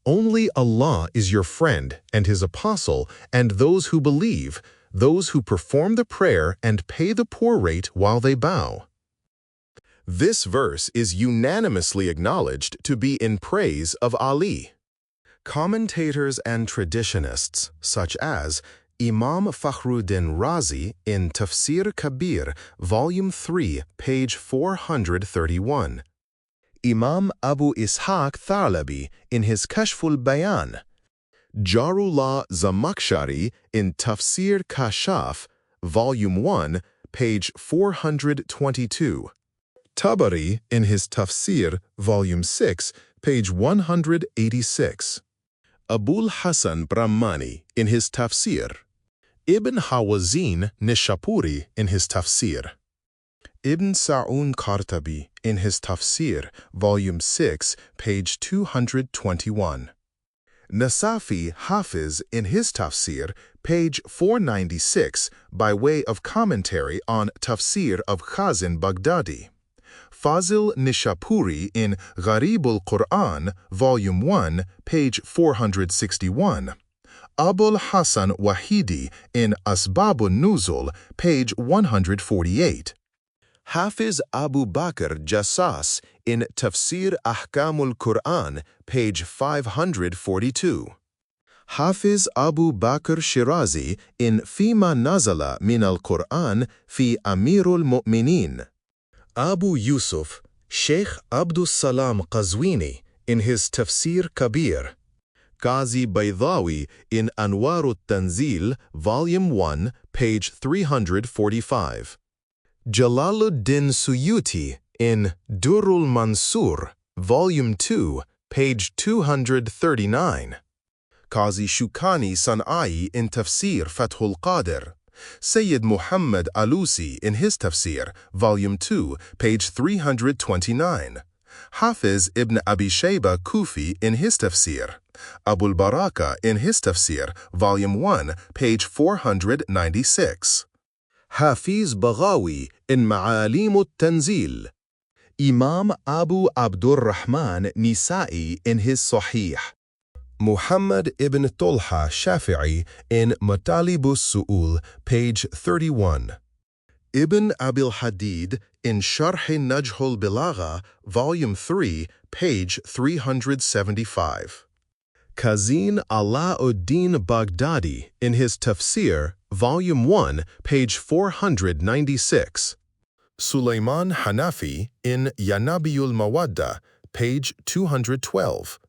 Only Allah is your friend and His apostle and those who believe, those who perform the prayer and pay the poor rate while they bow. This verse is unanimously acknowledged to be in praise of Ali. Commentators and traditionists, such as Imam Fakhruddin Razi in Tafsir Kabir, Volume 3, page 431. Imam Abu Ishaq Thalabi in his Kashful Bayan. Jarullah Zamakhshari in Tafsir Kashaf, Volume 1, page 422. Tabari in his Tafsir, Volume 6, page 186. Abul Hasan Brahmani in his Tafsir. Ibn Hawazin Nishapuri in his Tafsir. Ibn Sa'un Qartabi in his Tafsir, Volume 6, page 221. Nasafi Hafiz in his Tafsir, page 496, by way of commentary on Tafsir of Khazin Baghdadi. Fazil Nishapuri in Gharibul Quran, Volume 1, page 461. Abul Hasan Wahidi in Asbabun Nuzul, page 148. Hafiz Abu Bakr Jassas in Tafsir Ahkamul Quran, page 542. Hafiz Abu Bakr Shirazi in Fima Nazala min al-Quran fi Amirul Mu'minin. Abu Yusuf, Sheikh Abdus Salam Qazwini in his Tafsir Kabir. Qazi Baydawi in Anwarut Tanzil, Volume 1, page 345. Jalaluddin Suyuti in Durrul Mansur, Volume 2, page 239. Qazi Shukani San'ai in Tafsir Fathul Qadir. Sayyid Muhammad Alusi in his Tafsir, Volume 2, page 329. Hafiz ibn Abi Shayba Kufi in his Tafsir. Abul Baraka in his Tafsir, Volume 1, page 496. Hafiz Baghawi in Ma'alim al-Tanzil. Imam Abu Abdur Rahman Nisa'i in his Sahih. Muhammad ibn Tolha Shafi'i in Matalibus Su'ul, page 31. Ibn Abil Hadid in Sharh Najhul Bilagha, Volume 3, page 375. Kazin Alauddin Baghdadi in his Tafsir, Volume 1, page 496. Sulaiman Hanafi in Yanabiyul Mawadda, page 212.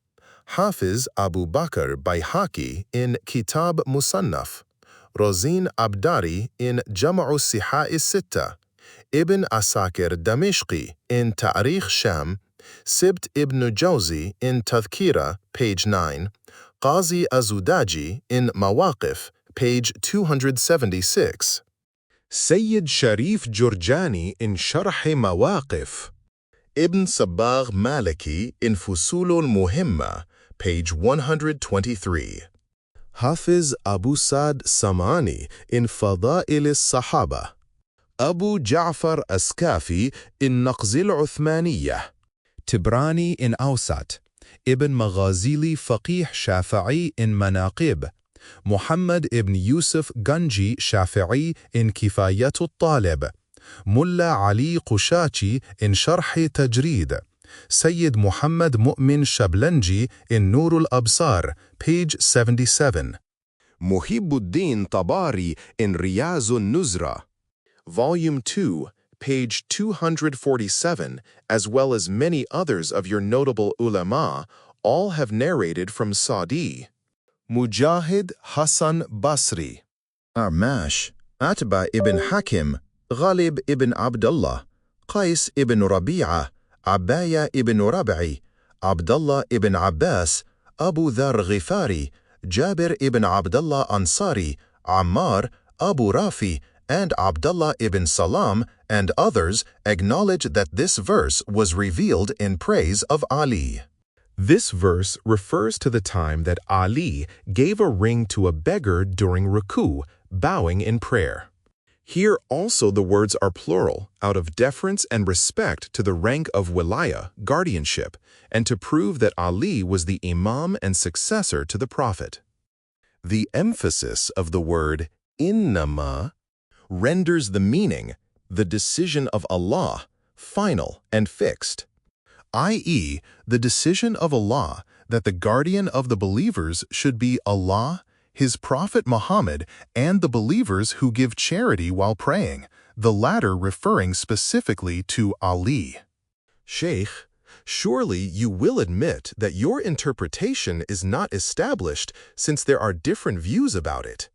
Hafiz Abu Bakr Bayhaqi in Kitab Musannaf. Rozin Abdari in Jam'u Siha'i Sitta. Ibn Asakir Damishqi in Ta'rikh Sham. Sibt ibn Jawzi in Tadhkira, page 9. Qazi Azudaji in Mawaqif, page 276. Sayyid Sharif Jurjani in Sharh Mawaqif. Ibn Sabbagh Maliki in Fusulul Muhimma, page 123. Hafiz Abu Sa'd Samani in Fada'il al-Sahaba. Abu Ja'far Askafi in Naqzil Uthmaniyah. Tibrani in Awsat. Ibn Maghazili Faqih Shafi'i in Manaqib. Muhammad ibn Yusuf Ganji Shafi'i in Kifayatul Talib. Mulla Ali Qushachi in Sharh Tajrid. Sayyid Muhammad Mu'min Shablanji in Nurul Absar, page 77. Muhibbuddin Tabari in Riyazun Nuzra. Volume 2, page 247, as well as many others of your notable ulama, all have narrated from Sa'di. Mujahid Hassan Basri. Armash, Atba ibn Hakim, Ghalib ibn Abdullah, Qais ibn Rabi'ah, Abaya ibn Rabi'i, Abdullah ibn Abbas, Abu Dhar Ghifari, Jabir ibn Abdullah Ansari, Ammar, Abu Rafi, and Abdullah ibn Salam, and others acknowledge that this verse was revealed in praise of Ali. This verse refers to the time that Ali gave a ring to a beggar during ruku, bowing in prayer. Here also the words are plural, out of deference and respect to the rank of wilaya, guardianship, and to prove that Ali was the imam and successor to the Prophet. The emphasis of the word innama renders the meaning, the decision of Allah, final and fixed, i.e., the decision of Allah that the guardian of the believers should be Allah, His Prophet Muhammad, and the believers who give charity while praying, the latter referring specifically to Ali. Sheikh, surely you will admit that your interpretation is not established since there are different views about it.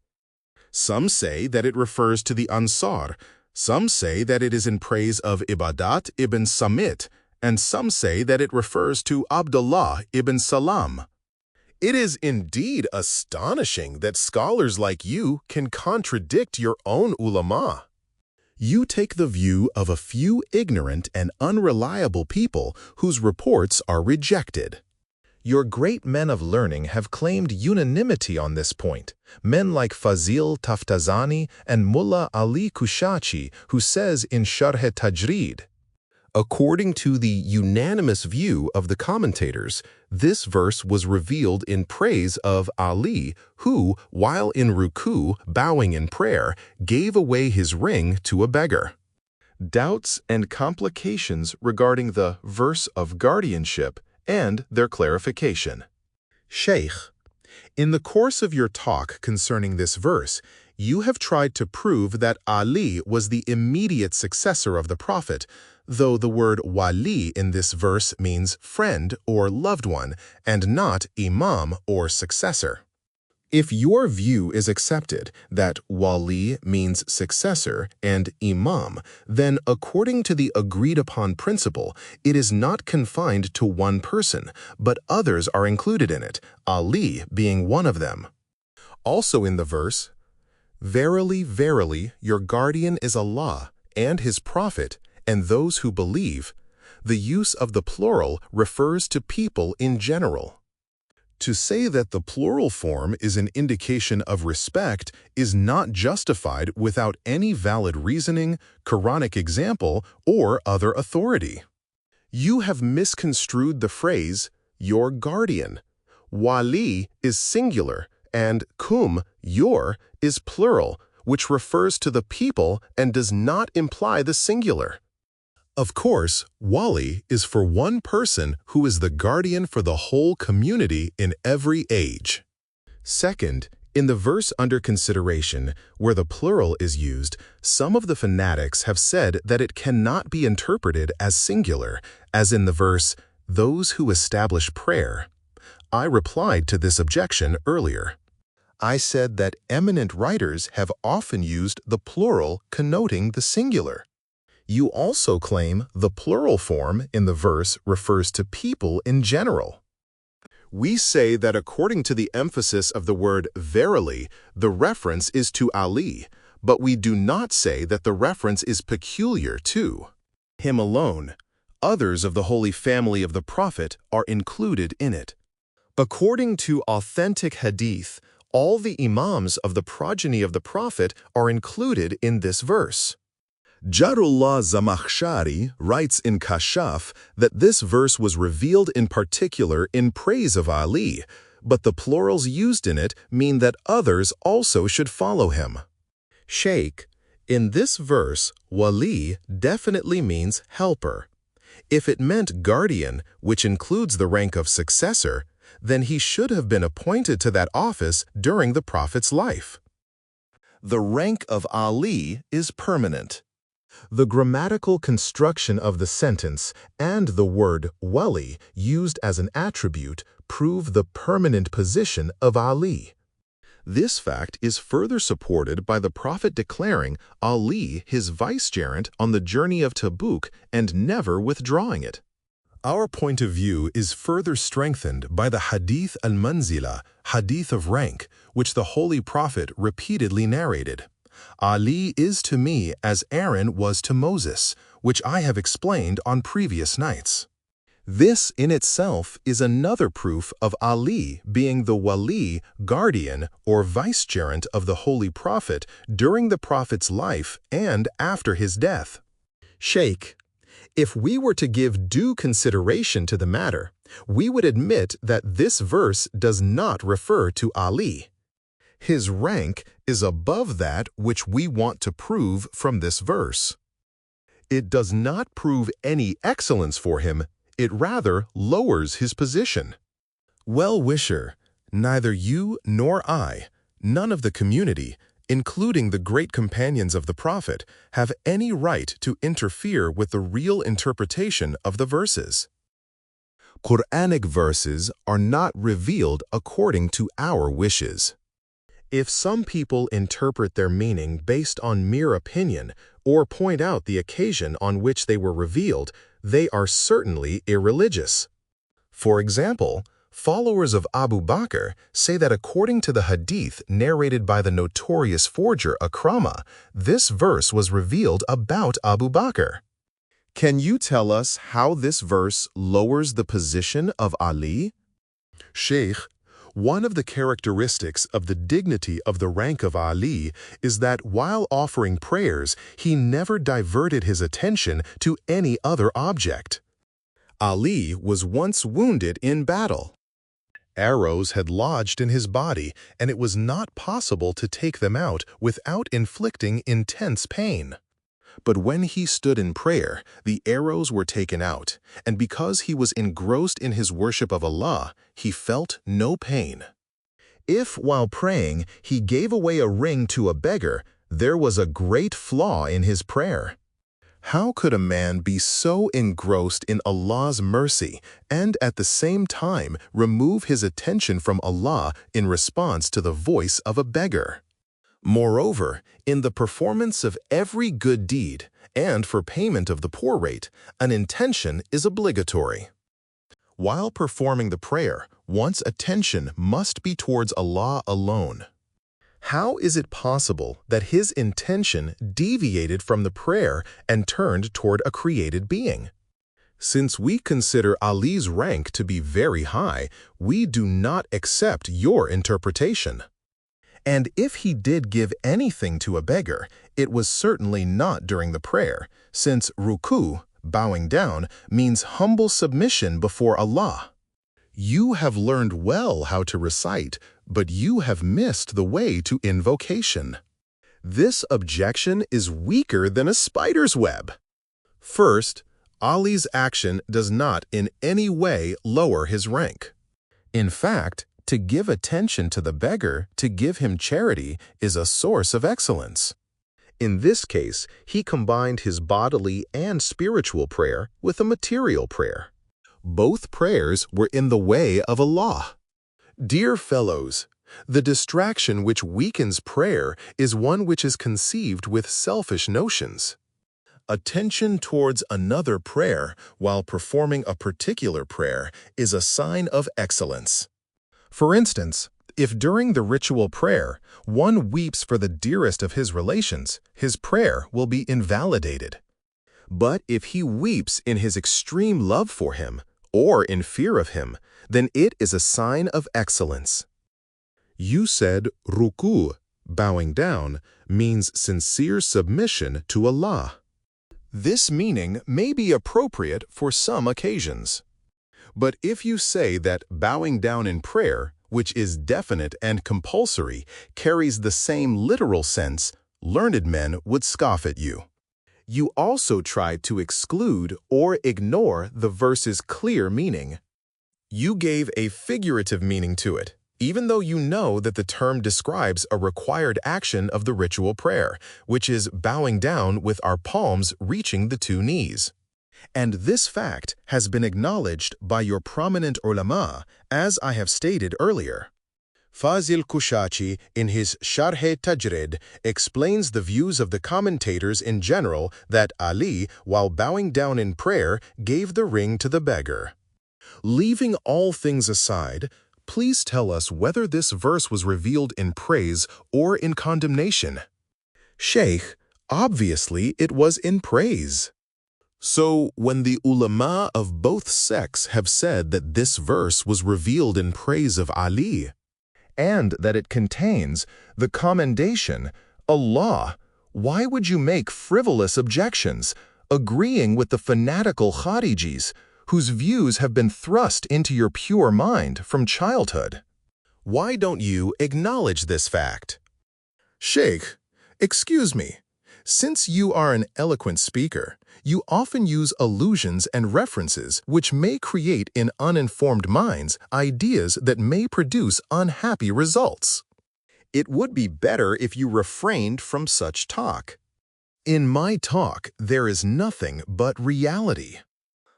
Some say that it refers to the Ansar, some say that it is in praise of Ibadat ibn Samit, and some say that it refers to Abdullah ibn Salam. It is indeed astonishing that scholars like you can contradict your own ulama. You take the view of a few ignorant and unreliable people whose reports are rejected. Your great men of learning have claimed unanimity on this point, men like Fazil Taftazani and Mullah Ali Kushachi, who says in Sharh Tajrid, according to the unanimous view of the commentators, this verse was revealed in praise of Ali, who, while in ruku, bowing in prayer, gave away his ring to a beggar. Doubts and complications regarding the verse of guardianship and their clarification. Sheikh, in the course of your talk concerning this verse, you have tried to prove that Ali was the immediate successor of the Prophet, though the word wali in this verse means friend or loved one, and not imam or successor. If your view is accepted that wali means successor and imam, then according to the agreed-upon principle, it is not confined to one person, but others are included in it, Ali being one of them. Also in the verse, verily, verily, your guardian is Allah and His Prophet, and those who believe, the use of the plural refers to people in general. To say that the plural form is an indication of respect is not justified without any valid reasoning, Quranic example, or other authority. You have misconstrued the phrase, your guardian. Wali is singular, and kum, your, is plural, which refers to the people and does not imply the singular. Of course, wali is for one person who is the guardian for the whole community in every age. Second, in the verse under consideration, where the plural is used, some of the fanatics have said that it cannot be interpreted as singular, as in the verse, those who establish prayer. I replied to this objection earlier. I said that eminent writers have often used the plural connoting the singular. You also claim the plural form in the verse refers to people in general. We say that according to the emphasis of the word verily, the reference is to Ali, but we do not say that the reference is peculiar to him alone. Others of the Holy Family of the Prophet are included in it. According to authentic hadith, all the imams of the progeny of the Prophet are included in this verse. Jarullah Zamakhshari writes in Kashaf that this verse was revealed in particular in praise of Ali, but the plurals used in it mean that others also should follow him. Sheikh, in this verse, wali definitely means helper. If it meant guardian, which includes the rank of successor, then he should have been appointed to that office during the Prophet's life. The rank of Ali is permanent. The grammatical construction of the sentence and the word wali used as an attribute prove the permanent position of Ali. This fact is further supported by the Prophet declaring Ali his vicegerent on the journey of Tabuk and never withdrawing it. Our point of view is further strengthened by the Hadith al-Manzila, Hadith of rank, which the Holy Prophet repeatedly narrated. Ali is to me as Aaron was to Moses, which I have explained on previous nights. This in itself is another proof of Ali being the wali, guardian, or vicegerent of the Holy Prophet during the Prophet's life and after his death. Sheikh, if we were to give due consideration to the matter, we would admit that this verse does not refer to Ali. His rank is above that which we want to prove from this verse. It does not prove any excellence for him, it rather lowers his position. Well-wisher, neither you nor I, none of the community, including the great companions of the Prophet, have any right to interfere with the real interpretation of the verses. Quranic verses are not revealed according to our wishes. If some people interpret their meaning based on mere opinion or point out the occasion on which they were revealed, they are certainly irreligious. For example, followers of Abu Bakr say that according to the hadith narrated by the notorious forger Akrama, this verse was revealed about Abu Bakr. Can you tell us how this verse lowers the position of Ali? Sheikh, one of the characteristics of the dignity of the rank of Ali is that while offering prayers, he never diverted his attention to any other object. Ali was once wounded in battle. Arrows had lodged in his body, and it was not possible to take them out without inflicting intense pain. But when he stood in prayer, the arrows were taken out, and because he was engrossed in his worship of Allah, he felt no pain. If, while praying, he gave away a ring to a beggar, there was a great flaw in his prayer. How could a man be so engrossed in Allah's mercy and at the same time remove his attention from Allah in response to the voice of a beggar? Moreover, in the performance of every good deed and for payment of the poor rate, an intention is obligatory. While performing the prayer, one's attention must be towards Allah alone. How is it possible that his intention deviated from the prayer and turned toward a created being? Since we consider Ali's rank to be very high, we do not accept your interpretation. And if he did give anything to a beggar, it was certainly not during the prayer, since ruku, bowing down, means humble submission before Allah. You have learned well how to recite, but you have missed the way to invocation. This objection is weaker than a spider's web. First, Ali's action does not in any way lower his rank. In fact, to give attention to the beggar, to give him charity, is a source of excellence. In this case, he combined his bodily and spiritual prayer with a material prayer. Both prayers were in the way of Allah. Dear fellows, the distraction which weakens prayer is one which is conceived with selfish notions. Attention towards another prayer while performing a particular prayer is a sign of excellence. For instance, if during the ritual prayer one weeps for the dearest of his relations, his prayer will be invalidated. But if he weeps in his extreme love for him or in fear of him, then it is a sign of excellence. You said ruku, bowing down, means sincere submission to Allah. This meaning may be appropriate for some occasions. But if you say that bowing down in prayer, which is definite and compulsory, carries the same literal sense, learned men would scoff at you. You also tried to exclude or ignore the verse's clear meaning. You gave a figurative meaning to it, even though you know that the term describes a required action of the ritual prayer, which is bowing down with our palms reaching the two knees. And this fact has been acknowledged by your prominent ulama, as I have stated earlier. Fazil Kushachi, in his Sharh-e-Tajrid, explains the views of the commentators in general that Ali, while bowing down in prayer, gave the ring to the beggar. Leaving all things aside, please tell us whether this verse was revealed in praise or in condemnation. Sheikh, obviously it was in praise. So, when the ulama of both sects have said that this verse was revealed in praise of Ali, and that it contains the commendation, Allah, why would you make frivolous objections, agreeing with the fanatical Kharijis, whose views have been thrust into your pure mind from childhood? Why don't you acknowledge this fact? Sheikh, excuse me. Since you are an eloquent speaker, you often use allusions and references which may create in uninformed minds ideas that may produce unhappy results. It would be better if you refrained from such talk. In my talk, there is nothing but reality.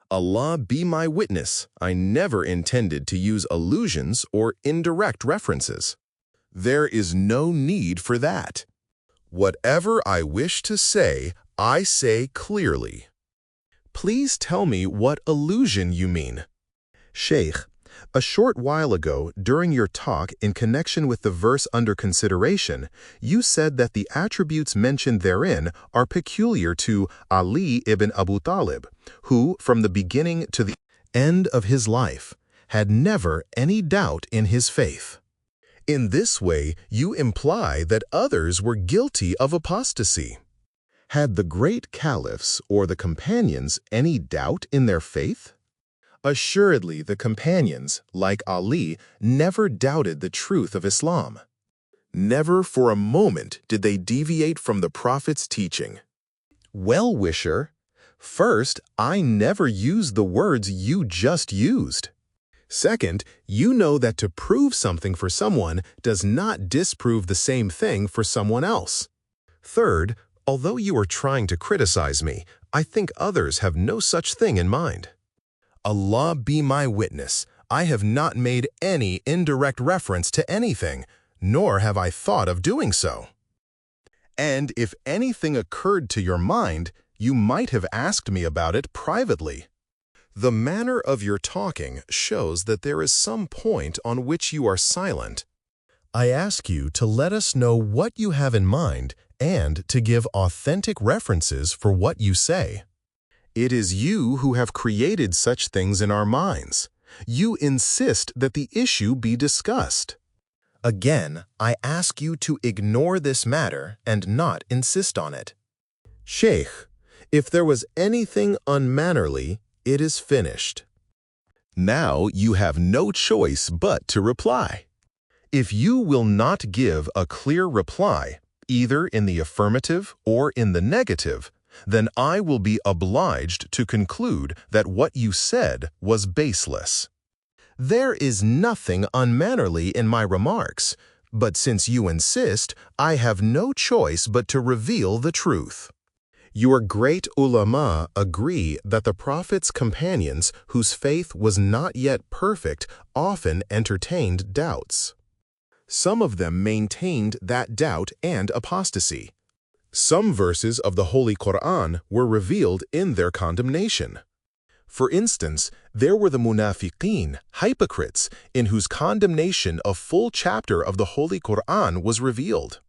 Allah be my witness, I never intended to use allusions or indirect references. There is no need for that. Whatever I wish to say, I say clearly. Please tell me what allusion you mean. Sheikh, a short while ago, during your talk in connection with the verse under consideration, you said that the attributes mentioned therein are peculiar to Ali ibn Abu Talib, who, from the beginning to the end of his life, had never any doubt in his faith. In this way, you imply that others were guilty of apostasy. Had the great caliphs or the companions any doubt in their faith? Assuredly, the companions, like Ali, never doubted the truth of Islam. Never for a moment did they deviate from the Prophet's teaching. Well-wisher, first, I never used the words you just used. Second, you know that to prove something for someone does not disprove the same thing for someone else. Third, although you are trying to criticize me, I think others have no such thing in mind. Allah be my witness, I have not made any indirect reference to anything, nor have I thought of doing so. And if anything occurred to your mind, you might have asked me about it privately. The manner of your talking shows that there is some point on which you are silent. I ask you to let us know what you have in mind and to give authentic references for what you say. It is you who have created such things in our minds. You insist that the issue be discussed. Again, I ask you to ignore this matter and not insist on it. Sheikh, if there was anything unmannerly, it is finished. Now you have no choice but to reply. If you will not give a clear reply, either in the affirmative or in the negative, then I will be obliged to conclude that what you said was baseless. There is nothing unmannerly in my remarks, but since you insist, I have no choice but to reveal the truth. Your great ulama agree that the Prophet's companions, whose faith was not yet perfect, often entertained doubts. Some of them maintained that doubt and apostasy. Some verses of the Holy Quran were revealed in their condemnation. For instance, there were the munafiqeen, hypocrites, in whose condemnation a full chapter of the Holy Quran was revealed.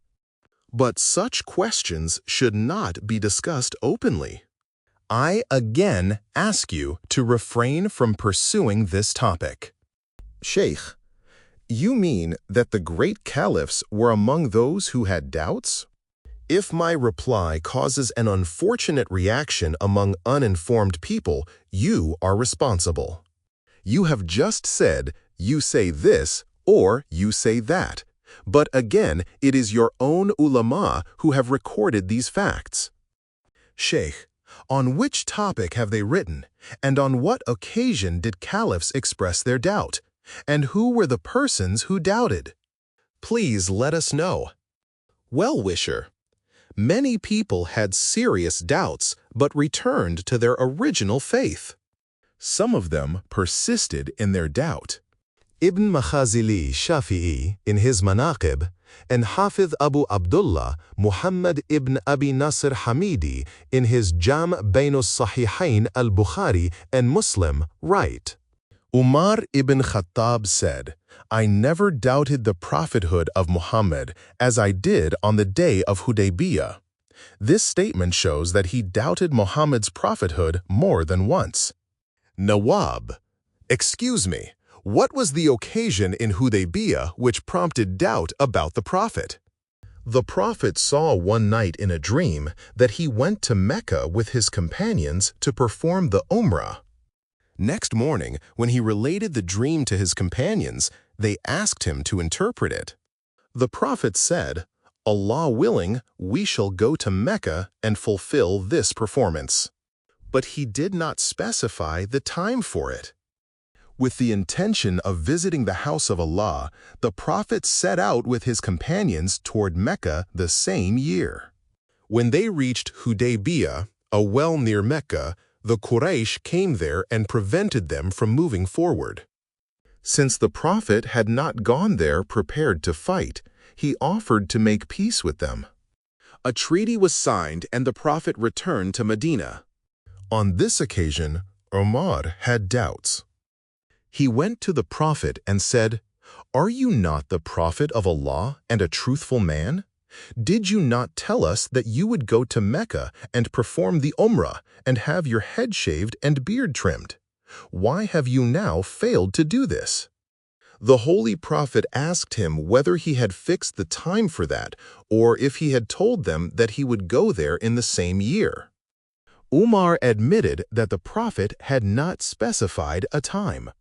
But such questions should not be discussed openly. I again ask you to refrain from pursuing this topic. Sheikh, you mean that the great caliphs were among those who had doubts? If my reply causes an unfortunate reaction among uninformed people, you are responsible. You have just said, you say this or you say that. But again, it is your own ulama who have recorded these facts. Sheikh, on which topic have they written, and on what occasion did caliphs express their doubt, and who were the persons who doubted? Please let us know. Well-wisher, many people had serious doubts but returned to their original faith. Some of them persisted in their doubt. Ibn Makhazili Shafi'i in his Manaqib and Hafidh Abu Abdullah Muhammad ibn Abi Nasr Hamidi in his Jam' Bainus Sahihain al-Bukhari and Muslim write, Umar ibn Khattab said, I never doubted the prophethood of Muhammad as I did on the day of Hudaybiyah. This statement shows that he doubted Muhammad's prophethood more than once. Nawab. Excuse me, what was the occasion in Hudaybiyah which prompted doubt about the prophet? The prophet saw one night in a dream that he went to Mecca with his companions to perform the Umrah. Next morning, when he related the dream to his companions, they asked him to interpret it. The prophet said, "Allah willing, we shall go to Mecca and fulfill this performance." But he did not specify the time for it. With the intention of visiting the house of Allah, the prophet set out with his companions toward Mecca the same year. When they reached Hudaybiyah, a well near Mecca, the Quraysh came there and prevented them from moving forward. Since the prophet had not gone there prepared to fight, he offered to make peace with them. A treaty was signed and the prophet returned to Medina. On this occasion, Umar had doubts. He went to the prophet and said, "Are you not the prophet of Allah and a truthful man? Did you not tell us that you would go to Mecca and perform the Umrah and have your head shaved and beard trimmed? Why have you now failed to do this?" The Holy Prophet asked him whether he had fixed the time for that or if he had told them that he would go there in the same year. Umar admitted that the Prophet had not specified a time.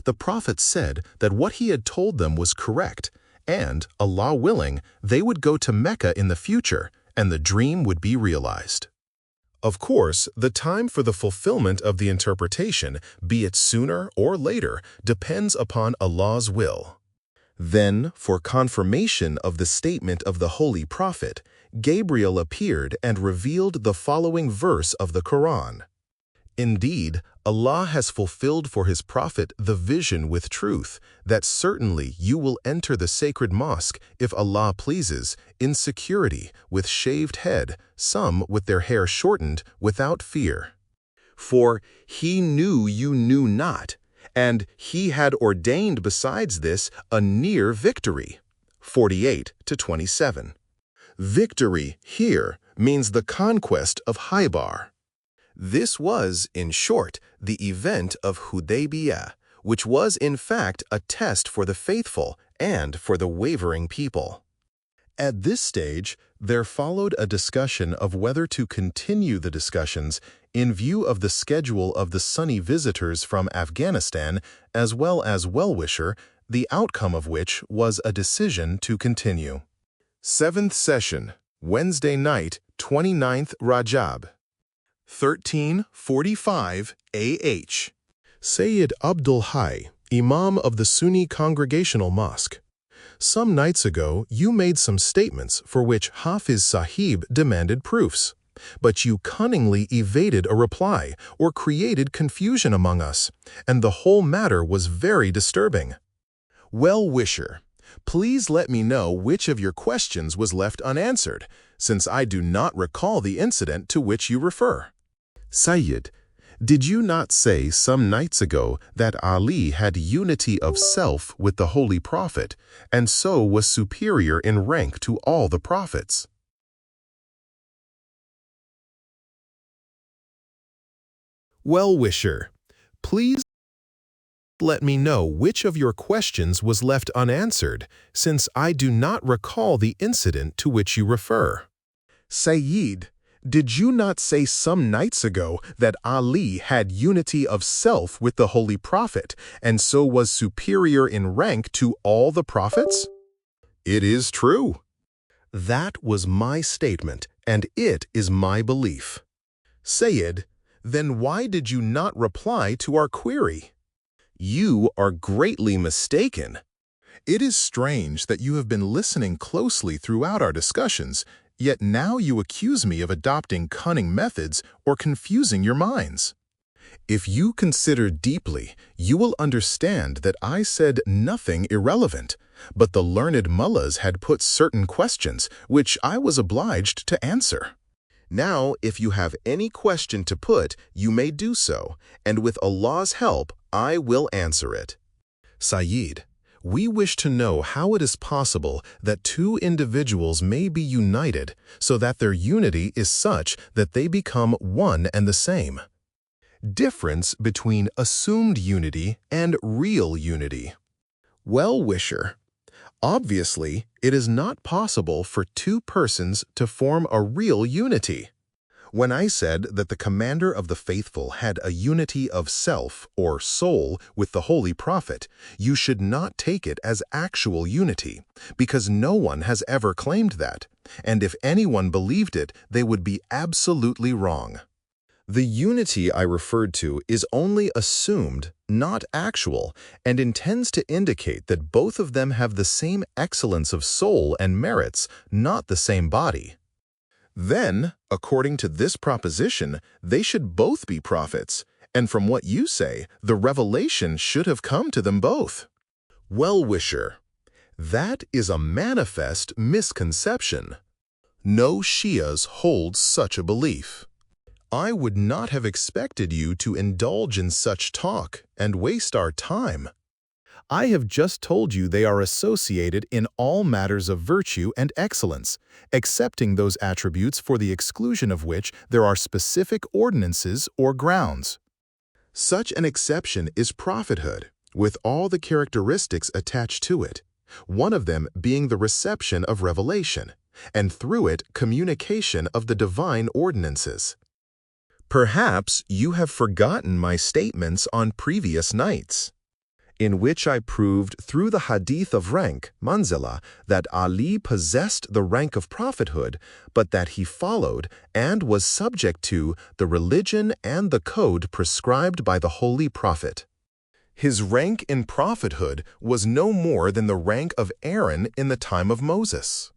The Prophet said that what he had told them was correct, and, Allah willing, they would go to Mecca in the future, and the dream would be realized. Of course, the time for the fulfillment of the interpretation, be it sooner or later, depends upon Allah's will. Then, for confirmation of the statement of the Holy Prophet, Gabriel appeared and revealed the following verse of the Quran. Indeed, Allah has fulfilled for His Prophet the vision with truth, that certainly you will enter the sacred mosque, if Allah pleases, in security, with shaved head, some with their hair shortened, without fear. For He knew you knew not, and He had ordained besides this a near victory. 48-27. Victory here means the conquest of Khaybar. This was, in short, the event of Hudaybiyah, which was in fact a test for the faithful and for the wavering people. At this stage, there followed a discussion of whether to continue the discussions in view of the schedule of the Sunni visitors from Afghanistan as well as well-wisher, the outcome of which was a decision to continue. 7th Session, Wednesday night, 29th Rajab. 1345 AH. Sayyid Abdul Hayy, Imam of the Sunni Congregational Mosque. Some nights ago, you made some statements for which Hafiz Sahib demanded proofs, but you cunningly evaded a reply or created confusion among us, and the whole matter was very disturbing. Well-wisher, please let me know which of your questions was left unanswered, since I do not recall the incident to which you refer. Sayyid, did you not say some nights ago that Ali had unity of self with the Holy Prophet, and so was superior in rank to all the prophets? Well-wisher, please let me know which of your questions was left unanswered, since I do not recall the incident to which you refer. Sayyid, did you not say some nights ago that Ali had unity of self with the Holy Prophet, and so was superior in rank to all the prophets? It is true. That was my statement, and it is my belief. Sayyid, then why did you not reply to our query? You are greatly mistaken. It is strange that you have been listening closely throughout our discussions, yet now you accuse me of adopting cunning methods or confusing your minds. If you consider deeply, you will understand that I said nothing irrelevant, but the learned mullahs had put certain questions which I was obliged to answer. Now, if you have any question to put, you may do so, and with Allah's help, I will answer it. Sayyid, we wish to know how it is possible that two individuals may be united so that their unity is such that they become one and the same. Difference between assumed unity and real unity. Well-wisher. Obviously, it is not possible for two persons to form a real unity. When I said that the commander of the faithful had a unity of self or soul with the Holy Prophet, you should not take it as actual unity, because no one has ever claimed that, and if anyone believed it, they would be absolutely wrong. The unity I referred to is only assumed, not actual, and intends to indicate that both of them have the same excellence of soul and merits, not the same body. Then, according to this proposition, they should both be prophets, and from what you say, the revelation should have come to them both. Well-wisher. That is a manifest misconception. No Shias hold such a belief. I would not have expected you to indulge in such talk and waste our time. I have just told you they are associated in all matters of virtue and excellence, excepting those attributes for the exclusion of which there are specific ordinances or grounds. Such an exception is prophethood, with all the characteristics attached to it, one of them being the reception of revelation, and through it communication of the divine ordinances. Perhaps you have forgotten my statements on previous nights, in which I proved through the hadith of rank, manzila, that Ali possessed the rank of prophethood, but that he followed and was subject to the religion and the code prescribed by the Holy Prophet. His rank in prophethood was no more than the rank of Aaron in the time of Moses.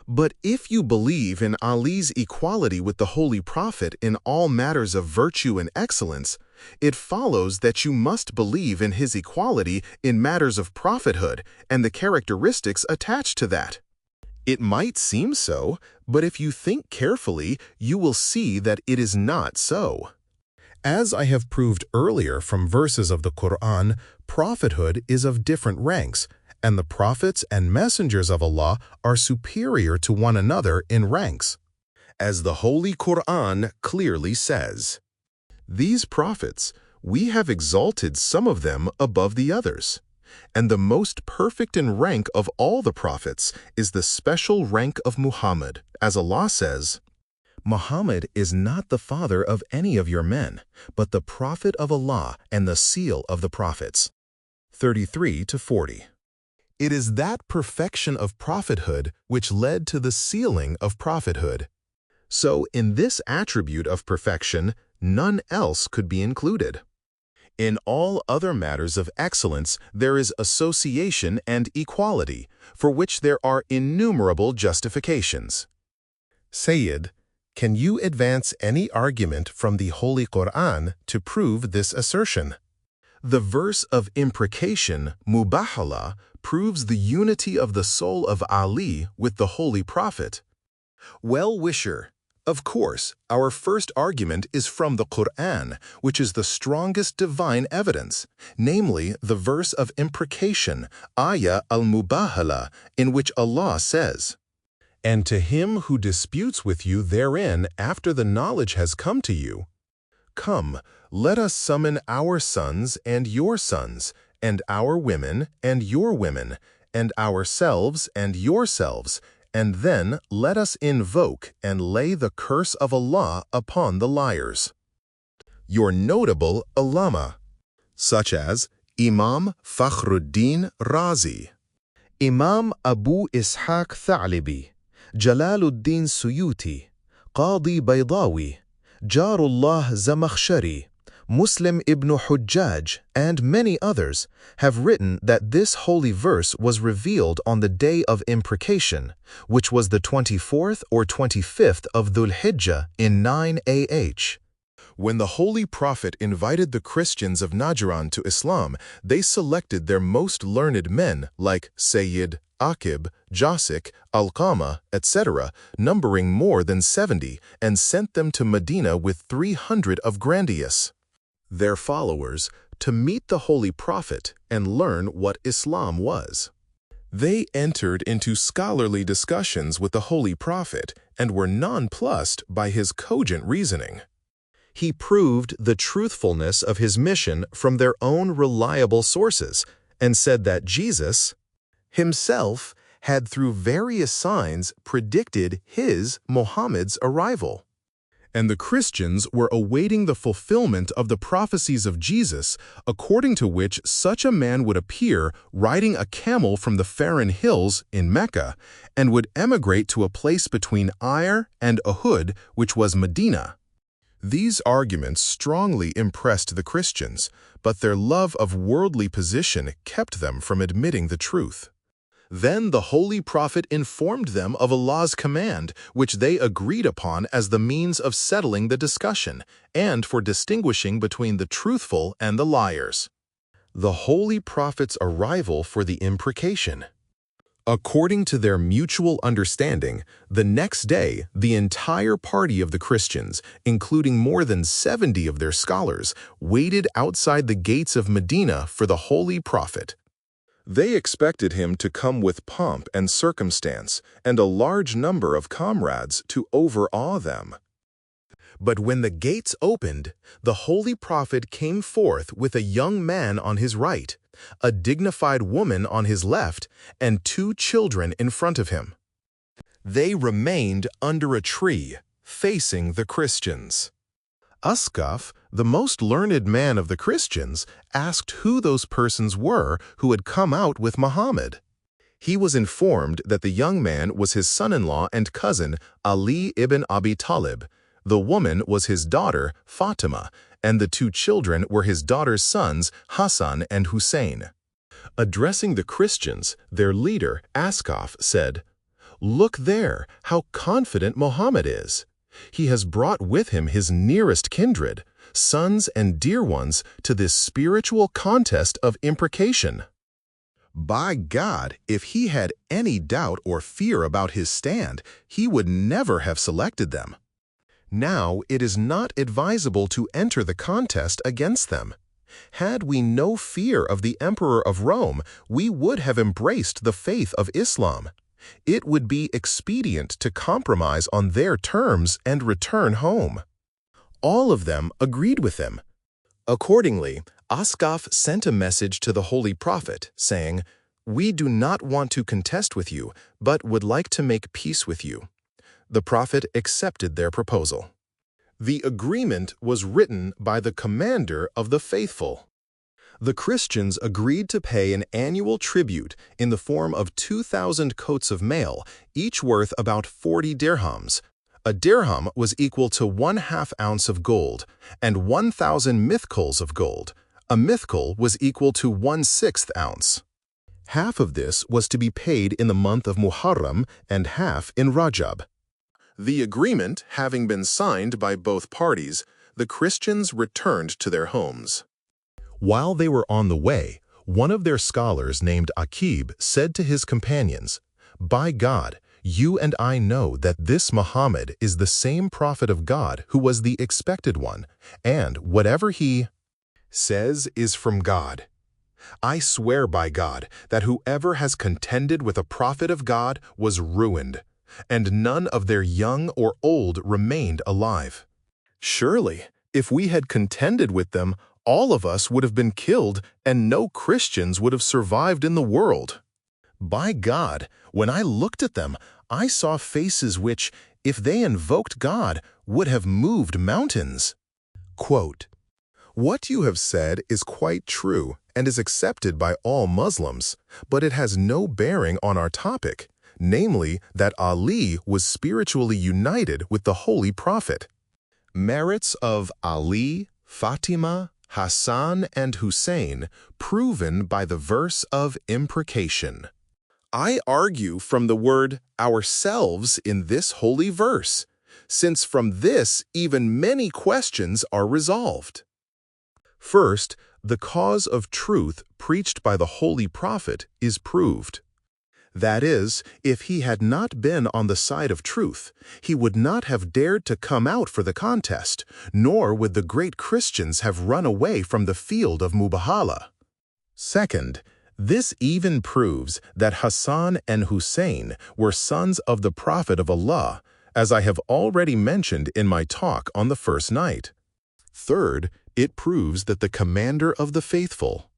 But if you believe in Ali's equality with the Holy Prophet in all matters of virtue and excellence, it follows that you must believe in his equality in matters of prophethood and the characteristics attached to that. It might seem so, but if you think carefully, you will see that it is not so. As I have proved earlier from verses of the Quran, prophethood is of different ranks, and the prophets and messengers of Allah are superior to one another in ranks. As the Holy Quran clearly says, "These prophets, we have exalted some of them above the others, and the most perfect in rank of all the prophets is the special rank of Muhammad, as Allah says, Muhammad is not the father of any of your men, but the prophet of Allah and the seal of the prophets." 33-40. It is that perfection of prophethood which led to the sealing of prophethood. So in this attribute of perfection, none else could be included. In all other matters of excellence, there is association and equality, for which there are innumerable justifications. Sayyid, can you advance any argument from the Holy Quran to prove this assertion? The verse of imprecation, mubahala, proves the unity of the soul of Ali with the Holy Prophet. Well-wisher, of course, our first argument is from the Quran, which is the strongest divine evidence, namely the verse of imprecation, ayah al-Mubahala, in which Allah says, "And to him who disputes with you therein after the knowledge has come to you, come, let us summon our sons and your sons, and our women and your women, and ourselves and yourselves, and then let us invoke and lay the curse of Allah upon the liars." Your notable ulama, such as Imam Fakhruddin Razi, Imam Abu Ishaq Tha'libi, Jalaluddin Suyuti, Qadi Baydawi, Jarullah Zamakhshari, Muslim ibn Hujjaj, and many others have written that this holy verse was revealed on the day of imprecation, which was the 24th or 25th of Dhul Hijjah in 9 AH. When the Holy Prophet invited the Christians of Najran to Islam, they selected their most learned men like Sayyid, Aqib, Jasik, Alqama, etc., numbering more than 70, and sent them to Medina with 300 of Grandius. Their followers, to meet the Holy Prophet and learn what Islam was. They entered into scholarly discussions with the Holy Prophet and were nonplussed by his cogent reasoning. He proved the truthfulness of his mission from their own reliable sources and said that Jesus himself had through various signs predicted his, Muhammad's, arrival. And the Christians were awaiting the fulfillment of the prophecies of Jesus, according to which such a man would appear riding a camel from the Faran Hills in Mecca and would emigrate to a place between Ayr and Uhud, which was Medina. These arguments strongly impressed the Christians, but their love of worldly position kept them from admitting the truth. Then the Holy Prophet informed them of Allah's command, which they agreed upon as the means of settling the discussion and for distinguishing between the truthful and the liars. The Holy Prophet's arrival for the imprecation. According to their mutual understanding, the next day, the entire party of the Christians, including more than 70 of their scholars, waited outside the gates of Medina for the Holy Prophet. They expected him to come with pomp and circumstance and a large number of comrades to overawe them. But when the gates opened, the Holy Prophet came forth with a young man on his right, a dignified woman on his left, and 2 children in front of him. They remained under a tree, facing the Christians. Uskaf, the most learned man of the Christians, asked who those persons were who had come out with Muhammad. He was informed that the young man was his son-in-law and cousin, Ali ibn Abi Talib. The woman was his daughter, Fatima, and the 2 children were his daughter's sons, Hassan and Hussein. Addressing the Christians, their leader, Uskaf, said, "Look there, how confident Muhammad is. He has brought with him his nearest kindred, sons and dear ones, to this spiritual contest of imprecation. By God, if he had any doubt or fear about his stand, he would never have selected them. Now it is not advisable to enter the contest against them. Had we no fear of the Emperor of Rome, we would have embraced the faith of Islam. It would be expedient to compromise on their terms and return home." All of them agreed with him. Accordingly, Uskaf sent a message to the Holy Prophet, saying, "We do not want to contest with you, but would like to make peace with you." The Prophet accepted their proposal. The agreement was written by the commander of the faithful. The Christians agreed to pay an annual tribute in the form of 2,000 coats of mail, each worth about 40 dirhams. A dirham was equal to 1/2 ounce of gold, and 1,000 mithqals of gold. A mithqal was equal to 1/6 ounce. Half of this was to be paid in the month of Muharram and half in Rajab. The agreement having been signed by both parties, the Christians returned to their homes. While they were on the way, one of their scholars named Aqib said to his companions, "By God, you and I know that this Muhammad is the same prophet of God who was the expected one, and whatever he says is from God. I swear by God that whoever has contended with a prophet of God was ruined, and none of their young or old remained alive. Surely, if we had contended with them, all of us would have been killed, and no Christians would have survived in the world. By God, when I looked at them, I saw faces which, if they invoked God, would have moved mountains." Quote, "What you have said is quite true and is accepted by all Muslims, but it has no bearing on our topic, namely that Ali was spiritually united with the Holy Prophet. Merits of Ali, Fatima, Hassan, and Hussein proven by the verse of imprecation. I argue from the word ourselves in this holy verse, since from this even many questions are resolved. First, the cause of truth preached by the Holy Prophet is proved. That is, if he had not been on the side of truth, he would not have dared to come out for the contest, nor would the great Christians have run away from the field of Mubahala. Second, this even proves that Hassan and Hussein were sons of the Prophet of Allah, as I have already mentioned in my talk on the first night. Third, it proves that the commander of the faithful,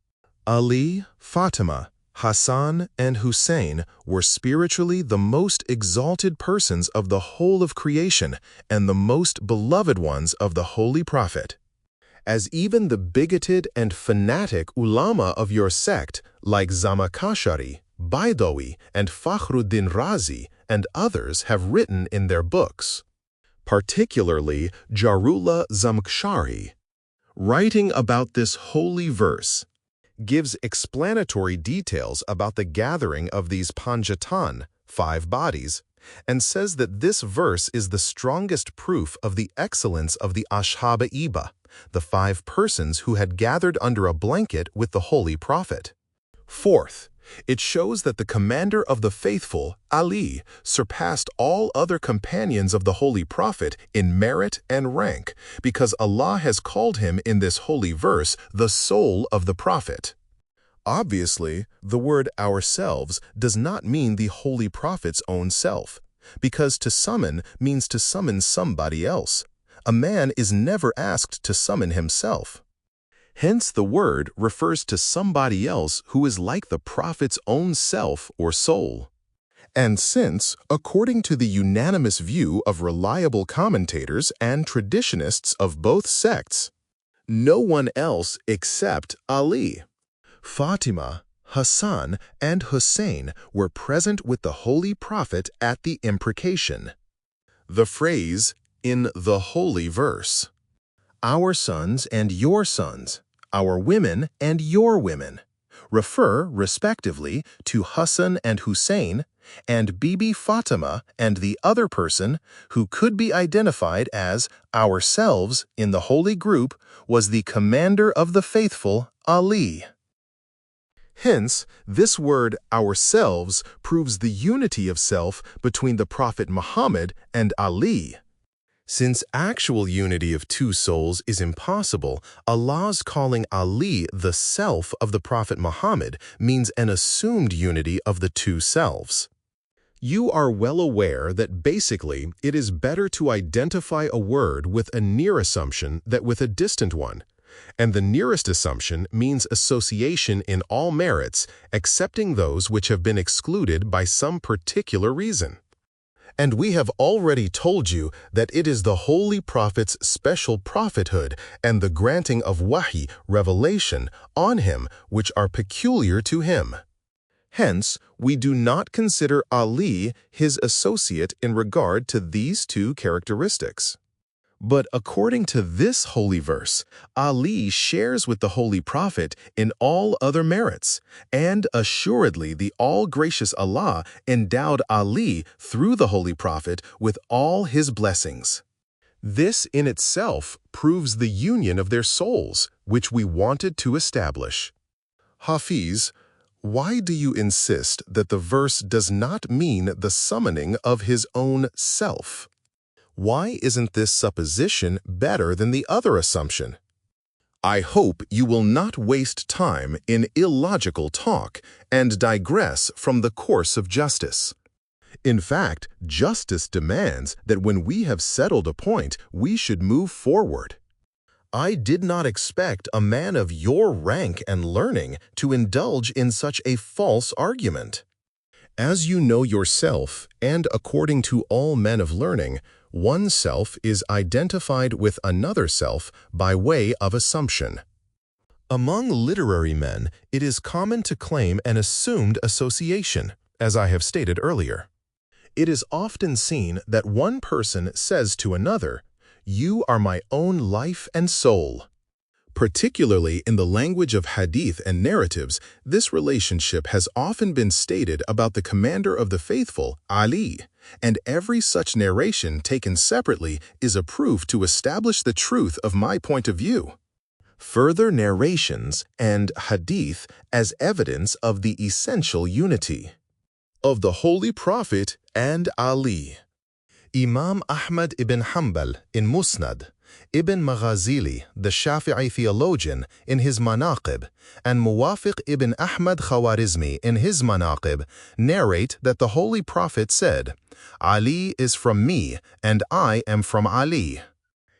Ali, Fatima, Hassan, and Hussein were spiritually the most exalted persons of the whole of creation and the most beloved ones of the Holy Prophet. As even the bigoted and fanatic ulama of your sect, like Zamakshari, Baidawi, and Fakhruddin Razi, and others have written in their books. Particularly Jarullah Zamkhshari, writing about this holy verse, gives explanatory details about the gathering of these Panjatan, 5 bodies, and says that this verse is the strongest proof of the excellence of the Ashab-e-Iba, the 5 persons who had gathered under a blanket with the Holy Prophet. Fourth, it shows that the commander of the faithful, Ali, surpassed all other companions of the Holy Prophet in merit and rank, because Allah has called him in this holy verse the soul of the Prophet. Obviously, the word ourselves does not mean the Holy Prophet's own self, because to summon means to summon somebody else. A man is never asked to summon himself. Hence, the word refers to somebody else who is like the Prophet's own self or soul. And since, according to the unanimous view of reliable commentators and traditionists of both sects, no one else except Ali, Fatima, Hassan, and Hussein were present with the Holy Prophet at the imprecation. The phrase, in the holy verse, our sons and your sons, our women and your women, refer, respectively, to Hassan and Hussein, and Bibi Fatima and the other person who could be identified as ourselves in the holy group was the commander of the faithful, Ali. Hence, this word ourselves proves the unity of self between the Prophet Muhammad and Ali. Since actual unity of 2 souls is impossible, Allah's calling Ali the self of the Prophet Muhammad means an assumed unity of the 2 selves. You are well aware that basically it is better to identify a word with a near assumption than with a distant one, and the nearest assumption means association in all merits, excepting those which have been excluded by some particular reason. And we have already told you that it is the Holy Prophet's special prophethood and the granting of wahi, revelation, on him which are peculiar to him. Hence, we do not consider Ali his associate in regard to these 2 characteristics. But according to this holy verse, Ali shares with the Holy Prophet in all other merits, and assuredly the all-gracious Allah endowed Ali through the Holy Prophet with all his blessings. This in itself proves the union of their souls, which we wanted to establish. Hafiz, why do you insist that the verse does not mean the summoning of his own self? Why isn't this supposition better than the other assumption? I hope you will not waste time in illogical talk and digress from the course of justice. In fact, justice demands that when we have settled a point, we should move forward. I did not expect a man of your rank and learning to indulge in such a false argument. As you know yourself, and according to all men of learning, one self is identified with another self by way of assumption. Among literary men, it is common to claim an assumed association, as I have stated earlier. It is often seen that one person says to another, "You are my own life and soul." Particularly in the language of hadith and narratives, this relationship has often been stated about the commander of the faithful, Ali, and every such narration taken separately is a proof to establish the truth of my point of view. Further narrations and hadith as evidence of the essential unity. of the Holy Prophet and Ali. Imam Ahmad ibn Hanbal in Musnad, Ibn Maghazili, the Shafi'i theologian, in his Manaqib, and Muwafiq ibn Ahmad Khawarizmi in his Manaqib narrate that the Holy Prophet said, "Ali is from me, and I am from Ali.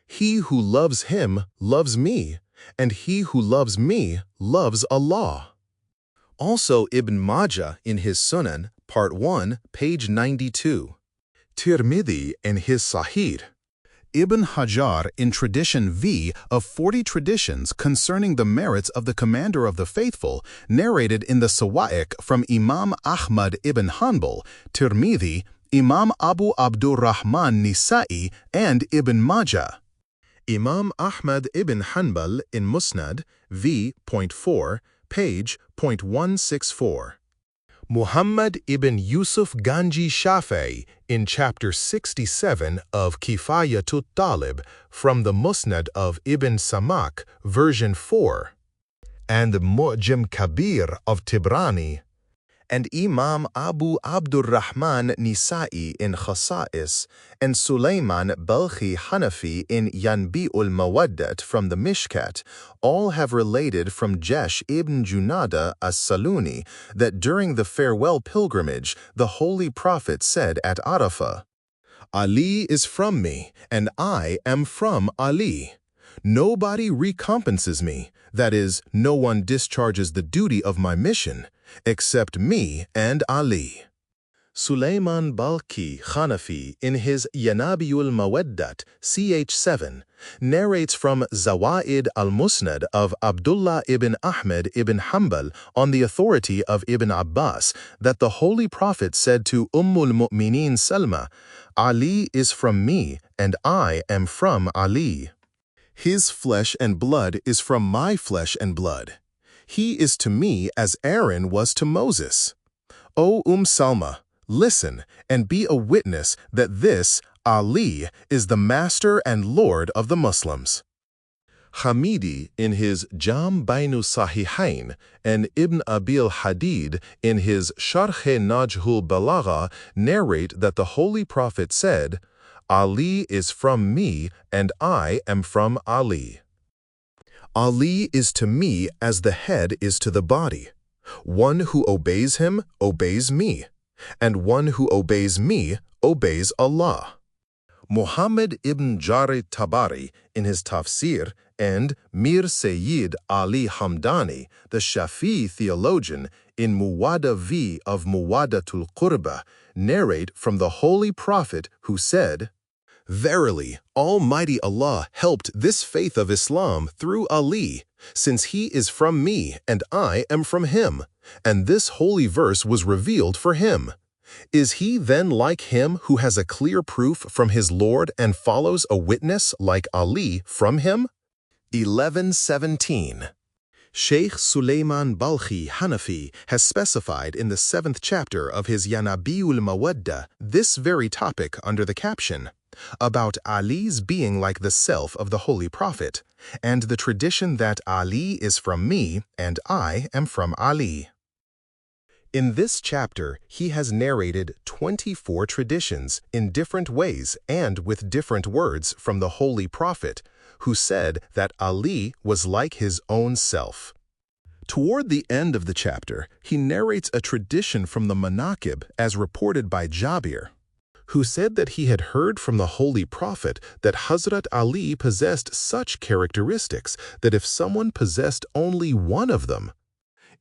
He who loves him loves me, and he who loves me loves Allah." Also Ibn Majah in his Sunan, Part 1, page 92. Tirmidhi in his Sahih. Ibn Hajar in Tradition V of 40 traditions concerning the merits of the Commander of the Faithful, narrated in the Sawa'iq from Imam Ahmad ibn Hanbal, Tirmidhi, Imam Abu Abdurrahman Nisa'i, and Ibn Majah. Imam Ahmad ibn Hanbal in Musnad, v.4, page .164. Muhammad ibn Yusuf Ganji Shafi'i in chapter 67 of Kifayatut Talib from the Musnad of Ibn Samak, version 4, and the Mu'jam Kabir of Tibrani, and Imam Abu Abdurrahman Nisa'i in Khasa'is, and Sulaiman Balkhi Hanafi in Yanbi'ul Mawaddat from the Mishkat, all have related from Jesh ibn Junada as-Saluni that during the farewell pilgrimage the Holy Prophet said at Arafah, "Ali is from me, and I am from Ali. Nobody recompenses me, that is, no one discharges the duty of my mission, except me and Ali." Sulaiman Balkhi Hanafi in his Yanabiul Mawaddat, ch. 7, narrates from Zawaid al-Musnad of Abdullah ibn Ahmad ibn Hanbal on the authority of Ibn Abbas that the Holy Prophet said to Ummul Mu'mineen Salma, "Ali is from me, and I am from Ali. His flesh and blood is from my flesh and blood. He is to me as Aaron was to Moses. O Salma, listen and be a witness that this Ali is the master and Lord of the Muslims." Hamidi in his Jam Bainu Sahihain and Ibn Abil Hadid in his Sharh Najhul Balagha narrate that the Holy Prophet said, "Ali is from me, and I am from Ali. Ali is to me as the head is to the body. One who obeys him obeys me, and one who obeys me obeys Allah." Muhammad ibn Jarir Tabari in his Tafsir and Mir Sayyid Ali Hamdani, the Shafi'i theologian, in Muwada V of Muwadatul Qurba, narrate from the Holy Prophet who said, "Verily, Almighty Allah helped this faith of Islam through Ali, since he is from me and I am from him, and this holy verse was revealed for him. Is he then like him who has a clear proof from his Lord and follows a witness like Ali from him?" 1117. Sheikh Sulaiman Balkhi Hanafi has specified in the 7th chapter of his Yanabiul Mawadda this very topic under the caption, about Ali's being like the self of the Holy Prophet, and the tradition that Ali is from me and I am from Ali. In this chapter, he has narrated 24 traditions in different ways and with different words from the Holy Prophet, who said that Ali was like his own self. Toward the end of the chapter, he narrates a tradition from the Manaqib as reported by Jabir, who said that he had heard from the Holy Prophet that Hazrat Ali possessed such characteristics that if someone possessed only one of them,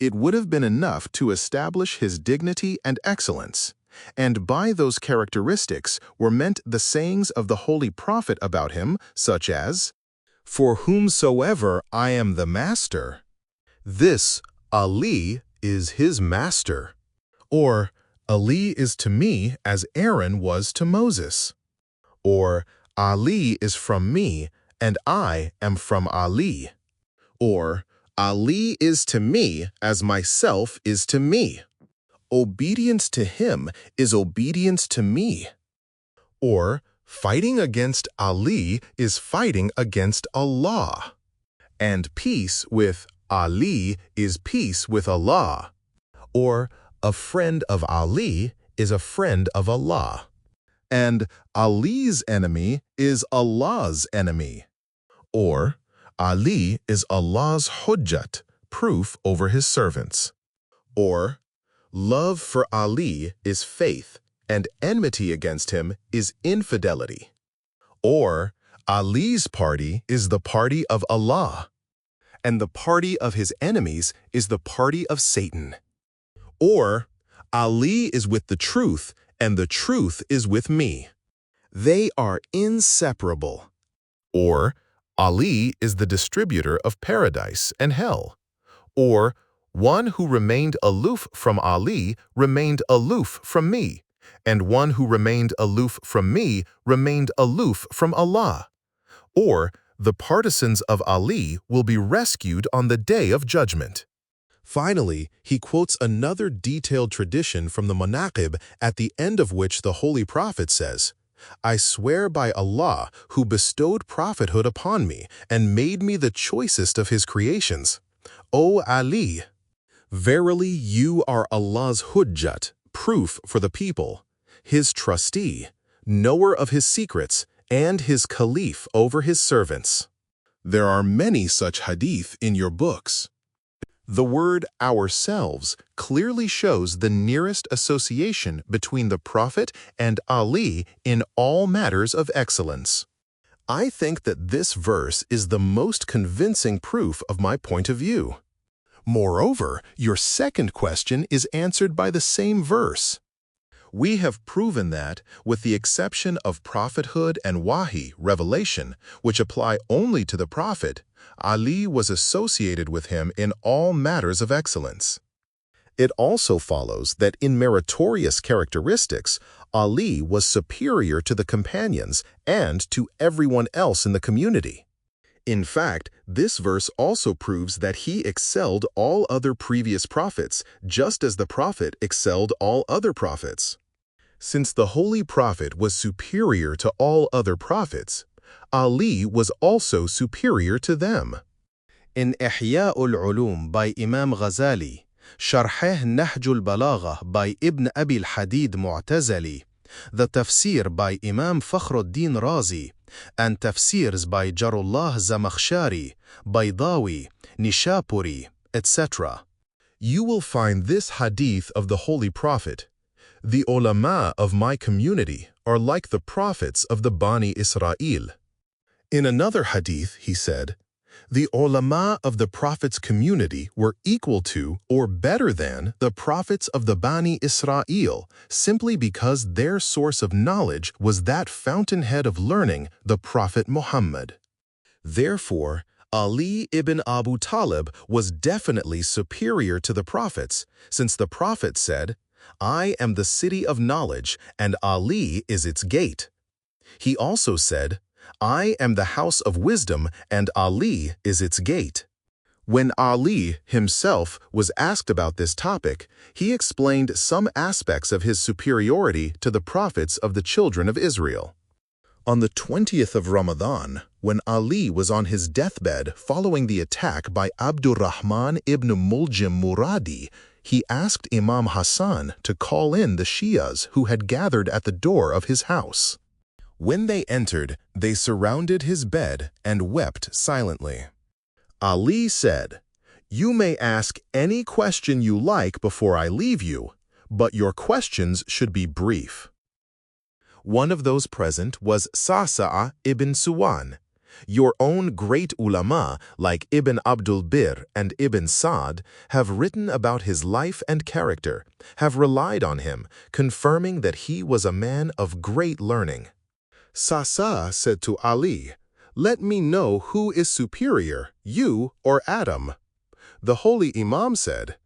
it would have been enough to establish his dignity and excellence, and by those characteristics were meant the sayings of the Holy Prophet about him, such as, "For whomsoever I am the master, this Ali is his master," or "Ali is to me as Aaron was to Moses," or "Ali is from me and I am from Ali," or "Ali is to me as myself is to me. Obedience to him is obedience to me," or "Fighting against Ali is fighting against Allah," and "Peace with Ali is peace with Allah," or A friend of Ali is a friend of Allah. And Ali's enemy is Allah's enemy. Or, Ali is Allah's hujjat, proof over his servants. Or, love for Ali is faith, and enmity against him is infidelity. Or, Ali's party is the party of Allah, and the party of his enemies is the party of Satan. Or, Ali is with the truth, and the truth is with me. They are inseparable. Or, Ali is the distributor of paradise and hell. Or, one who remained aloof from Ali remained aloof from me, and one who remained aloof from me remained aloof from Allah. Or, the partisans of Ali will be rescued on the Day of Judgment. Finally, he quotes another detailed tradition from the Manaqib, at the end of which the Holy Prophet says, "I swear by Allah, who bestowed prophethood upon me and made me the choicest of his creations. O Ali, verily you are Allah's hujjat, proof for the people, his trustee, knower of his secrets, and his caliph over his servants." There are many such hadith in your books. The word ourselves clearly shows the nearest association between the Prophet and Ali in all matters of excellence. I think that this verse is the most convincing proof of my point of view. Moreover, your second question is answered by the same verse. We have proven that, with the exception of prophethood and wahi, revelation, which apply only to the Prophet, Ali was associated with him in all matters of excellence. It also follows that in meritorious characteristics, Ali was superior to the companions and to everyone else in the community. In fact, this verse also proves that he excelled all other previous prophets, just as the Prophet excelled all other prophets. Since the Holy Prophet was superior to all other prophets, Ali was also superior to them. In Ihya al-Ulum by Imam Ghazali, Sharh Nahj al-Balagha by Ibn Abi al-Hadid Mu'tazili, the Tafsir by Imam Fakhruddin Razi, and Tafsirs by Jarullah Zamakhshari, Baydawi, Nishapuri, etc. You will find this hadith of the Holy Prophet: "The ulama of my community are like the prophets of the Bani Israel." In another hadith, he said, "The ulama of the Prophet's community were equal to or better than the prophets of the Bani Israel, simply because their source of knowledge was that fountainhead of learning, the Prophet Muhammad." Therefore, Ali ibn Abu Talib was definitely superior to the prophets, since the Prophet said, "I am the city of knowledge, and Ali is its gate." He also said, "I am the house of wisdom, and Ali is its gate." When Ali himself was asked about this topic, he explained some aspects of his superiority to the prophets of the children of Israel. On the 20th of Ramadan, when Ali was on his deathbed following the attack by Abdurrahman ibn Muljim Muradi, he asked Imam Hassan to call in the Shi'as who had gathered at the door of his house. When they entered, they surrounded his bed and wept silently. Ali said, "You may ask any question you like before I leave you, but your questions should be brief." One of those present was Sa'sa'a ibn Suwan. Your own great ulama, like Ibn Abdul Bir and Ibn Sa'd, have written about his life and character, have relied on him, confirming that he was a man of great learning. Sa'sa said to Ali, "Let me know who is superior, you or Adam." The holy Imam said,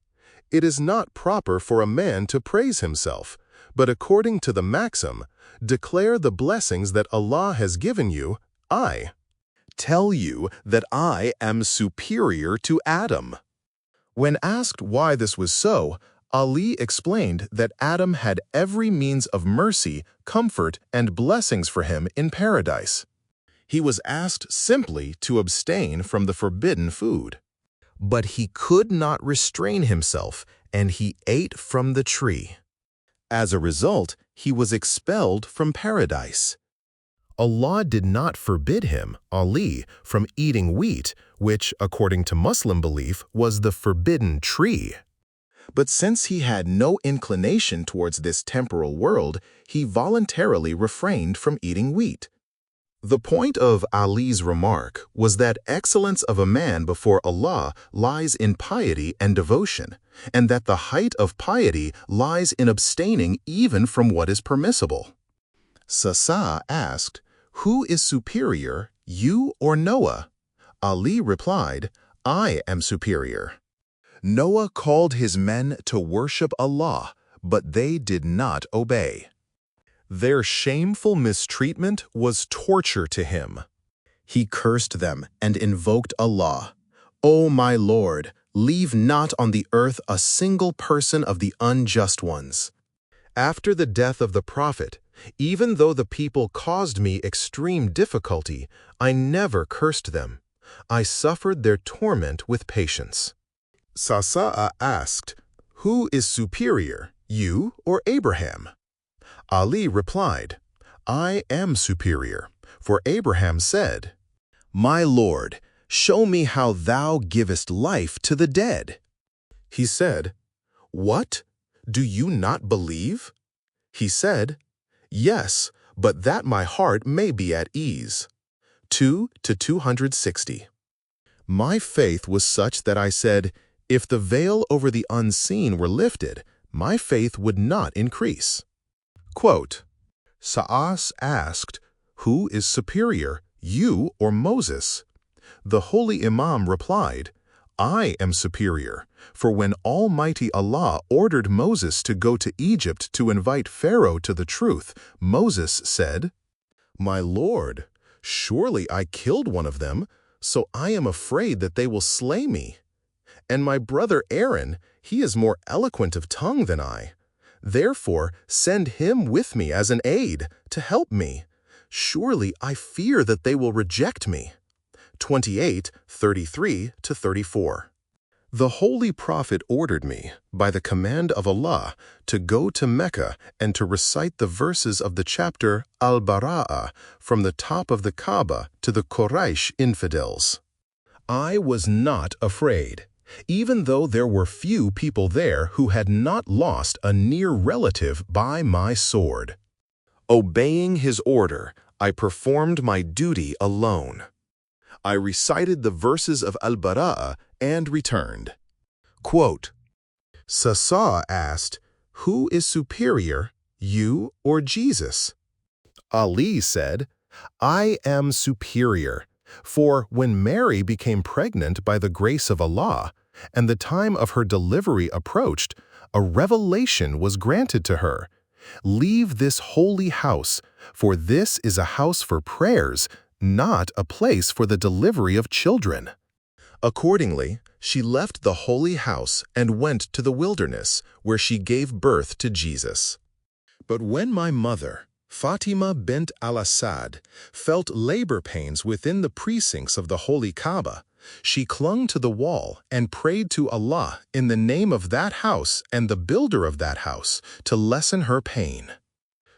"It is not proper for a man to praise himself, but according to the maxim, declare the blessings that Allah has given you. I tell you that I am superior to Adam." When asked why this was so, Ali explained that Adam had every means of mercy, comfort, and blessings for him in paradise. He was asked simply to abstain from the forbidden food. But he could not restrain himself, and he ate from the tree. As a result, he was expelled from paradise. Allah did not forbid him, Ali, from eating wheat, which, according to Muslim belief, was the forbidden tree. But since he had no inclination towards this temporal world, he voluntarily refrained from eating wheat. The point of Ali's remark was that excellence of a man before Allah lies in piety and devotion, and that the height of piety lies in abstaining even from what is permissible. Sasa asked, "Who is superior, you or Noah?" Ali replied, "I am superior." Noah called his men to worship Allah, but they did not obey. Their shameful mistreatment was torture to him. He cursed them and invoked Allah. "O my Lord, leave not on the earth a single person of the unjust ones." After the death of the Prophet, even though the people caused me extreme difficulty, I never cursed them. I suffered their torment with patience. Sasa'a asked, "Who is superior, you or Abraham?" Ali replied, "I am superior, for Abraham said, 'My Lord, show me how thou givest life to the dead.'" He said, "What? Do you not believe?" He said, "Yes, but that my heart may be at ease." 2-260. My faith was such that I said, if the veil over the unseen were lifted, my faith would not increase. Quote, Sa'as asked, "Who is superior, you or Moses?" The holy Imam replied, "I am superior, for when Almighty Allah ordered Moses to go to Egypt to invite Pharaoh to the truth, Moses said, 'My Lord, surely I killed one of them, so I am afraid that they will slay me. And my brother Aaron, he is more eloquent of tongue than I. Therefore, send him with me as an aid to help me. Surely I fear that they will reject me.'" 28:33-34. The Holy Prophet ordered me, by the command of Allah, to go to Mecca and to recite the verses of the chapter Al-Bara'ah from the top of the Kaaba to the Quraysh infidels. I was not afraid, even though there were few people there who had not lost a near relative by my sword. Obeying his order, I performed my duty alone. I recited the verses of Al-Bara'ah and returned. Quote, Sasa asked, "Who is superior, you or Jesus?" Ali said, "I am superior, for when Mary became pregnant by the grace of Allah, and the time of her delivery approached, a revelation was granted to her. Leave this holy house, for this is a house for prayers, not a place for the delivery of children." Accordingly, she left the holy house and went to the wilderness, where she gave birth to Jesus. But when my mother, Fatima bint al-Assad, felt labor pains within the precincts of the holy Kaaba, she clung to the wall and prayed to Allah in the name of that house and the builder of that house to lessen her pain.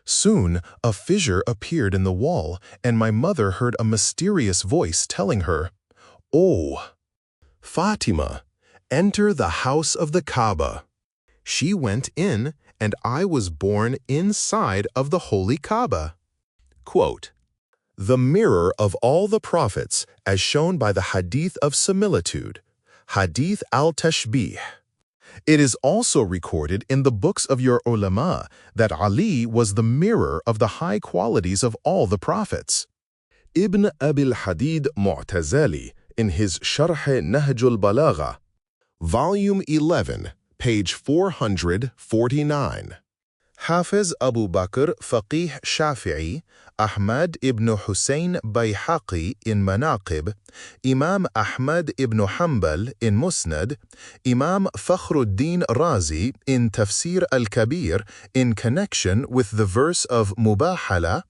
Soon, a fissure appeared in the wall, and my mother heard a mysterious voice telling her, "Oh, Fatima, enter the house of the Kaaba." She went in, and I was born inside of the holy Kaaba. Quote, "The mirror of all the prophets, as shown by the Hadith of Similitude, Hadith al-Tashbih. It is also recorded in the books of your ulama that Ali was the mirror of the high qualities of all the prophets." Ibn Abil Hadid Mu'tazili, in his Sharh Nahj al-Balagha, Volume 11, page 449. Hafiz Abu Bakr Faqih Shafi'i, Ahmad ibn Hussein Bayhaqi in Manaqib, Imam Ahmad ibn Hanbal in Musnad, Imam Fakhruddin Razi in Tafsir al-Kabir in connection with the verse of Mubahala,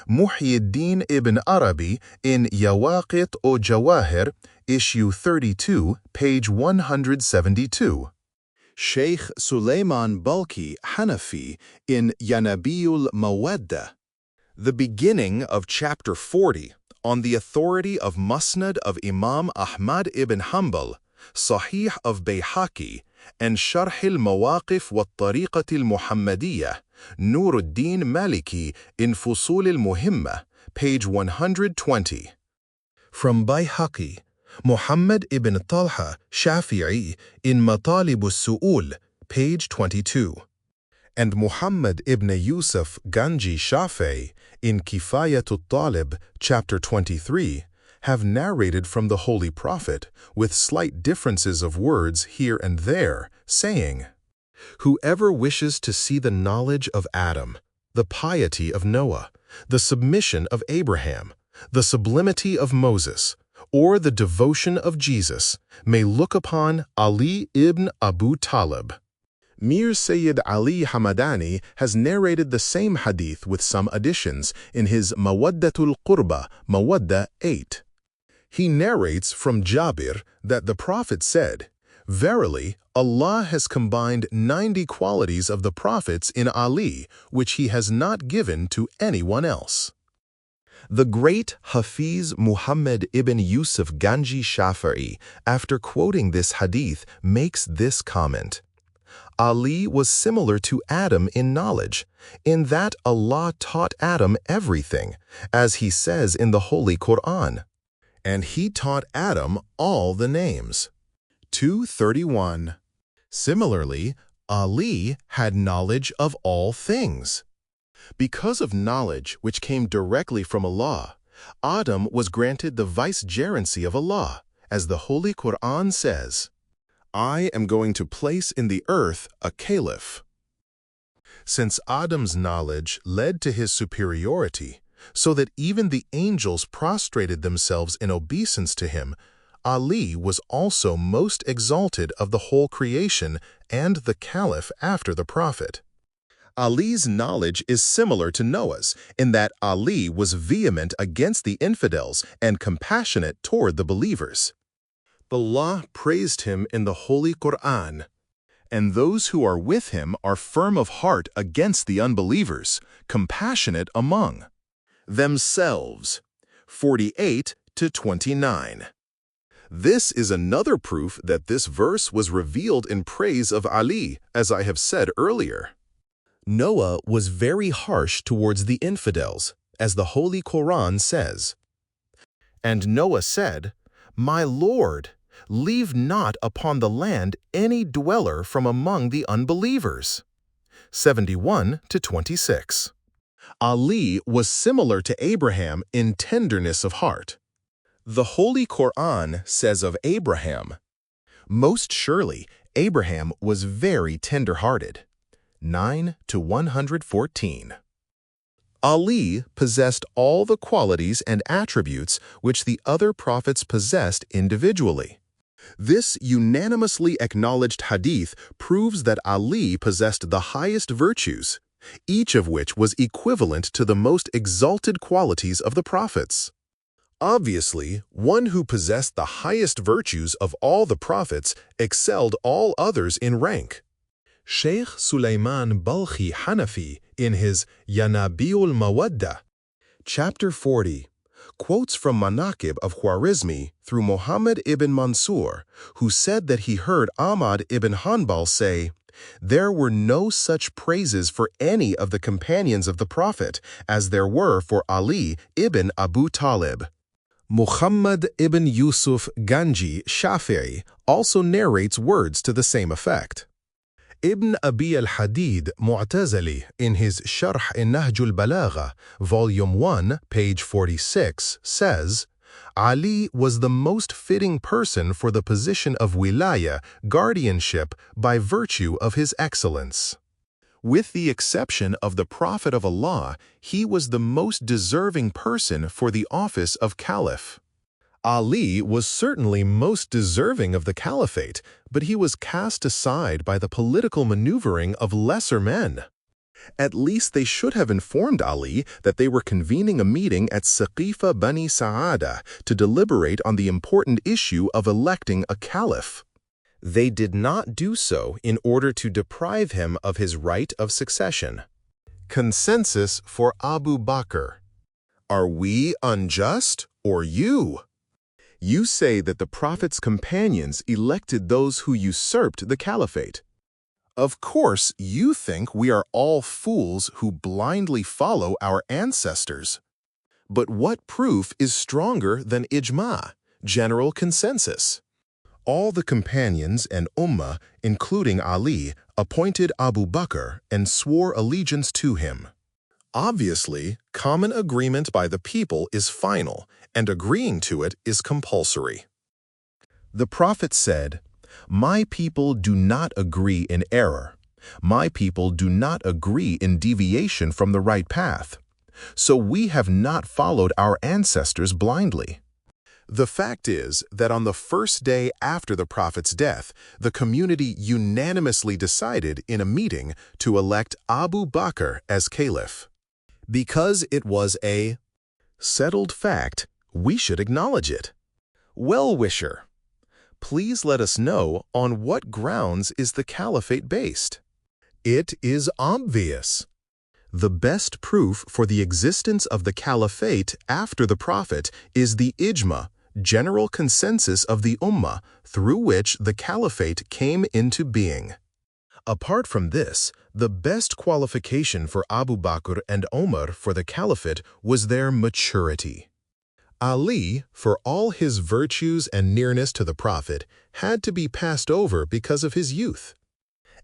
Muhyiddin ibn Arabi in Yawaqit o Jawahir, issue 32, page 172. Sheikh Suleiman Balki Hanafi in Yanabiyul Mawadda. The beginning of chapter 40 on the authority of Musnad of Imam Ahmad ibn Hanbal, Sahih of Bayhaqi, and Sharh al-Mawaqif wa Tariqat al-Muhammadiyah, Nuruddin Maliki in Fusul al-Muhimma, page 120. From Bayhaqi, Muhammad ibn Talha Shafi'i in Matalib al-Su'ul, page 22. And Muhammad ibn Yusuf Ganji Shafi'i in Kifayat al-Talib, chapter 23, have narrated from the Holy Prophet, with slight differences of words here and there, saying, "Whoever wishes to see the knowledge of Adam, the piety of Noah, the submission of Abraham, the sublimity of Moses, or the devotion of Jesus, may look upon Ali ibn Abu Talib." Mir Sayyid Ali Hamadani has narrated the same hadith with some additions in his Mawaddatul Qurba, Mawadda 8. He narrates from Jabir that the Prophet said, "Verily, Allah has combined 90 qualities of the prophets in Ali, which He has not given to anyone else." The great Hafiz Muhammad ibn Yusuf Ganji Shafi'i, after quoting this hadith, makes this comment: Ali was similar to Adam in knowledge, in that Allah taught Adam everything, as He says in the Holy Quran. And He taught Adam all the names. 231. Similarly, Ali had knowledge of all things. Because of knowledge which came directly from Allah, Adam was granted the vicegerency of Allah, as the Holy Quran says, "I am going to place in the earth a caliph." Since Adam's knowledge led to his superiority, so that even the angels prostrated themselves in obeisance to him, Ali was also most exalted of the whole creation and the caliph after the Prophet. Ali's knowledge is similar to Noah's in that Ali was vehement against the infidels and compassionate toward the believers. Allah praised him in the Holy Quran, "And those who are with him are firm of heart against the unbelievers, compassionate among themselves." 48-29. This is another proof that this verse was revealed in praise of Ali, as I have said earlier. Noah was very harsh towards the infidels, as the Holy Quran says. "And Noah said, My Lord, leave not upon the land any dweller from among the unbelievers." 71-26. Ali was similar to Abraham in tenderness of heart. The Holy Quran says of Abraham, "Most surely Abraham was very tender-hearted." 9-114. Ali possessed all the qualities and attributes which the other prophets possessed individually. This unanimously acknowledged hadith proves that Ali possessed the highest virtues, each of which was equivalent to the most exalted qualities of the prophets. Obviously, one who possessed the highest virtues of all the prophets excelled all others in rank. Sheikh Suleiman Balki Hanafi, in his Yanabiyul Mawadda, chapter 40, quotes from Manaqib of Khwarizmi through Muhammad ibn Mansur, who said that he heard Ahmad ibn Hanbal say, "There were no such praises for any of the companions of the Prophet as there were for Ali ibn Abu Talib." Muhammad ibn Yusuf Ganji Shafi'i also narrates words to the same effect. Ibn Abi al-Hadid Mu'tazili, in his Sharh al-Nahj al-Balagha, volume 1, page 46, says, Ali was the most fitting person for the position of wilaya, guardianship, by virtue of his excellence. With the exception of the Prophet of Allah, he was the most deserving person for the office of Caliph. Ali was certainly most deserving of the caliphate, but he was cast aside by the political maneuvering of lesser men. At least they should have informed Ali that they were convening a meeting at Saqifa Bani Sa'ada to deliberate on the important issue of electing a caliph. They did not do so in order to deprive him of his right of succession. Consensus for Abu Bakr. Are we unjust, or you? You say that the Prophet's companions elected those who usurped the caliphate. Of course, you think we are all fools who blindly follow our ancestors. But what proof is stronger than ijma, general consensus? All the companions and Ummah, including Ali, appointed Abu Bakr and swore allegiance to him. Obviously, common agreement by the people is final, and agreeing to it is compulsory. The Prophet said, "My people do not agree in error. My people do not agree in deviation from the right path. So we have not followed our ancestors blindly." The fact is that on the first day after the Prophet's death, the community unanimously decided in a meeting to elect Abu Bakr as caliph. Because it was a settled fact, we should acknowledge it. Well-wisher, please let us know on what grounds is the caliphate based. It is obvious. The best proof for the existence of the caliphate after the Prophet is the ijma, general consensus of the Ummah, through which the caliphate came into being. Apart from this, the best qualification for Abu Bakr and Omar for the caliphate was their maturity. Ali, for all his virtues and nearness to the Prophet, had to be passed over because of his youth.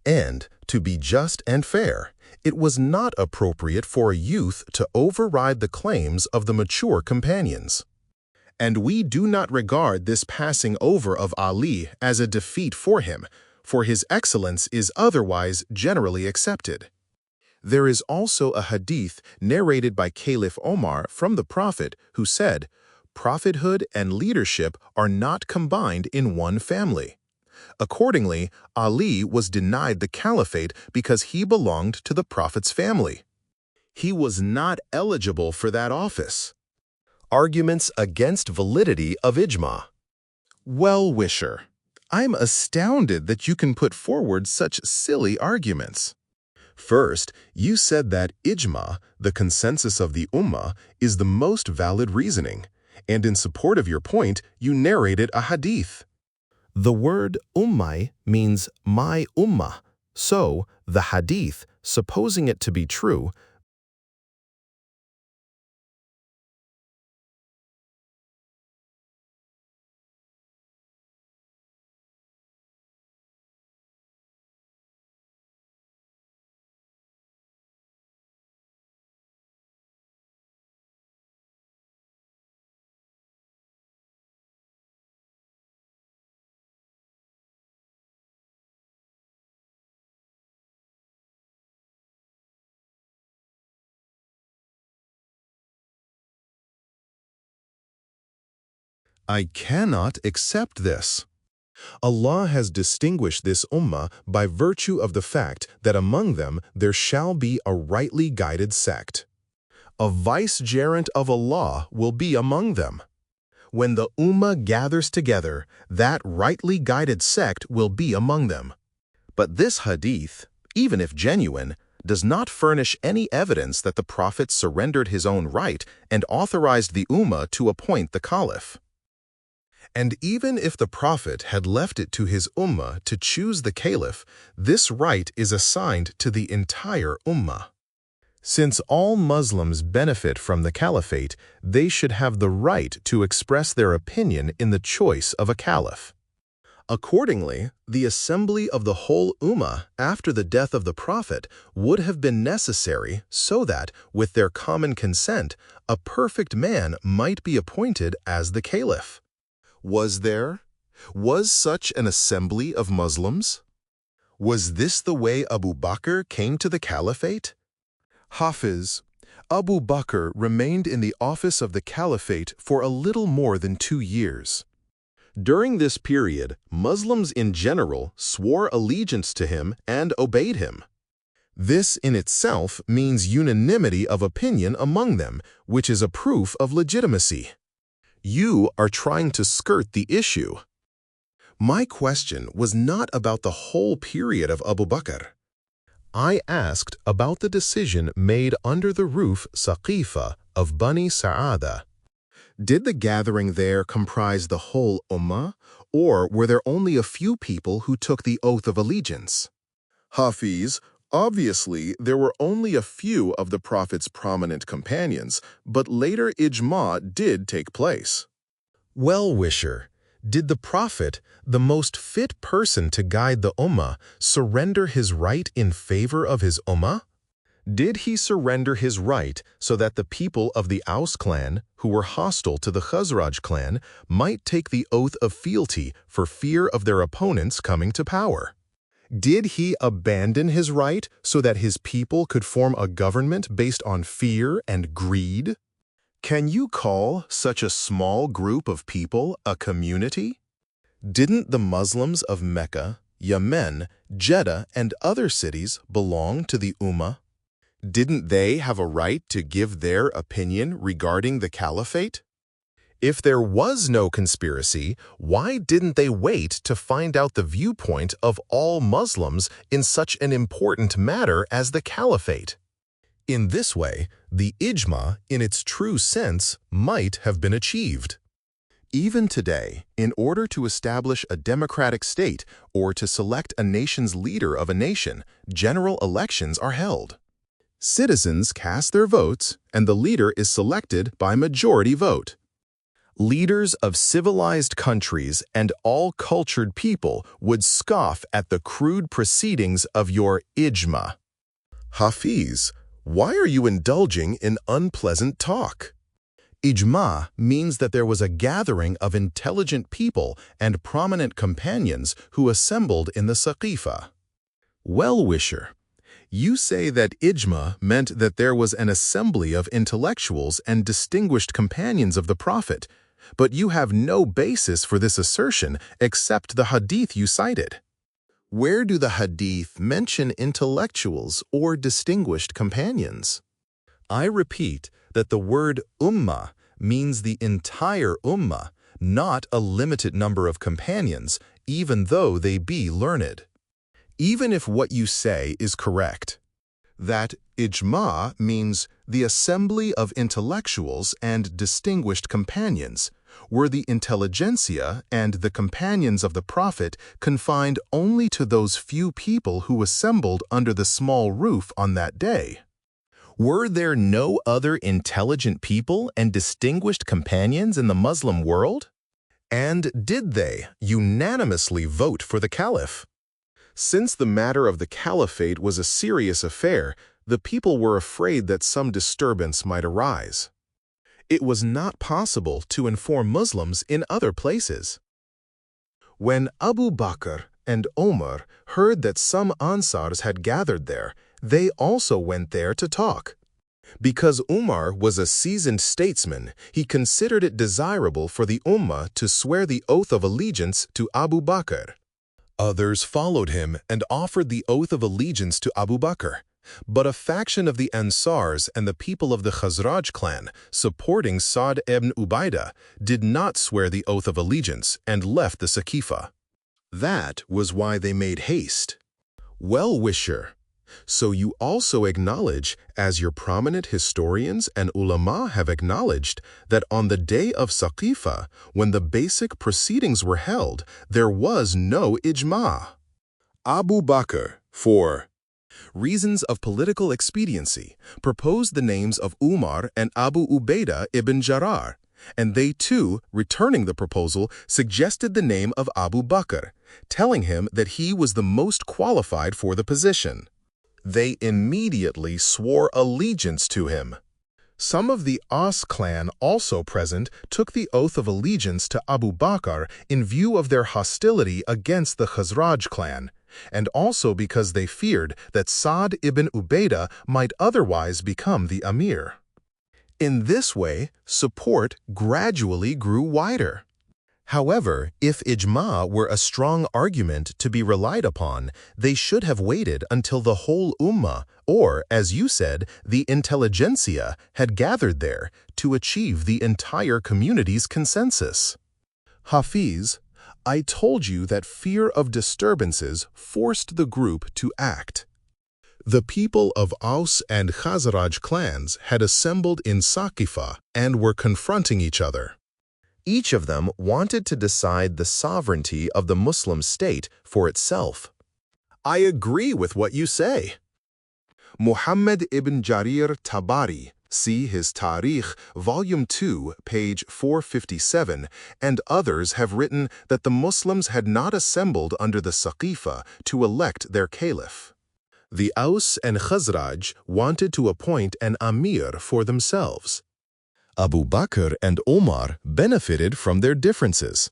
And, to be just and fair, it was not appropriate for a youth to override the claims of the mature companions. And we do not regard this passing over of Ali as a defeat for him, for his excellence is otherwise generally accepted. There is also a hadith narrated by Caliph Omar from the Prophet who said, "Prophethood and leadership are not combined in one family." Accordingly, Ali was denied the caliphate because he belonged to the Prophet's family. He was not eligible for that office. Arguments against validity of ijma. Well-wisher, I'm astounded that you can put forward such silly arguments. First, you said that ijma, the consensus of the ummah, is the most valid reasoning, and in support of your point, you narrated a hadith. The word ummah means my ummah, so the hadith, supposing it to be true, I cannot accept this. Allah has distinguished this ummah by virtue of the fact that among them there shall be a rightly guided sect. A vicegerent of Allah will be among them. When the ummah gathers together, that rightly guided sect will be among them. But this hadith, even if genuine, does not furnish any evidence that the Prophet surrendered his own right and authorized the ummah to appoint the caliph. And even if the Prophet had left it to his ummah to choose the caliph, this right is assigned to the entire ummah. Since all Muslims benefit from the caliphate, they should have the right to express their opinion in the choice of a caliph. Accordingly, the assembly of the whole ummah after the death of the Prophet would have been necessary so that, with their common consent, a perfect man might be appointed as the caliph. Was such an assembly of Muslims? Was this the way Abu Bakr came to the caliphate? Hafiz, Abu Bakr remained in the office of the caliphate for a little more than 2 years. During this period, Muslims in general swore allegiance to him and obeyed him. This in itself means unanimity of opinion among them, which is a proof of legitimacy. You are trying to skirt the issue. My question was not about the whole period of Abu Bakr. I asked about the decision made under the roof Saqifa of Bani Sa'ada. Did the gathering there comprise the whole Ummah, or were there only a few people who took the oath of allegiance? Hafiz, obviously there were only a few of the Prophet's prominent companions, but later ijma did take place. Well-wisher, did the Prophet, the most fit person to guide the Ummah, surrender his right in favor of his Ummah? Did he surrender his right so that the people of the Aus clan, who were hostile to the Khazraj clan, might take the oath of fealty for fear of their opponents coming to power? Did he abandon his right so that his people could form a government based on fear and greed? Can you call such a small group of people a community? Didn't the Muslims of Mecca, Yemen, Jeddah, and other cities belong to the Ummah? Didn't they have a right to give their opinion regarding the caliphate? If there was no conspiracy, why didn't they wait to find out the viewpoint of all Muslims in such an important matter as the caliphate? In this way, the ijma, in its true sense, might have been achieved. Even today, in order to establish a democratic state or to select a nation's leader of a nation, general elections are held. Citizens cast their votes, and the leader is selected by majority vote. Leaders of civilized countries and all cultured people would scoff at the crude proceedings of your ijma. Hafiz, why are you indulging in unpleasant talk? Ijma means that there was a gathering of intelligent people and prominent companions who assembled in the Saqifa. Well-wisher, you say that ijma meant that there was an assembly of intellectuals and distinguished companions of the Prophet, but you have no basis for this assertion except the hadith you cited. Where do the hadith mention intellectuals or distinguished companions? I repeat that the word ummah means the entire ummah, not a limited number of companions, even though they be learned. Even if what you say is correct, that ijma means the assembly of intellectuals and distinguished companions, were the intelligentsia and the companions of the Prophet confined only to those few people who assembled under the small roof on that day? Were there no other intelligent people and distinguished companions in the Muslim world? And did they unanimously vote for the caliph? Since the matter of the caliphate was a serious affair, the people were afraid that some disturbance might arise. It was not possible to inform Muslims in other places. When Abu Bakr and Omar heard that some Ansars had gathered there, they also went there to talk. Because Umar was a seasoned statesman, he considered it desirable for the Ummah to swear the oath of allegiance to Abu Bakr. Others followed him and offered the oath of allegiance to Abu Bakr. But a faction of the Ansars and the people of the Khazraj clan, supporting Sa'd ibn Ubaidah, did not swear the oath of allegiance and left the Saqifa. That was why they made haste. Well-wisher, so you also acknowledge, as your prominent historians and ulama have acknowledged, that on the day of Saqifa, when the basic proceedings were held, there was no ijma. Abu Bakr, for reasons of political expediency, proposed the names of Umar and Abu Ubaidah ibn Jarrah, and they too, returning the proposal, suggested the name of Abu Bakr, telling him that he was the most qualified for the position. They immediately swore allegiance to him. Some of the Aus clan also present took the oath of allegiance to Abu Bakr in view of their hostility against the Khazraj clan, and also because they feared that Sa'd ibn Ubaidah might otherwise become the Amir. In this way, support gradually grew wider. However, if ijma were a strong argument to be relied upon, they should have waited until the whole ummah, or, as you said, the intelligentsia, had gathered there to achieve the entire community's consensus. Hafiz, I told you that fear of disturbances forced the group to act. The people of Aus and Khazraj clans had assembled in Saqifa and were confronting each other. Each of them wanted to decide the sovereignty of the Muslim state for itself. I agree with what you say. Muhammad ibn Jarir Tabari, see his Tarikh, Volume 2, page 457, and others have written that the Muslims had not assembled under the Saqifa to elect their caliph. The Aus and Khazraj wanted to appoint an Amir for themselves. Abu Bakr and Omar benefited from their differences.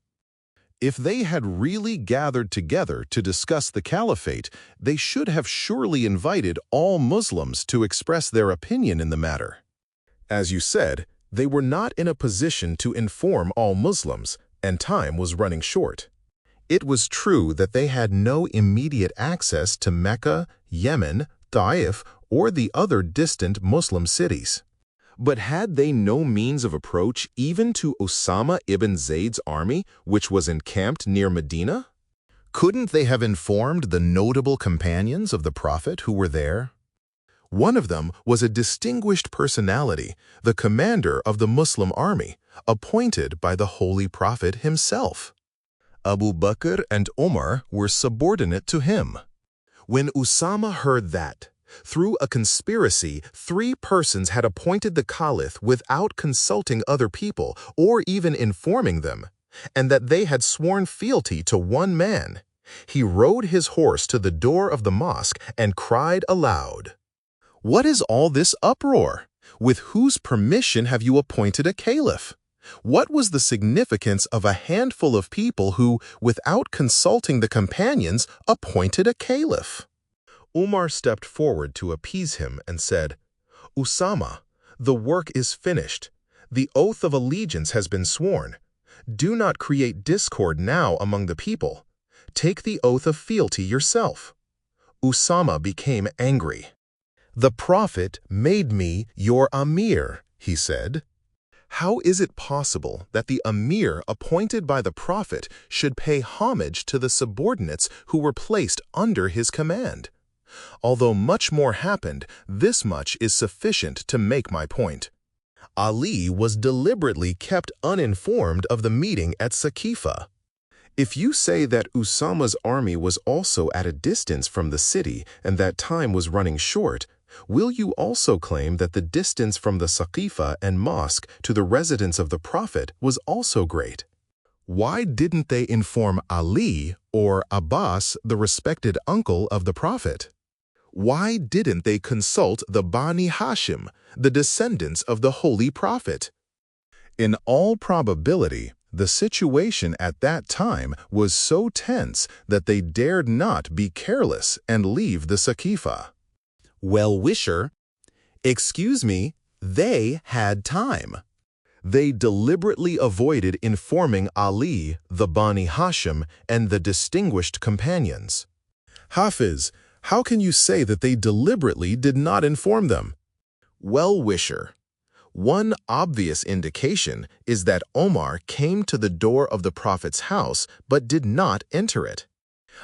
If they had really gathered together to discuss the caliphate, they should have surely invited all Muslims to express their opinion in the matter. As you said, they were not in a position to inform all Muslims, and time was running short. It was true that they had no immediate access to Mecca, Yemen, Taif, or the other distant Muslim cities. But had they no means of approach even to Osama ibn Zayd's army, which was encamped near Medina? Couldn't they have informed the notable companions of the Prophet who were there? One of them was a distinguished personality, the commander of the Muslim army, appointed by the Holy Prophet himself. Abu Bakr and Omar were subordinate to him. When Usama heard that, through a conspiracy, 3 persons had appointed the caliph without consulting other people or even informing them, and that they had sworn fealty to one man, he rode his horse to the door of the mosque and cried aloud, "What is all this uproar? With whose permission have you appointed a caliph? What was the significance of a handful of people who, without consulting the companions, appointed a caliph?" Umar stepped forward to appease him and said, "Usama, the work is finished. The oath of allegiance has been sworn. Do not create discord now among the people. Take the oath of fealty yourself." Usama became angry. "The Prophet made me your Amir," he said. "How is it possible that the Amir appointed by the Prophet should pay homage to the subordinates who were placed under his command? Although much more happened, this much is sufficient to make my point. Ali was deliberately kept uninformed of the meeting at Saqifa. If you say that Usama's army was also at a distance from the city and that time was running short, will you also claim that the distance from the Saqifa and mosque to the residence of the Prophet was also great? Why didn't they inform Ali or Abbas, the respected uncle of the Prophet? Why didn't they consult the Bani Hashim, the descendants of the Holy Prophet? In all probability, the situation at that time was so tense that they dared not be careless and leave the Saqifa. Well-wisher, excuse me, they had time. They deliberately avoided informing Ali, the Bani Hashim, and the distinguished companions. Hafiz, how can you say that they deliberately did not inform them? Well-wisher, one obvious indication is that Omar came to the door of the Prophet's house but did not enter it.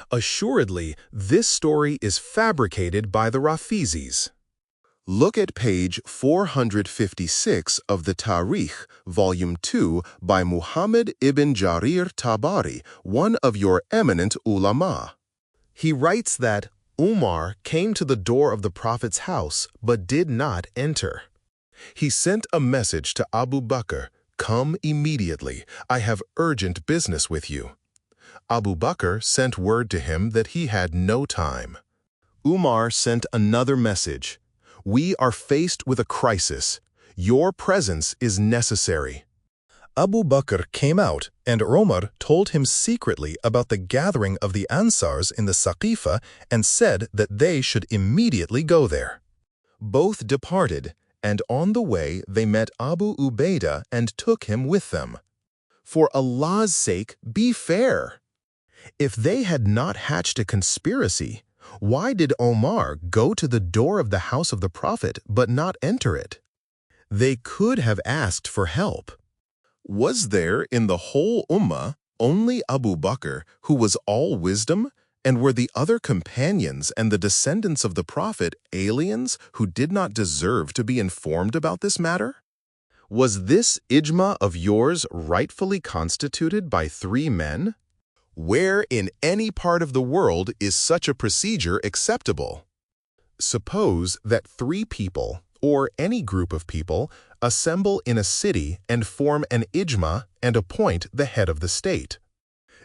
Assuredly, this story is fabricated by the Rafizis. Look at page 456 of the Tarikh, Volume 2, by Muhammad ibn Jarir Tabari, one of your eminent ulama. He writes that Umar came to the door of the Prophet's house but did not enter. He sent a message to Abu Bakr, "Come immediately, I have urgent business with you." Abu Bakr sent word to him that he had no time. Umar sent another message, "We are faced with a crisis. Your presence is necessary." Abu Bakr came out, and Umar told him secretly about the gathering of the Ansars in the Saqifa and said that they should immediately go there. Both departed, and on the way they met Abu Ubaidah and took him with them. For Allah's sake, be fair! If they had not hatched a conspiracy, why did Omar go to the door of the house of the Prophet but not enter it? They could have asked for help. Was there in the whole Ummah only Abu Bakr who was all wisdom, and were the other companions and the descendants of the Prophet aliens who did not deserve to be informed about this matter? Was this ijma of yours rightfully constituted by 3 men? Where in any part of the world is such a procedure acceptable? Suppose that 3 people, or any group of people, assemble in a city and form an ijma and appoint the head of the state.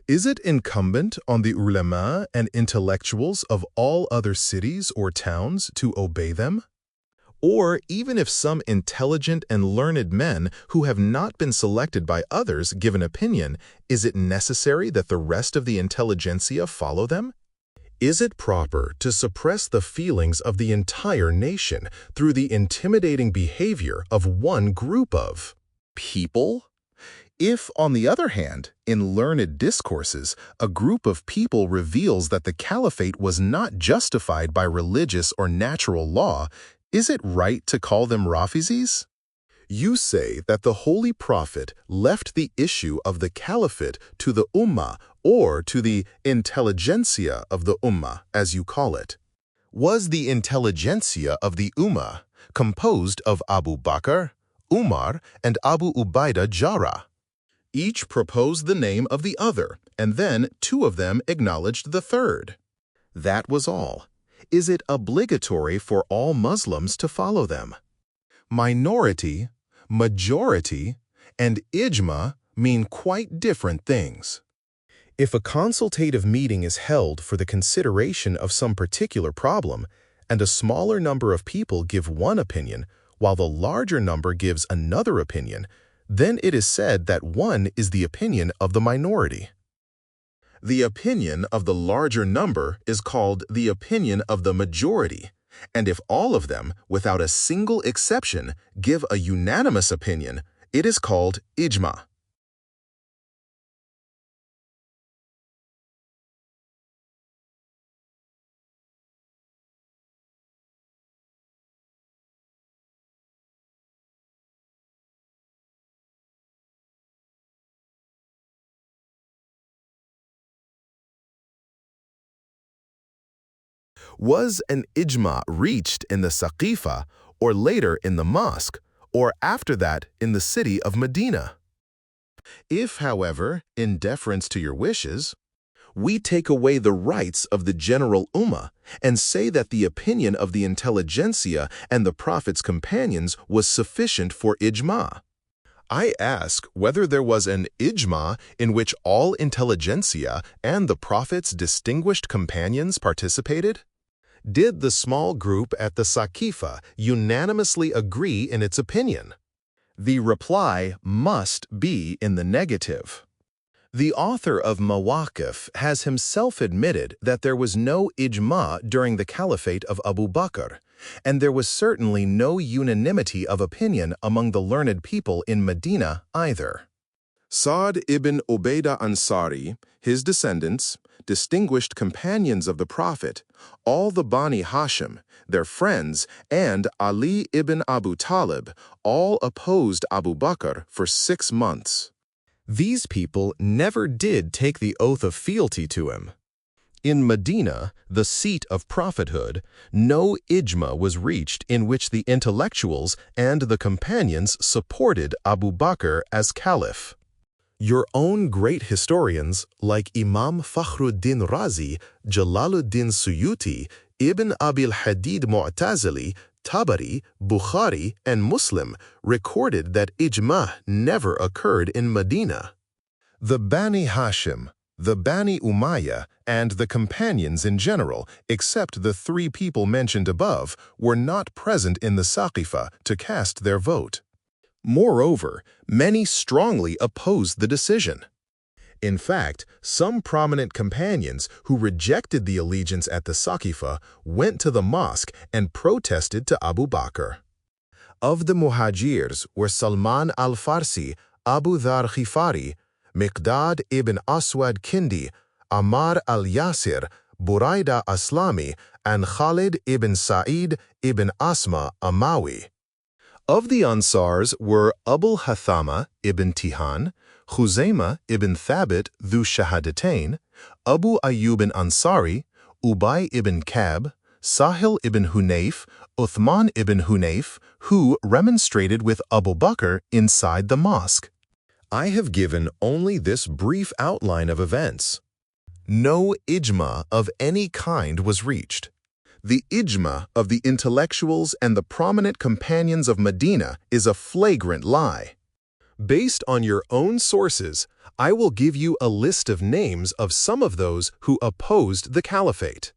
Is it incumbent on the ulama and intellectuals of all other cities or towns to obey them? Or even if some intelligent and learned men who have not been selected by others give an opinion, is it necessary that the rest of the intelligentsia follow them? Is it proper to suppress the feelings of the entire nation through the intimidating behavior of one group of people? If, on the other hand, in learned discourses, a group of people reveals that the caliphate was not justified by religious or natural law, is it right to call them Rafizis? You say that the Holy Prophet left the issue of the caliphate to the Ummah or to the intelligentsia of the Ummah, as you call it. Was the intelligentsia of the Ummah composed of Abu Bakr, Umar, and Abu Ubaidah Jarrah? Each proposed the name of the other, and then 2 of them acknowledged the third. That was all. Is it obligatory for all Muslims to follow them? Minority, majority, and ijma mean quite different things. If a consultative meeting is held for the consideration of some particular problem, and a smaller number of people give one opinion, while the larger number gives another opinion, then it is said that one is the opinion of the minority. The opinion of the larger number is called the opinion of the majority, and if all of them, without a single exception, give a unanimous opinion, it is called ijma. Was an ijma reached in the Saqifa, or later in the mosque, or after that in the city of Medina? If, however, in deference to your wishes, we take away the rights of the general ummah and say that the opinion of the intelligentsia and the Prophet's companions was sufficient for ijma, I ask whether there was an ijma in which all intelligentsia and the Prophet's distinguished companions participated? Did the small group at the Saqifa unanimously agree in its opinion? The reply must be in the negative. The author of Mawaqif has himself admitted that there was no ijma during the caliphate of Abu Bakr, and there was certainly no unanimity of opinion among the learned people in Medina either. Sa'd ibn Ubaidah Ansari, his descendants, distinguished companions of the Prophet, all the Bani Hashim, their friends, and Ali ibn Abu Talib, all opposed Abu Bakr for 6 months. These people never did take the oath of fealty to him. In Medina, the seat of prophethood, no ijma was reached in which the intellectuals and the companions supported Abu Bakr as caliph. Your own great historians like Imam Fakhruddin Razi, Jalaluddin Suyuti, Ibn Abil Hadid Mu'tazili, Tabari, Bukhari, and Muslim recorded that ijma never occurred in Medina. The Bani Hashim, the Bani Umayyah, and the companions in general, except the 3 people mentioned above, were not present in the Saqifa to cast their vote. Moreover, many strongly opposed the decision. In fact, some prominent companions who rejected the allegiance at the Saqifa went to the mosque and protested to Abu Bakr. Of the Muhajirs were Salman al-Farsi, Abu Dhar Ghifari, Miqdad ibn Aswad Kindi, Ammar al-Yasir, Buraida Aslami, and Khalid ibn Sa'id ibn Asma Amawi. Of the Ansars were Abul Hathama ibn Tihan, Khuzaymah ibn Thabit dhu Shahadatain, Abu Ayyub Ansari, Ubay ibn Kab, Sahil ibn Hunayf, Uthman ibn Hunayf, who remonstrated with Abu Bakr inside the mosque. I have given only this brief outline of events. No ijma of any kind was reached. The ijma of the intellectuals and the prominent companions of Medina is a flagrant lie. Based on your own sources, I will give you a list of names of some of those who opposed the caliphate.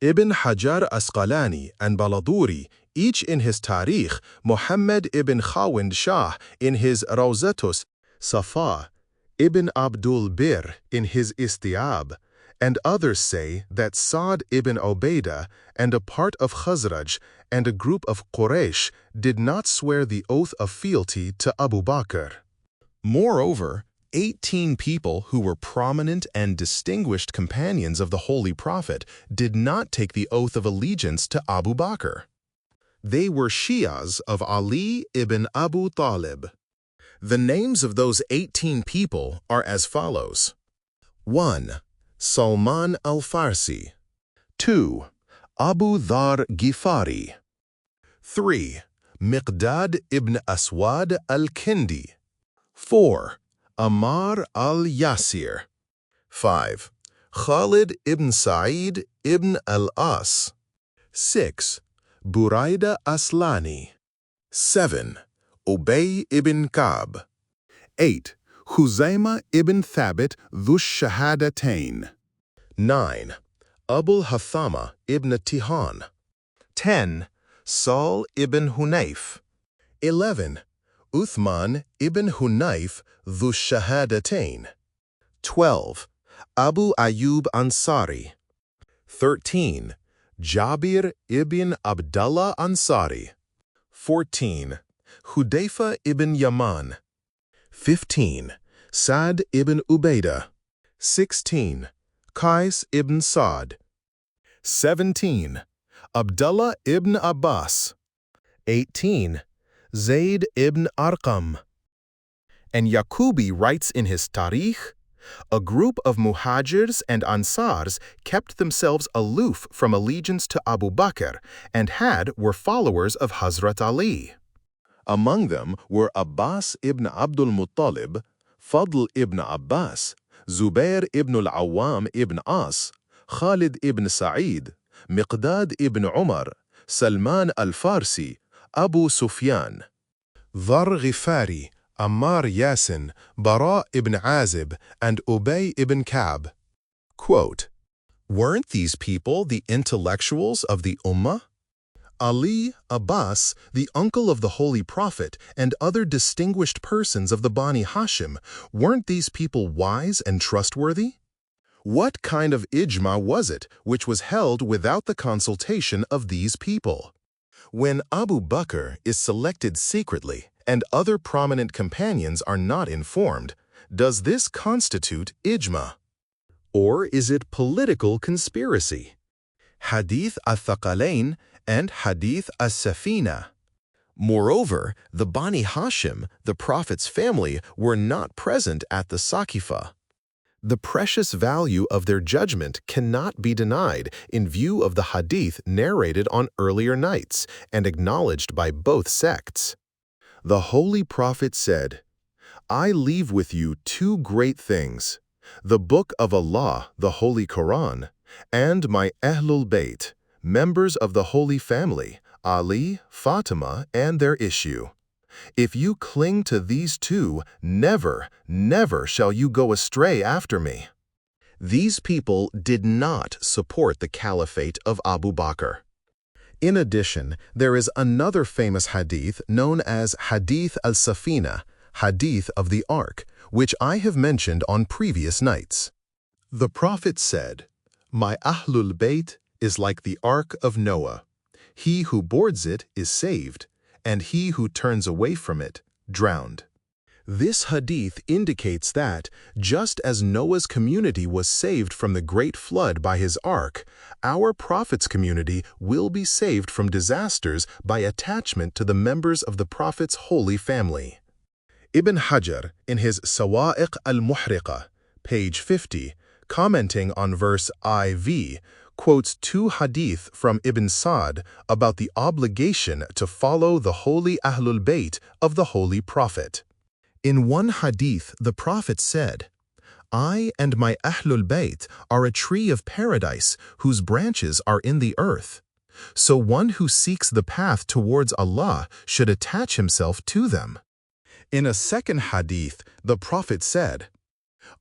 Ibn Hajar Asqalani and Baladuri, each in his Tarikh, Muhammad ibn Khawand Shah in his Rawzatus Safa, Ibn Abdul Bir in his Istiab, and others say that Sa'd ibn Ubaidah and a part of Khazraj and a group of Quraysh did not swear the oath of fealty to Abu Bakr. Moreover, 18 people who were prominent and distinguished companions of the Holy Prophet did not take the oath of allegiance to Abu Bakr. They were Shi'as of Ali ibn Abu Talib. The names of those 18 people are as follows. 1. Salman al-Farsi. 2. Abu Dhar Ghifari. 3. Miqdad ibn Aswad al-Kindi. 4. Ammar al-Yasir. 5. Khalid ibn Sa'id ibn al-As. 6. Buraida Aslani. 7. Ubay ibn Kab. 8. Khuzaymah ibn Thabit dhu Shahadatain. 9. Abul Hathama ibn Tihan. 10. Sahl ibn Hunayf. 11. Uthman ibn Hunayf dhu Shahadatain. 12. Abu Ayyub Ansari. 13. Jabir ibn Abdullah Ansari. 14. Hudayfa ibn Yaman. 15. Sa'd ibn Ubaidah. 16. Qais ibn Sa'd. 17. Abdullah ibn Abbas. 18. Zayd ibn Arqam. And Yaqubi writes in his Tarikh, a group of Muhajirs and Ansars kept themselves aloof from allegiance to Abu Bakr and were followers of Hazrat Ali. Among them were Abbas ibn Abdul Muttalib, Fadl ibn Abbas, Zubair ibn al-Awwam ibn As, Khalid ibn Sa'id, Miqdad ibn Umar, Salman al-Farsi, Abu Sufyan, Dhar Ghifari, Ammar Yasin, Bara ibn Azib, and Ubay ibn Kab. Quote, weren't these people the intellectuals of the Ummah? Ali, Abbas, the uncle of the Holy Prophet, and other distinguished persons of the Bani Hashim, weren't these people wise and trustworthy? What kind of ijma was it which was held without the consultation of these people? When Abu Bakr is selected secretly and other prominent companions are not informed, does this constitute ijma? Or is it political conspiracy? Hadith al-Thaqalain and Hadith as-Safina. Moreover, the Bani Hashim, the Prophet's family, were not present at the Saqifa. The precious value of their judgment cannot be denied in view of the hadith narrated on earlier nights and acknowledged by both sects. The Holy Prophet said, I leave with you two great things, the Book of Allah, the Holy Quran, and my Ahlul Bayt, members of the Holy Family, Ali, Fatima, and their issue. If you cling to these two, never, never shall you go astray after me. These people did not support the caliphate of Abu Bakr. In addition, there is another famous hadith known as Hadith al-Safina, Hadith of the Ark, which I have mentioned on previous nights. The Prophet said, "My Ahlul Bayt is like the Ark of Noah. He who boards it is saved, and he who turns away from it, drowned." This hadith indicates that, just as Noah's community was saved from the great flood by his ark, our Prophet's community will be saved from disasters by attachment to the members of the Prophet's holy family. Ibn Hajar, in his Sawa'iq al-Muhriqa, page 50, commenting on verse IV, quotes two hadith from Ibn Sa'd about the obligation to follow the holy Ahlul Bayt of the Holy Prophet. In one hadith, the Prophet said, "I and my Ahlul Bayt are a tree of paradise whose branches are in the earth. So one who seeks the path towards Allah should attach himself to them." In a second hadith, the Prophet said,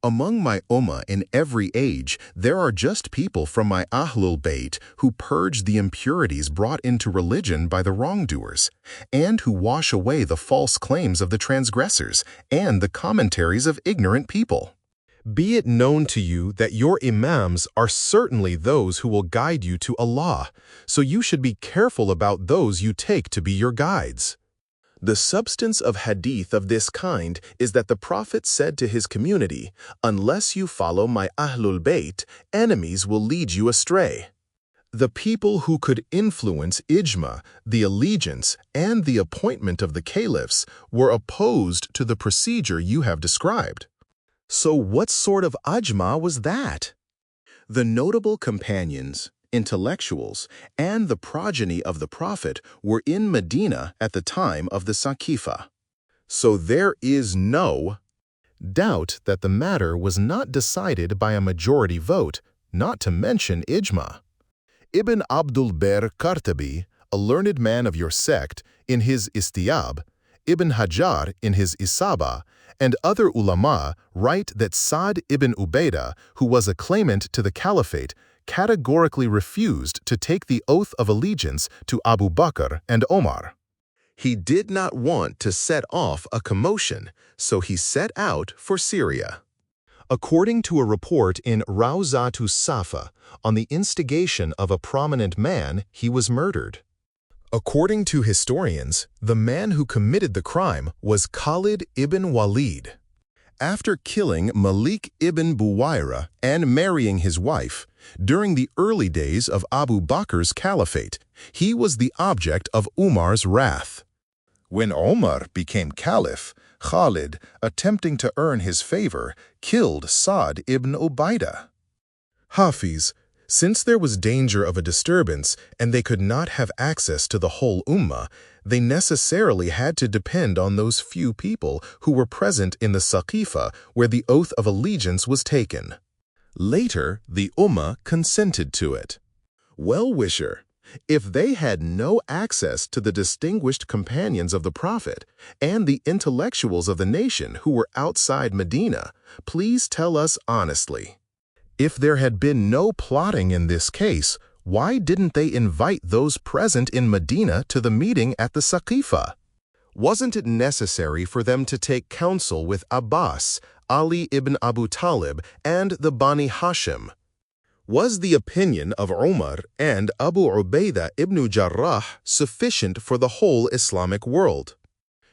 "Among my ummah in every age, there are just people from my Ahlul Bayt who purge the impurities brought into religion by the wrongdoers, and who wash away the false claims of the transgressors and the commentaries of ignorant people. Be it known to you that your imams are certainly those who will guide you to Allah, so you should be careful about those you take to be your guides." The substance of hadith of this kind is that the Prophet said to his community, "Unless you follow my Ahlul Bayt, enemies will lead you astray." The people who could influence ijma, the allegiance, and the appointment of the caliphs were opposed to the procedure you have described. So what sort of ajma was that? The notable companions, intellectuals, and the progeny of the Prophet were in Medina at the time of the Saqifa. So there is no doubt that the matter was not decided by a majority vote, not to mention ijma. Ibn Abdul Barr Qartabi, a learned man of your sect, in his Istiyab, Ibn Hajar in his Isaba, and other ulama write that Sa'd ibn Ubaidah, who was a claimant to the caliphate, categorically refused to take the oath of allegiance to Abu Bakr and Omar. He did not want to set off a commotion, so he set out for Syria. According to a report in Rawzatu Safa, on the instigation of a prominent man, he was murdered. According to historians, the man who committed the crime was Khalid ibn Walid. After killing Malik ibn Buwaira and marrying his wife, during the early days of Abu Bakr's caliphate, he was the object of Umar's wrath. When Umar became caliph, Khalid, attempting to earn his favor, killed Sa'd ibn Ubaidah. Hafiz, since there was danger of a disturbance and they could not have access to the whole ummah, they necessarily had to depend on those few people who were present in the Saqifa where the oath of allegiance was taken. Later, the ummah consented to it. Well-wisher, if they had no access to the distinguished companions of the Prophet and the intellectuals of the nation who were outside Medina, please tell us honestly. If there had been no plotting in this case, why didn't they invite those present in Medina to the meeting at the Saqifa? Wasn't it necessary for them to take counsel with Abbas, Ali ibn Abu Talib, and the Bani Hashim? Was the opinion of Umar and Abu Ubaidah ibn Jarrah sufficient for the whole Islamic world?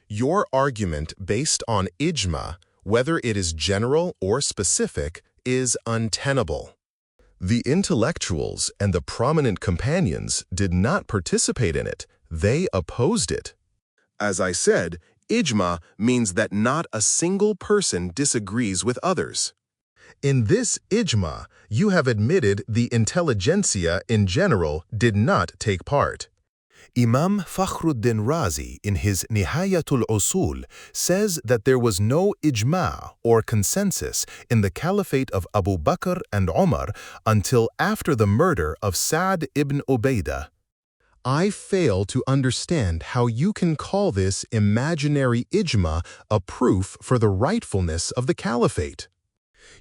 Your argument based on ijma, whether it is general or specific, is untenable. The intellectuals and the prominent companions did not participate in it. They opposed it. As I said, ijma means that not a single person disagrees with others. In this ijma, you have admitted the intelligentsia in general did not take part. Imam Fakhruddin Razi, in his Nihayatul Usul, says that there was no ijma or consensus in the caliphate of Abu Bakr and Umar until after the murder of Sa'd ibn Ubaidah. I fail to understand how you can call this imaginary ijma a proof for the rightfulness of the caliphate.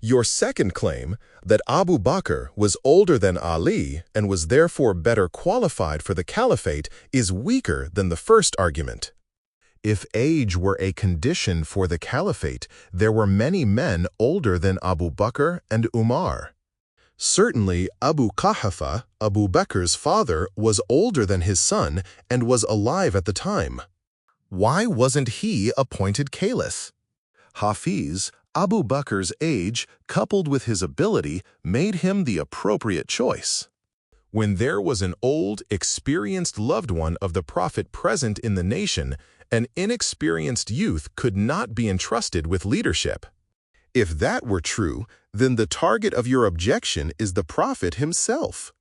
Your second claim, that Abu Bakr was older than Ali and was therefore better qualified for the caliphate, is weaker than the first argument. If age were a condition for the caliphate, there were many men older than Abu Bakr and Umar. Certainly, Abu Qahafa, Abu Bakr's father, was older than his son and was alive at the time. Why wasn't he appointed caliph? Hafiz, Abu Bakr's age, coupled with his ability, made him the appropriate choice. When there was an old, experienced loved one of the Prophet present in the nation, an inexperienced youth could not be entrusted with leadership. If that were true, then the target of your objection is the Prophet himself.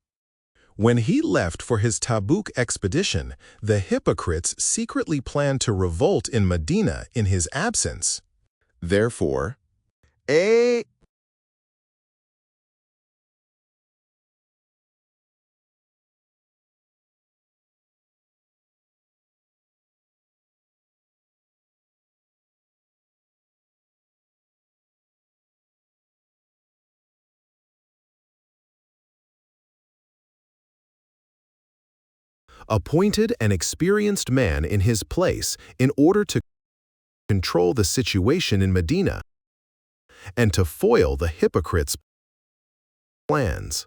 When he left for his Tabuk expedition, the hypocrites secretly planned to revolt in Medina in his absence. Therefore, appointed an experienced man in his place in order to control the situation in Medina and to foil the hypocrites' plans.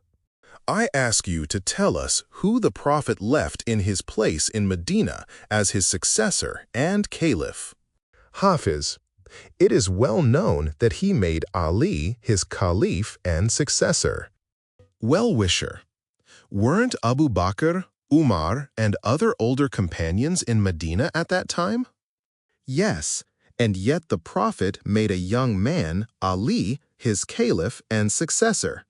I ask you to tell us who the Prophet left in his place in Medina as his successor and caliph. Hafiz, it is well known that he made Ali his caliph and successor. Well-wisher, weren't Abu Bakr, Umar, and other older companions in Medina at that time? Yes, and yet the Prophet made a young man, Ali, his caliph and successor.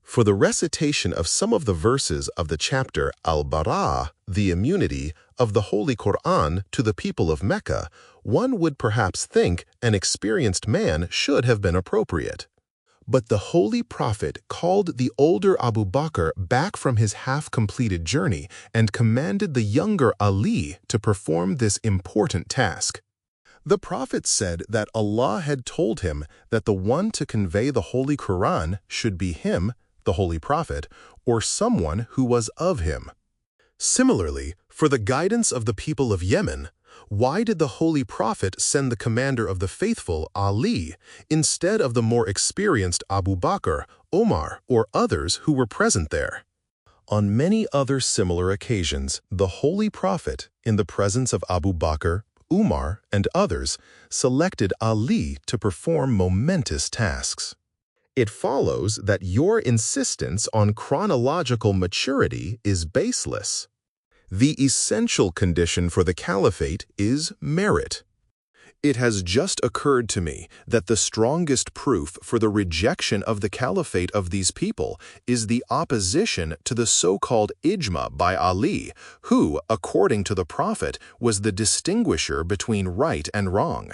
For the recitation of some of the verses of the chapter Al-Bara, the immunity, of the Holy Quran to the people of Mecca, one would perhaps think an experienced man should have been appropriate. But the Holy Prophet called the older Abu Bakr back from his half-completed journey and commanded the younger Ali to perform this important task. The Prophet said that Allah had told him that the one to convey the Holy Quran should be him, the Holy Prophet, or someone who was of him. Similarly, for the guidance of the people of Yemen, why did the Holy Prophet send the commander of the faithful, Ali, instead of the more experienced Abu Bakr, Omar, or others who were present there? On many other similar occasions, the Holy Prophet, in the presence of Abu Bakr, Umar, and others, selected Ali to perform momentous tasks. It follows that your insistence on chronological maturity is baseless. The essential condition for the caliphate is merit. It has just occurred to me that the strongest proof for the rejection of the caliphate of these people is the opposition to the so-called ijma by Ali, who, according to the Prophet, was the distinguisher between right and wrong.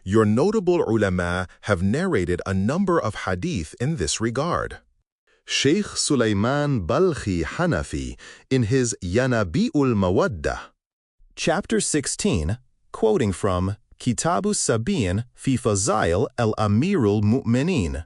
Your notable ulama have narrated a number of hadith in this regard. Sheikh Sulaiman Balkhi Hanafi, in his Yanabi'ul Mawadda, Chapter 16, quoting from Kitabu Sabin fi Fazail al-Amirul Mu'minin.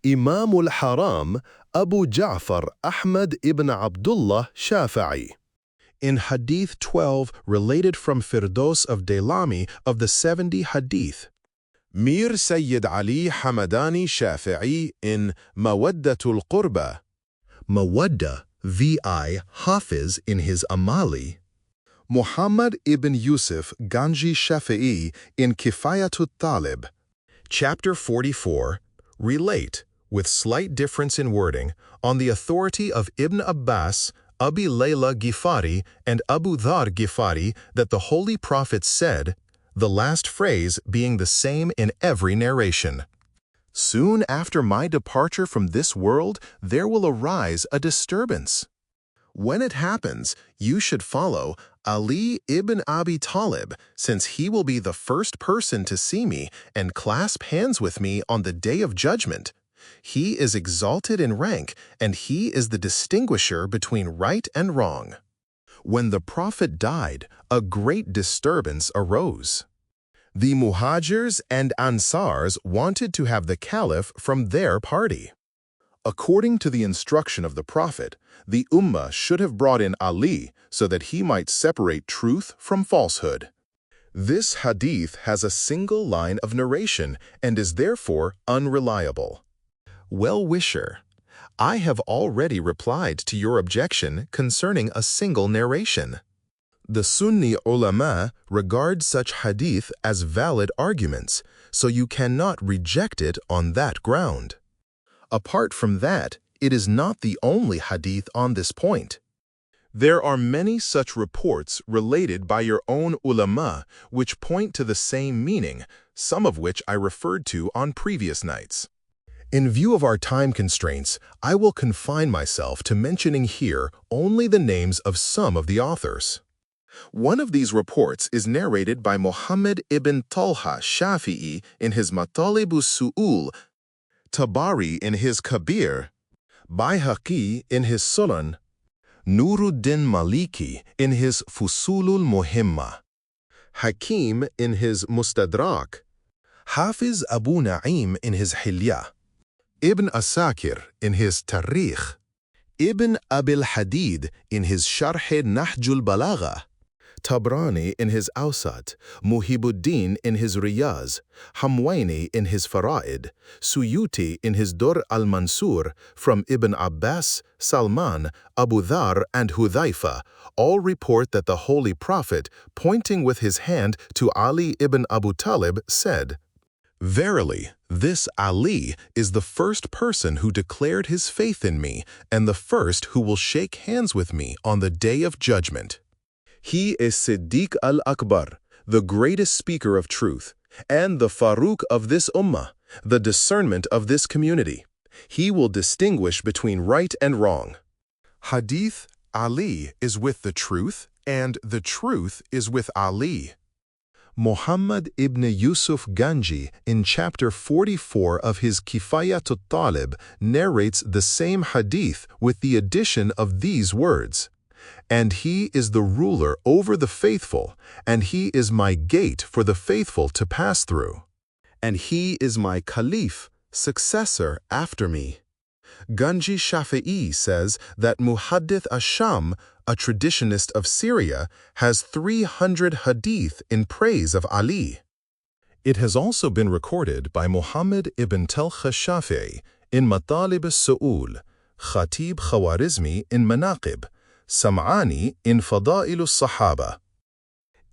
Imam al-Haram Abu Ja'far Ahmad ibn Abdullah Shafi'i. In Hadith 12, related from Firdos of Daylami of the 70 Hadith. Mir Sayyid Ali Hamadani Shafi'i in Mawaddatul Qurba. Mawadda, V.I. Hafiz in his Amali. Muhammad ibn Yusuf Ganji Shafi'i in Kifayatut Talib. Chapter 44, relate, with slight difference in wording, on the authority of Ibn Abbas, Abi Layla Ghifari, and Abu Dhar Ghifari, that the Holy Prophet said, the last phrase being the same in every narration. Soon after my departure from this world, there will arise a disturbance. When it happens, you should follow Ali ibn Abi Talib, since he will be the first person to see me and clasp hands with me on the day of judgment. He is exalted in rank, and he is the distinguisher between right and wrong. When the Prophet died, a great disturbance arose. The Muhajirs and Ansars wanted to have the Caliph from their party. According to the instruction of the Prophet, the Ummah should have brought in Ali so that he might separate truth from falsehood. This hadith has a single line of narration and is therefore unreliable. Well-wisher, I have already replied to your objection concerning a single narration. The Sunni ulama regard such hadith as valid arguments, so you cannot reject it on that ground. Apart from that, it is not the only hadith on this point. There are many such reports related by your own ulama which point to the same meaning, some of which I referred to on previous nights. In view of our time constraints, I will confine myself to mentioning here only the names of some of the authors. One of these reports is narrated by Muhammad ibn Talha Shafi'i in his Matalib Su'ul, Tabari in his Kabir, Bayhaqi in his Sunan, Nuruddin Maliki in his Fusulul Muhimma, Hakim in his Mustadrak, Hafiz Abu Na'im in his Hilya, Ibn Asakir in his Tarikh, Ibn Abil Hadid in his Sharh Nahjul Balagha, Tabrani in his Awsat, Muhibuddin in his Riyaz, Hamwaini in his Fara'id, Suyuti in his Dur al-Mansur, from Ibn Abbas, Salman, Abu Dhar, and Hudhaifa, all report that the Holy Prophet, pointing with his hand to Ali ibn Abu Talib, said, "Verily, this Ali is the first person who declared his faith in me, and the first who will shake hands with me on the day of judgment. He is Siddiq al-Akbar, the greatest speaker of truth, and the Faruq of this ummah, the discernment of this community. He will distinguish between right and wrong." Hadith, Ali is with the truth, and the truth is with Ali. Muhammad ibn Yusuf Ganji, in chapter 44 of his Kifayatut Talib, narrates the same hadith with the addition of these words, "And he is the ruler over the faithful, and he is my gate for the faithful to pass through. And he is my caliph, successor after me." Ganji Shafi'i says that Muhaddith Asham, a traditionist of Syria, has 300 hadith in praise of Ali. It has also been recorded by Muhammad ibn Talha Shafi'i in Matalib al-Su'ul, Khatib Khawarizmi in Manaqib, Sam'ani in Fada'il al-Sahaba,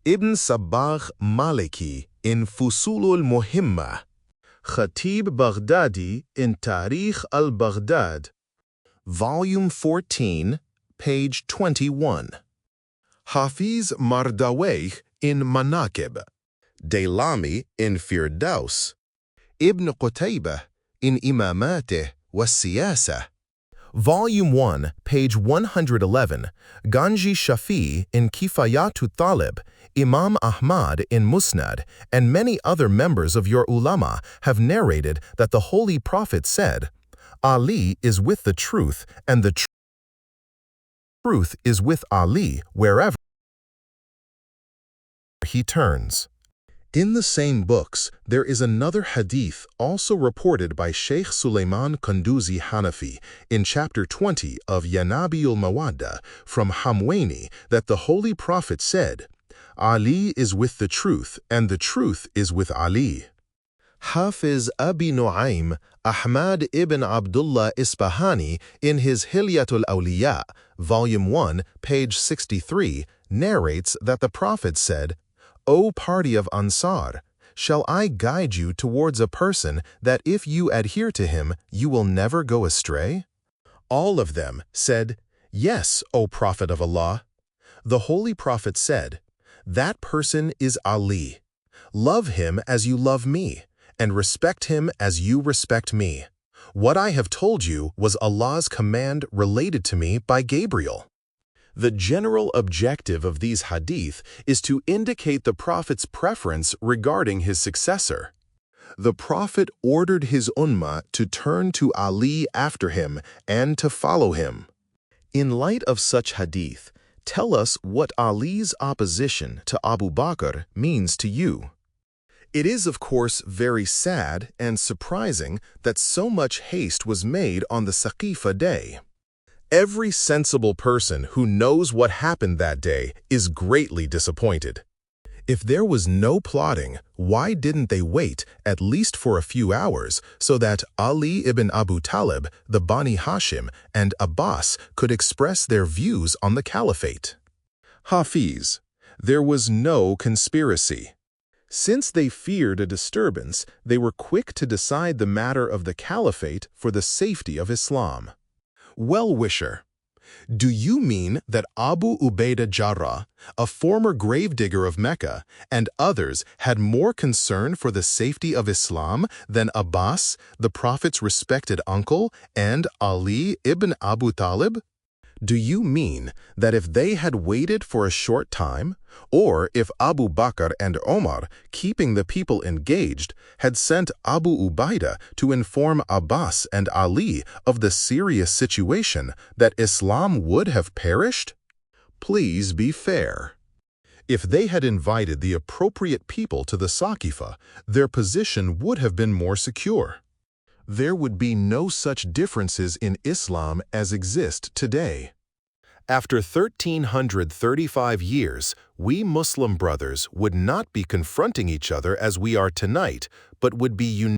Ibn Sabbagh Maliki in Fusulul Muhimma, Khatib Baghdadi in Tarikh al-Baghdad, Volume 14, page 21. Hafiz Mardaweih in Manaqib, Daylami in Firdaus, Ibn Qutaybah in Imamatih wa Siyasa. Volume 1, page 111, Ganji Shafi in Kifayatut Talib, Imam Ahmad in Musnad, and many other members of your ulama have narrated that the Holy Prophet said, "Ali is with the truth, and the truth is with Ali wherever he turns." In the same books, there is another hadith also reported by Sheikh Sulaiman Kunduzi Hanafi in chapter 20 of Yanabiul Mawadda from Hamwaini that the Holy Prophet said, "Ali is with the truth, and the truth is with Ali." Hafiz Abi Nu'aym Ahmad ibn Abdullah Isfahani in his Hilyatul Awliya, Volume 1, page 63, narrates that the Prophet said, "O party of Ansar, shall I guide you towards a person that if you adhere to him, you will never go astray?" All of them said, "Yes, O Prophet of Allah." The Holy Prophet said, "That person is Ali. Love him as you love me, and respect him as you respect me. What I have told you was Allah's command related to me by Gabriel." The general objective of these hadith is to indicate the Prophet's preference regarding his successor. The Prophet ordered his ummah to turn to Ali after him and to follow him. In light of such hadith, tell us what Ali's opposition to Abu Bakr means to you. It is, of course, very sad and surprising that so much haste was made on the Saqifa day. Every sensible person who knows what happened that day is greatly disappointed. If there was no plotting, why didn't they wait at least for a few hours so that Ali ibn Abu Talib, the Bani Hashim, and Abbas could express their views on the caliphate? Hafiz, there was no conspiracy. Since they feared a disturbance, they were quick to decide the matter of the caliphate for the safety of Islam. Well-wisher, do you mean that Abu Ubaidah Jarrah, a former gravedigger of Mecca, and others had more concern for the safety of Islam than Abbas, the Prophet's respected uncle, and Ali ibn Abu Talib? Do you mean that if they had waited for a short time, or if Abu Bakr and Omar, keeping the people engaged, had sent Abu Ubaidah to inform Abbas and Ali of the serious situation, that Islam would have perished? Please be fair. If they had invited the appropriate people to the Saqifa, their position would have been more secure. There would be no such differences in Islam as exist today. After 1335 years, we Muslim brothers would not be confronting each other as we are tonight, but would be united.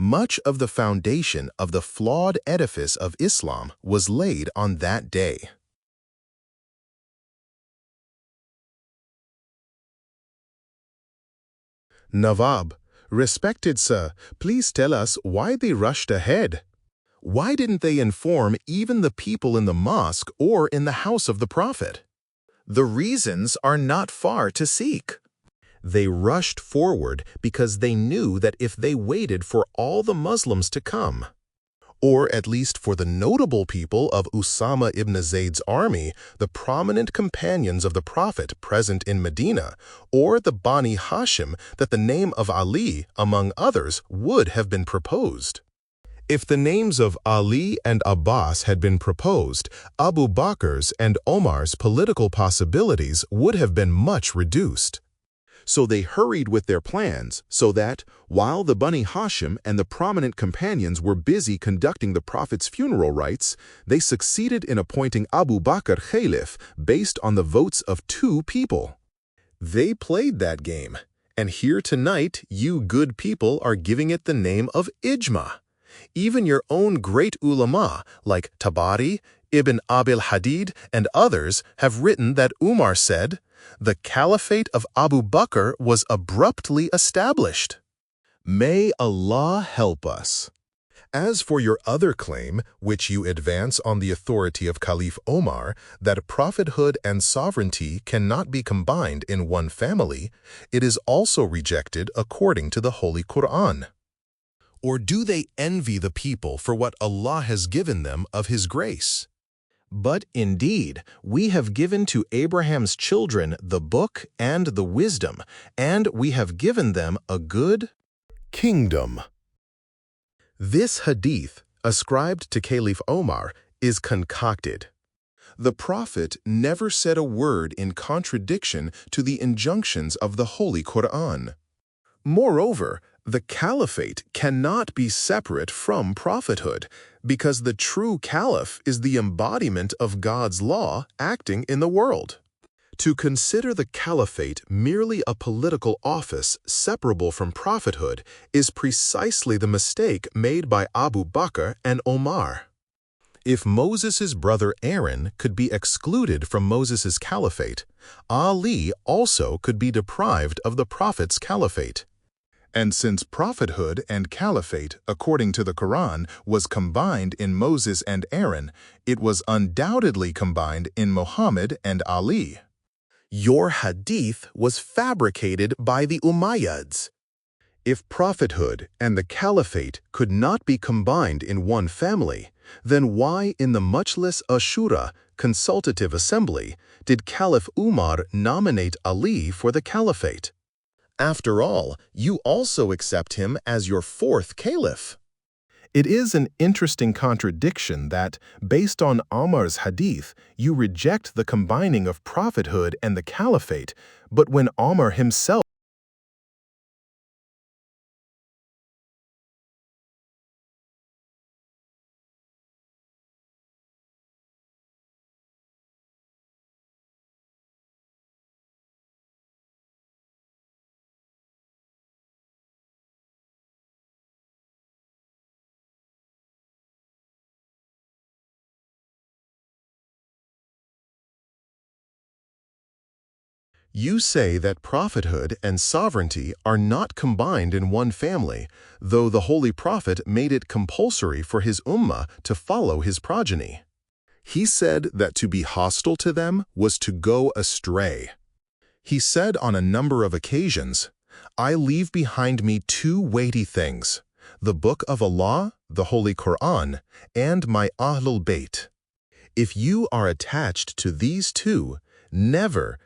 Much of the foundation of the flawed edifice of Islam was laid on that day. Nawab, respected sir, please tell us why they rushed ahead. Why didn't they inform even the people in the mosque or in the house of the Prophet? The reasons are not far to seek. They rushed forward because they knew that if they waited for all the Muslims to come, or at least for the notable people of Usama ibn Zayd's army, the prominent companions of the Prophet present in Medina, or the Bani Hashim, that the name of Ali, among others, would have been proposed. If the names of Ali and Abbas had been proposed, Abu Bakr's and Omar's political possibilities would have been much reduced. So they hurried with their plans so that, while the Bani Hashim and the prominent companions were busy conducting the Prophet's funeral rites, they succeeded in appointing Abu Bakr Khalif based on the votes of 2 people. They played that game, and here tonight you good people are giving it the name of Ijma. Even your own great ulama like Tabari, Ibn Abil Hadid, and others have written that Umar said, "The caliphate of Abu Bakr was abruptly established." May Allah help us. As for your other claim, which you advance on the authority of Caliph Omar, that prophethood and sovereignty cannot be combined in one family, it is also rejected according to the Holy Quran. Or do they envy the people for what Allah has given them of His grace? But indeed, we have given to Abraham's children the book and the wisdom, and we have given them a good kingdom. This hadith, ascribed to Caliph Omar, is concocted. The Prophet never said a word in contradiction to the injunctions of the Holy Quran. Moreover, the caliphate cannot be separate from prophethood, because the true caliph is the embodiment of God's law acting in the world. To consider the caliphate merely a political office separable from prophethood is precisely the mistake made by Abu Bakr and Omar. If Moses' brother Aaron could be excluded from Moses' caliphate, Ali also could be deprived of the prophet's caliphate. And since prophethood and caliphate, according to the Quran, was combined in Moses and Aaron, it was undoubtedly combined in Muhammad and Ali. Your hadith was fabricated by the Umayyads. If prophethood and the caliphate could not be combined in one family, then why in the Majlis Ashura consultative assembly did Caliph Umar nominate Ali for the caliphate? After all, you also accept him as your fourth caliph. It is an interesting contradiction that, based on Omar's hadith, you reject the combining of prophethood and the caliphate, but when Omar himself You say that prophethood and sovereignty are not combined in one family, though the Holy Prophet made it compulsory for his ummah to follow his progeny. He said that to be hostile to them was to go astray. He said on a number of occasions, "I leave behind me two weighty things, the Book of Allah, the Holy Quran, and my Ahlul Bayt. If you are attached to these two, never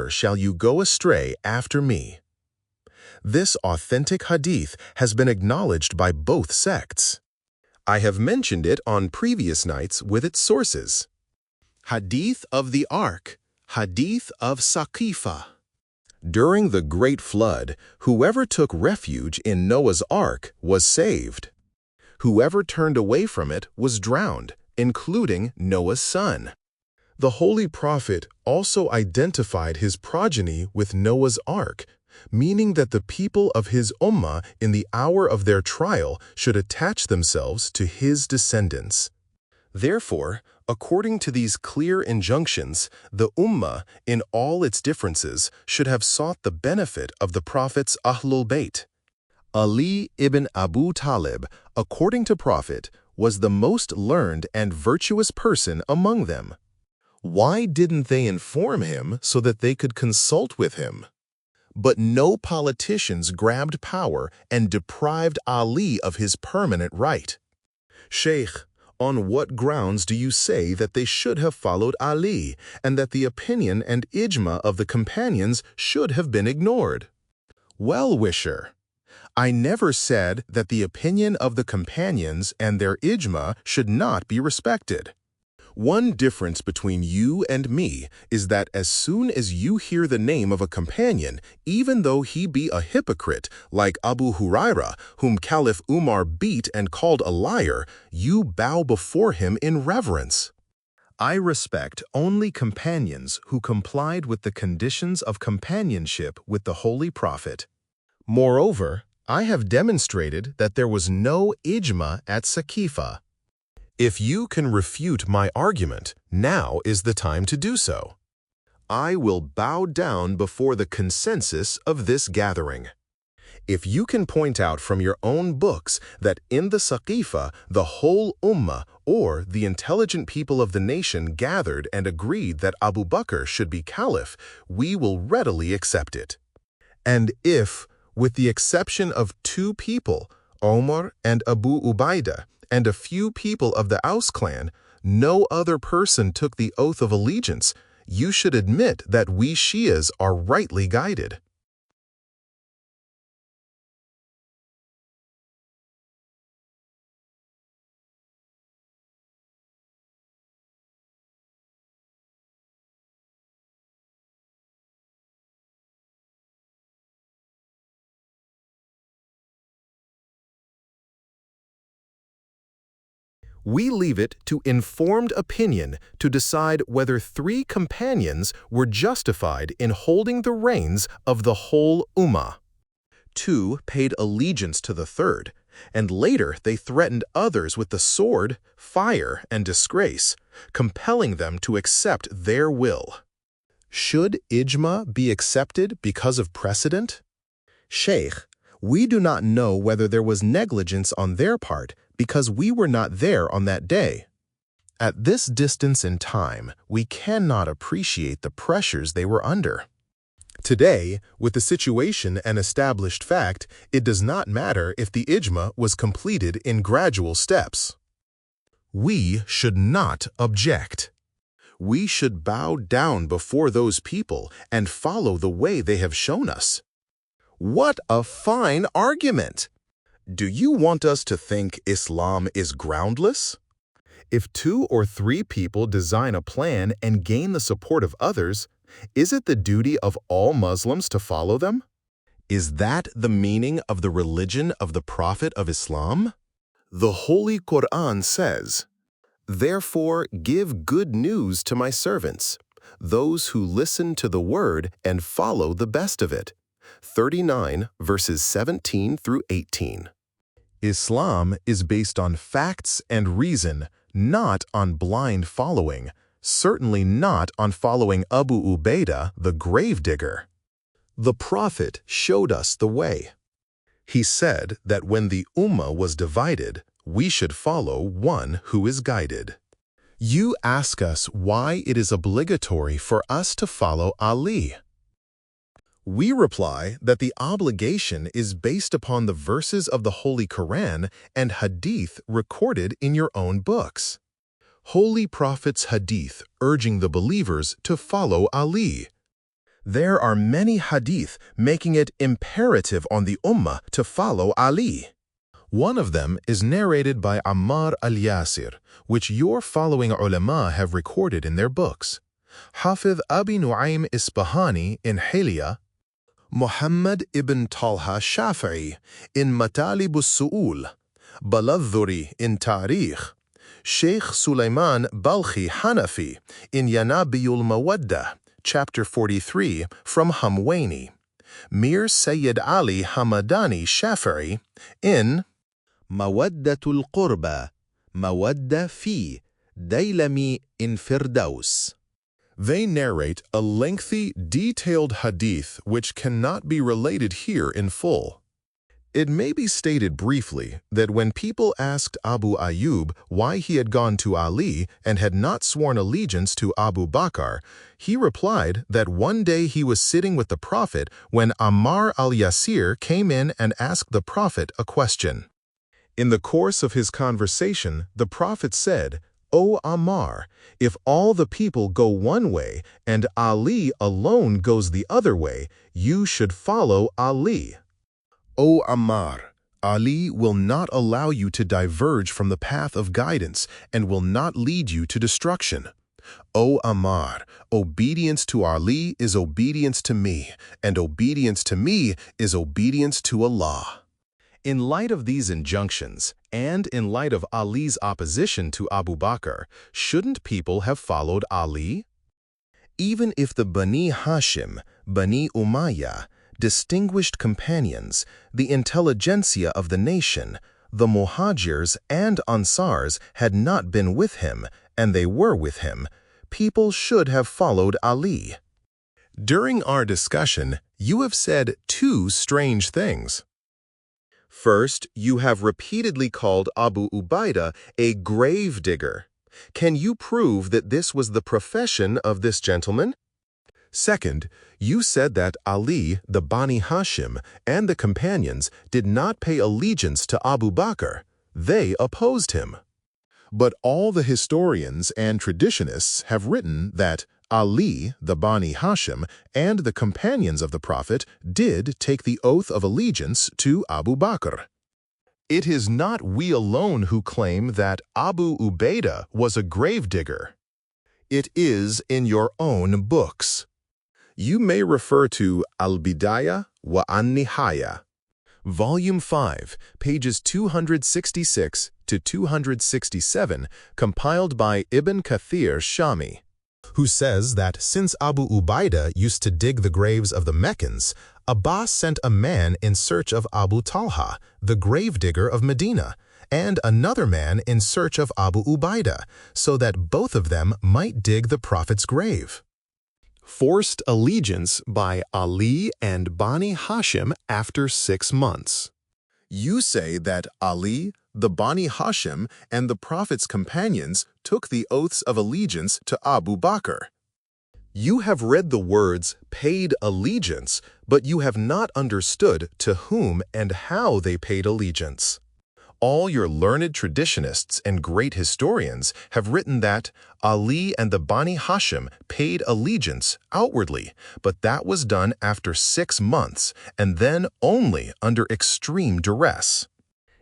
shall you go astray after me." This authentic hadith has been acknowledged by both sects. I have mentioned it on previous nights with its sources. Hadith of the Ark, Hadith of Saqifa. During the Great Flood, whoever took refuge in Noah's Ark was saved. Whoever turned away from it was drowned, including Noah's son. The Holy Prophet also identified his progeny with Noah's Ark, meaning that the people of his ummah in the hour of their trial should attach themselves to his descendants. Therefore, according to these clear injunctions, the ummah, in all its differences, should have sought the benefit of the Prophet's Ahlul Bayt. Ali ibn Abu Talib, according to Prophet, was the most learned and virtuous person among them. Why didn't they inform him so that they could consult with him? But no politicians grabbed power and deprived Ali of his permanent right. Sheikh, on what grounds do you say that they should have followed Ali and that the opinion and ijma of the companions should have been ignored? Well-wisher, I never said that the opinion of the companions and their ijma should not be respected. One difference between you and me is that as soon as you hear the name of a companion, even though he be a hypocrite like Abu Huraira, whom Caliph Umar beat and called a liar, you bow before him in reverence. I respect only companions who complied with the conditions of companionship with the Holy Prophet. Moreover, I have demonstrated that there was no ijma at Saqifa. If you can refute my argument, now is the time to do so. I will bow down before the consensus of this gathering. If you can point out from your own books that in the Saqifa the whole ummah or the intelligent people of the nation gathered and agreed that Abu Bakr should be caliph, we will readily accept it. And if, with the exception of two people, Omar and Abu Ubaidah, and a few people of the Aus clan, no other person took the oath of allegiance, you should admit that we Shias are rightly guided. We leave it to informed opinion to decide whether three companions were justified in holding the reins of the whole ummah. Two paid allegiance to the third, and later they threatened others with the sword, fire, and disgrace, compelling them to accept their will. Should ijma be accepted because of precedent? Sheikh, we do not know whether there was negligence on their part because we were not there on that day. At this distance in time, we cannot appreciate the pressures they were under. Today, with the situation an established fact, it does not matter if the ijma was completed in gradual steps. We should not object. We should bow down before those people and follow the way they have shown us. What a fine argument! Do you want us to think Islam is groundless? If 2 or 3 people design a plan and gain the support of others, is it the duty of all Muslims to follow them? Is that the meaning of the religion of the Prophet of Islam? The Holy Quran says, "Therefore give good news to my servants, those who listen to the word and follow the best of it." 39 verses 17 through 18. Islam is based on facts and reason, not on blind following, certainly not on following Abu Ubaidah, the gravedigger. The Prophet showed us the way. He said that when the Ummah was divided, we should follow one who is guided. You ask us why it is obligatory for us to follow Ali. We reply that the obligation is based upon the verses of the Holy Quran and Hadith recorded in your own books. Holy Prophet's Hadith urging the believers to follow Ali. There are many Hadith making it imperative on the Ummah to follow Ali. One of them is narrated by Ammar al-Yasir, which your following ulama have recorded in their books. Hafidh Abi Nu'aym Isbahani in Hilya, Muhammad ibn Talha Shafi'i in Matalib al-Su'ul, Baladhuri in Tarikh, Sheikh Sulaiman Balkhi Hanafi in Yanabiyul Mawadda, chapter 43, from Hamwaini, Mir Sayyid Ali Hamadani Shafi'i in Mawaddatul Qurba, Mawadda fi, Daylami in Firdaus. They narrate a lengthy, detailed hadith which cannot be related here in full. It may be stated briefly that when people asked Abu Ayyub why he had gone to Ali and had not sworn allegiance to Abu Bakr, he replied that one day he was sitting with the Prophet when Ammar al-Yasir came in and asked the Prophet a question. In the course of his conversation, the Prophet said, "O Ammar, if all the people go one way and Ali alone goes the other way, you should follow Ali. O Ammar, Ali will not allow you to diverge from the path of guidance and will not lead you to destruction. O Ammar, obedience to Ali is obedience to me, and obedience to me is obedience to Allah." In light of these injunctions, and in light of Ali's opposition to Abu Bakr, shouldn't people have followed Ali? Even if the Bani Hashim, Bani Umayyah, distinguished companions, the intelligentsia of the nation, the Muhajirs and Ansars had not been with him, and they were with him, people should have followed Ali. During our discussion, you have said 2 strange things. First, you have repeatedly called Abu Ubaidah a grave digger. Can you prove that this was the profession of this gentleman? Second, you said that Ali, the Bani Hashim, and the companions did not pay allegiance to Abu Bakr. They opposed him. But all the historians and traditionists have written that Ali, the Bani Hashim, and the companions of the Prophet did take the oath of allegiance to Abu Bakr. It is not we alone who claim that Abu Ubaidah was a gravedigger. It is in your own books. You may refer to Al-Bidayah wa An-Nihaya, Volume 5, pages 266 to 267, compiled by Ibn Kathir Shami, who says that since Abu Ubaidah used to dig the graves of the Meccans, Abbas sent a man in search of Abu Talha, the gravedigger of Medina, and another man in search of Abu Ubaidah, so that both of them might dig the Prophet's grave. Forced allegiance by Ali and Bani Hashim after 6 months. You say that Ali, the Bani Hashim, and the Prophet's companions took the oaths of allegiance to Abu Bakr. You have read the words paid allegiance, but you have not understood to whom and how they paid allegiance. All your learned traditionists and great historians have written that Ali and the Bani Hashim paid allegiance outwardly, but that was done after 6 months, and then only under extreme duress.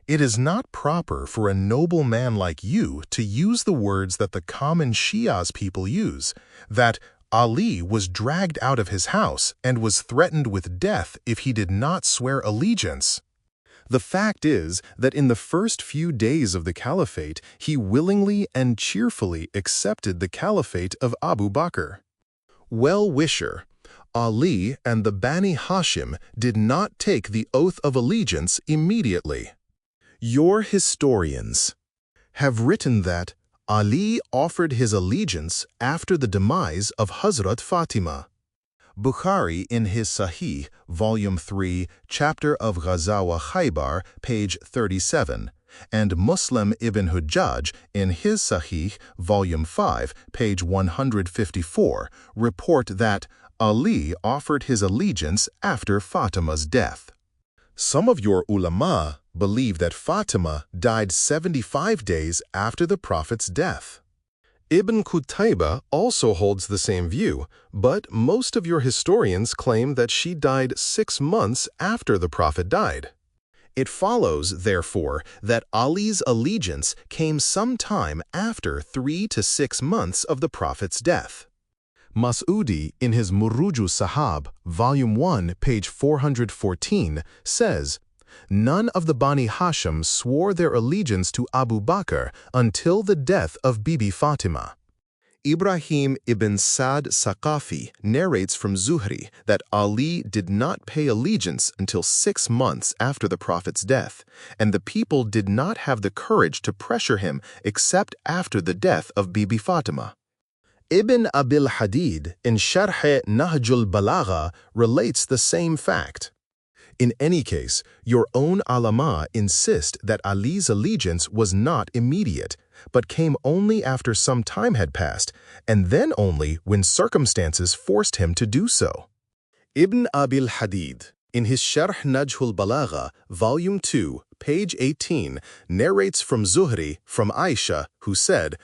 It is not proper for a noble man like you to use the words that the common Shi'as people use, that Ali was dragged out of his house and was threatened with death if he did not swear allegiance. The fact is that in the first few days of the caliphate, he willingly and cheerfully accepted the caliphate of Abu Bakr. Well-wisher, Ali and the Bani Hashim did not take the oath of allegiance immediately. Your historians have written that Ali offered his allegiance after the demise of Hazrat Fatima. Bukhari in his Sahih, Volume 3, Chapter of Ghazawa Khaybar, page 37, and Muslim ibn Hujjaj in his Sahih, Volume 5, page 154, report that Ali offered his allegiance after Fatima's death. Some of your ulama believe that Fatima died 75 days after the Prophet's death. Ibn Qutayba also holds the same view, but most of your historians claim that she died 6 months after the Prophet died. It follows, therefore, that Ali's allegiance came sometime after 3 to 6 months of the Prophet's death. Mas'udi, in his Muruju Sahab, Volume 1, page 414, says, "None of the Bani Hashim swore their allegiance to Abu Bakr until the death of Bibi Fatima." Ibrahim ibn Sa'd Saqafi narrates from Zuhri that Ali did not pay allegiance until 6 months after the Prophet's death, and the people did not have the courage to pressure him except after the death of Bibi Fatima. Ibn Abil Hadid in Sharh Nahjul Balagha relates the same fact. In any case, your own ulama insist that Ali's allegiance was not immediate, but came only after some time had passed, and then only when circumstances forced him to do so. Ibn Abil Hadid, in his Sharh Nahjul Balagha, Volume 2, page 18, narrates from Zuhri, from Aisha, who said,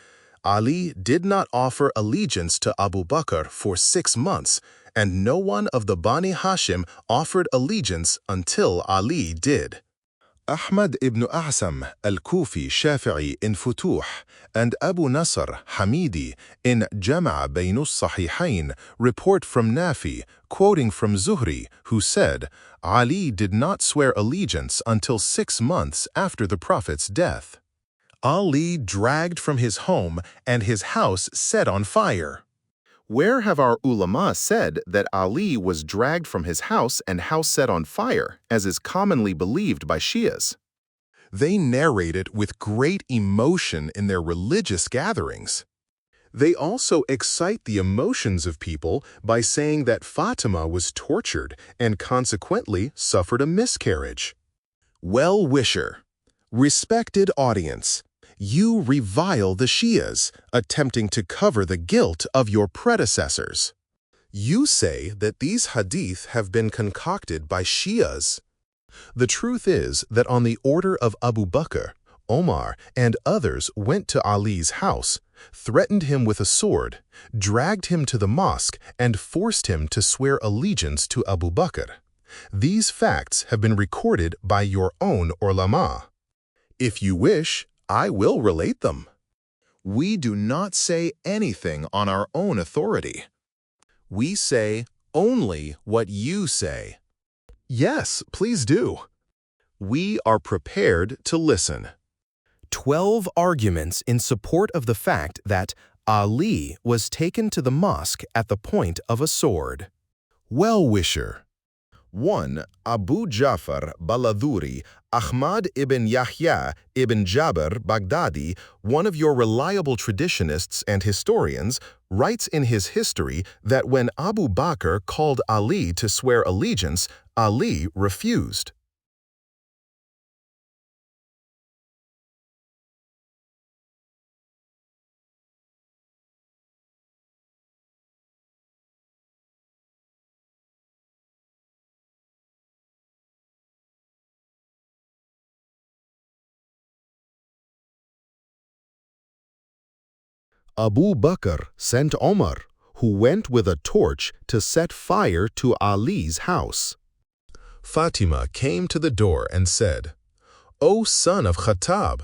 Ali did not offer allegiance to Abu Bakr for 6 months, and no one of the Bani Hashim offered allegiance until Ali did. Ahmad ibn Ahsam al-Kufi Shafi'i in Futuh and Abu Nasr Hamidi in Jama' Bayn al-Sahihayn report from Nafi, quoting from Zuhri, who said, Ali did not swear allegiance until 6 months after the Prophet's death. Ali dragged from his home and his house set on fire. Where have our ulama said that Ali was dragged from his house and house set on fire, as is commonly believed by Shias? They narrate it with great emotion in their religious gatherings. They also excite the emotions of people by saying that Fatima was tortured and consequently suffered a miscarriage. Well-wisher, respected audience, you revile the Shias, attempting to cover the guilt of your predecessors. You say that these hadith have been concocted by Shias. The truth is that on the order of Abu Bakr, Omar, and others went to Ali's house, threatened him with a sword, dragged him to the mosque, and forced him to swear allegiance to Abu Bakr. These facts have been recorded by your own ulama. If you wish, I will relate them. We do not say anything on our own authority. We say only what you say. Yes, please do. We are prepared to listen. 12 arguments in support of the fact that Ali was taken to the mosque at the point of a sword. Well-wisher, 1. Abu Ja'far Baladhuri, Ahmad ibn Yahya ibn Jabir Baghdadi, one of your reliable traditionists and historians, writes in his history that when Abu Bakr called Ali to swear allegiance, Ali refused. Abu Bakr sent Omar, who went with a torch to set fire to Ali's house. Fatima came to the door and said, "O son of Khattab,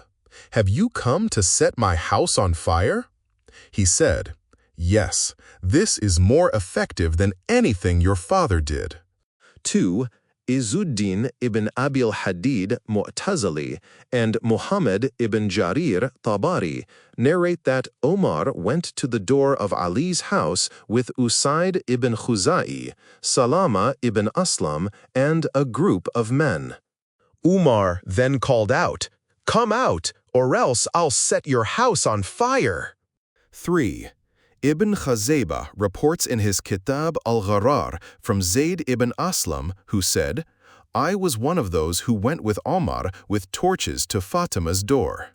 have you come to set my house on fire?" He said, "Yes, this is more effective than anything your father did." 2. Izzuddin ibn Abil Hadid Mu'tazili and Muhammad ibn Jarir Tabari narrate that Omar went to the door of Ali's house with Usaid ibn Khuzai, Salama ibn Aslam, and a group of men. Umar then called out, "Come out, or else I'll set your house on fire." 3. Ibn Khazayba reports in his Kitab al-Gharar from Zayd ibn Aslam, who said, "I was one of those who went with Omar with torches to Fatima's door."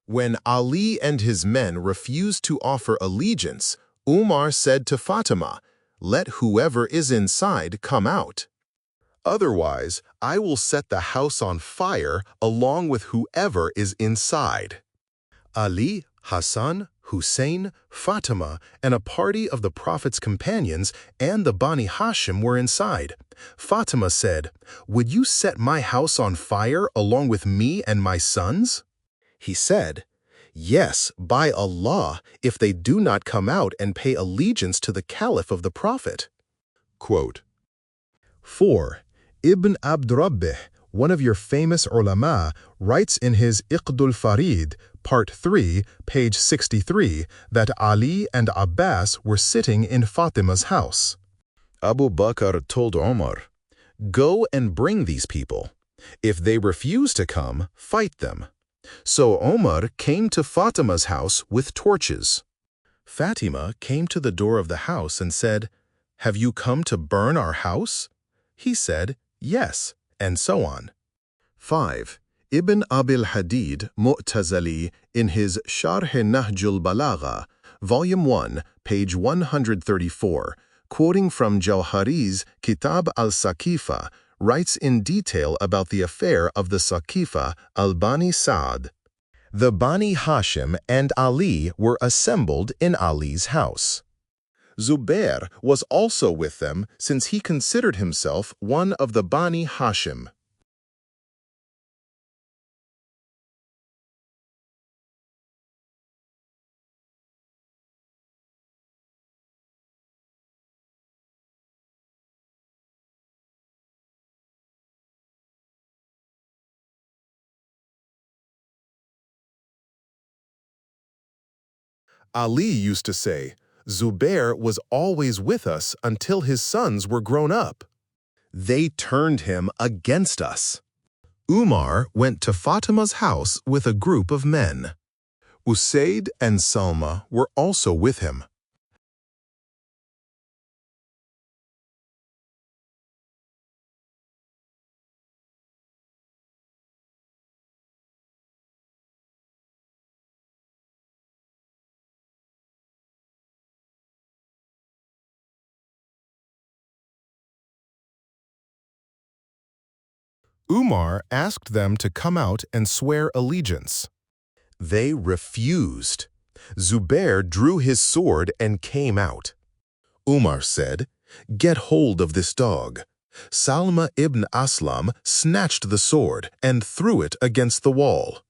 When Ali and his men refused to offer allegiance, Umar said to Fatima, "Let whoever is inside come out. Otherwise, I will set the house on fire along with whoever is inside." Ali, Hassan, Hussein, Fatima, and a party of the Prophet's companions and the Bani Hashim were inside. Fatima said, "Would you set my house on fire along with me and my sons?" He said, "Yes, by Allah, if they do not come out and pay allegiance to the Caliph of the Prophet." Quote, 4. Ibn Abd Rabbih, one of your famous ulama, writes in his Iqdul Farid, Part 3, page 63, that Ali and Abbas were sitting in Fatima's house. Abu Bakr told Omar, "Go and bring these people. If they refuse to come, fight them." So Omar came to Fatima's house with torches. Fatima came to the door of the house and said, "Have you come to burn our house?" He said, "Yes," and so on. 5. Ibn Abil Hadid Mu'tazili in his Sharh Nahjul Balagha, Volume 1, page 134, quoting from Jawhari's Kitab al-Saqifa, writes in detail about the affair of the Saqifa al-Bani Sa'd. The Bani Hashim and Ali were assembled in Ali's house. Zubair was also with them since he considered himself one of the Bani Hashim. Ali used to say, "Zubair was always with us until his sons were grown up. They turned him against us." Umar went to Fatima's house with a group of men. Usaid and Salma were also with him. Umar asked them to come out and swear allegiance. They refused. Zubair drew his sword and came out. Umar said, "Get hold of this dog." Salma ibn Aslam snatched the sword and threw it against the wall.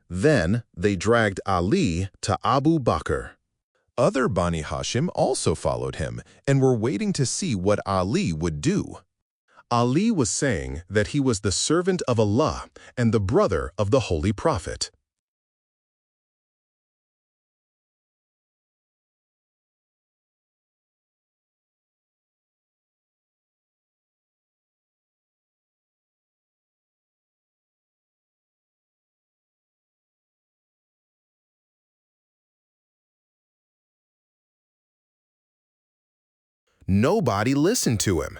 Then they dragged Ali to Abu Bakr. Other Bani Hashim also followed him and were waiting to see what Ali would do. Ali was saying that he was the servant of Allah and the brother of the Holy Prophet. Nobody listened to him.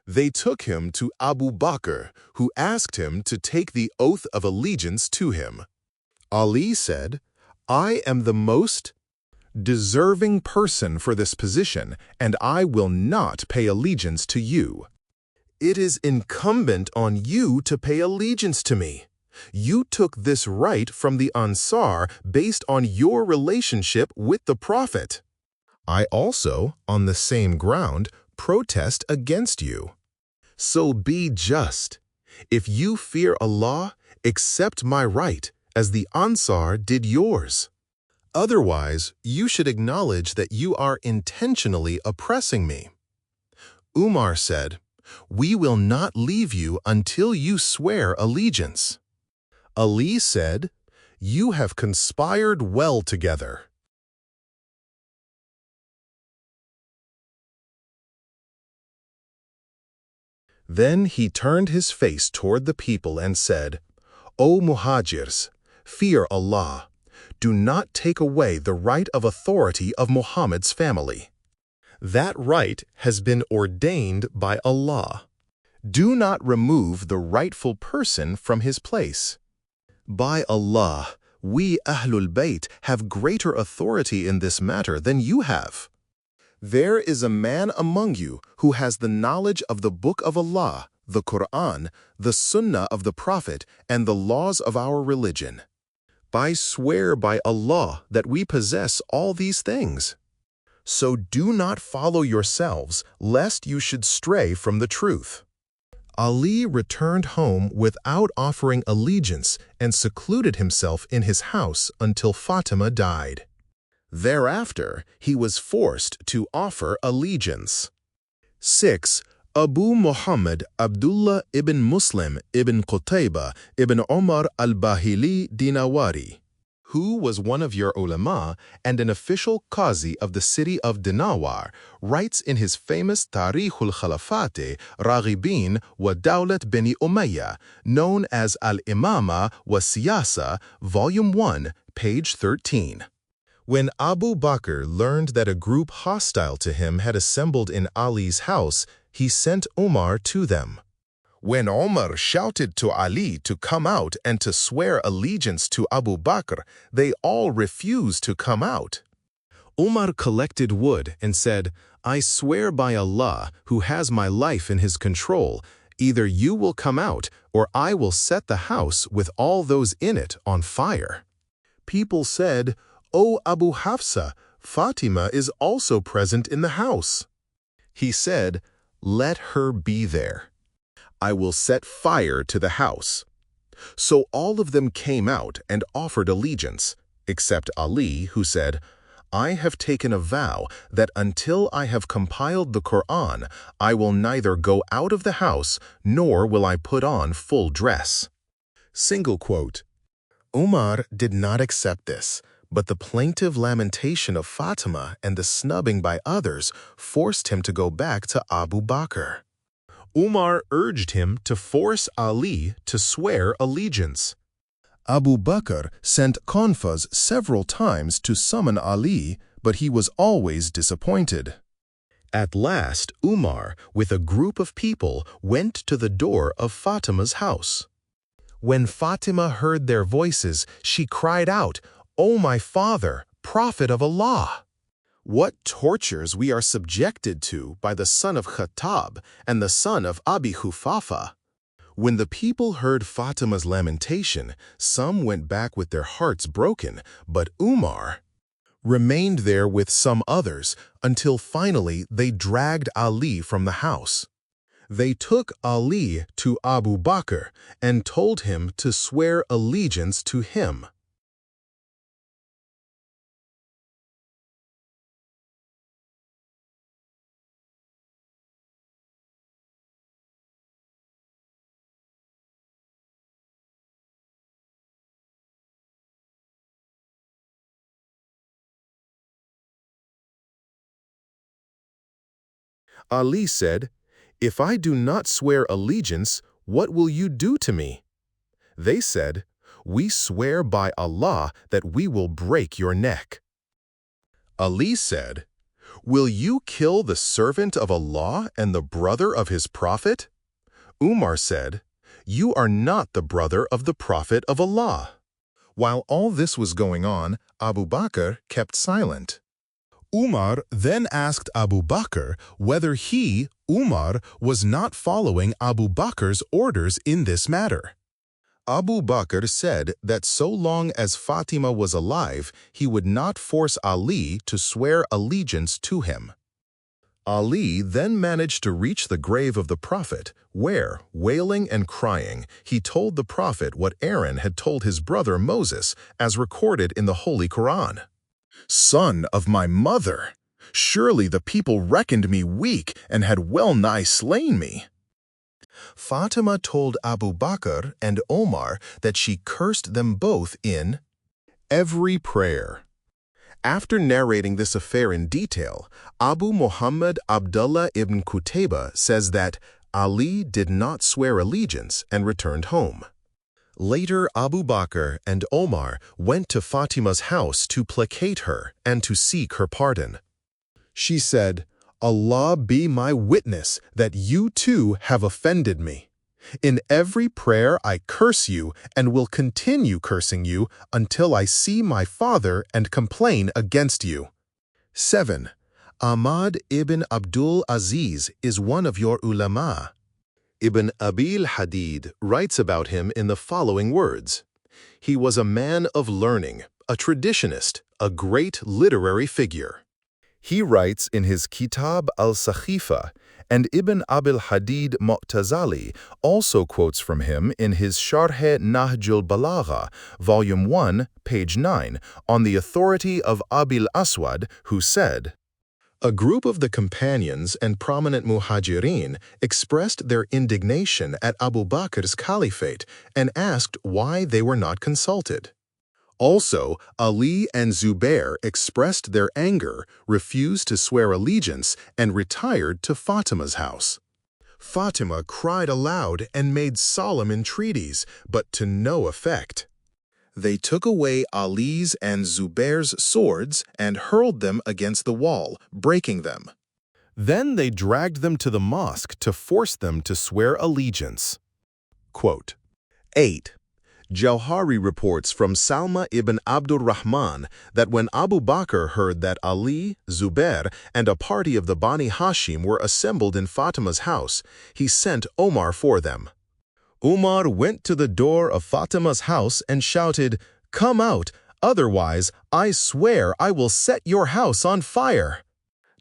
They took him to Abu Bakr, who asked him to take the oath of allegiance to him. Ali said, "I am the most deserving person for this position, and I will not pay allegiance to you. It is incumbent on you to pay allegiance to me. You took this right from the Ansar based on your relationship with the Prophet. I also, on the same ground, protest against you. So be just. If you fear Allah, accept my right, as the Ansar did yours. Otherwise, you should acknowledge that you are intentionally oppressing me." Umar said, "We will not leave you until you swear allegiance." Ali said, "You have conspired well together." Then he turned his face toward the people and said, "O Muhajirs, fear Allah. Do not take away the right of authority of Muhammad's family. That right has been ordained by Allah. Do not remove the rightful person from his place. By Allah, we Ahlul Bayt have greater authority in this matter than you have. There is a man among you who has the knowledge of the Book of Allah, the Quran, the Sunnah of the Prophet, and the laws of our religion. I swear by Allah that we possess all these things. So do not follow yourselves, lest you should stray from the truth." Ali returned home without offering allegiance and secluded himself in his house until Fatima died. Thereafter, he was forced to offer allegiance. 6. Abu Muhammad Abdullah ibn Muslim ibn Qutayba ibn Umar al-Bahili Dinawari, who was one of your ulama and an official qazi of the city of Dinawar, writes in his famous Tarikhul Khalafate Raghibin wa Dawlat Bani Umayyah, known as Al-Imama wa Siyasa, Volume 1, page 13. When Abu Bakr learned that a group hostile to him had assembled in Ali's house, he sent Umar to them. When Umar shouted to Ali to come out and to swear allegiance to Abu Bakr, they all refused to come out. Umar collected wood and said, "I swear by Allah, who has my life in his control, either you will come out or I will set the house with all those in it on fire." People said, "O Abu Hafsa, Fatima is also present in the house." He said, "Let her be there. I will set fire to the house." So all of them came out and offered allegiance, except Ali, who said, "I have taken a vow that until I have compiled the Quran, I will neither go out of the house nor will I put on full dress." Single quote. Umar did not accept this, but the plaintive lamentation of Fatima and the snubbing by others forced him to go back to Abu Bakr. Umar urged him to force Ali to swear allegiance. Abu Bakr sent Qanfaz several times to summon Ali, but he was always disappointed. At last, Umar, with a group of people, went to the door of Fatima's house. When Fatima heard their voices, she cried out, "O my father, Prophet of Allah! What tortures we are subjected to by the son of Khattab and the son of Abi Hufafa." When the people heard Fatima's lamentation, some went back with their hearts broken, but Umar remained there with some others until finally they dragged Ali from the house. They took Ali to Abu Bakr and told him to swear allegiance to him. Ali said, "If I do not swear allegiance, what will you do to me?" They said, "We swear by Allah that we will break your neck." Ali said, "Will you kill the servant of Allah and the brother of his prophet?" Umar said, "You are not the brother of the prophet of Allah." While all this was going on, Abu Bakr kept silent. Umar then asked Abu Bakr whether he, Umar, was not following Abu Bakr's orders in this matter. Abu Bakr said that so long as Fatima was alive, he would not force Ali to swear allegiance to him. Ali then managed to reach the grave of the Prophet, where, wailing and crying, he told the Prophet what Aaron had told his brother Moses, as recorded in the Holy Quran. "Son of my mother, surely the people reckoned me weak and had well-nigh slain me." Fatima told Abu Bakr and Omar that she cursed them both in every prayer. After narrating this affair in detail, Abu Muhammad Abdullah ibn Qutayba says that Ali did not swear allegiance and returned home. Later, Abu Bakr and Omar went to Fatima's house to placate her and to seek her pardon. She said, "Allah be my witness that you too have offended me. In every prayer I curse you and will continue cursing you until I see my father and complain against you." 7. Ahmad ibn Abdul Aziz is one of your ulama. Ibn Abil Hadid writes about him in the following words: "He was a man of learning, a traditionist, a great literary figure." He writes in his Kitab al-Sakhifa, and Ibn Abil Hadid Mu'tazali also quotes from him in his Sharh Nahjul Balagha, Volume 1, page 9, on the authority of Abil Aswad, who said, "A group of the companions and prominent muhajirin expressed their indignation at Abu Bakr's caliphate and asked why they were not consulted. Also, Ali and Zubair expressed their anger, refused to swear allegiance, and retired to Fatima's house. Fatima cried aloud and made solemn entreaties, but to no effect. They took away Ali's and Zubair's swords and hurled them against the wall, breaking them. Then they dragged them to the mosque to force them to swear allegiance." Quote, 8. Jauhari reports from Salma ibn Abdur Rahman that when Abu Bakr heard that Ali, Zubair, and a party of the Bani Hashim were assembled in Fatima's house, he sent Omar for them. Umar went to the door of Fatima's house and shouted, "Come out, otherwise I swear I will set your house on fire."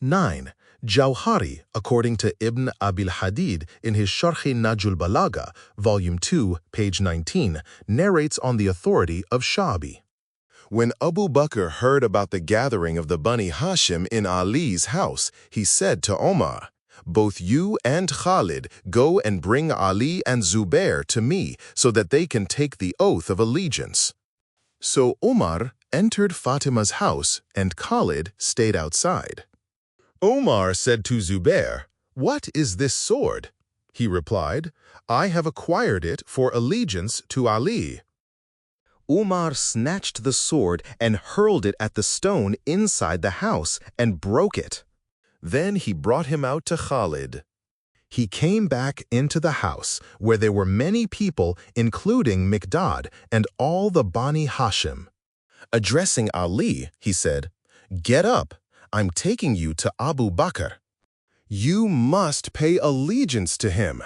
9. Jauhari, according to Ibn Abil Hadid in his Sharh Nahjul Balagha, Volume 2, page 19, narrates on the authority of Sha'bi. When Abu Bakr heard about the gathering of the Bani Hashim in Ali's house, he said to Omar, "Both you and Khalid go and bring Ali and Zubair to me so that they can take the oath of allegiance." So Omar entered Fatima's house and Khalid stayed outside. Omar said to Zubair, "What is this sword?" He replied, "I have acquired it for allegiance to Ali." Umar snatched the sword and hurled it at the stone inside the house and broke it. Then he brought him out to Khalid. He came back into the house, where there were many people, including Miqdad and all the Bani Hashim. Addressing Ali, he said, "Get up, I'm taking you to Abu Bakr. You must pay allegiance to him."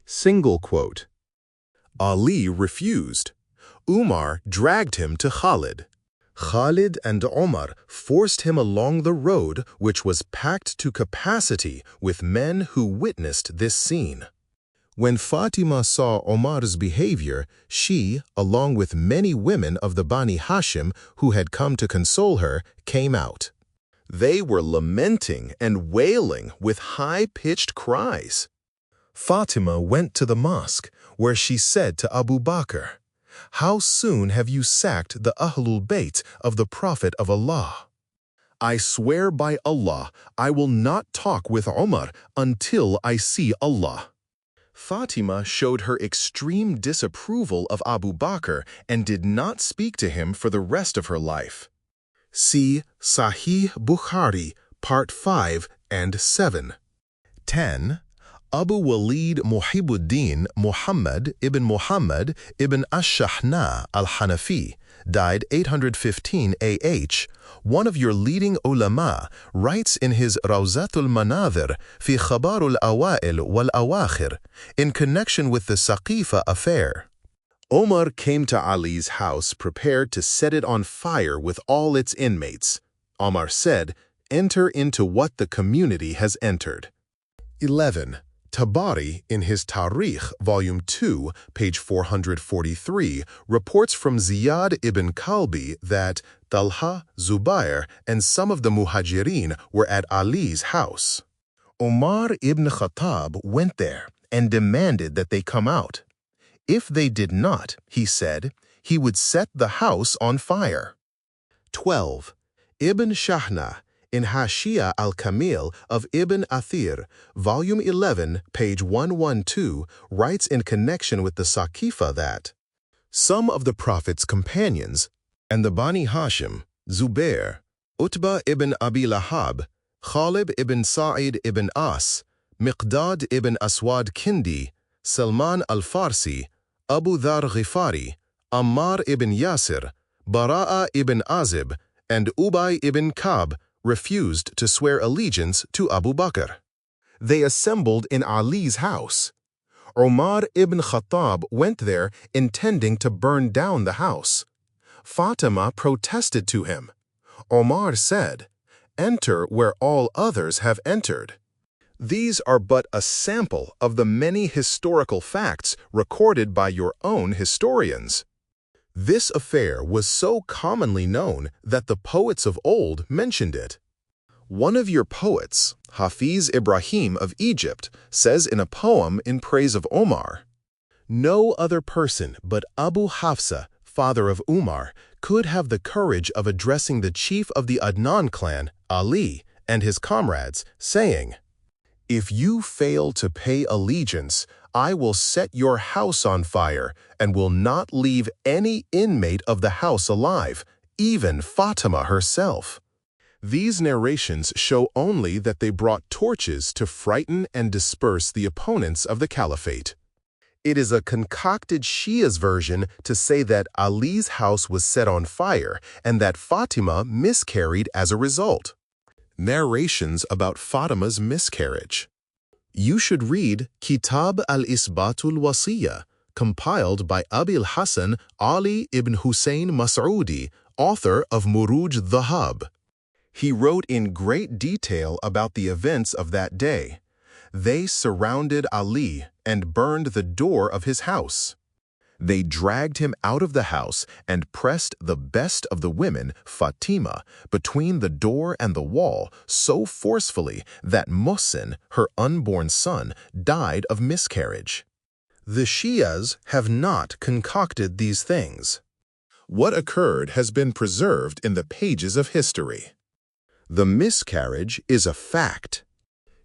Single quote. Ali refused. Umar dragged him to Khalid. Khalid and Omar forced him along the road, which was packed to capacity with men who witnessed this scene. When Fatima saw Omar's behavior, she, along with many women of the Bani Hashim who had come to console her, came out. They were lamenting and wailing with high-pitched cries. Fatima went to the mosque, where she said to Abu Bakr, "How soon have you sacked the Ahlul Bayt of the Prophet of Allah? I swear by Allah, I will not talk with Omar until I see Allah." Fatima showed her extreme disapproval of Abu Bakr and did not speak to him for the rest of her life. See Sahih Bukhari, Part 5 and 7. 10. Abu Walid Muhibbuddin Muhammad ibn Ash-Shahna al-Hanafi, died 815 AH, one of your leading ulama, writes in his Rawzatul Manadhir fi Khabarul Awa'il wal Awakhir, in connection with the Saqifa affair. Omar came to Ali's house prepared to set it on fire with all its inmates. Omar said, "Enter into what the community has entered." 11. Tabari, in his Tarikh, Volume 2, page 443, reports from Ziyad ibn Kalbi that Talha, Zubair, and some of the Muhajirin were at Ali's house. Omar ibn Khattab went there and demanded that they come out. If they did not, he said, he would set the house on fire. 12. Ibn Shahna, in Hashia al-Kamil of Ibn Athir, Volume 11, page 112, writes in connection with the Saqifa that some of the Prophet's companions and the Bani Hashim, Zubair, Utbah ibn Abi Lahab, Khalib ibn Sa'id ibn As, Miqdad ibn Aswad Kindi, Salman al-Farsi, Abu Dhar Ghifari, Ammar ibn Yasir, Bara'a ibn Azib, and Ubay ibn Ka'b refused to swear allegiance to Abu Bakr. They assembled in Ali's house. Omar ibn Khattab went there intending to burn down the house. Fatima protested to him. Omar said, "Enter where all others have entered." These are but a sample of the many historical facts recorded by your own historians. This affair was so commonly known that the poets of old mentioned it. One of your poets, Hafiz Ibrahim of Egypt, says in a poem in praise of Omar, "No other person but Abu Hafsa, father of Umar, could have the courage of addressing the chief of the Adnan clan, Ali, and his comrades, saying, 'If you fail to pay allegiance, I will set your house on fire and will not leave any inmate of the house alive, even Fatima herself.'" These narrations show only that they brought torches to frighten and disperse the opponents of the caliphate. It is a concocted Shia's version to say that Ali's house was set on fire and that Fatima miscarried as a result. Narrations about Fatima's miscarriage. You should read Kitab al-Isbatul Wasiyya, compiled by Abil Hassan Ali ibn Hussein Mas'udi, author of Muruj Dhahab. He wrote in great detail about the events of that day. They surrounded Ali and burned the door of his house. They dragged him out of the house and pressed the best of the women, Fatima, between the door and the wall so forcefully that Muhsin, her unborn son, died of miscarriage. The Shias have not concocted these things. What occurred has been preserved in the pages of history. The miscarriage is a fact.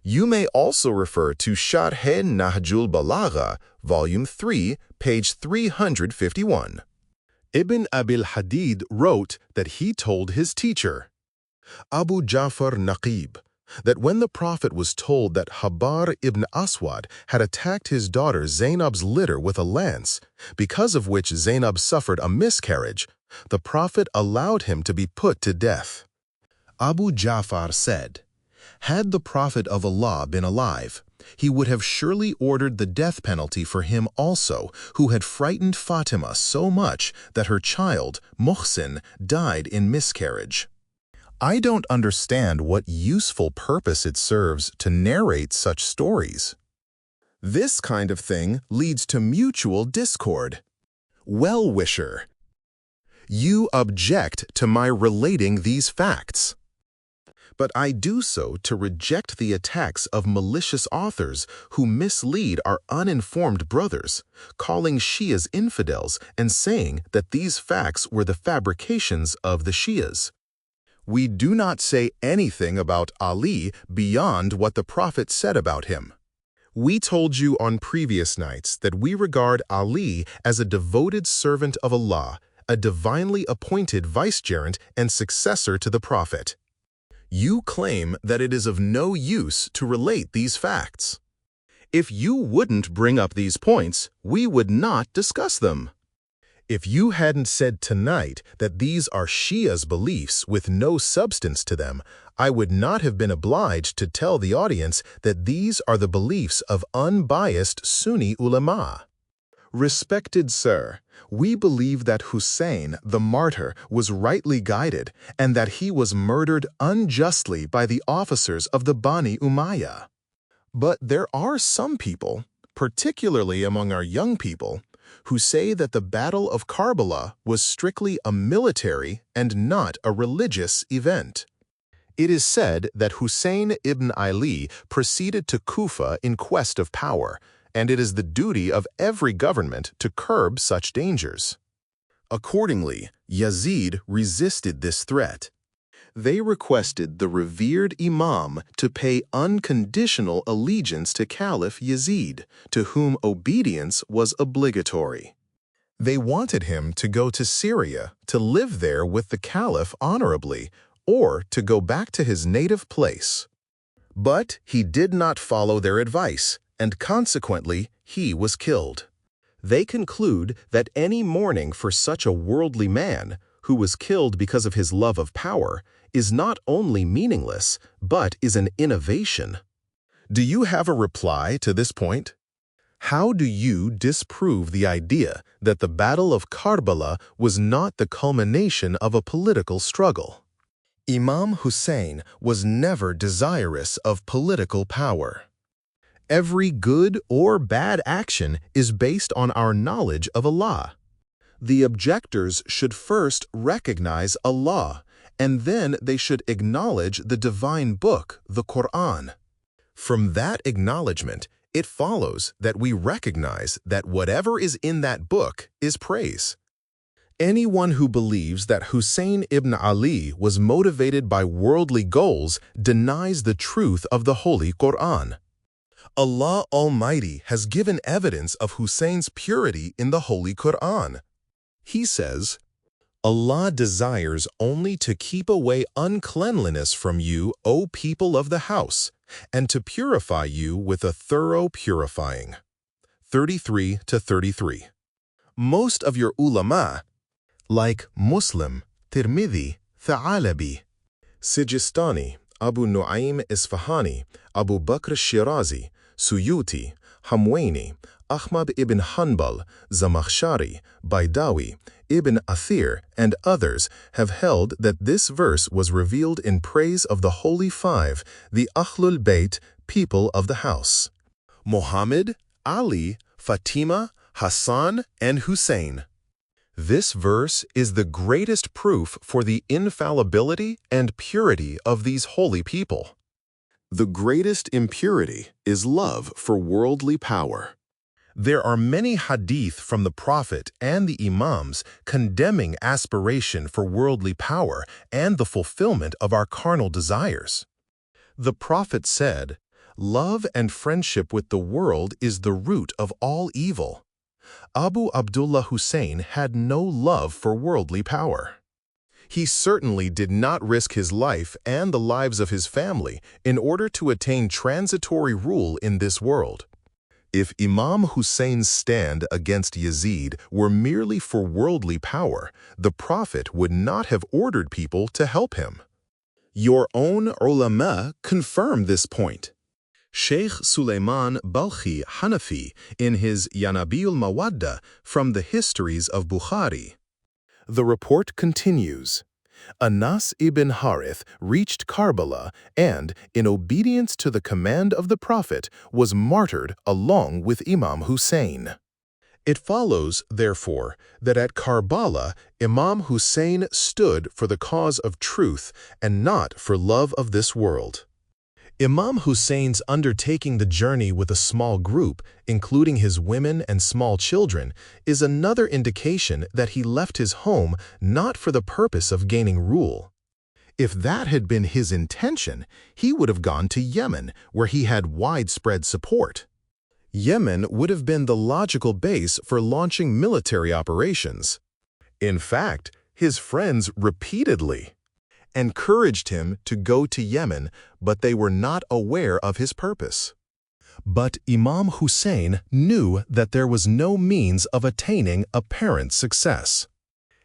You may also refer to Sharh Nahjul Balagha, Volume 3, page 351. Ibn Abil Hadid wrote that he told his teacher, Abu Ja'far Naqib, that when the Prophet was told that Habar ibn Aswad had attacked his daughter Zainab's litter with a lance, because of which Zainab suffered a miscarriage, the Prophet allowed him to be put to death. Abu Ja'far said, "Had the Prophet of Allah been alive, he would have surely ordered the death penalty for him also, who had frightened Fatima so much that her child, Muhsin, died in miscarriage." I don't understand what useful purpose it serves to narrate such stories. This kind of thing leads to mutual discord. Well-wisher, you object to my relating these facts. But I do so to reject the attacks of malicious authors who mislead our uninformed brothers, calling Shias infidels and saying that these facts were the fabrications of the Shias. We do not say anything about Ali beyond what the Prophet said about him. We told you on previous nights that we regard Ali as a devoted servant of Allah, a divinely appointed vicegerent and successor to the Prophet. You claim that it is of no use to relate these facts. If you wouldn't bring up these points, we would not discuss them. If you hadn't said tonight that these are Shia's beliefs with no substance to them, I would not have been obliged to tell the audience that these are the beliefs of unbiased Sunni ulama. Respected sir, we believe that Hussein, the martyr, was rightly guided and that he was murdered unjustly by the officers of the Bani Umayyah. But there are some people, particularly among our young people, who say that the Battle of Karbala was strictly a military and not a religious event. It is said that Hussein ibn Ali proceeded to Kufa in quest of power, and it is the duty of every government to curb such dangers. Accordingly, Yazid resisted this threat. They requested the revered Imam to pay unconditional allegiance to Caliph Yazid, to whom obedience was obligatory. They wanted him to go to Syria to live there with the Caliph honorably, or to go back to his native place. But he did not follow their advice, and consequently, he was killed. They conclude that any mourning for such a worldly man, who was killed because of his love of power, is not only meaningless, but is an innovation. Do you have a reply to this point? How do you disprove the idea that the Battle of Karbala was not the culmination of a political struggle? Imam Hussein was never desirous of political power. Every good or bad action is based on our knowledge of Allah. The objectors should first recognize Allah, and then they should acknowledge the divine book, the Quran. From that acknowledgement, it follows that we recognize that whatever is in that book is praise. Anyone who believes that Hussein ibn Ali was motivated by worldly goals denies the truth of the Holy Quran. Allah Almighty has given evidence of Hussein's purity in the Holy Quran. He says, Allah desires only to keep away uncleanliness from you, O people of the house, and to purify you with a thorough purifying. 33-33. Most of your ulama, like Muslim, Tirmidhi, Tha'alabi, Sijistani, Abu Nu'aym Isfahani, Abu Bakr al-Shirazi, Suyuti, Hamwaini, Ahmad ibn Hanbal, Zamakhshari, Baidawi, Ibn Athir, and others have held that this verse was revealed in praise of the Holy Five, the Ahlul Bayt, people of the house: Muhammad, Ali, Fatima, Hassan, and Hussein. This verse is the greatest proof for the infallibility and purity of these holy people. The greatest impurity is love for worldly power. There are many hadith from the Prophet and the Imams condemning aspiration for worldly power and the fulfillment of our carnal desires. The Prophet said, "Love and friendship with the world is the root of all evil." Abu Abdullah Hussein had no love for worldly power. He certainly did not risk his life and the lives of his family in order to attain transitory rule in this world. If Imam Hussein's stand against Yazid were merely for worldly power, the Prophet would not have ordered people to help him. Your own ulama confirm this point. Sheikh Suleiman Balkhi Hanafi in his Yanabiul Mawadda from the Histories of Bukhari. The report continues. Anas ibn Harith reached Karbala and, in obedience to the command of the Prophet, was martyred along with Imam Hussein. It follows, therefore, that at Karbala, Imam Hussein stood for the cause of truth and not for love of this world. Imam Hussein's undertaking the journey with a small group, including his women and small children, is another indication that he left his home not for the purpose of gaining rule. If that had been his intention, he would have gone to Yemen, where he had widespread support. Yemen would have been the logical base for launching military operations. In fact, his friends repeatedly encouraged him to go to Yemen, but they were not aware of his purpose. But Imam Hussein knew that there was no means of attaining apparent success.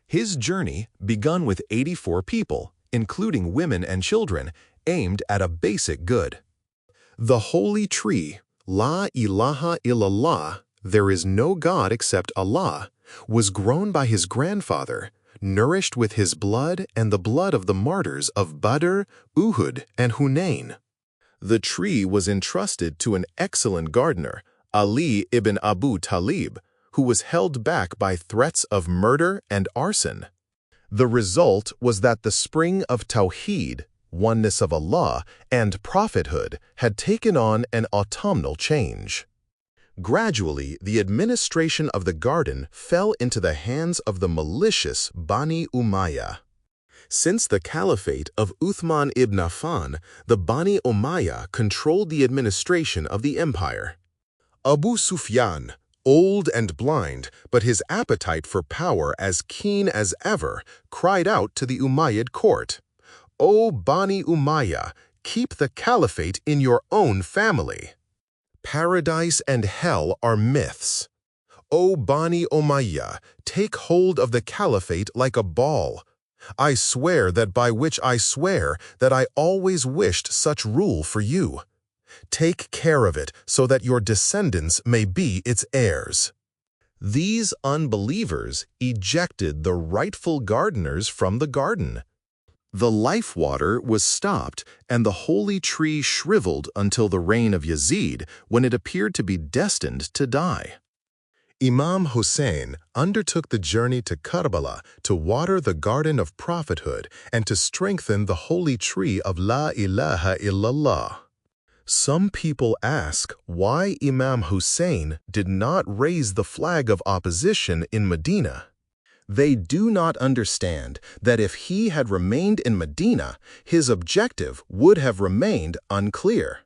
His journey, begun with 84 people, including women and children, aimed at a basic good. The holy tree, La ilaha illallah, there is no God except Allah, was grown by his grandfather, nourished with his blood and the blood of the martyrs of Badr, Uhud, and Hunain. The tree was entrusted to an excellent gardener, Ali ibn Abu Talib, who was held back by threats of murder and arson. The result was that the spring of Tawheed, oneness of Allah, and prophethood had taken on an autumnal change. Gradually, the administration of the garden fell into the hands of the malicious Bani Umayyah. Since the caliphate of Uthman ibn Affan, the Bani Umayyah controlled the administration of the empire. Abu Sufyan, old and blind, but his appetite for power as keen as ever, cried out to the Umayyad court, "O Bani Umayyah, keep the caliphate in your own family. Paradise and hell are myths. O Bani Umayyah, take hold of the caliphate like a ball. I swear that by which I swear that I always wished such rule for you. Take care of it so that your descendants may be its heirs." These unbelievers ejected the rightful gardeners from the garden. The life water was stopped and the holy tree shriveled until the reign of Yazid, when it appeared to be destined to die. Imam Hussein undertook the journey to Karbala to water the garden of prophethood and to strengthen the holy tree of La ilaha illallah. Some people ask why Imam Hussein did not raise the flag of opposition in Medina. They do not understand that if he had remained in Medina, his objective would have remained unclear.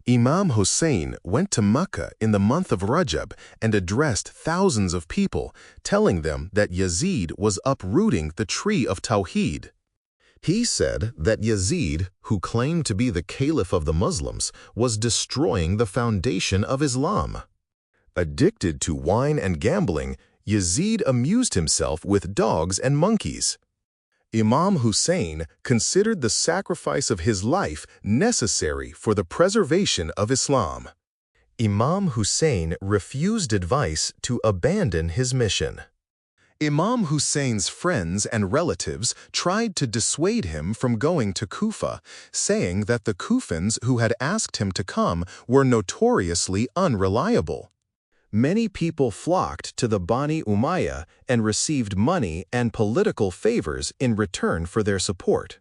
Imam Hussein went to Mecca in the month of Rajab and addressed thousands of people, telling them that Yazid was uprooting the tree of Tawheed. He said that Yazid, who claimed to be the caliph of the Muslims, was destroying the foundation of Islam. Addicted to wine and gambling, Yazid amused himself with dogs and monkeys. Imam Hussein considered the sacrifice of his life necessary for the preservation of Islam. Imam Hussein refused advice to abandon his mission. Imam Hussein's friends and relatives tried to dissuade him from going to Kufa, saying that the Kufans who had asked him to come were notoriously unreliable. Many people flocked to the Bani Umayyah and received money and political favors in return for their support.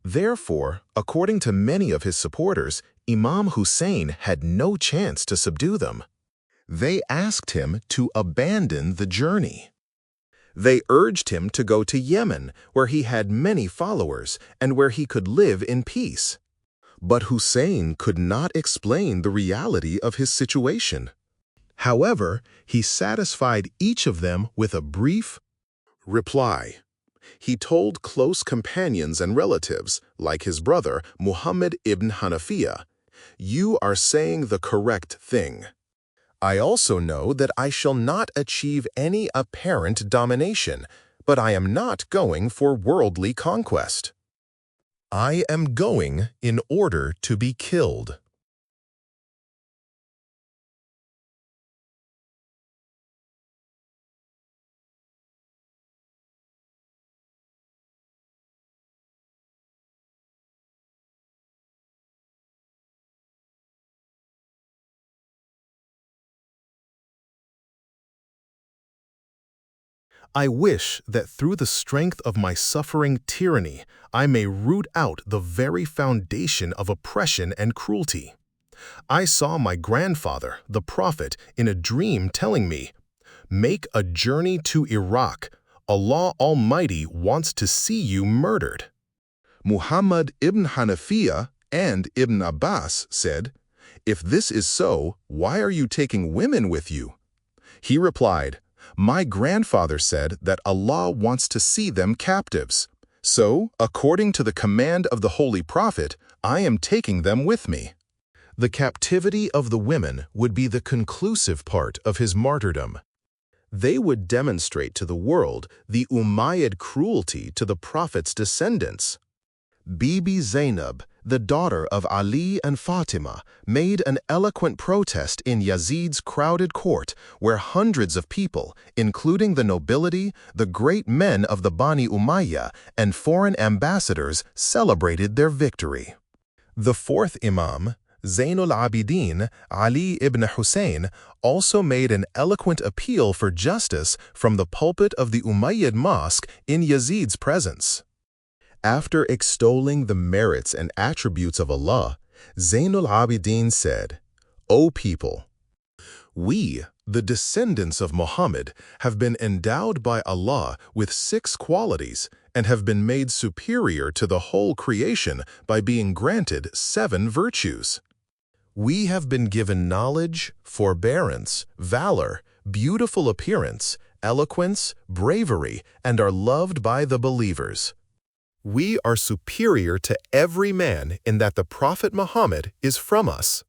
Therefore, according to many of his supporters, Imam Hussein had no chance to subdue them. They asked him to abandon the journey. They urged him to go to Yemen, where he had many followers and where he could live in peace. But Hussein could not explain the reality of his situation. However, he satisfied each of them with a brief reply. He told close companions and relatives, like his brother Muhammad ibn Hanafiya, "You are saying the correct thing. I also know that I shall not achieve any apparent domination, but I am not going for worldly conquest. I am going in order to be killed." I wish that through the strength of my suffering tyranny, I may root out the very foundation of oppression and cruelty. I saw my grandfather, the Prophet, in a dream telling me, "Make a journey to Iraq. Allah Almighty wants to see you murdered." Muhammad ibn Hanafiya and Ibn Abbas said, "If this is so, why are you taking women with you?" He replied, "My grandfather said that Allah wants to see them captives. So, according to the command of the Holy Prophet, I am taking them with me. The captivity of the women would be the conclusive part of his martyrdom. They would demonstrate to the world the Umayyad cruelty to the Prophet's descendants. Bibi Zainab, the daughter of Ali and Fatima, made an eloquent protest in Yazid's crowded court, where hundreds of people, including the nobility, the great men of the Bani Umayyah, and foreign ambassadors, celebrated their victory. The fourth Imam, Zainul Abidin, Ali ibn Hussein, also made an eloquent appeal for justice from the pulpit of the Umayyad mosque in Yazid's presence. After extolling the merits and attributes of Allah, Zainul Abidin said, "O people, we, the descendants of Muhammad, have been endowed by Allah with 6 qualities and have been made superior to the whole creation by being granted 7 virtues. We have been given knowledge, forbearance, valor, beautiful appearance, eloquence, bravery, and are loved by the believers. We are superior to every man in that the Prophet Muhammad is from us.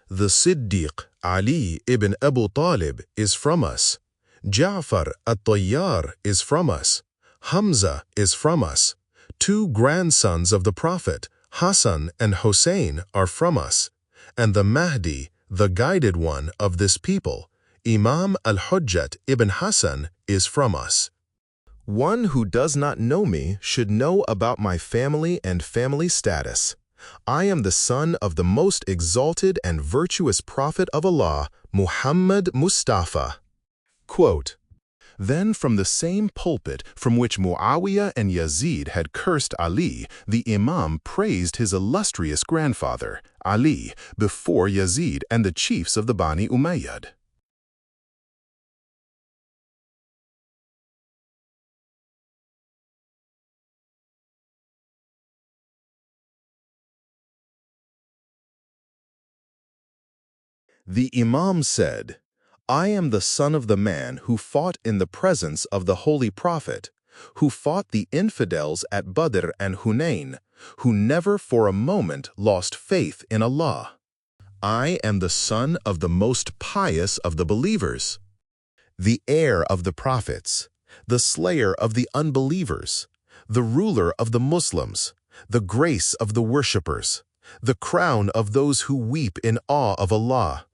The Siddiq Ali ibn Abu Talib is from us. Ja'far at-Tayyar is from us. Hamza is from us. 2 grandsons of the Prophet, Hassan and Hussein, are from us. And the Mahdi, the guided one of this people, Imam al-Hujjat ibn Hassan, is from us. One who does not know me should know about my family and family status. I am the son of the most exalted and virtuous Prophet of Allah, Muhammad Mustafa." Quote, Then from the same pulpit from which Muawiyah and Yazid had cursed Ali, the Imam praised his illustrious grandfather, Ali, before Yazid and the chiefs of the Bani Umayyad. The Imam said, "I am the son of the man who fought in the presence of the Holy Prophet, who fought the infidels at Badr and Hunayn, who never for a moment lost faith in Allah. I am the son of the most pious of the believers, the heir of the prophets, the slayer of the unbelievers, the ruler of the Muslims, the grace of the worshippers, the crown of those who weep in awe of Allah,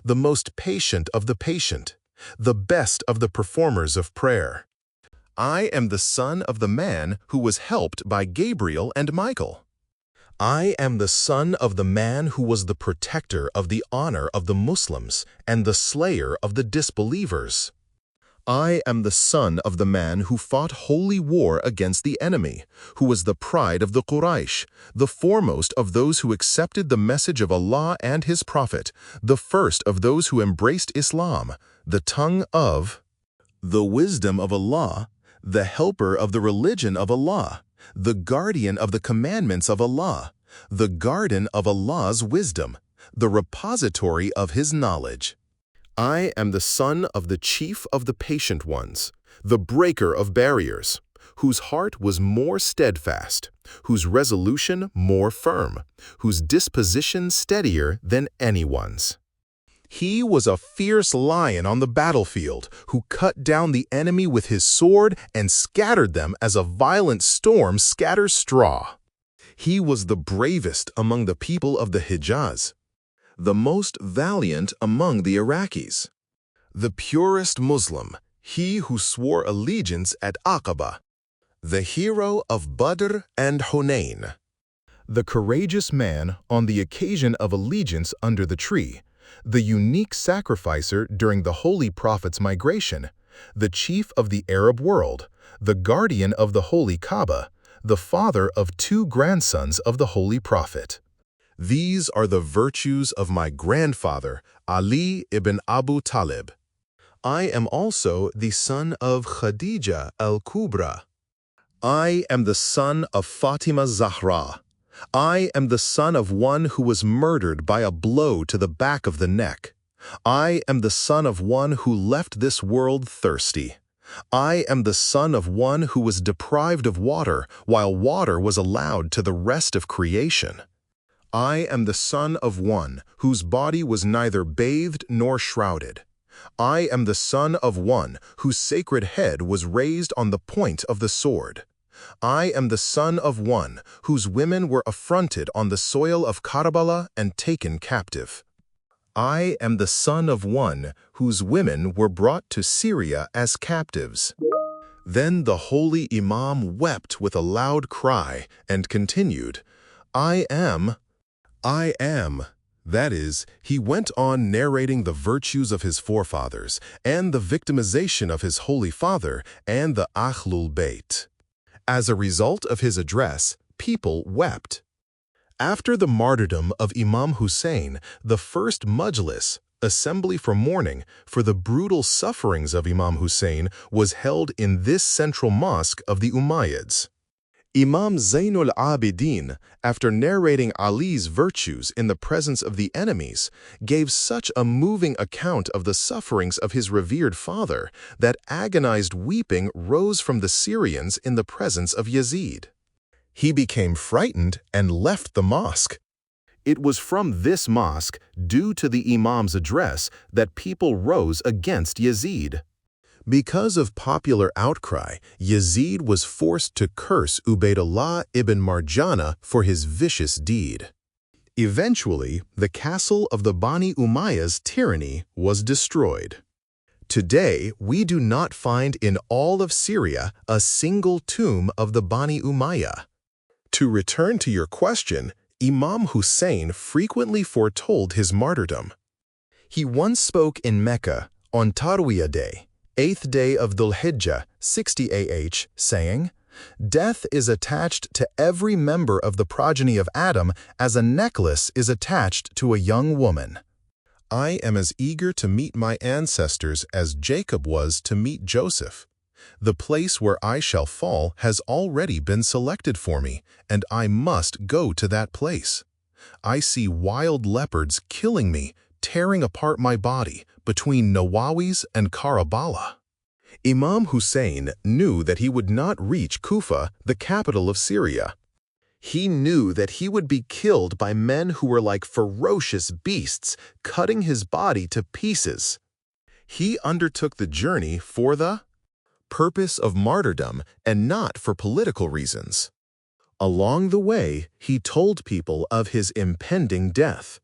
the most patient of the patient, the best of the performers of prayer. I am the son of the man who was helped by Gabriel and Michael. I am the son of the man who was the protector of the honor of the Muslims and the slayer of the disbelievers. I am the son of the man who fought holy war against the enemy, who was the pride of the Quraysh, the foremost of those who accepted the message of Allah and His Prophet, the first of those who embraced Islam, the tongue of the wisdom of Allah, the helper of the religion of Allah, the guardian of the commandments of Allah, the garden of Allah's wisdom, the repository of His knowledge. I am the son of the chief of the patient ones, the breaker of barriers, whose heart was more steadfast, whose resolution more firm, whose disposition steadier than anyone's. He was a fierce lion on the battlefield, who cut down the enemy with his sword and scattered them as a violent storm scatters straw. He was the bravest among the people of the Hijaz, the most valiant among the Iraqis, the purest Muslim, he who swore allegiance at Aqaba, the hero of Badr and Hunayn, the courageous man on the occasion of allegiance under the tree, the unique sacrificer during the Holy Prophet's migration, the chief of the Arab world, the guardian of the Holy Kaaba, the father of 2 grandsons of the Holy Prophet. These are the virtues of my grandfather, Ali ibn Abu Talib. I am also the son of Khadija al-Kubra. I am the son of Fatima Zahra. I am the son of one who was murdered by a blow to the back of the neck. I am the son of one who left this world thirsty. I am the son of one who was deprived of water, while water was allowed to the rest of creation. I am the son of one whose body was neither bathed nor shrouded. I am the son of one whose sacred head was raised on the point of the sword. I am the son of one whose women were affronted on the soil of Karbala and taken captive. I am the son of one whose women were brought to Syria as captives. Then the holy Imam wept with a loud cry and continued, I am. That is, he went on narrating the virtues of his forefathers and the victimization of his holy father and the Ahlul Bayt. As a result of his address, people wept. After the martyrdom of Imam Hussein, the first majlis, assembly for mourning, for the brutal sufferings of Imam Hussein was held in this central mosque of the Umayyads. Imam Zainul Abidin, after narrating Ali's virtues in the presence of the enemies, gave such a moving account of the sufferings of his revered father that agonized weeping rose from the Syrians in the presence of Yazid. He became frightened and left the mosque. It was from this mosque, due to the Imam's address, that people rose against Yazid. Because of popular outcry, Yazid was forced to curse Ubaydullah ibn Marjana for his vicious deed. Eventually, the castle of the Bani Umayyah's tyranny was destroyed. Today, we do not find in all of Syria a single tomb of the Bani Umayyah. To return to your question, Imam Hussein frequently foretold his martyrdom. He once spoke in Mecca on Tarwiyah Day, 8th day of Dhul Hijjah, 60 AH, saying, Death is attached to every member of the progeny of Adam as a necklace is attached to a young woman. I am as eager to meet my ancestors as Jacob was to meet Joseph. The place where I shall fall has already been selected for me, and I must go to that place. I see wild leopards killing me, tearing apart my body between Nawawis and Karbala. Imam Hussein knew that he would not reach Kufa, the capital of Syria. He knew that he would be killed by men who were like ferocious beasts, cutting his body to pieces. He undertook the journey for the purpose of martyrdom and not for political reasons. Along the way, he told people of his impending death.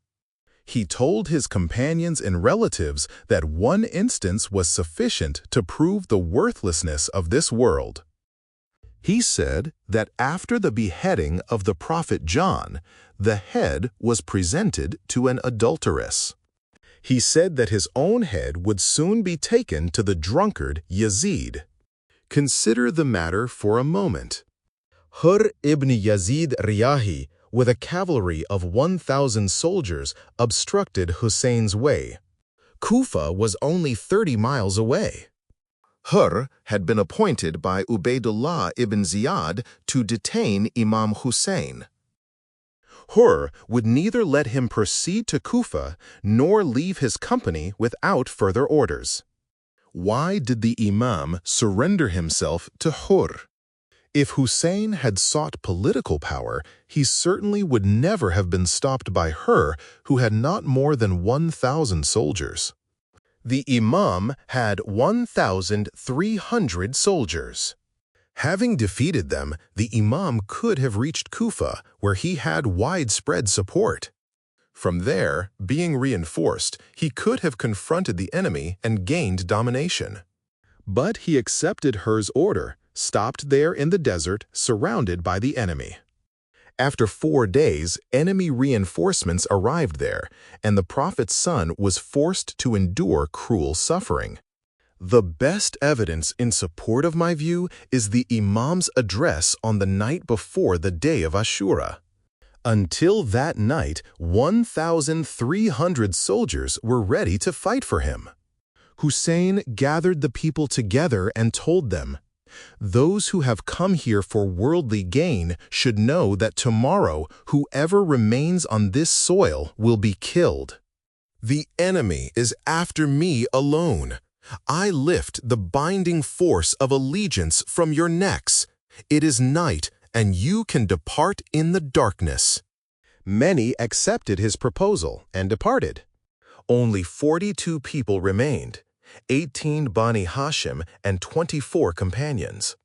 He told his companions and relatives that one instance was sufficient to prove the worthlessness of this world. He said that after the beheading of the prophet John, the head was presented to an adulteress. He said that his own head would soon be taken to the drunkard Yazid. Consider the matter for a moment. Hur ibn Yazid Riyahi, with a cavalry of 1,000 soldiers, obstructed Hussein's way. Kufa was only 30 miles away. Hur had been appointed by Ubaydullah ibn Ziyad to detain Imam Hussein. Hur would neither let him proceed to Kufa nor leave his company without further orders. Why did the Imam surrender himself to Hur? If Hussein had sought political power, he certainly would never have been stopped by Hur, who had not more than 1,000 soldiers. The Imam had 1,300 soldiers. Having defeated them, the Imam could have reached Kufa, where he had widespread support. From there, being reinforced, he could have confronted the enemy and gained domination. But he accepted Hur's order, stopped there in the desert, surrounded by the enemy. After 4 days, enemy reinforcements arrived there, and the prophet's son was forced to endure cruel suffering. The best evidence in support of my view is the Imam's address on the night before the day of Ashura. Until that night, 1,300 soldiers were ready to fight for him. Hussein gathered the people together and told them, "Those who have come here for worldly gain should know that tomorrow whoever remains on this soil will be killed. The enemy is after me alone. I lift the binding force of allegiance from your necks. It is night, and you can depart in the darkness." Many accepted his proposal and departed. Only 42 people remained, 18 Bani Hashim and 24 companions.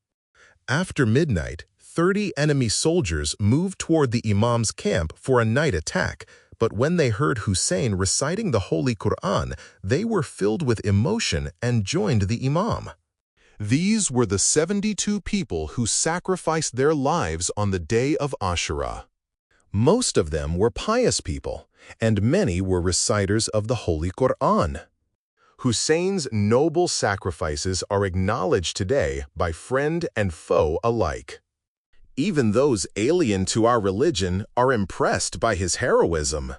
After midnight, 30 enemy soldiers moved toward the Imam's camp for a night attack, but when they heard Hussein reciting the Holy Quran, they were filled with emotion and joined the Imam. These were the 72 people who sacrificed their lives on the day of Ashura. Most of them were pious people, and many were reciters of the Holy Quran. Hussein's noble sacrifices are acknowledged today by friend and foe alike. Even those alien to our religion are impressed by his heroism.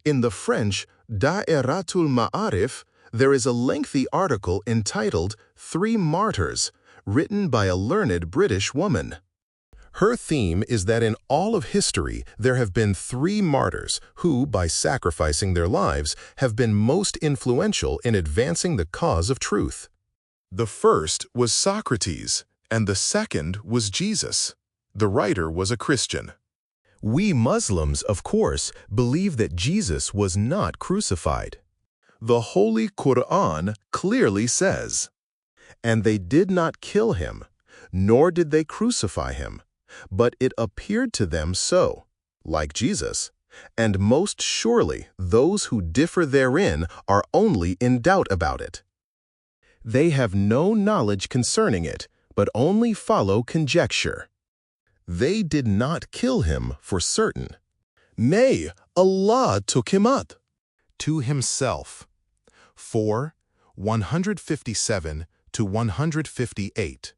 In the French Da'iratul Ma'arif, there is a lengthy article entitled "Three Martyrs," written by a learned British woman. Her theme is that in all of history there have been 3 martyrs who, by sacrificing their lives, have been most influential in advancing the cause of truth. The first was Socrates, and the second was Jesus. The writer was a Christian. We Muslims, of course, believe that Jesus was not crucified. The Holy Quran clearly says, "And they did not kill him, nor did they crucify him, but it appeared to them so, like Jesus, and most surely those who differ therein are only in doubt about it. They have no knowledge concerning it, but only follow conjecture. They did not kill him for certain. Nay, Allah took him up to himself." 4, 157 to 158.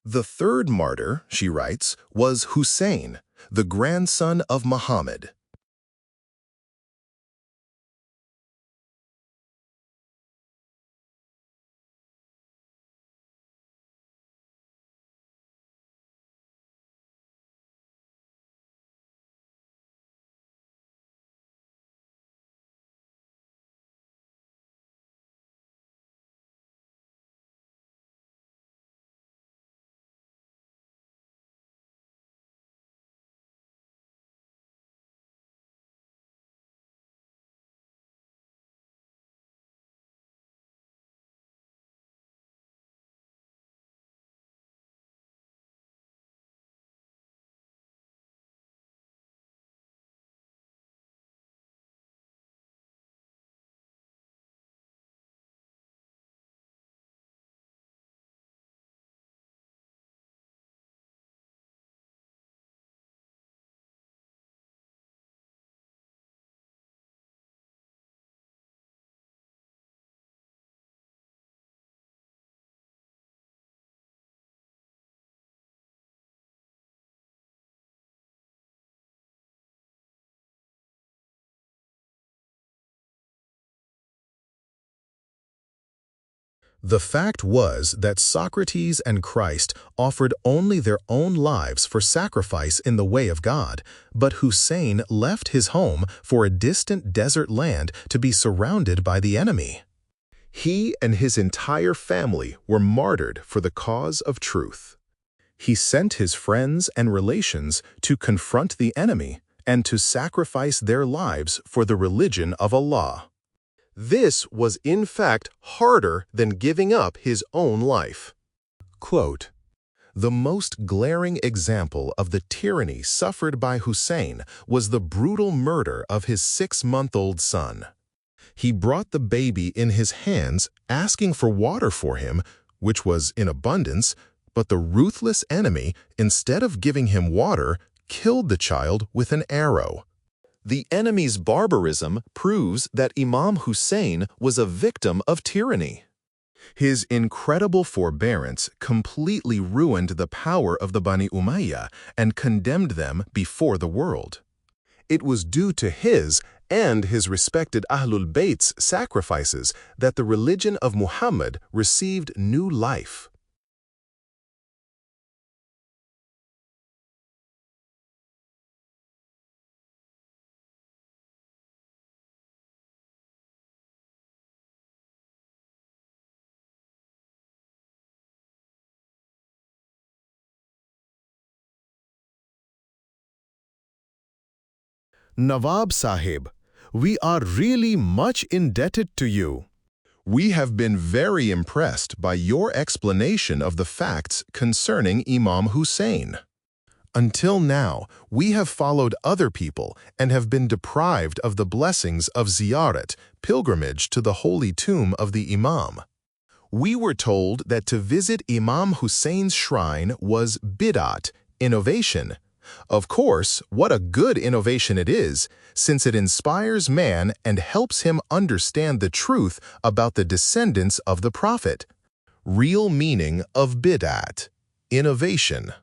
The third martyr, she writes, was Hussein, the grandson of Muhammad. The fact was that Socrates and Christ offered only their own lives for sacrifice in the way of God, but Hussein left his home for a distant desert land to be surrounded by the enemy. He and his entire family were martyred for the cause of truth. He sent his friends and relations to confront the enemy and to sacrifice their lives for the religion of Allah. This was in fact harder than giving up his own life. Quote, "The most glaring example of the tyranny suffered by Hussein was the brutal murder of his 6-month-old son. He brought the baby in his hands, asking for water for him, which was in abundance, but the ruthless enemy, instead of giving him water, killed the child with an arrow. The enemy's barbarism proves that Imam Hussein was a victim of tyranny. His incredible forbearance completely ruined the power of the Bani Umayyah and condemned them before the world. It was due to his and his respected Ahlul Bayt's sacrifices that the religion of Muhammad received new life. Nawab Sahib, we are really much indebted to you. We have been very impressed by your explanation of the facts concerning Imam Hussein. Until now, we have followed other people and have been deprived of the blessings of ziyarat, pilgrimage to the holy tomb of the Imam. We were told that to visit Imam Hussein's shrine was bid'at, innovation. Of course, what a good innovation it is, since it inspires man and helps him understand the truth about the descendants of the Prophet. Real meaning of bid'at, innovation.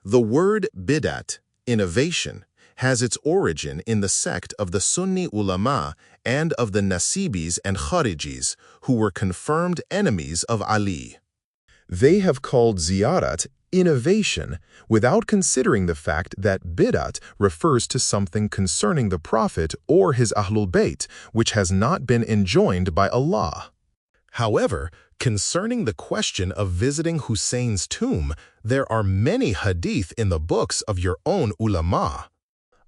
The word bid'at, innovation, has its origin in the sect of the Sunni ulama and of the Nasibis and Kharijis, who were confirmed enemies of Ali. They have called ziyarat innovation without considering the fact that bid'at refers to something concerning the Prophet or his Ahlul Bayt, which has not been enjoined by Allah. However, concerning the question of visiting Hussein's tomb, there are many hadith in the books of your own ulama.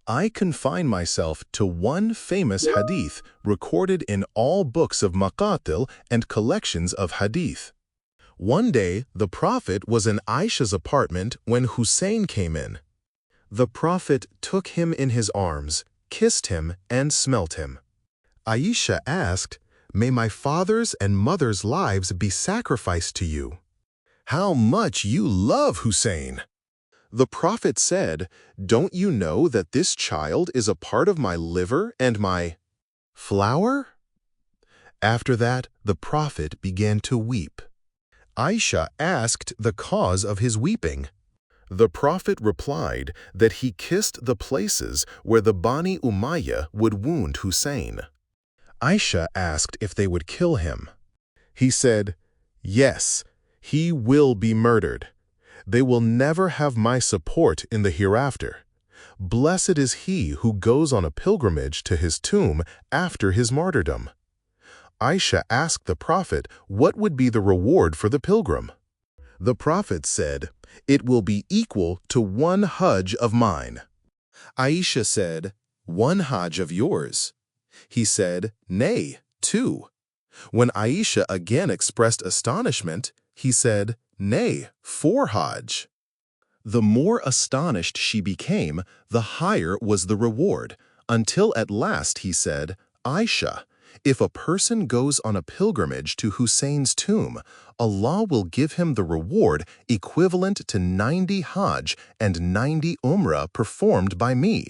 I confine myself to one famous hadith recorded in all books of maqatil and collections of hadith. One day, the Prophet was in Aisha's apartment when Hussein came in. The Prophet took him in his arms, kissed him, and smelt him. Aisha asked, "May my father's and mother's lives be sacrificed to you. How much you love Hussein!" The Prophet said, "Don't you know that this child is a part of my liver and my flower?" After that, the Prophet began to weep. Aisha asked the cause of his weeping. The Prophet replied that he kissed the places where the Bani Umayyah would wound Hussein. Aisha asked if they would kill him. He said, "Yes, he will be murdered. They will never have my support in the hereafter. Blessed is he who goes on a pilgrimage to his tomb after his martyrdom." Aisha asked the Prophet what would be the reward for the pilgrim. The Prophet said, "It will be equal to 1 Hajj of mine." Aisha said, "1 Hajj of yours?" He said, "Nay, 2. When Aisha again expressed astonishment, he said, "Nay, 4 Hajj." The more astonished she became, the higher was the reward, until at last he said, "Aisha, if a person goes on a pilgrimage to Hussein's tomb, Allah will give him the reward equivalent to 90 Hajj and 90 Umrah performed by me."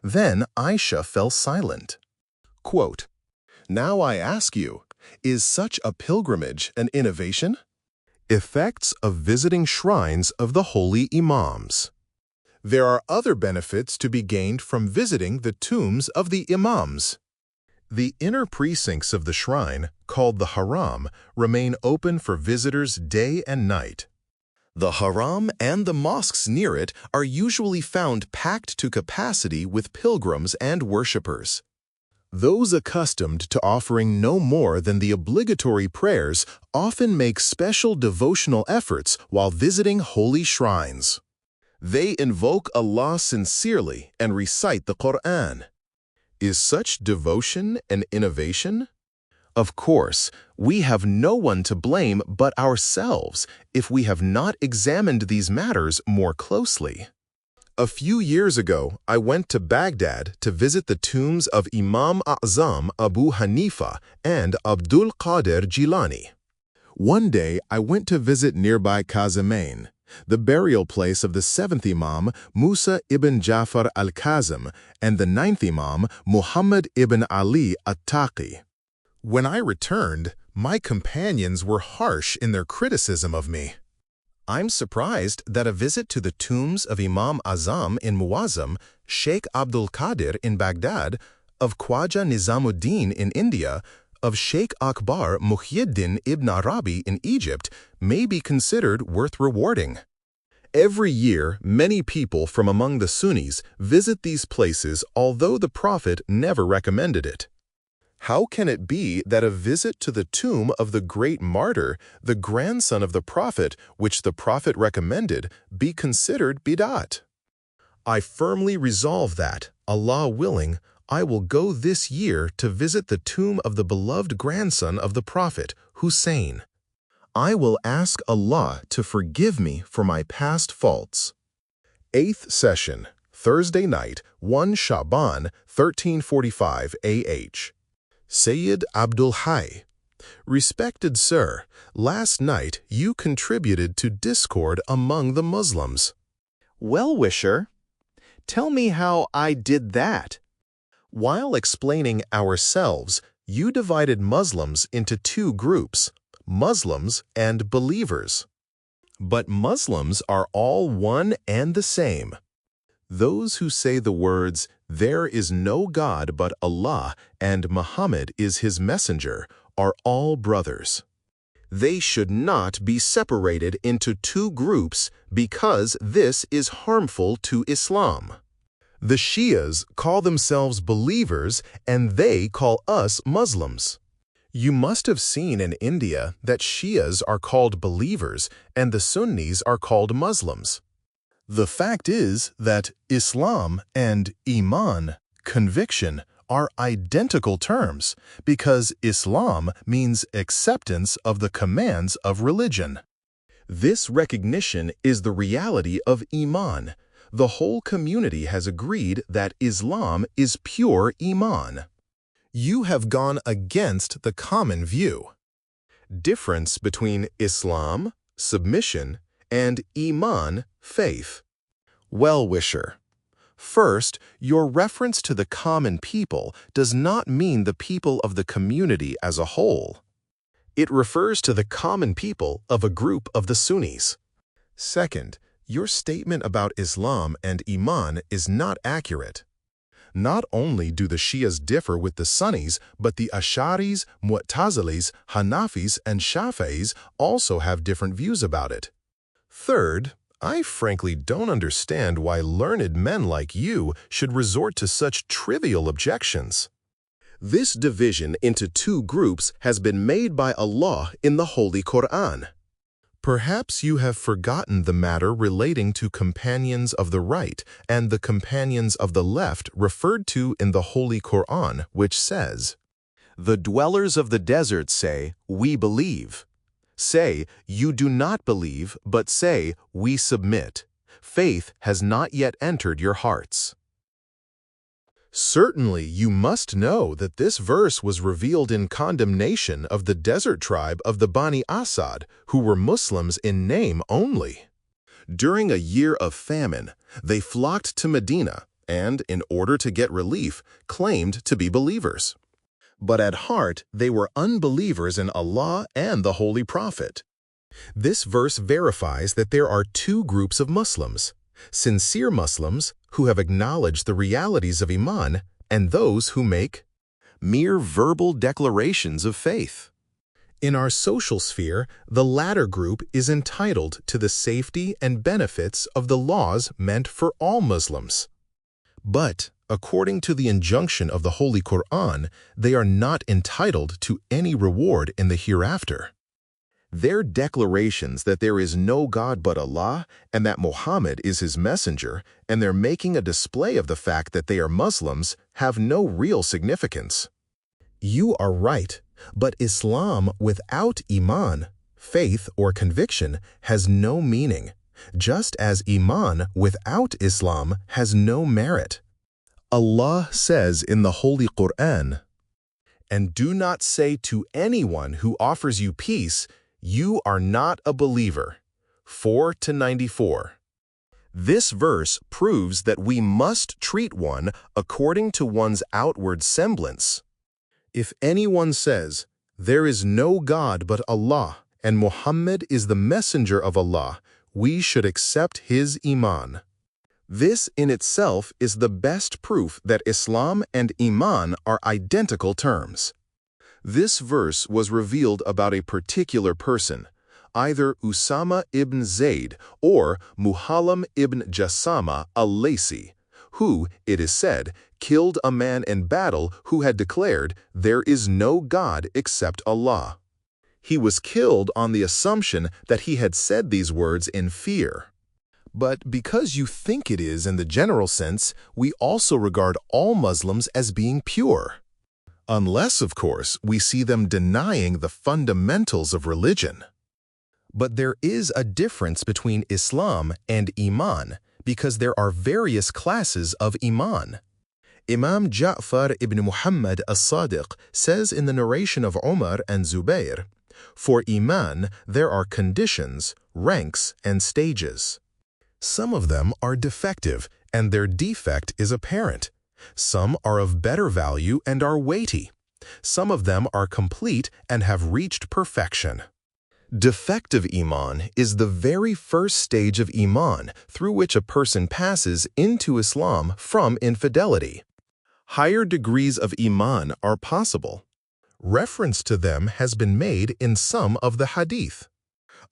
Then Aisha fell silent. Quote, "Now I ask you, is such a pilgrimage an innovation?" Effects of visiting shrines of the holy Imams. There are other benefits to be gained from visiting the tombs of the Imams. The inner precincts of the shrine, called the Haram, remain open for visitors day and night. The Haram and the mosques near it are usually found packed to capacity with pilgrims and worshippers. Those accustomed to offering no more than the obligatory prayers often make special devotional efforts while visiting holy shrines. They invoke Allah sincerely and recite the Quran. Is such devotion an innovation? Of course, we have no one to blame but ourselves if we have not examined these matters more closely. A few years ago, I went to Baghdad to visit the tombs of Imam A'zam Abu Hanifa and Abdul Qadir Jilani. One day, I went to visit nearby Kazamain, the burial place of the 7th Imam, Musa ibn Jafar al-Kazim, and the 9th Imam, Muhammad ibn Ali at-Taqi. When I returned, my companions were harsh in their criticism of me. I'm surprised that a visit to the tombs of Imam Azam in Muazzam, Sheikh Abdul Qadir in Baghdad, of Khwaja Nizamuddin in India, of Sheikh Akbar Muhyiddin ibn Arabi in Egypt may be considered worth rewarding. Every year, many people from among the Sunnis visit these places, although the Prophet never recommended it. How can it be that a visit to the tomb of the great martyr, the grandson of the Prophet, which the Prophet recommended, be considered bid'at? I firmly resolve that, Allah willing, I will go this year to visit the tomb of the beloved grandson of the Prophet, Hussein. I will ask Allah to forgive me for my past faults. 8th session, Thursday night, 1 Shaban, 1345 AH. Sayyid Abdul Hayy. Respected Sir, last night you contributed to discord among the Muslims. Well-wisher, tell me how I did that. While explaining ourselves, you divided Muslims into two groups, Muslims and believers. But Muslims are all one and the same. Those who say the words, "There is no God but Allah and Muhammad is his messenger," are all brothers. They should not be separated into two groups because this is harmful to Islam. The Shias call themselves believers and they call us Muslims. You must have seen in India that Shias are called believers and the Sunnis are called Muslims. The fact is that Islam and Iman, conviction, are identical terms because Islam means acceptance of the commands of religion. This recognition is the reality of Iman. The whole community has agreed that Islam is pure Iman. You have gone against the common view. Difference between Islam, submission, and Iman, faith. Well-wisher. First, your reference to the common people does not mean the people of the community as a whole. It refers to the common people of a group of the Sunnis. Second, your statement about Islam and Iman is not accurate. Not only do the Shias differ with the Sunnis, but the Ash'aris, Mu'tazilis, Hanafis, and Shafi'is also have different views about it. Third, I frankly don't understand why learned men like you should resort to such trivial objections. This division into two groups has been made by Allah in the Holy Quran. Perhaps you have forgotten the matter relating to companions of the right and the companions of the left referred to in the Holy Quran, which says, "The dwellers of the desert say, 'We believe.' Say, 'You do not believe,' but say, 'We submit.' Faith has not yet entered your hearts." Certainly, you must know that this verse was revealed in condemnation of the desert tribe of the Bani Asad, who were Muslims in name only. During a year of famine, they flocked to Medina and, in order to get relief, claimed to be believers. But at heart, they were unbelievers in Allah and the Holy Prophet. This verse verifies that there are two groups of Muslims: sincere Muslims, who have acknowledged the realities of Iman, and those who make mere verbal declarations of faith. In our social sphere, the latter group is entitled to the safety and benefits of the laws meant for all Muslims. But, according to the injunction of the Holy Quran, they are not entitled to any reward in the hereafter. Their declarations that there is no God but Allah and that Muhammad is his messenger, and their making a display of the fact that they are Muslims, have no real significance. You are right, but Islam without Iman, faith or conviction, has no meaning, just as Iman without Islam has no merit. Allah says in the Holy Quran, "And do not say to anyone who offers you peace, 'You are not a believer.'" 4-94. This verse proves that we must treat one according to one's outward semblance. If anyone says, "There is no God but Allah, and Muhammad is the messenger of Allah," we should accept his Iman. This in itself is the best proof that Islam and Iman are identical terms. This verse was revealed about a particular person, either Usama ibn Zayd or Muhallam ibn Jassama al-Laysi, who, it is said, killed a man in battle who had declared, "There is no God except Allah." He was killed on the assumption that he had said these words in fear. But because you think it is in the general sense, we also regard all Muslims as being pure. Unless, of course, we see them denying the fundamentals of religion. But there is a difference between Islam and Iman, because there are various classes of Iman. Imam Ja'far ibn Muhammad as-Sadiq says in the narration of Umar and Zubair, "For Iman, there are conditions, ranks, and stages. Some of them are defective, and their defect is apparent. Some are of better value and are weighty. Some of them are complete and have reached perfection." Defective Iman is the very first stage of Iman through which a person passes into Islam from infidelity. Higher degrees of Iman are possible. Reference to them has been made in some of the hadith.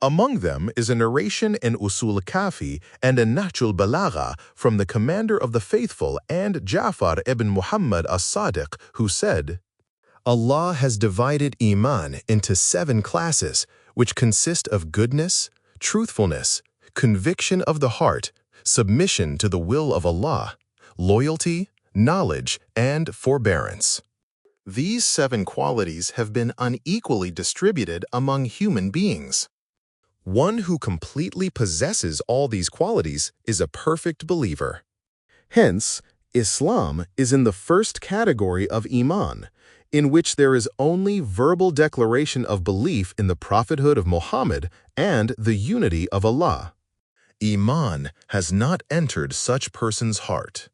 Among them is a narration in Usul Kafi and a Nahjul Balagha from the commander of the faithful and Ja'far ibn Muhammad as-Sadiq, who said, "Allah has divided Iman into 7 classes, which consist of goodness, truthfulness, conviction of the heart, submission to the will of Allah, loyalty, knowledge, and forbearance." These 7 qualities have been unequally distributed among human beings. One who completely possesses all these qualities is a perfect believer. Hence, Islam is in the first category of Iman, in which there is only verbal declaration of belief in the prophethood of Muhammad and the unity of Allah. Iman has not entered such person's heart.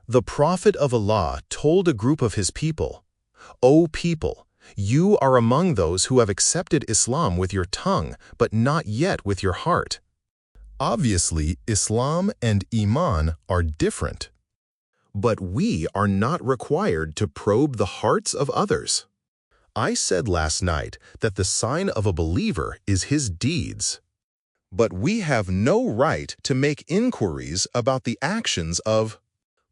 The Prophet of Allah told a group of his people, "O people, you are among those who have accepted Islam with your tongue, but not yet with your heart." Obviously, Islam and Iman are different. But we are not required to probe the hearts of others. I said last night that the sign of a believer is his deeds. But we have no right to make inquiries about the actions of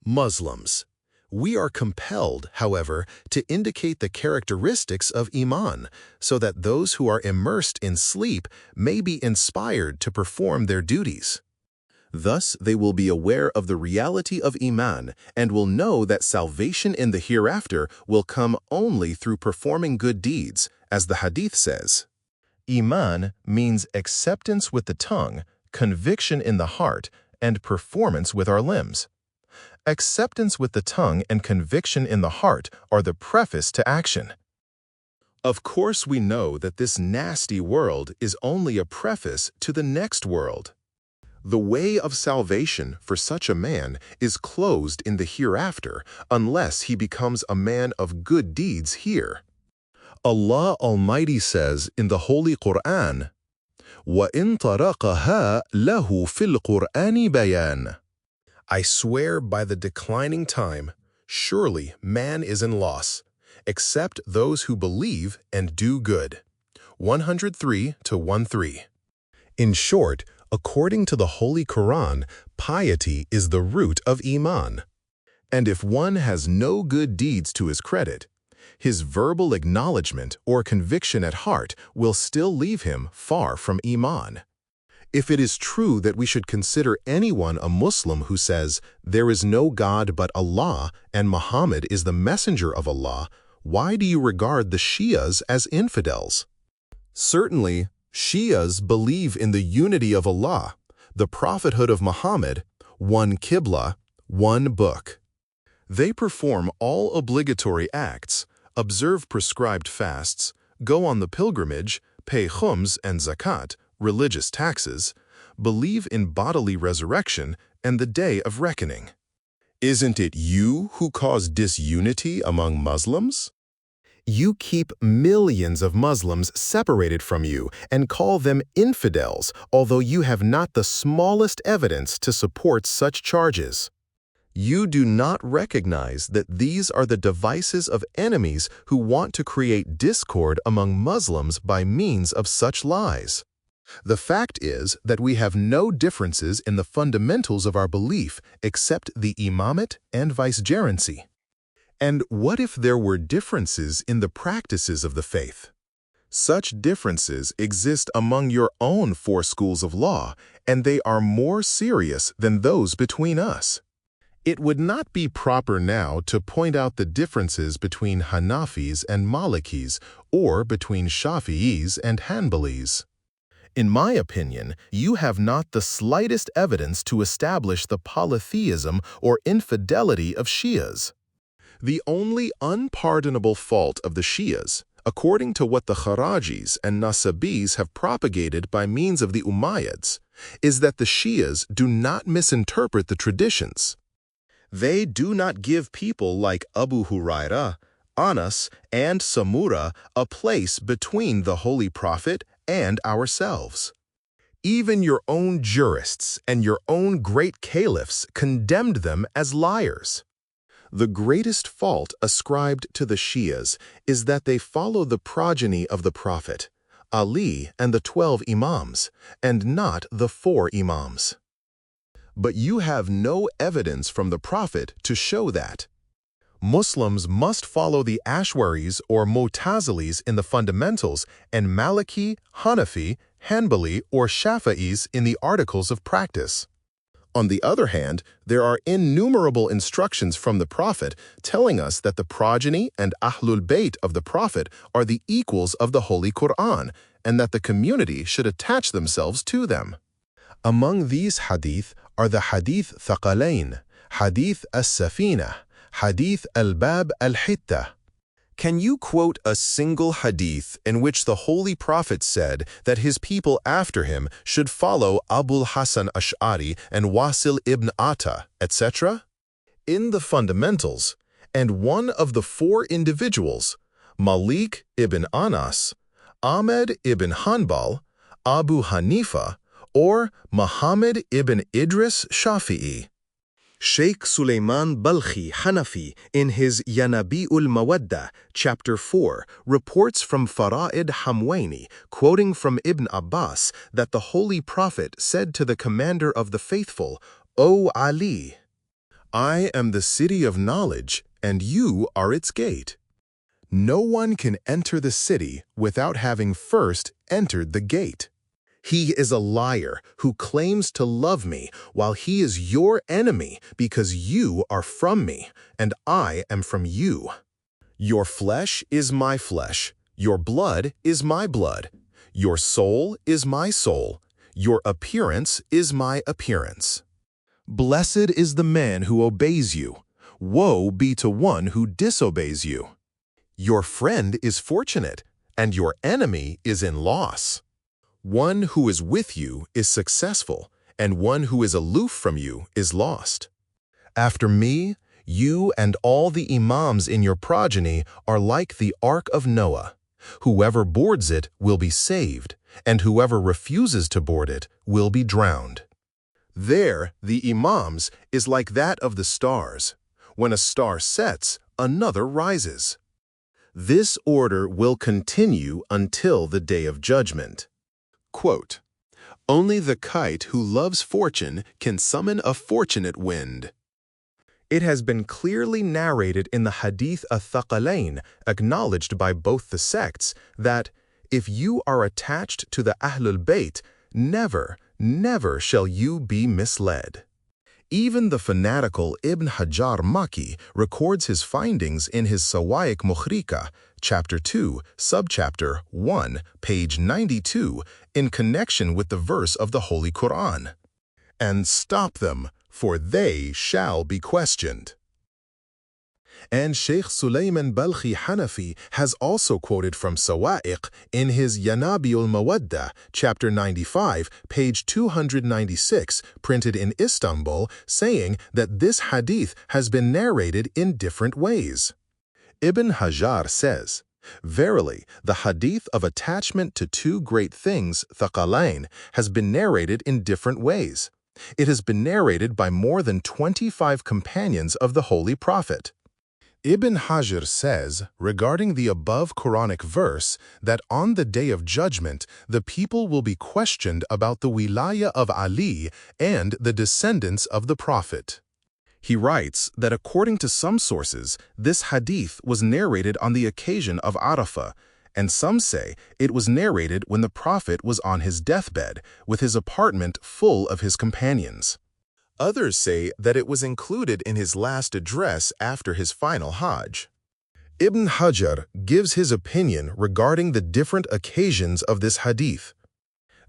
Muslims. We are compelled, however, to indicate the characteristics of Iman, so that those who are immersed in sleep may be inspired to perform their duties. Thus, they will be aware of the reality of Iman and will know that salvation in the hereafter will come only through performing good deeds, as the Hadith says. Iman means acceptance with the tongue, conviction in the heart, and performance with our limbs. Acceptance with the tongue and conviction in the heart are the preface to action. Of course, we know that this nasty world is only a preface to the next world. The way of salvation for such a man is closed in the hereafter unless he becomes a man of good deeds here. Allah Almighty says in the Holy Quran, وَإِن طَرَقَهَا لَهُ فِي الْقُرْآنِ بَيَانٍ. I swear by the declining time, surely man is in loss, except those who believe and do good. 103-103. In short, according to the Holy Quran, piety is the root of Iman. And if one has no good deeds to his credit, his verbal acknowledgement or conviction at heart will still leave him far from Iman. If it is true that we should consider anyone a Muslim who says, "There is no God but Allah and Muhammad is the messenger of Allah," why do you regard the Shi'as as infidels? Certainly, Shi'as believe in the unity of Allah, the prophethood of Muhammad, one Qibla, one book. They perform all obligatory acts, observe prescribed fasts, go on the pilgrimage, pay khums and zakat, religious taxes, believe in bodily resurrection and the day of reckoning. Isn't it you who cause disunity among Muslims? You keep millions of Muslims separated from you and call them infidels, although you have not the smallest evidence to support such charges. You do not recognize that these are the devices of enemies who want to create discord among Muslims by means of such lies. The fact is that we have no differences in the fundamentals of our belief except the imamate and vicegerency. And what if there were differences in the practices of the faith? Such differences exist among your own four schools of law, and they are more serious than those between us. It would not be proper now to point out the differences between Hanafis and Malikis or between Shafi'is and Hanbalis. In my opinion, you have not the slightest evidence to establish the polytheism or infidelity of Shi'as. The only unpardonable fault of the Shi'as, according to what the Kharajis and Nasabis have propagated by means of the Umayyads, is that the Shi'as do not misinterpret the traditions. They do not give people like Abu Huraira, Anas, and Samura a place between the Holy Prophet and ourselves. Even your own jurists and your own great caliphs condemned them as liars. The greatest fault ascribed to the Shi'as is that they follow the progeny of the Prophet, Ali and the 12 Imams, and not the 4 Imams. But you have no evidence from the Prophet to show that. Muslims must follow the Ashwaris or Mu'tazilis in the fundamentals and Maliki, Hanafi, Hanbali, or Shafi'is in the articles of practice. On the other hand, there are innumerable instructions from the Prophet telling us that the progeny and Ahlul Bayt of the Prophet are the equals of the Holy Quran, and that the community should attach themselves to them. Among these hadith are the Hadith Thaqalain, Hadith as-Safina, Hadith al-Bab al-Hitta. Can you quote a single hadith in which the Holy Prophet said that his people after him should follow Abul Hasan Ash'ari and Wasil ibn Atta, etc.? In the fundamentals, and one of the 4 individuals, Malik ibn Anas, Ahmed ibn Hanbal, Abu Hanifa, or Muhammad ibn Idris Shafi'i. Sheikh Suleiman Balkhi Hanafi, in his Yanabi'ul Mawadda, Chapter 4, reports from Fara'id Hamwaini, quoting from Ibn Abbas, that the Holy Prophet said to the commander of the faithful, "O Ali, I am the city of knowledge, and you are its gate. No one can enter the city without having first entered the gate. He is a liar who claims to love me while he is your enemy because you are from me and I am from you. Your flesh is my flesh, your blood is my blood, your soul is my soul, your appearance is my appearance. Blessed is the man who obeys you. Woe be to one who disobeys you. Your friend is fortunate, and your enemy is in loss. One who is with you is successful, and one who is aloof from you is lost. After me, you and all the imams in your progeny are like the Ark of Noah. Whoever boards it will be saved, and whoever refuses to board it will be drowned. There, the imams is like that of the stars. When a star sets, another rises. This order will continue until the day of judgment." Quote, "Only the kite who loves fortune can summon a fortunate wind." It has been clearly narrated in the Hadith al-Thaqalain, acknowledged by both the sects, that if you are attached to the Ahlul Bayt, never, never shall you be misled. Even the fanatical Ibn Hajar Maki records his findings in his Sawa'iq Mukhrika, Chapter 2, Subchapter 1, page 92, in connection with the verse of the Holy Quran. "And stop them, for they shall be questioned." And Sheikh Suleiman Balkhi Hanafi has also quoted from Sawa'iq in his Yanabi'ul Mawadda, Chapter 95, page 296, printed in Istanbul, saying that this hadith has been narrated in different ways. Ibn Hajar says, "Verily, the hadith of attachment to 2 great things, Thaqalain, has been narrated in different ways. It has been narrated by more than 25 companions of the Holy Prophet." Ibn Hajar says, regarding the above Quranic verse, that on the Day of Judgment, the people will be questioned about the wilayah of Ali and the descendants of the Prophet. He writes that according to some sources, this hadith was narrated on the occasion of Arafah, and some say it was narrated when the Prophet was on his deathbed, with his apartment full of his companions. Others say that it was included in his last address after his final Hajj. Ibn Hajar gives his opinion regarding the different occasions of this hadith.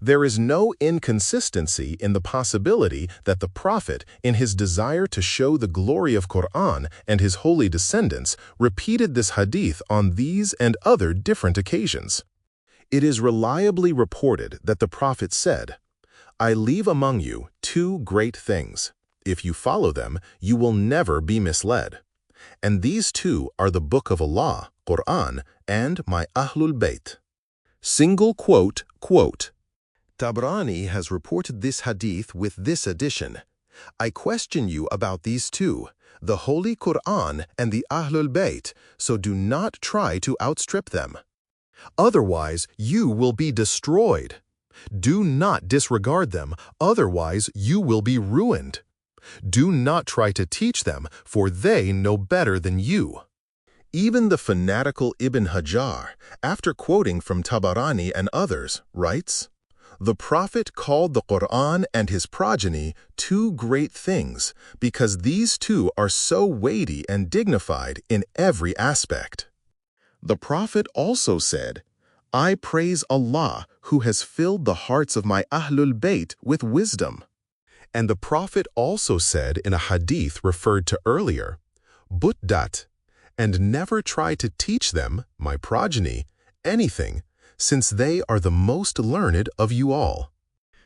There is no inconsistency in the possibility that the Prophet, in his desire to show the glory of Quran and his holy descendants, repeated this hadith on these and other different occasions. It is reliably reported that the Prophet said, "I leave among you two great things. If you follow them, you will never be misled. And these two are the Book of Allah, Quran, and my Ahlul Bayt." Single quote. Tabrani has reported this hadith with this addition: "I question you about these two, the Holy Quran and the Ahlul Bayt, so do not try to outstrip them. Otherwise, you will be destroyed. Do not disregard them, otherwise you will be ruined. Do not try to teach them, for they know better than you." Even the fanatical Ibn Hajar, after quoting from Tabarani and others, writes, "The Prophet called the Quran and his progeny two great things, because these two are so weighty and dignified in every aspect." The Prophet also said, "I praise Allah who has filled the hearts of my Ahlul Bayt with wisdom." And the Prophet also said in a hadith referred to earlier, "Buddat," and never try to teach them, my progeny, anything, since they are the most learned of you all.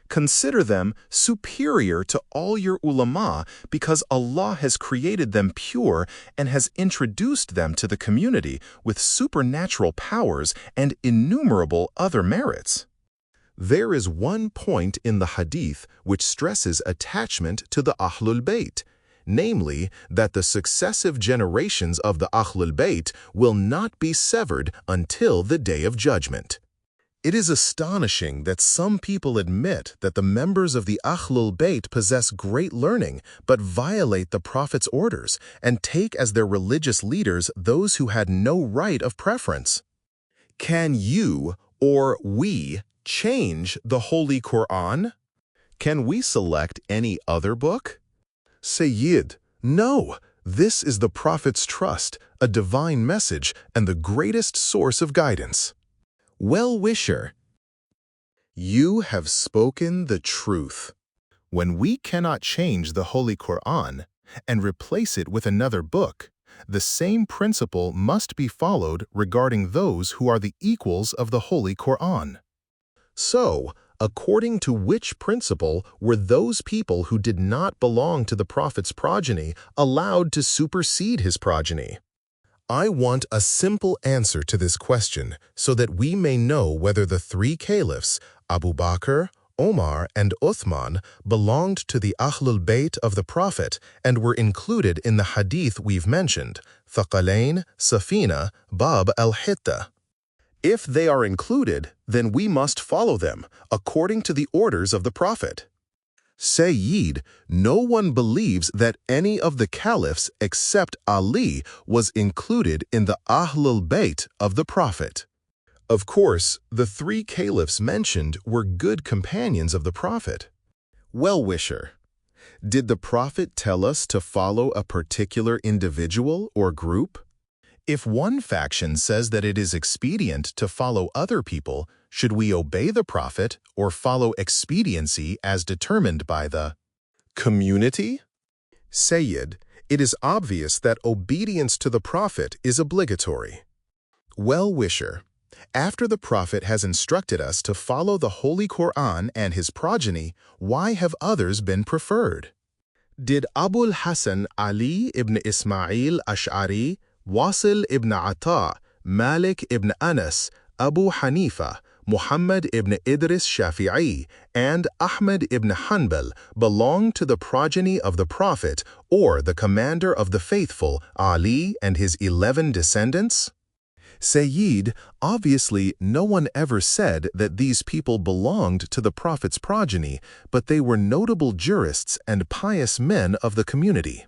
Consider them superior to all your ulama because Allah has created them pure and has introduced them to the community with supernatural powers and innumerable other merits. There is one point in the hadith which stresses attachment to the Ahlul Bayt, namely that the successive generations of the Ahlul Bayt will not be severed until the Day of Judgment. It is astonishing that some people admit that the members of the Ahlul Bayt possess great learning but violate the Prophet's orders and take as their religious leaders those who had no right of preference. Can you or we change the Holy Quran? Can we select any other book? Sayyid, no, this is the Prophet's trust, a divine message, and the greatest source of guidance. Well-wisher, you have spoken the truth. When we cannot change the Holy Quran and replace it with another book, the same principle must be followed regarding those who are the equals of the Holy Quran. So, according to which principle were those people who did not belong to the Prophet's progeny allowed to supersede his progeny? I want a simple answer to this question so that we may know whether the three caliphs, Abu Bakr, Omar, and Uthman, belonged to the Ahlul Bayt of the Prophet and were included in the hadith we've mentioned, Thaqalain, Safina, Bab al-Hitta. If they are included, then we must follow them, according to the orders of the Prophet. Sayyid, no one believes that any of the caliphs except Ali was included in the Ahlul Bayt of the Prophet. Of course, the three caliphs mentioned were good companions of the Prophet. Well-wisher, did the Prophet tell us to follow a particular individual or group? If one faction says that it is expedient to follow other people, should we obey the Prophet or follow expediency as determined by the community? Sayyid, it is obvious that obedience to the Prophet is obligatory. Well-wisher, after the Prophet has instructed us to follow the Holy Quran and his progeny, why have others been preferred? Did Abul Hasan Ali ibn Ismail Ash'ari, Wasil ibn Ata, Malik ibn Anas, Abu Hanifa, Muhammad ibn Idris Shafi'i, and Ahmad ibn Hanbal belong to the progeny of the Prophet or the commander of the faithful, Ali and his 11 descendants? Sayyid, obviously no one ever said that these people belonged to the Prophet's progeny, but they were notable jurists and pious men of the community.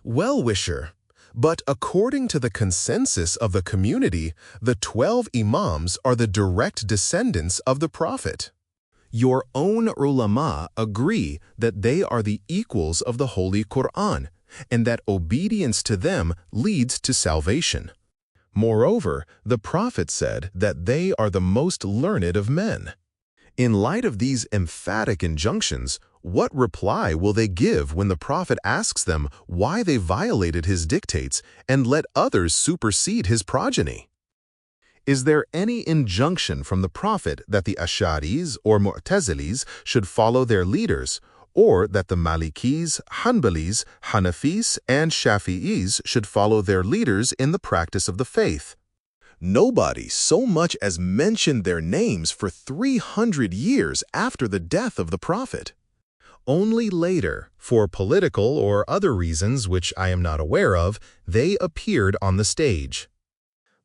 Well-wisher, But according to the consensus of the community, the 12 Imams are the direct descendants of the Prophet. Your own ulama agree that they are the equals of the Holy Quran, and that obedience to them leads to salvation. Moreover, the Prophet said that they are the most learned of men. In light of these emphatic injunctions, what reply will they give when the Prophet asks them why they violated his dictates and let others supersede his progeny? Is there any injunction from the Prophet that the Ash'aris or Mu'tazilis should follow their leaders, or that the Malikis, Hanbalis, Hanafis, and Shafi'is should follow their leaders in the practice of the faith? Nobody so much as mentioned their names for 300 years after the death of the Prophet. Only later, for political or other reasons which I am not aware of, they appeared on the stage.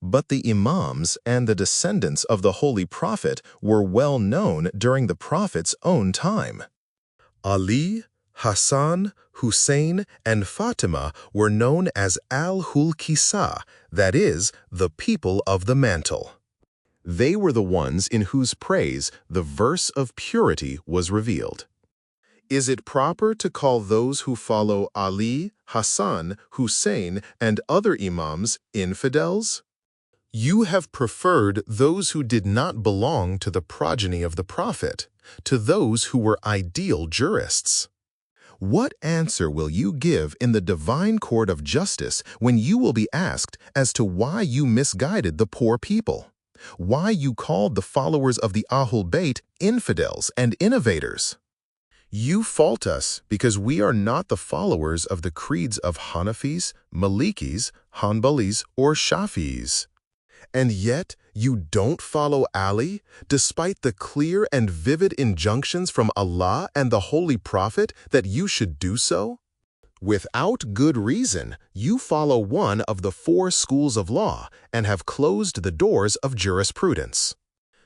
But the Imams and the descendants of the Holy Prophet were well known during the Prophet's own time. Ali, Hassan, Hussein, and Fatima were known as al-Hul-Kisa, that is, the people of the mantle. They were the ones in whose praise the verse of purity was revealed. Is it proper to call those who follow Ali, Hassan, Hussein, and other Imams infidels? You have preferred those who did not belong to the progeny of the Prophet, to those who were ideal jurists. What answer will you give in the divine court of justice when you will be asked as to why you misguided the poor people, why you called the followers of the Ahlul Bayt infidels and innovators? You fault us because we are not the followers of the creeds of Hanafis, Malikis, Hanbalis, or Shafi'is. And yet, you don't follow Ali, despite the clear and vivid injunctions from Allah and the Holy Prophet that you should do so? Without good reason, you follow one of the 4 schools of law and have closed the doors of jurisprudence.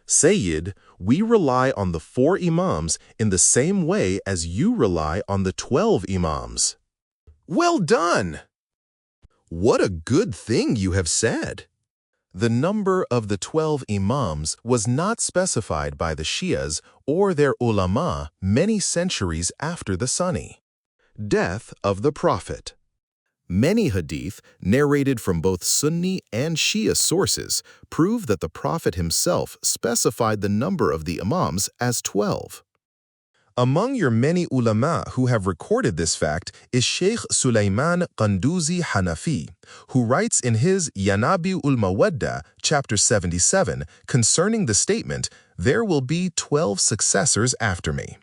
Sayyid, we rely on the 4 Imams in the same way as you rely on the 12 Imams. Well done! What a good thing you have said! The number of the 12 Imams was not specified by the Shi'as or their ulama many centuries after the Sunni. Death of the Prophet. Many hadith, narrated from both Sunni and Shia sources, prove that the Prophet himself specified the number of the Imams as 12. Among your many ulama who have recorded this fact is Sheikh Sulaiman Qanduzi Hanafi, who writes in his Yanabi ul-Mawadda, chapter 77, concerning the statement, "There will be 12 successors after me."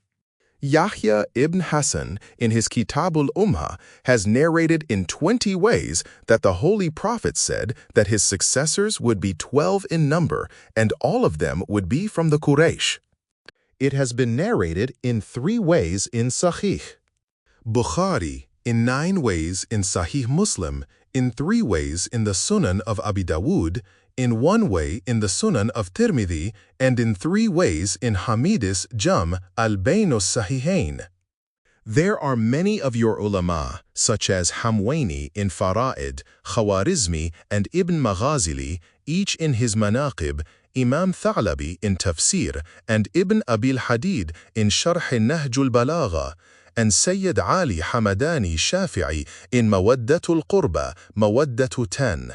Yahya ibn Hassan, in his Kitabul Umha, has narrated in 20 ways that the Holy Prophet said that his successors would be 12 in number, and all of them would be from the Quraysh. It has been narrated in 3 ways in Sahih Bukhari, in 9 ways in Sahih Muslim, in 3 ways in the Sunan of Abi Dawud, in 1 way in the Sunan of Tirmidhi, and in 3 ways in Hamidis Jam al-Bainus Sahihain. There are many of your ulama, such as Hamwaini in Fara'id, Khawarizmi, and Ibn Maghazili, each in his Manaqib, Imam Tha'labi in Tafsir, and Ibn Abil Hadid in Sharh Nahj al-Balagha, and Sayyid Ali Hamadani Shafi'i in Mawaddatul Qurba, Mawaddatu 10.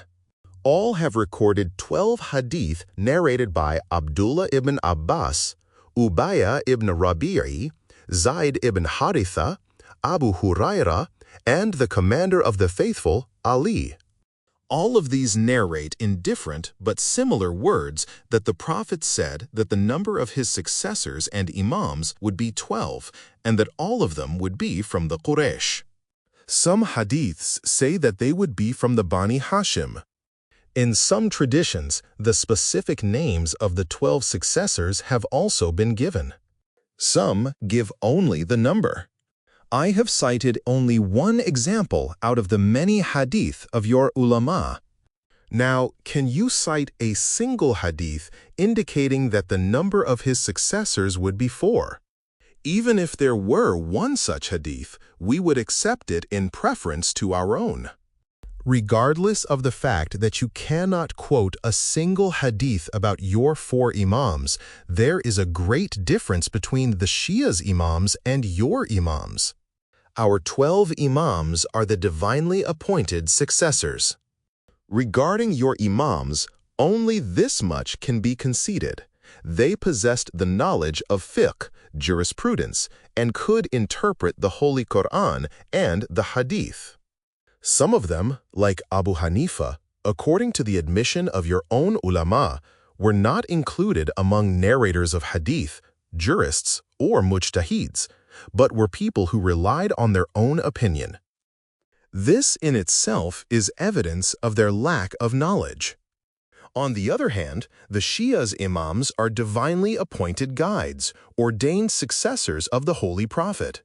All have recorded 12 hadith narrated by Abdullah ibn Abbas, Ubayya ibn Rabi'i, Zayd ibn Haritha, Abu Huraira, and the commander of the faithful, Ali. All of these narrate in different but similar words that the Prophet said that the number of his successors and imams would be 12, and that all of them would be from the Quraysh. Some hadiths say that they would be from the Bani Hashim. In some traditions, the specific names of the 12 successors have also been given. Some give only the number. I have cited only one example out of the many hadith of your ulama. Now, can you cite a single hadith indicating that the number of his successors would be 4? Even if there were one such hadith, we would accept it in preference to our own. Regardless of the fact that you cannot quote a single hadith about your 4 imams, there is a great difference between the Shia's imams and your imams. Our 12 imams are the divinely appointed successors. Regarding your imams, only this much can be conceded. They possessed the knowledge of fiqh, jurisprudence, and could interpret the Holy Quran and the hadith. Some of them, like Abu Hanifa, according to the admission of your own ulama, were not included among narrators of hadith, jurists, or mujtahids, but were people who relied on their own opinion. This in itself is evidence of their lack of knowledge. On the other hand, the Shia's imams are divinely appointed guides, ordained successors of the Holy Prophet.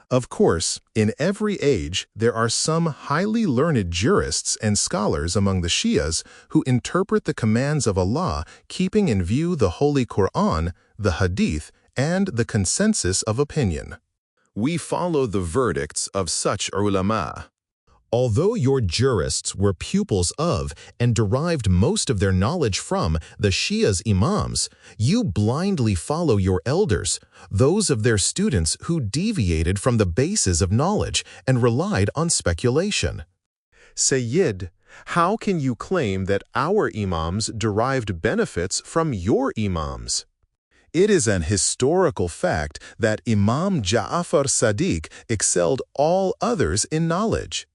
Of course, in every age, there are some highly learned jurists and scholars among the Shias who interpret the commands of Allah, keeping in view the Holy Quran, the Hadith, and the consensus of opinion. We follow the verdicts of such ulama. Although your jurists were pupils of and derived most of their knowledge from the Shia's imams, you blindly follow your elders, those of their students who deviated from the bases of knowledge and relied on speculation. Sayyid, how can you claim that our imams derived benefits from your imams? It is an historical fact that Imam Ja'far Sadiq excelled all others in knowledge.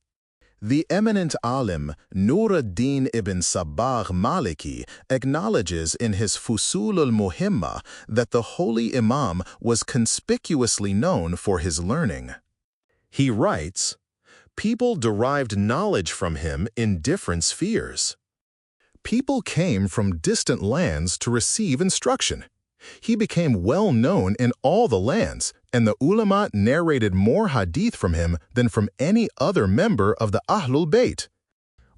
The eminent alim Nur-ad-Din ibn Sabbagh Maliki acknowledges in his Fusul al-Muhimma that the holy imam was conspicuously known for his learning. He writes, "People derived knowledge from him in different spheres. People came from distant lands to receive instruction. He became well known in all the lands, and the ulama narrated more hadith from him than from any other member of the Ahlul Bayt.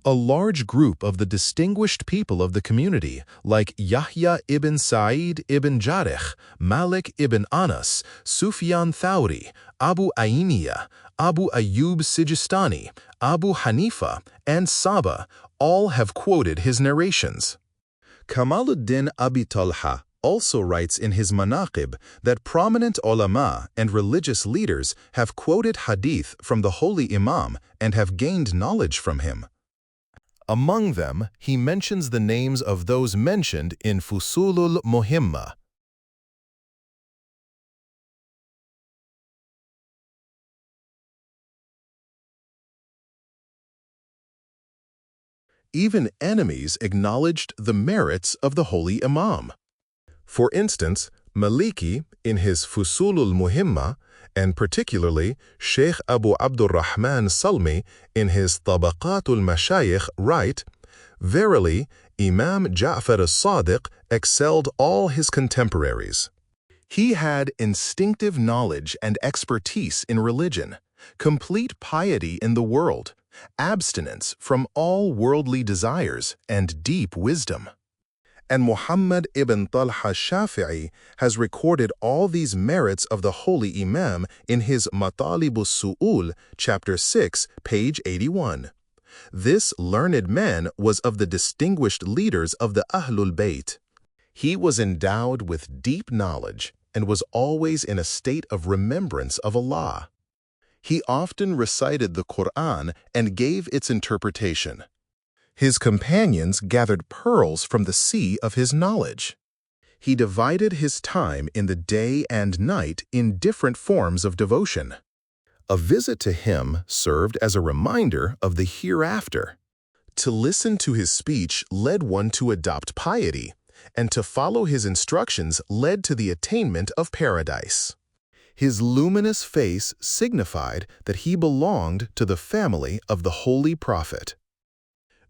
A large group of the distinguished people of the community, like Yahya ibn Sa'id ibn Jarih, Malik ibn Anas, Sufyan Thawri, Abu Ainiya, Abu Ayyub Sijistani, Abu Hanifa, and Saba, all have quoted his narrations." Kamaluddin Abi Talha also writes in his Manaqib that prominent ulama and religious leaders have quoted hadith from the holy imam and have gained knowledge from him. Among them, he mentions the names of those mentioned in Fusulul Muhimma. Even enemies acknowledged the merits of the holy imam. For instance, Maliki, in his Fusulul Muhimma, and particularly Sheikh Abu Abdurrahman Salmi in his Tabaqatul Mashayikh write, "Verily, Imam Ja'far as-Sadiq excelled all his contemporaries. He had instinctive knowledge and expertise in religion, complete piety in the world, abstinence from all worldly desires, and deep wisdom." And Muhammad ibn Talha Shafi'i has recorded all these merits of the holy Imam in his Matalibus Su'ul, chapter 6, page 81. This learned man was of the distinguished leaders of the Ahlul Bayt. He was endowed with deep knowledge and was always in a state of remembrance of Allah. He often recited the Quran and gave its interpretation. His companions gathered pearls from the sea of his knowledge. He divided his time in the day and night in different forms of devotion. A visit to him served as a reminder of the hereafter. To listen to his speech led one to adopt piety, and to follow his instructions led to the attainment of paradise. His luminous face signified that he belonged to the family of the Holy Prophet.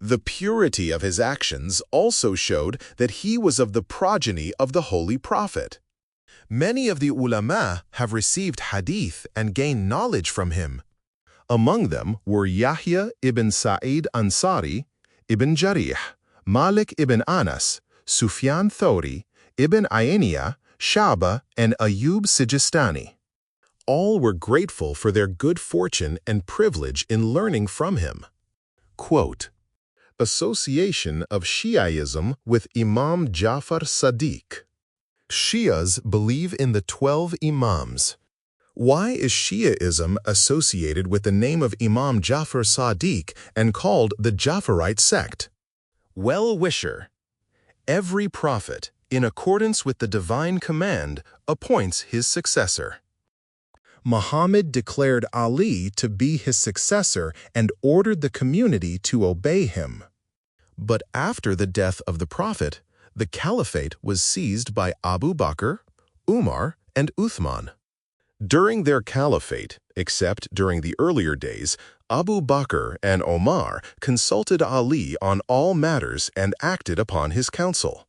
The purity of his actions also showed that he was of the progeny of the Holy Prophet. Many of the ulama have received hadith and gained knowledge from him. Among them were Yahya ibn Sa'id Ansari, Ibn Jarih, Malik ibn Anas, Sufyan Thawri, Ibn Ainiya, Shaba, and Ayyub Sijistani. All were grateful for their good fortune and privilege in learning from him. Quote, Association of Shi'ism with Imam Jafar Sadiq. Shias believe in the 12 Imams. Why is Shi'ism associated with the name of Imam Jafar Sadiq and called the Jafarite sect? Well-wisher. Every prophet, in accordance with the divine command, appoints his successor. Muhammad declared Ali to be his successor and ordered the community to obey him. But after the death of the prophet, the caliphate was seized by Abu Bakr, Umar, and Uthman. During their caliphate, except during the earlier days, Abu Bakr and Omar consulted Ali on all matters and acted upon his counsel.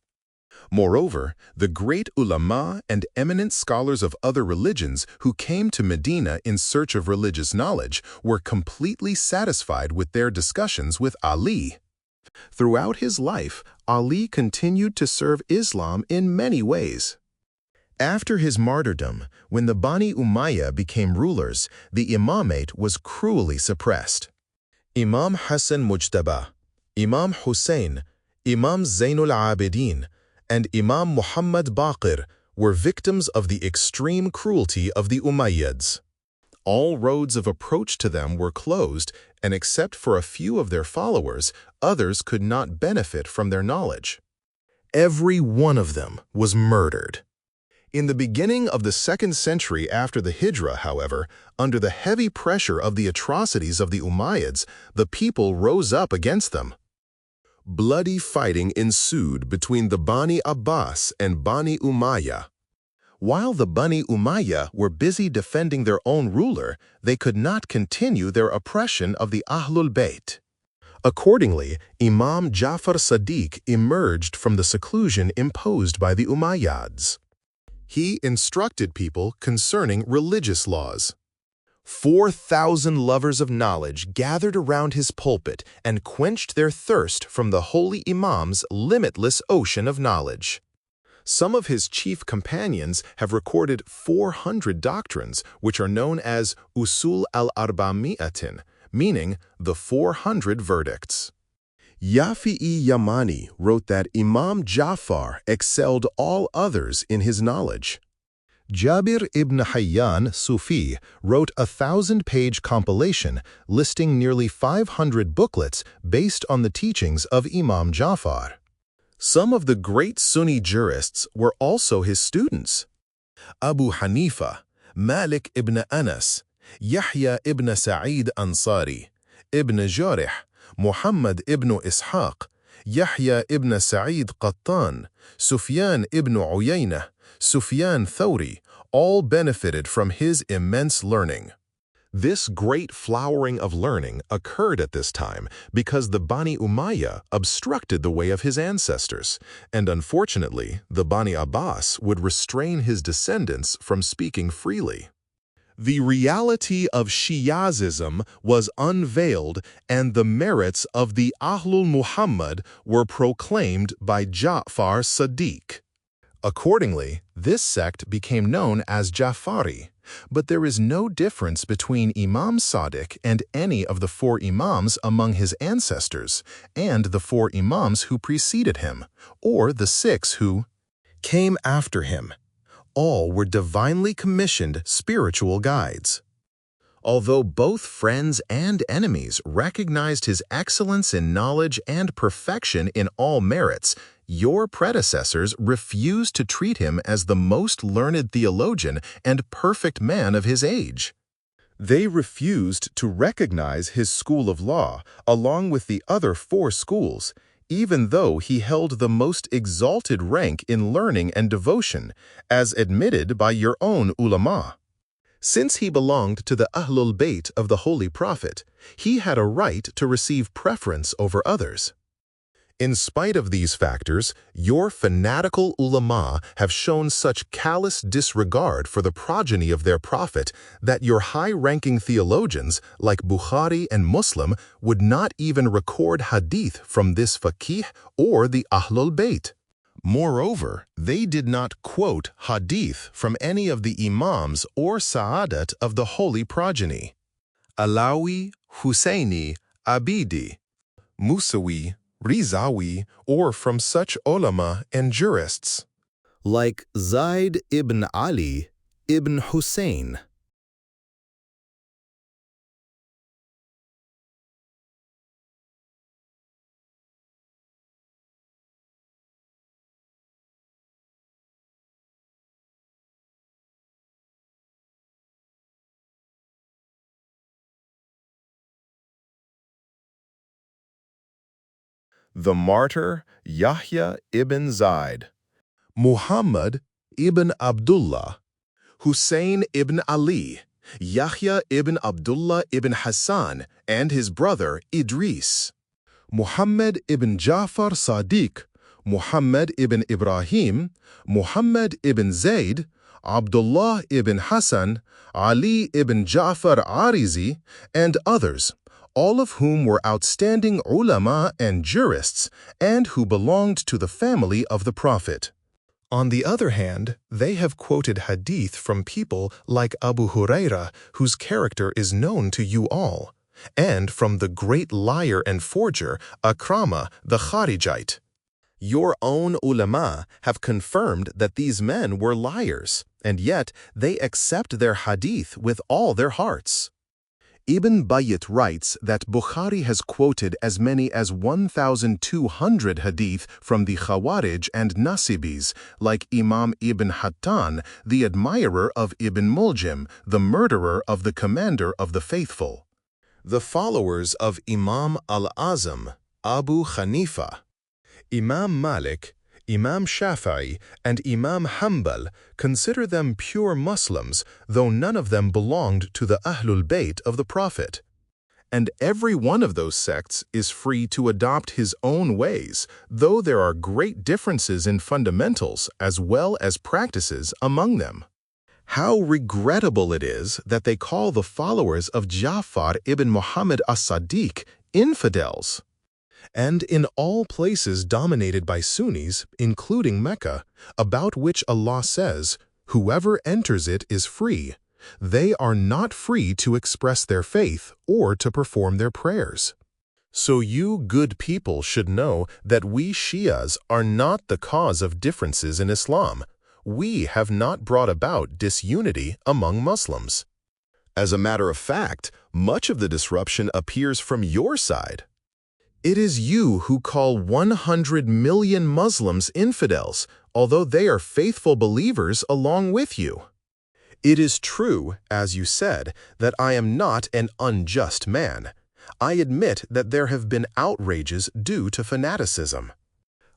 Moreover, the great ulama and eminent scholars of other religions who came to Medina in search of religious knowledge were completely satisfied with their discussions with Ali. Throughout his life, Ali continued to serve Islam in many ways. After his martyrdom, when the Bani Umayyah became rulers, the imamate was cruelly suppressed. Imam Hassan Mujtaba, Imam Hussein, Imam Zainul Abidin, and Imam Muhammad Baqir were victims of the extreme cruelty of the Umayyads. All roads of approach to them were closed, and except for a few of their followers, others could not benefit from their knowledge. Every one of them was murdered. In the beginning of the 2nd century after the Hijrah, however, under the heavy pressure of the atrocities of the Umayyads, the people rose up against them. Bloody fighting ensued between the Bani Abbas and Bani Umayyah. While the Bani Umayyah were busy defending their own ruler, they could not continue their oppression of the Ahlul Bayt. Accordingly, Imam Jafar Sadiq emerged from the seclusion imposed by the Umayyads. He instructed people concerning religious laws. 4,000 lovers of knowledge gathered around his pulpit and quenched their thirst from the holy Imam's limitless ocean of knowledge. Some of his chief companions have recorded 400 doctrines, which are known as Usul al-Arba'mi'atin, meaning the 400 verdicts. Yafi'i Yamani wrote that Imam Jafar excelled all others in his knowledge. Jabir ibn Hayyan Sufi wrote a 1,000-page compilation listing nearly 500 booklets based on the teachings of Imam Jafar. Some of the great Sunni jurists were also his students. Abu Hanifa, Malik ibn Anas, Yahya ibn Sa'id Ansari, Ibn Jarih, Muhammad ibn Ishaq, Yahya ibn Sa'id Qattan, Sufyan ibn Uyaynah, Sufyan Thawri, all benefited from his immense learning. This great flowering of learning occurred at this time because the Bani Umayyah obstructed the way of his ancestors, and unfortunately, the Bani Abbas would restrain his descendants from speaking freely. The reality of Shi'ism was unveiled, and the merits of the Ahlul Muhammad were proclaimed by Ja'far Sadiq. Accordingly, this sect became known as Ja'fari, but there is no difference between Imam Sadiq and any of the 4 Imams among his ancestors, and the 4 Imams who preceded him, or the 6 who came after him. All were divinely commissioned spiritual guides. Although both friends and enemies recognized his excellence in knowledge and perfection in all merits, your predecessors refused to treat him as the most learned theologian and perfect man of his age. They refused to recognize his school of law along with the other 4 schools, even though he held the most exalted rank in learning and devotion, as admitted by your own ulama. Since he belonged to the Ahlul Bayt of the Holy Prophet, he had a right to receive preference over others. In spite of these factors, your fanatical ulama have shown such callous disregard for the progeny of their prophet that your high-ranking theologians, like Bukhari and Muslim, would not even record hadith from this faqih or the Ahlul Bayt. Moreover, they did not quote hadith from any of the imams or sa'adat of the holy progeny. Alawi, Husseini, Abidi, Musawi, Rizawi, or from such ulama and jurists. Like Zayd ibn Ali ibn Hussein. The martyr Yahya ibn Zayd, Muhammad ibn Abdullah, Hussein ibn Ali, Yahya ibn Abdullah ibn Hassan, and his brother Idris, Muhammad ibn Ja'far Sadiq, Muhammad ibn Ibrahim, Muhammad ibn Zayd, Abdullah ibn Hassan, Ali ibn Ja'far Arizi, and others, all of whom were outstanding ulama and jurists, and who belonged to the family of the Prophet. On the other hand, they have quoted hadith from people like Abu Huraira, whose character is known to you all, and from the great liar and forger Akrama the Kharijite. Your own ulama have confirmed that these men were liars, and yet they accept their hadith with all their hearts. Ibn Bayyat writes that Bukhari has quoted as many as 1,200 hadith from the Khawarij and Nasibis, like Imam Ibn Hattan, the admirer of Ibn Muljim, the murderer of the commander of the faithful. The followers of Imam al-Azam, Abu Hanifa, Imam Malik, Imam Shafi'i, and Imam Hanbal consider them pure Muslims, though none of them belonged to the Ahlul Bayt of the Prophet. And every one of those sects is free to adopt his own ways, though there are great differences in fundamentals as well as practices among them. How regrettable it is that they call the followers of Ja'far ibn Muhammad as-Sadiq infidels. And in all places dominated by Sunnis, including Mecca, about which Allah says, "Whoever enters it is free," they are not free to express their faith or to perform their prayers. So you good people should know that we Shias are not the cause of differences in Islam. We have not brought about disunity among Muslims. As a matter of fact, much of the disruption appears from your side. It is you who call 100 million Muslims infidels, although they are faithful believers along with you. It is true, as you said, that I am not an unjust man. I admit that there have been outrages due to fanaticism.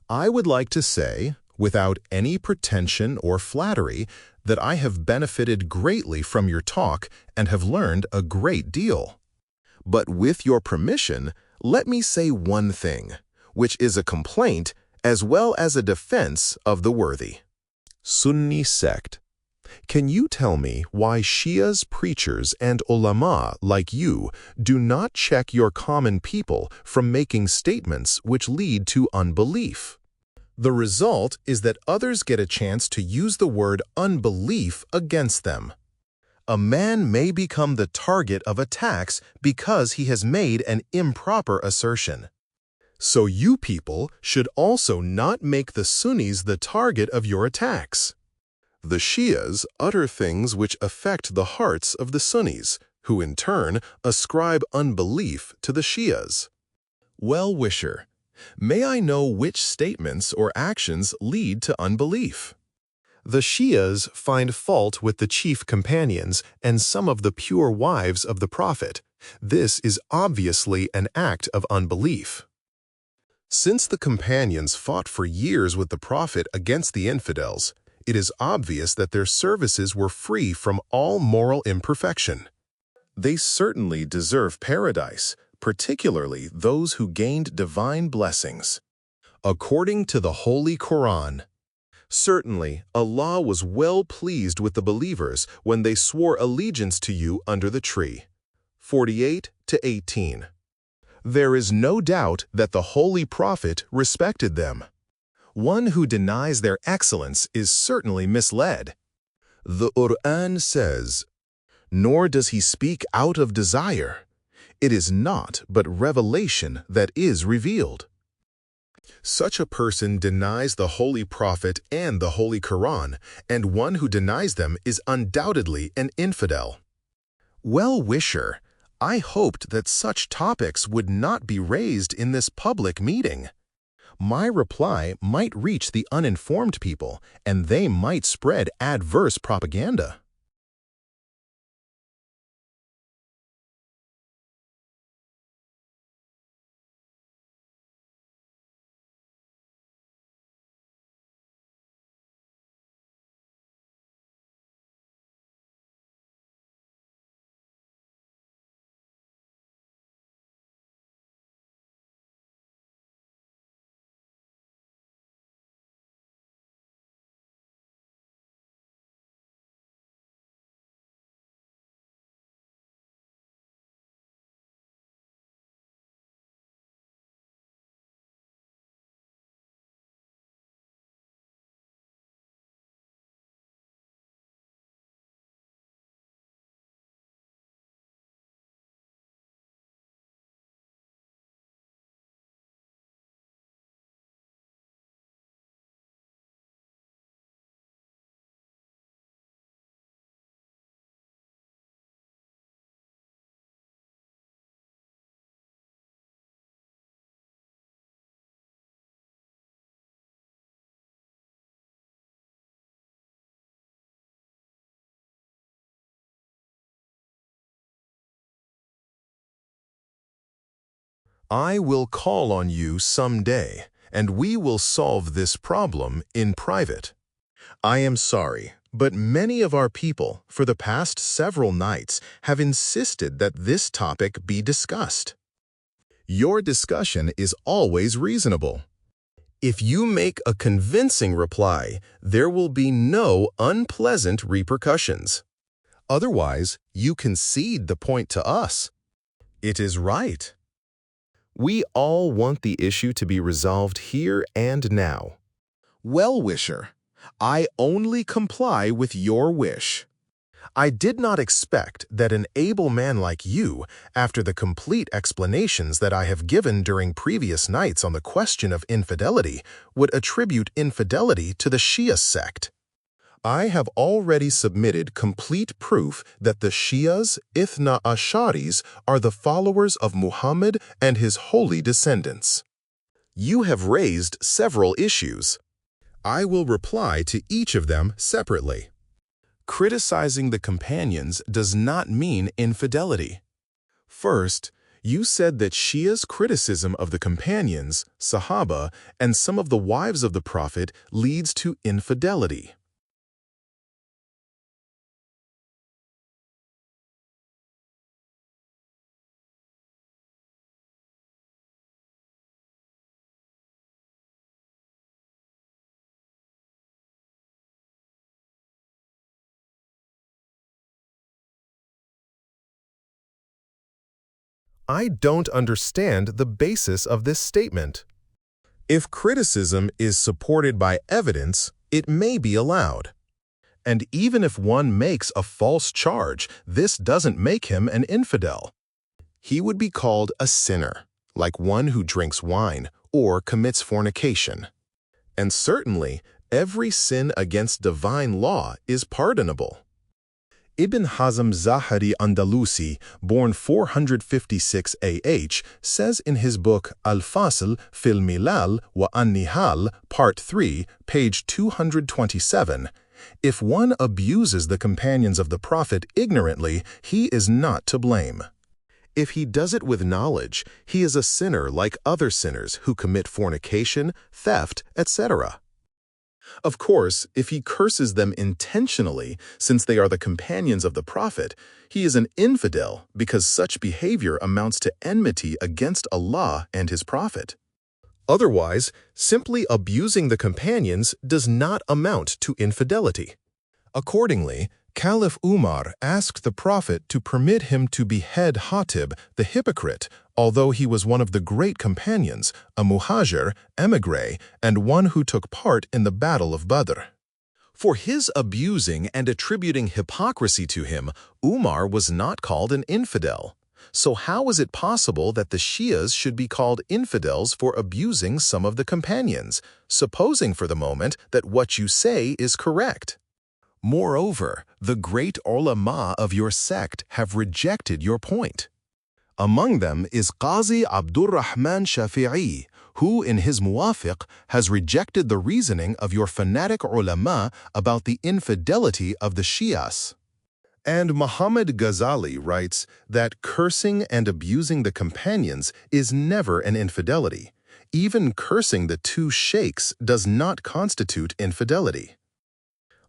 I would like to say, without any pretension or flattery, that I have benefited greatly from your talk and have learned a great deal. But with your permission, let me say one thing, which is a complaint as well as a defense of the worthy. Sunni sect. Can you tell me why Shia's preachers and ulama like you do not check your common people from making statements which lead to unbelief? The result is that others get a chance to use the word unbelief against them. A man may become the target of attacks because he has made an improper assertion. So you people should also not make the Sunnis the target of your attacks. The Shias utter things which affect the hearts of the Sunnis, who in turn ascribe unbelief to the Shias. Well-wisher, may I know which statements or actions lead to unbelief? The Shias find fault with the chief companions and some of the pure wives of the Prophet. This is obviously an act of unbelief. Since the companions fought for years with the Prophet against the infidels, it is obvious that their services were free from all moral imperfection. They certainly deserve paradise, particularly those who gained divine blessings. According to the Holy Quran, certainly Allah was well pleased with the believers when they swore allegiance to you under the tree. 48-18. There is no doubt that the Holy Prophet respected them. One who denies their excellence is certainly misled. The Quran says, "Nor does he speak out of desire. It is not but revelation that is revealed. Such a person denies the Holy Prophet and the Holy Quran, and one who denies them is undoubtedly an infidel. Well-wisher, I hoped that such topics would not be raised in this public meeting. My reply might reach the uninformed people, and they might spread adverse propaganda. I will call on you someday, and we will solve this problem in private. I am sorry, but many of our people, for the past several nights, have insisted that this topic be discussed. Your discussion is always reasonable. If you make a convincing reply, there will be no unpleasant repercussions. Otherwise, you concede the point to us. It is right. We all want the issue to be resolved here and now. Well-wisher, I only comply with your wish. I did not expect that an able man like you, after the complete explanations that I have given during previous nights on the question of infidelity, would attribute infidelity to the Shia sect. I have already submitted complete proof that the Shi'as, Ithna Asharis, are the followers of Muhammad and his holy descendants. You have raised several issues. I will reply to each of them separately. Criticizing the companions does not mean infidelity. First, you said that Shia's criticism of the companions, Sahaba, and some of the wives of the Prophet leads to infidelity. I don't understand the basis of this statement. If criticism is supported by evidence, it may be allowed. And even if one makes a false charge, this doesn't make him an infidel. He would be called a sinner, like one who drinks wine or commits fornication. And certainly, every sin against divine law is pardonable. Ibn Hazm Zahari Andalusi, born 456 AH, says in his book Al-Fasl fil Milal wa An-Nihal, Part 3, page 227, if one abuses the companions of the Prophet ignorantly, he is not to blame. If he does it with knowledge, he is a sinner like other sinners who commit fornication, theft, etc. Of course, if he curses them intentionally, since they are the companions of the Prophet, he is an infidel because such behavior amounts to enmity against Allah and his Prophet. Otherwise, simply abusing the companions does not amount to infidelity. Accordingly, Caliph Umar asked the Prophet to permit him to behead Hatib, the hypocrite, although he was one of the great companions, a muhajir, émigré, and one who took part in the Battle of Badr. For his abusing and attributing hypocrisy to him, Umar was not called an infidel. So how is it possible that the Shias should be called infidels for abusing some of the companions, supposing for the moment that what you say is correct? Moreover, the great ulama of your sect have rejected your point. Among them is Qazi Abdurrahman Shafi'i, who in his Muwafiq has rejected the reasoning of your fanatic ulama about the infidelity of the Shias. And Muhammad Ghazali writes that cursing and abusing the companions is never an infidelity. Even cursing the two sheikhs does not constitute infidelity.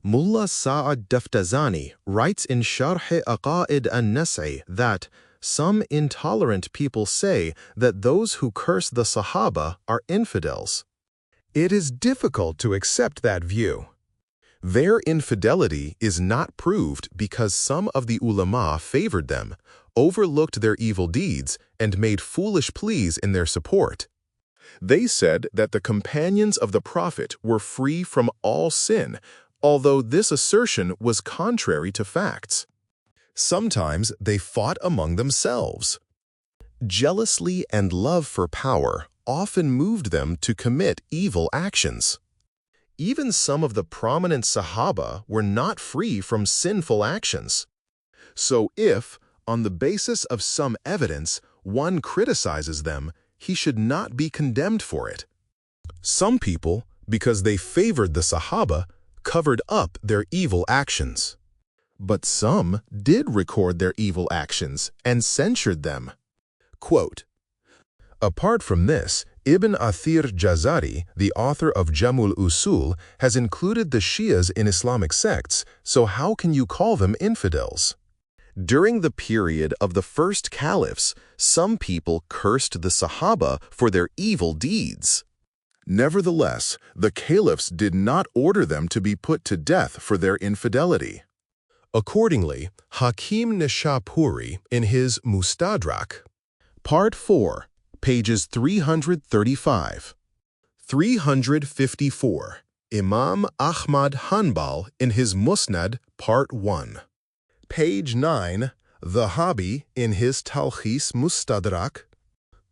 Mullah Sa'ad Daftazani writes in Sharh Aqaid an-Nas'i that some intolerant people say that those who curse the Sahaba are infidels. It is difficult to accept that view. Their infidelity is not proved because some of the ulama favored them, overlooked their evil deeds, and made foolish pleas in their support. They said that the companions of the Prophet were free from all sin, although this assertion was contrary to facts. Sometimes they fought among themselves. Jealousy and love for power often moved them to commit evil actions. Even some of the prominent Sahaba were not free from sinful actions. So if, on the basis of some evidence, one criticizes them, he should not be condemned for it. Some people, because they favored the Sahaba, covered up their evil actions. But some did record their evil actions and censured them. Quote, apart from this, Ibn Athir Jazari, the author of Jamul Usul, has included the Shias in Islamic sects, so how can you call them infidels? During the period of the first caliphs, some people cursed the Sahaba for their evil deeds. Nevertheless, the caliphs did not order them to be put to death for their infidelity. Accordingly, Hakim Nishapuri, in his Mustadrak, Part 4, pages 335, 354, Imam Ahmad Hanbal in his Musnad, Part 1, page 9, Dhahabi in his Talkhis Mustadrak,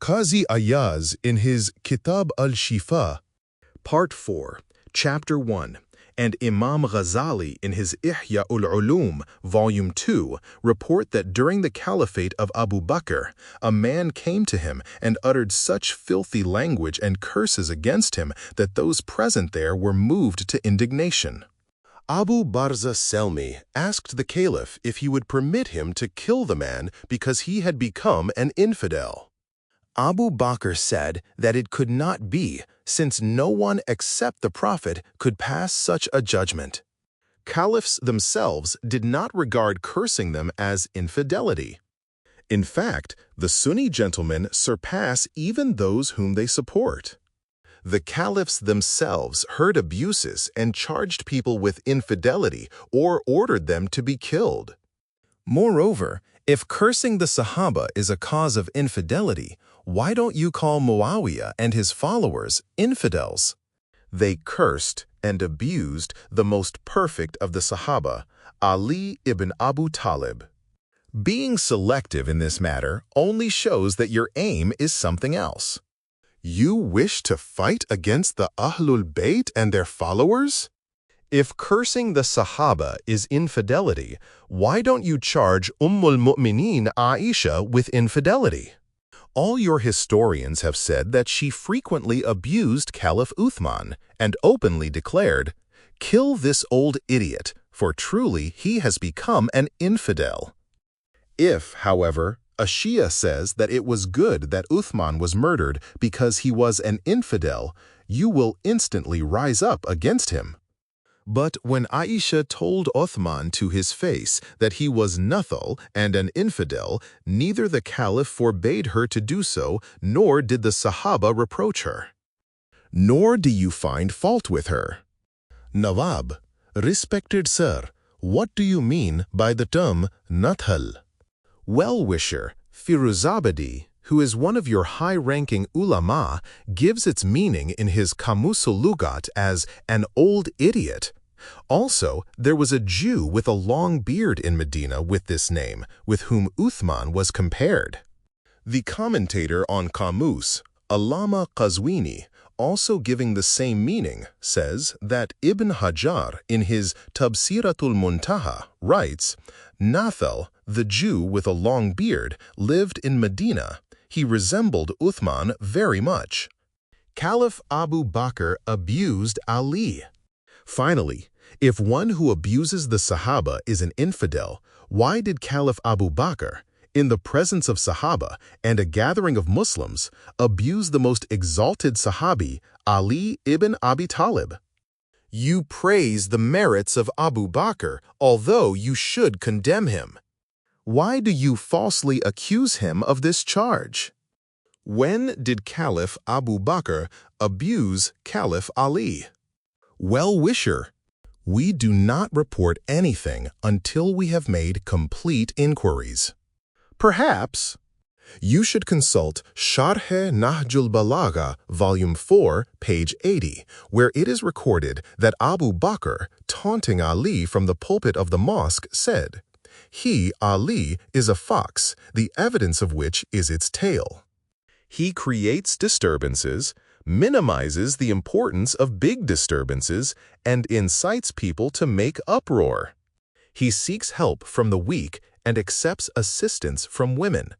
Qazi Ayaz in his Kitab al-Shifa, Part 4, Chapter 1, and Imam Ghazali in his Ihya ul-Ulum, Volume 2, report that during the caliphate of Abu Bakr, a man came to him and uttered such filthy language and curses against him that those present there were moved to indignation. Abu Barza Selmi asked the caliph if he would permit him to kill the man because he had become an infidel. Abu Bakr said that it could not be, since no one except the Prophet could pass such a judgment. Caliphs themselves did not regard cursing them as infidelity. In fact, the Sunni gentlemen surpass even those whom they support. The caliphs themselves heard abuses and charged people with infidelity or ordered them to be killed. Moreover, if cursing the Sahaba is a cause of infidelity, why don't you call Muawiyah and his followers infidels? They cursed and abused the most perfect of the Sahaba, Ali ibn Abu Talib. Being selective in this matter only shows that your aim is something else. You wish to fight against the Ahlul Bayt and their followers? If cursing the Sahaba is infidelity, why don't you charge Mu'mineen Aisha with infidelity? All your historians have said that she frequently abused Caliph Uthman and openly declared, "Kill this old idiot, for truly he has become an infidel." If, however, a Shia says that it was good that Uthman was murdered because he was an infidel, you will instantly rise up against him. But when Aisha told Uthman to his face that he was nothal and an infidel, neither the Caliph forbade her to do so, nor did the Sahaba reproach her. Nor do you find fault with her. Nawab, respected sir, what do you mean by the term nathal? Well-wisher, Firuzabadi, who is one of your high-ranking ulama, gives its meaning in his Kamusul Lugat as an old idiot. Also, there was a Jew with a long beard in Medina with this name, with whom Uthman was compared. The commentator on Qamus, Allama Qazwini, also giving the same meaning, says that Ibn Hajar, in his Tabsiratul Muntaha, writes, Nathal, the Jew with a long beard, lived in Medina. He resembled Uthman very much. Caliph Abu Bakr abused Ali. Finally, if one who abuses the Sahaba is an infidel, why did Caliph Abu Bakr, in the presence of Sahaba and a gathering of Muslims, abuse the most exalted Sahabi, Ali ibn Abi Talib? You praise the merits of Abu Bakr, although you should condemn him. Why do you falsely accuse him of this charge? When did Caliph Abu Bakr abuse Caliph Ali? Well-wisher, we do not report anything until we have made complete inquiries. Perhaps you should consult Sharh Nahjul Balagha, Volume 4, page 80, where it is recorded that Abu Bakr, taunting Ali from the pulpit of the mosque, said, "He, Ali, is a fox, the evidence of which is its tail." He creates disturbances, minimizes the importance of big disturbances, and incites people to make uproar. He seeks help from the weak and accepts assistance from women.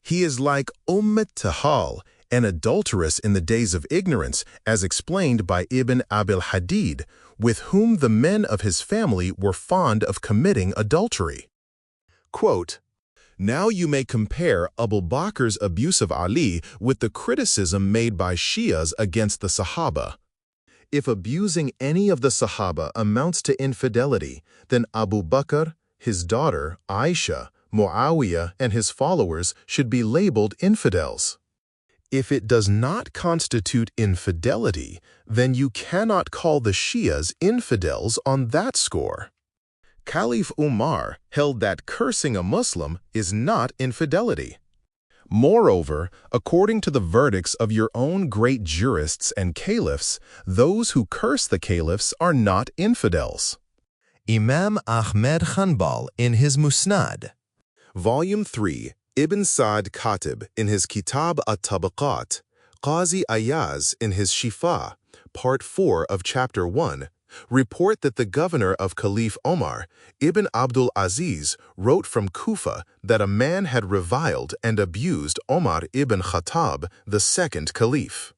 He is like Tahal, an adulteress in the days of ignorance, as explained by Ibn Abil Hadid, with whom the men of his family were fond of committing adultery. Quote, now you may compare Abu Bakr's abuse of Ali with the criticism made by Shias against the Sahaba. If abusing any of the Sahaba amounts to infidelity, then Abu Bakr, his daughter, Aisha, Muawiyah, and his followers should be labeled infidels. If it does not constitute infidelity, then you cannot call the Shias infidels on that score. Caliph Umar held that cursing a Muslim is not infidelity. Moreover, according to the verdicts of your own great jurists and caliphs, those who curse the caliphs are not infidels. Imam Ahmed Hanbal in his Musnad. Volume 3, Ibn Sa'd Khatib in his Kitab at-Tabaqat, Qazi Ayaz in his Shifa, Part 4 of Chapter 1, report that the governor of Caliph Omar, Ibn Abdul Aziz, wrote from Kufa that a man had reviled and abused Omar ibn Khattab, the second caliph.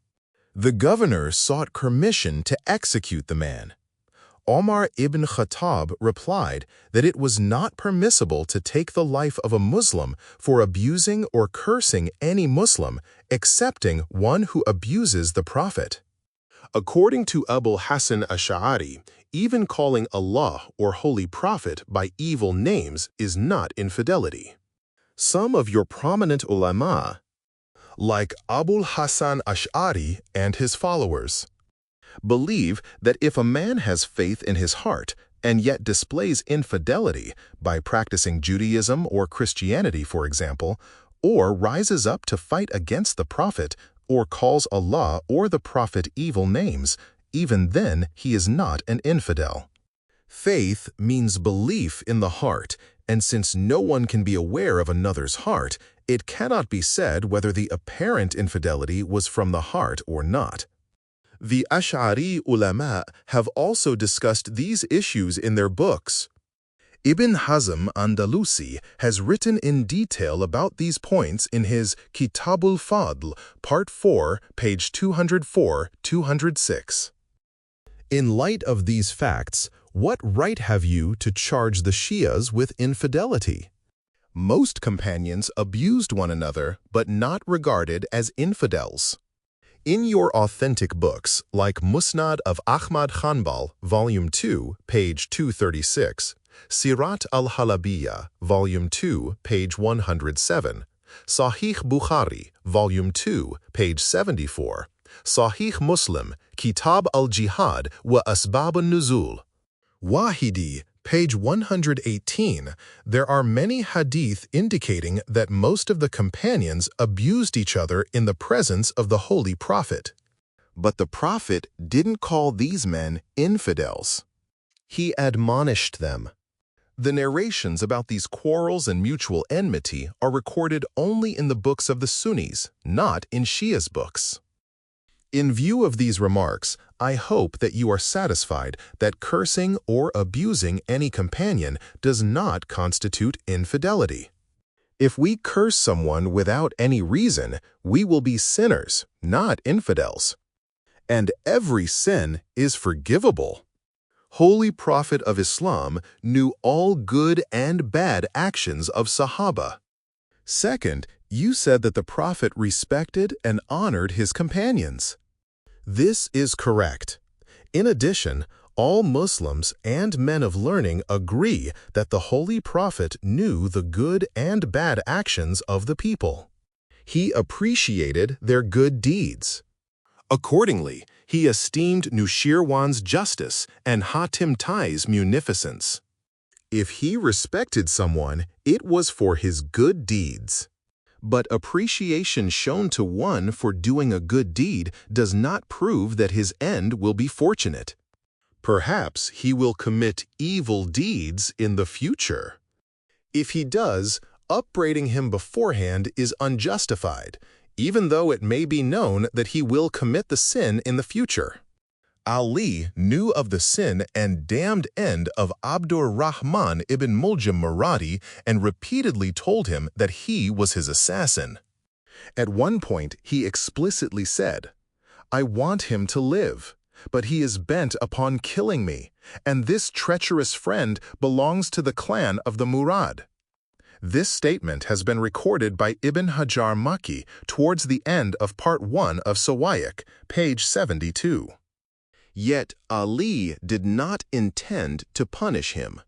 The governor sought permission to execute the man. Omar ibn Khattab replied that it was not permissible to take the life of a Muslim for abusing or cursing any Muslim, excepting one who abuses the Prophet. According to Abul Hasan Ash'ari, even calling Allah or Holy Prophet by evil names is not infidelity. Some of your prominent ulama, like Abul Hasan Ash'ari and his followers, believe that if a man has faith in his heart and yet displays infidelity by practicing Judaism or Christianity, for example, or rises up to fight against the Prophet, or calls Allah or the Prophet evil names, even then he is not an infidel. Faith means belief in the heart, and since no one can be aware of another's heart, it cannot be said whether the apparent infidelity was from the heart or not. The Ash'ari ulama have also discussed these issues in their books. Ibn Hazm Andalusi has written in detail about these points in his Kitabul Fadl, Part 4, page 204-206. In light of these facts, what right have you to charge the Shias with infidelity? Most companions abused one another but not regarded as infidels. In your authentic books, like Musnad of Ahmad Hanbal, Volume 2, page 236, Sirat al-Halabiyya, Volume 2, page 107, Sahih Bukhari, Volume 2, page 74, Sahih Muslim, Kitab al-Jihad wa Asbab al-Nuzul, Wahidi, page 118, there are many hadith indicating that most of the companions abused each other in the presence of the Holy Prophet. But the Prophet didn't call these men infidels. He admonished them. The narrations about these quarrels and mutual enmity are recorded only in the books of the Sunnis, not in Shia's books. In view of these remarks, I hope that you are satisfied that cursing or abusing any companion does not constitute infidelity. If we curse someone without any reason, we will be sinners, not infidels. And every sin is forgivable. Holy Prophet of Islam knew all good and bad actions of Sahaba. Second, you said that the Prophet respected and honored his companions. This is correct. In addition, all Muslims and men of learning agree that the Holy Prophet knew the good and bad actions of the people. He appreciated their good deeds. Accordingly, he esteemed Nushirwan's justice and Hatim Tai's munificence. If he respected someone, it was for his good deeds. But appreciation shown to one for doing a good deed does not prove that his end will be fortunate. Perhaps he will commit evil deeds in the future. If he does, upbraiding him beforehand is unjustified, even though it may be known that he will commit the sin in the future. Ali knew of the sin and damned end of Abdur Rahman ibn Muljam Muradi and repeatedly told him that he was his assassin. At one point, he explicitly said, "I want him to live, but he is bent upon killing me, and this treacherous friend belongs to the clan of the Murad." This statement has been recorded by Ibn Hajar Makki towards the end of Part 1 of Sawa'iq, page 72. Yet Ali did not intend to punish him.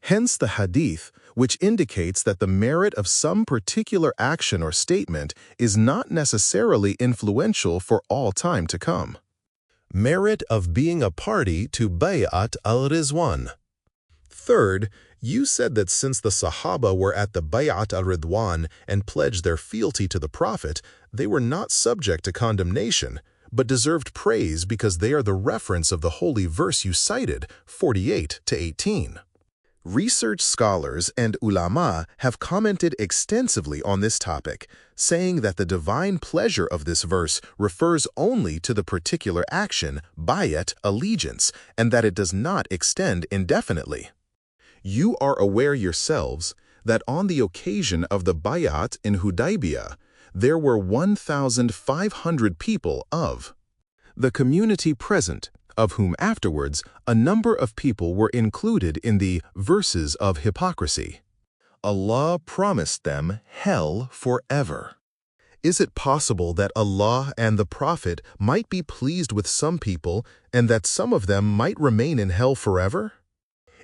Hence the hadith, which indicates that the merit of some particular action or statement is not necessarily influential for all time to come. Merit of being a party to Bay'at al-Rizwan. Third, you said that since the Sahaba were at the Bay'at al-Ridwan and pledged their fealty to the Prophet, they were not subject to condemnation, but deserved praise because they are the reference of the holy verse you cited, 48-18. Research scholars and ulama have commented extensively on this topic, saying that the divine pleasure of this verse refers only to the particular action, bayat, allegiance, and that it does not extend indefinitely. You are aware yourselves that on the occasion of the bayat in Hudaybiyah, there were 1,500 people of the community present, of whom afterwards a number of people were included in the verses of hypocrisy. Allah promised them hell forever. Is it possible that Allah and the Prophet might be pleased with some people and that some of them might remain in hell forever?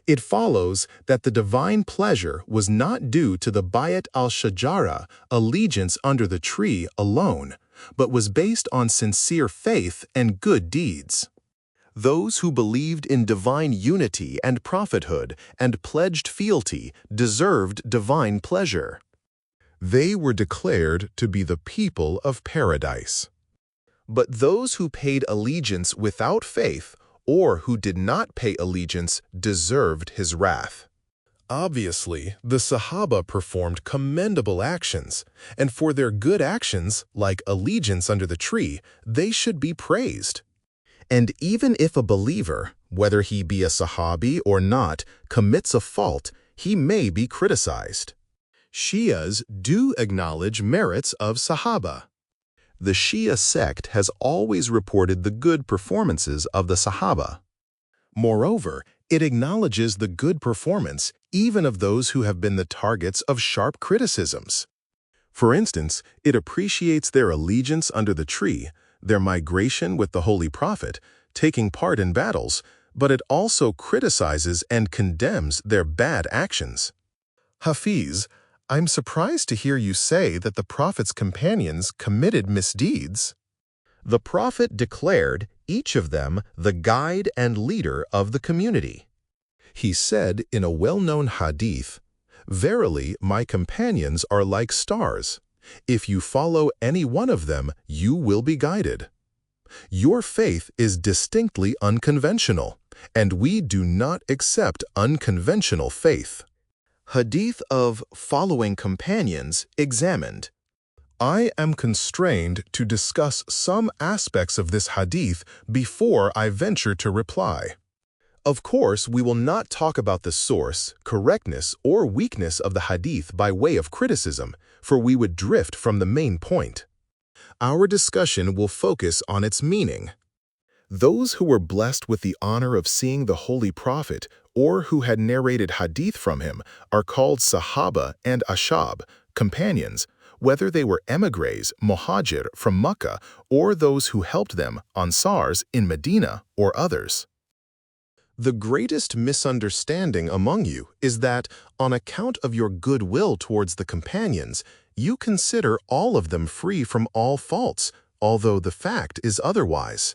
It follows that the divine pleasure was not due to the Bayat al-Shajara, allegiance under the tree, alone, but was based on sincere faith and good deeds. Those who believed in divine unity and prophethood and pledged fealty deserved divine pleasure. They were declared to be the people of paradise. But those who paid allegiance without faith or who did not pay allegiance deserved his wrath. Obviously, the Sahaba performed commendable actions, and for their good actions, like allegiance under the tree, they should be praised. And even if a believer, whether he be a Sahabi or not, commits a fault, he may be criticized. Shias do acknowledge merits of Sahaba. The Shia sect has always reported the good performances of the Sahaba. Moreover, it acknowledges the good performance even of those who have been the targets of sharp criticisms. For instance, it appreciates their allegiance under the tree, their migration with the Holy Prophet, taking part in battles, but it also criticizes and condemns their bad actions. Hafiz, I'm surprised to hear you say that the Prophet's companions committed misdeeds. The Prophet declared each of them the guide and leader of the community. He said in a well-known hadith, "Verily, my companions are like stars. If you follow any one of them, you will be guided." Your faith is distinctly unconventional, and we do not accept unconventional faith. Hadith of following companions examined. I am constrained to discuss some aspects of this hadith before I venture to reply. Of course, we will not talk about the source, correctness, or weakness of the hadith by way of criticism, for we would drift from the main point. Our discussion will focus on its meaning. Those who were blessed with the honor of seeing the Holy Prophet or who had narrated hadith from him are called Sahaba and Ashab, companions, whether they were emigres, Muhajir from Mecca, or those who helped them, Ansars, in Medina or others. The greatest misunderstanding among you is that, on account of your goodwill towards the companions, you consider all of them free from all faults, although the fact is otherwise.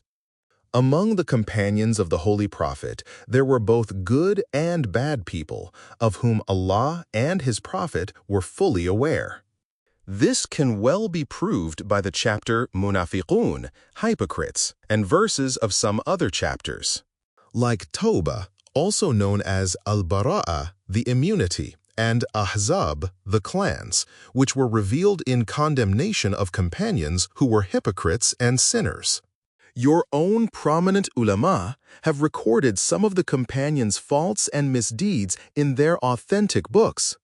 Among the companions of the Holy Prophet, there were both good and bad people, of whom Allah and His Prophet were fully aware. This can well be proved by the chapter Munafiqun, hypocrites, and verses of some other chapters. Like Tawbah, also known as al-Bara'a, the immunity, and Ahzab, the clans, which were revealed in condemnation of companions who were hypocrites and sinners. Your own prominent ulama have recorded some of the companions' faults and misdeeds in their authentic books.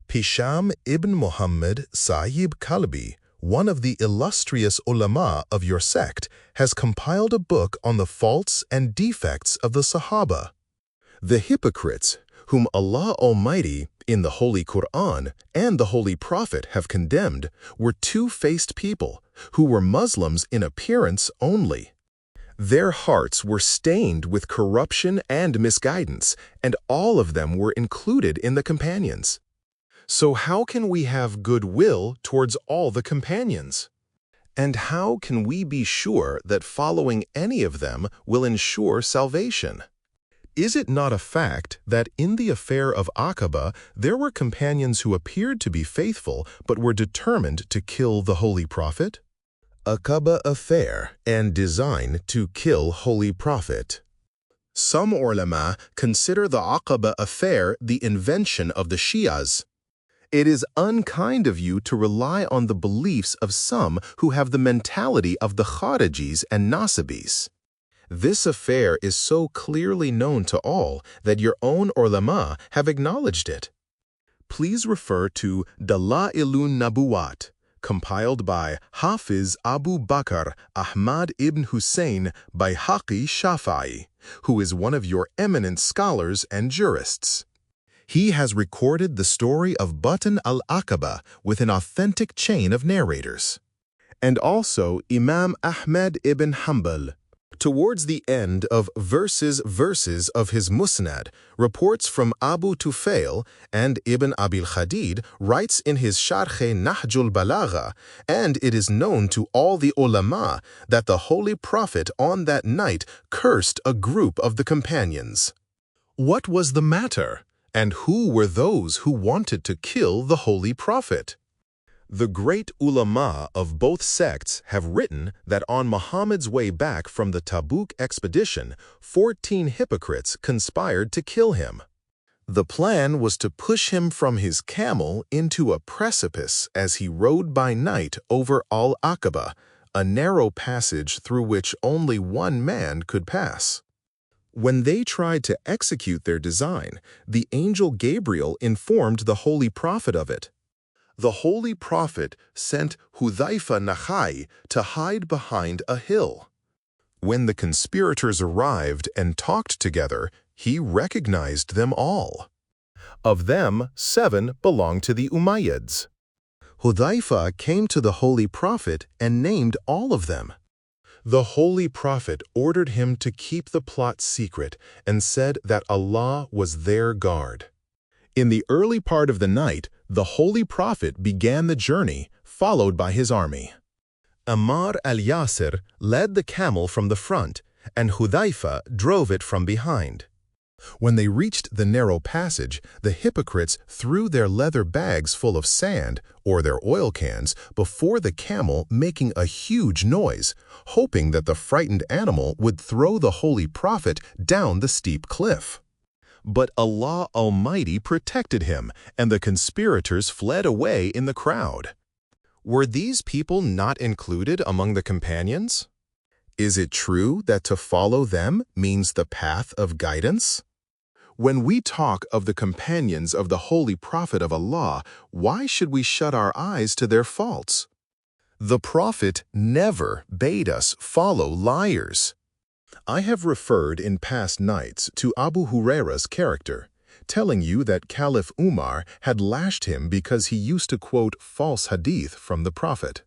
Hisham ibn Muhammad Sayyid Kalbi, one of the illustrious ulama of your sect, has compiled a book on the faults and defects of the Sahaba. The hypocrites, whom Allah Almighty, in the Holy Quran and the Holy Prophet have condemned, were two-faced people who were Muslims in appearance only. Their hearts were stained with corruption and misguidance, and all of them were included in the companions. So how can we have goodwill towards all the companions? And how can we be sure that following any of them will ensure salvation? Is it not a fact that in the affair of Aqaba there were companions who appeared to be faithful but were determined to kill the Holy Prophet? Aqaba affair and design to kill Holy Prophet. Some ulama consider the Aqaba affair the invention of the Shi'as. It is unkind of you to rely on the beliefs of some who have the mentality of the Kharijis and Nasibis. This affair is so clearly known to all that your own ulama have acknowledged it. Please refer to Dalailun Nabuwat, compiled by Hafiz Abu Bakr Ahmad ibn Hussein Bayhaqi Shafi'i, who is one of your eminent scholars and jurists. He has recorded the story of Batn al-Aqaba with an authentic chain of narrators. And also Imam Ahmad ibn Hanbal, towards the end of verses of his Musnad, reports from Abu Tufail, and Ibn Abil Khadid writes in his Sharh Nahjul Balagha, and it is known to all the ulama that the Holy Prophet on that night cursed a group of the companions. What was the matter? And who were those who wanted to kill the Holy Prophet? The great ulama of both sects have written that on Muhammad's way back from the Tabuk expedition, 14 hypocrites conspired to kill him. The plan was to push him from his camel into a precipice as he rode by night over al-Aqaba, a narrow passage through which only one man could pass. When they tried to execute their design, the angel Gabriel informed the Holy Prophet of it. The Holy Prophet sent Hudhaifa Nakhai to hide behind a hill. When the conspirators arrived and talked together, he recognized them all. Of them, 7 belonged to the Umayyads. Hudhaifa came to the Holy Prophet and named all of them. The Holy Prophet ordered him to keep the plot secret and said that Allah was their guard. In the early part of the night, the Holy Prophet began the journey, followed by his army. Ammar al-Yasir led the camel from the front, and Hudhaifa drove it from behind. When they reached the narrow passage, the hypocrites threw their leather bags full of sand, or their oil cans, before the camel, making a huge noise, hoping that the frightened animal would throw the Holy Prophet down the steep cliff. But Allah Almighty protected him, and the conspirators fled away in the crowd. Were these people not included among the companions? Is it true that to follow them means the path of guidance? When we talk of the companions of the Holy Prophet of Allah, why should we shut our eyes to their faults? The Prophet never bade us follow liars. I have referred in past nights to Abu Huraira's character, telling you that Caliph Umar had lashed him because he used to quote false hadith from the Prophet.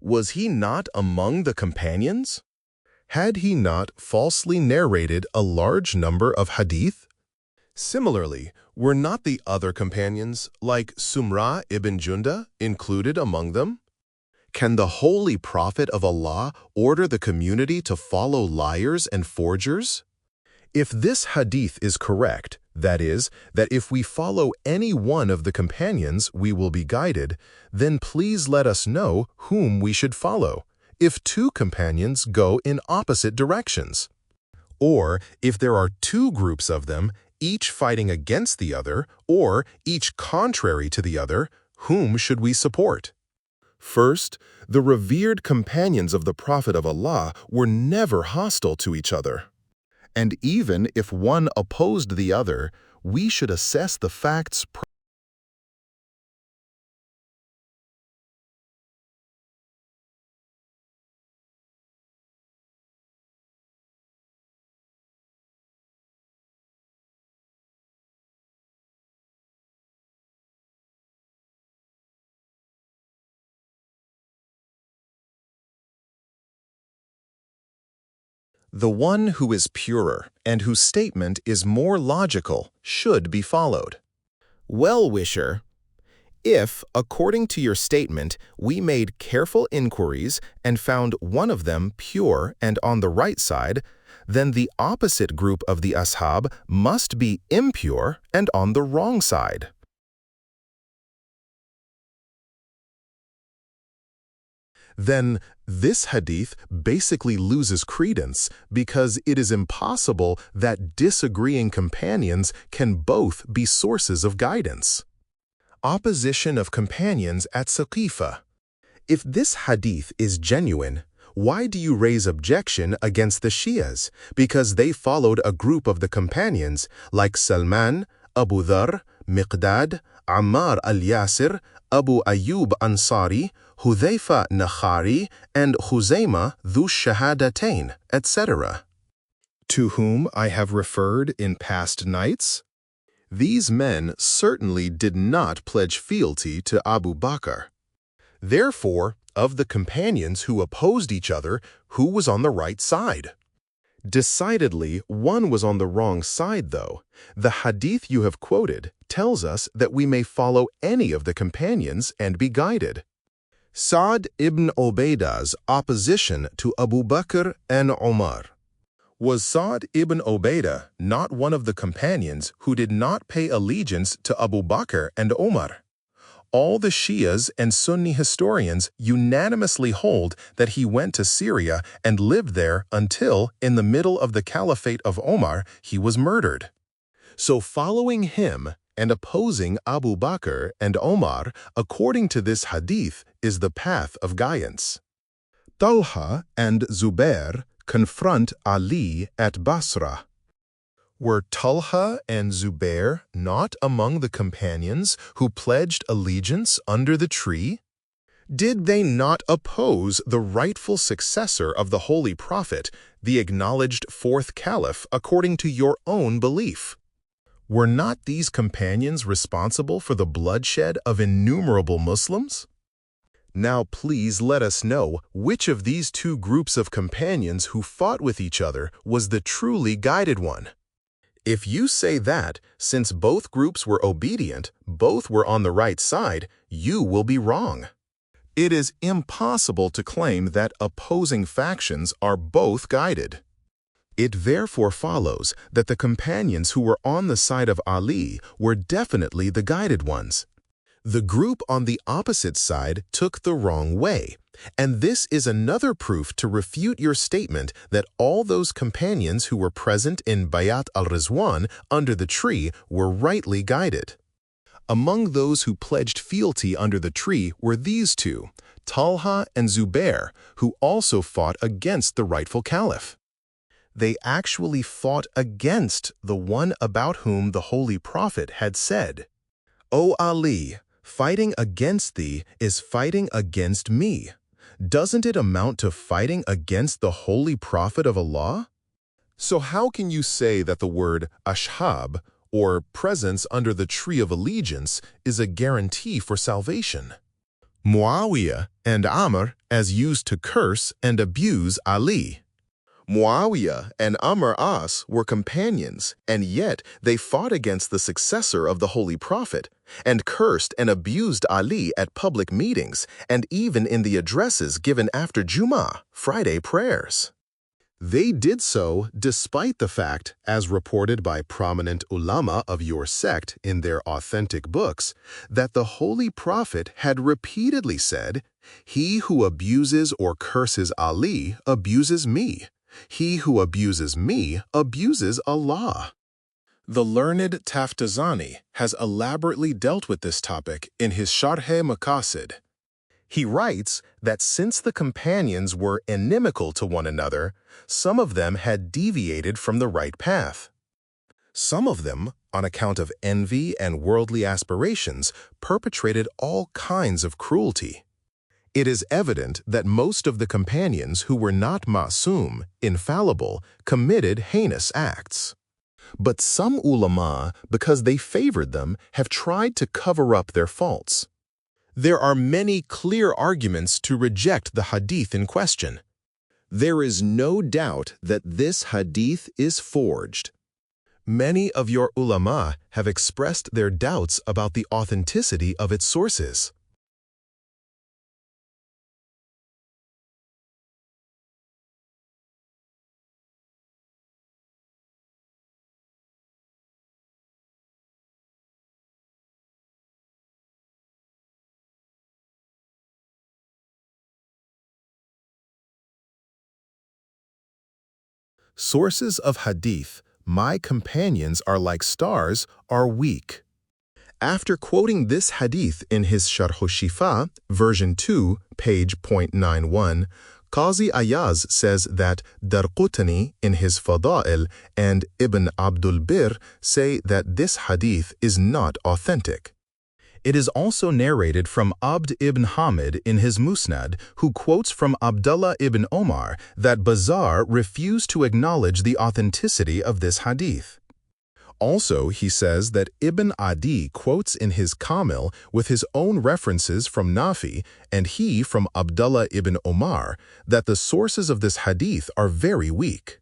Was he not among the companions? Had he not falsely narrated a large number of hadith? Similarly, were not the other companions, like Sumra ibn Junda, included among them? Can the Holy Prophet of Allah order the community to follow liars and forgers? If this hadith is correct, that is, that if we follow any one of the companions we will be guided, then please let us know whom we should follow, if two companions go in opposite directions. Or if there are two groups of them, each fighting against the other, or each contrary to the other, whom should we support? First, the revered companions of the Prophet of Allah were never hostile to each other. And even if one opposed the other, we should assess the facts. The one who is purer and whose statement is more logical should be followed. Well-wisher, if, according to your statement, we made careful inquiries and found one of them pure and on the right side, then the opposite group of the ashab must be impure and on the wrong side. Then this hadith basically loses credence because it is impossible that disagreeing companions can both be sources of guidance. Opposition of companions at Saqifa. If this hadith is genuine, why do you raise objection against the Shi'as? Because they followed a group of the companions like Salman, Abu Dhar, Miqdad, Ammar al-Yasir, Abu Ayyub Ansari, Hudhayfa Nakhari, and Khuzaymah Dhu Shahadatain, etc., to whom I have referred in past nights. These men certainly did not pledge fealty to Abu Bakr. Therefore, of the companions who opposed each other, who was on the right side? Decidedly, one was on the wrong side, though. The hadith you have quoted tells us that we may follow any of the companions and be guided. Sa'd ibn Ubaidah's opposition to Abu Bakr and Umar. Was Sa'd ibn Ubaidah not one of the companions who did not pay allegiance to Abu Bakr and Umar? All the Shi'as and Sunni historians unanimously hold that he went to Syria and lived there until, in the middle of the caliphate of Omar, he was murdered. So following him and opposing Abu Bakr and Omar, according to this hadith, is the path of guidance. Talha and Zubair confront Ali at Basra. Were Talha and Zubair not among the companions who pledged allegiance under the tree? Did they not oppose the rightful successor of the Holy Prophet, the acknowledged fourth caliph, according to your own belief? Were not these companions responsible for the bloodshed of innumerable Muslims? Now please let us know which of these two groups of companions who fought with each other was the truly guided one. If you say that, since both groups were obedient, both were on the right side, you will be wrong. It is impossible to claim that opposing factions are both guided. It therefore follows that the companions who were on the side of Ali were definitely the guided ones. The group on the opposite side took the wrong way, and this is another proof to refute your statement that all those companions who were present in Bayat al-Rizwan under the tree were rightly guided. Among those who pledged fealty under the tree were these two, Talha and Zubair, who also fought against the rightful caliph. They actually fought against the one about whom the Holy Prophet had said, "O Ali, fighting against thee is fighting against me. Doesn't it amount to fighting against the Holy Prophet of Allah?" So how can you say that the word ashab, or presence under the tree of allegiance, is a guarantee for salvation? Muawiyah and Amr as used to curse and abuse Ali. Muawiyah and Amr As were companions, and yet they fought against the successor of the Holy Prophet, and cursed and abused Ali at public meetings, and even in the addresses given after Jummah, Friday prayers. They did so despite the fact, as reported by prominent ulama of your sect in their authentic books, that the Holy Prophet had repeatedly said, "He who abuses or curses Ali abuses me. He who abuses me abuses Allah." The learned Taftazani has elaborately dealt with this topic in his Sharh Maqasid. He writes that since the companions were inimical to one another, some of them had deviated from the right path. Some of them, on account of envy and worldly aspirations, perpetrated all kinds of cruelty. It is evident that most of the companions who were not ma'soom, infallible, committed heinous acts. But some ulama, because they favored them, have tried to cover up their faults. There are many clear arguments to reject the hadith in question. There is no doubt that this hadith is forged. Many of your ulama have expressed their doubts about the authenticity of its sources. Sources of hadith, "My companions are like stars," are weak. After quoting this hadith in his Sharh al-Shifa, version 2, page .91, Qazi Ayaz says that Darqutni in his Fada'il and Ibn Abdul Bir say that this hadith is not authentic. It is also narrated from Abd ibn Hamid in his Musnad, who quotes from Abdullah ibn Omar that Bazar refused to acknowledge the authenticity of this hadith. Also, he says that Ibn Adi quotes in his Kamil with his own references from Nafi and he from Abdullah ibn Omar that the sources of this hadith are very weak.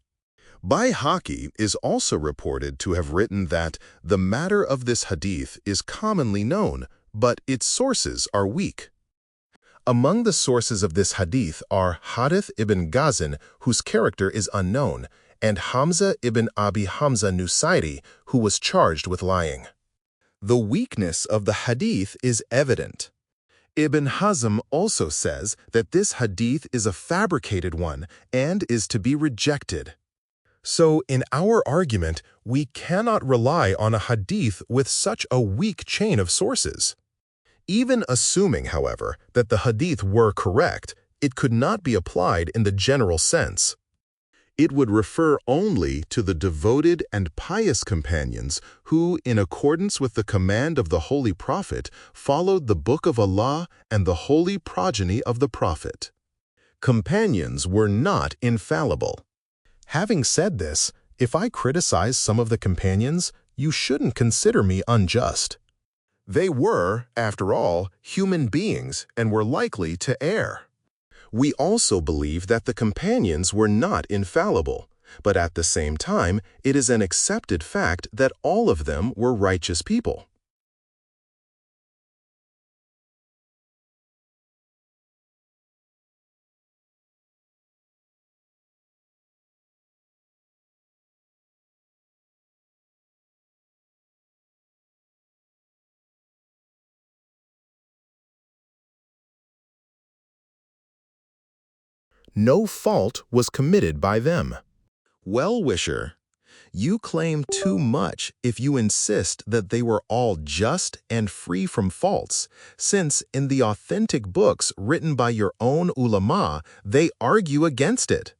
Baihaqi is also reported to have written that the matter of this hadith is commonly known, but its sources are weak. Among the sources of this hadith are Harith ibn Ghazin, whose character is unknown, and Hamza ibn Abi Hamza Nusairi, who was charged with lying. The weakness of the hadith is evident. Ibn Hazm also says that this hadith is a fabricated one and is to be rejected. So, in our argument, we cannot rely on a hadith with such a weak chain of sources. Even assuming, however, that the hadith were correct, it could not be applied in the general sense. It would refer only to the devoted and pious companions who, in accordance with the command of the Holy Prophet, followed the Book of Allah and the holy progeny of the Prophet. Companions were not infallible. Having said this, if I criticize some of the companions, you shouldn't consider me unjust. They were, after all, human beings and were likely to err. We also believe that the companions were not infallible, but at the same time, it is an accepted fact that all of them were righteous people. No fault was committed by them. Well-wisher, you claim too much if you insist that they were all just and free from faults, since in the authentic books written by your own ulama, they argue against it.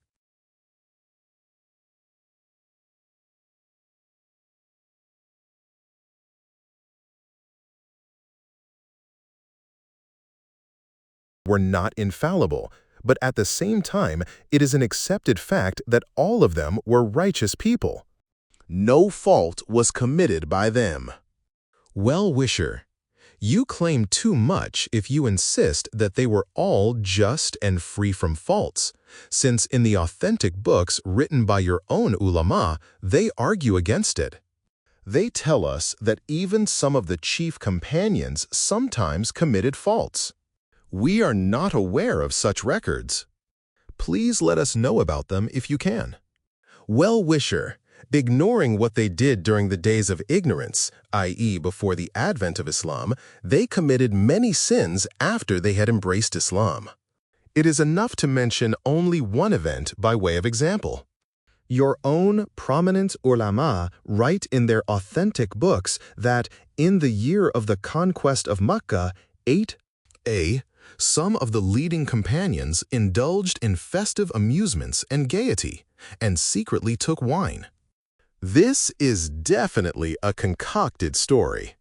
Were not infallible, but at the same time, it is an accepted fact that all of them were righteous people. No fault was committed by them. Well-wisher, you claim too much if you insist that they were all just and free from faults, since in the authentic books written by your own ulama, they argue against it. They tell us that even some of the chief companions sometimes committed faults. We are not aware of such records. Please let us know about them if you can. Well-wisher, ignoring what they did during the days of ignorance, i.e. before the advent of Islam, they committed many sins after they had embraced Islam. It is enough to mention only one event by way of example. Your own prominent ulama write in their authentic books that in the year of the conquest of Makkah, 8a, some of the leading companions indulged in festive amusements and gaiety, and secretly took wine. This is definitely a concocted story.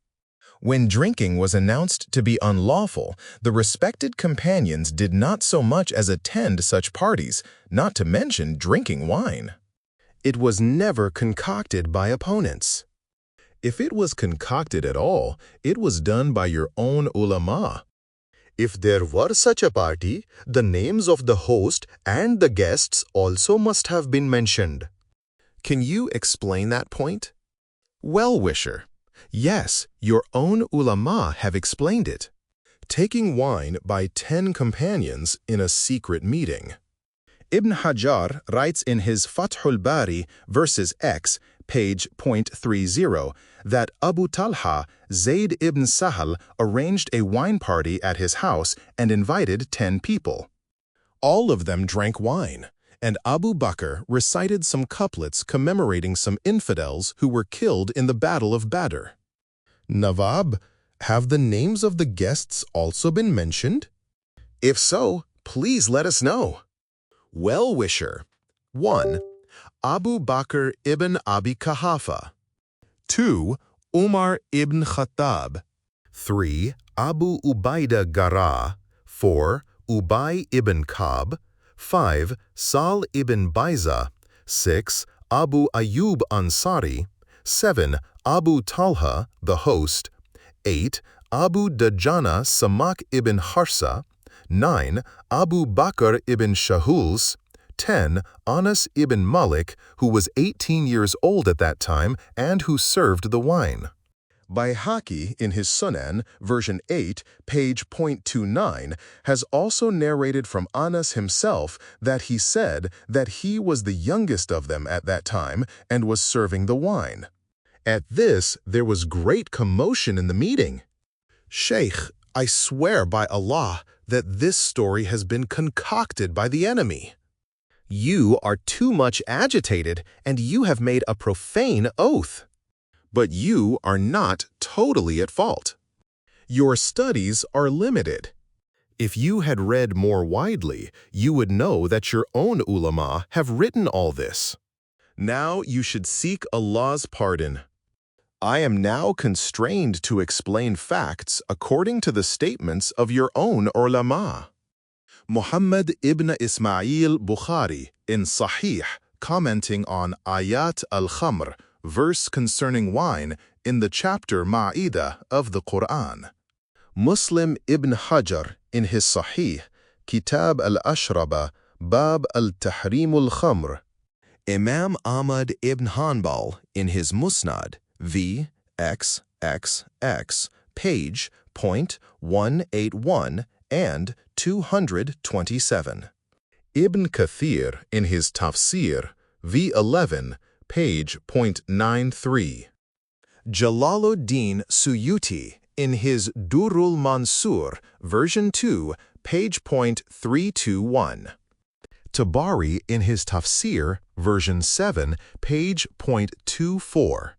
When drinking was announced to be unlawful, the respected companions did not so much as attend such parties, not to mention drinking wine. It was never concocted by opponents. If it was concocted at all, it was done by your own ulama. If there were such a party, the names of the host and the guests also must have been mentioned. Can you explain that point? Well-wisher, yes, your own ulama have explained it. Taking wine by 10 companions in a secret meeting. Ibn Hajar writes in his Fathul Bari verses X, page .30, that Abu Talha, Zayd ibn Sahal, arranged a wine party at his house and invited 10 people. All of them drank wine, and Abu Bakr recited some couplets commemorating some infidels who were killed in the Battle of Badr. Nawab, have the names of the guests also been mentioned? If so, please let us know. Well-wisher, 1. Abu Bakr ibn Abi Quhafa. 2. Umar ibn Khattab. 3. Abu Ubaidah Garrah. 4. Ubay ibn Ka'b. 5. Sal ibn Baiza. 6. Abu Ayyub Ansari. 7. Abu Talha, the host. 8. Abu Dajjana Samak ibn Harsa. 9. Abu Bakr ibn Shahuls. 10. Anas ibn Malik, who was 18 years old at that time and who served the wine. Baihaqi, in his Sunan, version 8, page .29, has also narrated from Anas himself that he said that he was the youngest of them at that time and was serving the wine. At this, there was great commotion in the meeting. Sheikh, I swear by Allah that this story has been concocted by the enemy. You are too much agitated, and you have made a profane oath. But you are not totally at fault. Your studies are limited. If you had read more widely, you would know that your own ulama have written all this. Now you should seek Allah's pardon. I am now constrained to explain facts according to the statements of your own ulama. Muhammad ibn Ismail Bukhari in Sahih, commenting on Ayat al-Khamr, verse concerning wine, in the chapter Ma'idah of the Quran. Muslim ibn Hajar in his Sahih, Kitab al-Ashraba, Bab al-Tahrim al-Khamr. Imam Ahmad ibn Hanbal in his Musnad, VXXX, page .181 and 227. Ibn Kathir in his Tafsir, V11, page .93. Jalaluddin Suyuti in his Durrul Mansur, version 2, page .321. Tabari in his Tafsir, version 7, page .24.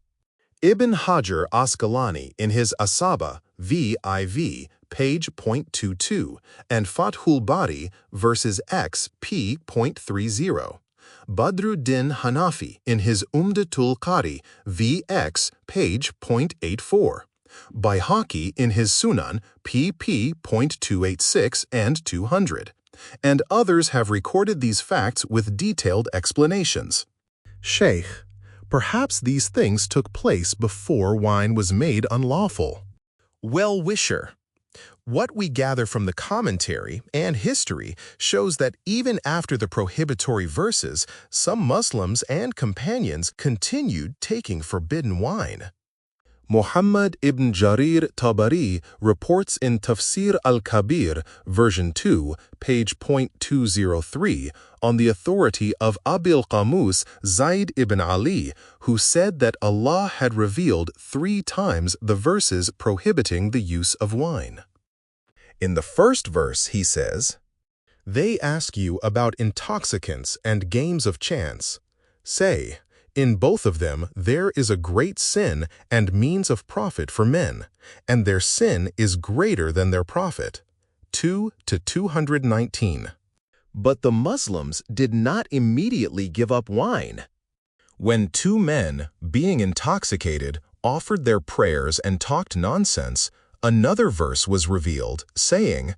Ibn Hajar Asqalani in his Asaba, VIV, page .22, and Fathul Bari, verses X, p. .30. Badruddin Hanafi in his Umdatul Qari, VX, page .84. Baihaqi in his Sunan, pp. .286 and 200. And others have recorded these facts with detailed explanations. Sheikh, perhaps these things took place before wine was made unlawful. Well-wisher, what we gather from the commentary and history shows that even after the prohibitory verses, some Muslims and companions continued taking forbidden wine. Muhammad ibn Jarir Tabari reports in Tafsir al-Kabir, version 2, page .203, on the authority of Abil Qamus Zayd ibn Ali, who said that Allah had revealed 3 times the verses prohibiting the use of wine. In the first verse, he says, "They ask you about intoxicants and games of chance. Say, in both of them there is a great sin and means of profit for men, and their sin is greater than their profit." 2-219. But the Muslims did not immediately give up wine. When 2 men, being intoxicated, offered their prayers and talked nonsense, another verse was revealed, saying,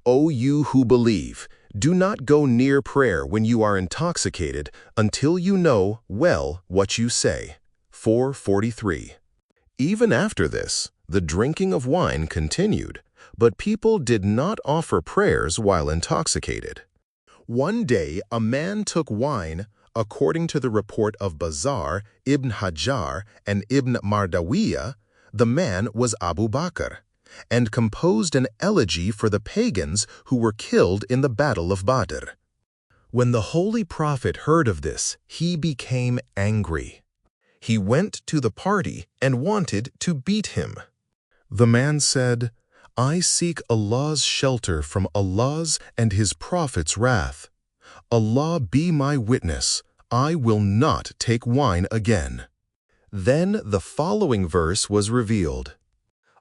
"O you who believe, do not go near prayer when you are intoxicated until you know well what you say." 4:43. Even after this, the drinking of wine continued, but people did not offer prayers while intoxicated. One day a man took wine, according to the report of Bazar, Ibn Hajar, and Ibn Mardawiyah. The man was Abu Bakr, and composed an elegy for the pagans who were killed in the Battle of Badr. When the Holy Prophet heard of this, he became angry. He went to the party and wanted to beat him. The man said, "I seek Allah's shelter from Allah's and His Prophet's wrath. Allah be my witness, I will not take wine again." Then the following verse was revealed.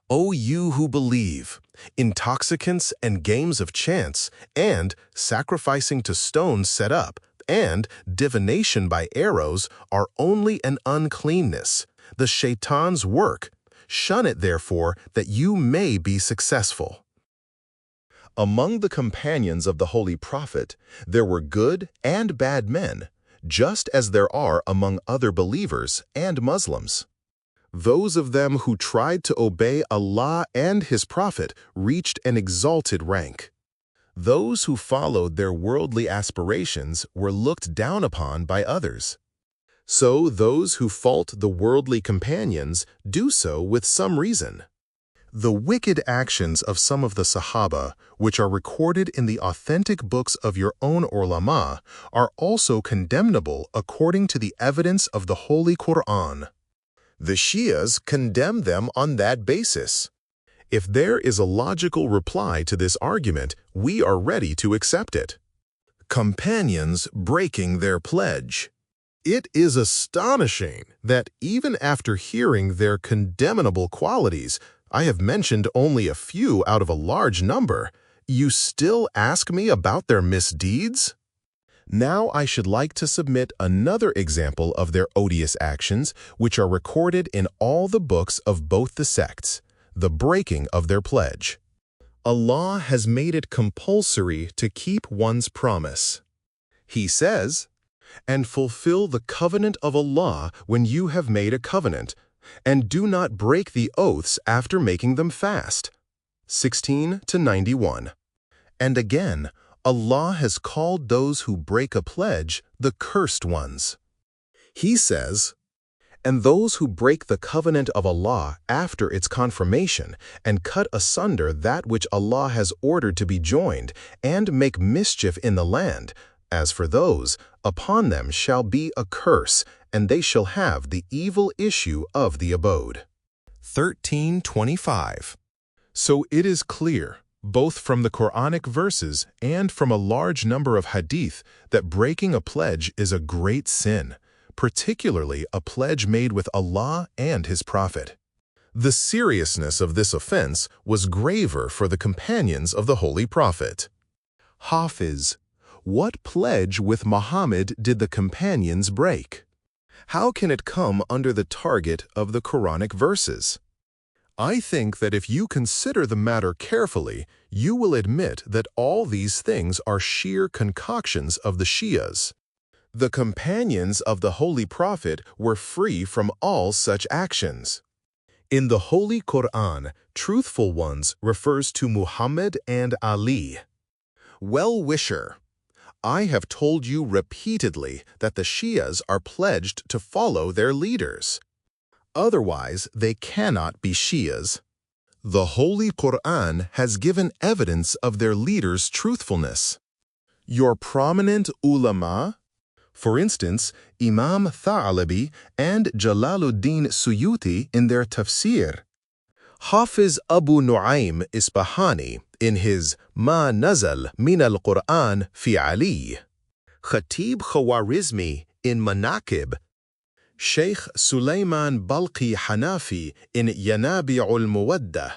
"O you who believe, intoxicants and games of chance, and sacrificing to stones set up, and divination by arrows are only an uncleanness, the shaitan's work. Shun it therefore, that you may be successful." Among the companions of the Holy Prophet, there were good and bad men, just as there are among other believers and Muslims. Those of them who tried to obey Allah and His Prophet reached an exalted rank. Those who followed their worldly aspirations were looked down upon by others. So those who fault the worldly companions do so with some reason. The wicked actions of some of the Sahaba, which are recorded in the authentic books of your own ulama, are also condemnable according to the evidence of the Holy Quran. The Shias condemn them on that basis. If there is a logical reply to this argument, we are ready to accept it. Companions breaking their pledge. It is astonishing that even after hearing their condemnable qualities, I have mentioned only a few out of a large number, you still ask me about their misdeeds? Now I should like to submit another example of their odious actions, which are recorded in all the books of both the sects, the breaking of their pledge. Allah has made it compulsory to keep one's promise. He says, "And fulfill the covenant of Allah when you have made a covenant, and do not break the oaths after making them fast." 16-91. And again, Allah has called those who break a pledge the cursed ones. He says, "And those who break the covenant of Allah after its confirmation, and cut asunder that which Allah has ordered to be joined, and make mischief in the land, as for those, upon them shall be a curse, and they shall have the evil issue of the abode." 13:25. So it is clear, both from the Quranic verses and from a large number of hadith, that breaking a pledge is a great sin, particularly a pledge made with Allah and His Prophet. The seriousness of this offense was graver for the companions of the Holy Prophet. Hafiz, what pledge with Muhammad did the companions break? How can it come under the target of the Quranic verses? I think that if you consider the matter carefully, you will admit that all these things are sheer concoctions of the Shi'as. The companions of the Holy Prophet were free from all such actions. In the Holy Quran, truthful ones refers to Muhammad and Ali. Well-wisher, I have told you repeatedly that the Shi'as are pledged to follow their leaders. Otherwise, they cannot be Shi'as. The Holy Quran has given evidence of their leaders' truthfulness. Your prominent ulama, for instance, Imam Tha'alabi and Jalaluddin Suyuti in their tafsir, Hafiz Abu Nu'aym Isfahani in his Ma Nazal min al-Quran fi Ali, Khatib Khawarizmi in Manaqib, Sheikh Sulaiman Balqi Hanafi in Yanabi'ul Muwaddah,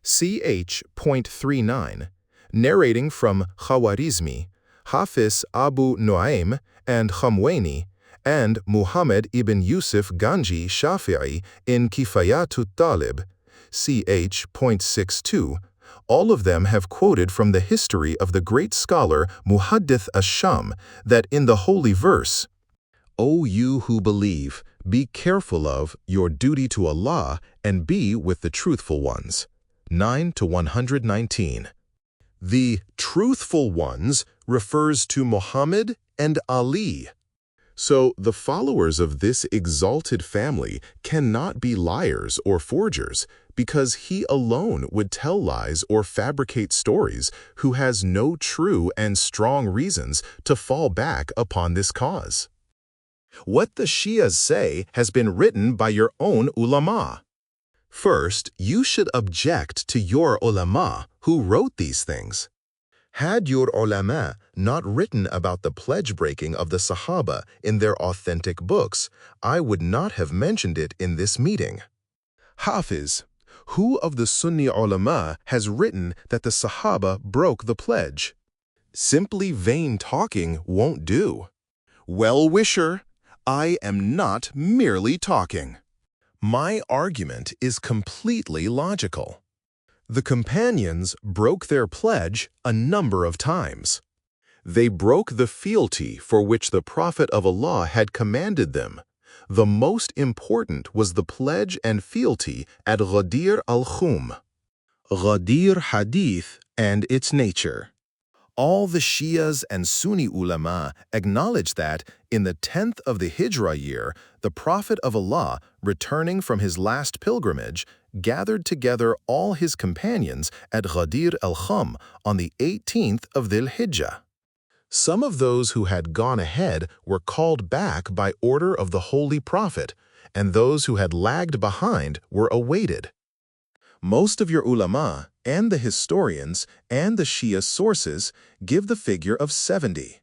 ch.39, narrating from Khawarizmi, Hafiz Abu Nu'aym and Khamwaini, and Muhammad ibn Yusuf Ganji Shafi'i in Kifayatut Talib, ch.62, all of them have quoted from the history of the great scholar Muhaddith ash-Sham that in the holy verse, O you who believe, be careful of your duty to Allah and be with the truthful ones. 9-119. The truthful ones refers to Muhammad and Ali. So the followers of this exalted family cannot be liars or forgers, because he alone would tell lies or fabricate stories who has no true and strong reasons to fall back upon this cause. What the Shi'as say has been written by your own ulama. First, you should object to your ulama who wrote these things. Had your ulama not written about the pledge-breaking of the Sahaba in their authentic books, I would not have mentioned it in this meeting. Hafiz, who of the Sunni ulama has written that the Sahaba broke the pledge? Simply vain talking won't do. Well-wisher, I am not merely talking. My argument is completely logical. The companions broke their pledge a number of times. They broke the fealty for which the Prophet of Allah had commanded them. The most important was the pledge and fealty at Ghadir al-Khum. Ghadir Hadith and its nature. All the Shias and Sunni ulama acknowledge that, in the 10th of the Hijra year, the Prophet of Allah, returning from his last pilgrimage, gathered together all his companions at Ghadir al-Khum on the 18th of Dhul Hijjah. Some of those who had gone ahead were called back by order of the Holy Prophet, and those who had lagged behind were awaited. Most of your ulama and the historians and the Shia sources give the figure of 70.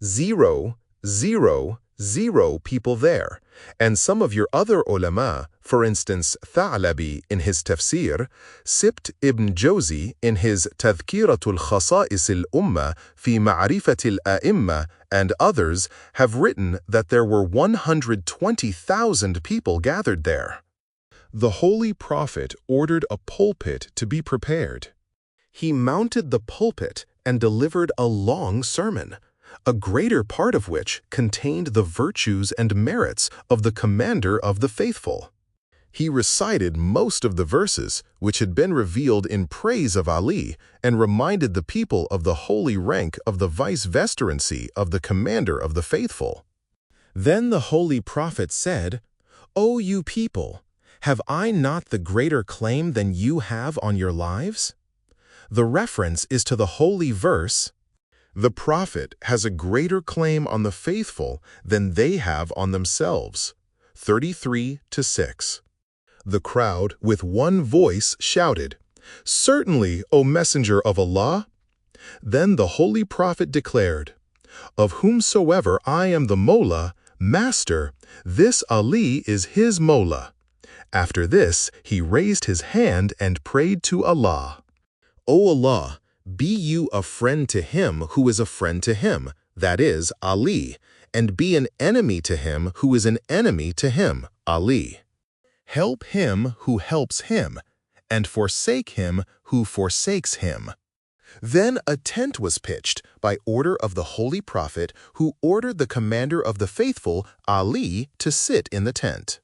0, 0, 0 people there, and some of your other ulama, for instance Tha'alabi in his tafsir, Sibt ibn Jawzi in his Tadhkiratul Khasa'is al-Ummah fi Ma'rifatil A'imma, and others have written that there were 120,000 people gathered there. The Holy Prophet ordered a pulpit to be prepared. He mounted the pulpit and delivered a long sermon, a greater part of which contained the virtues and merits of the commander of the faithful. He recited most of the verses which had been revealed in praise of Ali and reminded the people of the holy rank of the vice-veterancy of the commander of the faithful. Then the Holy Prophet said, O you people, have I not the greater claim than you have on your lives? The reference is to the holy verse, the Prophet has a greater claim on the faithful than they have on themselves. 33-6. The crowd with one voice shouted, "Certainly, O Messenger of Allah." Then the Holy Prophet declared, "Of whomsoever I am the Mola, master, this Ali is his Mola." After this, he raised his hand and prayed to Allah. O Allah, be you a friend to him who is a friend to him, that is, Ali, and be an enemy to him who is an enemy to him, Ali. Help him who helps him, and forsake him who forsakes him. Then a tent was pitched by order of the Holy Prophet, who ordered the commander of the faithful, Ali, to sit in the tent.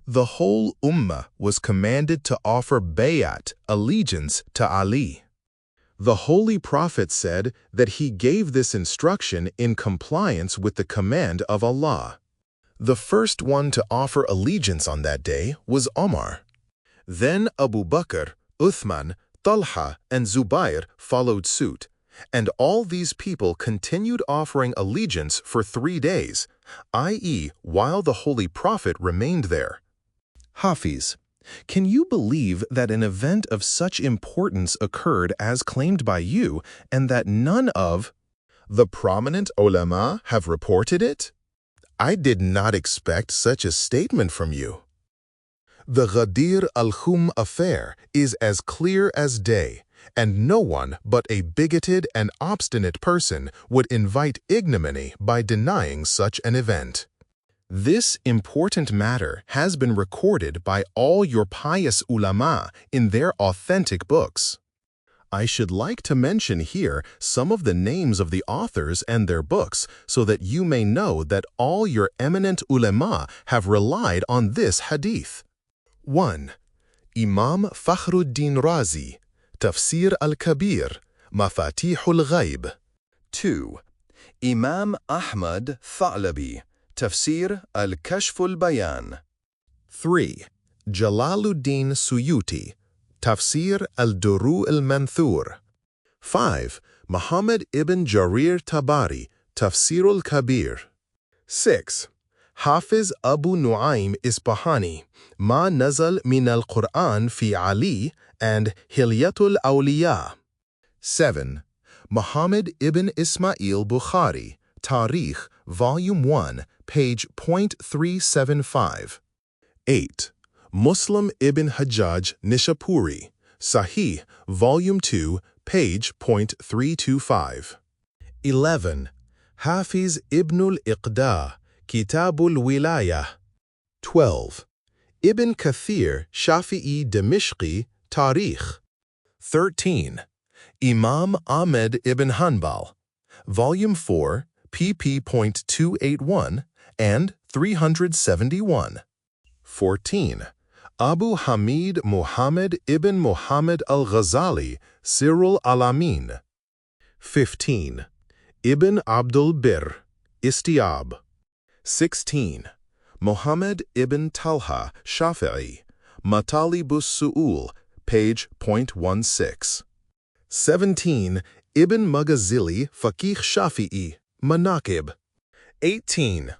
The whole Ummah was commanded to offer bayat, allegiance, to Ali. The Holy Prophet said that he gave this instruction in compliance with the command of Allah. The first one to offer allegiance on that day was Omar. Then Abu Bakr, Uthman, Talha, and Zubair followed suit, and all these people continued offering allegiance for 3 days, i.e., while the Holy Prophet remained there. Hafiz, can you believe that an event of such importance occurred as claimed by you, and that none of the prominent ulama have reported it? I did not expect such a statement from you. The Ghadir al-Khum affair is as clear as day, and no one but a bigoted and obstinate person would invite ignominy by denying such an event. This important matter has been recorded by all your pious ulama in their authentic books. I should like to mention here some of the names of the authors and their books so that you may know that all your eminent ulama have relied on this hadith. 1. Imam Fakhruddin Razi, Tafsir al-Kabir, Mafatihul Ghaib. 2. Imam Ahmad Tha'labi, Tafsir al-Kashful Bayan. 3. Jalaluddin Suyuti, Tafsir al-Duru al-Manthur. 5. Muhammad ibn Jarir Tabari, Tafsir al-Kabir. 6. Hafiz Abu Nu'aym Isbahani, Ma Nazal min al-Quran fi Ali, and Hilyatul Awliya. 7. Muhammad ibn Ismail Bukhari, Tarikh, Volume 1, page .375. 8. Muslim ibn Hajjaj Nishapuri, Sahih, Volume 2, page .325. 11. Hafiz ibn al-Iqda, Kitabul Wilayah. 12. Ibn Kathir Shafi'i Dimishqi, Tarikh. 13. Imam Ahmed ibn Hanbal, Volume 4, pp. .281 and 371. 14. Abu Hamid Muhammad ibn Muhammad al-Ghazali, Sirul Alamin. 15. Ibn Abdul Bir, Istiab. 16. Muhammad ibn Talha Shafi'i, Matalibus Su'ul, page .16. 17. Ibn Mughazili Faqih Shafi'i, Manaqib. 18.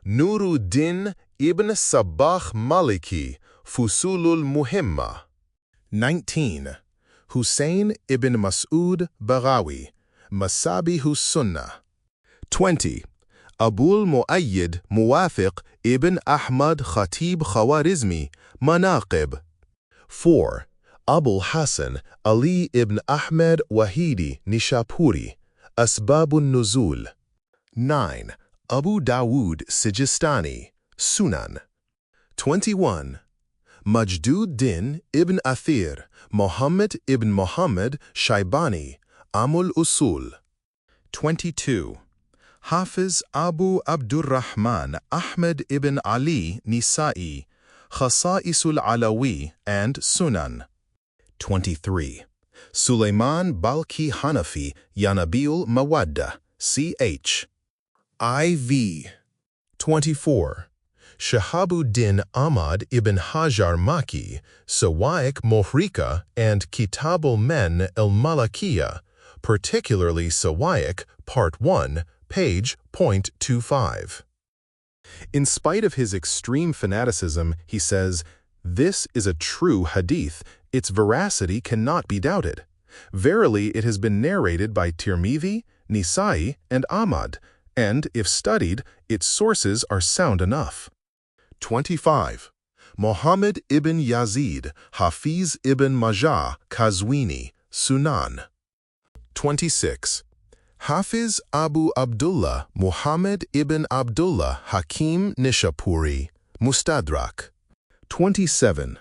Nuruddin ibn Sabah Maliki, Fusulul Muhimma. 19. Hussein ibn Mas'ud Baghawi, Masabihus Sunnah. 20. Abul Muayyid Muwafiq ibn Ahmad Khatib Khawarizmi, Manaqib. 4. Abul Hassan Ali ibn Ahmed Wahidi Nishapuri, Asbabun Nuzul. 9. Abu Dawood Sijistani, Sunan. 21. Majdud Din ibn Athir, Muhammad ibn Muhammad Shaybani, Amul Usul. 22. Hafiz Abu Abdurrahman Ahmed ibn Ali Nisa'i, Khasa'isul Alawi and Sunan. 23. Sulaiman Balki Hanafi Yanabiul Mawadda, C.H. IV. 24. Shahabuddin Ahmad ibn Hajar Maki, Sawaik Mohrika and Kitabul Men el-Malakiya, particularly Sawaik, Part 1, page .25. In spite of his extreme fanaticism, he says, This is a true hadith. Its veracity cannot be doubted. Verily, it has been narrated by Tirmidhi, Nisa'i, and Ahmad, and, if studied, its sources are sound enough. 25. Muhammad ibn Yazid, Hafiz ibn Majah, Kazwini, Sunan. 26. Hafiz Abu Abdullah, Muhammad ibn Abdullah, Hakim Nishapuri, Mustadrak. 27.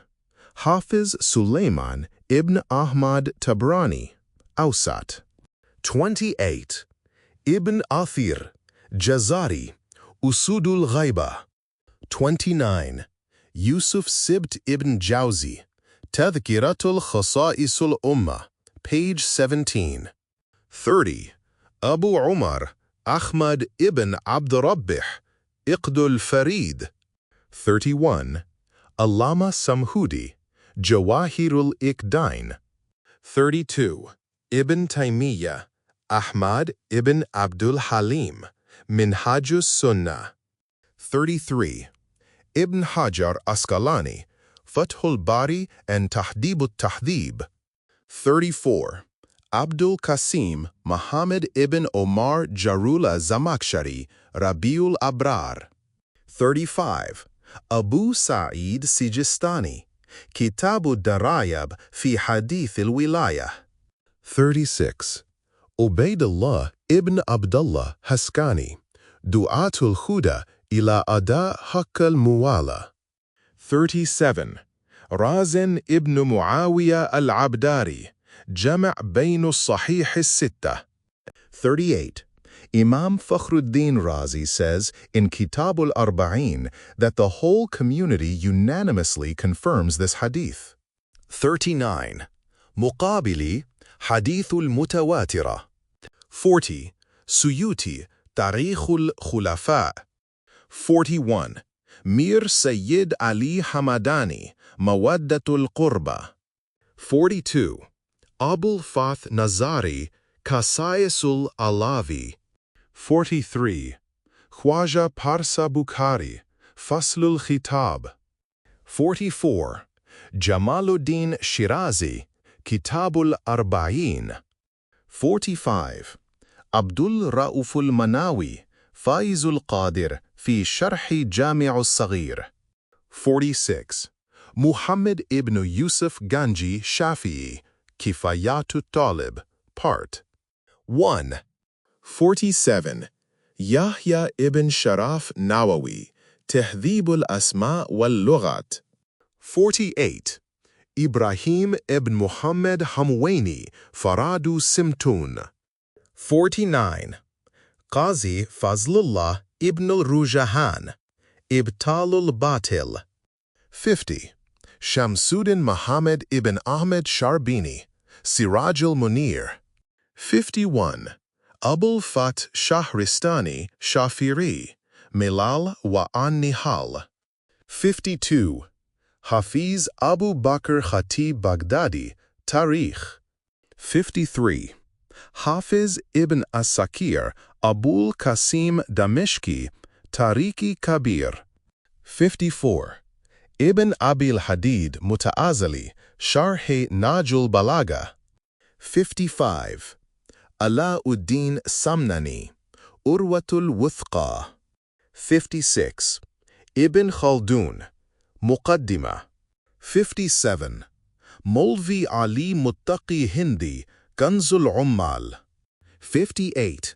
Hafiz Sulaiman ibn Ahmad Tabrani, Awsat. 28. Ibn Athir, Jazari, Usudul Ghaiba. 29. Yusuf Sibt ibn Jawzi, Tadhkiratul Khasa'isul Ummah, page 17. 30. Abu Umar, Ahmad ibn Abdurabbih, Iqdul Farid. 31. Allama Samhudi, Jawahirul Iqdain. 32. Ibn Taymiyyah, Ahmad ibn Abdul Halim, Minhajus Sunnah. 33. Ibn Hajar Asqalani, Fathul Bari and Tahdibut Tahdhib. 34. Abdul Qasim Muhammad ibn Omar Jarula Zamakshari, Rabiul Abrar. 35. Abu Sa'id Sijistani, Kitabu Darayab fi Hadith al-Wilayah. 36. Ubaydullah ibn Abdullah Haskani, Du'atul Huda ila Ada Haqq al-Muwala. 37. Razin ibn Muawiyah al-Abdari, Jama' bayn al-Sahih al-Sittah. 38. Imam Fakhruddin Razi says in Kitab al-Arba'in that the whole community unanimously confirms this hadith. 39. Muqabili, Hadithul Mutawatira. 40. Suyuti, Tarikhul Khulafa. 41. Mir Sayyid Ali Hamadani, Mawaddatul Qurba. 42. Abul Fath Nazari, Qasa'isul Alavi. 43. Khwaja Parsa Bukhari, Faslul Khitab. 44. Jamaluddin Shirazi, Kitabul Arba'in. 45. Abdul Rauful Manawi, Faizul Qadir, fi Sharhi Jami'ul Saghir. 46. Muhammad ibn Yusuf Ganji Shafi'i, Kifayatut Talib, Part 1. 47. Yahya ibn Sharaf Nawawi, Tahdhibul Asma wal Lughat. 48. Ibrahim ibn Muhammad Hamwaini, Faradu Simtun. 49. Qazi Fazlullah ibn al-Rujahan, Ibtalul Batil. 50. Shamsuddin Muhammad ibn Ahmed Sharbini, Sirajul Munir. 51. Abul Fath Shahristani Shafiri, Milal wa an-Nihal. 52. Hafiz Abu Bakr Khatib Baghdadi, Tarikh. 53. Hafiz ibn As-Sakir Abul Qasim Damishki, Tariki Kabir. 54. Ibn Abil Hadid Muta'azali, Sharh Najul Balaga. 55. Alauddin Samnani, Urwatul Wuthqa. 56. Ibn Khaldun, Muqaddimah. 57. Molvi Ali Muttaqi Hindi, Kanzul Ummal. 58.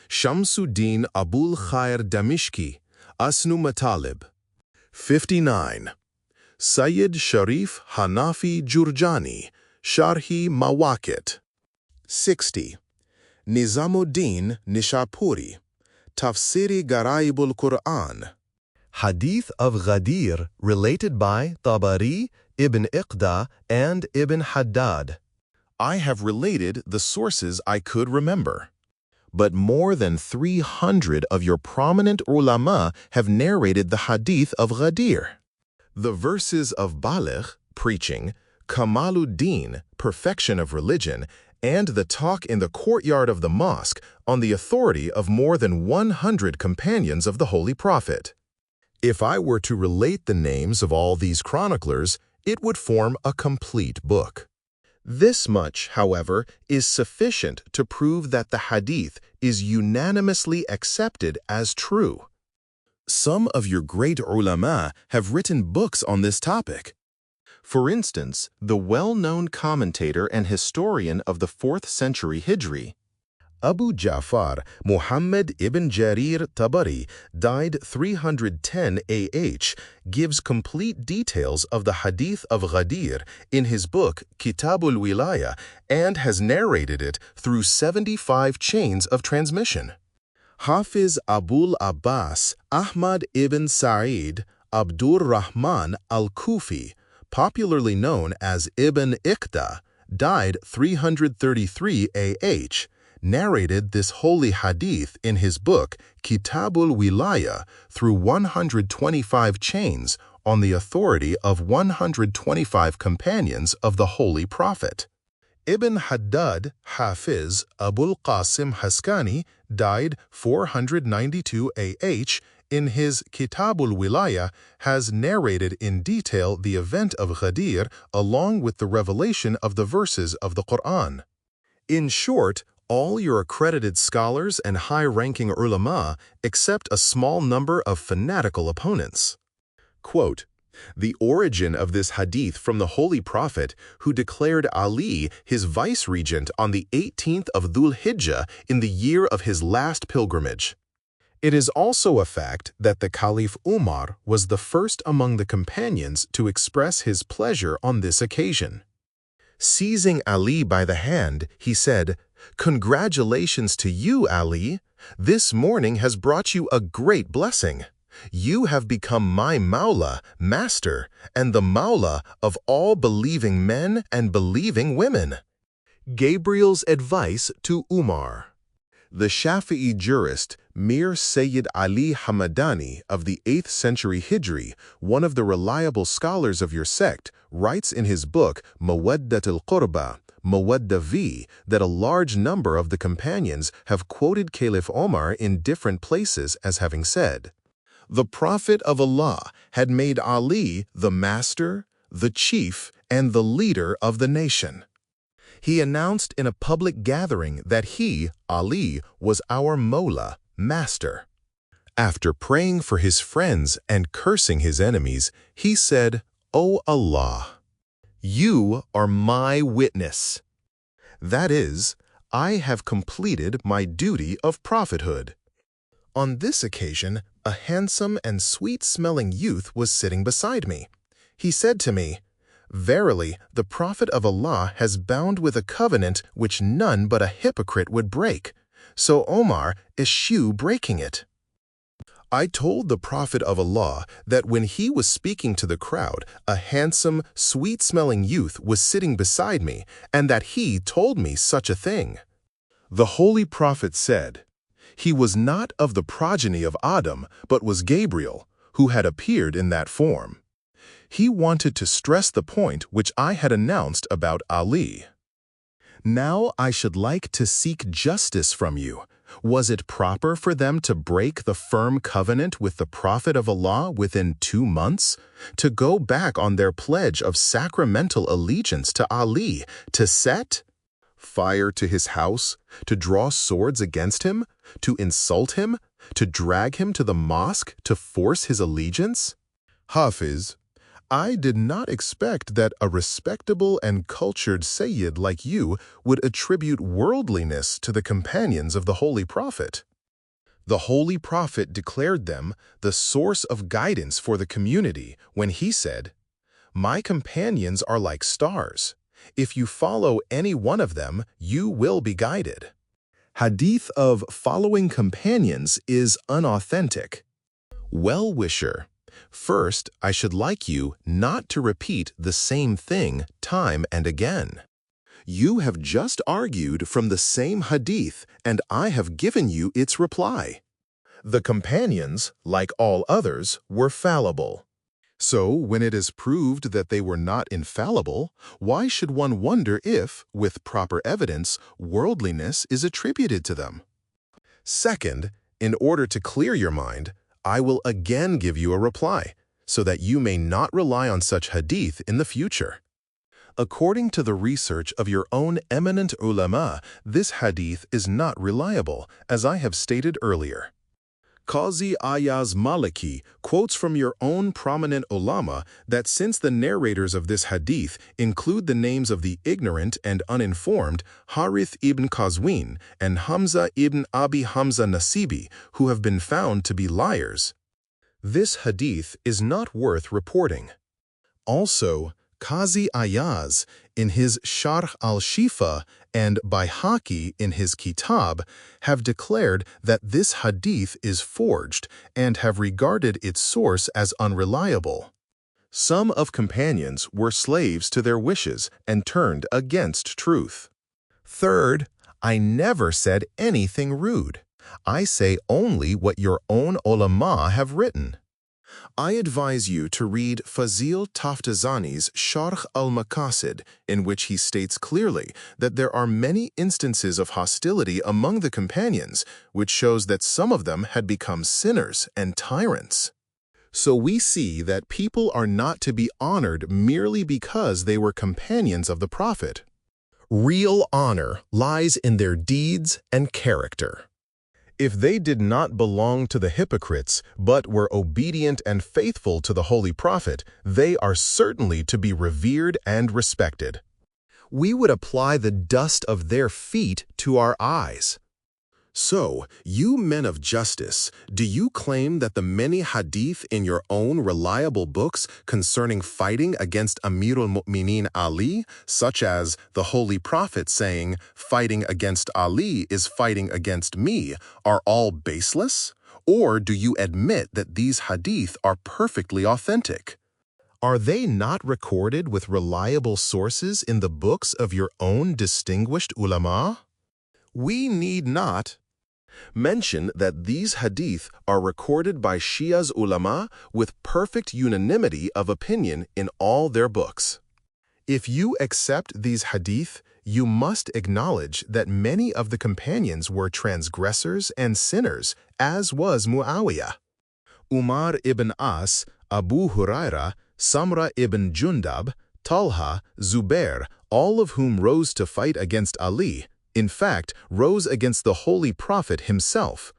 Shamsuddin Abul Khair Damishki, Asnu Matalib. 59. Sayyid Sharif Hanafi Jurjani, Sharhi Mawaqit. 60. Nizamuddin Nishapuri, Tafsiri Garaibul Quran. Hadith of Ghadir related by Tabari, Ibn Iqda, and Ibn Haddad. I have related the sources I could remember. But more than 300 of your prominent ulama have narrated the hadith of Ghadir. The verses of Baligh, preaching, Kamaluddin, perfection of religion, and the talk in the courtyard of the mosque on the authority of more than 100 companions of the Holy Prophet. If I were to relate the names of all these chroniclers, it would form a complete book. This much, however, is sufficient to prove that the hadith is unanimously accepted as true. Some of your great ulama have written books on this topic. For instance, the well-known commentator and historian of the 4th century Hijri, Abu Ja'far Muhammad ibn Jarir Tabari, died 310 AH, gives complete details of the hadith of Ghadir in his book Kitabul Wilaya and has narrated it through 75 chains of transmission. Hafiz Abul Abbas Ahmad ibn Sa'id Abdur Rahman al-Kufi, popularly known as Ibn Iqda, died 333 AH, narrated this holy hadith in his book Kitabul Wilaya through 125 chains on the authority of 125 companions of the Holy Prophet. Ibn Haddad Hafiz Abul Qasim Haskani died 492 AH in his Kitabul Wilaya has narrated in detail the event of Ghadir along with the revelation of the verses of the Quran. In short, all your accredited scholars and high-ranking ulama except a small number of fanatical opponents. Quote, the origin of this hadith from the Holy Prophet, who declared Ali his vice-regent on the 18th of Dhul Hijjah in the year of his last pilgrimage. It is also a fact that the Caliph Umar was the first among the companions to express his pleasure on this occasion. Seizing Ali by the hand, he said, "Congratulations to you, Ali. This morning has brought you a great blessing. You have become my Mawla, master, and the Mawla of all believing men and believing women." Gabriel's advice to Umar. The Shafi'i jurist Mir Sayyid Ali Hamadani of the 8th century Hijri, one of the reliable scholars of your sect, writes in his book Mawaddat al-Qurba, Mawadda V, that a large number of the companions have quoted Caliph Omar in different places as having said, "The Prophet of Allah had made Ali the master, the chief, and the leader of the nation. He announced in a public gathering that he, Ali, was our Mawla, master. After praying for his friends and cursing his enemies, he said, 'O Allah, you are my witness. That is, I have completed my duty of prophethood.'" On this occasion, a handsome and sweet-smelling youth was sitting beside me. He said to me, "Verily, the Prophet of Allah has bound with a covenant which none but a hypocrite would break. So Omar eschew breaking it." I told the Prophet of Allah that when he was speaking to the crowd, a handsome, sweet-smelling youth was sitting beside me, and that he told me such a thing. The Holy Prophet said, "He was not of the progeny of Adam, but was Gabriel, who had appeared in that form." He wanted to stress the point which I had announced about Ali. Now I should like to seek justice from you. Was it proper for them to break the firm covenant with the Prophet of Allah within 2 months, to go back on their pledge of sacramental allegiance to Ali, to set fire to his house, to draw swords against him, to insult him, to drag him to the mosque to force his allegiance? Hafiz, I did not expect that a respectable and cultured Sayyid like you would attribute worldliness to the companions of the Holy Prophet. The Holy Prophet declared them the source of guidance for the community when he said, "My companions are like stars. If you follow any one of them, you will be guided." Hadith of following companions is unauthentic. Well-wisher. First, I should like you not to repeat the same thing time and again. You have just argued from the same hadith, and I have given you its reply. The companions, like all others, were fallible. So, when it is proved that they were not infallible, why should one wonder if, with proper evidence, worldliness is attributed to them? Second, in order to clear your mind, I will again give you a reply, so that you may not rely on such hadith in the future. According to the research of your own eminent ulama, this hadith is not reliable, as I have stated earlier. Qazi Ayaz Maliki quotes from your own prominent ulama that since the narrators of this hadith include the names of the ignorant and uninformed Harith ibn Qazwin and Hamza ibn Abi Hamza Nasibi, who have been found to be liars, this hadith is not worth reporting. Also, Qazi Ayaz, in his Sharh al-Shifa and Baihaqi in his Kitab, have declared that this hadith is forged and have regarded its source as unreliable. Some of companions were slaves to their wishes and turned against truth. Third, I never said anything rude. I say only what your own ulama have written. I advise you to read Fazil Taftazani's Sharh al-Maqasid, in which he states clearly that there are many instances of hostility among the companions, which shows that some of them had become sinners and tyrants. So we see that people are not to be honored merely because they were companions of the Prophet. Real honor lies in their deeds and character. If they did not belong to the hypocrites, but were obedient and faithful to the Holy Prophet, they are certainly to be revered and respected. We would apply the dust of their feet to our eyes. So, you men of justice, do you claim that the many hadith in your own reliable books concerning fighting against Amirul Mu'mineen Ali, such as the Holy Prophet saying, "Fighting against Ali is fighting against me," are all baseless? Or do you admit that these hadith are perfectly authentic? Are they not recorded with reliable sources in the books of your own distinguished ulama? We need not mention that these hadith are recorded by Shia's ulama with perfect unanimity of opinion in all their books. If you accept these hadith, you must acknowledge that many of the companions were transgressors and sinners, as was Muawiyah. Umar ibn As, Abu Huraira, Samra ibn Jundab, Talha, Zubair, all of whom rose to fight against Ali, in fact, rose against the Holy Prophet himself.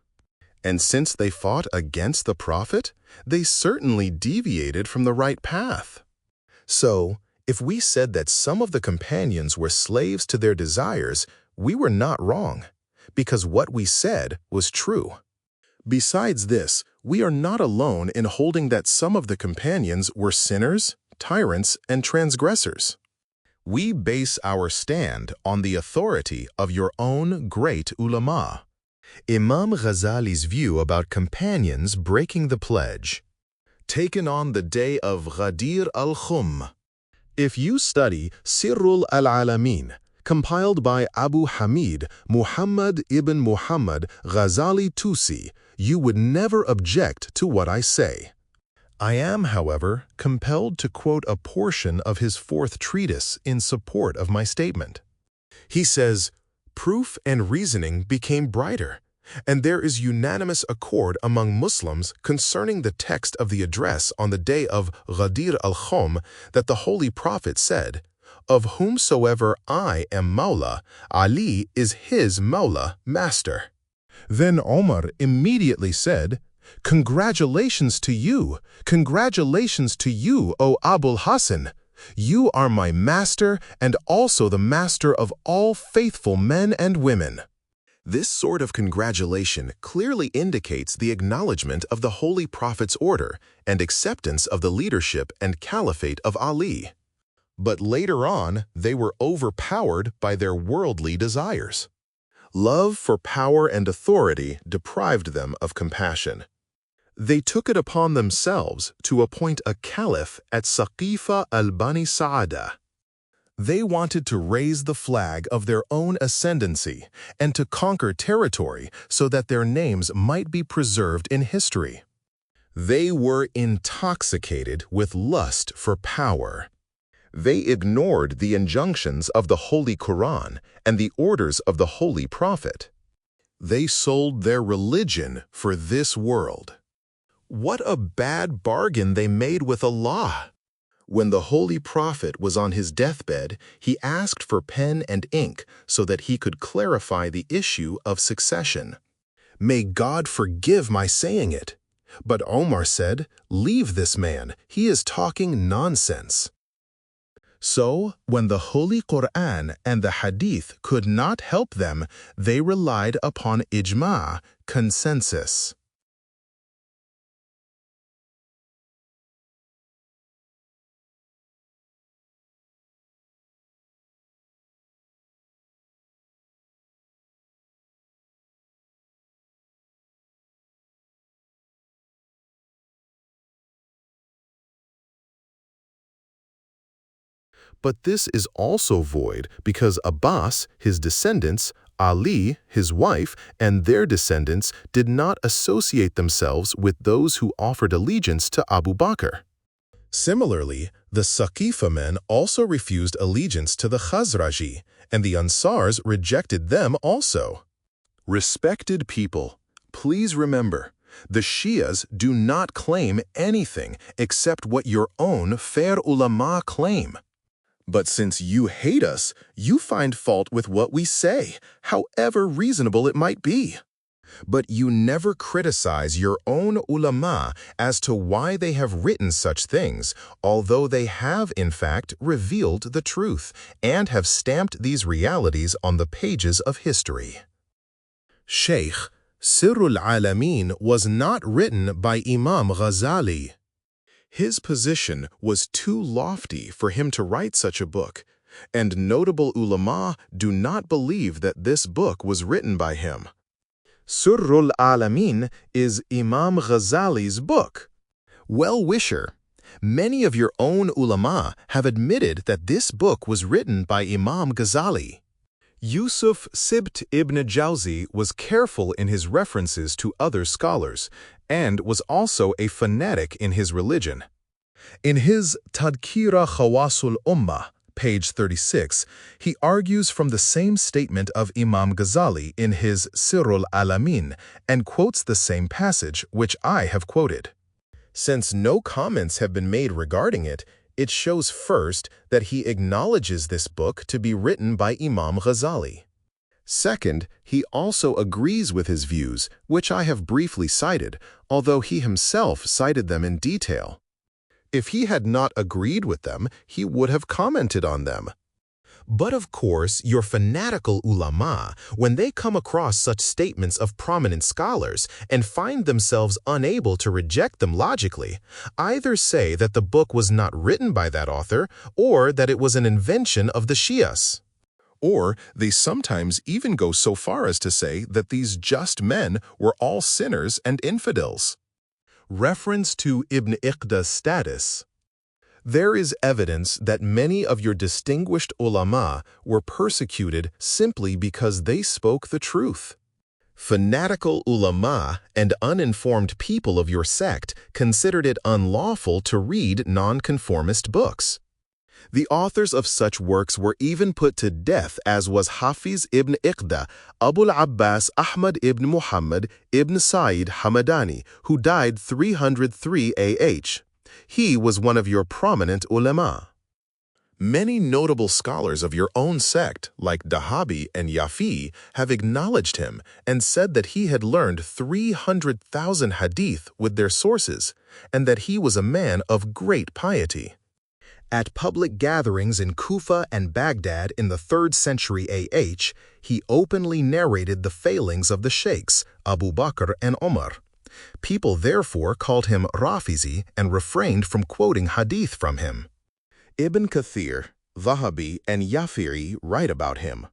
And since they fought against the Prophet, they certainly deviated from the right path. So, if we said that some of the companions were slaves to their desires, we were not wrong, because what we said was true. Besides this, we are not alone in holding that some of the companions were sinners, tyrants, and transgressors. We base our stand on the authority of your own great ulama. Imam Ghazali's view about companions breaking the pledge, taken on the day of Ghadir al-Khum. If you study Sirrul al-Alamin, compiled by Abu Hamid Muhammad ibn Muhammad Ghazali Tusi, you would never object to what I say. I am, however, compelled to quote a portion of his fourth treatise in support of my statement. He says, "Proof and reasoning became brighter, and there is unanimous accord among Muslims concerning the text of the address on the day of Ghadir al-Khum that the Holy Prophet said, 'Of whomsoever I am Mawla, Ali is his Mawla, master.'" Then Omar immediately said, "Congratulations to you! Congratulations to you, O Abul Hasan! You are my master and also the master of all faithful men and women." This sort of congratulation clearly indicates the acknowledgement of the Holy Prophet's order and acceptance of the leadership and caliphate of Ali. But later on, they were overpowered by their worldly desires. Love for power and authority deprived them of compassion. They took it upon themselves to appoint a caliph at Saqifa al-Bani Sa'ada. They wanted to raise the flag of their own ascendancy and to conquer territory so that their names might be preserved in history. They were intoxicated with lust for power. They ignored the injunctions of the Holy Quran and the orders of the Holy Prophet. They sold their religion for this world. What a bad bargain they made with Allah! When the Holy Prophet was on his deathbed, he asked for pen and ink so that he could clarify the issue of succession. May God forgive my saying it. But Omar said, "Leave this man, he is talking nonsense." So, when the Holy Quran and the Hadith could not help them, they relied upon ijma, consensus. But this is also void because Abbas, his descendants, Ali, his wife, and their descendants did not associate themselves with those who offered allegiance to Abu Bakr. Similarly, the Saqifa men also refused allegiance to the Khazraji, and the Ansars rejected them also. Respected people, please remember, the Shias do not claim anything except what your own fair ulama claim. But since you hate us, you find fault with what we say, however reasonable it might be. But you never criticize your own ulama as to why they have written such things, although they have in fact revealed the truth and have stamped these realities on the pages of history. Shaykh Sirrul Alameen was not written by Imam Ghazali. His position was too lofty for him to write such a book, and notable ulama do not believe that this book was written by him. Sirrul Alameen is Imam Ghazali's book. Well-wisher, many of your own ulama have admitted that this book was written by Imam Ghazali. Yusuf Sibt ibn Jawzi was careful in his references to other scholars, and was also a fanatic in his religion. In his Tadkira Khawasul Ummah, page 36, he argues from the same statement of Imam Ghazali in his Sirrul Alamin and quotes the same passage which I have quoted. Since no comments have been made regarding it, it shows first that he acknowledges this book to be written by Imam Ghazali. Second, he also agrees with his views, which I have briefly cited, although he himself cited them in detail. If he had not agreed with them, he would have commented on them. But of course, your fanatical ulama, when they come across such statements of prominent scholars and find themselves unable to reject them logically, either say that the book was not written by that author or that it was an invention of the Shias. Or they sometimes even go so far as to say that these just men were all sinners and infidels. Reference to Ibn Iqda's status. There is evidence that many of your distinguished ulama were persecuted simply because they spoke the truth. Fanatical ulama and uninformed people of your sect considered it unlawful to read nonconformist books. The authors of such works were even put to death, as was Hafiz ibn Iqda, Abul Abbas Ahmad ibn Muhammad ibn Sayyid Hamadani, who died 303 AH. He was one of your prominent ulama. Many notable scholars of your own sect, like Dahabi and Yafi, have acknowledged him and said that he had learned 300,000 hadith with their sources, and that he was a man of great piety. At public gatherings in Kufa and Baghdad in the 3rd century AH, he openly narrated the failings of the sheikhs, Abu Bakr and Omar. People therefore called him Rafizi and refrained from quoting hadith from him. Ibn Kathir, Dhahabi, and Yafiri write about him.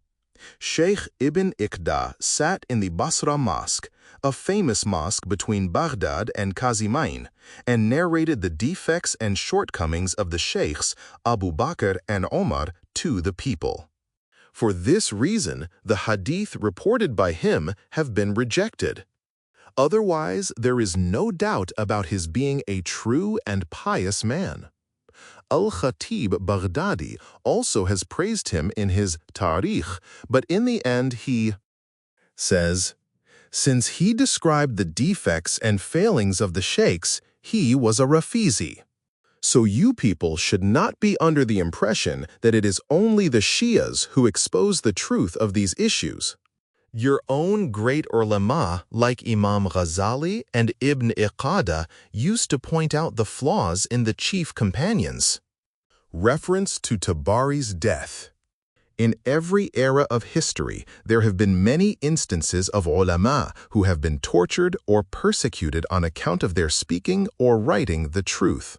Sheikh Ibn Iqda sat in the Basra Mosque, a famous mosque between Baghdad and Kazimain, and narrated the defects and shortcomings of the sheikhs Abu Bakr and Omar to the people. For this reason, the hadith reported by him have been rejected. Otherwise, there is no doubt about his being a true and pious man. Al-Khatib Baghdadi also has praised him in his Tarikh, but in the end he says, Since he described the defects and failings of the sheikhs, he was a Rafizi. So you people should not be under the impression that it is only the Shias who expose the truth of these issues. Your own great ulama like Imam Ghazali and Ibn Iqada used to point out the flaws in the chief companions. Reference to Tabari's death. In every era of history, there have been many instances of ulama who have been tortured or persecuted on account of their speaking or writing the truth.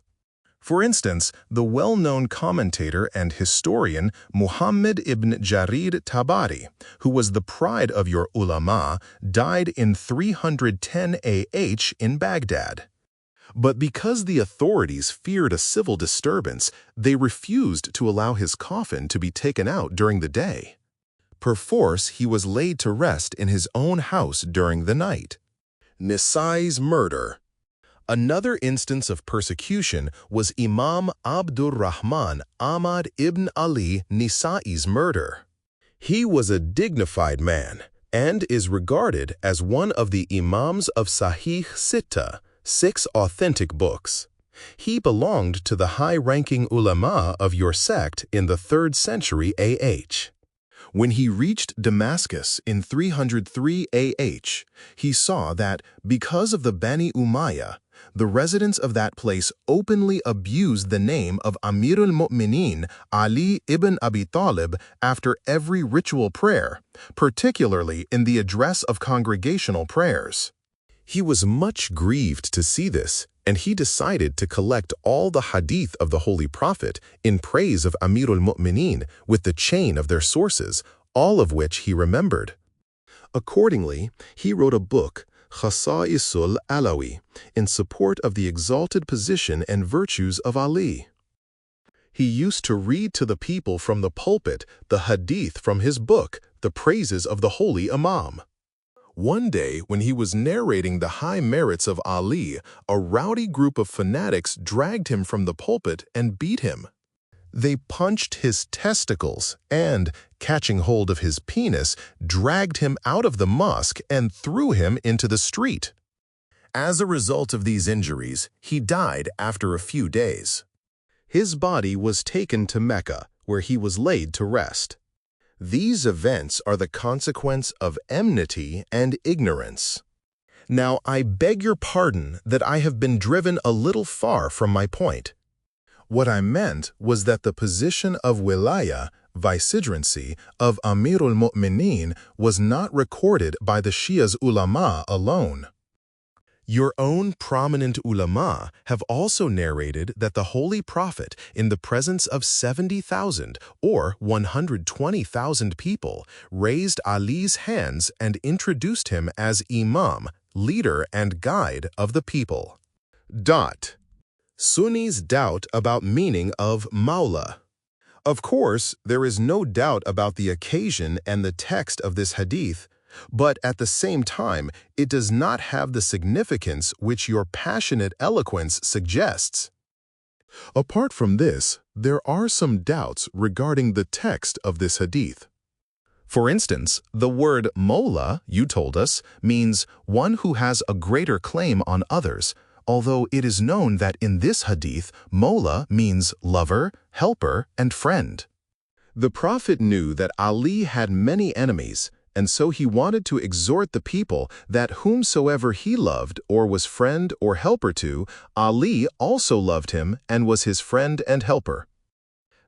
For instance, the well-known commentator and historian Muhammad ibn Jarir Tabari, who was the pride of your ulama, died in 310 AH in Baghdad. But because the authorities feared a civil disturbance, they refused to allow his coffin to be taken out during the day. Perforce, he was laid to rest in his own house during the night. Nisai's murder. Another instance of persecution was Imam Abdur Rahman Ahmad ibn Ali Nisai's murder. He was a dignified man and is regarded as one of the Imams of Sahih Sitta, 6 authentic books. He belonged to the high-ranking ulama of your sect in the 3rd century AH. When he reached Damascus in 303 AH, he saw that, because of the Bani Umayyah, the residents of that place openly abused the name of Amir al-Mu'minin Ali ibn Abi Talib after every ritual prayer, particularly in the address of congregational prayers. He was much grieved to see this, and he decided to collect all the hadith of the Holy Prophet in praise of Amir al-Mu'minin with the chain of their sources, all of which he remembered. Accordingly, he wrote a book, Khasa'isul Alawi, in support of the exalted position and virtues of Ali. He used to read to the people from the pulpit the hadith from his book, The Praises of the Holy Imam. One day, when he was narrating the high merits of Ali, a rowdy group of fanatics dragged him from the pulpit and beat him. They punched his testicles and, catching hold of his penis, dragged him out of the mosque and threw him into the street. As a result of these injuries, he died after a few days. His body was taken to Mecca, where he was laid to rest. These events are the consequence of enmity and ignorance. Now, I beg your pardon that I have been driven a little far from my point. What I meant was that the position of wilaya, vicegerency, of Amir al-Mu'minin was not recorded by the Shia's ulama alone. Your own prominent ulama have also narrated that the Holy Prophet, in the presence of 70,000 or 120,000 people, raised Ali's hands and introduced him as Imam, leader and guide of the people. Sunnis doubt about meaning of Mawla. Of course, there is no doubt about the occasion and the text of this hadith, but at the same time, it does not have the significance which your passionate eloquence suggests. Apart from this, there are some doubts regarding the text of this hadith. For instance, the word Mawla, you told us, means one who has a greater claim on others, although it is known that in this hadith, Mawla means lover, helper, and friend. The Prophet knew that Ali had many enemies, and so he wanted to exhort the people that whomsoever he loved or was friend or helper to, Ali also loved him and was his friend and helper.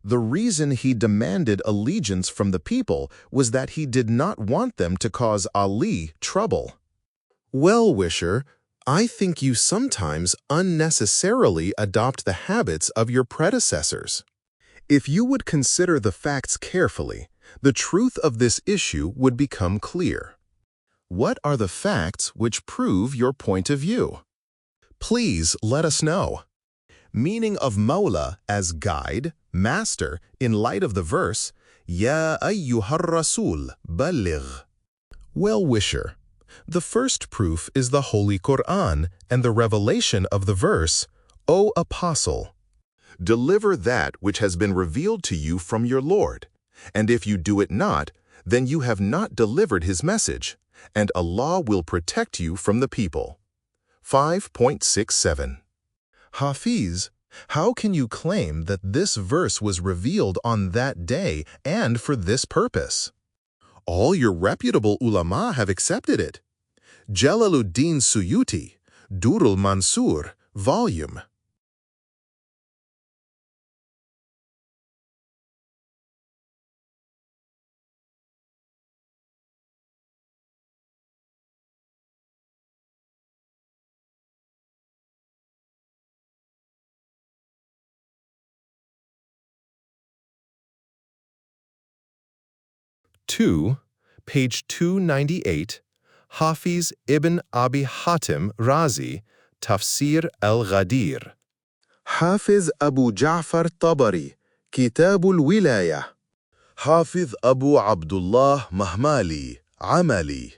The reason he demanded allegiance from the people was that he did not want them to cause Ali trouble. Well-wisher, I think you sometimes unnecessarily adopt the habits of your predecessors. If you would consider the facts carefully, the truth of this issue would become clear. What are the facts which prove your point of view? Please let us know. Meaning of Mawla as guide, master, in light of the verse, Ya ayyuhar rasul, balligh. Well-wisher. The first proof is the Holy Quran and the revelation of the verse, O Apostle, deliver that which has been revealed to you from your Lord, and if you do it not, then you have not delivered his message, and Allah will protect you from the people. 5.67. Hafiz, how can you claim that this verse was revealed on that day and for this purpose? All your reputable ulama have accepted it. Jalaluddin Suyuti, Durul Mansur, Volume. Page 298, Hafiz ibn Abi Hatim Razi, Tafsir al-Ghadir. حافظ أبو جعفر طبري كتاب الولاية. حافظ أبو عبد الله مهمالي عملي.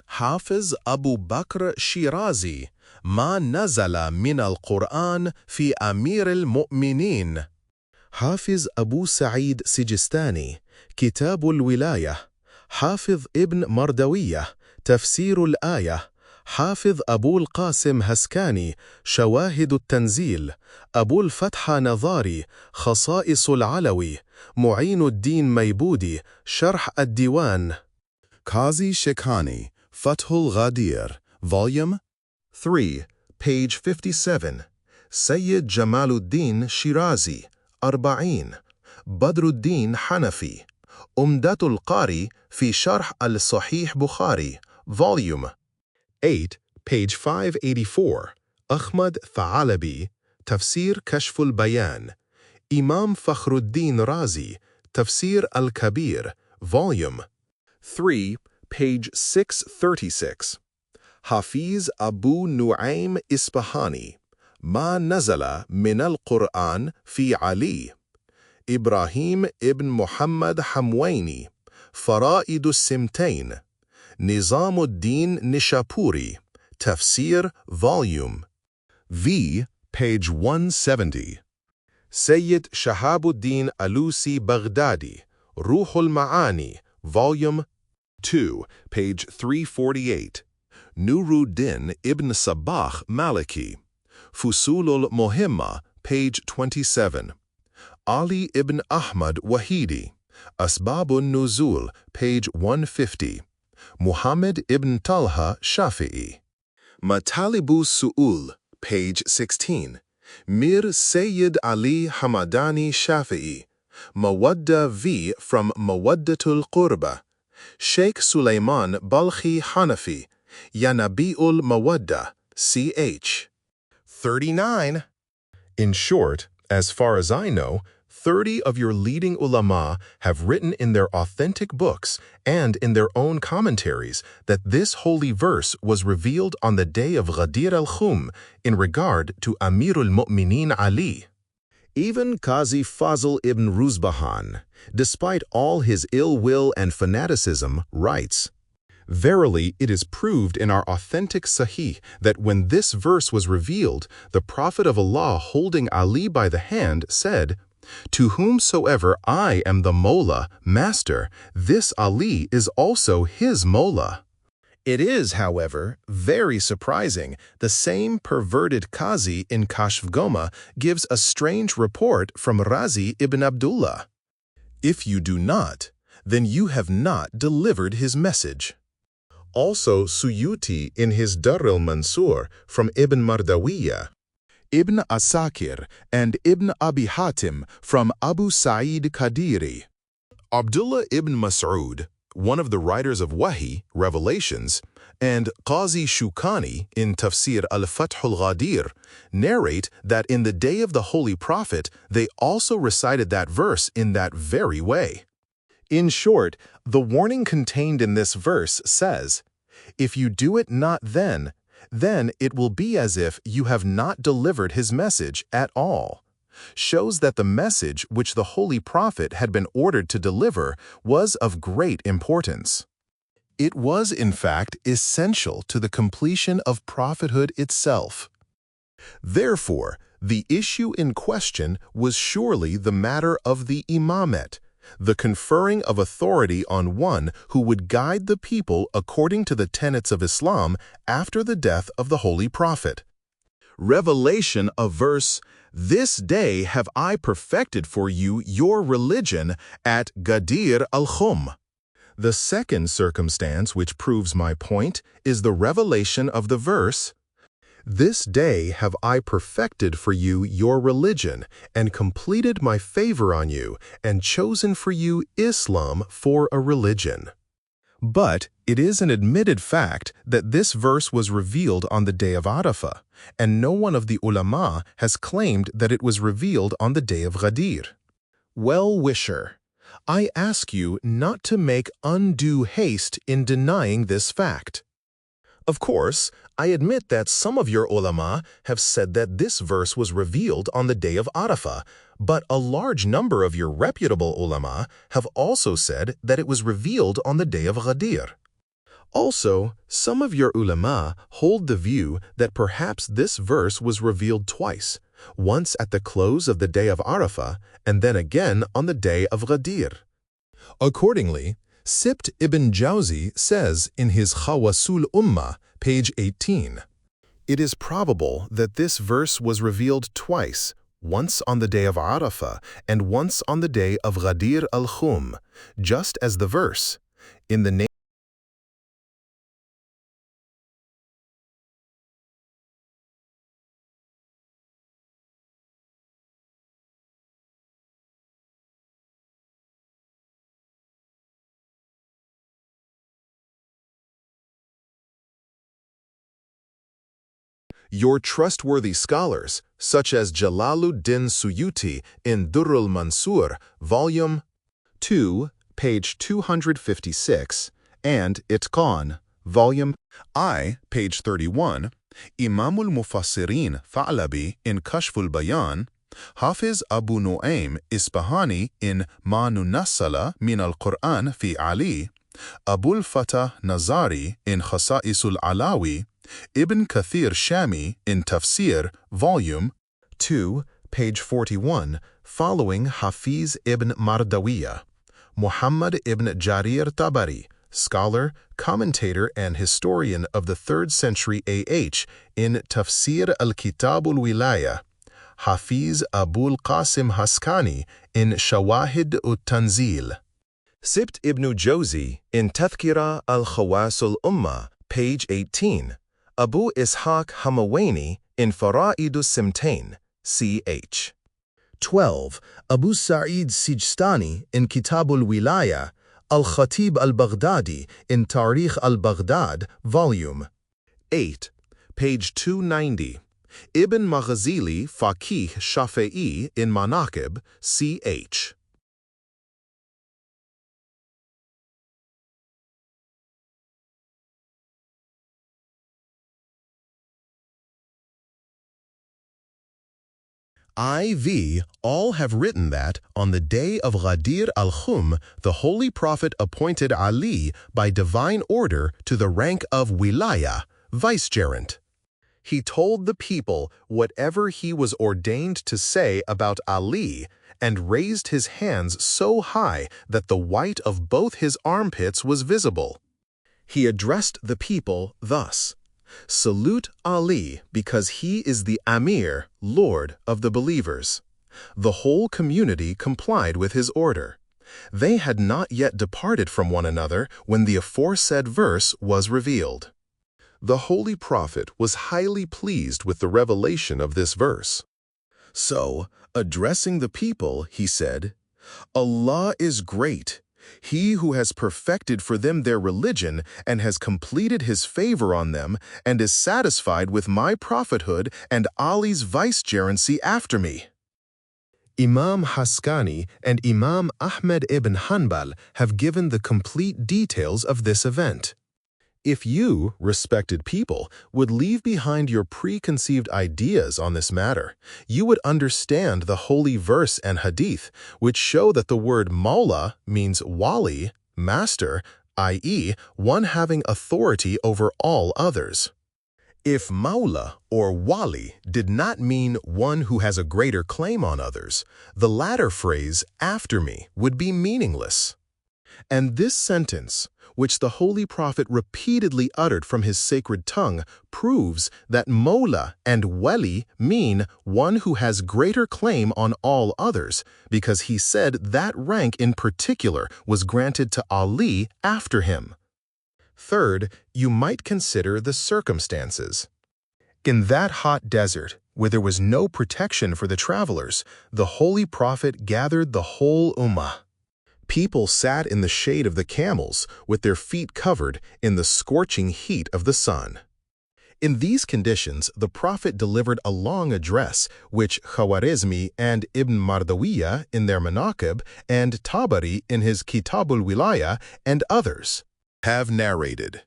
حافظ أبو بكر شيرازي ما نزل من القرآن في أمير المؤمنين. حافظ أبو سعيد سجستاني كتاب الولاية. حافظ ابن مردوية تفسير الآية. حافظ أبو القاسم هسكاني شواهد التنزيل. أبو الفتح نظاري خصائص العلوي. معين الدين ميبودي شرح الديوان. Qazi Shikhani, Fathul Ghadir, Volume 3, page 57. Sayyid Jamaluddin Shirazi, Arba'in. Badruddin Hanafi. Umdatul Qari fi Sharh al-Sahih Bukhari, Volume 8, page 584. Ahmad Tha'alabi, Tafsir Kashful Bayan. Imam Fakhruddin Razi, Tafsir al-Kabir, Volume 3, page 636. Hafiz Abu Nu'aym Isfahani, Ma Nazala min al-Qur'an fi Ali. Ibrahim ibn Muhammad Hamwaini, Fara'id al-Simtain. Nizamuddin Nishapuri, Tafsir, Volume V, page 170. Sayyid Shahabuddin Alusi Baghdadi, Ruhul Ma'ani, Volume 2, page 348. Nuruddin ibn Sabah Maliki, Fusulul Mohimma, page 27. Ali ibn Ahmad Wahidi, Asbabun Nuzul, page 150. Muhammad ibn Talha Shafi'i. Matalibu Su'ul, page 16. Mir Sayyid Ali Hamadani Shafi'i. Mawadda V from Mawaddatul Qurba. Sheikh Sulaiman Balkhi Hanafi. Yanabi'ul Mawadda, ch. 39. In short, as far as I know, 30 of your leading ulama have written in their authentic books and in their own commentaries that this holy verse was revealed on the day of Ghadir al-Khum in regard to Amirul Mu'mineen Ali. Even Qazi Fazl ibn Ruzbahan, despite all his ill will and fanaticism, writes, "Verily, it is proved in our authentic Sahih that when this verse was revealed, the Prophet of Allah holding Ali by the hand said, 'To whomsoever I am the Mola, master, this Ali is also his Mola.'" It is, however, very surprising the same perverted Qazi in Kashf Goma gives a strange report from Razi ibn Abdullah. If you do not, then you have not delivered his message. Also Suyuti in his Darr al-Mansur from Ibn Mardawiyah. Ibn Asakir and Ibn Abi Hatim from Abu Sa'id Qadiri. Abdullah ibn Mas'ud, one of the writers of Wahi, Revelations, and Qazi Shukani in Tafsir al-Fathul Ghadir narrate that in the day of the Holy Prophet they also recited that verse in that very way. In short, the warning contained in this verse says, "If you do it not then it will be as if you have not delivered his message at all." Shows that the message which the Holy Prophet had been ordered to deliver was of great importance. It was, in fact, essential to the completion of prophethood itself. Therefore, the issue in question was surely the matter of the imamate, the conferring of authority on one who would guide the people according to the tenets of Islam after the death of the Holy Prophet. Revelation of verse, "This day have I perfected for you your religion at Ghadir al-Khum." The second circumstance which proves my point is the revelation of the verse, "This day have I perfected for you your religion, and completed my favor on you, and chosen for you Islam for a religion." But it is an admitted fact that this verse was revealed on the day of Arafah, and no one of the ulama has claimed that it was revealed on the day of Ghadir. Well-wisher, I ask you not to make undue haste in denying this fact. Of course, I admit that some of your ulama have said that this verse was revealed on the day of Arafah, but a large number of your reputable ulama have also said that it was revealed on the day of Ghadir. Also, some of your ulama hold the view that perhaps this verse was revealed twice, once at the close of the day of Arafah and then again on the day of Ghadir. Accordingly, Sibt ibn Jawzi says in his Khawasul Ummah, page 18, "It is probable that this verse was revealed twice, once on the day of Arafah and once on the day of Ghadir al-Khum, just as the verse, in the name Your trustworthy scholars, such as Jalaluddin Suyuti in Durrul Mansur, Volume 2, page 256, and Itqan, Volume I, page 31, Imamul Mufassirin Tha'labi in Kashful Bayan, Hafiz Abu Nu'aym Isbahani in Ma Nunassala min al-Quran fi Ali, Abul Fatah Nazari in Khasa'isul Alawi, Ibn Kathir Shami in Tafsir, Volume 2, page 41, following Hafiz ibn Mardawiya, Muhammad ibn Jarir Tabari, scholar, commentator, and historian of the 3rd century AH in Tafsir al-Kitab al-Wilaya, Hafiz Abul Qasim Haskani in Shawahid ut-Tanzil. Sibt ibn Jawzi in Tadhkira al-Khawas al-Ummah, page 18, Abu Ishaq Hamawaini in Fara'id al-Simtain, ch. 12, Abu Sa'id Sijstani in Kitab al-Wilaya, al-Khatib al-Baghdadi in Tarikh al-Baghdad, Volume 8, page 290, Ibn Maghazili Faqih Shafi'i in Manaqib, ch. IV all have written that, on the day of Ghadir al-Khum, the Holy Prophet appointed Ali by divine order to the rank of Wilaya, vicegerent. He told the people whatever he was ordained to say about Ali, and raised his hands so high that the white of both his armpits was visible. He addressed the people thus, "Salute Ali because he is the Amir, Lord of the believers." The whole community complied with his order. They had not yet departed from one another when the aforesaid verse was revealed. The Holy Prophet was highly pleased with the revelation of this verse. So, addressing the people, he said, "Allah is great. He who has perfected for them their religion and has completed his favor on them and is satisfied with my prophethood and Ali's vicegerency after me." Imam Haskani and Imam Ahmed ibn Hanbal have given the complete details of this event. If you, respected people, would leave behind your preconceived ideas on this matter, you would understand the holy verse and hadith, which show that the word Mawla means wali, master, i.e., one having authority over all others. If Mawla or Wali did not mean one who has a greater claim on others, the latter phrase, after me, would be meaningless. And this sentence, which the Holy Prophet repeatedly uttered from his sacred tongue, proves that Mawla and Wali mean one who has greater claim on all others, because he said that rank in particular was granted to Ali after him. Third, you might consider the circumstances. In that hot desert, where there was no protection for the travelers, the Holy Prophet gathered the whole Ummah. People sat in the shade of the camels with their feet covered in the scorching heat of the sun. In these conditions, the Prophet delivered a long address, which Khawarizmi and Ibn Mardawiyah in their Manaqib and Tabari in his Kitabul Wilaya and others have narrated.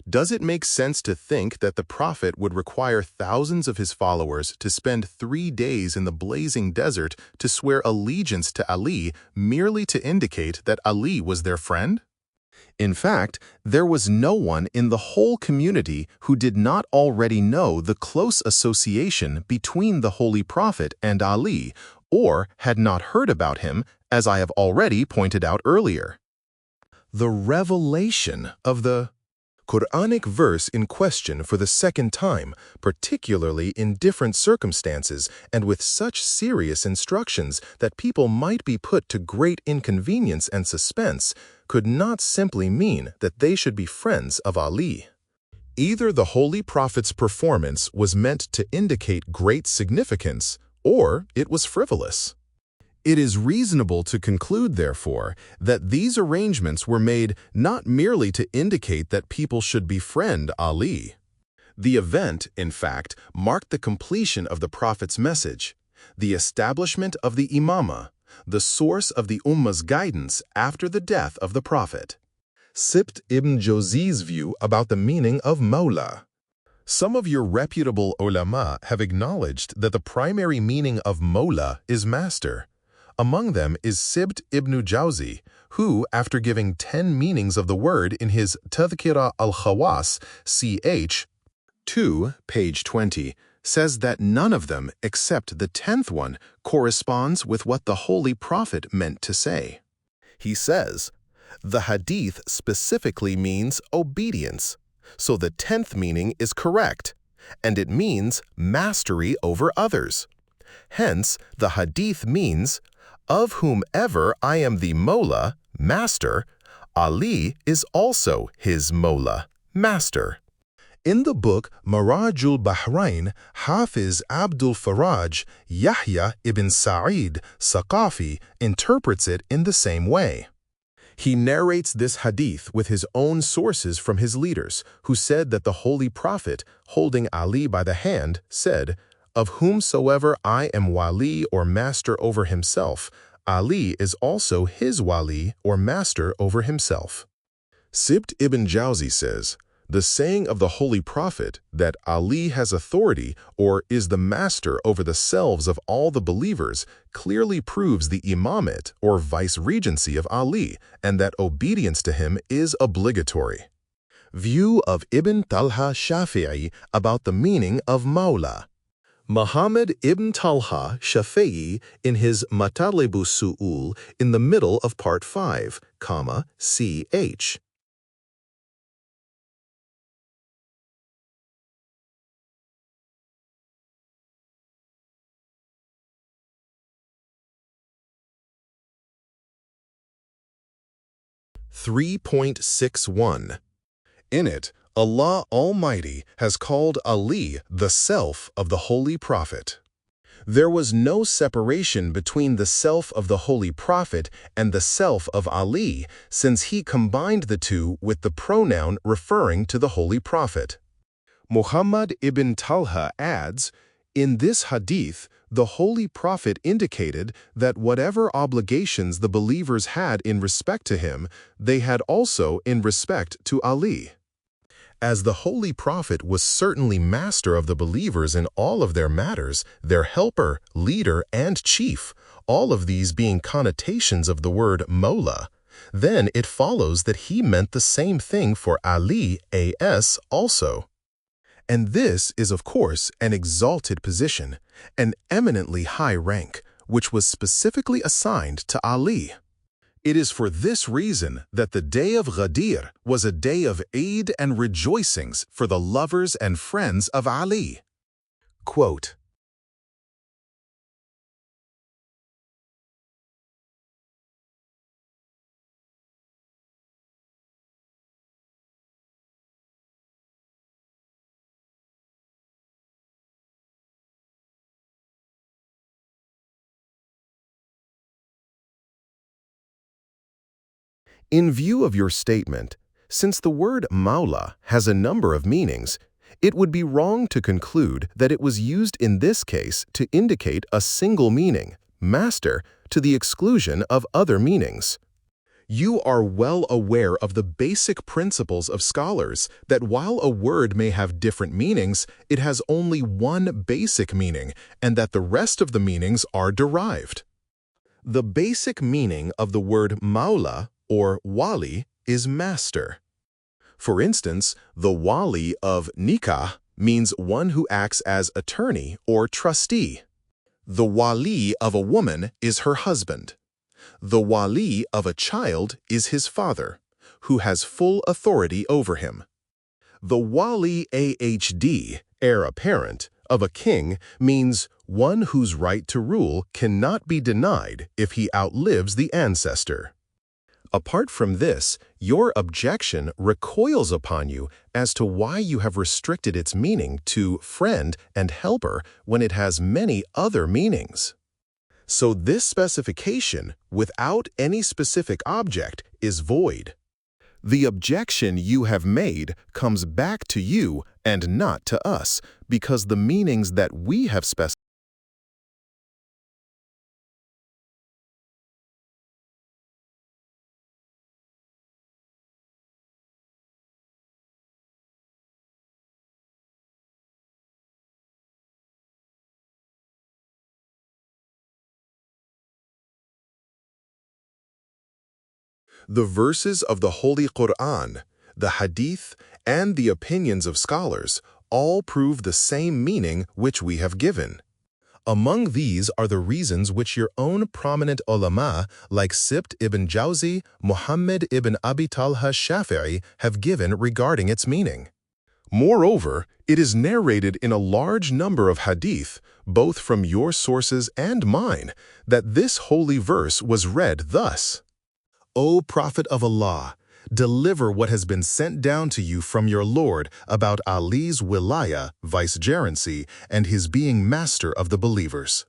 Does it make sense to think that the Prophet would require thousands of his followers to spend 3 days in the blazing desert to swear allegiance to Ali merely to indicate that Ali was their friend? In fact, there was no one in the whole community who did not already know the close association between the Holy Prophet and Ali, or had not heard about him, as I have already pointed out earlier. The revelation of the Quranic verse in question for the second time, particularly in different circumstances and with such serious instructions that people might be put to great inconvenience and suspense, could not simply mean that they should be friends of Ali. Either the Holy Prophet's performance was meant to indicate great significance, or it was frivolous. It is reasonable to conclude, therefore, that these arrangements were made not merely to indicate that people should befriend Ali. The event, in fact, marked the completion of the Prophet's message, the establishment of the Imamah, the source of the Ummah's guidance after the death of the Prophet. Sibt ibn Jawzi's view about the meaning of Mawla. Some of your reputable ulama have acknowledged that the primary meaning of Mawla is master. Among them is Sibt ibn Jawzi, who, after giving 10 meanings of the word in his Tadhkira al-Khawas, ch. 2, page 20, says that none of them, except the 10th one, corresponds with what the Holy Prophet meant to say. He says, the hadith specifically means obedience, so the 10th meaning is correct, and it means mastery over others. Hence, the hadith means, of whomever I am the Mawla, master, Ali is also his Mawla, master. In the book Marajul Bahrain, Hafiz Abdul Faraj Yahya ibn Sa'id Saqafi interprets it in the same way. He narrates this hadith with his own sources from his leaders, who said that the Holy Prophet, holding Ali by the hand, said, of whomsoever I am wali or master over himself, Ali is also his wali or master over himself. Sibt ibn Jawzi says, the saying of the Holy Prophet that Ali has authority or is the master over the selves of all the believers clearly proves the imamate or vice-regency of Ali and that obedience to him is obligatory. View of Ibn Talha Shafi'i about the meaning of Mawla. Muhammad ibn Talha Shafi'i in his Matalibu Su'ul in the middle of part 5, ch. (3.61). In it, Allah Almighty has called Ali the self of the Holy Prophet. There was no separation between the self of the Holy Prophet and the self of Ali, since he combined the two with the pronoun referring to the Holy Prophet. Muhammad ibn Talha adds, in this hadith, the Holy Prophet indicated that whatever obligations the believers had in respect to him, they had also in respect to Ali. As the Holy Prophet was certainly master of the believers in all of their matters, their helper, leader, and chief, all of these being connotations of the word Mawla, then it follows that he meant the same thing for Ali as also. And this is, of course, an exalted position, an eminently high rank, which was specifically assigned to Ali. It is for this reason that the day of Ghadir was a day of Eid and rejoicings for the lovers and friends of Ali. Quote, In view of your statement, since the word Mawla has a number of meanings, it would be wrong to conclude that it was used in this case to indicate a single meaning, master, to the exclusion of other meanings. You are well aware of the basic principles of scholars that while a word may have different meanings, it has only one basic meaning, and that the rest of the meanings are derived. The basic meaning of the word Mawla, or wali, is master. For instance, the wali of nikah means one who acts as attorney or trustee. The wali of a woman is her husband. The wali of a child is his father, who has full authority over him. The wali ahd, heir apparent, of a king means one whose right to rule cannot be denied if he outlives the ancestor. Apart from this, your objection recoils upon you as to why you have restricted its meaning to friend and helper when it has many other meanings. So this specification, without any specific object, is void. The objection you have made comes back to you and not to us, because the meanings that we have specified the verses of the Holy Quran, the Hadith, and the opinions of scholars all prove the same meaning which we have given. Among these are the reasons which your own prominent ulama like Sibt ibn Jawzi, Muhammad ibn Abi Talha Shafi'i have given regarding its meaning. Moreover, it is narrated in a large number of hadith, both from your sources and mine, that this holy verse was read thus: O Prophet of Allah, deliver what has been sent down to you from your Lord about Ali's wilaya, vicegerency, and his being master of the believers.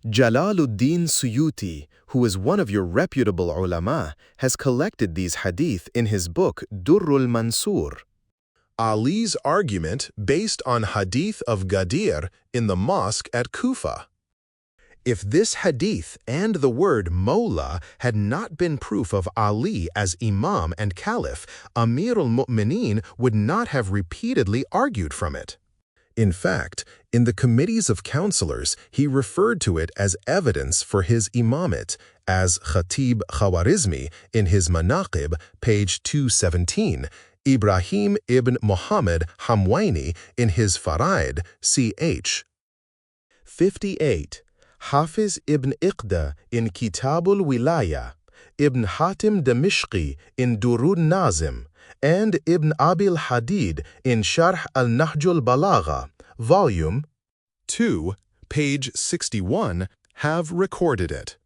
Jalaluddin Suyuti, who is one of your reputable ulama, has collected these hadith in his book Durrul Mansur. Ali's argument based on hadith of Ghadir in the mosque at Kufa. If this hadith and the word Mawla had not been proof of Ali as Imam and Caliph, Amir al-Mu'mineen would not have repeatedly argued from it. In fact, in the committees of counselors, he referred to it as evidence for his imamate, as Khatib Khawarizmi in his Manaqib, page 217, Ibrahim ibn Muhammad Hamwaini in his Faraid, ch. 58, Hafiz ibn Iqda in Kitabul Wilaya, Ibn Hatim Damishqi in Durud Nazim, and Ibn Abil Hadid in Sharh al-Nahjul Balagha, volume 2, page 61, have recorded it.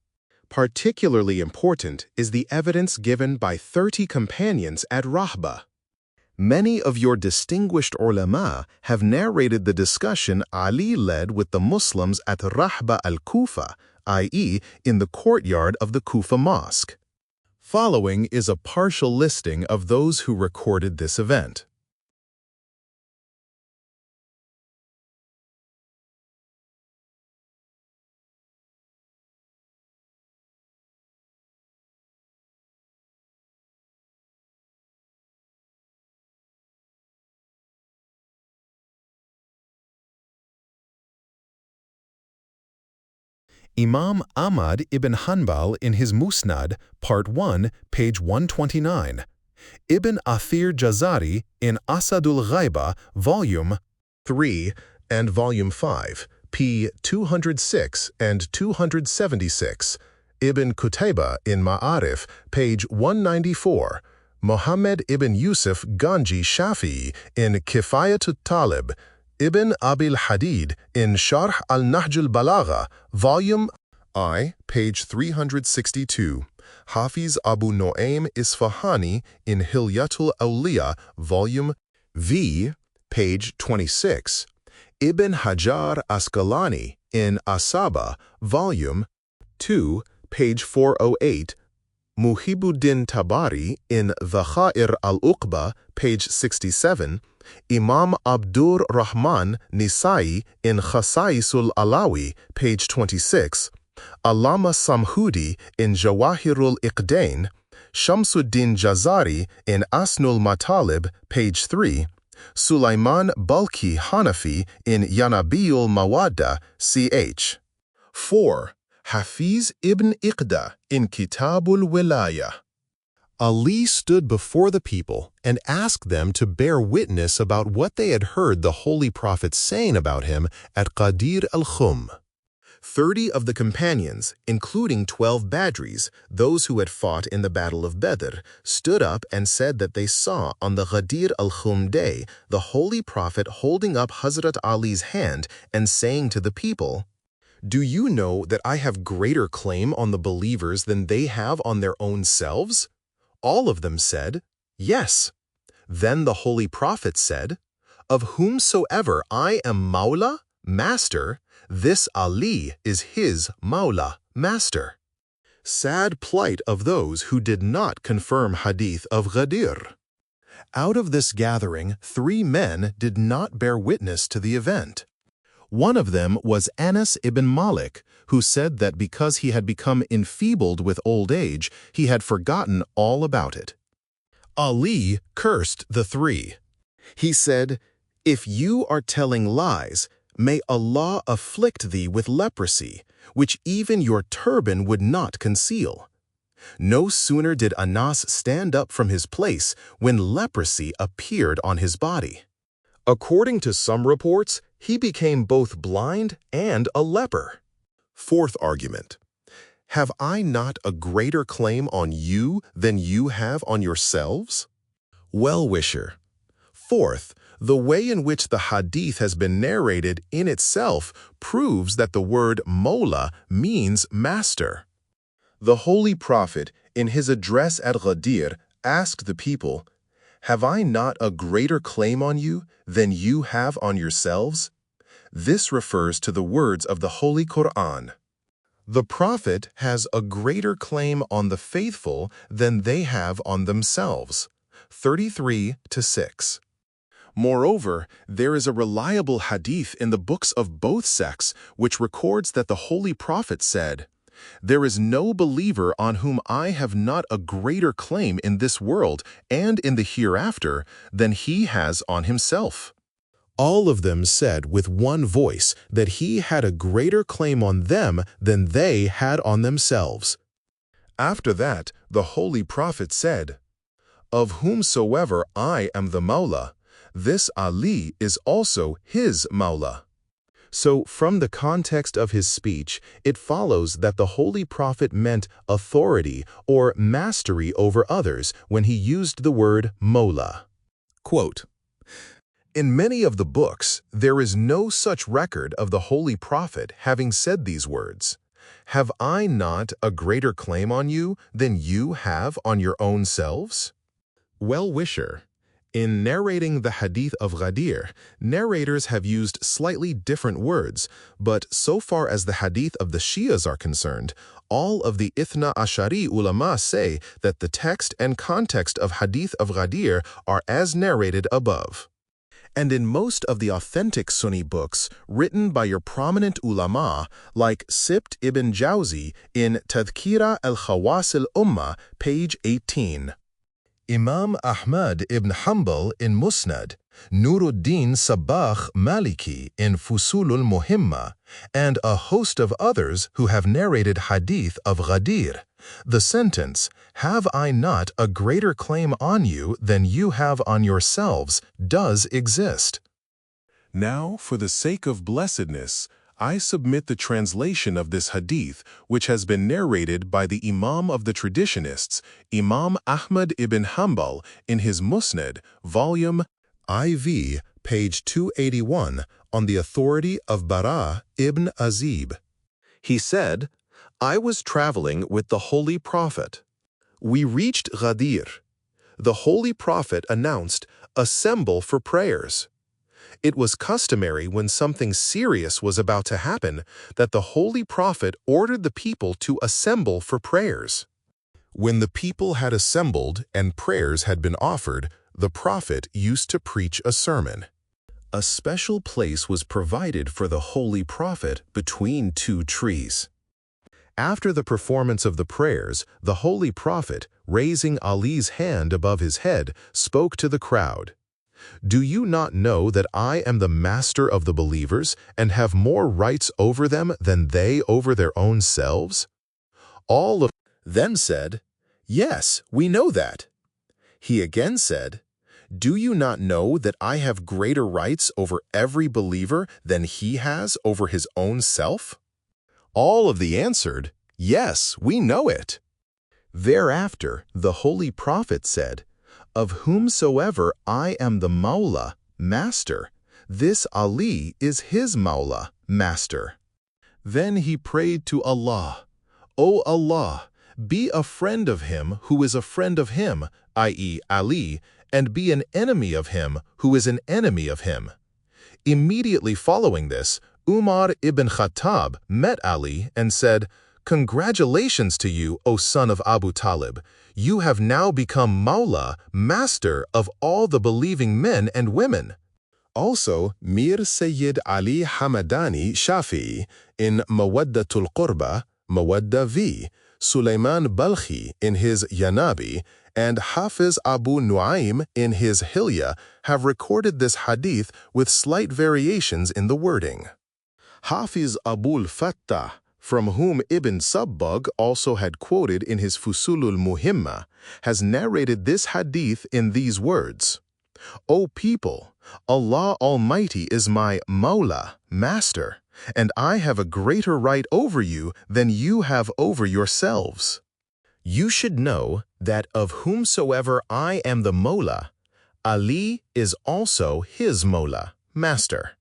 Particularly important is the evidence given by 30 companions at Rahba. Many of your distinguished ulama have narrated the discussion Ali led with the Muslims at Rahba al-Kufa, i.e., in the courtyard of the Kufa Mosque. Following is a partial listing of those who recorded this event. Imam Ahmad ibn Hanbal in his Musnad, Part 1, page 129. Ibn Athir Jazari in Asadul Ghaiba, Volume 3 and Volume 5, p. 206 and 276. Ibn Qutayba in Ma'arif, page 194. Muhammad ibn Yusuf Ganji Shafi'i in Kifayatut Talib. Ibn Abil Hadid in Sharh al-Nahj al-Balagha, Volume I, page 362. Hafiz Abu Noaim Isfahani in Hilyatul Awliya, Volume V, page 26. Ibn Hajar Asqalani in Asaba, Volume 2, page 408. Muhibuddin Tabari in Dhakha'ir al-Uqba, page 67. Imam Abdur Rahman Nisai in Khasaisul Alawi, page 26. Allama Samhudi in Jawahirul Iqdain. Shamsuddin Jazari in Asnul Matalib, page 3. Sulaiman Balki Hanafi in Yanabiyul Mawadda, ch. 4. Hafiz ibn Iqda in Kitabul Wilaya. Ali stood before the people and asked them to bear witness about what they had heard the Holy Prophet saying about him at Ghadir al-Khum. 30 of the companions, including 12 Badris, those who had fought in the Battle of Badr, stood up and said that they saw on the Ghadir al-Khum day the Holy Prophet holding up Hazrat Ali's hand and saying to the people, "Do you know that I have greater claim on the believers than they have on their own selves?" All of them said, "Yes." Then the Holy Prophet said, "Of whomsoever I am Mawla, master, this Ali is his Mawla, master." Sad plight of those who did not confirm hadith of Ghadir. Out of this gathering, 3 men did not bear witness to the event. One of them was Anas ibn Malik, who said that because he had become enfeebled with old age, he had forgotten all about it. Ali cursed the 3. He said, "If you are telling lies, may Allah afflict thee with leprosy, which even your turban would not conceal." No sooner did Anas stand up from his place when leprosy appeared on his body. According to some reports, he became both blind and a leper. 4th argument. Have I not a greater claim on you than you have on yourselves? Well-wisher. 4th, the way in which the hadith has been narrated in itself proves that the word Mawla means master. The Holy Prophet, in his address at Ghadir, asked the people, "Have I not a greater claim on you than you have on yourselves?" This refers to the words of the Holy Quran. The Prophet has a greater claim on the faithful than they have on themselves. 33-6. Moreover, there is a reliable hadith in the books of both sects which records that the Holy Prophet said, "There is no believer on whom I have not a greater claim in this world and in the hereafter than he has on himself." All of them said with one voice that he had a greater claim on them than they had on themselves. After that, the Holy Prophet said, "Of whomsoever I am the Mawla, this Ali is also his Mawla." So, from the context of his speech, it follows that the Holy Prophet meant authority or mastery over others when he used the word Mawla. Quote, "In many of the books, there is no such record of the Holy Prophet having said these words, 'Have I not a greater claim on you than you have on your own selves?'" Well-wisher. In narrating the Hadith of Ghadir, narrators have used slightly different words, but so far as the Hadith of the Shi'as are concerned, all of the Ithna Ashari ulama say that the text and context of Hadith of Ghadir are as narrated above. And in most of the authentic Sunni books written by your prominent ulama, like Sibt ibn Jawzi in Tadhkira al-Khawas al-Ummah, page 18. Imam Ahmad ibn Hanbal in Musnad, Nuruddin Sabah Maliki in Fusulul Muhimma, and a host of others who have narrated hadith of Ghadir. The sentence, "Have I not a greater claim on you than you have on yourselves," does exist. Now, for the sake of blessedness, I submit the translation of this hadith, which has been narrated by the Imam of the traditionists, Imam Ahmad ibn Hanbal, in his Musnad, volume IV, page 281, on the authority of Bara ibn Azib. He said, "I was traveling with the Holy Prophet. We reached Ghadir. The Holy Prophet announced, 'Assemble for prayers.' It was customary when something serious was about to happen that the Holy Prophet ordered the people to assemble for prayers. When the people had assembled and prayers had been offered, the Prophet used to preach a sermon. A special place was provided for the Holy Prophet between two trees. After the performance of the prayers, the Holy Prophet, raising Ali's hand above his head, spoke to the crowd. 'Do you not know that I am the master of the believers and have more rights over them than they over their own selves?' All of them said, 'Yes, we know that.' He again said, 'Do you not know that I have greater rights over every believer than he has over his own self?' All of them answered, 'Yes, we know it.' Thereafter, the Holy Prophet said, 'Of whomsoever I am the Mawla, master, this Ali is his Mawla, master.' Then he prayed to Allah, 'O Allah, be a friend of him who is a friend of him, i.e. Ali, and be an enemy of him who is an enemy of him.' Immediately following this, Umar ibn Khattab met Ali and said, 'Congratulations to you, O son of Abu Talib. You have now become Mawla, master of all the believing men and women.' Also, Mir Sayyid Ali Hamadani Shafi'i in Mawaddatul Qurba, Mawadda v. Sulaiman Balkhi in his Yanabi, and Hafiz Abu Nu'aym in his Hilya have recorded this hadith with slight variations in the wording. Hafiz Abul Fattah, from whom Ibn Sabbagh also had quoted in his Fusulul Muhimma, has narrated this hadith in these words, "O people, Allah Almighty is my Mawla, master, and I have a greater right over you than you have over yourselves. You should know that of whomsoever I am the Mawla, Ali is also his Mawla, master."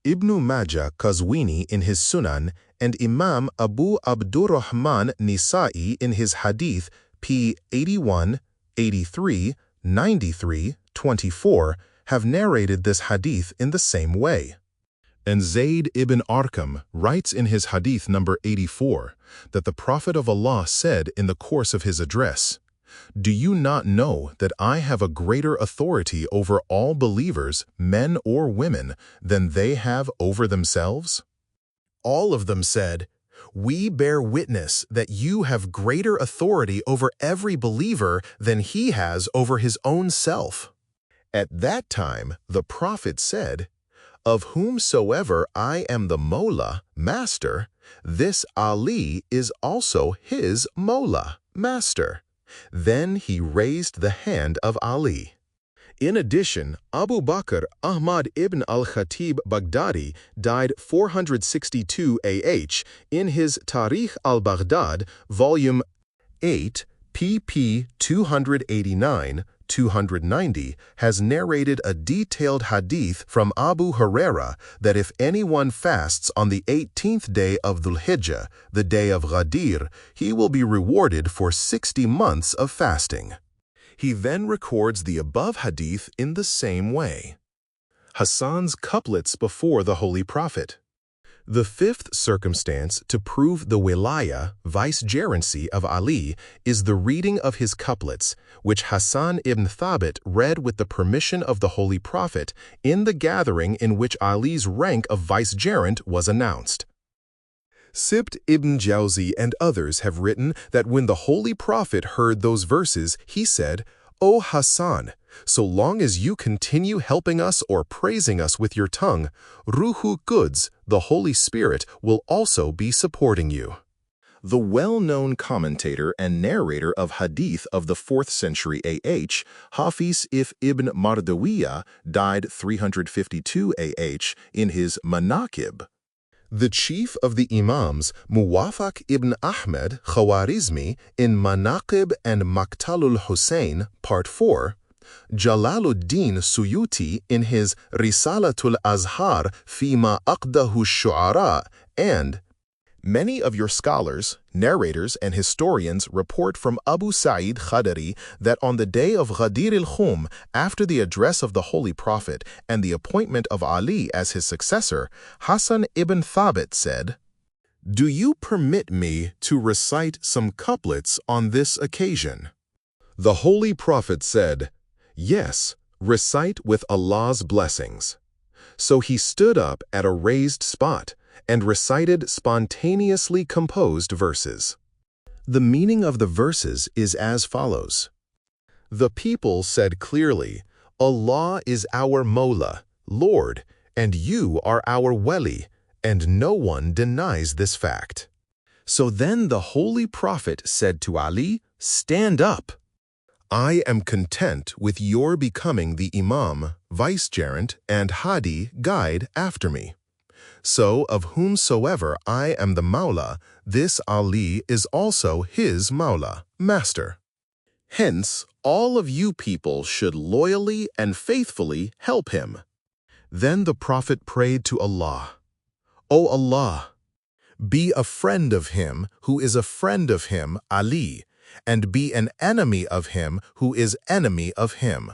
Ibn Majah Qazwini in his Sunan and Imam Abu Abdurrahman Nisa'i in his Hadith p. 81, 83, 93, 24 have narrated this hadith in the same way. And Zayd ibn Arqam writes in his Hadith number 84 that the Prophet of Allah said in the course of his address, "Do you not know that I have a greater authority over all believers, men or women, than they have over themselves?" All of them said, "We bear witness that you have greater authority over every believer than he has over his own self." At that time, the Prophet said, "Of whomsoever I am the Mawla, master, this Ali is also his Mawla, master." Then he raised the hand of Ali. In addition, Abu Bakr Ahmad ibn al-Khatib Baghdadi died 462 AH in his Tarikh al-Baghdad, volume 8, pp. 289-290, has narrated a detailed hadith from Abu Huraira that if anyone fasts on the 18th day of Dhul Hijjah, the day of Ghadir, he will be rewarded for 60 months of fasting. He then records the above hadith in the same way. Hassan's couplets before the Holy Prophet. The fifth circumstance to prove the wilaya, vicegerency of Ali, is the reading of his couplets, which Hassan ibn Thabit read with the permission of the Holy Prophet in the gathering in which Ali's rank of vicegerent was announced. Sibt ibn Jawzi and others have written that when the Holy Prophet heard those verses, he said, "O Hassan, So long as you continue helping us or praising us with your tongue, Ruhul Quds, the Holy Spirit, will also be supporting you. The well-known commentator and narrator of Hadith of the 4th century AH, Hafiz ibn Mardawiyah, died 352 AH in his Manaqib. The chief of the Imams, Muwafaq ibn Ahmed Khawarizmi, in Manaqib and Maqtalul Hussein, Part 4, Jalaluddin Suyuti in his Risalatul Azhar Fima Aqdahu Shu'ara, and many of your scholars, narrators, and historians report from Abu Sa'id Khadari that on the day of Ghadir al-Khum, after the address of the Holy Prophet and the appointment of Ali as his successor, Hassan ibn Thabit said, "Do you permit me to recite some couplets on this occasion?" The Holy Prophet said, "Yes, recite with Allah's blessings." So he stood up at a raised spot and recited spontaneously composed verses. The meaning of the verses is as follows. The people said clearly, "Allah is our Mawla, Lord, and you are our Wali," and no one denies this fact. So then the Holy Prophet said to Ali, "Stand up. I am content with your becoming the Imam, Vicegerent, and Hadi guide after me. So of whomsoever I am the Mawla, this Ali is also his Mawla, master. Hence, all of you people should loyally and faithfully help him." Then the Prophet prayed to Allah, "O Allah, be a friend of him who is a friend of him, Ali, and be an enemy of him who is enemy of him."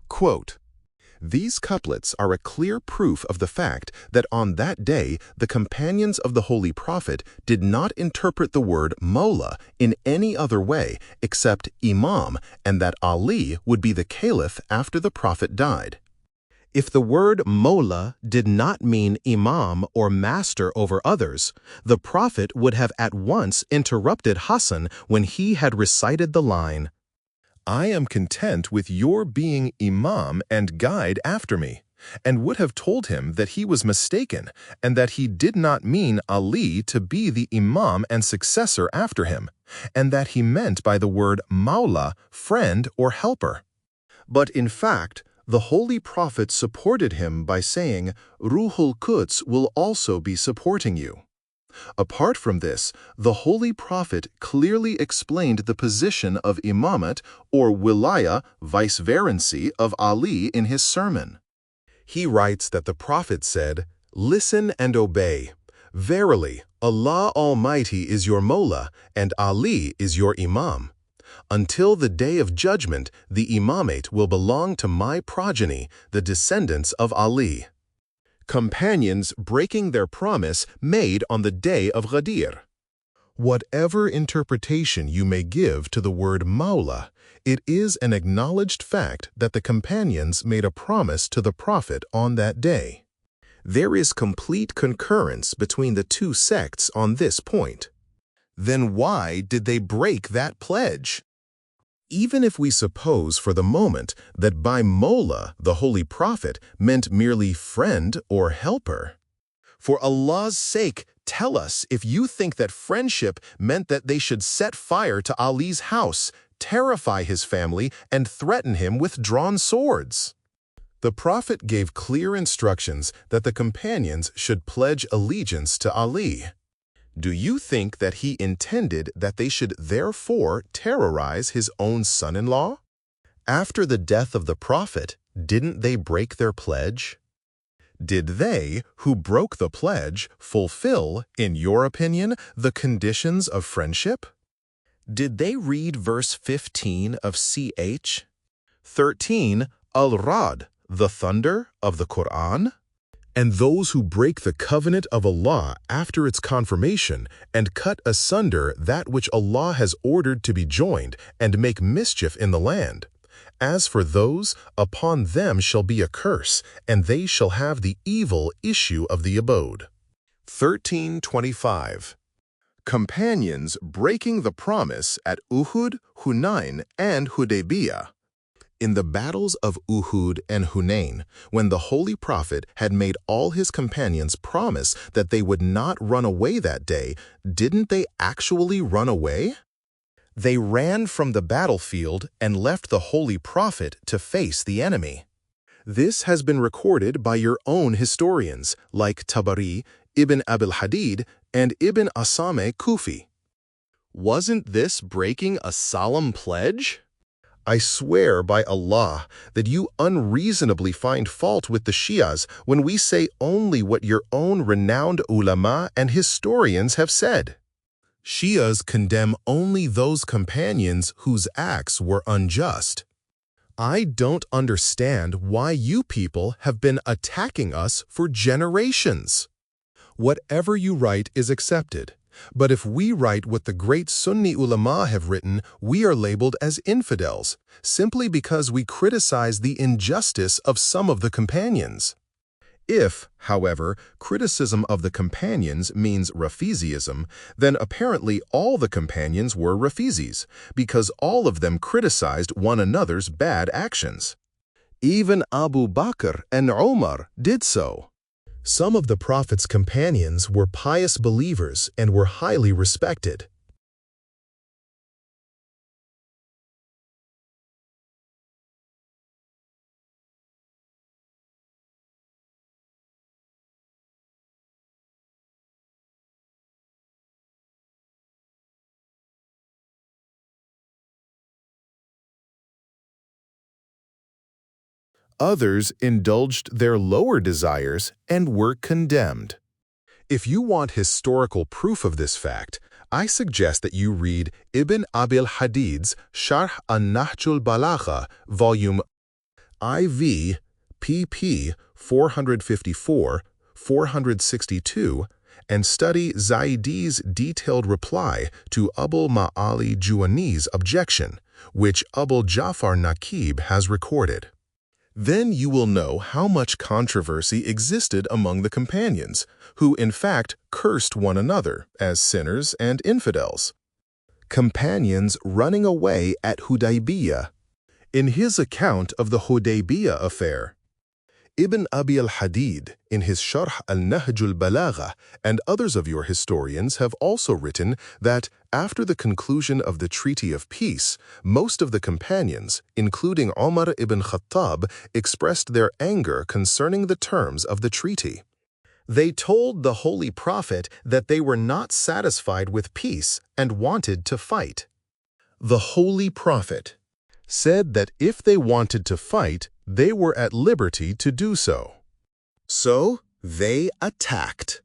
Quote, "These couplets are a clear proof of the fact that on that day the companions of the Holy Prophet did not interpret the word Mawla in any other way except Imam, and that Ali would be the Caliph after the Prophet died. If the word Mawla did not mean Imam or master over others, the Prophet would have at once interrupted Hassan when he had recited the line, "I am content with your being Imam and guide after me," and would have told him that he was mistaken and that he did not mean Ali to be the Imam and successor after him, and that he meant by the word Mawla, friend or helper. But in fact, the Holy Prophet supported him by saying, "Ruhul Quds will also be supporting you." Apart from this, the Holy Prophet clearly explained the position of Imamat or Wilaya, viceverency of Ali in his sermon. He writes that the Prophet said, "Listen and obey. Verily, Allah Almighty is your Mawla, and Ali is your Imam. Until the day of judgment, the imamate will belong to my progeny, the descendants of Ali." Companions breaking their promise made on the day of Ghadir. Whatever interpretation you may give to the word Mawla, it is an acknowledged fact that the companions made a promise to the Prophet on that day. There is complete concurrence between the two sects on this point. Then why did they break that pledge? Even if we suppose for the moment that by Mawla the Holy Prophet meant merely friend or helper, for Allah's sake, tell us if you think that friendship meant that they should set fire to Ali's house, terrify his family, and threaten him with drawn swords. The Prophet gave clear instructions that the companions should pledge allegiance to Ali. Do you think that he intended that they should therefore terrorize his own son-in-law? After the death of the Prophet, didn't they break their pledge? Did they, who broke the pledge, fulfill, in your opinion, the conditions of friendship? Did they read verse 15 of ch. 13, al-Rad, the thunder of the Quran? And those who break the covenant of Allah after its confirmation and cut asunder that which Allah has ordered to be joined and make mischief in the land. As for those, upon them shall be a curse, and they shall have the evil issue of the abode. 1325. Companions breaking the promise at Uhud, Hunain, and Hudaybiyah. In the battles of Uhud and Hunain, when the Holy Prophet had made all his companions promise that they would not run away that day, didn't they actually run away? They ran from the battlefield and left the Holy Prophet to face the enemy. This has been recorded by your own historians, like Tabari, Ibn Abil Hadid, and Ibn Asame Kufi. Wasn't this breaking a solemn pledge? I swear by Allah that you unreasonably find fault with the Shias when we say only what your own renowned ulama and historians have said. Shias condemn only those companions whose acts were unjust. I don't understand why you people have been attacking us for generations. Whatever you write is accepted, but if we write what the great Sunni ulama have written, we are labeled as infidels, simply because we criticize the injustice of some of the companions. If, however, criticism of the companions means Rafizism, then apparently all the companions were Rafizis, because all of them criticized one another's bad actions. Even Abu Bakr and Umar did so. Some of the Prophet's companions were pious believers and were highly respected. Others indulged their lower desires and were condemned. If you want historical proof of this fact, I suggest that you read Ibn Abil Hadid's Sharh an-Nahj al-Balagha, volume IV, pp. 454, 462, and study Zaidi's detailed reply to Abul Ma'ali Juwani's objection, which Abul Ja'far Naqib has recorded. Then you will know how much controversy existed among the companions, who in fact cursed one another as sinners and infidels. Companions running away at Hudaybiyah. In his account of the Hudaybiyah affair, Ibn Abi al-Hadid, in his Sharh al-Nahj al-Balagha, and others of your historians have also written that after the conclusion of the Treaty of Peace, most of the companions, including Umar ibn Khattab, expressed their anger concerning the terms of the treaty. They told the Holy Prophet that they were not satisfied with peace and wanted to fight. The Holy Prophet said that if they wanted to fight, they were at liberty to do so. So they attacked.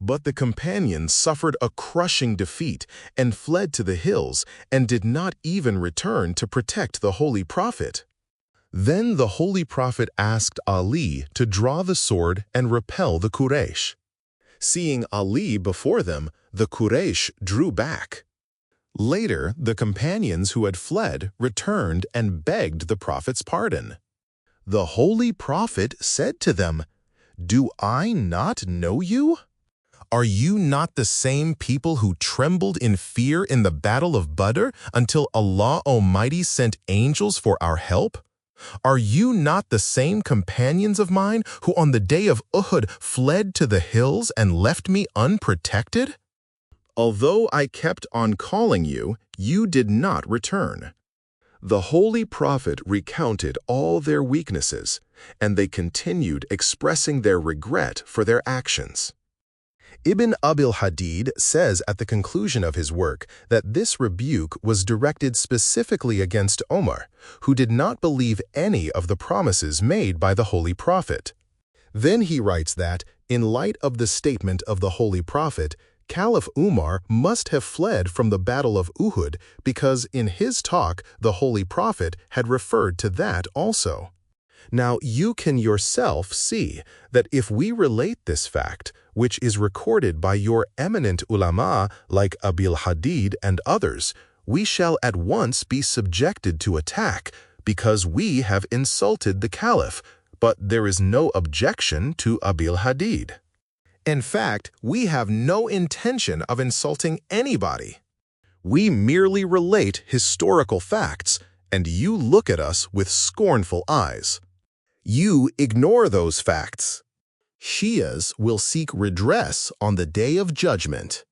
But the companions suffered a crushing defeat and fled to the hills and did not even return to protect the Holy Prophet. Then the Holy Prophet asked Ali to draw the sword and repel the Quraysh. Seeing Ali before them, the Quraysh drew back. Later, the companions who had fled returned and begged the Prophet's pardon. The Holy Prophet said to them, "Do I not know you? Are you not the same people who trembled in fear in the battle of Badr until Allah Almighty sent angels for our help? Are you not the same companions of mine who on the day of Uhud fled to the hills and left me unprotected? Although I kept on calling you, you did not return." The Holy Prophet recounted all their weaknesses, and they continued expressing their regret for their actions. Ibn Abil Hadid says at the conclusion of his work that this rebuke was directed specifically against Omar, who did not believe any of the promises made by the Holy Prophet. Then he writes that, in light of the statement of the Holy Prophet, Caliph Umar must have fled from the Battle of Uhud because in his talk the Holy Prophet had referred to that also. Now you can yourself see that if we relate this fact, which is recorded by your eminent ulama like Abil Hadid and others, we shall at once be subjected to attack because we have insulted the Caliph, but there is no objection to Abil Hadid. In fact, we have no intention of insulting anybody. We merely relate historical facts, and you look at us with scornful eyes. You ignore those facts. Shias will seek redress on the Day of Judgment.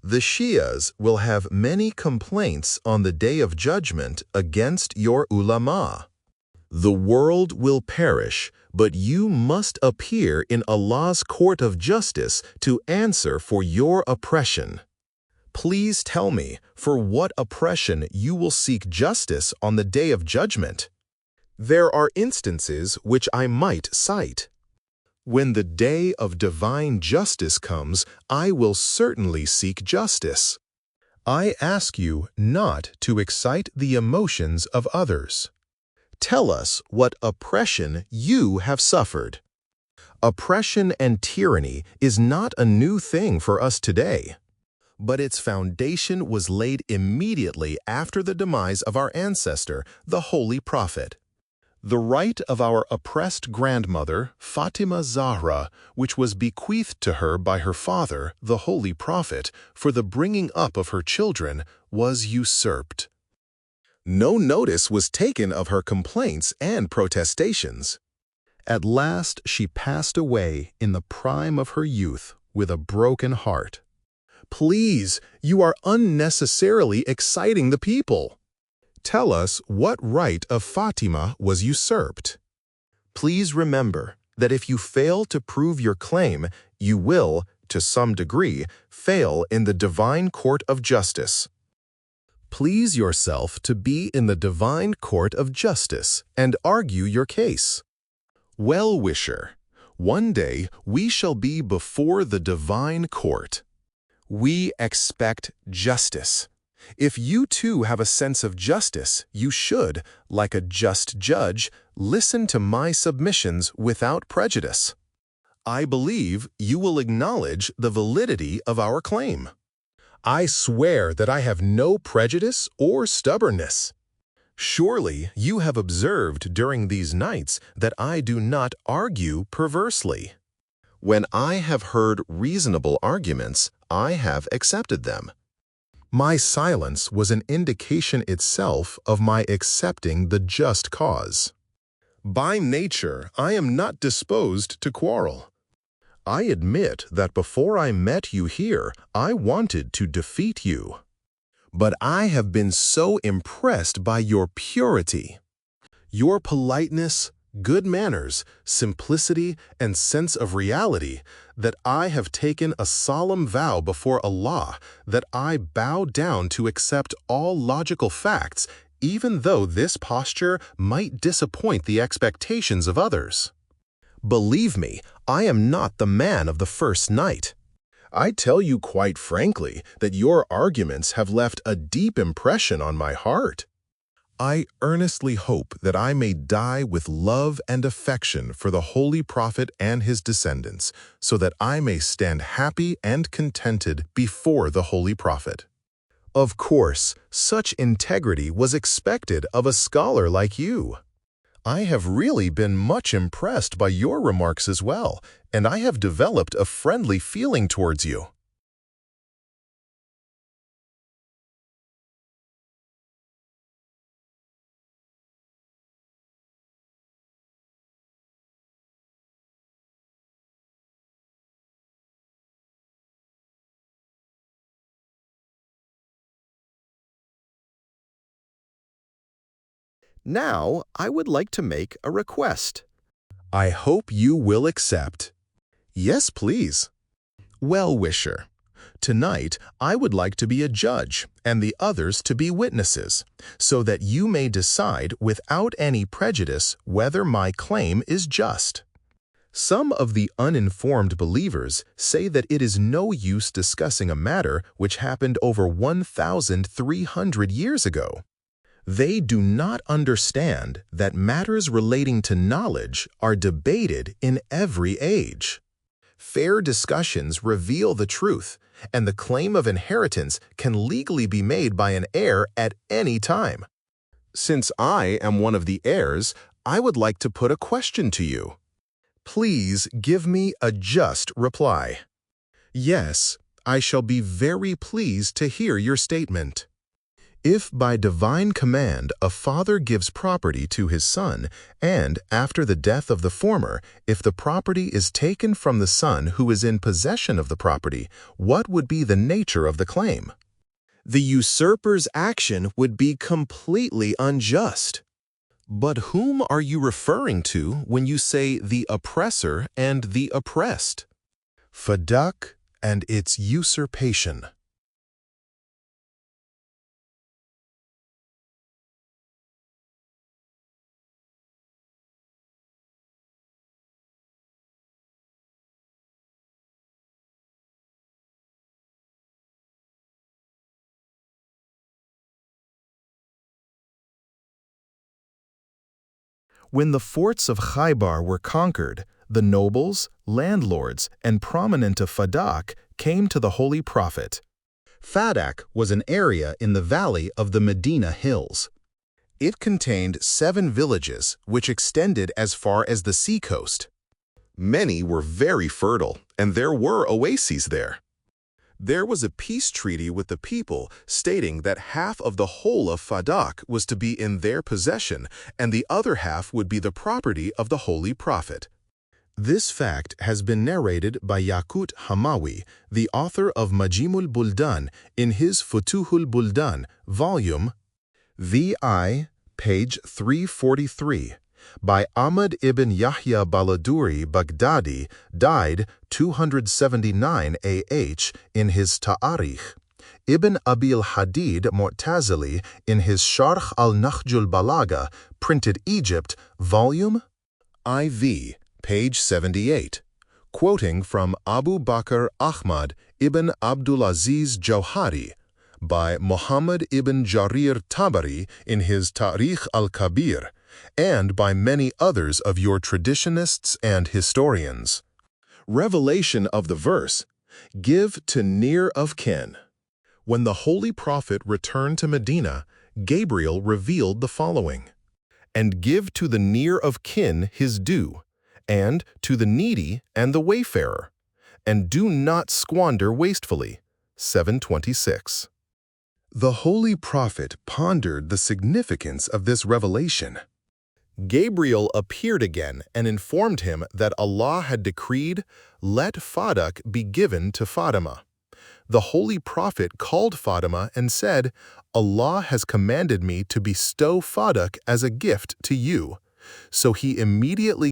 The Shias will have many complaints on the Day of Judgment against your ulama. The world will perish, but you must appear in Allah's court of justice to answer for your oppression. Please tell me for what oppression you will seek justice on the Day of Judgment. There are instances which I might cite. When the day of divine justice comes, I will certainly seek justice. I ask you not to excite the emotions of others. Tell us what oppression you have suffered. Oppression and tyranny is not a new thing for us today, but its foundation was laid immediately after the demise of our ancestor, the Holy Prophet. The right of our oppressed grandmother, Fatima Zahra, which was bequeathed to her by her father, the Holy Prophet, for the bringing up of her children, was usurped. No notice was taken of her complaints and protestations. At last she passed away in the prime of her youth with a broken heart. Please, you are unnecessarily exciting the people. Tell us what right of Fatima was usurped. Please remember that if you fail to prove your claim, you will, to some degree, fail in the divine court of justice. Please yourself to be in the divine court of justice and argue your case. Well-wisher, one day we shall be before the divine court. We expect justice. If you too have a sense of justice, you should, like a just judge, listen to my submissions without prejudice. I believe you will acknowledge the validity of our claim. I swear that I have no prejudice or stubbornness. Surely you have observed during these nights that I do not argue perversely. When I have heard reasonable arguments, I have accepted them. My silence was an indication itself of my accepting the just cause. By nature, I am not disposed to quarrel. I admit that before I met you here, I wanted to defeat you. But I have been so impressed by your purity, your politeness, good manners, simplicity, and sense of reality, that I have taken a solemn vow before Allah that I bow down to accept all logical facts, even though this posture might disappoint the expectations of others. Believe me, I am not the man of the first night. I tell you quite frankly that your arguments have left a deep impression on my heart. I earnestly hope that I may die with love and affection for the Holy Prophet and his descendants, so that I may stand happy and contented before the Holy Prophet. Of course, such integrity was expected of a scholar like you. I have really been much impressed by your remarks as well, and I have developed a friendly feeling towards you. Now, I would like to make a request. I hope you will accept. Yes, please. Well-wisher, tonight I would like to be a judge and the others to be witnesses, so that you may decide without any prejudice whether my claim is just. Some of the uninformed believers say that it is no use discussing a matter which happened over 1,300 years ago. They do not understand that matters relating to knowledge are debated in every age. Fair discussions reveal the truth, and the claim of inheritance can legally be made by an heir at any time. Since I am one of the heirs, I would like to put a question to you. Please give me a just reply. Yes, I shall be very pleased to hear your statement. If by divine command a father gives property to his son, and, after the death of the former, if the property is taken from the son who is in possession of the property, what would be the nature of the claim? The usurper's action would be completely unjust. But whom are you referring to when you say the oppressor and the oppressed? Fadak and its usurpation. When the forts of Khaybar were conquered, the nobles, landlords, and prominent of Fadak came to the Holy Prophet. Fadak was an area in the valley of the Medina hills. It contained 7 villages which extended as far as the seacoast. Many were very fertile, and there were oases there. There was a peace treaty with the people stating that half of the whole of Fadak was to be in their possession and the other half would be the property of the Holy Prophet. This fact has been narrated by Yaqut Hamawi, the author of Majimul Buldan, in his Futuhul Buldan, volume VI, page 343. By Ahmad ibn Yahya Baladuri Baghdadi, died 279 AH in his Ta'arikh. Ibn Abil Hadid Mu'tazili in his Sharh al-Nahjul Balaga, printed Egypt, volume IV, page 78. Quoting from Abu Bakr Ahmad ibn Abdulaziz Jauhari, by Muhammad ibn Jarir Tabari in his Tarikh al-Kabir, and by many others of your traditionists and historians. Revelation of the verse, give to near of kin. When the Holy Prophet returned to Medina, Gabriel revealed the following: And give to the near of kin his due, and to the needy and the wayfarer, and do not squander wastefully. 726. The Holy Prophet pondered the significance of this revelation. Gabriel appeared again and informed him that Allah had decreed, let Fadak be given to Fatima. The Holy Prophet called Fatima and said, Allah has commanded me to bestow Fadak as a gift to you. So he immediately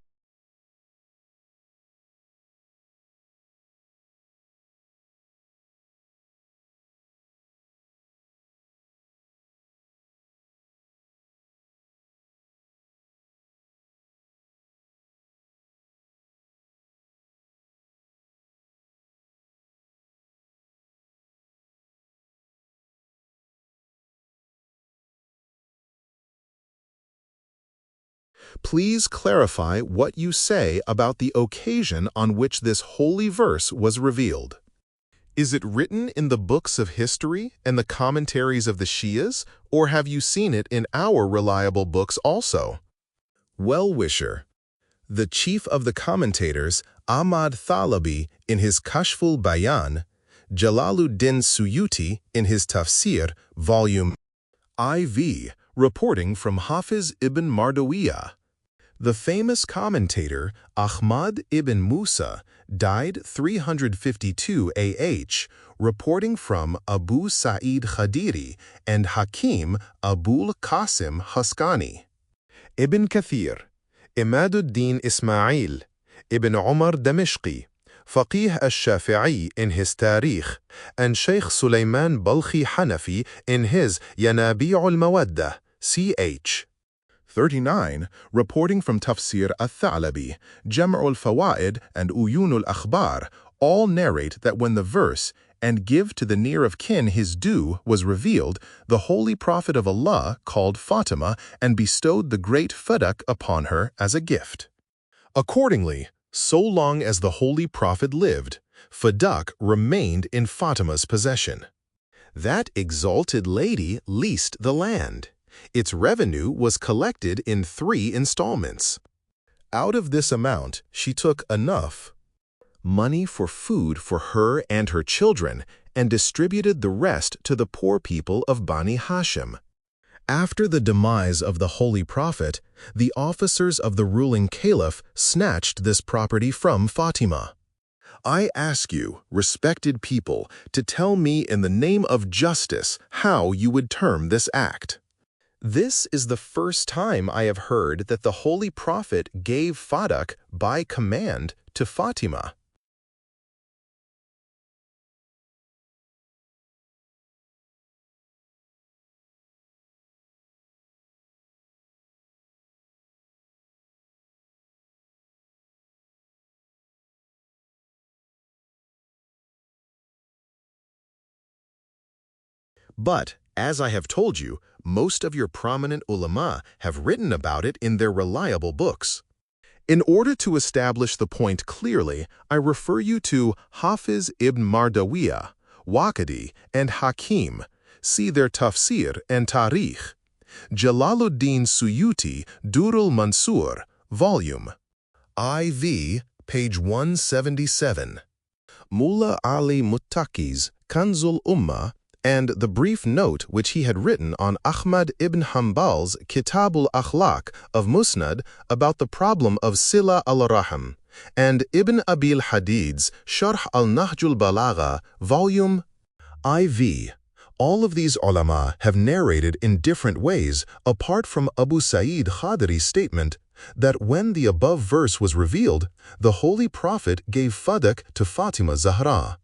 Please clarify what you say about the occasion on which this holy verse was revealed. Is it written in the books of history and the commentaries of the Shi'as, or have you seen it in our reliable books also? Well-wisher. The chief of the commentators, Ahmad Thalabi, in his Kashful Bayan, Jalaluddin Suyuti, in his Tafsir, volume IV, reporting from Hafiz ibn Mardawiyah. The famous commentator Ahmad ibn Musa died 352 AH, reporting from Abu Sa'id Khadiri and Hakim Abul Qasim Haskani. Ibn Kathir, Imaduddin Ismail, Ibn Umar Damishqi, Faqih al-Shafi'i in his Tarikh, and Sheikh Sulaiman Balkhi Hanafi in his Yanabi' al-Mawaddah, ch. 39, reporting from Tafsir al-Thalabi, Jam' al-Fawaid, and Uyun al-Akhbar, all narrate that when the verse, and give to the near of kin his due, was revealed, the Holy Prophet of Allah called Fatima and bestowed the great Fadak upon her as a gift. Accordingly, so long as the Holy Prophet lived, Fadak remained in Fatima's possession. That exalted lady leased the land. Its revenue was collected in 3 installments. Out of this amount, she took enough money for food for her and her children, and distributed the rest to the poor people of Bani Hashim. After the demise of the Holy Prophet, the officers of the ruling caliph snatched this property from Fatima. I ask you, respected people, to tell me in the name of justice how you would term this act. This is the first time I have heard that the Holy Prophet gave fadak by command to Fatima. But, as I have told you, most of your prominent ulama have written about it in their reliable books. In order to establish the point clearly, I refer you to Hafiz ibn Mardawiyah, Waqidi, and Hakim. See their tafsir and tarikh. Jalaluddin Suyuti, Durul Mansur, Volume IV, page 177. Mullah Ali Muttaqi's Kanzul Ummah, and the brief note which he had written on Ahmad ibn Hanbal's Kitabul Akhlaq of Musnad about the problem of Sila al-Rahim, and Ibn Abil Hadid's Sharh al-Nahjul Balagha, Volume IV. All of these ulama have narrated in different ways, apart from Abu Sa'id Khadri's statement, that when the above verse was revealed, the Holy Prophet gave fadak to Fatima Zahra.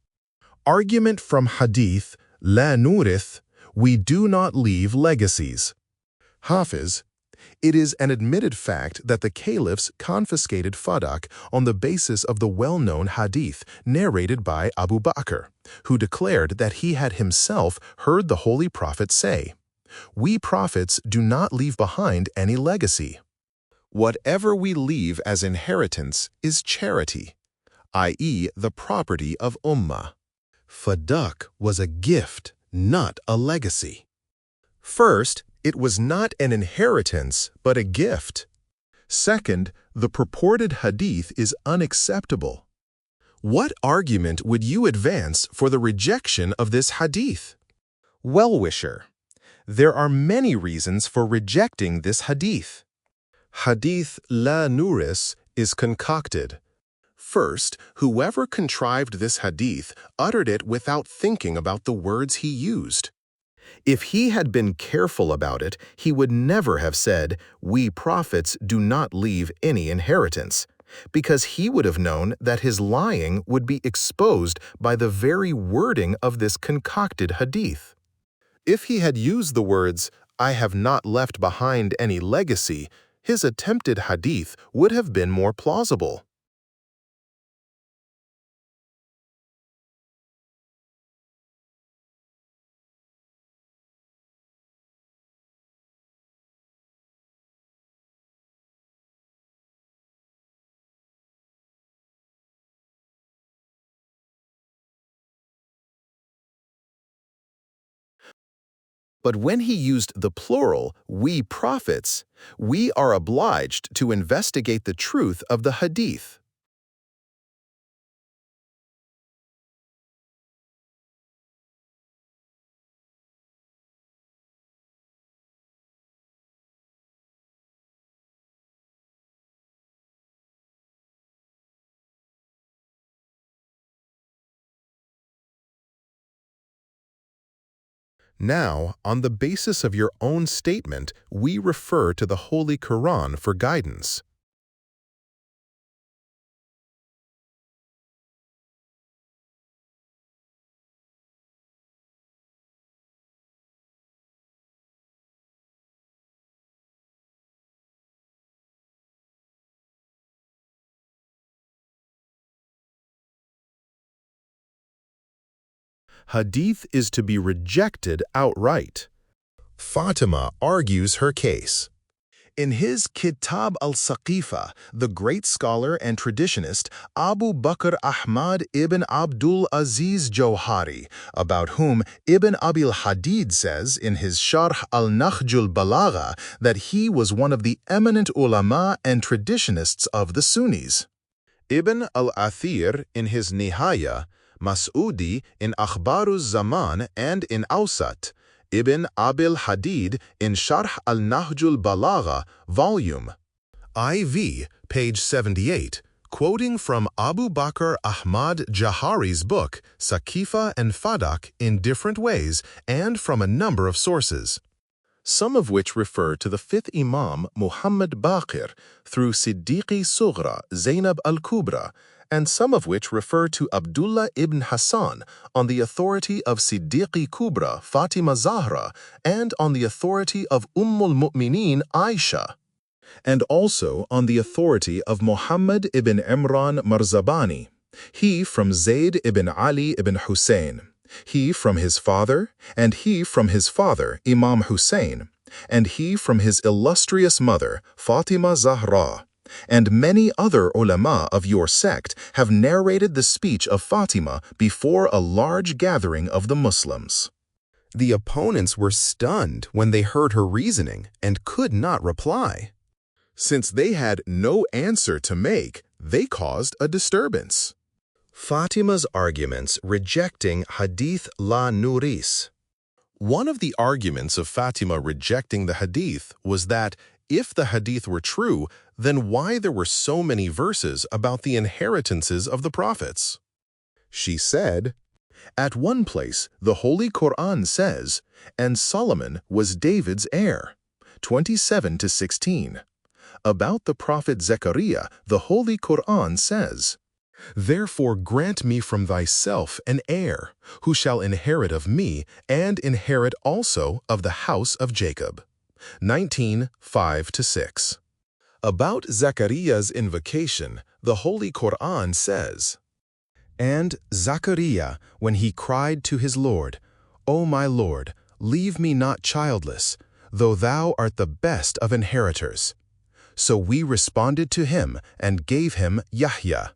Argument from Hadith, La nurith, we do not leave legacies. Hafiz, it is an admitted fact that the caliphs confiscated fadak on the basis of the well-known hadith narrated by Abu Bakr, who declared that he had himself heard the Holy Prophet say, "We prophets do not leave behind any legacy. Whatever we leave as inheritance is charity, i.e. the property of ummah." Fadak was a gift, not a legacy. First, it was not an inheritance, but a gift. Second, the purported hadith is unacceptable. What argument would you advance for the rejection of this hadith? Well-wisher, there are many reasons for rejecting this hadith. Hadith la nuris is concocted. First, whoever contrived this hadith uttered it without thinking about the words he used. If he had been careful about it, he would never have said, "We prophets do not leave any inheritance," because he would have known that his lying would be exposed by the very wording of this concocted hadith. If he had used the words, "I have not left behind any legacy," his attempted hadith would have been more plausible. But when he used the plural, "we prophets," we are obliged to investigate the truth of the hadith. Now, on the basis of your own statement, we refer to the Holy Quran for guidance. Hadith is to be rejected outright. Fatima argues her case. In his Kitab al-Saqifa, the great scholar and traditionist Abu Bakr Ahmad ibn Abdul Aziz Jawhari, about whom Ibn Abil Hadid says in his Sharh al-Nahjul Balagha that he was one of the eminent ulama and traditionists of the Sunnis. Ibn al-Athir, in his Nihaya, Mas'udi in Akhbaruz Zaman and in Awsat, Ibn Abil Hadid in Sharh al-Nahjul Balagha, Volume IV, page 78, quoting from Abu Bakr Ahmad Jahari's book, Saqifa and Fadak, in different ways and from a number of sources, some of which refer to the fifth Imam Muhammad Baqir through Siddiqi Sughra Zainab al-Kubra, and some of which refer to Abdullah ibn Hassan on the authority of Siddiqi Kubra Fatima Zahra and on the authority of al-Mu'mineen Aisha, and also on the authority of Muhammad ibn Imran Marzabani, he from Zayd ibn Ali ibn Hussein, he from his father, and he from his father, Imam Hussein, and he from his illustrious mother, Fatima Zahra, and many other ulama of your sect have narrated the speech of Fatima before a large gathering of the Muslims. The opponents were stunned when they heard her reasoning and could not reply. Since they had no answer to make, they caused a disturbance. Fatima's arguments rejecting Hadith la Nuris. One of the arguments of Fatima rejecting the Hadith was that if the Hadith were true, then why there were so many verses about the inheritances of the prophets? She said, at one place the Holy Quran says, and Solomon was David's heir, 27-16. About the prophet Zechariah, the Holy Quran says, therefore grant me from thyself an heir, who shall inherit of me, and inherit also of the house of Jacob. 19:5-6. About Zechariah's invocation, the Holy Quran says, and Zechariah, when he cried to his Lord, O my Lord, leave me not childless, though thou art the best of inheritors. So we responded to him and gave him Yahya.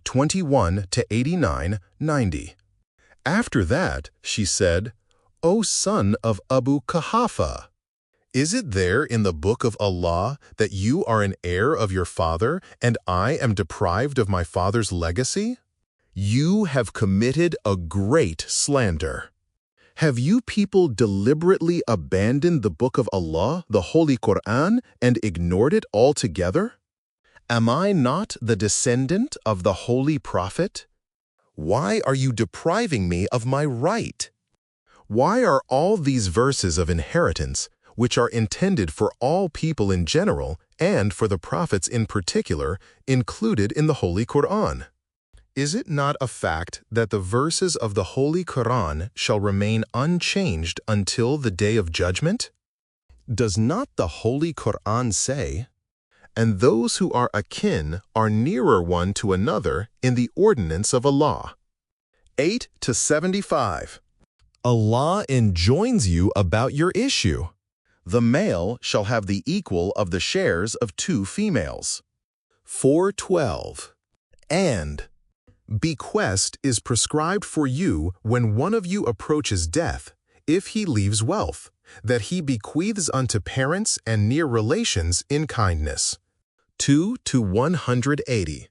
21-89-90. After that, she said, O son of Abu Quhafa, is it there in the book of Allah that you are an heir of your father, and I am deprived of my father's legacy? You have committed a great slander. Have you people deliberately abandoned the book of Allah, the Holy Quran, and ignored it altogether? Am I not the descendant of the Holy Prophet? Why are you depriving me of my right? Why are all these verses of inheritance, which are intended for all people in general and for the prophets in particular, included in the Holy Quran? Is it not a fact that the verses of the Holy Quran shall remain unchanged until the Day of Judgment? Does not the Holy Quran say, and those who are akin are nearer one to another in the ordinance of Allah? 8-75. Allah enjoins you about your issue. The male shall have the equal of the shares of two females. 4:12. And bequest is prescribed for you when one of you approaches death, if he leaves wealth, that he bequeaths unto parents and near relations in kindness. 2-180.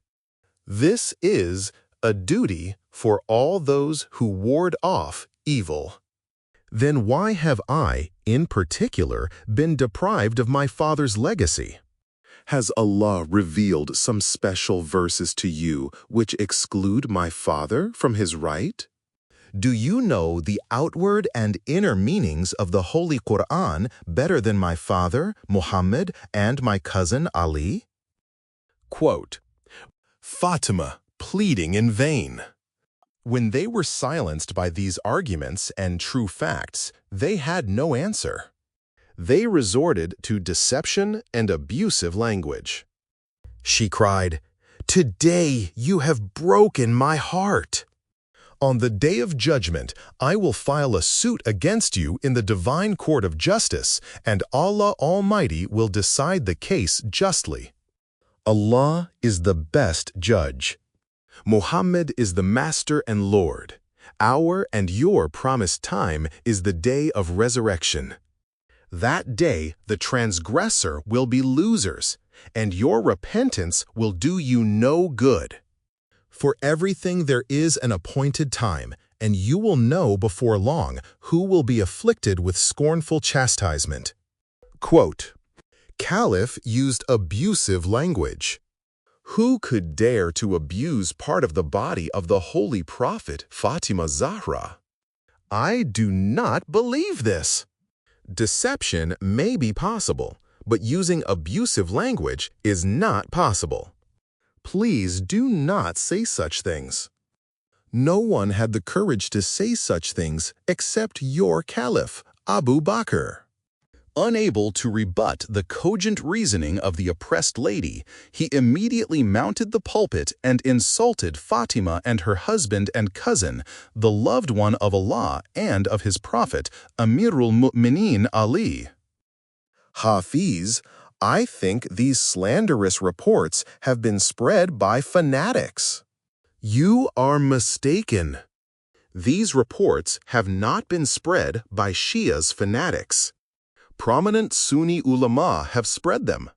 This is a duty for all those who ward off evil. Then why have I, in particular, been deprived of my father's legacy? Has Allah revealed some special verses to you which exclude my father from his right? Do you know the outward and inner meanings of the Holy Quran better than my father, Muhammad, and my cousin Ali? Quote, Fatima pleading in vain. When they were silenced by these arguments and true facts, they had no answer. They resorted to deception and abusive language. She cried, "Today you have broken my heart. On the day of judgment, I will file a suit against you in the divine court of justice, and Allah Almighty will decide the case justly. Allah is the best judge. Muhammad is the Master and Lord. Our and your promised time is the day of resurrection. That day the transgressor will be losers, and your repentance will do you no good." For everything there is an appointed time, and you will know before long who will be afflicted with scornful chastisement. Quote, Caliph used abusive language. Who could dare to abuse part of the body of the Holy Prophet Fatima Zahra? I do not believe this. Deception may be possible, but using abusive language is not possible. Please do not say such things. No one had the courage to say such things except your Caliph, Abu Bakr. Unable to rebut the cogent reasoning of the oppressed lady, he immediately mounted the pulpit and insulted Fatima and her husband and cousin, the loved one of Allah and of his Prophet, Amirul Mu'mineen Ali. Hafiz, I think these slanderous reports have been spread by fanatics. You are mistaken. These reports have not been spread by Shia's fanatics. Prominent Sunni ulama have spread them.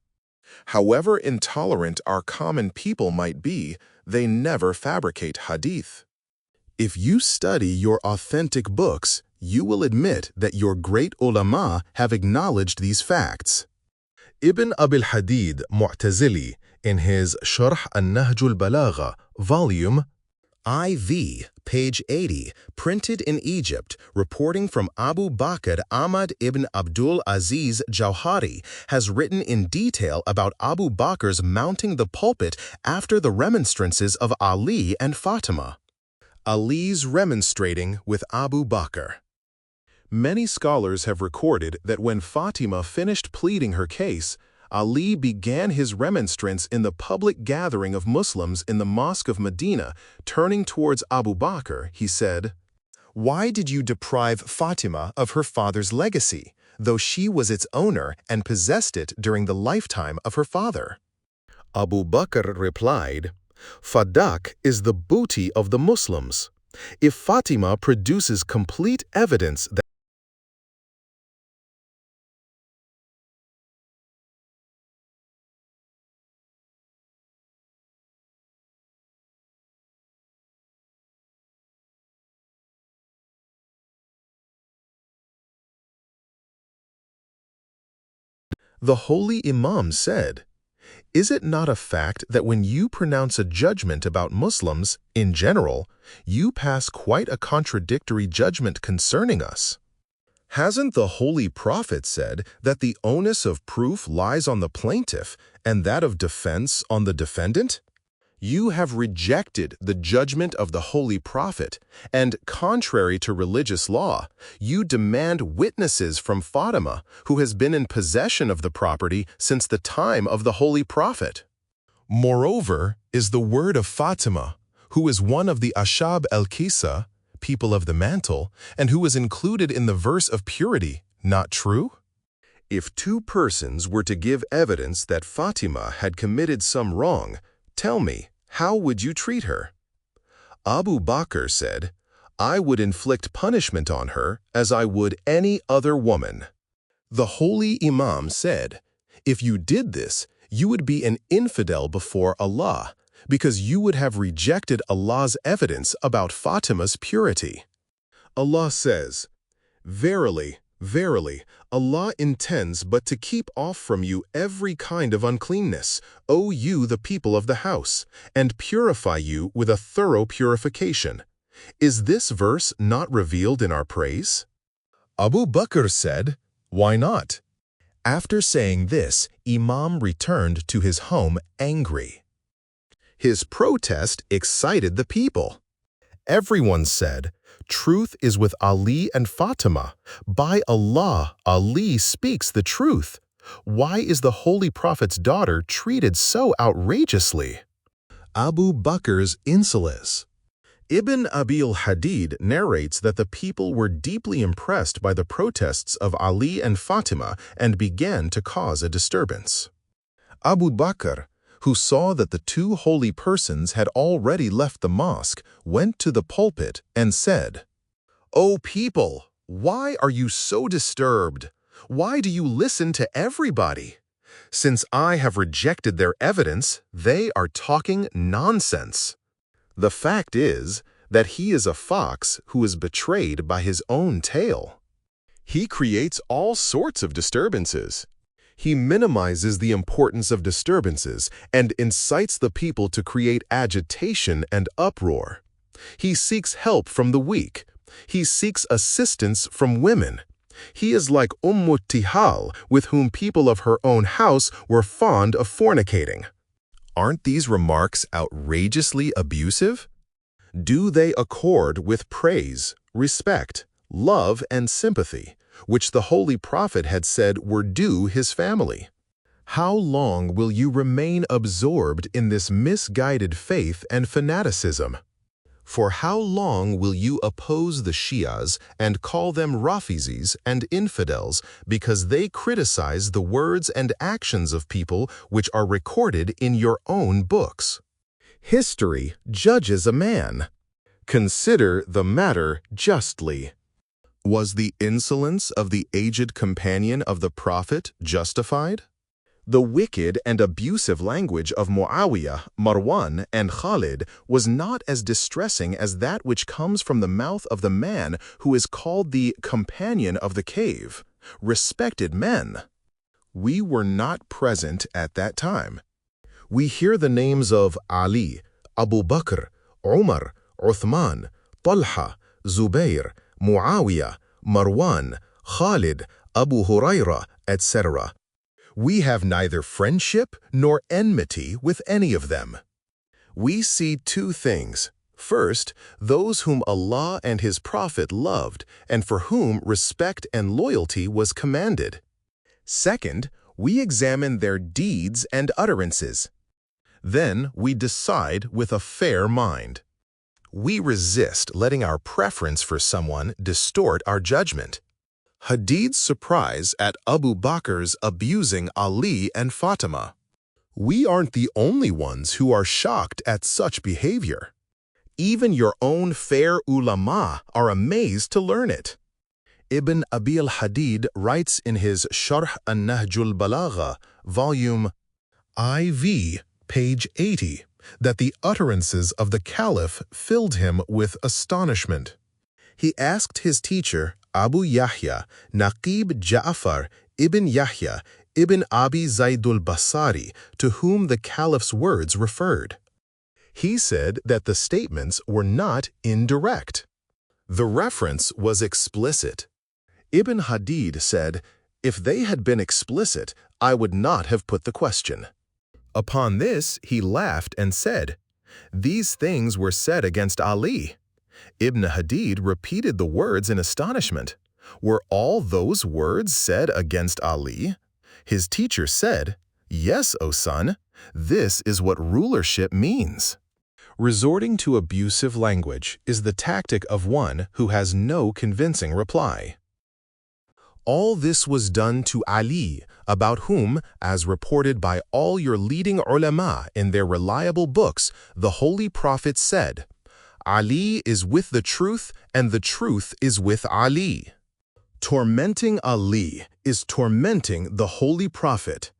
However intolerant our common people might be, they never fabricate hadith. If you study your authentic books, you will admit that your great ulama have acknowledged these facts. Ibn Abil Hadid Mu'tazili, in his Sharh al-Nahj al-Balagha, volume IV, page 80, printed in Egypt, reporting from Abu Bakr Ahmad ibn Abdul Aziz Jauhari, has written in detail about Abu Bakr's mounting the pulpit after the remonstrances of Ali and Fatima. Ali's remonstrating with Abu Bakr. Many scholars have recorded that when Fatima finished pleading her case, Ali began his remonstrance in the public gathering of Muslims in the Mosque of Medina. Turning towards Abu Bakr, he said, "Why did you deprive Fatima of her father's legacy, though she was its owner and possessed it during the lifetime of her father?" Abu Bakr replied, "Fadak is the booty of the Muslims. If Fatima produces complete evidence that the holy Imam said, "Is it not a fact that when you pronounce a judgment about Muslims, in general, you pass quite a contradictory judgment concerning us? Hasn't the Holy Prophet said that the onus of proof lies on the plaintiff and that of defense on the defendant? You have rejected the judgment of the Holy Prophet, and, contrary to religious law, you demand witnesses from Fatima, who has been in possession of the property since the time of the Holy Prophet. Moreover, is the word of Fatima, who is one of the Ashab al-Kisa, people of the mantle, and who is included in the verse of purity, not true? If two persons were to give evidence that Fatima had committed some wrong, tell me, how would you treat her?" Abu Bakr said, "I would inflict punishment on her as I would any other woman." The holy Imam said, "If you did this, you would be an infidel before Allah, because you would have rejected Allah's evidence about Fatima's purity." Allah says, "Verily, verily, Allah intends but to keep off from you every kind of uncleanness, O you the people of the house, and purify you with a thorough purification." Is this verse not revealed in our praise? Abu Bakr said, "Why not?" After saying this, Imam returned to his home angry. His protest excited the people. Everyone said, "Truth is with Ali and Fatima. By Allah, Ali speaks the truth. Why is the Holy Prophet's daughter treated so outrageously?" Abu Bakr's insolence. Ibn Abil Hadid narrates that the people were deeply impressed by the protests of Ali and Fatima and began to cause a disturbance. Abu Bakr, who saw that the two holy persons had already left the mosque, went to the pulpit and said, "O people, why are you so disturbed? Why do you listen to everybody? Since I have rejected their evidence, they are talking nonsense." The fact is that he is a fox who is betrayed by his own tail. He creates all sorts of disturbances. He minimizes the importance of disturbances and incites the people to create agitation and uproar. He seeks help from the weak. He seeks assistance from women. He is like Tihal, with whom people of her own house were fond of fornicating. Aren't these remarks outrageously abusive? Do they accord with praise, respect, love, and sympathy, which the Holy Prophet had said were due his family? How long will you remain absorbed in this misguided faith and fanaticism? For how long will you oppose the Shi'as and call them Rafizis and infidels because they criticize the words and actions of people which are recorded in your own books? History judges a man. Consider the matter justly. Was the insolence of the aged companion of the Prophet justified? The wicked and abusive language of Muawiyah, Marwan, and Khalid was not as distressing as that which comes from the mouth of the man who is called the companion of the cave. Respected men. We were not present at that time. We hear the names of Ali, Abu Bakr, Umar, Uthman, Talha, Zubair, Muawiyah, Marwan, Khalid, Abu Huraira, etc. We have neither friendship nor enmity with any of them. We see two things. First, those whom Allah and His Prophet loved and for whom respect and loyalty was commanded. Second, we examine their deeds and utterances. Then we decide with a fair mind. We resist letting our preference for someone distort our judgment. Hadid's surprise at Abu Bakr's abusing Ali and Fatima. We aren't the only ones who are shocked at such behavior. Even your own fair ulama are amazed to learn it. Ibn Abi al-Hadid writes in his Sharh an-Nahjul Balagha, volume IV, page 80, that the utterances of the Caliph filled him with astonishment. He asked his teacher, Abu Yahya, Naqib Ja'far ibn Yahya ibn Abi Zaydul Basari, to whom the Caliph's words referred. He said that the statements were not indirect. The reference was explicit. Ibn Hadid said, "If they had been explicit, I would not have put the question." Upon this, he laughed and said, "These things were said against Ali." Ibn Hadid repeated the words in astonishment. Were all those words said against Ali? His teacher said, "Yes, O son, this is what rulership means." Resorting to abusive language is the tactic of one who has no convincing reply. All this was done to Ali, about whom, as reported by all your leading ulama in their reliable books, the Holy Prophet said, Ali is with the truth and the truth is with Ali. Tormenting Ali is tormenting the Holy Prophet.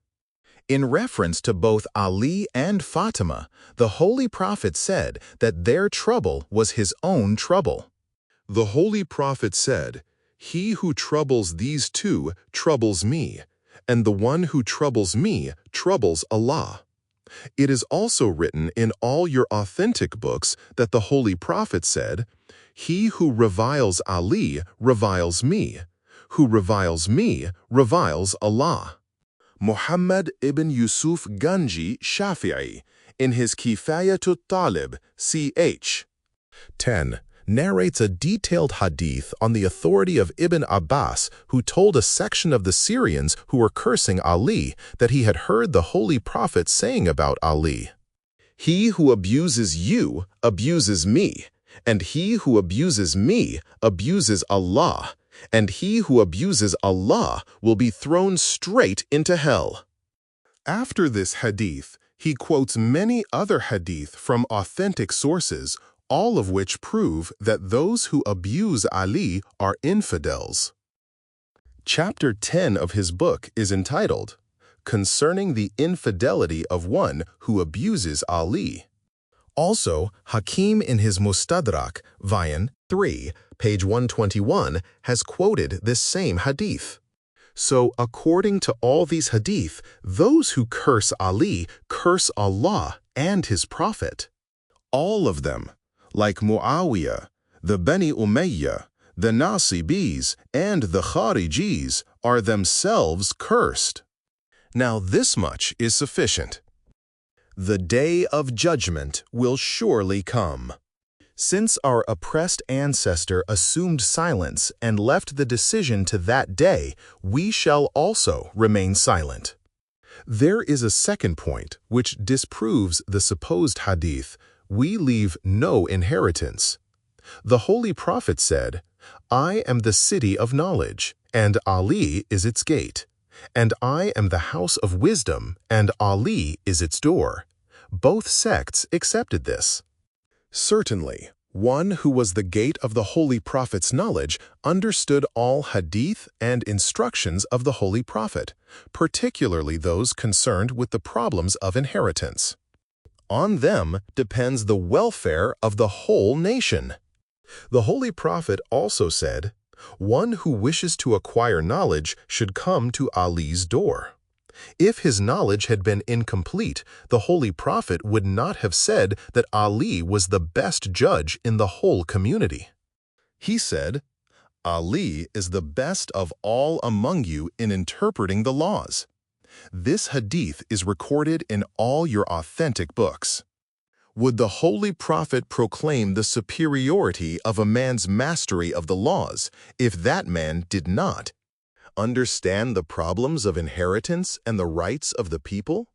In reference to both Ali and Fatima, the Holy Prophet said that their trouble was his own trouble. The Holy Prophet said, "He who troubles these two troubles me, and the one who troubles me troubles Allah." It is also written in all your authentic books that the Holy Prophet said, "He who reviles Ali reviles me. Who reviles me reviles Allah." Muhammad ibn Yusuf Ganji Shafi'i, in his Kifayatut Talib, ch. 10, narrates a detailed hadith on the authority of Ibn Abbas, who told a section of the Syrians who were cursing Ali that he had heard the Holy Prophet saying about Ali, "He who abuses you abuses me, and he who abuses me abuses Allah, and he who abuses Allah will be thrown straight into hell." After this hadith, he quotes many other hadith from authentic sources, all of which prove that those who abuse Ali are infidels. Chapter 10 of his book is entitled, "Concerning the Infidelity of One Who Abuses Ali." Also, Hakim in his Mustadrak, Volume 3, page 121, has quoted this same hadith. So, according to all these hadith, those who curse Ali curse Allah and his Prophet. All of them, like Muawiyah, the Bani Umayyah, the Nasibis, and the Kharijis, are themselves cursed. Now this much is sufficient. The day of judgment will surely come. Since our oppressed ancestor assumed silence and left the decision to that day, we shall also remain silent. There is a second point which disproves the supposed hadith, we leave no inheritance. The Holy Prophet said, I am the city of knowledge, and Ali is its gate. And I am the house of wisdom, and Ali is its door. Both sects accepted this. Certainly, one who was the gate of the Holy Prophet's knowledge understood all hadith and instructions of the Holy Prophet, particularly those concerned with the problems of inheritance. On them depends the welfare of the whole nation. The Holy Prophet also said, one who wishes to acquire knowledge should come to Ali's door. If his knowledge had been incomplete, the Holy Prophet would not have said that Ali was the best judge in the whole community. He said, Ali is the best of all among you in interpreting the laws. This hadith is recorded in all your authentic books. Would the Holy Prophet proclaim the superiority of a man's mastery of the laws if that man did not understand the problems of inheritance and the rights of the people?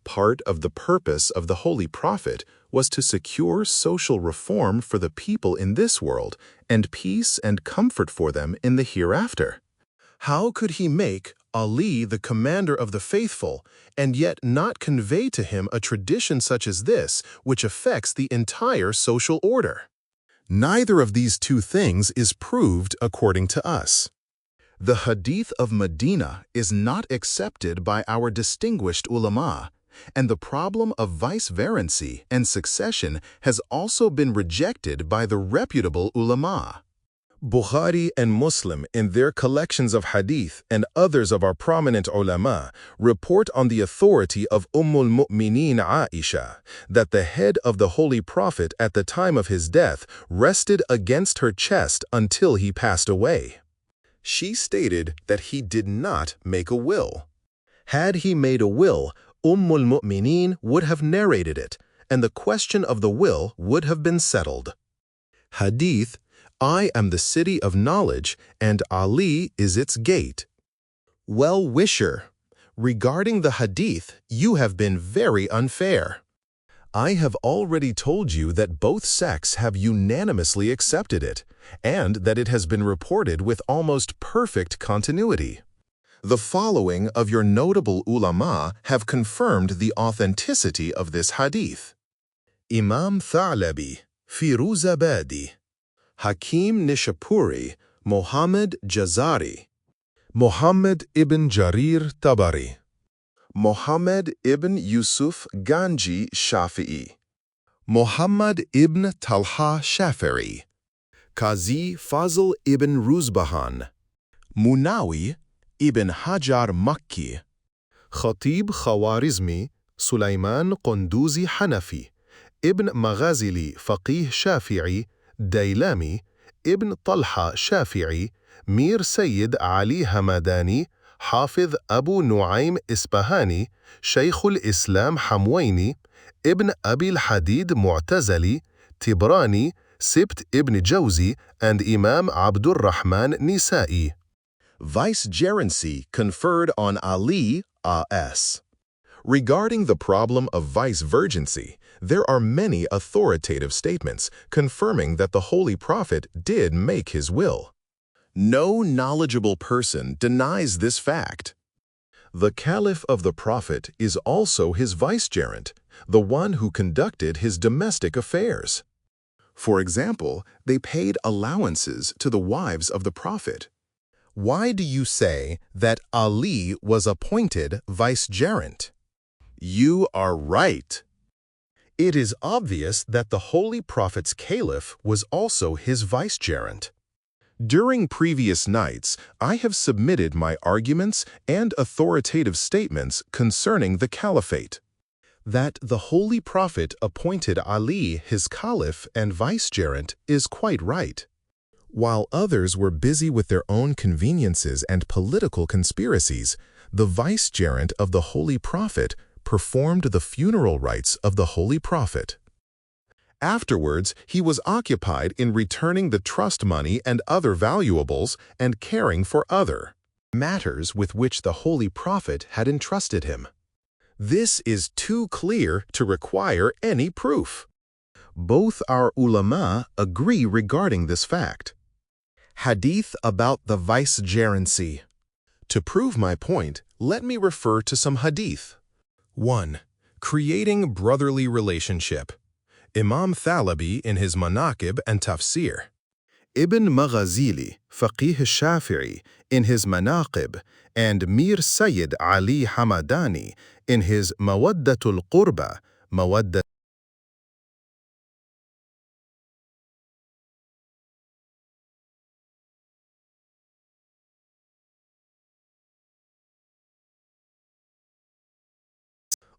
Part of the purpose of the Holy Prophet was to secure social reform for the people in this world and peace and comfort for them in the hereafter. How could he make Ali the commander of the faithful and yet not convey to him a tradition such as this which affects the entire social order? Neither of these two things is proved according to us. The Hadith of Medina is not accepted by our distinguished ulama, and the problem of viceverancy and succession has also been rejected by the reputable ulama. Bukhari and Muslim, in their collections of hadith and others of our prominent ulama, report on the authority of al-Mu'mineen Aisha that the head of the Holy Prophet at the time of his death rested against her chest until he passed away. She stated that he did not make a will. Had he made a will, al-Mu'mineen would have narrated it, and the question of the will would have been settled. Hadith, I am the city of knowledge, and Ali is its gate. Well-wisher, regarding the hadith, you have been very unfair. I have already told you that both sects have unanimously accepted it, and that it has been reported with almost perfect continuity. The following of your notable ulama have confirmed the authenticity of this hadith. Imam Tha'labi, Firuzabadi, Hakim Nishapuri, Muhammad Jazari, Muhammad ibn Jarir Tabari, Muhammad ibn Yusuf Ganji Shafi'i, Muhammad ibn Talha Shafiri, Qazi Fazl ibn Ruzbahan, Munawi ibn Hajar Makki, Khatib Khawarizmi, Sulaiman Qunduzi Hanafi, Ibn Maghazili Faqih Shafi'i, Dailami, Ibn Talha Shafi'i, Mir Sayyid Ali Hamadani, Hafiz Abu Nu'aym Isbahani, Shaykh al-Islam Hamwaini, Ibn Abi al-Hadid Mu'tazali, Tibrani, Sibt ibn Jawzi, and Imam Abdur Rahman Nisa'i. Vicegerency conferred on Ali A.S. Regarding the problem of vicegerency, there are many authoritative statements confirming that the Holy Prophet did make his will. No knowledgeable person denies this fact. The Caliph of the Prophet is also his vicegerent, the one who conducted his domestic affairs. For example, they paid allowances to the wives of the Prophet. Why do you say that Ali was appointed vicegerent? You are right. It is obvious that the Holy Prophet's caliph was also his vicegerent. During previous nights, I have submitted my arguments and authoritative statements concerning the caliphate. That the Holy Prophet appointed Ali his caliph and vicegerent is quite right. While others were busy with their own conveniences and political conspiracies, the vicegerent of the Holy Prophet performed the funeral rites of the Holy Prophet. Afterwards, he was occupied in returning the trust money and other valuables and caring for other matters with which the Holy Prophet had entrusted him. This is too clear to require any proof. Both our ulama agree regarding this fact. Hadith about the vicegerency. To prove my point, let me refer to some hadith. 1. Creating brotherly relationship. Imam Thalabi in his Manaqib and Tafsir. Ibn Maghazili, Faqih al-Shafi'i, in his Manaqib, and Mir Sayyid Ali Hamadani in his Mawaddatul Qurba, Mawaddat.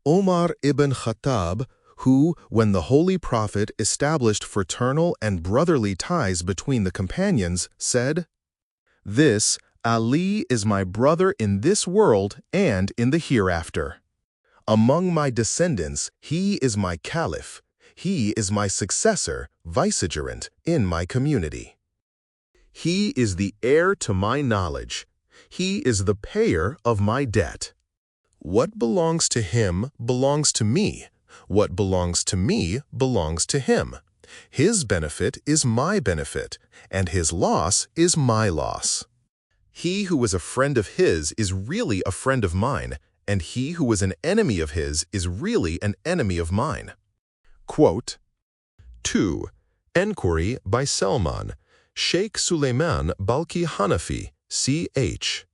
Omar ibn Khattab, who, when the Holy Prophet established fraternal and brotherly ties between the companions, said, "This, Ali is my brother in this world and in the hereafter. Among my descendants, he is my caliph. He is my successor, vicegerent, in my community. He is the heir to my knowledge. He is the payer of my debt. What belongs to him belongs to me. What belongs to me belongs to him. His benefit is my benefit, and his loss is my loss. He who is a friend of his is really a friend of mine, and he who is an enemy of his is really an enemy of mine." Quote, 2. Enquiry by Salman, Sheikh Suleiman Balki Hanafi, C.H.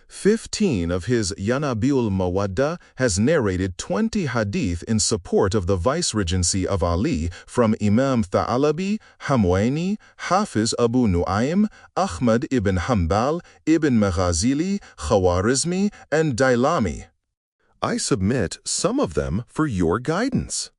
15 of his Yanabiul Mawadda has narrated 20 hadith in support of the viceregency of Ali from Imam Tha'alabi, Hamwaini, Hafiz Abu Nu'aym, Ahmad ibn Hanbal, Ibn Maghazili, Khawarizmi, and Dailami. I submit some of them for your guidance.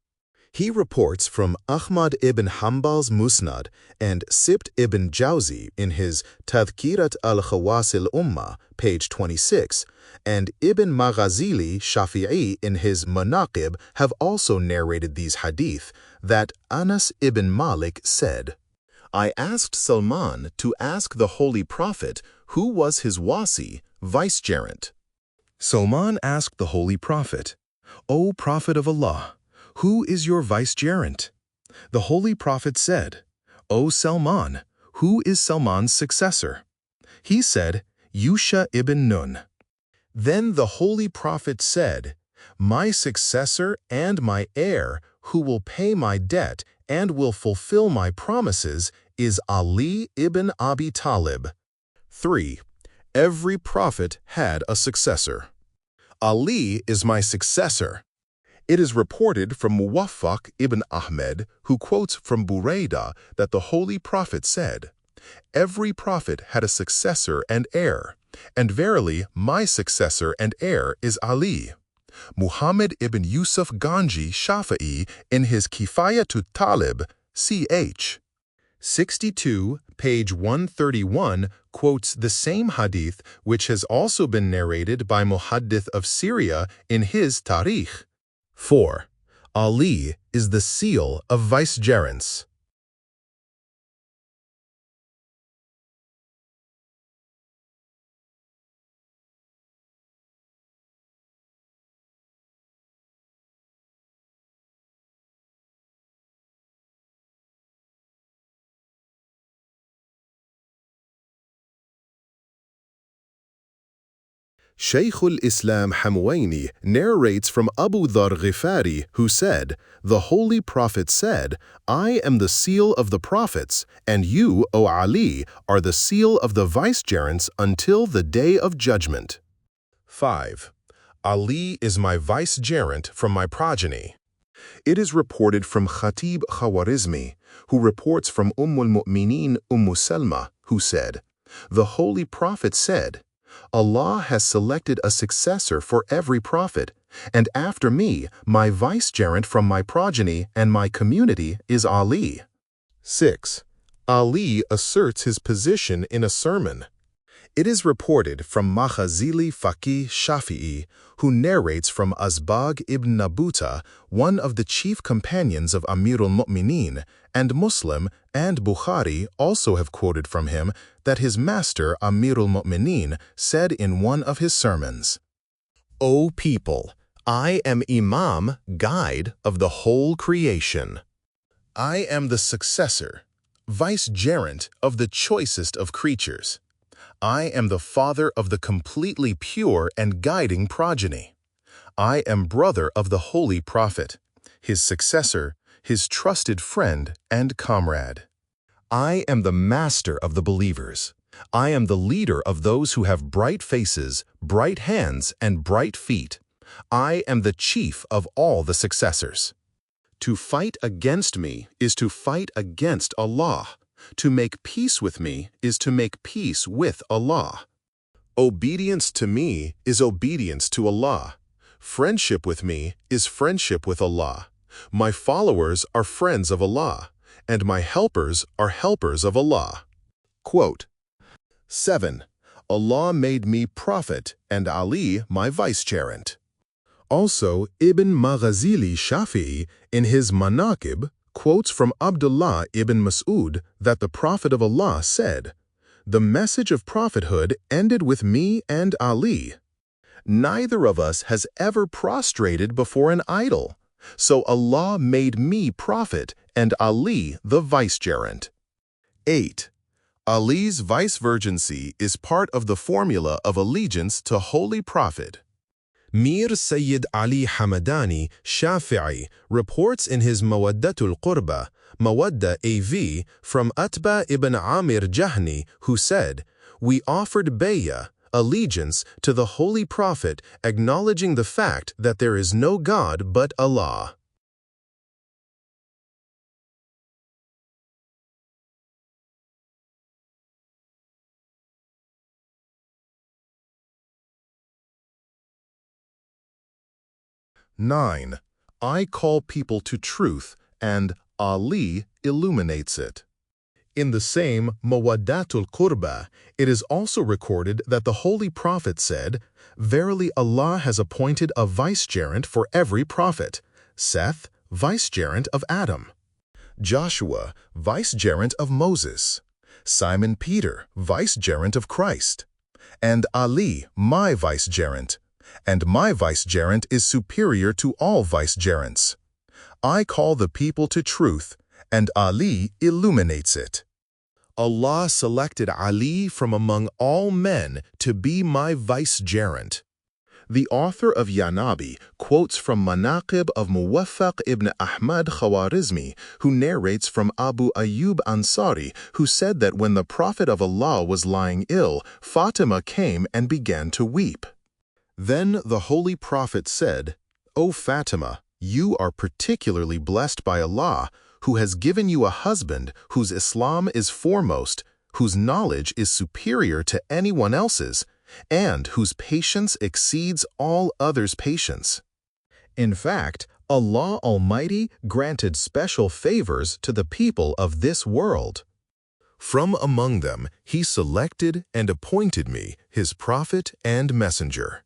He reports from Ahmad ibn Hanbal's Musnad and Sibt ibn Jawzi in his Tadhkirat al-Khawas al-Ummah, page 26, and Ibn Maghazili Shafi'i in his Manaqib have also narrated these hadith, that Anas ibn Malik said, "I asked Salman to ask the Holy Prophet who was his wasi, vicegerent. Salman asked the Holy Prophet, 'O Prophet of Allah, who is your vicegerent?' The Holy Prophet said, 'O Salman, who is Salman's successor?' He said, 'Yusha ibn Nun.' Then the Holy Prophet said, 'My successor and my heir, who will pay my debt and will fulfill my promises, is Ali ibn Abi Talib.' 3. Every prophet had a successor. Ali is my successor. It is reported from Muwaffaq ibn Ahmed, who quotes from Burayda, that the Holy Prophet said, 'Every prophet had a successor and heir, and verily my successor and heir is Ali.' Muhammad ibn Yusuf Ganji Shafi'i in his Kifayatut Talib, ch. 62, page 131, quotes the same hadith which has also been narrated by Muhaddith of Syria in his Tarikh. 4. Ali is the seal of vicegerents. Shaykh al-Islam Hamwaini narrates from Abu Dhar Ghifari, who said, "The Holy Prophet said, 'I am the seal of the prophets, and you, O Ali, are the seal of the vicegerents until the day of judgment.'" 5. Ali is my vicegerent from my progeny. It is reported from Khatib Khawarizmi, who reports from al-Mu'mineen Salma, who said, "The Holy Prophet said, Allah has selected a successor for every prophet, and after me, my vicegerent from my progeny and my community is Ali." 6. Ali asserts his position in a sermon. It is reported from Makhazili Faqih Shafi'i, who narrates from Azbag ibn Nabuta, one of the chief companions of Amir al-Mu'mineen, and Muslim and Bukhari also have quoted from him that his master Amir al-Mu'mineen said in one of his sermons, "O people, I am Imam, guide of the whole creation. I am the successor, vicegerent of the choicest of creatures. I am the father of the completely pure and guiding progeny. I am brother of the Holy Prophet, his successor, his trusted friend and comrade. I am the master of the believers. I am the leader of those who have bright faces, bright hands, and bright feet. I am the chief of all the successors. To fight against me is to fight against Allah. To make peace with me is to make peace with Allah. Obedience to me is obedience to Allah. Friendship with me is friendship with Allah. My followers are friends of Allah, and my helpers are helpers of Allah." Quote, 7. Allah made me prophet and Ali my vicegerent. Also, Ibn Maghazili Shafi'i, in his Manaqib, quotes from Abdullah ibn Mas'ud that the Prophet of Allah said, "The message of prophethood ended with me and Ali. Neither of us has ever prostrated before an idol, so Allah made me prophet and Ali the vicegerent." 8. Ali's vicegerency is part of the formula of allegiance to Holy Prophet. Mir Sayyid Ali Hamadani Shafi'i reports in his Mawaddatul Qurba, Mawadda AV, from Atba ibn Amir Jahni, who said, "We offered bay'ah, allegiance, to the Holy Prophet, acknowledging the fact that there is no God but Allah." "9. I call people to truth, and Ali illuminates it." In the same Mawaddatul Qurba, it is also recorded that the Holy Prophet said, "Verily Allah has appointed a vicegerent for every prophet, Seth, vicegerent of Adam, Joshua, vicegerent of Moses, Simon Peter, vicegerent of Christ, and Ali, my vicegerent. And my vicegerent is superior to all vicegerents. I call the people to truth, and Ali illuminates it. Allah selected Ali from among all men to be my vicegerent." The author of Yanabi quotes from Manaqib of Muwaffaq ibn Ahmad Khawarizmi, who narrates from Abu Ayyub Ansari, who said that when the Prophet of Allah was lying ill, Fatima came and began to weep. Then the Holy Prophet said, "O Fatima, you are particularly blessed by Allah, who has given you a husband whose Islam is foremost, whose knowledge is superior to anyone else's, and whose patience exceeds all others' patience." In fact, Allah Almighty granted special favors to the people of this world. "From among them He selected and appointed me His prophet and messenger.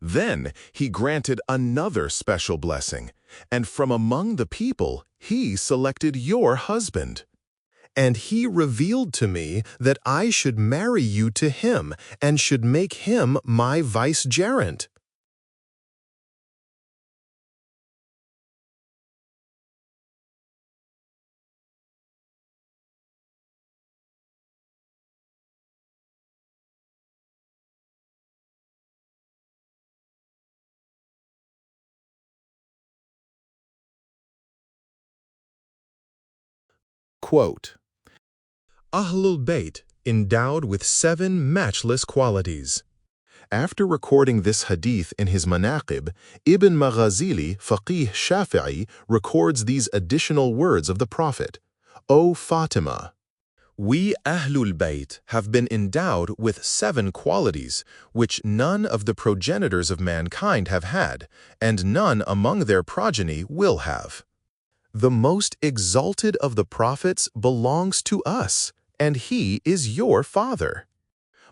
Then He granted another special blessing, and from among the people He selected your husband. And He revealed to me that I should marry you to him and should make him my vicegerent." Quote, "Ahlul Bayt endowed with 7 matchless qualities. After recording this hadith in his Manaqib, Ibn Maghazili, Faqih Shafi'i, records these additional words of the Prophet. O Fatima, we Ahlul Bayt have been endowed with 7 qualities which none of the progenitors of mankind have had, and none among their progeny will have. The most exalted of the prophets belongs to us, and he is your father.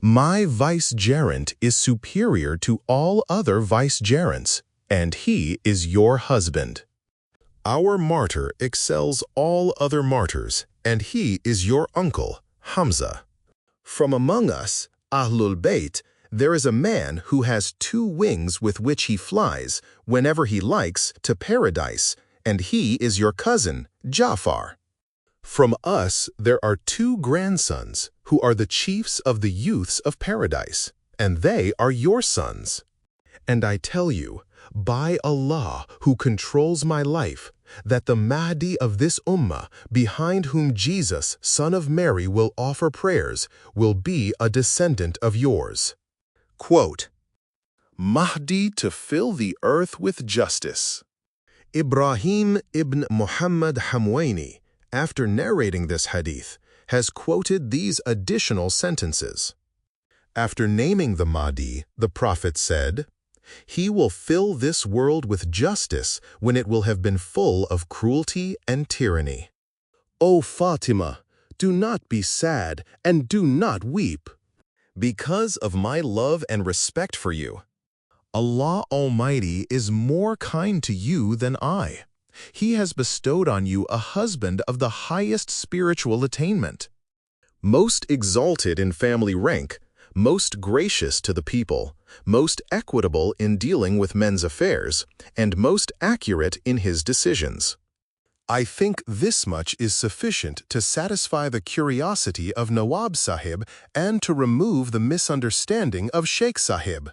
My vicegerent is superior to all other vicegerents, and he is your husband. Our martyr excels all other martyrs, and he is your uncle, Hamza. From among us, Ahlul Bayt, there is a man who has 2 wings with which he flies, whenever he likes, to paradise, and he is your cousin, Ja'far. From us there are 2 grandsons, who are the chiefs of the youths of paradise, and they are your sons. And I tell you, by Allah who controls my life, that the Mahdi of this ummah, behind whom Jesus, son of Mary, will offer prayers, will be a descendant of yours. Quote, Mahdi to fill the earth with justice. Ibrahim ibn Muhammad Hamwaini, after narrating this hadith, has quoted these additional sentences. After naming the Mahdi, the Prophet said, He will fill this world with justice when it will have been full of cruelty and tyranny. O Fatima, do not be sad and do not weep. Because of my love and respect for you, Allah Almighty is more kind to you than I. He has bestowed on you a husband of the highest spiritual attainment, most exalted in family rank, most gracious to the people, most equitable in dealing with men's affairs, and most accurate in his decisions. I think this much is sufficient to satisfy the curiosity of Nawab Sahib and to remove the misunderstanding of Sheikh Sahib.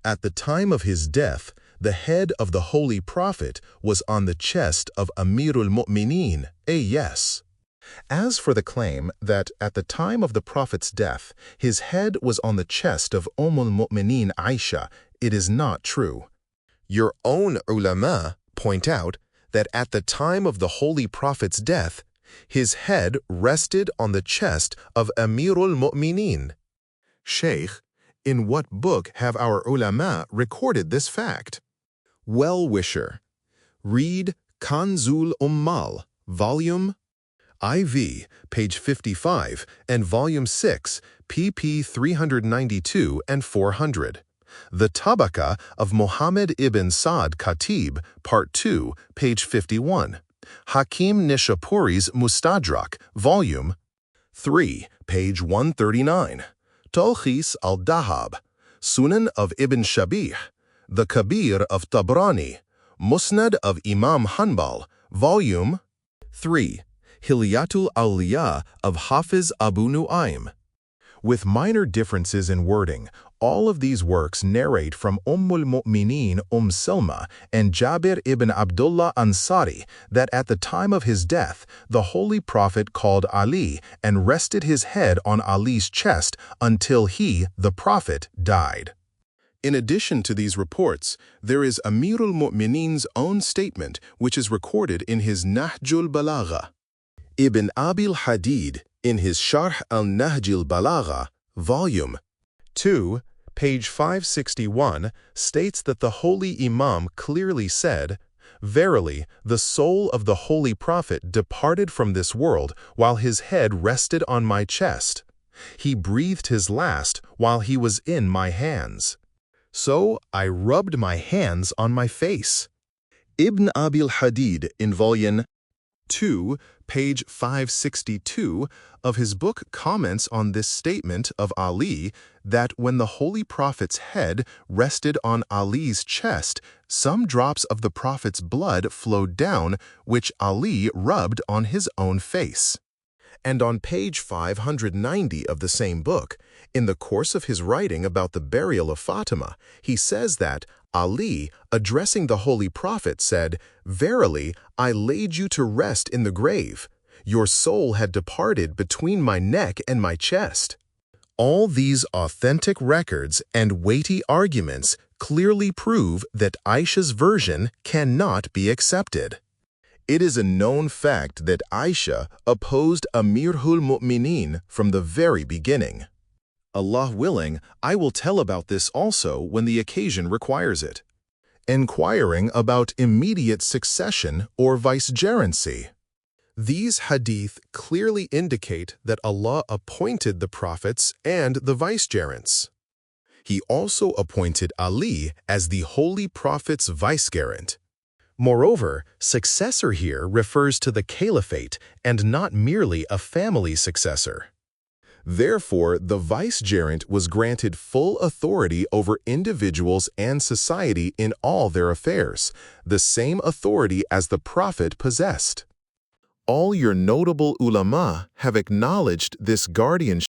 At the time of his death, the head of the Holy Prophet was on the chest of Amirul Mu'mineen, yes. As for the claim that at the time of the Prophet's death, his head was on the chest of al-Mu'mineen Aisha, it is not true. Your own ulama point out that at the time of the Holy Prophet's death, his head rested on the chest of Amirul Mu'mineen. Sheikh, in what book have our ulama recorded this fact? Well-wisher. Read Kanzul Ummal, Volume IV, page 55, and Volume 6, pp. 392 and 400. The Tabaka of Muhammad ibn Sa'd Khatib, Part 2, page 51. Hakim Nishapuri's Mustadrak, Volume 3, page 139. Talkhis al-Dahab, Sunan of Ibn Shabih, The Kabir of Tabrani, Musnad of Imam Hanbal, Volume 3, Hilyatul Awliya of Hafiz Abu Nu'aym. With minor differences in wording, all of these works narrate from Ummul Mu'mineen Salma and Jabir ibn Abdullah Ansari that at the time of his death, the Holy Prophet called Ali and rested his head on Ali's chest until he, the Prophet, died. In addition to these reports, there is Amirul Mu'mineen's own statement which is recorded in his Nahjul Balagha. Ibn Abil Hadid, in his Sharh al-Nahjil Balagha, Volume 2, page 561, states that the Holy Imam clearly said, Verily, the soul of the Holy Prophet departed from this world while his head rested on my chest. He breathed his last while he was in my hands. So I rubbed my hands on my face. Ibn Abil Hadid, in Volume 2, page 562, of his book comments on this statement of Ali that when the Holy Prophet's head rested on Ali's chest, some drops of the Prophet's blood flowed down, which Ali rubbed on his own face. And on page 590 of the same book, in the course of his writing about the burial of Fatima, he says that Ali, addressing the Holy Prophet, said, Verily, I laid you to rest in the grave. Your soul had departed between my neck and my chest. All these authentic records and weighty arguments clearly prove that Aisha's version cannot be accepted. It is a known fact that Aisha opposed Amirul Mu'mineen from the very beginning. Allah willing, I will tell about this also when the occasion requires it. Inquiring about immediate succession or vicegerency. These hadith clearly indicate that Allah appointed the prophets and the vicegerents. He also appointed Ali as the Holy Prophet's vicegerent. Moreover, successor here refers to the caliphate and not merely a family successor. Therefore, the vicegerent was granted full authority over individuals and society in all their affairs, the same authority as the prophet possessed. All your notable ulama have acknowledged this guardianship.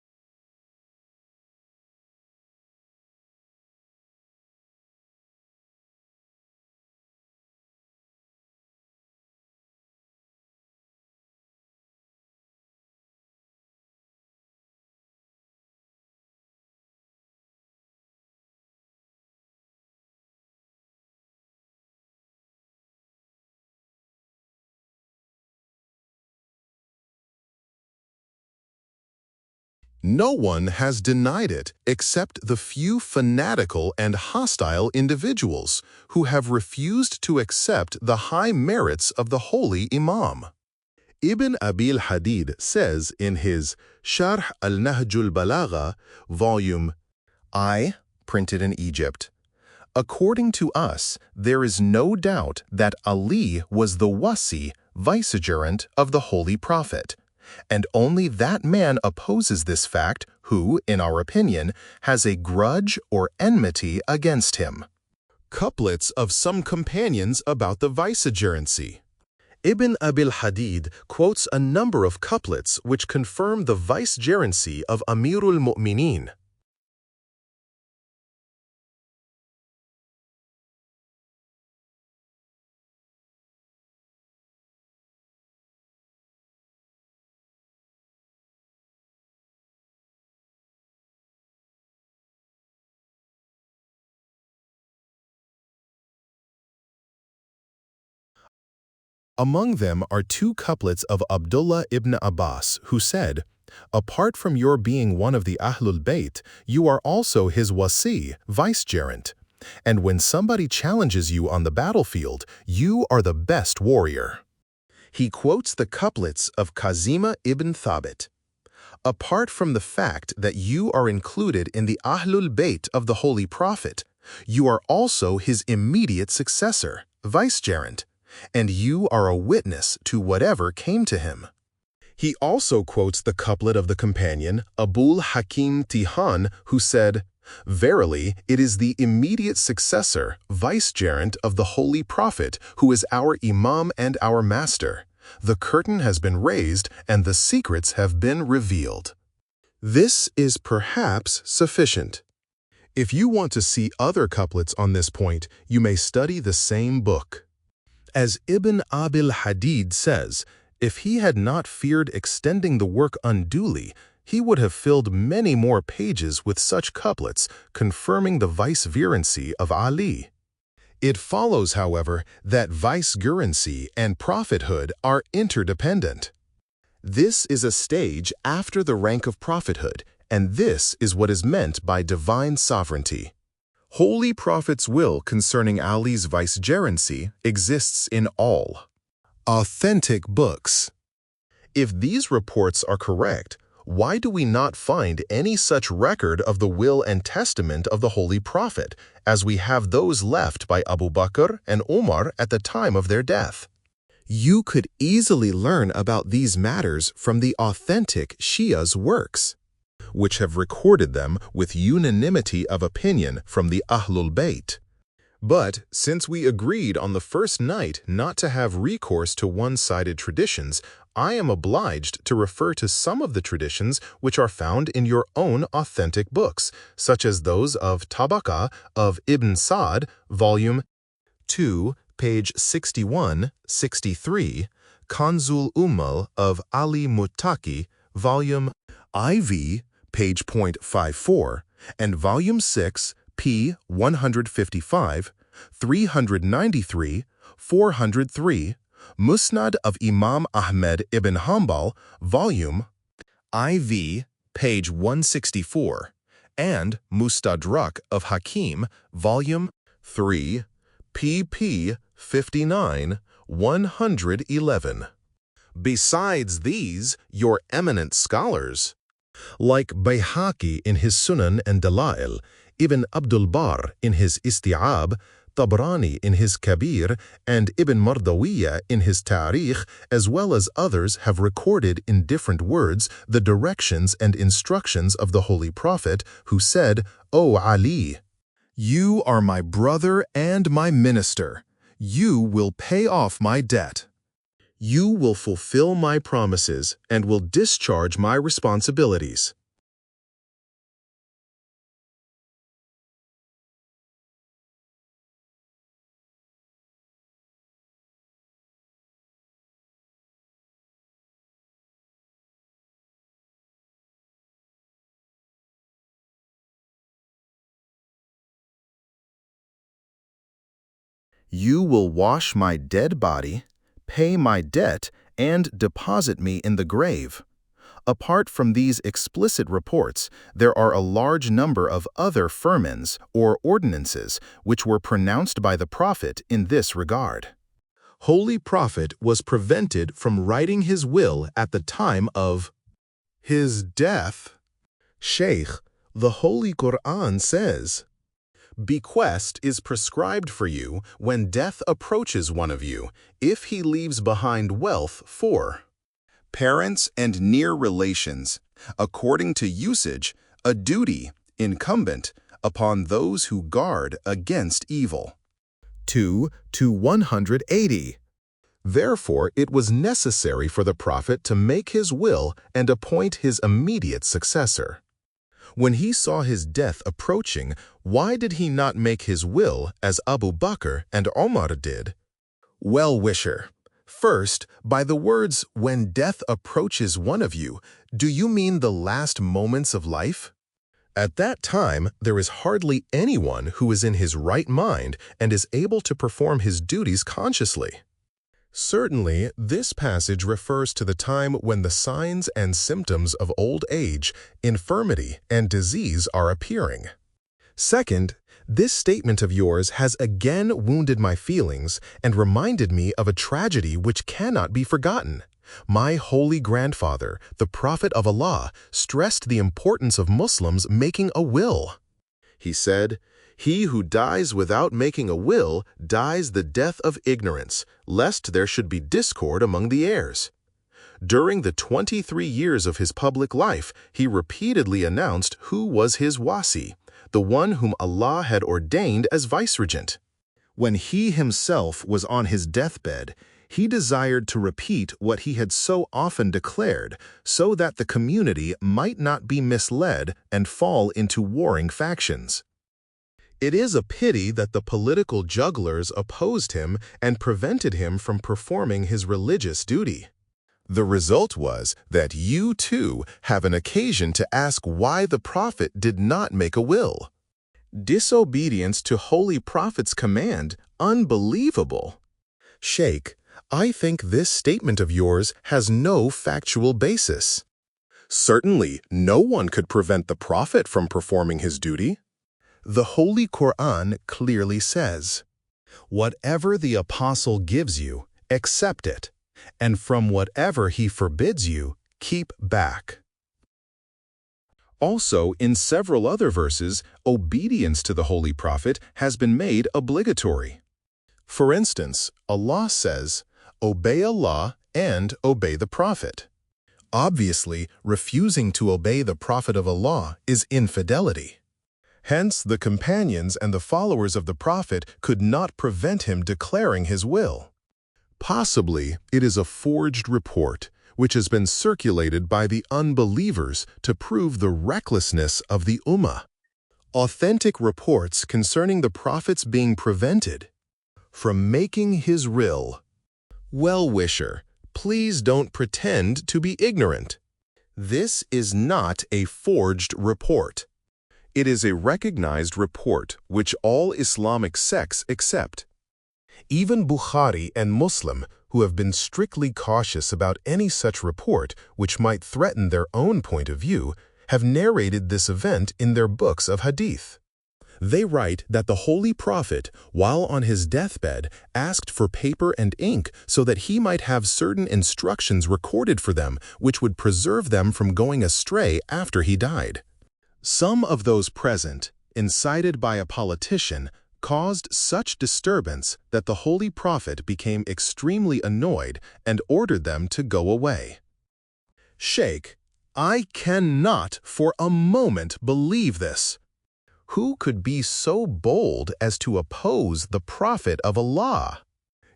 No one has denied it except the few fanatical and hostile individuals who have refused to accept the high merits of the holy Imam. Ibn Abil Hadid says in his Sharh al-Nahjul Balagha, volume I, printed in Egypt, according to us, there is no doubt that Ali was the wasi, vicegerent of the Holy Prophet, and only that man opposes this fact who, in our opinion, has a grudge or enmity against him. Couplets of some companions about the vicegerency. Ibn Abil Hadid quotes a number of couplets which confirm the vicegerency of Amirul Mu'mineen. Among them are two couplets of Abdullah ibn Abbas, who said, "Apart from your being one of the Ahlul Bayt, you are also his wasi, vicegerent. And when somebody challenges you on the battlefield, you are the best warrior." He quotes the couplets of Kazima ibn Thabit. "Apart from the fact that you are included in the Ahlul Bayt of the Holy Prophet, you are also his immediate successor, vicegerent, and you are a witness to whatever came to him." He also quotes the couplet of the companion Abul Hakim Tihan, who said, "Verily, it is the immediate successor, vicegerent of the Holy Prophet, who is our Imam and our Master. The curtain has been raised and the secrets have been revealed." This is perhaps sufficient. If you want to see other couplets on this point, you may study the same book. As Ibn Abil Hadid says, if he had not feared extending the work unduly, he would have filled many more pages with such couplets confirming the vicegerency of Ali. It follows, however, that vicegerency and prophethood are interdependent. This is a stage after the rank of prophethood, and this is what is meant by divine sovereignty. Holy Prophet's will concerning Ali's vicegerency exists in all authentic books. If these reports are correct, why do we not find any such record of the will and testament of the Holy Prophet, as we have those left by Abu Bakr and Umar at the time of their death? You could easily learn about these matters from the authentic Shia's works, which have recorded them with unanimity of opinion from the Ahlul Bayt. But since we agreed on the first night not to have recourse to one-sided traditions, I am obliged to refer to some of the traditions which are found in your own authentic books, such as those of Tabaqah of Ibn Sa'd, volume 2, page 61, 63, Kanzul Ummal of Ali Muttaqi, volume IV, page .54, and volume 6, p. 155, 393, 403, Musnad of Imam Ahmed ibn Hanbal, volume IV, page 164, and Mustadrak of Hakim, volume 3, pp. 59, 111. Besides these, your eminent scholars, like Bayhaqi in his Sunan and Dalail, Ibn Abdul Barr in his Isti'ab, Tabrani in his Kabir, and Ibn Mardawiyya in his Tarikh, as well as others, have recorded in different words the directions and instructions of the Holy Prophet, who said, "O Ali, you are my brother and my minister. You will pay off my debt. You will fulfill my promises and will discharge my responsibilities." You will wash my dead body, pay my debt, and deposit me in the grave. Apart from these explicit reports, there are a large number of other firmans or ordinances which were pronounced by the Prophet in this regard. Holy Prophet was prevented from writing his will at the time of his death. Shaykh, the Holy Quran says, "Bequest is prescribed for you when death approaches one of you, if he leaves behind wealth for parents and near relations, according to usage, a duty incumbent upon those who guard against evil." 2 to 180. Therefore, it was necessary for the Prophet to make his will and appoint his immediate successor. When he saw his death approaching, why did he not make his will as Abu Bakr and Omar did? Well-wisher, first, by the words, "when death approaches one of you," do you mean the last moments of life? At that time, there is hardly anyone who is in his right mind and is able to perform his duties consciously. Certainly, this passage refers to the time when the signs and symptoms of old age, infirmity, and disease are appearing. Second, this statement of yours has again wounded my feelings and reminded me of a tragedy which cannot be forgotten. My holy grandfather, the Prophet of Allah, stressed the importance of Muslims making a will. He said, "He who dies without making a will dies the death of ignorance, lest there should be discord among the heirs." During the 23 years of his public life, he repeatedly announced who was his wasi, the one whom Allah had ordained as viceregent. When he himself was on his deathbed, he desired to repeat what he had so often declared, so that the community might not be misled and fall into warring factions. It is a pity that the political jugglers opposed him and prevented him from performing his religious duty. The result was that you, too, have an occasion to ask why the Prophet did not make a will. Disobedience to Holy Prophet's command, unbelievable. Sheikh, I think this statement of yours has no factual basis. Certainly, no one could prevent the Prophet from performing his duty. The Holy Quran clearly says, "Whatever the Apostle gives you, accept it, and from whatever he forbids you, keep back." Also, in several other verses, obedience to the Holy Prophet has been made obligatory. For instance, Allah says, "Obey Allah and obey the Prophet." Obviously, refusing to obey the Prophet of Allah is infidelity. Hence, the companions and the followers of the Prophet could not prevent him declaring his will. Possibly, it is a forged report, which has been circulated by the unbelievers to prove the recklessness of the Ummah. Authentic reports concerning the Prophet's being prevented from making his will. Well-wisher, please don't pretend to be ignorant. This is not a forged report. It is a recognized report which all Islamic sects accept. Even Bukhari and Muslim, who have been strictly cautious about any such report which might threaten their own point of view, have narrated this event in their books of hadith. They write that the Holy Prophet, while on his deathbed, asked for paper and ink so that he might have certain instructions recorded for them which would preserve them from going astray after he died. Some of those present, incited by a politician, caused such disturbance that the Holy Prophet became extremely annoyed and ordered them to go away. Sheikh, I cannot for a moment believe this. Who could be so bold as to oppose the Prophet of Allah?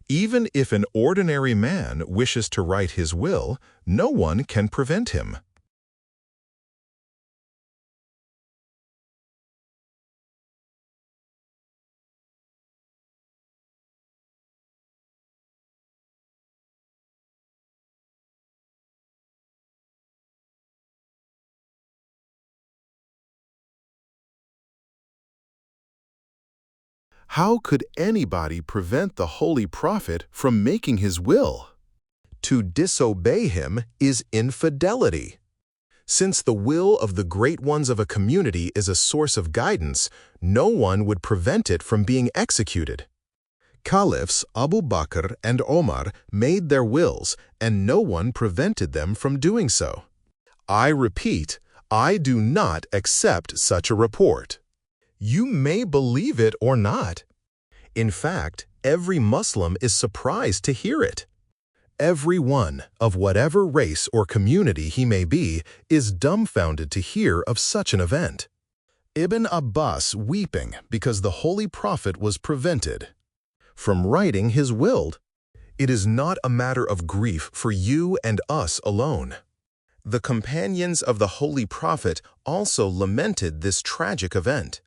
Even if an ordinary man wishes to write his will, no one can prevent him. How could anybody prevent the Holy Prophet from making his will? To disobey him is infidelity. Since the will of the great ones of a community is a source of guidance, no one would prevent it from being executed. Caliphs Abu Bakr and Omar made their wills, and no one prevented them from doing so. I repeat, I do not accept such a report. You may believe it or not. In fact, every Muslim is surprised to hear it. Everyone, of whatever race or community he may be, is dumbfounded to hear of such an event. Ibn Abbas weeping because the Holy Prophet was prevented from writing his will. It is not a matter of grief for you and us alone. The companions of the Holy Prophet also lamented this tragic event.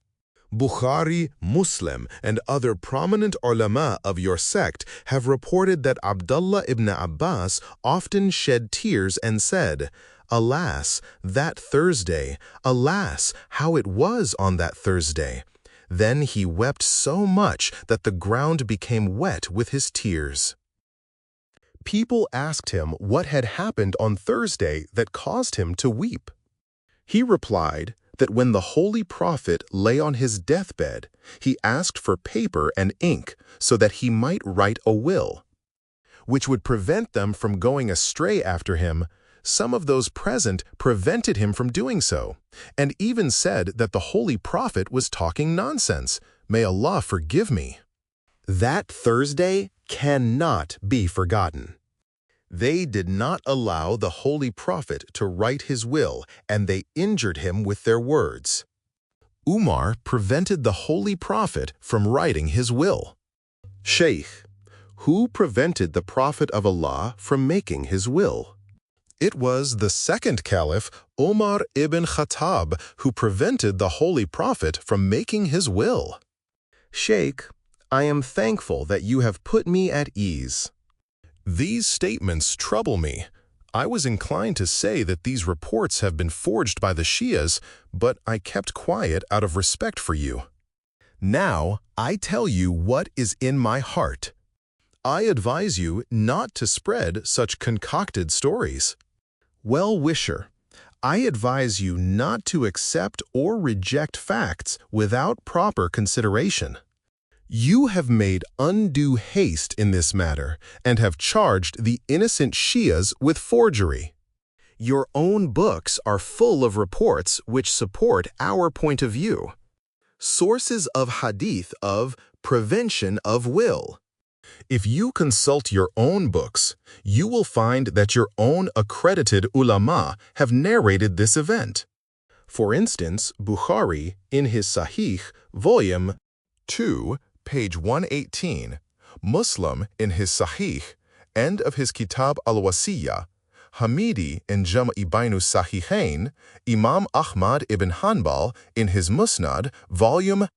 Bukhari, Muslim, and other prominent ulama of your sect have reported that Abdullah ibn Abbas often shed tears and said, "Alas, that Thursday! Alas, how it was on that Thursday!" Then he wept so much that the ground became wet with his tears. People asked him what had happened on Thursday that caused him to weep. He replied that when the Holy Prophet lay on his deathbed, he asked for paper and ink so that he might write a will, which would prevent them from going astray after him. Some of those present prevented him from doing so, and even said that the Holy Prophet was talking nonsense. May Allah forgive me. That Thursday cannot be forgotten. They did not allow the Holy Prophet to write his will, and they injured him with their words. Umar prevented the Holy Prophet from writing his will. Sheikh, who prevented the Prophet of Allah from making his will? It was the second Caliph, Umar ibn Khattab, who prevented the Holy Prophet from making his will. Sheikh, I am thankful that you have put me at ease. These statements trouble me. I was inclined to say that these reports have been forged by the Shias, but I kept quiet out of respect for you. Now, I tell you what is in my heart. I advise you not to spread such concocted stories. Well-wisher, I advise you not to accept or reject facts without proper consideration. You have made undue haste in this matter and have charged the innocent Shias with forgery. Your own books are full of reports which support our point of view. Sources of hadith of prevention of will. If you consult your own books, you will find that your own accredited ulama have narrated this event. For instance, Bukhari, in his Sahih, volume 2, page 118, Muslim in his Sahih, end of his Kitab al-Wasiyya, Hamidi in Jam'i Bainu Sahihain, Imam Ahmad ibn Hanbal in his Musnad, volume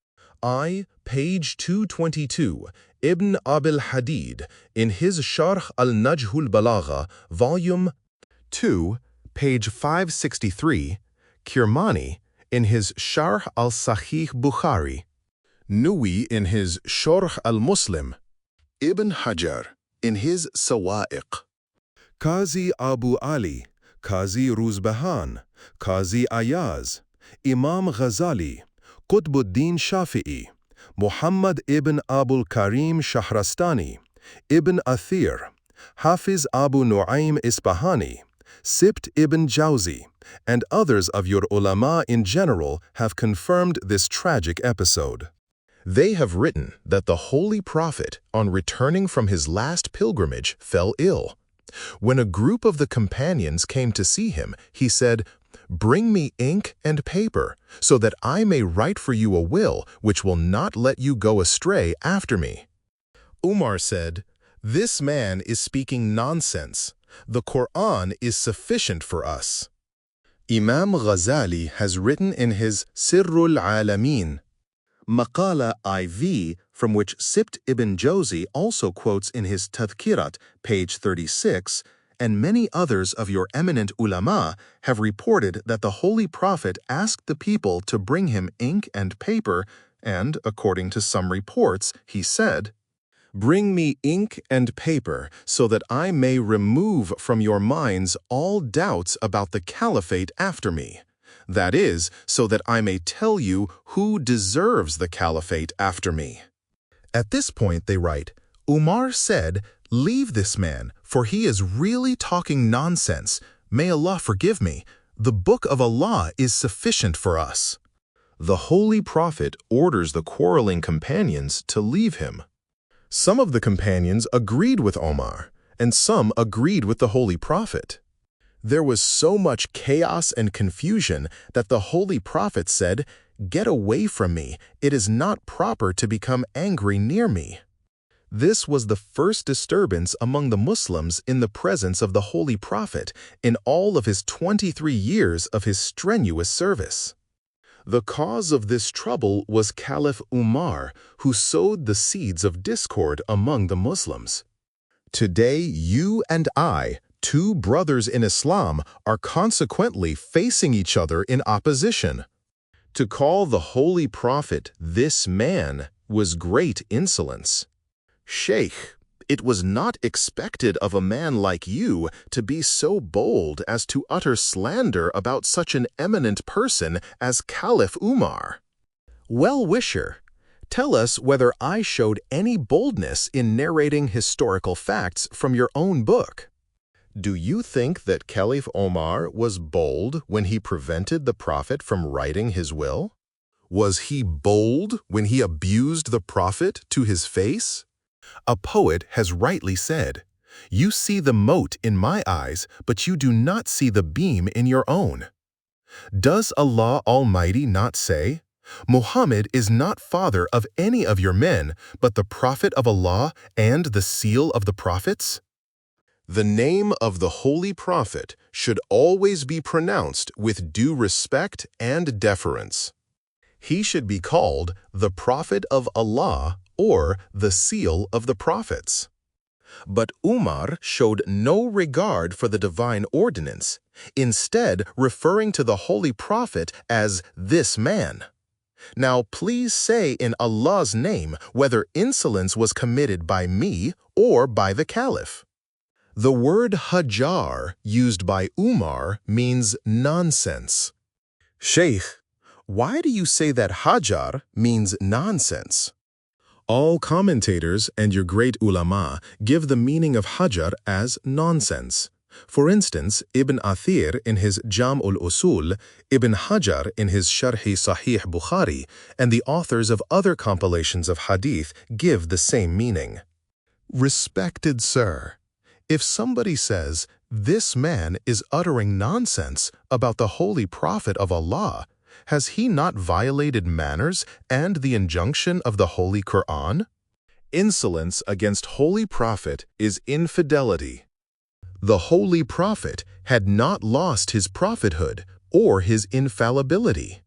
I, page 222, Ibn Abil Hadid in his Sharh al-Najhul Balagha, volume 2, page 563, Kirmani, in his Sharh al-Sahih Bukhari, Nui in his Sharh al-Muslim, Ibn Hajar in his Sawa'iq, Qazi Abu Ali, Qazi Ruzbahan, Qazi Ayaz, Imam Ghazali, Qutbuddin Shafi'i, Muhammad ibn Abul Karim Shahrastani, Ibn Athir, Hafiz Abu Nu'aym Isfahani, Sibt ibn Jawzi, and others of your ulama in general have confirmed this tragic episode. They have written that the Holy Prophet, on returning from his last pilgrimage, fell ill. When a group of the companions came to see him, he said, "Bring me ink and paper, so that I may write for you a will which will not let you go astray after me." Umar said, "This man is speaking nonsense. The Quran is sufficient for us." Imam Ghazali has written in his Sirrul Alameen, Maqala IV, from which Sibt ibn Jawzi also quotes in his Tadhkirat, page 36, and many others of your eminent ulama have reported that the Holy Prophet asked the people to bring him ink and paper, and, according to some reports, he said, "Bring me ink and paper so that I may remove from your minds all doubts about the caliphate after me. That is, so that I may tell you who deserves the caliphate after me." At this point, they write, Umar said, "Leave this man, for he is really talking nonsense. May Allah forgive me. The Book of Allah is sufficient for us." The Holy Prophet orders the quarreling companions to leave him. Some of the companions agreed with Omar, and some agreed with the Holy Prophet. There was so much chaos and confusion that the Holy Prophet said, "Get away from me. It is not proper to become angry near me." This was the first disturbance among the Muslims in the presence of the Holy Prophet in all of his 23 years of his strenuous service. The cause of this trouble was Caliph Umar, who sowed the seeds of discord among the Muslims. Today, you and I, two brothers in Islam, are consequently facing each other in opposition. To call the Holy Prophet "this man" was great insolence. "Sheikh, it was not expected of a man like you to be so bold as to utter slander about such an eminent person as Caliph Umar." Well-wisher, tell us whether I showed any boldness in narrating historical facts from your own book. Do you think that Caliph Omar was bold when he prevented the Prophet from writing his will? Was he bold when he abused the Prophet to his face? A poet has rightly said, "You see the mote in my eyes, but you do not see the beam in your own." Does Allah Almighty not say, "Muhammad is not father of any of your men, but the Prophet of Allah and the seal of the prophets"? The name of the Holy Prophet should always be pronounced with due respect and deference. He should be called the Prophet of Allah or the seal of the prophets. But Umar showed no regard for the divine ordinance, instead referring to the Holy Prophet as "this man." Now please say in Allah's name whether insolence was committed by me or by the Caliph. The word hajar used by Umar means nonsense. Sheikh, why do you say that hajar means nonsense? All commentators and your great ulama give the meaning of hajar as nonsense. For instance, Ibn Athir in his Jam ul-Usul, Ibn Hajar in his Sharhi Sahih Bukhari, and the authors of other compilations of hadith give the same meaning. Respected sir, if somebody says, "This man is uttering nonsense about the Holy Prophet of Allah," has he not violated manners and the injunction of the Holy Quran? Insolence against Holy Prophet is infidelity. The Holy Prophet had not lost his prophethood or his infallibility.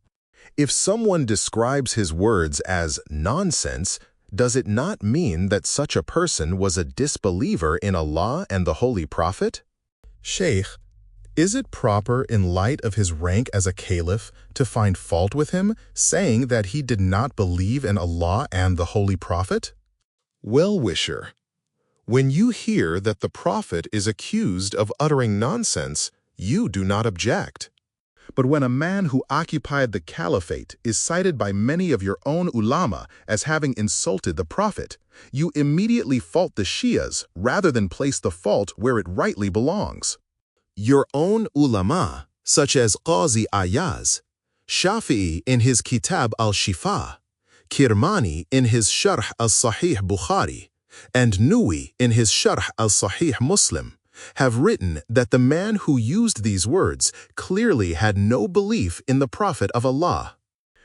If someone describes his words as nonsense, does it not mean that such a person was a disbeliever in Allah and the Holy Prophet? Sheikh, Is it proper in light of his rank as a caliph to find fault with him, saying that he did not believe in Allah and the Holy Prophet? Well-wisher, when you hear that the Prophet is accused of uttering nonsense, you do not object. But when a man who occupied the caliphate is cited by many of your own ulama as having insulted the Prophet, you immediately fault the Shi'as rather than place the fault where it rightly belongs. Your own ulama, such as Qazi Ayaz, Shafi'i in his Kitab al-Shifa, Kirmani in his Sharh al-Sahih Bukhari, and Nuwi in his Sharh al-Sahih Muslim, have written that the man who used these words clearly had no belief in the Prophet of Allah.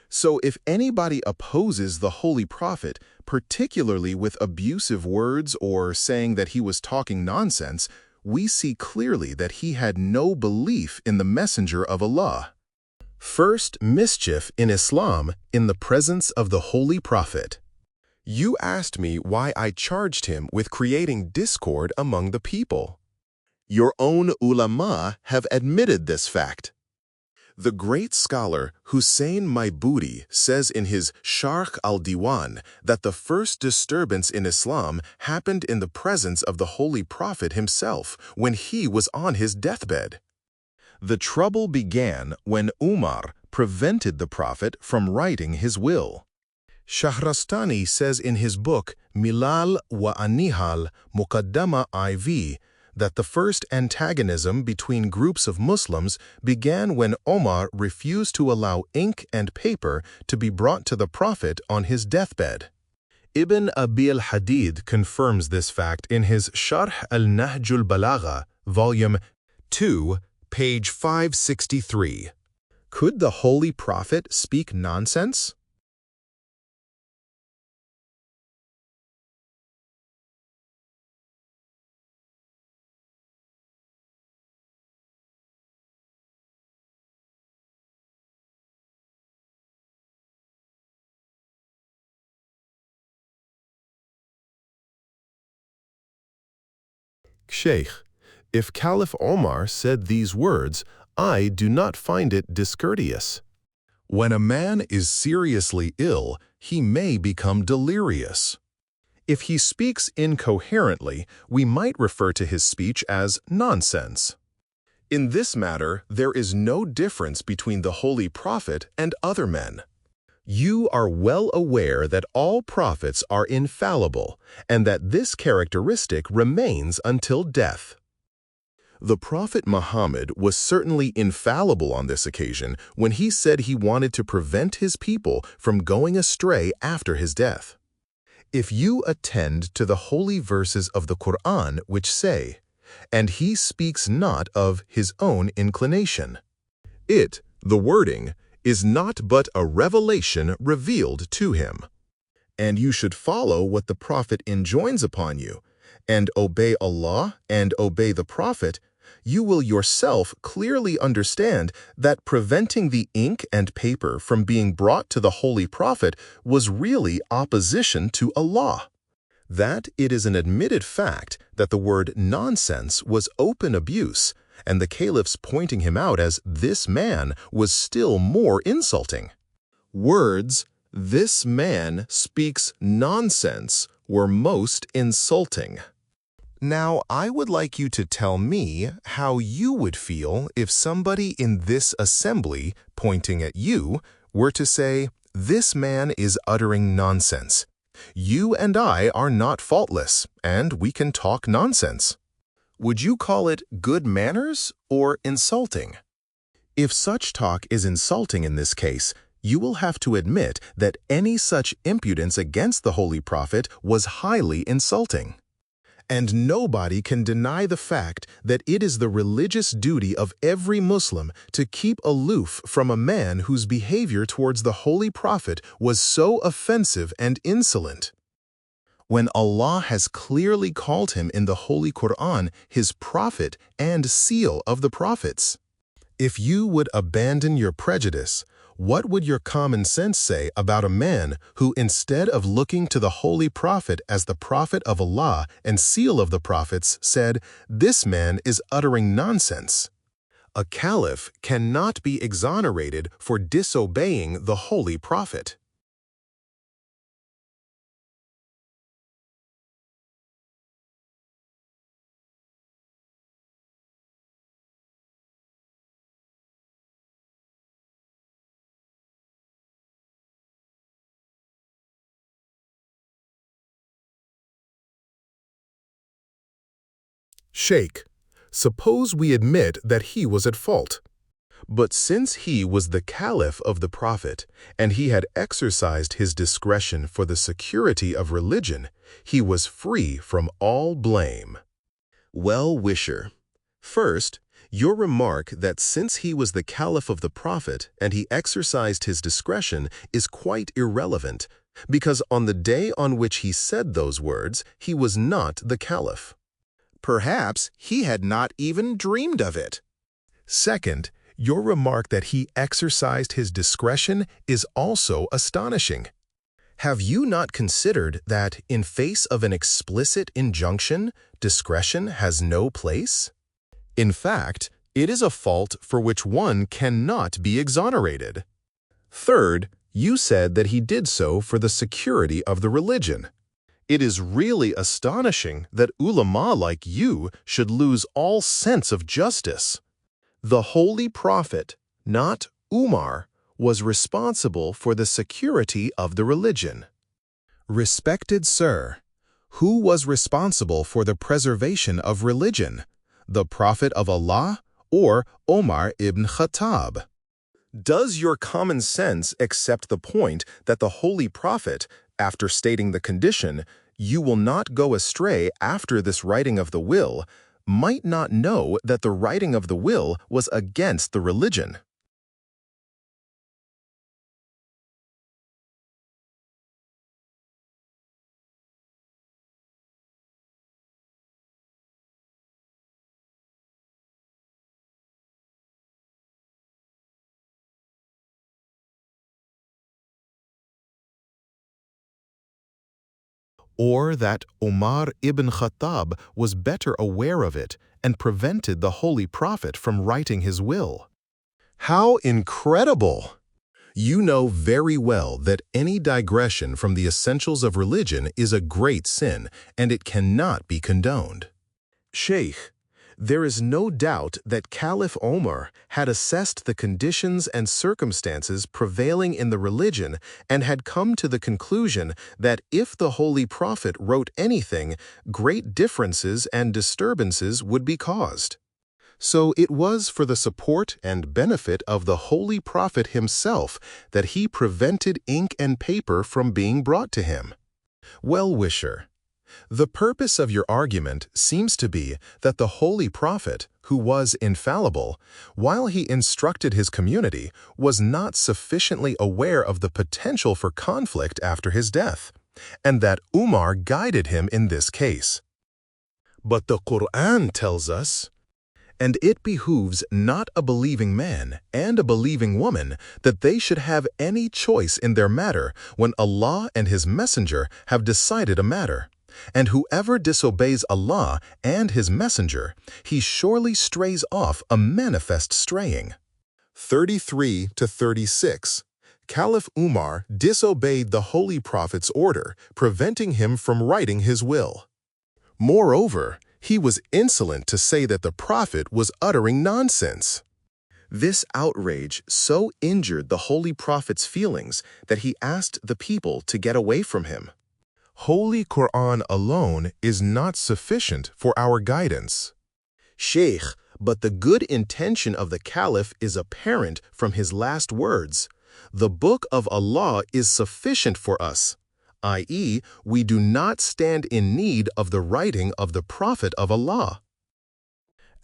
So if anybody opposes the Holy Prophet, particularly with abusive words or saying that he was talking nonsense, we see clearly that he had no belief in the Messenger of Allah. First mischief in Islam in the presence of the Holy Prophet. You asked me why I charged him with creating discord among the people. Your own ulama have admitted this fact. The great scholar Hussein Maibudi says in his Sharh al-Diwan that the first disturbance in Islam happened in the presence of the Holy Prophet himself when he was on his deathbed. The trouble began when Umar prevented the Prophet from writing his will. Shahrastani says in his book Milal wa Anihal Muqaddama IV that the first antagonism between groups of Muslims began when Omar refused to allow ink and paper to be brought to the Prophet on his deathbed. Ibn Abil Hadid confirms this fact in his Sharh al-Nahjul Balagha, Volume 2, page 563. Could the Holy Prophet speak nonsense? Sheikh, if Caliph Omar said these words, I do not find it discourteous. When a man is seriously ill, he may become delirious. If he speaks incoherently, we might refer to his speech as nonsense. In this matter, there is no difference between the Holy Prophet and other men. You are well aware that all prophets are infallible and that this characteristic remains until death. The Prophet Muhammad was certainly infallible on this occasion when he said he wanted to prevent his people from going astray after his death. If you attend to the holy verses of the Quran which say, "And he speaks not of his own inclination," it, the wording, is not but a revelation revealed to him. And you should follow what the Prophet enjoins upon you, and obey Allah and obey the Prophet, you will yourself clearly understand that preventing the ink and paper from being brought to the Holy Prophet was really opposition to Allah. That it is an admitted fact that the word nonsense was open abuse, and the caliph's pointing him out as this man was still more insulting. Words, "This man speaks nonsense," were most insulting. Now, I would like you to tell me how you would feel if somebody in this assembly, pointing at you, were to say, "This man is uttering nonsense. You and I are not faultless, and we can talk nonsense." Would you call it good manners or insulting? If such talk is insulting in this case, you will have to admit that any such impudence against the Holy Prophet was highly insulting. And nobody can deny the fact that it is the religious duty of every Muslim to keep aloof from a man whose behavior towards the Holy Prophet was so offensive and insolent. When Allah has clearly called him in the Holy Quran his prophet and seal of the prophets. If you would abandon your prejudice, what would your common sense say about a man who, instead of looking to the Holy Prophet as the prophet of Allah and seal of the prophets, said, "This man is uttering nonsense"? A caliph cannot be exonerated for disobeying the Holy Prophet. Sheikh, suppose we admit that he was at fault. But since he was the caliph of the Prophet, and he had exercised his discretion for the security of religion, he was free from all blame. Well-wisher, first, your remark that since he was the caliph of the Prophet and he exercised his discretion is quite irrelevant, because on the day on which he said those words, he was not the caliph. Perhaps he had not even dreamed of it. Second, your remark that he exercised his discretion is also astonishing. Have you not considered that, in face of an explicit injunction, discretion has no place? In fact, it is a fault for which one cannot be exonerated. Third, you said that he did so for the security of the religion. It is really astonishing that ulama like you should lose all sense of justice. The Holy Prophet, not Umar, was responsible for the security of the religion. Respected sir, who was responsible for the preservation of religion? The Prophet of Allah or Omar ibn Khattab? Does your common sense accept the point that the Holy Prophet, after stating the condition, "You will not go astray after this writing of the will," might not know that the writing of the will was against the religion? Or that Omar ibn Khattab was better aware of it and prevented the Holy Prophet from writing his will? How incredible! You know very well that any digression from the essentials of religion is a great sin, and it cannot be condoned. Sheikh, there is no doubt that Caliph Omar had assessed the conditions and circumstances prevailing in the religion and had come to the conclusion that if the Holy Prophet wrote anything, great differences and disturbances would be caused. So it was for the support and benefit of the Holy Prophet himself that he prevented ink and paper from being brought to him. Well-wisher, the purpose of your argument seems to be that the Holy Prophet, who was infallible, while he instructed his community, was not sufficiently aware of the potential for conflict after his death, and that Umar guided him in this case. But the Quran tells us, "And it behooves not a believing man and a believing woman that they should have any choice in their matter when Allah and His Messenger have decided a matter. And whoever disobeys Allah and His Messenger, he surely strays off a manifest straying." 33 to 36. Caliph Umar disobeyed the Holy Prophet's order, preventing him from writing his will. Moreover, he was insolent to say that the Prophet was uttering nonsense. This outrage so injured the Holy Prophet's feelings that he asked the people to get away from him. Holy Quran alone is not sufficient for our guidance. Sheikh, but the good intention of the Caliph is apparent from his last words. The Book of Allah is sufficient for us, i.e., we do not stand in need of the writing of the Prophet of Allah.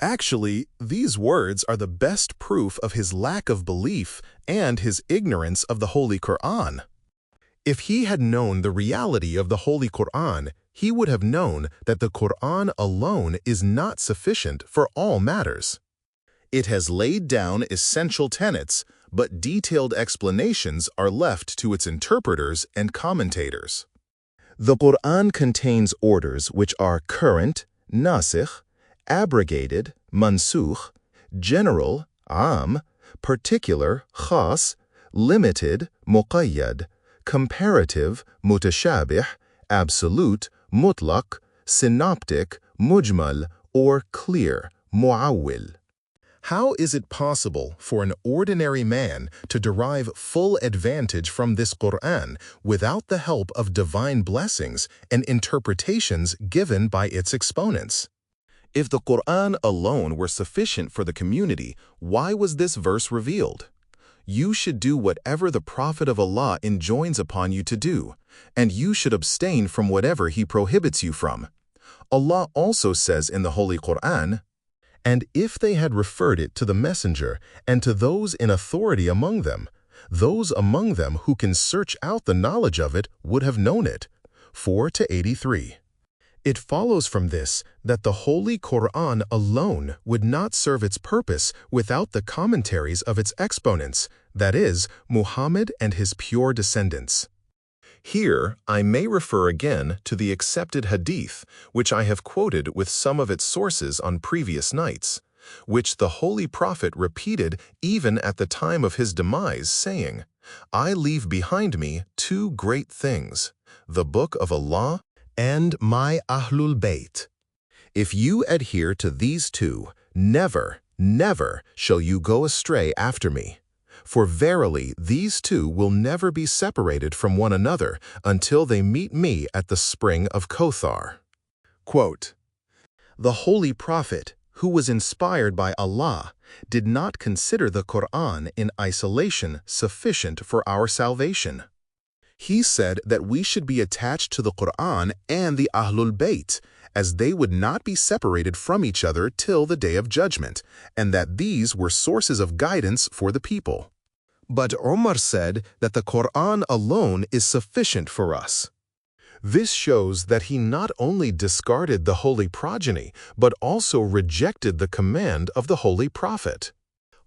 Actually, these words are the best proof of his lack of belief and his ignorance of the Holy Quran. If he had known the reality of the Holy Quran, he would have known that the Quran alone is not sufficient for all matters. It has laid down essential tenets, but detailed explanations are left to its interpreters and commentators. The Quran contains orders which are current, nasikh, abrogated, mansukh, general, am, particular, khas, limited, muqayyad, comparative, mutashabih, absolute, mutlaq, synoptic, mujmal, or clear, muawwil. How is it possible for an ordinary man to derive full advantage from this Qur'an without the help of divine blessings and interpretations given by its exponents? If the Qur'an alone were sufficient for the community, why was this verse revealed? You should do whatever the Prophet of Allah enjoins upon you to do, and you should abstain from whatever he prohibits you from. Allah also says in the Holy Qur'an, "And if they had referred it to the messenger and to those in authority among them, those among them who can search out the knowledge of it would have known it." 4-83. It follows from this that the Holy Qur'an alone would not serve its purpose without the commentaries of its exponents, that is, Muhammad and his pure descendants. Here, I may refer again to the accepted hadith, which I have quoted with some of its sources on previous nights, which the Holy Prophet repeated even at the time of his demise, saying, "I leave behind me two great things, the Book of Allah and my Ahlul Bayt. If you adhere to these two, never, never shall you go astray after me. For verily these two will never be separated from one another until they meet me at the spring of Kothar." Quote, "The Holy Prophet, who was inspired by Allah, did not consider the Qur'an in isolation sufficient for our salvation. He said that we should be attached to the Qur'an and the Ahlul Bayt, as they would not be separated from each other till the Day of Judgment, and that these were sources of guidance for the people. But Umar said that the Qur'an alone is sufficient for us." This shows that he not only discarded the holy progeny, but also rejected the command of the Holy Prophet.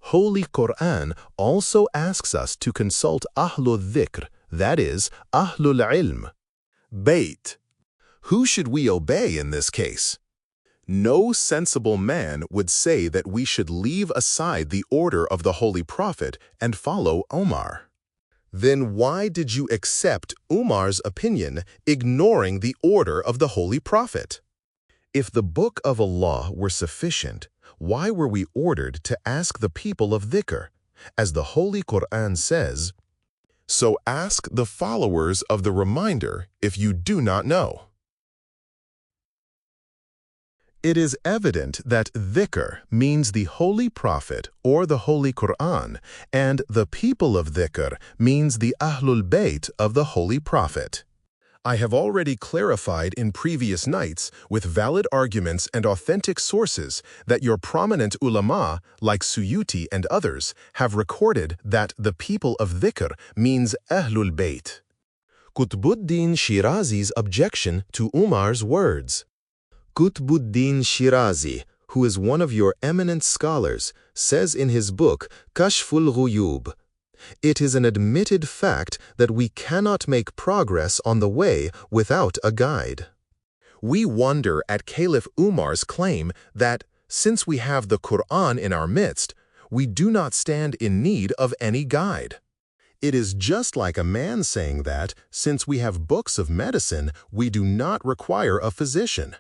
Holy Qur'an also asks us to consult Ahlul Dhikr, that is, Ahlul Ilm. Bayt. Who should we obey in this case? No sensible man would say that we should leave aside the order of the Holy Prophet and follow Omar. Then why did you accept Umar's opinion, ignoring the order of the Holy Prophet? If the Book of Allah were sufficient, why were we ordered to ask the people of dhikr? As the Holy Qur'an says, "So ask the followers of the reminder if you do not know." It is evident that dhikr means the Holy Prophet or the Holy Qur'an, and the people of dhikr means the Ahlul Bayt of the Holy Prophet. I have already clarified in previous nights with valid arguments and authentic sources that your prominent ulama, like Suyuti and others, have recorded that the people of dhikr means Ahlul Bayt. Qutbuddin Shirazi's objection to Umar's words. Qutbuddin Shirazi, who is one of your eminent scholars, says in his book Kashful Ghuyub, "It is an admitted fact that we cannot make progress on the way without a guide." We wonder at Caliph Umar's claim that, since we have the Qur'an in our midst, we do not stand in need of any guide. It is just like a man saying that, since we have books of medicine, we do not require a physician.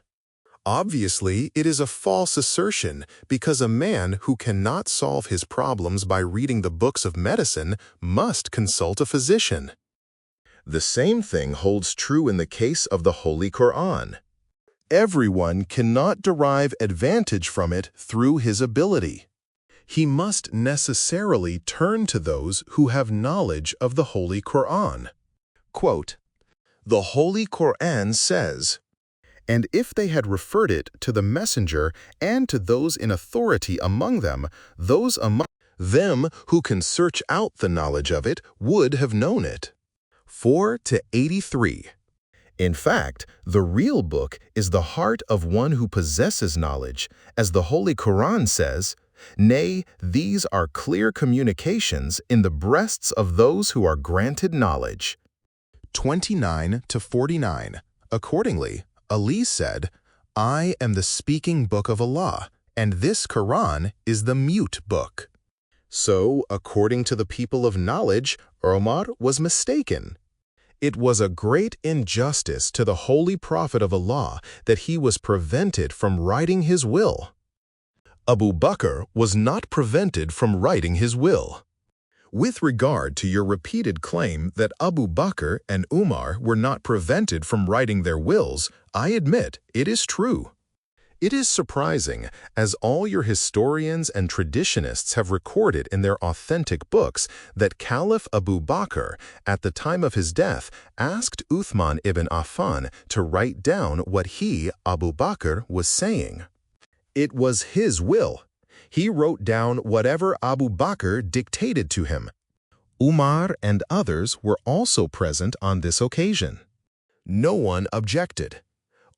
Obviously, it is a false assertion because a man who cannot solve his problems by reading the books of medicine must consult a physician. The same thing holds true in the case of the Holy Qur'an. Everyone cannot derive advantage from it through his ability. He must necessarily turn to those who have knowledge of the Holy Qur'an. Quote, "The Holy Qur'an says, 'And if they had referred it to the messenger and to those in authority among them, those among them who can search out the knowledge of it would have known it.' 4-83. In fact, the real book is the heart of one who possesses knowledge, as the Holy Quran says, "Nay, these are clear communications in the breasts of those who are granted knowledge." 29-49. Accordingly, Ali said, "I am the speaking book of Allah, and this Quran is the mute book. So, according to the people of knowledge, Omar was mistaken. It was a great injustice to the Holy Prophet of Allah that he was prevented from writing his will. Abu Bakr was not prevented from writing his will. With regard to your repeated claim that Abu Bakr and Umar were not prevented from writing their wills, I admit it is true. It is surprising, as all your historians and traditionists have recorded in their authentic books, that Caliph Abu Bakr, at the time of his death, asked Uthman ibn Affan to write down what he, Abu Bakr, was saying. It was his will. He wrote down whatever Abu Bakr dictated to him. Umar and others were also present on this occasion. No one objected.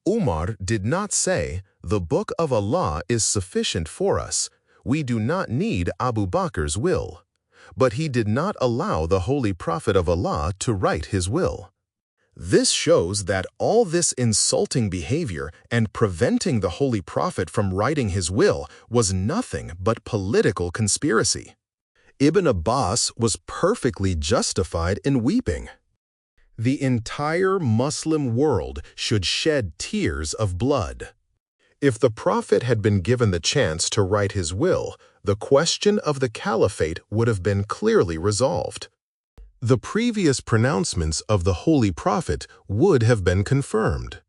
Umar did not say, "The Book of Allah is sufficient for us. We do not need Abu Bakr's will." But he did not allow the Holy Prophet of Allah to write his will. This shows that all this insulting behavior and preventing the Holy Prophet from writing his will was nothing but political conspiracy. Ibn Abbas was perfectly justified in weeping. The entire Muslim world should shed tears of blood. If the Prophet had been given the chance to write his will, the question of the caliphate would have been clearly resolved. The previous pronouncements of the Holy Prophet would have been confirmed.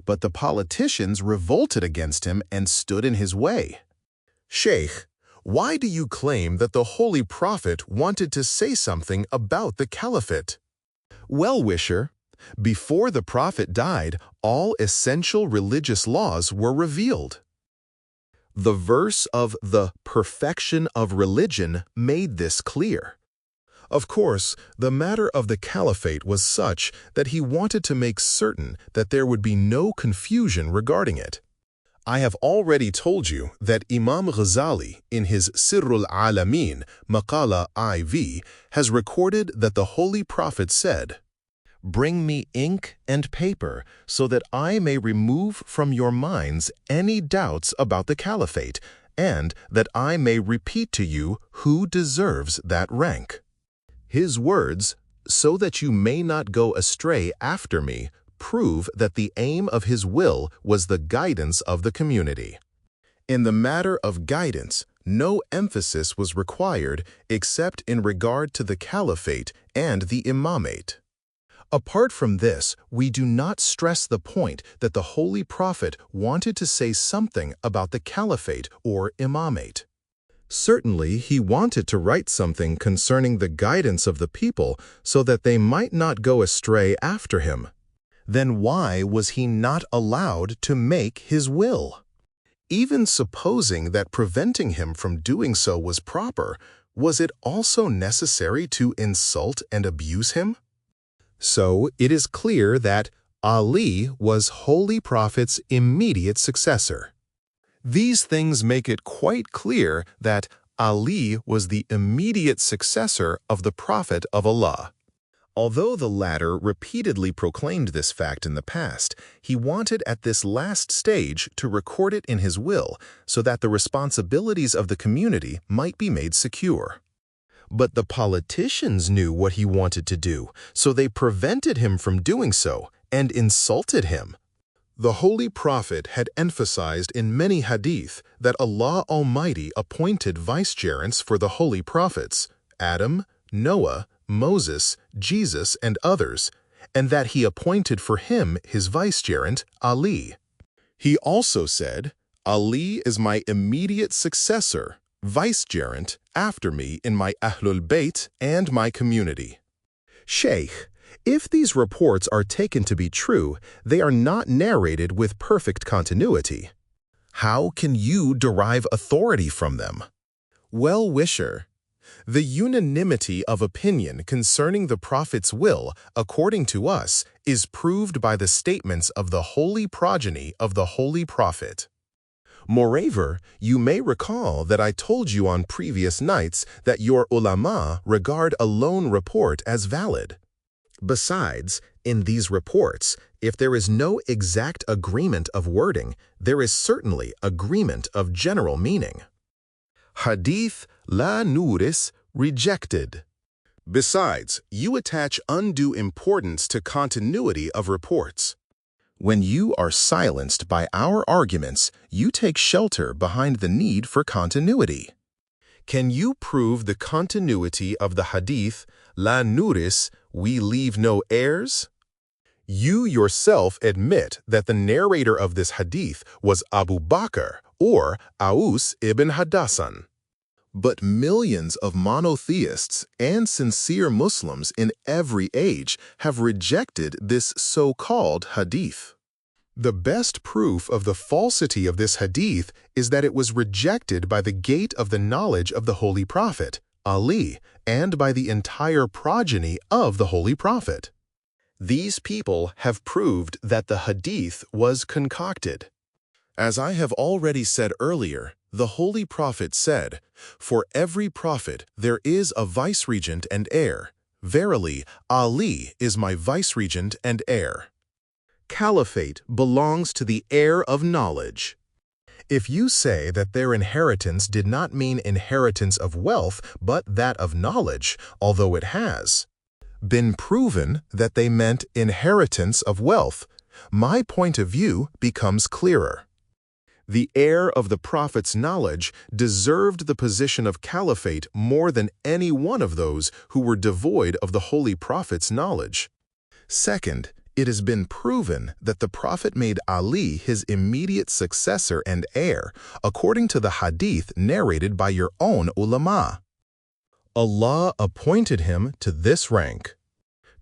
But the politicians revolted against him and stood in his way. Sheikh, why do you claim that the Holy Prophet wanted to say something about the caliphate? Well-wisher, before the Prophet died, all essential religious laws were revealed. The verse of the perfection of religion made this clear. Of course, the matter of the caliphate was such that he wanted to make certain that there would be no confusion regarding it. I have already told you that Imam Ghazali, in his Sirrul Alamin, Maqala IV, has recorded that the Holy Prophet said, "Bring me ink and paper so that I may remove from your minds any doubts about the caliphate, and that I may repeat to you who deserves that rank." His words, "so that you may not go astray after me," prove that the aim of his will was the guidance of the community. In the matter of guidance, no emphasis was required except in regard to the caliphate and the imamate. Apart from this, we do not stress the point that the Holy Prophet wanted to say something about the caliphate or imamate. Certainly, he wanted to write something concerning the guidance of the people so that they might not go astray after him. Then why was he not allowed to make his will? Even supposing that preventing him from doing so was proper, was it also necessary to insult and abuse him? So it is clear that Ali was Holy Prophet's immediate successor. These things make it quite clear that Ali was the immediate successor of the Prophet of Allah. Although the latter repeatedly proclaimed this fact in the past, he wanted at this last stage to record it in his will so that the responsibilities of the community might be made secure. But the politicians knew what he wanted to do, so they prevented him from doing so and insulted him. The Holy Prophet had emphasized in many hadith that Allah Almighty appointed vicegerents for the Holy Prophets, Adam, Noah, Moses, Jesus, and others, and that he appointed for him his vicegerent, Ali. He also said, "Ali is my immediate successor, vicegerent, after me in my Ahlul Bayt and my community." Sheikh, if these reports are taken to be true, they are not narrated with perfect continuity. How can you derive authority from them? Well-wisher, the unanimity of opinion concerning the Prophet's will, according to us, is proved by the statements of the holy progeny of the Holy Prophet. Moreover, you may recall that I told you on previous nights that your ulama regard a lone report as valid. Besides, in these reports, If there is no exact agreement of wording, there is certainly agreement of general meaning. Hadith la nuris, rejected. Besides, you attach undue importance to continuity of reports. When you are silenced by our arguments, you take shelter behind the need for continuity. Can you prove the continuity of the hadith, la nuris, we leave no heirs? You yourself admit that the narrator of this hadith was Abu Bakr or Aus ibn Hadassan. But millions of monotheists and sincere Muslims in every age have rejected this so-called hadith. The best proof of the falsity of this hadith is that it was rejected by the gate of the knowledge of the Holy Prophet, Ali, and by the entire progeny of the Holy Prophet. These people have proved that the hadith was concocted. As I have already said earlier, the Holy Prophet said, "For every prophet there is a viceregent and heir. Verily, Ali is my viceregent and heir." Caliphate belongs to the heir of knowledge. If you say that their inheritance did not mean inheritance of wealth, but that of knowledge, although it has been proven that they meant inheritance of wealth, my point of view becomes clearer. The heir of the Prophet's knowledge deserved the position of caliphate more than any one of those who were devoid of the Holy Prophet's knowledge. Second, it has been proven that the Prophet made Ali his immediate successor and heir, according to the hadith narrated by your own ulama. Allah appointed him to this rank.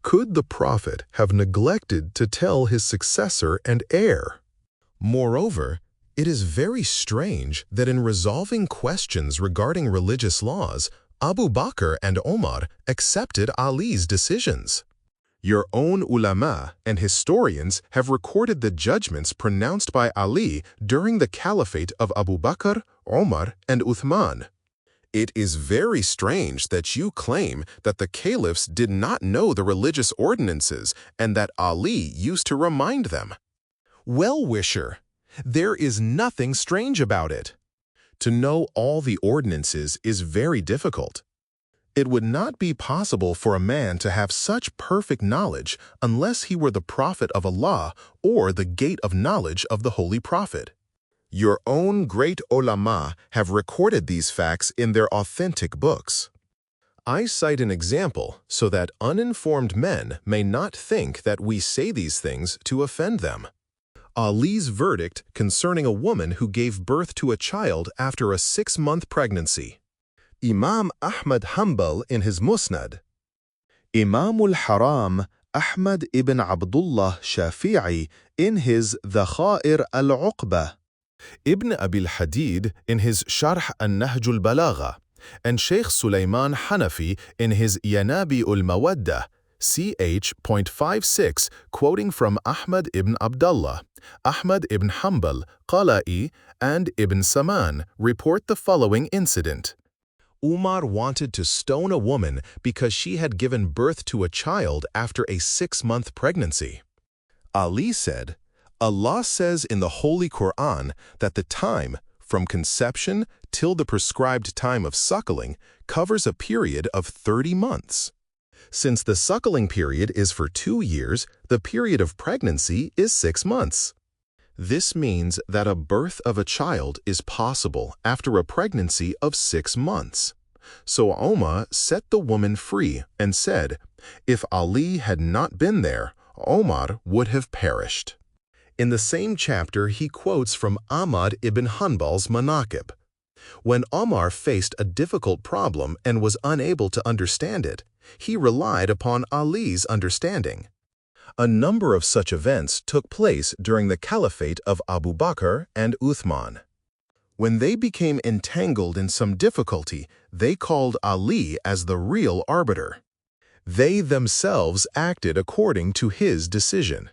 Could the Prophet have neglected to tell his successor and heir? Moreover, it is very strange that in resolving questions regarding religious laws, Abu Bakr and Omar accepted Ali's decisions. Your own ulama and historians have recorded the judgments pronounced by Ali during the caliphate of Abu Bakr, Omar, and Uthman. It is very strange that you claim that the caliphs did not know the religious ordinances and that Ali used to remind them. Well-wisher, there is nothing strange about it. To know all the ordinances is very difficult. It would not be possible for a man to have such perfect knowledge unless he were the prophet of Allah or the gate of knowledge of the Holy Prophet. Your own great ulama have recorded these facts in their authentic books. I cite an example so that uninformed men may not think that we say these things to offend them. Ali's verdict concerning a woman who gave birth to a child after a 6-month pregnancy. Imam Ahmad Hanbal in his Musnad. Imam al-Haram Ahmad ibn Abdullah Shafi'i in his Dhakha'ir al-Uqba. Ibn Abil Hadid in his Sharh al-Nahj al-Balagha, and Sheikh Sulaiman Hanafi in his Yanabi al-Mawaddah, ch.56, quoting from Ahmad ibn Abdullah, Ahmad ibn Hanbal, Qala'i, and Ibn Saman, report the following incident. Umar wanted to stone a woman because she had given birth to a child after a 6-month pregnancy. Ali said, Allah says in the Holy Quran that the time, from conception till the prescribed time of suckling, covers a period of 30 months. Since the suckling period is for 2 years, the period of pregnancy is 6 months. This means that a birth of a child is possible after a pregnancy of 6 months. So Omar set the woman free and said, if Ali had not been there, Omar would have perished. In the same chapter, he quotes from Ahmad ibn Hanbal's Manaqib. When Omar faced a difficult problem and was unable to understand it, he relied upon Ali's understanding. A number of such events took place during the caliphate of Abu Bakr and Uthman. When they became entangled in some difficulty, they called Ali as the real arbiter. They themselves acted according to his decision.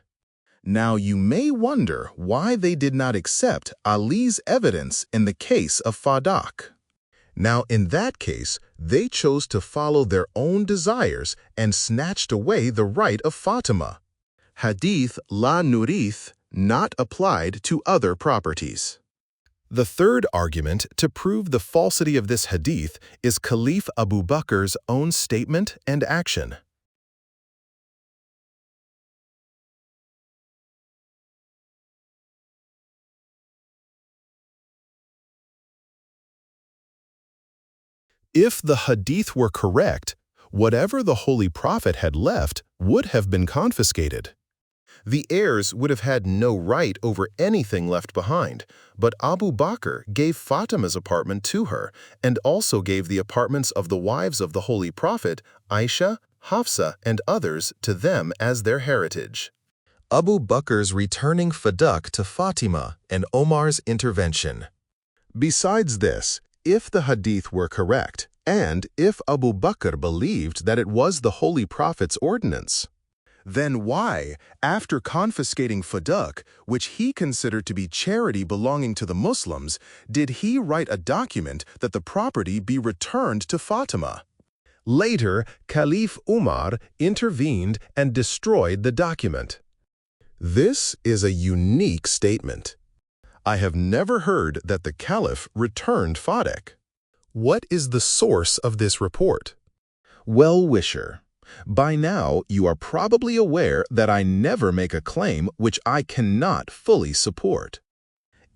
Now you may wonder why they did not accept Ali's evidence in the case of Fadak. Now in that case, they chose to follow their own desires and snatched away the right of Fatima. Hadith la nurith, not applied to other properties. The third argument to prove the falsity of this hadith is Caliph Abu Bakr's own statement and action. If the hadith were correct, whatever the Holy Prophet had left would have been confiscated. The heirs would have had no right over anything left behind, but Abu Bakr gave Fatima's apartment to her and also gave the apartments of the wives of the Holy Prophet, Aisha, Hafsa, and others to them as their heritage. Abu Bakr's returning fadak to Fatima and Omar's intervention. Besides this, if the hadith were correct, and if Abu Bakr believed that it was the Holy Prophet's ordinance, then why, after confiscating fadak, which he considered to be charity belonging to the Muslims, did he write a document that the property be returned to Fatima? Later, Caliph Umar intervened and destroyed the document. This is a unique statement. I have never heard that the Caliph returned fadak. What is the source of this report? Well-wisher, by now you are probably aware that I never make a claim which I cannot fully support.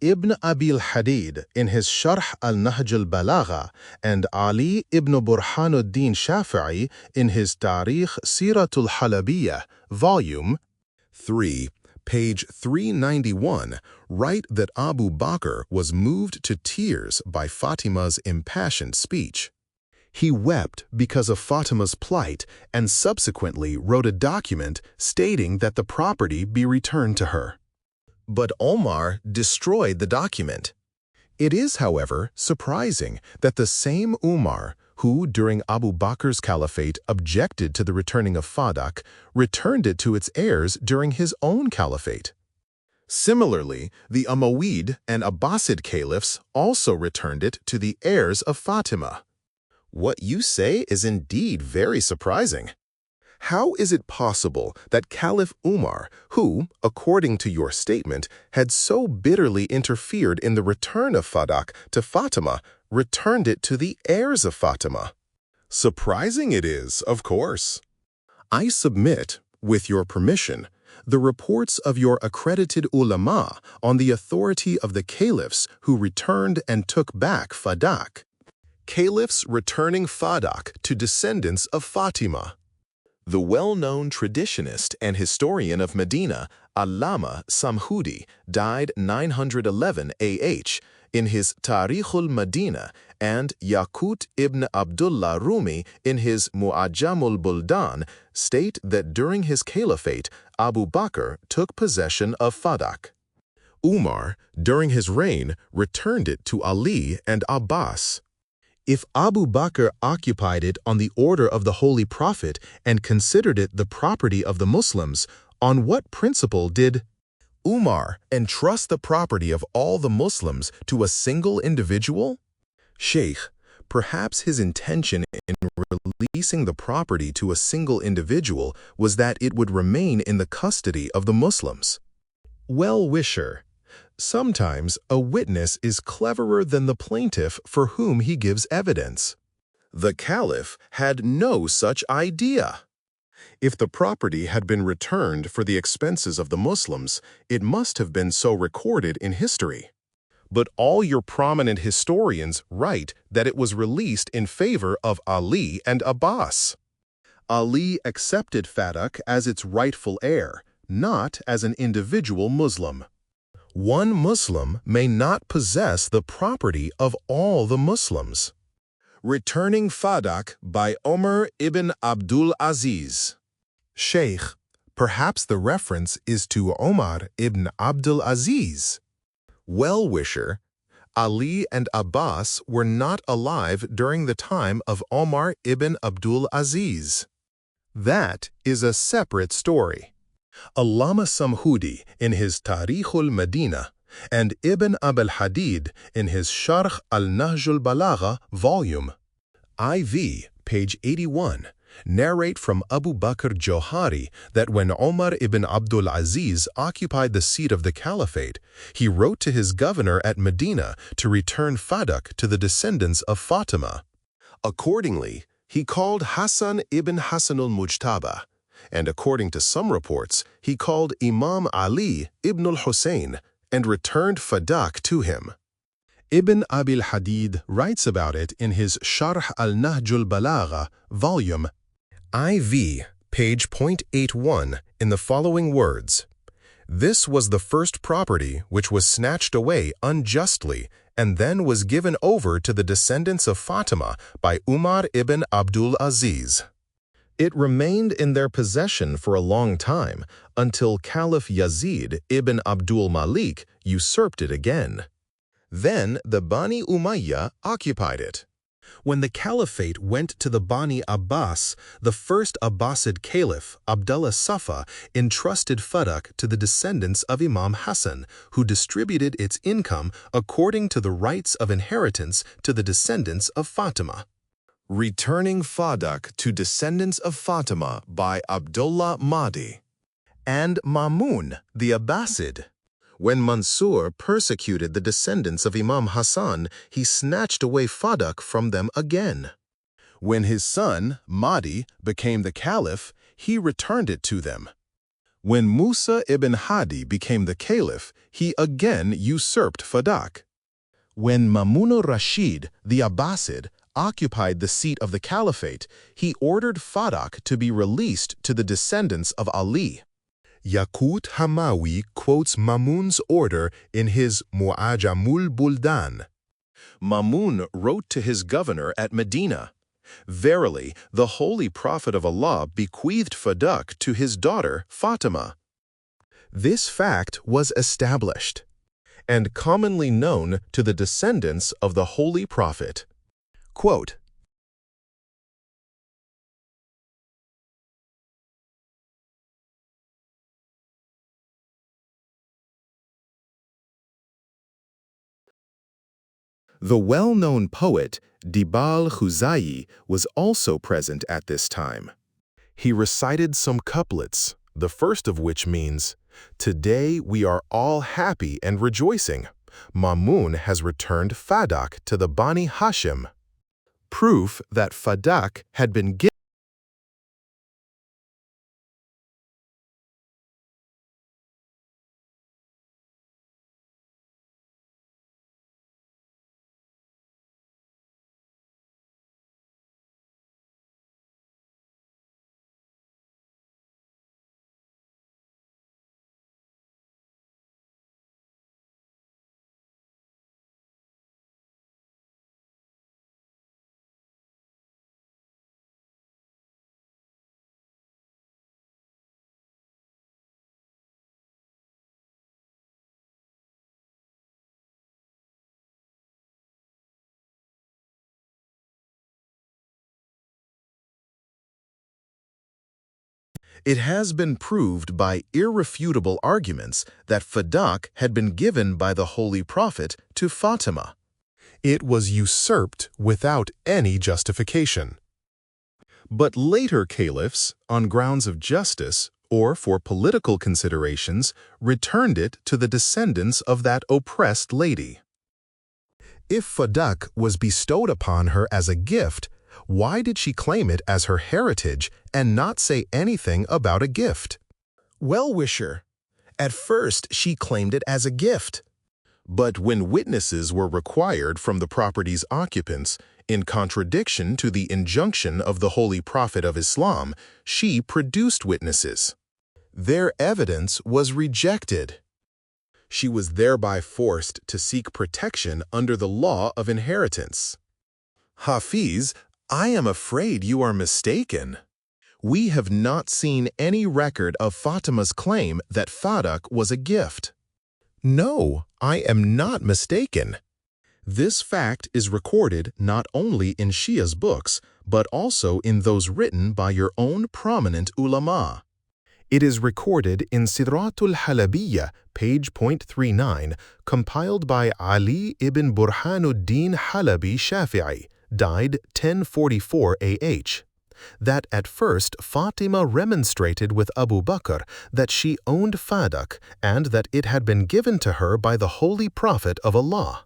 Ibn Abil Hadid in his Sharh al-Nahj al-Balagha and Ali ibn Burhanuddin Shafi'i in his Tarikh Siratul Halabiyah, Volume 3, page 391, write that Abu Bakr was moved to tears by Fatima's impassioned speech. He wept because of Fatima's plight and subsequently wrote a document stating that the property be returned to her. But Omar destroyed the document. It is, however, surprising that the same Umar, who during Abu Bakr's caliphate objected to the returning of fadak, returned it to its heirs during his own caliphate. Similarly, the Umayyad and Abbasid caliphs also returned it to the heirs of Fatima. What you say is indeed very surprising. How is it possible that Caliph Umar, who, according to your statement, had so bitterly interfered in the return of fadak to Fatima, returned it to the heirs of Fatima? Surprising it is, of course. I submit, with your permission, the reports of your accredited ulama on the authority of the caliphs who returned and took back fadak. Caliphs returning fadak to descendants of Fatima. The well-known traditionist and historian of Medina, Allama Samhudi, died 911 AH, in his Tarikhul Medina, and Yaqut ibn Abdullah Rumi in his Mu'ajamul Buldan state that during his caliphate, Abu Bakr took possession of fadak. Umar, during his reign, returned it to Ali and Abbas. If Abu Bakr occupied it on the order of the Holy Prophet and considered it the property of the Muslims, on what principle did Umar entrust the property of all the Muslims to a single individual? Sheikh, perhaps his intention in releasing the property to a single individual was that it would remain in the custody of the Muslims. Well-wisher, sometimes a witness is cleverer than the plaintiff for whom he gives evidence. The Caliph had no such idea. If the property had been returned for the expenses of the Muslims, it must have been so recorded in history. But all your prominent historians write that it was released in favor of Ali and Abbas. Ali accepted fadak as its rightful heir, not as an individual Muslim. One Muslim may not possess the property of all the Muslims. Returning fadak by Omar ibn Abdul Aziz. Sheikh, perhaps the reference is to Omar ibn Abdul Aziz. Well-wisher, Ali and Abbas were not alive during the time of Omar ibn Abdul Aziz. That is a separate story. Allama Samhudi in his Tarikhul Medina and Ibn Abil Hadid in his Sharh al-Nahj al-Balagha, Volume IV, page 81, narrate from Abu Bakr Johari that when Omar ibn Abdul Aziz occupied the seat of the caliphate, he wrote to his governor at Medina to return Fadak to the descendants of Fatima. Accordingly, he called Hassan ibn Hassan al-Mujtaba, and according to some reports, he called Imam Ali ibn al-Hussein and returned Fadak to him. Ibn Abil Hadid writes about it in his Sharh al-Nahj al-Balagha, volume IV, page .81, in the following words: "This was the first property which was snatched away unjustly and then was given over to the descendants of Fatima by Umar ibn Abdul Aziz. It remained in their possession for a long time until Caliph Yazid ibn Abdul Malik usurped it again. Then the Bani Umayyah occupied it. When the caliphate went to the Bani Abbas, the first Abbasid caliph, Abdullah Safa, entrusted Fadak to the descendants of Imam Hassan, who distributed its income according to the rights of inheritance to the descendants of Fatima." Returning Fadak to descendants of Fatima by Abdullah Mahdi. And Mamun, the Abbasid. When Mansur persecuted the descendants of Imam Hassan, he snatched away Fadak from them again. When his son, Mahdi, became the caliph, he returned it to them. When Musa ibn Hadi became the caliph, he again usurped Fadak. When Mamun al-Rashid, the Abbasid, occupied the seat of the caliphate, he ordered Fadak to be released to the descendants of Ali. Yaqut Hamawi quotes Mamun's order in his Mu'ajamul Buldan. Mamun wrote to his governor at Medina, "Verily, the Holy Prophet of Allah bequeathed Fadak to his daughter Fatima." This fact was established and commonly known to the descendants of the Holy Prophet. Quote, the well-known poet Dibal Khuzai was also present at this time. He recited some couplets, the first of which means, "Today we are all happy and rejoicing. Mamun has returned Fadak to the Bani Hashim." Proof that Fadak had been given. It has been proved by irrefutable arguments that Fadak had been given by the Holy Prophet to Fatima. It was usurped without any justification. But later caliphs, on grounds of justice or for political considerations, returned it to the descendants of that oppressed lady. If Fadak was bestowed upon her as a gift, why did she claim it as her heritage and not say anything about a gift? Well-wisher. At first, she claimed it as a gift. But when witnesses were required from the property's occupants, in contradiction to the injunction of the Holy Prophet of Islam, she produced witnesses. Their evidence was rejected. She was thereby forced to seek protection under the law of inheritance. Hafiz, I am afraid you are mistaken. We have not seen any record of Fatima's claim that Fadak was a gift. No, I am not mistaken. This fact is recorded not only in Shia's books, but also in those written by your own prominent ulama. It is recorded in Sidratul Halabiyya, page .39, compiled by Ali ibn Burhanuddin Halabi Shafi'i, died 1044 AH. that at first Fatima remonstrated with Abu Bakr that she owned Fadak and that it had been given to her by the Holy Prophet of Allah.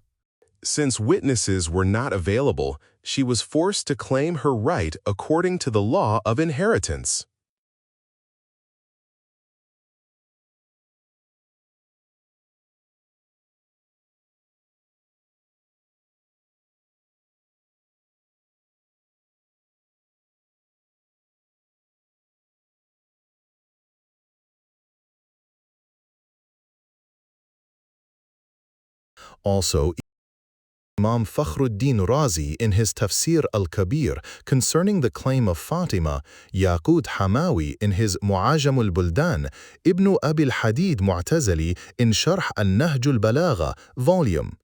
Since witnesses were not available, she was forced to claim her right according to the law of inheritance. Also, Imam Fakhruddin Razi in his Tafsir al-Kabir concerning the claim of Fatima, Yaqut Hamawi in his Mu'ajam al-Buldan, Ibn Abi al-Hadid Mu'tazili in Sharh al-Nahj al-Balagha, volume.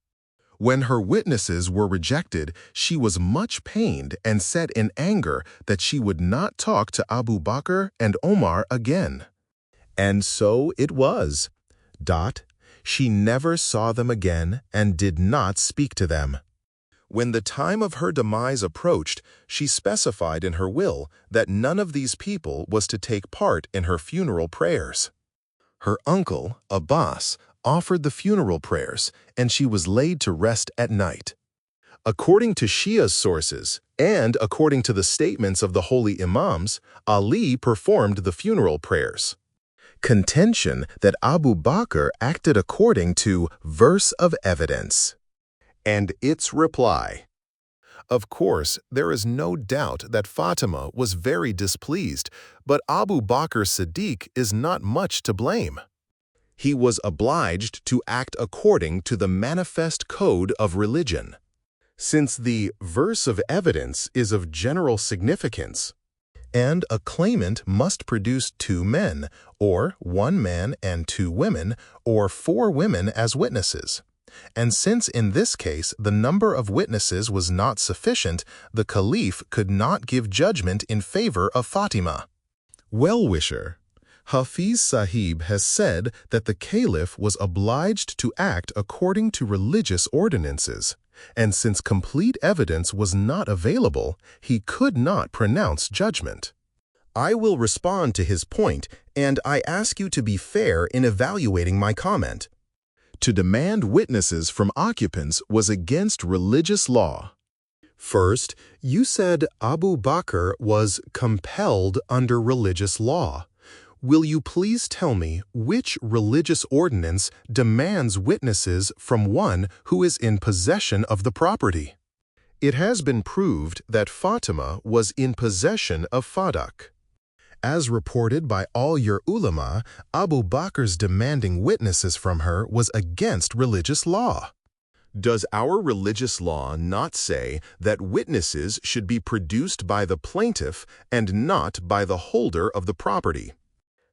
When her witnesses were rejected, she was much pained and said in anger that she would not talk to Abu Bakr and Omar again. And so it was. She never saw them again and did not speak to them. When the time of her demise approached, she specified in her will that none of these people was to take part in her funeral prayers. Her uncle, Abbas, offered the funeral prayers, and she was laid to rest at night. According to Shia's sources, and according to the statements of the holy imams, Ali performed the funeral prayers. Contention that Abu Bakr acted according to verse of evidence. And its reply. Of course, there is no doubt that Fatima was very displeased, but Abu Bakr Siddiq is not much to blame. He was obliged to act according to the manifest code of religion. Since the verse of evidence is of general significance, and a claimant must produce 2 men, or 1 man and 2 women, or 4 women as witnesses. And since in this case the number of witnesses was not sufficient, the Caliph could not give judgment in favor of Fatima. Well-wisher, Hafiz Sahib has said that the Caliph was obliged to act according to religious ordinances, and since complete evidence was not available, he could not pronounce judgment. I will respond to his point, and I ask you to be fair in evaluating my comment. To demand witnesses from occupants was against religious law. First, you said Abu Bakr was compelled under religious law. Will you please tell me which religious ordinance demands witnesses from one who is in possession of the property? It has been proved that Fatima was in possession of Fadak. As reported by all your ulama, Abu Bakr's demanding witnesses from her was against religious law. Does our religious law not say that witnesses should be produced by the plaintiff and not by the holder of the property?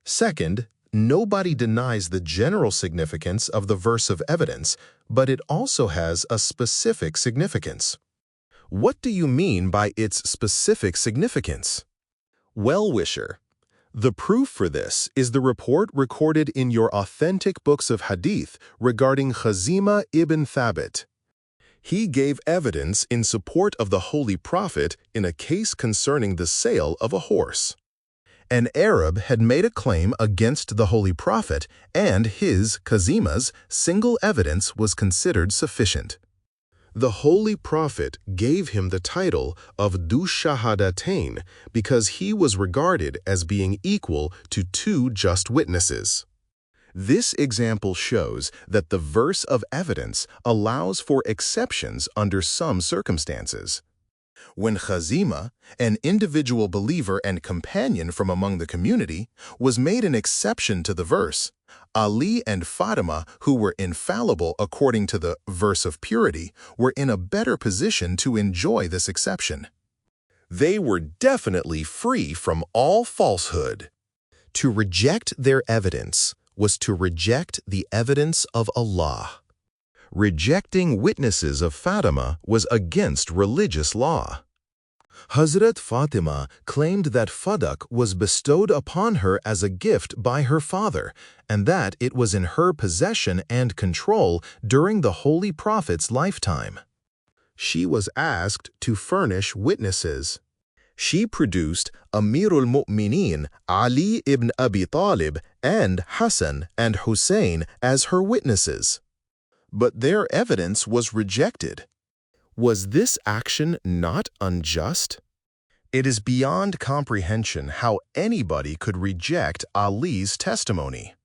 Second, nobody denies the general significance of the verse of evidence, but it also has a specific significance. What do you mean by its specific significance? Well-wisher, the proof for this is the report recorded in your authentic books of hadith regarding Khazima ibn Thabit. He gave evidence in support of the Holy Prophet in a case concerning the sale of a horse. An Arab had made a claim against the Holy Prophet, and his, Khazima's, single evidence was considered sufficient. The Holy Prophet gave him the title of Du Shahadatain because he was regarded as being equal to 2 just witnesses. This example shows that the verse of evidence allows for exceptions under some circumstances. When Khazima, an individual believer and companion from among the community, was made an exception to the verse, Ali and Fatima, who were infallible according to the verse of purity, were in a better position to enjoy this exception. They were definitely free from all falsehood. To reject their evidence was to reject the evidence of Allah. Rejecting witnesses of Fatima was against religious law. Hazrat Fatima claimed that Fadak was bestowed upon her as a gift by her father, and that it was in her possession and control during the Holy Prophet's lifetime. She was asked to furnish witnesses. She produced Amirul Mu'mineen Ali ibn Abi Talib and Hassan and Hussein as her witnesses. But their evidence was rejected. Was this action not unjust? It is beyond comprehension how anybody could reject Ali's testimony.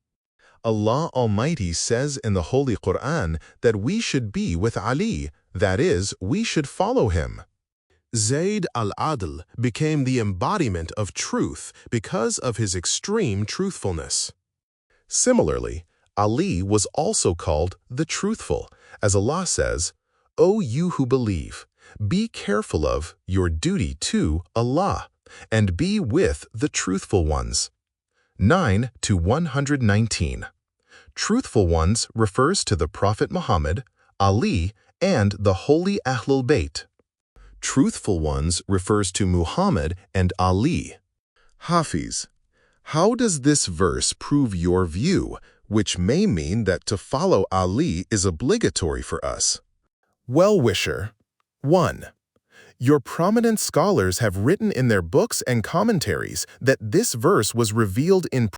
Allah Almighty says in the Holy Quran that we should be with Ali, that is, we should follow him. Zayd al-Adl became the embodiment of truth because of his extreme truthfulness. Similarly, Ali was also called the Truthful, as Allah says, "O you who believe, be careful of your duty to Allah, and be with the truthful ones." 9 to 119. Truthful ones refers to the Prophet Muhammad, Ali, and the holy Ahlul Bayt. Truthful ones refers to Muhammad and Ali. Hafiz, how does this verse prove your view, which may mean that to follow Ali is obligatory for us? Well-wisher. 1. Your prominent scholars have written in their books and commentaries that this verse was revealed in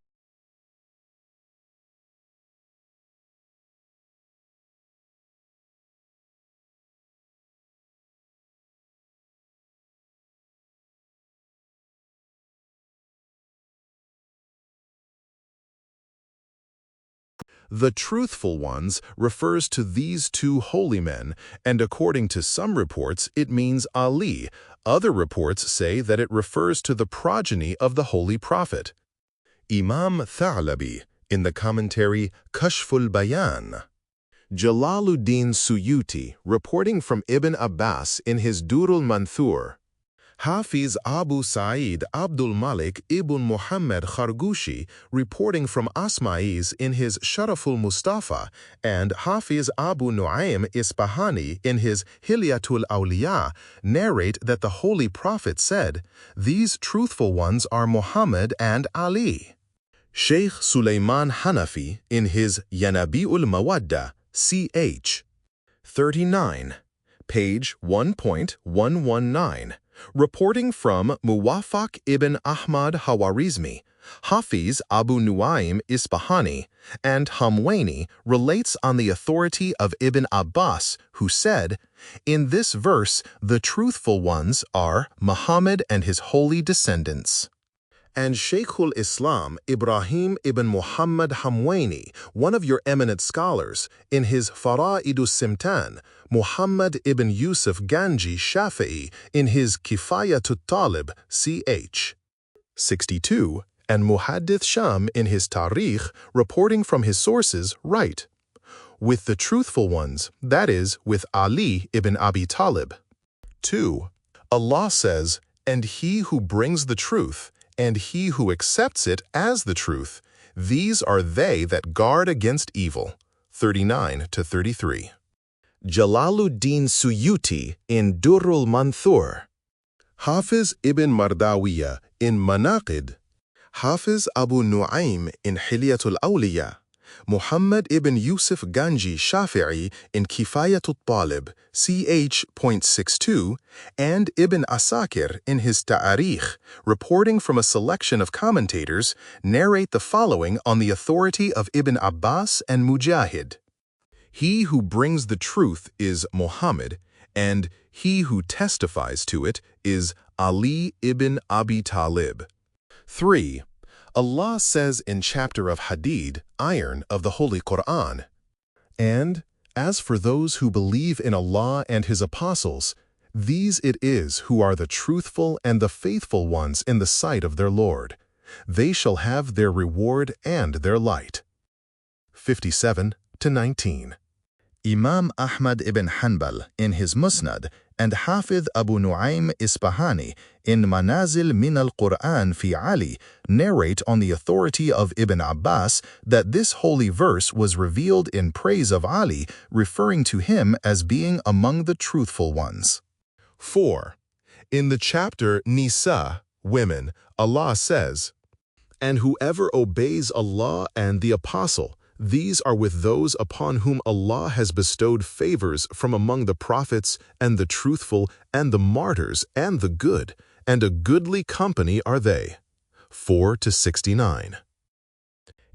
The truthful ones refers to these two holy men, and according to some reports, it means Ali. Other reports say that it refers to the progeny of the Holy Prophet. Imam Tha'labi in the commentary Kashful Bayan. Jalaluddin Suyuti, reporting from Ibn Abbas in his Durul Manthur. Hafiz Abu Sa'id Abdul Malik ibn Muhammad Khargushi, reporting from Asma'iz in his Sharaful Mustafa, and Hafiz Abu Nu'aym Isfahani in his Hilyatul Awliya, narrate that the Holy Prophet said, "These truthful ones are Muhammad and Ali." Sheikh Sulaiman Hanafi in his Yanabi'ul Mawadda, ch. 39, page 1.119, reporting from Muwafaq ibn Ahmad Hawarizmi, Hafiz Abu Nu'aym Isfahani, and Hamwaini relates on the authority of Ibn Abbas, who said, "In this verse, the truthful ones are Muhammad and his holy descendants." And Shaykhul Islam Ibrahim ibn Muhammad Hamwaini, one of your eminent scholars, in his Fara'idus Simtan, Muhammad ibn Yusuf Ganji Shafi'i in his Kifayatut Talib, ch. 62, and Muhaddith Sham in his Tarikh, reporting from his sources, write, "With the truthful ones, that is, with Ali ibn Abi Talib." 2. Allah says, "And he who brings the truth, and he who accepts it as the truth, these are they that guard against evil." 39 to 33. Jalaluddin Suyuti in Durrul Manthur. Hafiz ibn Mardawiya in Manaqid. Hafiz Abu Nu'aym in Hilyatul Awliya. Muhammad ibn Yusuf Ganji Shafi'i in Kifayatul Talib, ch.62, and Ibn Asakir in his Ta'arikh, reporting from a selection of commentators, narrate the following on the authority of Ibn Abbas and Mujahid. He who brings the truth is Muhammad, and he who testifies to it is Ali ibn Abi Talib. 3. Allah says in chapter of Hadid, iron of the Holy Quran, "And as for those who believe in Allah and His apostles, these it is who are the truthful and the faithful ones in the sight of their Lord. They shall have their reward and their light." 57 to 19. Imam Ahmad ibn Hanbal in his Musnad and Hafiz Abu Nu'aym Isfahani in Manazil min al-Quran fi Ali narrate on the authority of Ibn Abbas that this holy verse was revealed in praise of Ali, referring to him as being among the truthful ones. 4. In the chapter Nisa, women, Allah says, "And whoever obeys Allah and the Apostle, these are with those upon whom Allah has bestowed favors from among the prophets and the truthful and the martyrs and the good, and a goodly company are they. 4-69.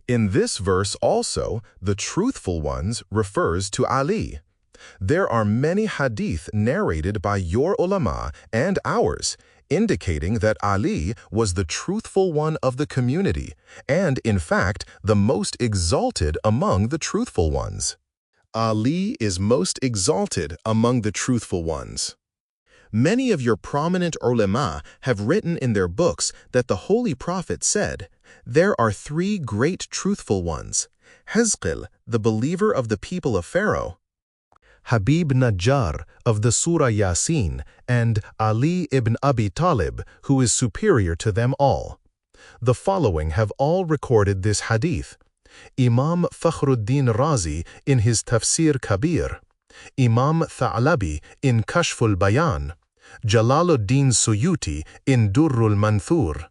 In this verse also, the truthful ones refers to Ali. There are many hadith narrated by your ulama and ours, indicating that Ali was the truthful one of the community, and in fact, the most exalted among the truthful ones. Ali is most exalted among the truthful ones. Many of your prominent ulama have written in their books that the Holy Prophet said, "There are three great truthful ones, Hezqil, the believer of the people of Pharaoh, Habib Najjar of the Surah Yasin, and Ali ibn Abi Talib, who is superior to them all." The following have all recorded this hadith. Imam Fakhruddin Razi in his Tafsir Kabir, Imam Tha'labi in Kashful Bayan, Jalaluddin Suyuti in Durrul Manthur,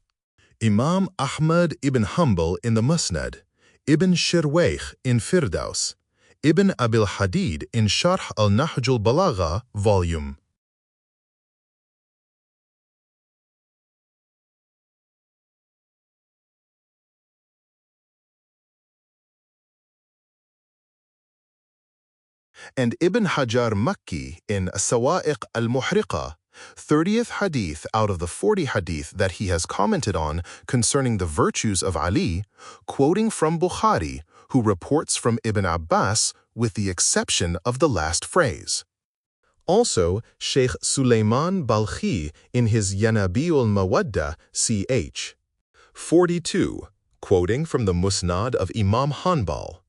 Imam Ahmad ibn Hanbal in the Musnad, Ibn Shirwaykh in Firdaus, Ibn Abil Hadid in Sharh al-Nahj al-Balagha, Volume. And Ibn Hajar Makki in Sawa'iq al-Muhriqa, 30th hadith out of the 40 hadith that he has commented on concerning the virtues of Ali, quoting from Bukhari, who reports from Ibn Abbas with the exception of the last phrase. Also, Sheikh Suleiman Balkhi in his Yanabiul Mawadda, ch. 42, quoting from the Musnad of Imam Hanbal.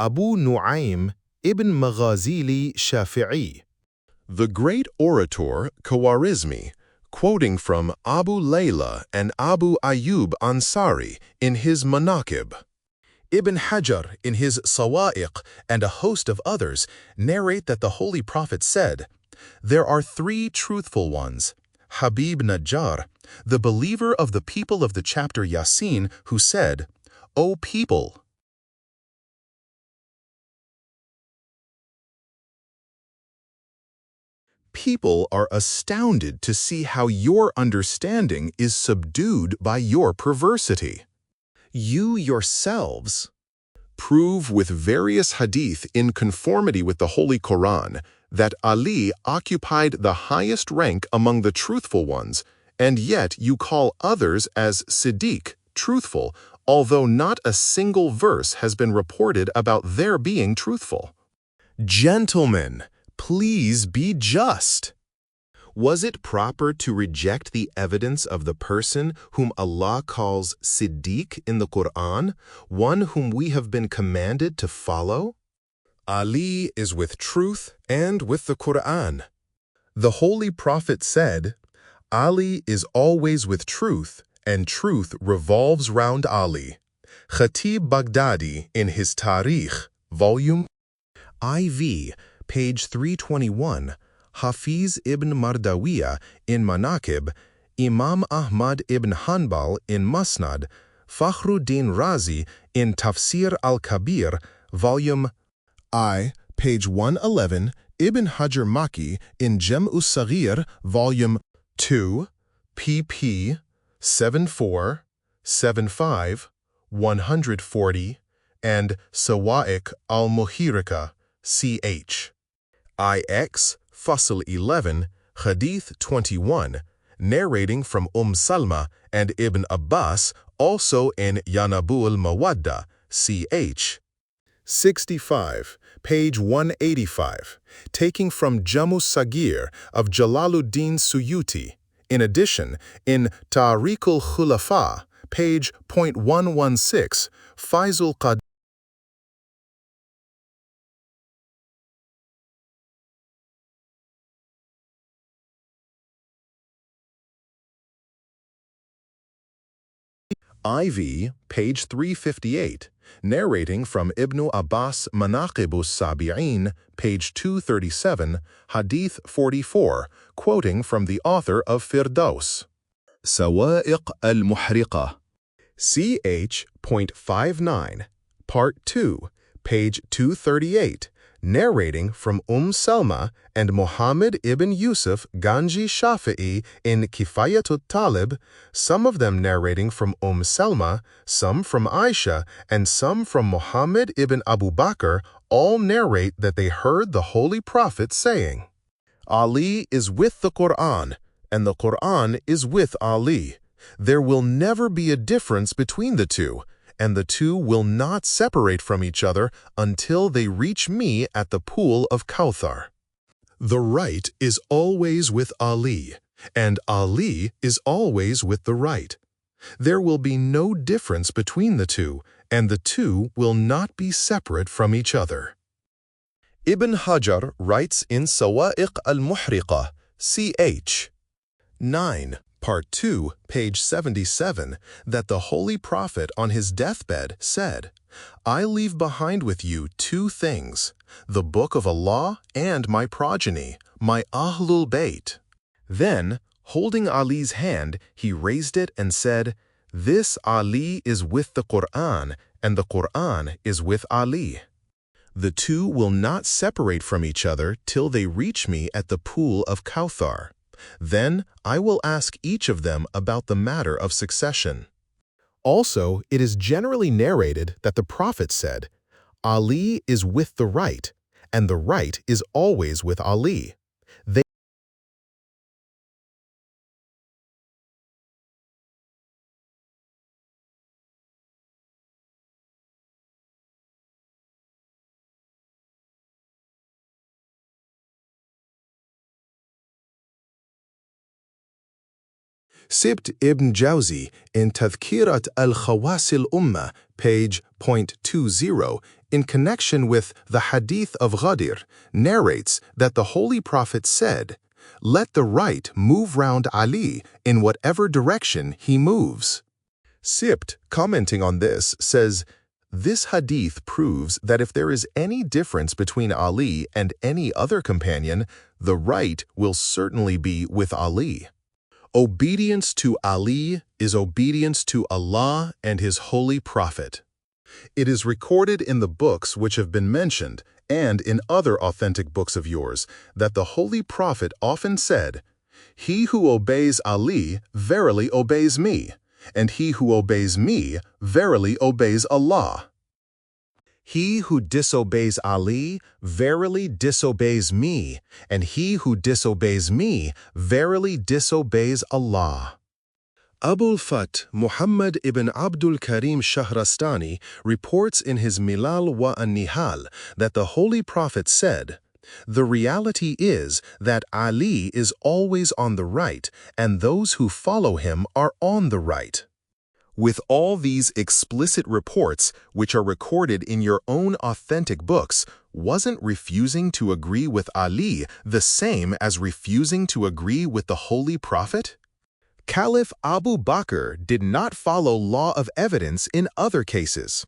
Abu Nu'aym ibn Maghazili Shafi'i, the great orator Khawarizmi, quoting from Abu Layla and Abu Ayyub Ansari in his Manaqib. Ibn Hajar in his Sawa'iq and a host of others narrate that the Holy Prophet said, "There are three truthful ones, Habib Najjar, the believer of the people of the chapter Yasin, who said, 'O people, people are astounded to see how your understanding is subdued by your perversity. You yourselves prove with various hadith in conformity with the Holy Quran that Ali occupied the highest rank among the truthful ones, and yet you call others as Siddiq, truthful, although not a single verse has been reported about their being truthful. Gentlemen, please be just. Was it proper to reject the evidence of the person whom Allah calls Siddiq in the Quran, one whom we have been commanded to follow? Ali is with truth and with the Quran. The Holy Prophet said, Ali is always with truth, and truth revolves round Ali. Khatib Baghdadi in his Tarikh, Volume IV, page 321, Hafiz ibn Mardawiya in Manaqib, Imam Ahmad ibn Hanbal in Musnad, Fakhruddin Razi in Tafsir al-Kabir, Volume I, page 111, Ibn Hajar Makki in Jam'us-Saghir, Volume 2, pp. 74, 75, 140, and Sawa'iq al-Muhriqa, ch. IX, Fasl 11, Hadith 21, narrating from Salma and Ibn Abbas, also in Yanabul Mawadda, ch. 65, page 185, taking from Jam'us-Saghir of Jalaluddin Suyuti. In addition, in Tariqul Khulafa, page .116, Faizul Qad IV, page 358, narrating from Ibn Abbas Manaqib Sabi'in, page 237, Hadith 44, quoting from the author of Firdaus. Sawa'iq al-Muhriqa. ch.59, part 2, page 238, narrating from Salma and Muhammad ibn Yusuf Ganji Shafi'i in Kifayatut Talib, some of them narrating from Salma, some from Aisha, and some from Muhammad ibn Abu Bakr, all narrate that they heard the Holy Prophet saying, Ali is with the Quran, and the Quran is with Ali. There will never be a difference between the two, and the two will not separate from each other until they reach me at the pool of Kawthar. The right is always with Ali, and Ali is always with the right. There will be no difference between the two, and the two will not be separate from each other. Ibn Hajar writes in Sawa'iq al-Muhriqa, ch. 9, Part 2, page 77, that the Holy Prophet on his deathbed said, I leave behind with you two things, the Book of Allah and my progeny, my Ahlul Bayt. Then, holding Ali's hand, he raised it and said, This Ali is with the Quran, and the Quran is with Ali. The two will not separate from each other till they reach me at the pool of Kawthar. Then I will ask each of them about the matter of succession. Also, it is generally narrated that the Prophet said, Ali is with the right, and the right is always with Ali. Sibt ibn Jawzi in Tadhkirat al-Khawas al-Ummah, page .20, in connection with the Hadith of Ghadir, narrates that the Holy Prophet said, Let the right move round Ali in whatever direction he moves. Sibt, commenting on this, says, This hadith proves that if there is any difference between Ali and any other companion, the right will certainly be with Ali. Obedience to Ali is obedience to Allah and His Holy Prophet. It is recorded in the books which have been mentioned and in other authentic books of yours that the Holy Prophet often said, He who obeys Ali verily obeys me, and he who obeys me verily obeys Allah. He who disobeys Ali verily disobeys me, and he who disobeys me verily disobeys Allah. Abul Fath Muhammad ibn Abdul Karim Shahrastani reports in his Milal wa an-Nihal that the Holy Prophet said, The reality is that Ali is always on the right, and those who follow him are on the right. With all these explicit reports, which are recorded in your own authentic books, wasn't refusing to agree with Ali the same as refusing to agree with the Holy Prophet? Caliph Abu Bakr did not follow law of evidence in other cases.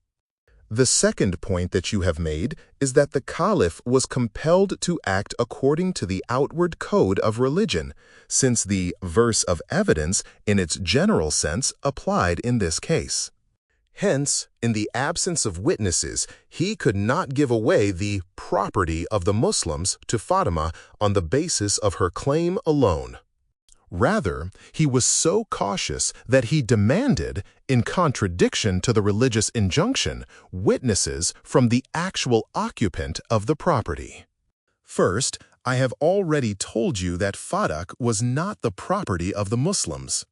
The second point that you have made is that the Caliph was compelled to act according to the outward code of religion, since the verse of evidence, in its general sense, applied in this case. Hence, in the absence of witnesses, he could not give away the property of the Muslims to Fatima on the basis of her claim alone. Rather, he was so cautious that he demanded, in contradiction to the religious injunction, witnesses from the actual occupant of the property. First, I have already told you that Fadak was not the property of the Muslims.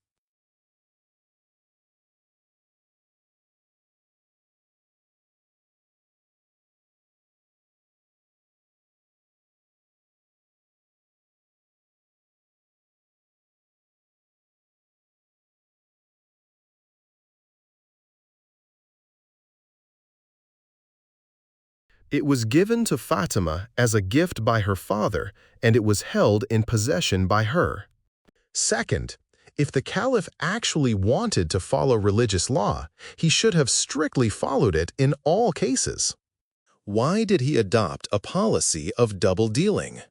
It was given to Fatima as a gift by her father, and it was held in possession by her. Second, If the caliph actually wanted to follow religious law, he should have strictly followed it in all cases. Why did he adopt a policy of double-dealing?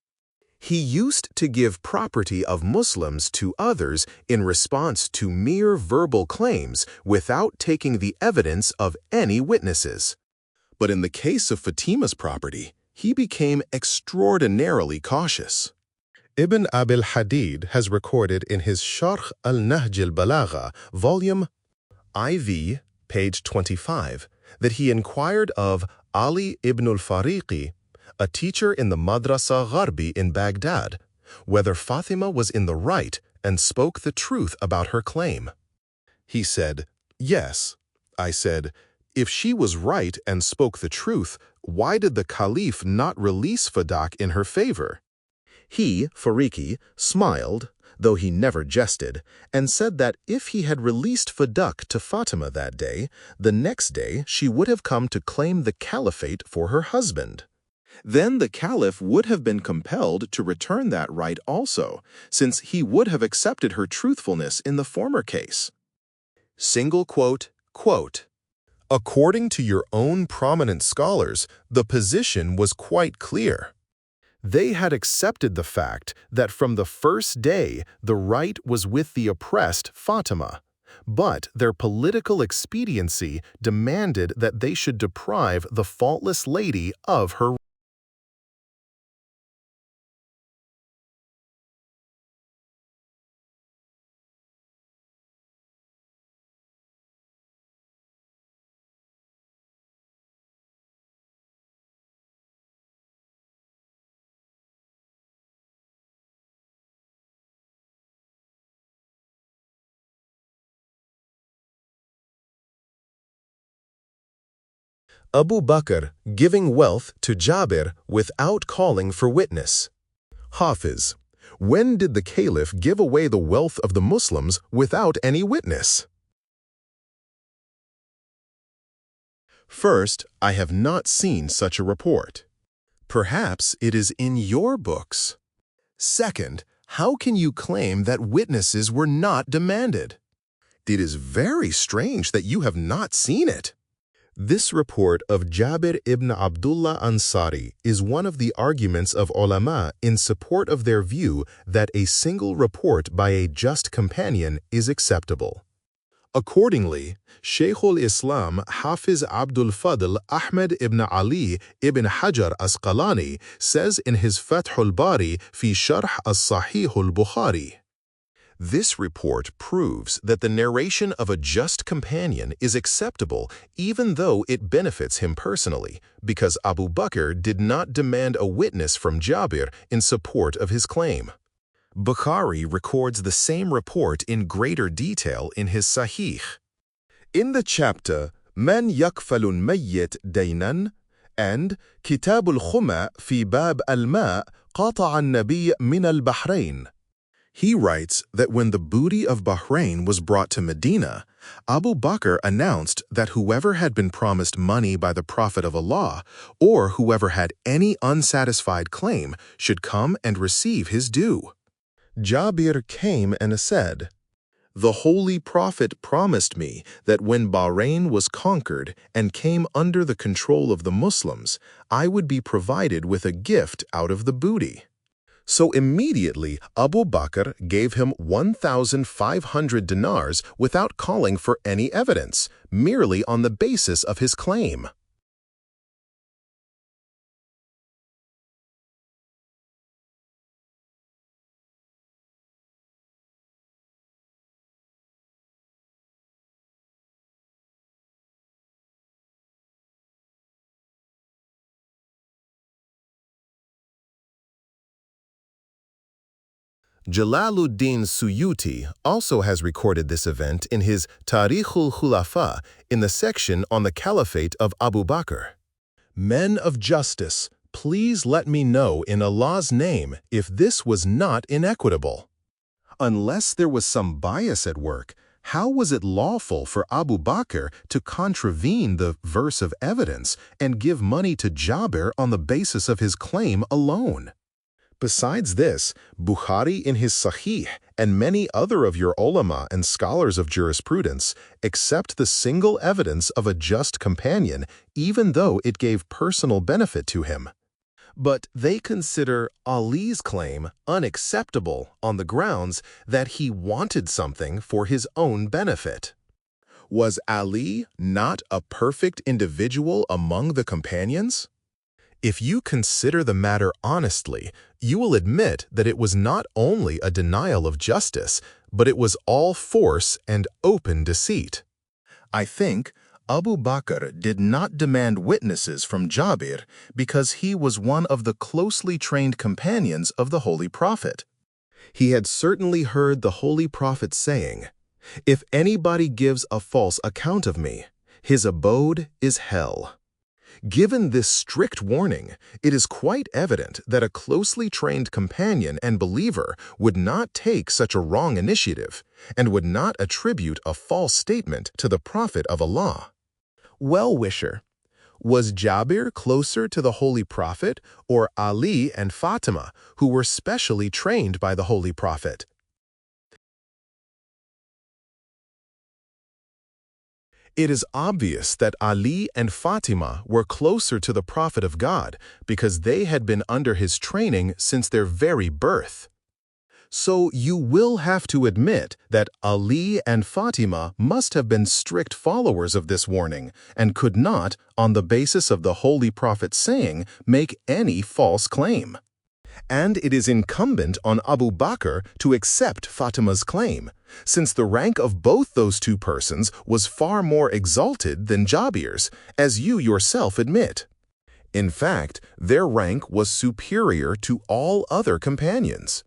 He used to give property of Muslims to others in response to mere verbal claims without taking the evidence of any witnesses. But in the case of Fatima's property, he became extraordinarily cautious. Ibn Abil Hadid has recorded in his Sharh al-Nahj al-Balagha, volume IV, page 25, that he inquired of Ali ibn al-Fariqi, a teacher in the Madrasa Gharbi in Baghdad, whether Fatima was in the right and spoke the truth about her claim. He said, "Yes." I said, "If she was right and spoke the truth, why did the Caliph not release Fadak in her favor?" He, Fariqi, smiled, though he never jested, and said that if he had released Fadak to Fatima that day, the next day she would have come to claim the caliphate for her husband. Then the caliph would have been compelled to return that right also, since he would have accepted her truthfulness in the former case. Single quote, "According to your own prominent scholars, the position was quite clear. They had accepted the fact that from the first day the right was with the oppressed Fatima, but their political expediency demanded that they should deprive the faultless lady of her." Abu Bakr giving wealth to Jabir without calling for witness. Hafiz, when did the Caliph give away the wealth of the Muslims without any witness? First, I have not seen such a report. Perhaps it is in your books. Second, how can you claim that witnesses were not demanded? It is very strange that you have not seen it. This report of Jabir ibn Abdullah Ansari is one of the arguments of ulama in support of their view that a single report by a just companion is acceptable. Accordingly, Shaykhul Islam Hafiz Abdul Fadl Ahmed ibn Ali ibn Hajar Asqalani says in his Fathul Bari fi Sharh as-Sahih al-Bukhari, "This report proves that the narration of a just companion is acceptable even though it benefits him personally, because Abu Bakr did not demand a witness from Jabir in support of his claim." Bukhari records the same report in greater detail in his Sahih. In the chapter Man Yakfalun Mayyit Daynan and Kitab al-Khuma fi Bab al-Ma Qata'a an-Nabi min al-Bahrain, he writes that when the booty of Bahrain was brought to Medina, Abu Bakr announced that whoever had been promised money by the Prophet of Allah, or whoever had any unsatisfied claim, should come and receive his due. Jabir came and said, "The Holy Prophet promised me that when Bahrain was conquered and came under the control of the Muslims, I would be provided with a gift out of the booty." So immediately Abu Bakr gave him 1,500 dinars without calling for any evidence, merely on the basis of his claim. Jalaluddin Suyuti also has recorded this event in his Tarikhul Khulafa in the section on the Caliphate of Abu Bakr. "Men of justice, please let me know in Allah's name if this was not inequitable. Unless there was some bias at work, how was it lawful for Abu Bakr to contravene the verse of evidence and give money to Jabir on the basis of his claim alone? Besides this, Bukhari in his Sahih and many other of your ulama and scholars of jurisprudence accept the single evidence of a just companion even though it gave personal benefit to him. But they consider Ali's claim unacceptable on the grounds that he wanted something for his own benefit. Was Ali not a perfect individual among the companions? If you consider the matter honestly, you will admit that it was not only a denial of justice, but it was all force and open deceit. I think Abu Bakr did not demand witnesses from Jabir because he was one of the closely trained companions of the Holy Prophet. He had certainly heard the Holy Prophet saying, "If anybody gives a false account of me, his abode is hell." Given this strict warning, it is quite evident that a closely trained companion and believer would not take such a wrong initiative and would not attribute a false statement to the Prophet of Allah. Well-wisher, was Jabir closer to the Holy Prophet or Ali and Fatima, who were specially trained by the Holy Prophet? It is obvious that Ali and Fatima were closer to the Prophet of God because they had been under his training since their very birth. So you will have to admit that Ali and Fatima must have been strict followers of this warning and could not, on the basis of the Holy Prophet's saying, make any false claim. And it is incumbent on Abu Bakr to accept Fatima's claim, since the rank of both those two persons was far more exalted than Jabir's, as you yourself admit. In fact, their rank was superior to all other companions.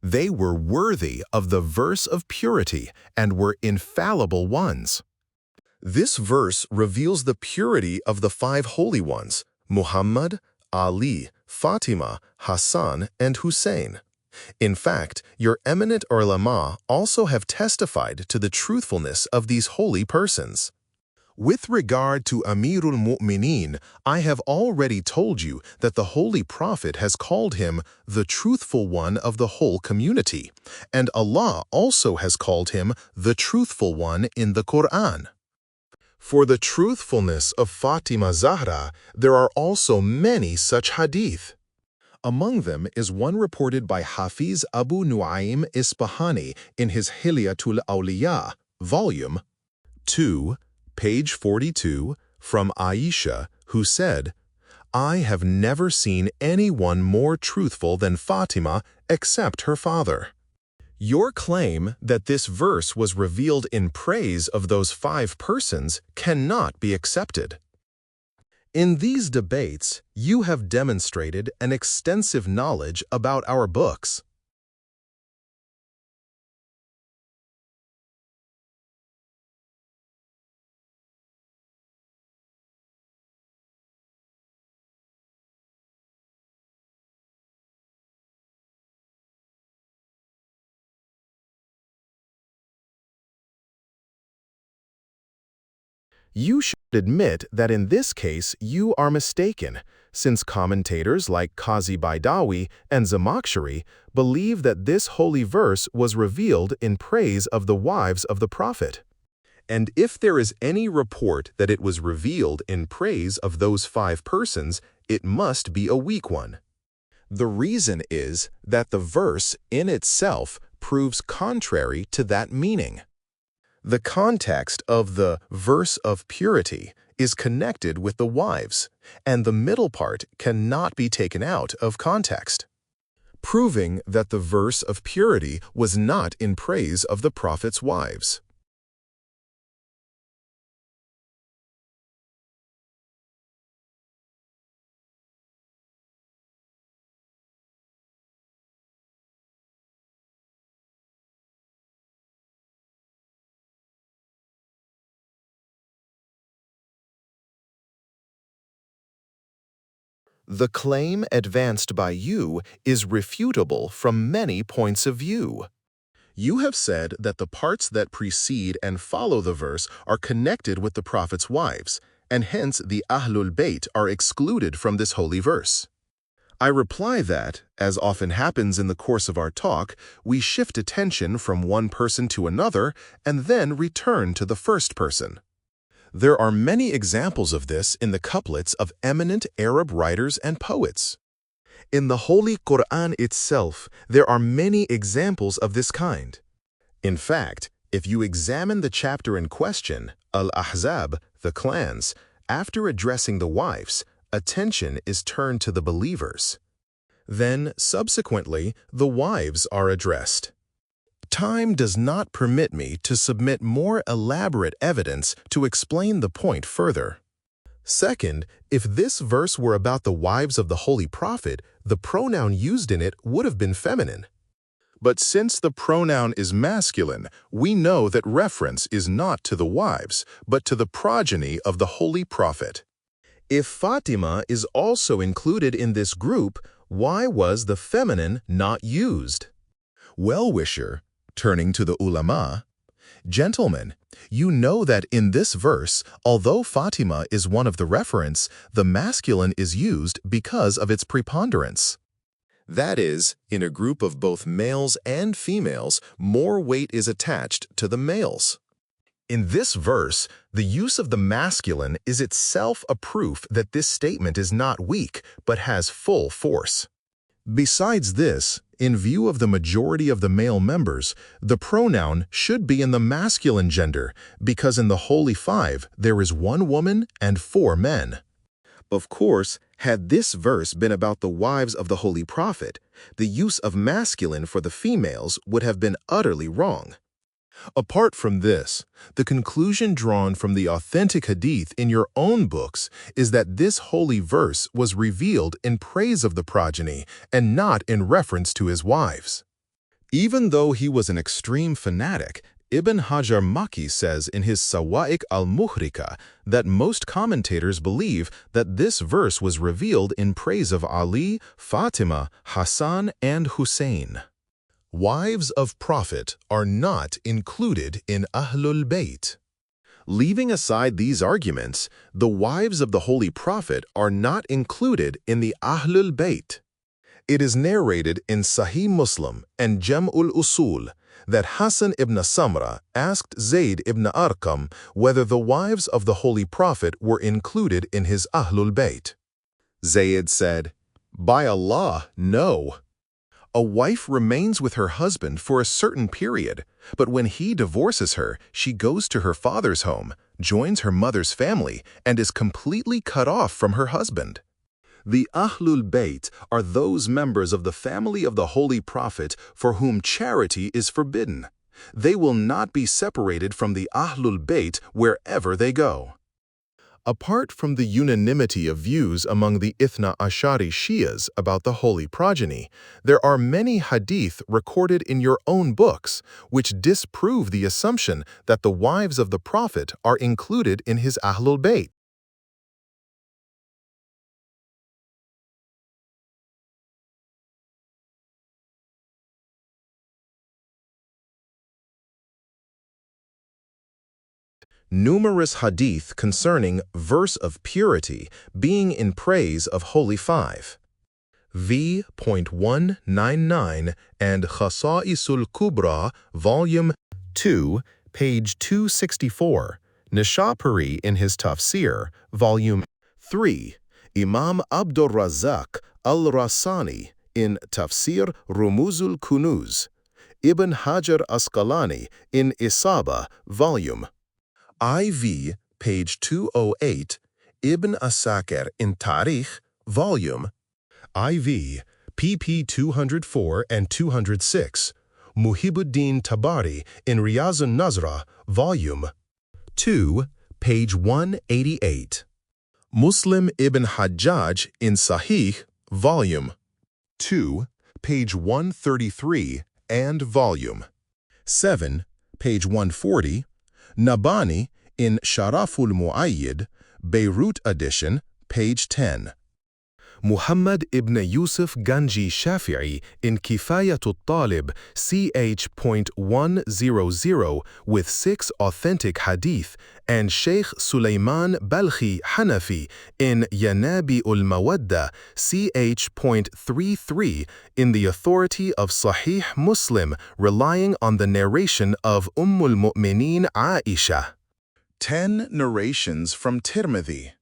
They were worthy of the verse of purity and were infallible ones. This verse reveals the purity of the five holy ones, Muhammad, Ali, Fatima, Hassan, and Hussein. In fact, your eminent ulama also have testified to the truthfulness of these holy persons. With regard to Amirul Mu'mineen, I have already told you that the Holy Prophet has called him the truthful one of the whole community, and Allah also has called him the truthful one in the Quran. For the truthfulness of Fatima Zahra, there are also many such hadith. Among them is one reported by Hafiz Abu Nu'aym Isfahani in his Hilyatul Awliya, volume 2, page 42, from Aisha, who said, "I have never seen anyone more truthful than Fatima except her father." Your claim that this verse was revealed in praise of those five persons cannot be accepted. In these debates, you have demonstrated an extensive knowledge about our books. You should admit that in this case you are mistaken, since commentators like Qazi Baidawi and Zamakhshari believe that this holy verse was revealed in praise of the wives of the Prophet. And if there is any report that it was revealed in praise of those five persons, it must be a weak one. The reason is that the verse in itself proves contrary to that meaning. The context of the verse of purity is connected with the wives, and the middle part cannot be taken out of context, proving that the verse of purity was not in praise of the Prophet's wives. The claim advanced by you is refutable from many points of view. You have said that the parts that precede and follow the verse are connected with the Prophet's wives, and hence the Ahlul Bayt are excluded from this holy verse. I reply that, as often happens in the course of our talk, we shift attention from one person to another and then return to the first person. There are many examples of this in the couplets of eminent Arab writers and poets. In the Holy Quran itself, there are many examples of this kind. In fact, if you examine the chapter in question, Al-Ahzab, the clans, after addressing the wives, attention is turned to the believers. Then, subsequently, the wives are addressed. Time does not permit me to submit more elaborate evidence to explain the point further. Second, if this verse were about the wives of the Holy Prophet, the pronoun used in it would have been feminine. But since the pronoun is masculine, we know that reference is not to the wives, but to the progeny of the Holy Prophet. If Fatima is also included in this group, why was the feminine not used? Well-wisher, turning to the ulama, gentlemen, you know that in this verse, although Fatima is one of the referents, the masculine is used because of its preponderance. That is, in a group of both males and females, more weight is attached to the males. In this verse, the use of the masculine is itself a proof that this statement is not weak, but has full force. Besides this, in view of the majority of the male members, the pronoun should be in the masculine gender, because in the Holy Five there is 1 woman and 4 men. Of course, had this verse been about the wives of the Holy Prophet, the use of masculine for the females would have been utterly wrong. Apart from this, the conclusion drawn from the authentic hadith in your own books is that this holy verse was revealed in praise of the progeny and not in reference to his wives. Even though he was an extreme fanatic, Ibn Hajar Makki says in his Sawa'iq al-Muhrika that most commentators believe that this verse was revealed in praise of Ali, Fatima, Hassan, and Hussein. Wives of Prophet are not included in Ahlul Bayt. Leaving aside these arguments, the wives of the Holy Prophet are not included in the Ahlul Bayt. It is narrated in Sahih Muslim and Jam'ul Usul that Hassan ibn Samra asked Zayd ibn Arqam whether the wives of the Holy Prophet were included in his Ahlul Bayt. Zayd said, "By Allah, no. A wife remains with her husband for a certain period, but when he divorces her, she goes to her father's home, joins her mother's family, and is completely cut off from her husband." The Ahlul Bayt are those members of the family of the Holy Prophet for whom charity is forbidden. They will not be separated from the Ahlul Bayt wherever they go. Apart from the unanimity of views among the Ithna Ashari Shias about the holy progeny, there are many hadith recorded in your own books which disprove the assumption that the wives of the Prophet are included in his Ahlul Bayt. Numerous hadith concerning verse of purity being in praise of Holy Five. v.199 and Khasa'isul Kubra, Volume 2, page 264, Nishapuri in his Tafsir, Volume 3, Imam Abdur Razzaq al-Rasani in Tafsir Rumuzul Kunuz, Ibn Hajar Asqalani in Isaba, Volume IV, page 208, Ibn Asakir in Tarikh, Volume IV, pp 204 and 206, Muhibuddin Tabari in Riyazun Nazra, Volume 2, page 188, Muslim ibn Hajjaj in Sahih, Volume 2, page 133 and Volume 7, page 140, Nabani in Sharaful Mu'ayyid, Beirut edition, page 10. Muhammad ibn Yusuf Ganji Shafi'i in Kifayatul Talib ch.100 with 6 authentic hadith, and Sheikh Sulaiman Balkhi Hanafi in Yanabi ul-Mawadda ch.33 in the authority of Sahih Muslim, relying on the narration of al-Mu'mineen Aisha. 10 narrations from Tirmidhi.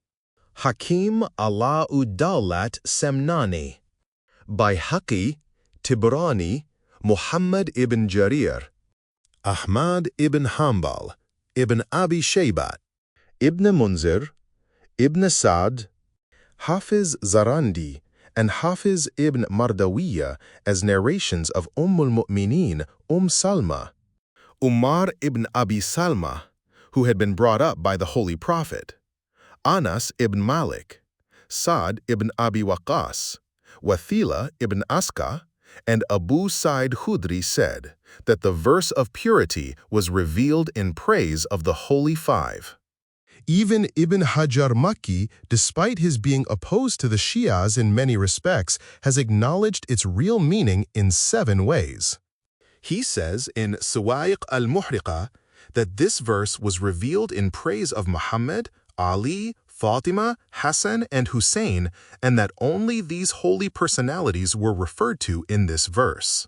Hakim Alauddawlat Semnani. Bayhaqi, Tibrani, Muhammad ibn Jarir. Ahmad ibn Hanbal, Ibn Abi Shaybat, Ibn Munzir, Ibn Sa'd, Hafiz Zarandi, and Hafiz ibn Mardawiya as narrations of al-Mu'mineen Salma. Umar ibn Abi Salma, who had been brought up by the Holy Prophet. Anas ibn Malik, Sa'd ibn Abi Waqqas, Wathila ibn Aska, and Abu Sa'id Khudri said that the verse of purity was revealed in praise of the Holy Five. Even Ibn Hajar Makki, despite his being opposed to the Shi'as in many respects, has acknowledged its real meaning in 7 ways. He says in Suwaiq al-Muhriqa that this verse was revealed in praise of Muhammad, Ali, Fatima, Hassan, and Hussein, and that only these holy personalities were referred to in this verse.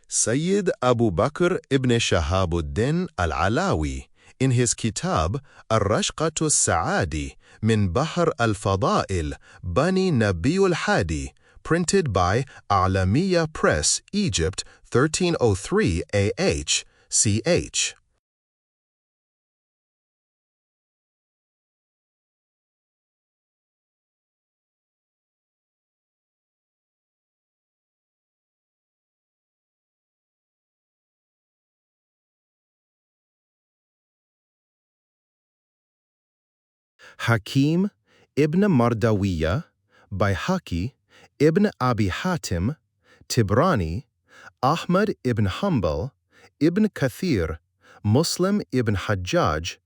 Sayyid Abu Bakr ibn Shahabuddin al-Alawi, in his kitab Ar-Rashqatu Sa'adi min Bahr al-Fada'il Bani Nabiyul Hadi, printed by A'lamiya Press, Egypt, 1303 AH, ch. Hakim ibn Mardawiya, Bayhaqi, Ibn Abi Hatim, Tibrani, Ahmad ibn Hanbal, Ibn Kathir, Muslim ibn Hajjaj,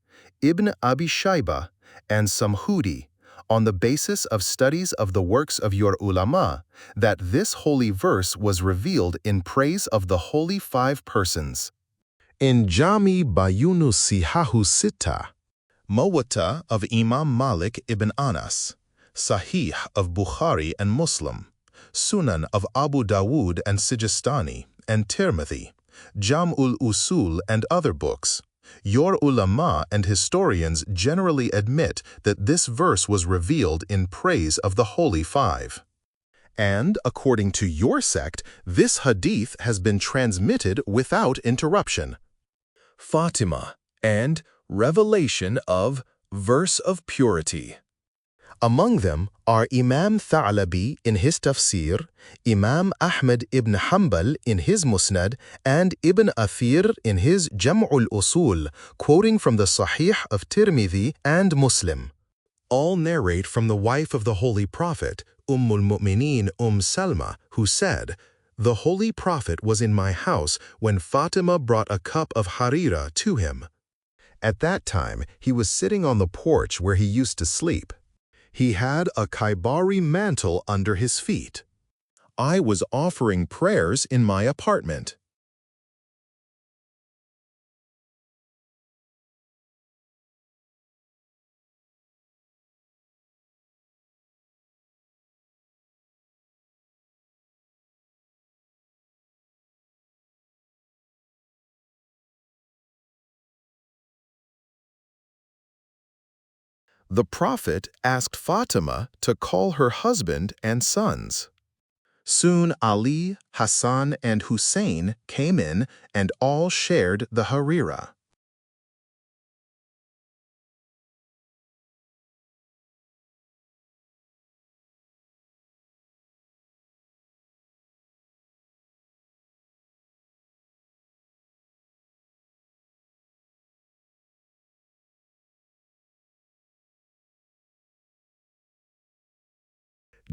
Ibn Abi Shayba, and Samhudi, on the basis of studies of the works of your ulama, that this holy verse was revealed in praise of the Holy Five Persons. In Jami Bayunu Sihahu Sitta, Muta of Imam Malik ibn Anas, Sahih of Bukhari and Muslim, Sunan of Abu Dawud and Sijistani, and Tirmidhi, Jam'ul Usul and other books, your ulama and historians generally admit that this verse was revealed in praise of the Holy Five. And, according to your sect, this hadith has been transmitted without interruption. Fatima and revelation of verse of purity. Among them are Imam Tha'labi in his tafsir, Imam Ahmad ibn Hanbal in his Musnad, and Ibn Athir in his Jam'ul Usul, quoting from the Sahih of Tirmidhi and Muslim. All narrate from the wife of the Holy Prophet, al-Mu'mineen Salma, who said, "The Holy Prophet was in my house when Fatima brought a cup of harira to him. At that time, he was sitting on the porch where he used to sleep. He had a Kaibari mantle under his feet. I was offering prayers in my apartment. The Prophet asked Fatima to call her husband and sons. Soon Ali, Hassan, and Hussein came in and all shared the harira.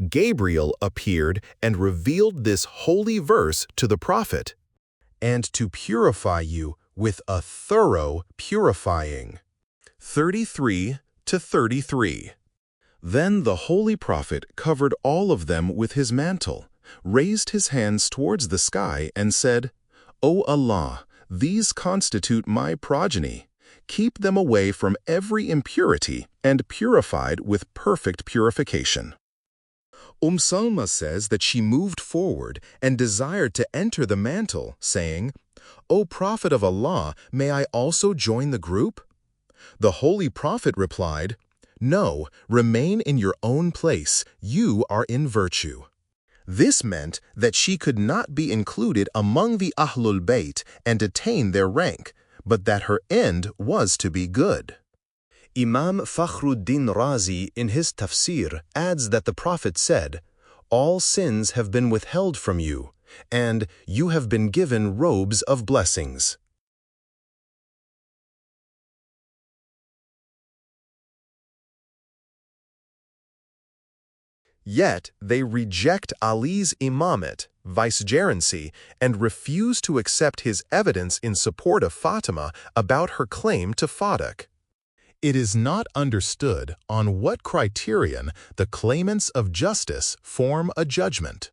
Gabriel appeared and revealed this holy verse to the Prophet, and to purify you with a thorough purifying. 33 to 33. Then the Holy Prophet covered all of them with his mantle, raised his hands towards the sky and said, "O Allah, these constitute my progeny. Keep them away from every impurity and purified with perfect purification." Salma says that she moved forward and desired to enter the mantle, saying, "O Prophet of Allah, may I also join the group?" The Holy Prophet replied, "No, remain in your own place. You are in virtue." This meant that she could not be included among the Ahlul Bayt and attain their rank, but that her end was to be good. Imam Fakhruddin Razi in his tafsir adds that the Prophet said, "All sins have been withheld from you, and you have been given robes of blessings." Yet they reject Ali's imamate, vicegerency, and refuse to accept his evidence in support of Fatima about her claim to Fadak. It is not understood on what criterion the claimants of justice form a judgment.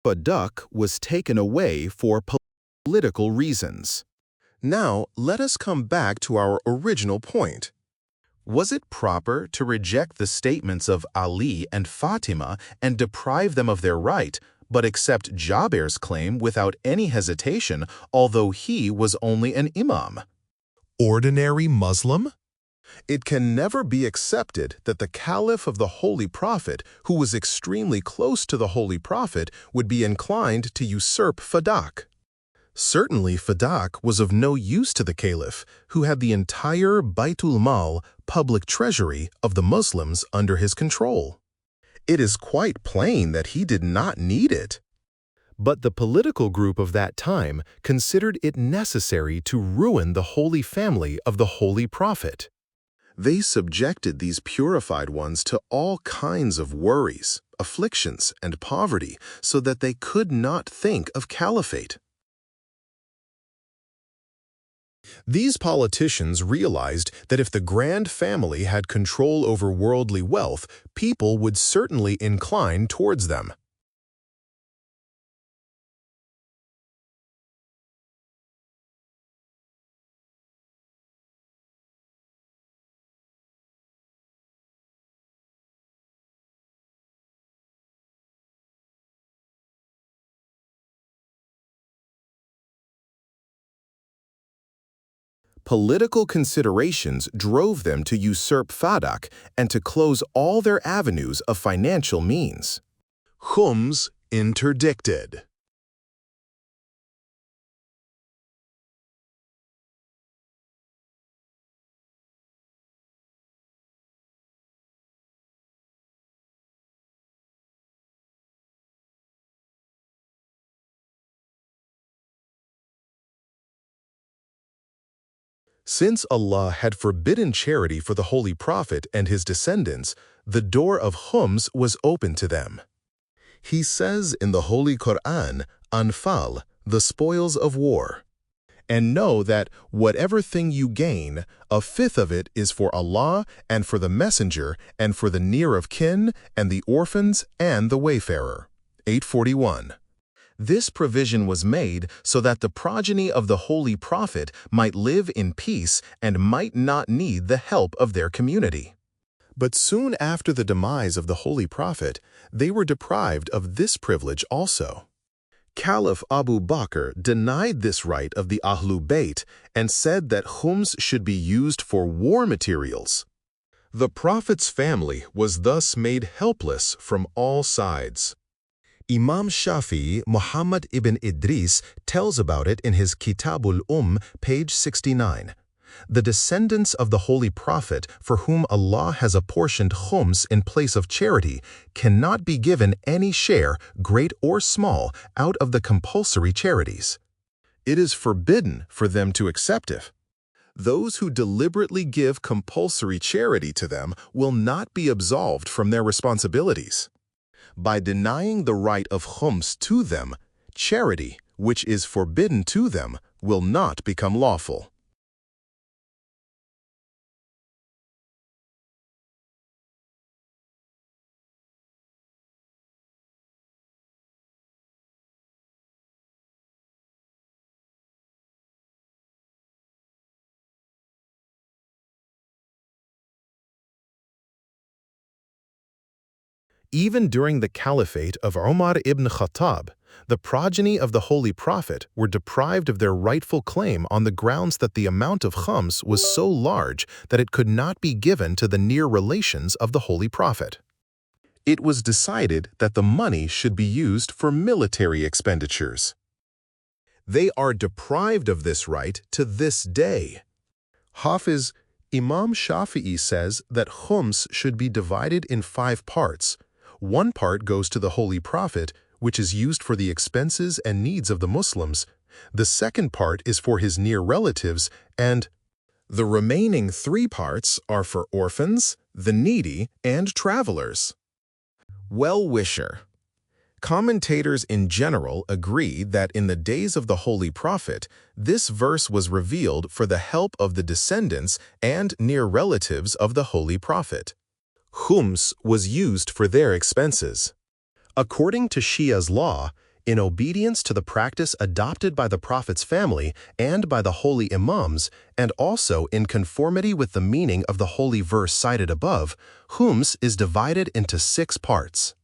Fadak was taken away for political reasons. Now, let us come back to our original point. Was it proper to reject the statements of Ali and Fatima and deprive them of their right, but accept Jaber's claim without any hesitation, although he was only an imam? Ordinary Muslim? It can never be accepted that the Caliph of the Holy Prophet, who was extremely close to the Holy Prophet, would be inclined to usurp Fadak. Certainly Fadak was of no use to the Caliph, who had the entire Baitul Mal, public treasury, of the Muslims under his control. It is quite plain that he did not need it. But the political group of that time considered it necessary to ruin the Holy Family of the Holy Prophet. They subjected these purified ones to all kinds of worries, afflictions, and poverty so that they could not think of caliphate. These politicians realized that if the grand family had control over worldly wealth, people would certainly incline towards them. Political considerations drove them to usurp Fadak and to close all their avenues of financial means. Khums interdicted. Since Allah had forbidden charity for the Holy Prophet and his descendants, the door of khums was open to them. He says in the Holy Quran, Anfal, the spoils of war. And know that whatever thing you gain, a fifth of it is for Allah and for the Messenger and for the near of kin and the orphans and the wayfarer. 841. This provision was made so that the progeny of the Holy Prophet might live in peace and might not need the help of their community. But soon after the demise of the Holy Prophet, they were deprived of this privilege also. Caliph Abu Bakr denied this right of the Ahlul Bayt and said that khums should be used for war materials. The Prophet's family was thus made helpless from all sides. Imam Shafi'i Muhammad ibn Idris tells about it in his Kitabul page 69. The descendants of the Holy Prophet, for whom Allah has apportioned khums in place of charity, cannot be given any share, great or small, out of the compulsory charities. It is forbidden for them to accept it. Those who deliberately give compulsory charity to them will not be absolved from their responsibilities. By denying the right of khums to them, charity, which is forbidden to them, will not become lawful. Even during the caliphate of Umar ibn Khattab, the progeny of the Holy Prophet were deprived of their rightful claim on the grounds that the amount of khums was so large that it could not be given to the near relations of the Holy Prophet. It was decided that the money should be used for military expenditures. They are deprived of this right to this day. Hafiz Imam Shafi'i says that khums should be divided in 5 parts. One part goes to the Holy Prophet, which is used for the expenses and needs of the Muslims. The second part is for his near relatives, and the remaining 3 parts are for orphans, the needy, and travelers. Well-wisher. Commentators in general agree that in the days of the Holy Prophet, this verse was revealed for the help of the descendants and near relatives of the Holy Prophet. Khums was used for their expenses. According to Shia's law, in obedience to the practice adopted by the Prophet's family and by the holy imams, and also in conformity with the meaning of the holy verse cited above, khums is divided into 6 parts.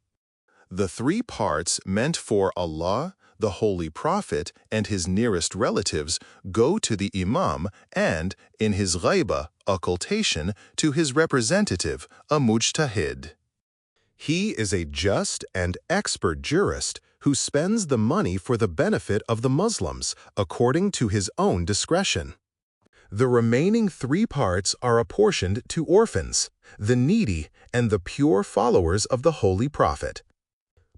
The 3 parts meant for Allah, the Holy Prophet, and his nearest relatives go to the Imam and, in his ghaiba, occultation, to his representative, a mujtahid. He is a just and expert jurist who spends the money for the benefit of the Muslims, according to his own discretion. The remaining 3 parts are apportioned to orphans, the needy, and the pure followers of the Holy Prophet.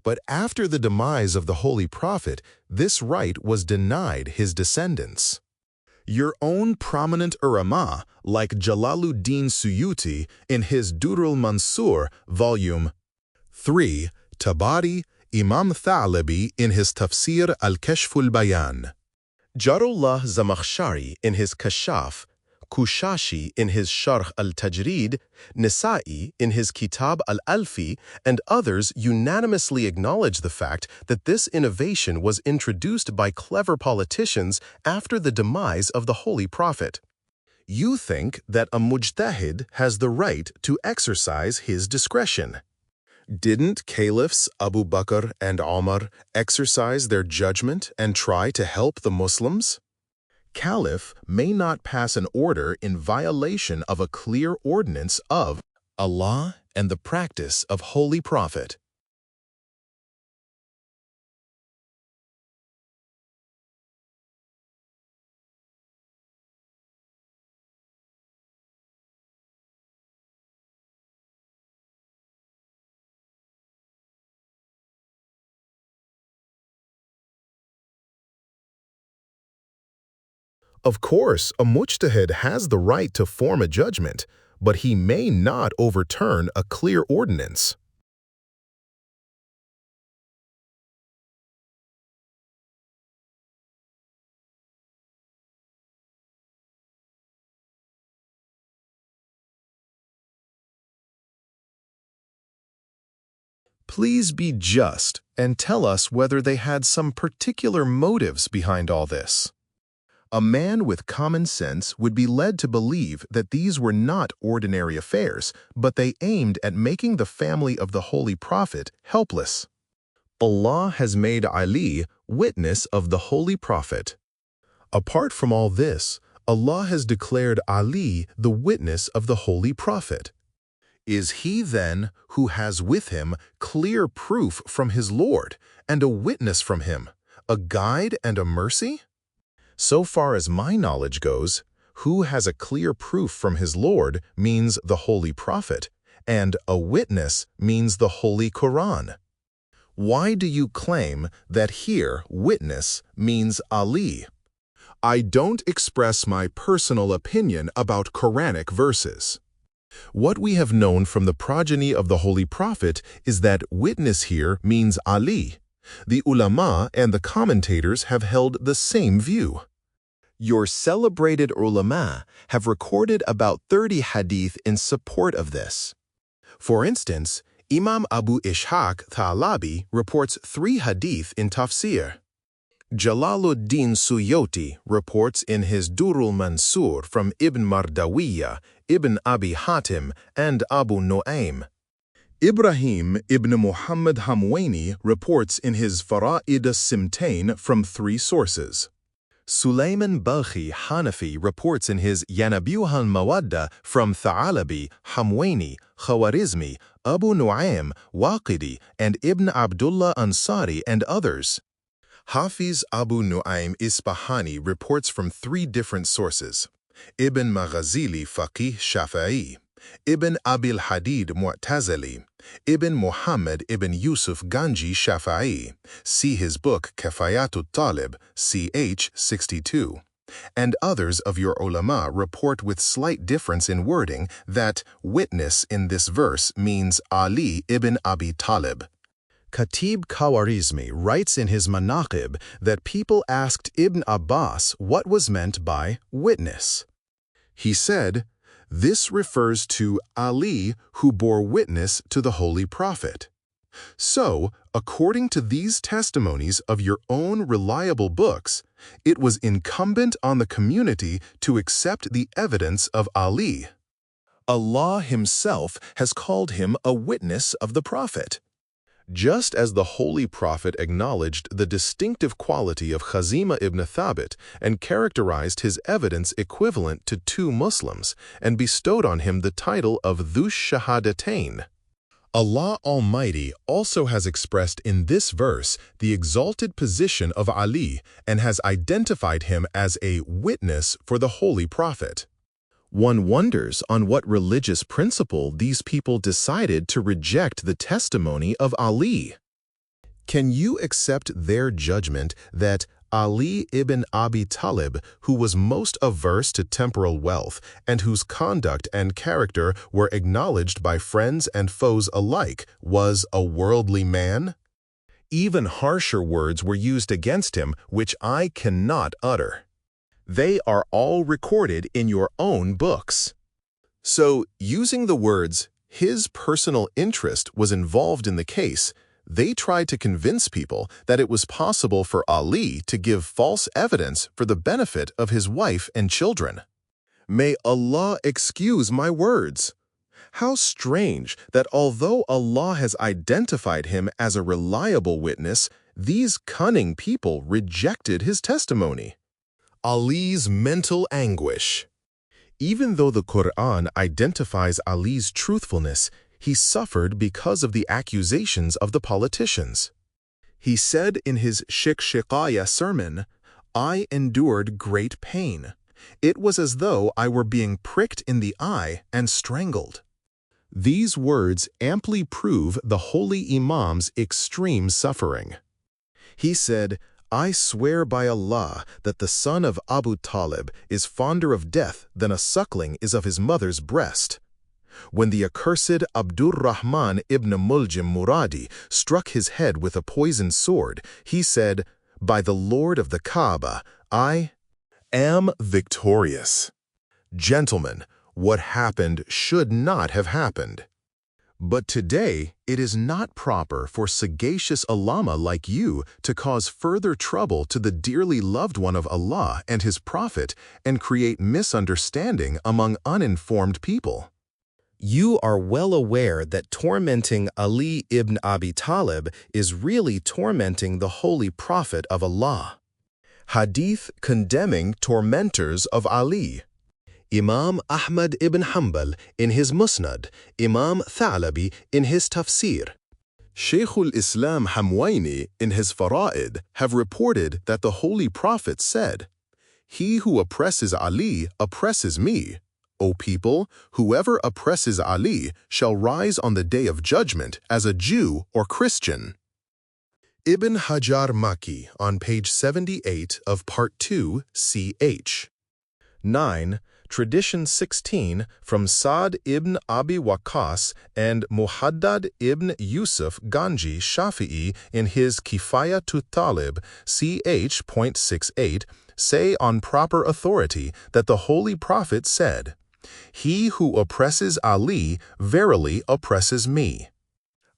But after the demise of the Holy Prophet, this right was denied his descendants. Your own prominent ulama, like Jalaluddin Suyuti in his Durrul Mansur, Volume 3, Tabari, Imam Tha'labi in his Tafsir al-Kashful Bayan, Jarullah Zamakhshari in his Kashaf, Kushashi in his Sharh al-Tajrid, Nisa'i in his Kitab al-Alfi, and others unanimously acknowledge the fact that this innovation was introduced by clever politicians after the demise of the Holy Prophet. You think that a mujtahid has the right to exercise his discretion. Didn't caliphs Abu Bakr and Omar exercise their judgment and try to help the Muslims? Caliph may not pass an order in violation of a clear ordinance of Allah and the practice of Holy Prophet. Of course, a mujtahid has the right to form a judgment, but he may not overturn a clear ordinance. Please be just and tell us whether they had some particular motives behind all this. A man with common sense would be led to believe that these were not ordinary affairs, but they aimed at making the family of the Holy Prophet helpless. Allah has made Ali witness of the Holy Prophet. Apart from all this, Allah has declared Ali the witness of the Holy Prophet. Is he then who has with him clear proof from his Lord and a witness from him, a guide and a mercy? So far as my knowledge goes, who has a clear proof from his Lord means the Holy Prophet, and a witness means the Holy Quran. Why do you claim that here witness means Ali? I don't express my personal opinion about Quranic verses. What we have known from the progeny of the Holy Prophet is that witness here means Ali. The ulama and the commentators have held the same view. Your celebrated ulama have recorded about 30 hadith in support of this. For instance, Imam Abu Ishaq Thalabi reports 3 hadith in tafsir. Jalaluddin Suyuti reports in his Durul Mansur from Ibn Mardawiyya, Ibn Abi Hatim, and Abu Nu'aym. Ibrahim ibn Muhammad Hamwaini reports in his Fara'id as-Simtain from 3 sources. Sulayman Balkhi Hanafi reports in his Yanabiuh al-Mawadda from Tha'alabi, Hamwaini, Khawarizmi, Abu Nu'aym, Waqidi, and Ibn Abdullah Ansari and others. Hafiz Abu Nu'aym Isfahani reports from 3 different sources: Ibn Maghazili Faqih Shafi'i, Ibn Abil Hadid Mu'tazili, Ibn Muhammad ibn Yusuf Ganji Shafi'i, see his book Kafayatut Talib, ch. 62. And others of your ulama report with slight difference in wording that witness in this verse means Ali ibn Abi Talib. Khatib Khawarizmi writes in his Manaqib that people asked Ibn Abbas what was meant by witness. He said, "This refers to Ali who bore witness to the Holy Prophet." So, according to these testimonies of your own reliable books, it was incumbent on the community to accept the evidence of Ali. Allah Himself has called him a witness of the Prophet. Just as the Holy Prophet acknowledged the distinctive quality of Khazima ibn Thabit and characterized his evidence equivalent to 2 Muslims and bestowed on him the title of Dhush Shahadatain, Allah Almighty also has expressed in this verse the exalted position of Ali and has identified him as a witness for the Holy Prophet. One wonders on what religious principle these people decided to reject the testimony of Ali. Can you accept their judgment that Ali ibn Abi Talib, who was most averse to temporal wealth and whose conduct and character were acknowledged by friends and foes alike, was a worldly man? Even harsher words were used against him, which I cannot utter. They are all recorded in your own books. So, using the words, his personal interest was involved in the case, they tried to convince people that it was possible for Ali to give false evidence for the benefit of his wife and children. May Allah excuse my words. How strange that although Allah has identified him as a reliable witness, these cunning people rejected his testimony. Ali's mental anguish. Even though the Quran identifies Ali's truthfulness, he suffered because of the accusations of the politicians. He said in his Shiqaya sermon, "I endured great pain. It was as though I were being pricked in the eye and strangled." These words amply prove the holy Imam's extreme suffering. He said, "I swear by Allah that the son of Abu Talib is fonder of death than a suckling is of his mother's breast." When the accursed Abdurrahman ibn Muljim Muradi struck his head with a poisoned sword, he said, "By the Lord of the Kaaba, I am victorious." Gentlemen, what happened should not have happened. But today, it is not proper for sagacious ulama like you to cause further trouble to the dearly loved one of Allah and His Prophet and create misunderstanding among uninformed people. You are well aware that tormenting Ali ibn Abi Talib is really tormenting the Holy Prophet of Allah. Hadith condemning tormentors of Ali. Imam Ahmad ibn Hanbal in his Musnad, Imam Thalabi in his Tafsir. Shaykhul Islam Hamwaini in his Fara'id have reported that the Holy Prophet said, "He who oppresses Ali oppresses me. O people, whoever oppresses Ali shall rise on the day of judgment as a Jew or Christian." Ibn Hajar Maki on page 78 of Part 2, ch. 9. Tradition 16 from Sa'd ibn Abi Waqqas and Muhaddad ibn Yusuf Ganji Shafi'i in his Kifayatut Talib, ch.68, say on proper authority that the Holy Prophet said, "He who oppresses Ali verily oppresses me."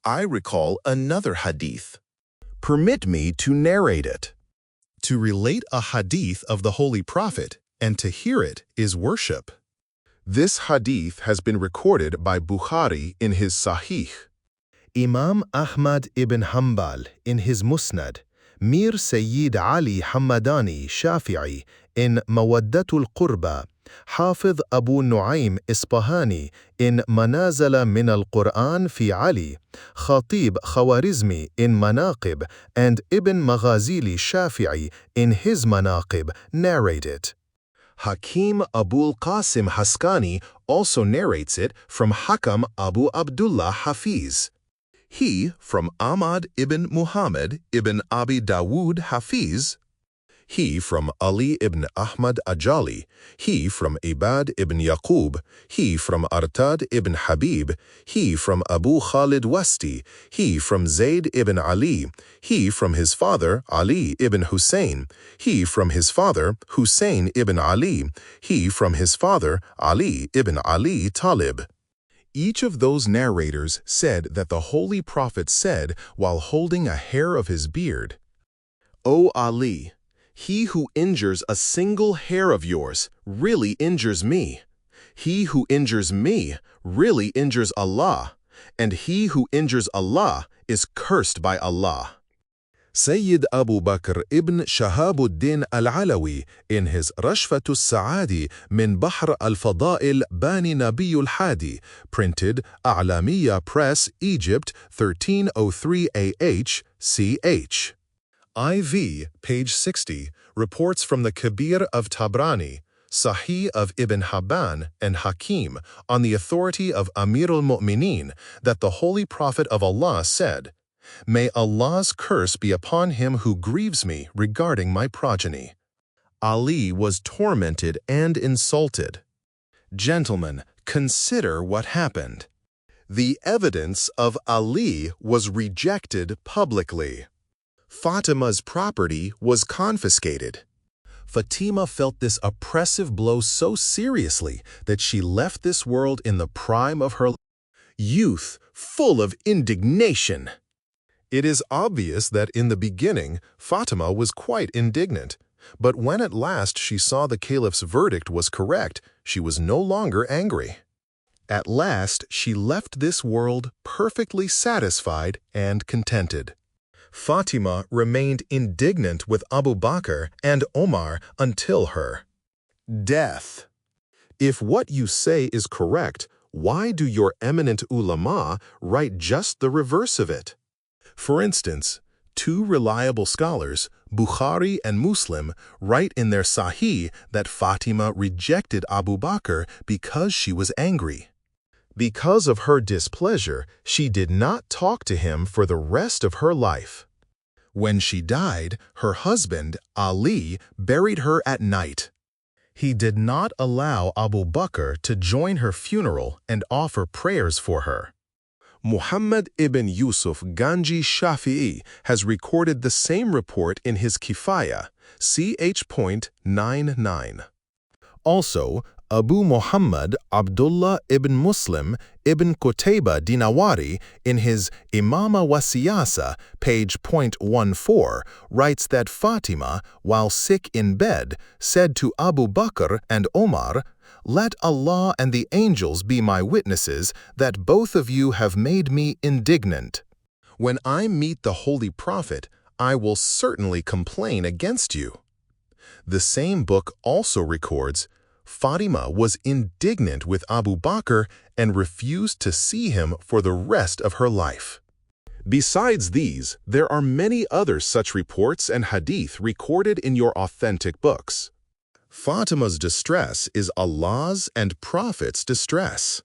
I recall another hadith. Permit me to narrate it. To relate a hadith of the Holy Prophet and to hear it is worship. This hadith has been recorded by Bukhari in his Sahih. Imam Ahmad ibn Hanbal in his Musnad, Mir Sayyid Ali Hammadani Shafi'i in Mawaddatul Qurba, Hafiz Abu Nu'aym Isfahani in Manazala min al-Quran fi Ali, Khatib Khawarizmi in Manaqib, and Ibn Maghazili Shafi'i in his Manaqib narrate it. Hakim Abul Qasim Haskani also narrates it from Hakam Abu Abdullah Hafiz. He from Ahmad ibn Muhammad ibn Abi Dawood Hafiz. He from Ali ibn Ahmad Ajali, he from Ibad ibn Yaqub, he from Artad ibn Habib, he from Abu Khalid Wasti, he from Zayd ibn Ali, he from his father Ali ibn Hussein, he from his father Hussein ibn Ali, he from his father Ali ibn Ali Talib. Each of those narrators said that the Holy Prophet said while holding a hair of his beard, "O Ali, he who injures a single hair of yours really injures me. He who injures me really injures Allah, and he who injures Allah is cursed by Allah." Sayyid Abu Bakr ibn Shahabuddin al-Alawi in his Rashfatus Sa'adi min Bahr al-Fada'il Bani Nabi al-Hadi, printed A'lamiya Press, Egypt, 1303 AH, ch. IV, page 60, reports from the Kabir of Tabrani, Sahih of Ibn Habban and Hakim on the authority of Amir al-Mu'mineen that the Holy Prophet of Allah said, "May Allah's curse be upon him who grieves me regarding my progeny." Ali was tormented and insulted. Gentlemen, consider what happened. The evidence of Ali was rejected publicly. Fatima's property was confiscated. Fatima felt this oppressive blow so seriously that she left this world in the prime of her youth, full of indignation. It is obvious that in the beginning, Fatima was quite indignant, but when at last she saw the caliph's verdict was correct, she was no longer angry. At last, she left this world perfectly satisfied and contented. Fatima remained indignant with Abu Bakr and Omar until her death. If what you say is correct, why do your eminent ulama write just the reverse of it? For instance, two reliable scholars, Bukhari and Muslim, write in their Sahih that Fatima rejected Abu Bakr because she was angry. Because of her displeasure, she did not talk to him for the rest of her life. When she died, her husband, Ali, buried her at night. He did not allow Abu Bakr to join her funeral and offer prayers for her. Muhammad ibn Yusuf Ganji Shafi'i has recorded the same report in his Kifaya, ch.99. Also, Abu Muhammad Abdullah ibn Muslim ibn Qutayba Dinawari in his Imama wa Siyasa, page .14, writes that Fatima, while sick in bed, said to Abu Bakr and Omar, "Let Allah and the angels be my witnesses that both of you have made me indignant. When I meet the Holy Prophet, I will certainly complain against you." The same book also records, Fatima was indignant with Abu Bakr and refused to see him for the rest of her life. Besides these, there are many other such reports and hadith recorded in your authentic books. Fatima's distress is Allah's and Prophet's distress.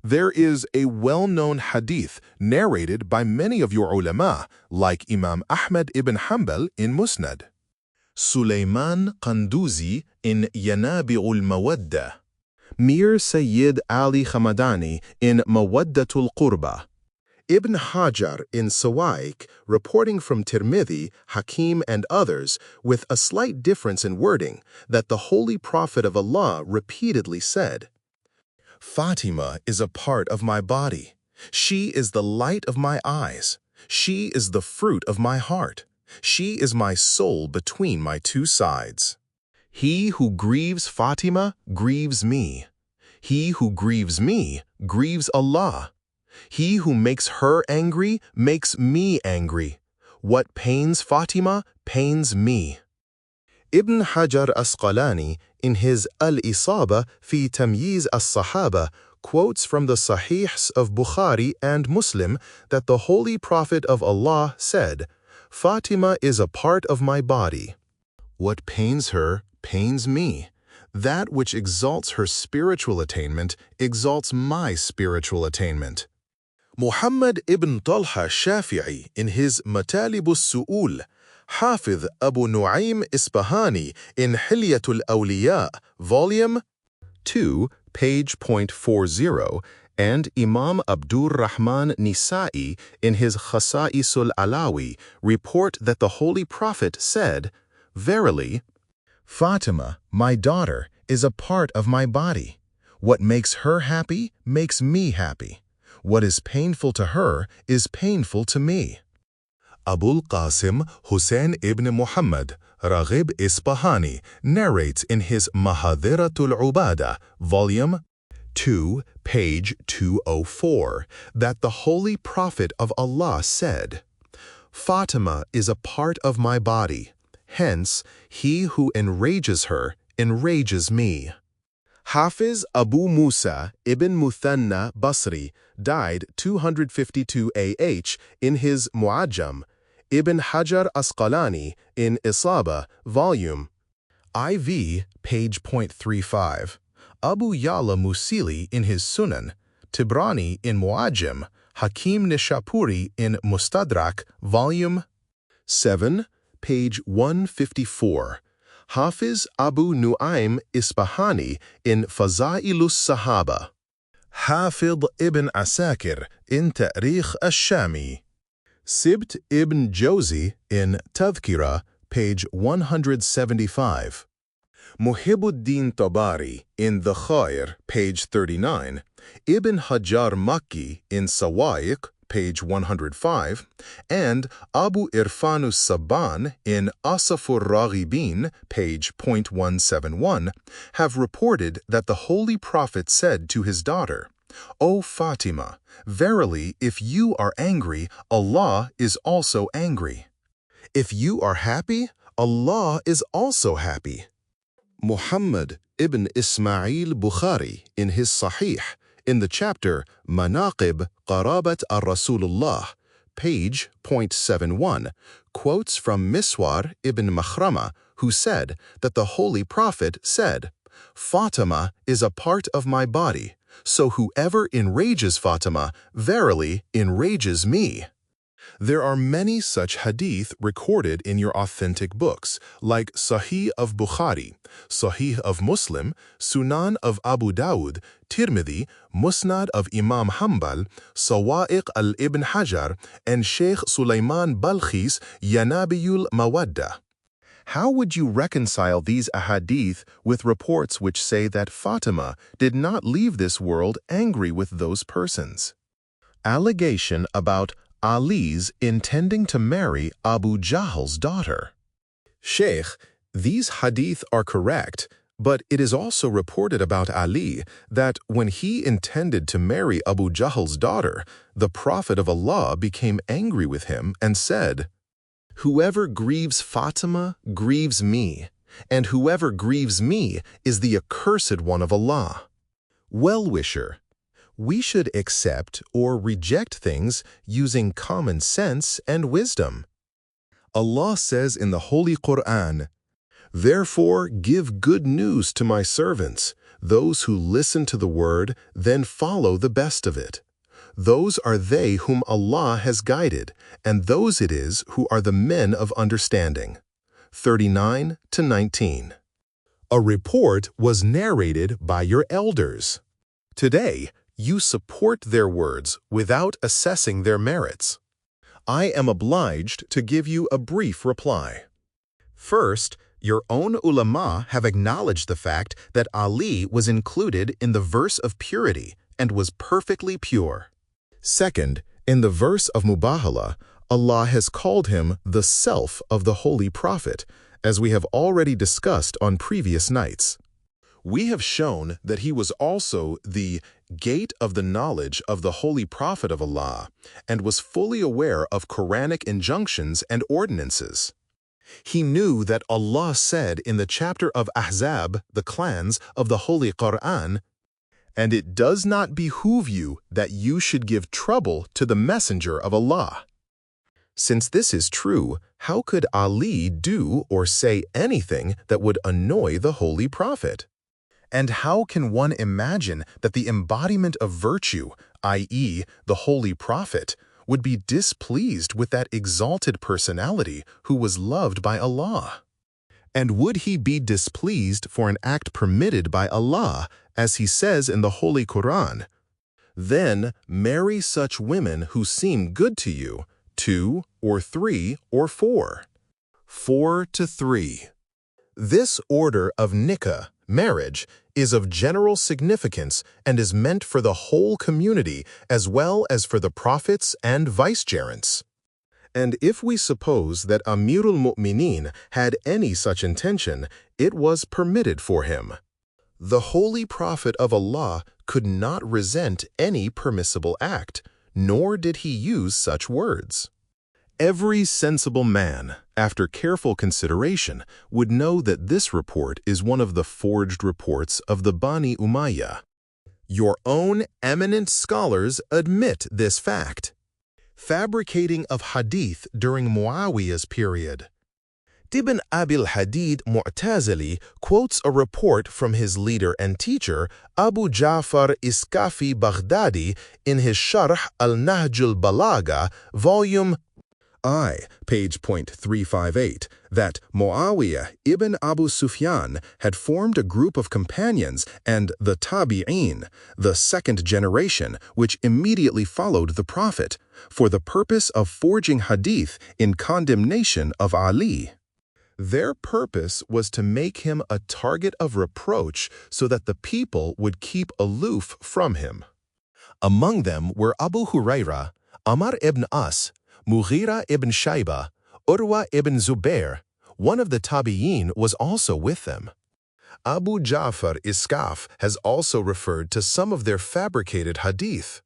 There is a well-known hadith narrated by many of your ulama, like Imam Ahmad ibn Hanbal in Musnad. Sulaiman Qanduzi in Yanabi al-Mawadda. Mir Sayyid Ali Hamadani in Mawaddatul Qurba. Ibn Hajar in Sawaik, reporting from Tirmidhi, Hakim, and others, with a slight difference in wording, that the Holy Prophet of Allah repeatedly said, Fatima is a part of my body. She is the light of my eyes. She is the fruit of my heart. She is my soul between my two sides. He who grieves Fatima grieves me. He who grieves me grieves Allah. He who makes her angry makes me angry. What pains Fatima pains me. Ibn Hajar Asqalani, in his Al-Isaba fi Tamyiz as-Sahaba, quotes from the Sahihs of Bukhari and Muslim that the Holy Prophet of Allah said, Fatima is a part of my body. What pains her pains me. That which exalts her spiritual attainment exalts my spiritual attainment. Muhammad ibn Talha Shafi'i in his Matalib al-Su'ul, Hafiz Abu Nu'aym Isfahani in Hilyatul Awliya, Volume 2, page .40, and Imam Abdur Rahman Nisa'i in his Khasa'isul Alawi report that the Holy Prophet said, Verily, Fatima, my daughter, is a part of my body. What makes her happy makes me happy. What is painful to her is painful to me. Abul Qasim Hussein ibn Muhammad, Raghib Isfahani, narrates in his Mahadhiratul Ubada, Volume 2, page 204, that the Holy Prophet of Allah said, Fatima is a part of my body. Hence, he who enrages her enrages me. Hafiz Abu Musa ibn Muthanna Basri died 252 AH in his Mu'ajjam. Ibn Hajar Asqalani in Isaba, Volume IV, page .35. Abu Ya'la Musili in his Sunan, Tibrani in Mu'ajjam, Hakim Nishapuri in Mustadrak, Volume 7, page 154. Hafiz Abu Nu'aym Isfahani in Faza'ilus Sahaba. Hafid ibn Asakir in Ta'rikh al-Shami. Sibt ibn Jawzi in Tadhkira, page 175. Muhibbuddin Tabari in the Khair, page 39. Ibn Hajar Makki in Sawa'iq, page 105, and Abu Irfanus Sabban in Asafur Raghibin, page .171, have reported that the Holy Prophet said to his daughter, O Fatima, verily if you are angry, Allah is also angry. If you are happy, Allah is also happy. Muhammad ibn Ismail Bukhari in his Sahih, in the chapter Manaqib Qarabat al-Rasulullah, page .71, quotes from Miswar ibn Makhrama, who said that the Holy Prophet said, Fatima is a part of my body, so whoever enrages Fatima verily enrages me. There are many such hadith recorded in your authentic books, like Sahih of Bukhari, Sahih of Muslim, Sunan of Abu Dawud, Tirmidhi, Musnad of Imam Hanbal, Sawa'iq al-Ibn Hajar, and Sheikh Sulaiman Balkhi's Yanabiyul Mawadda. How would you reconcile these ahadith with reports which say that Fatima did not leave this world angry with those persons? Allegation about Ali's intending to marry Abu Jahl's daughter. Sheikh, these hadith are correct, but it is also reported about Ali that when he intended to marry Abu Jahl's daughter, the Prophet of Allah became angry with him and said, Whoever grieves Fatima grieves me, and whoever grieves me is the accursed one of Allah. Well-wisher, we should accept or reject things using common sense and wisdom. Allah says in the Holy Quran, Therefore give good news to my servants, Those who listen to the word, then follow the best of it. Those are they whom Allah has guided, and those it is who are the men of understanding. 39 to 19. A report was narrated by your elders. Today, you support their words without assessing their merits. I am obliged to give you a brief reply. First, your own ulama have acknowledged the fact that Ali was included in the verse of purity and was perfectly pure. Second, in the verse of Mubahala, Allah has called him the self of the Holy Prophet, as we have already discussed on previous nights. We have shown that he was also the gate of the knowledge of the Holy Prophet of Allah and was fully aware of Quranic injunctions and ordinances. He knew that Allah said in the chapter of Ahzab, the clans of the Holy Quran, "And it does not behoove you that you should give trouble to the Messenger of Allah." Since this is true, how could Ali do or say anything that would annoy the Holy Prophet? And how can one imagine that the embodiment of virtue, i.e., the Holy Prophet, would be displeased with that exalted personality who was loved by Allah? And would he be displeased for an act permitted by Allah, as he says in the Holy Quran? Then marry such women who seem good to you, 2 or 3 or 4. 4 to 3. This order of nikah, marriage, is of general significance and is meant for the whole community as well as for the prophets and vicegerents. And if we suppose that Amirul Mu'mineen had any such intention, it was permitted for him. The Holy Prophet of Allah could not resent any permissible act, nor did he use such words. Every sensible man, after careful consideration, would know that this report is one of the forged reports of the Bani Umayyah. Your own eminent scholars admit this fact. Fabricating of hadith during Muawiyah's period. Ibn Abil Hadid Mu'tazili quotes a report from his leader and teacher, Abu Ja'far Iskafi Baghdadi, in his Sharh al-Nahj al-Balagha, volume I, page .358, that Muawiyah ibn Abu Sufyan had formed a group of companions and the Tabi'in, the second generation, which immediately followed the Prophet, for the purpose of forging hadith in condemnation of Ali. Their purpose was to make him a target of reproach so that the people would keep aloof from him. Among them were Abu Huraira, Amr ibn As, Mughira ibn Shayba, Urwa ibn Zubair. One of the Tabi'in was also with them. Abu Ja'far Iskaf has also referred to some of their fabricated hadith.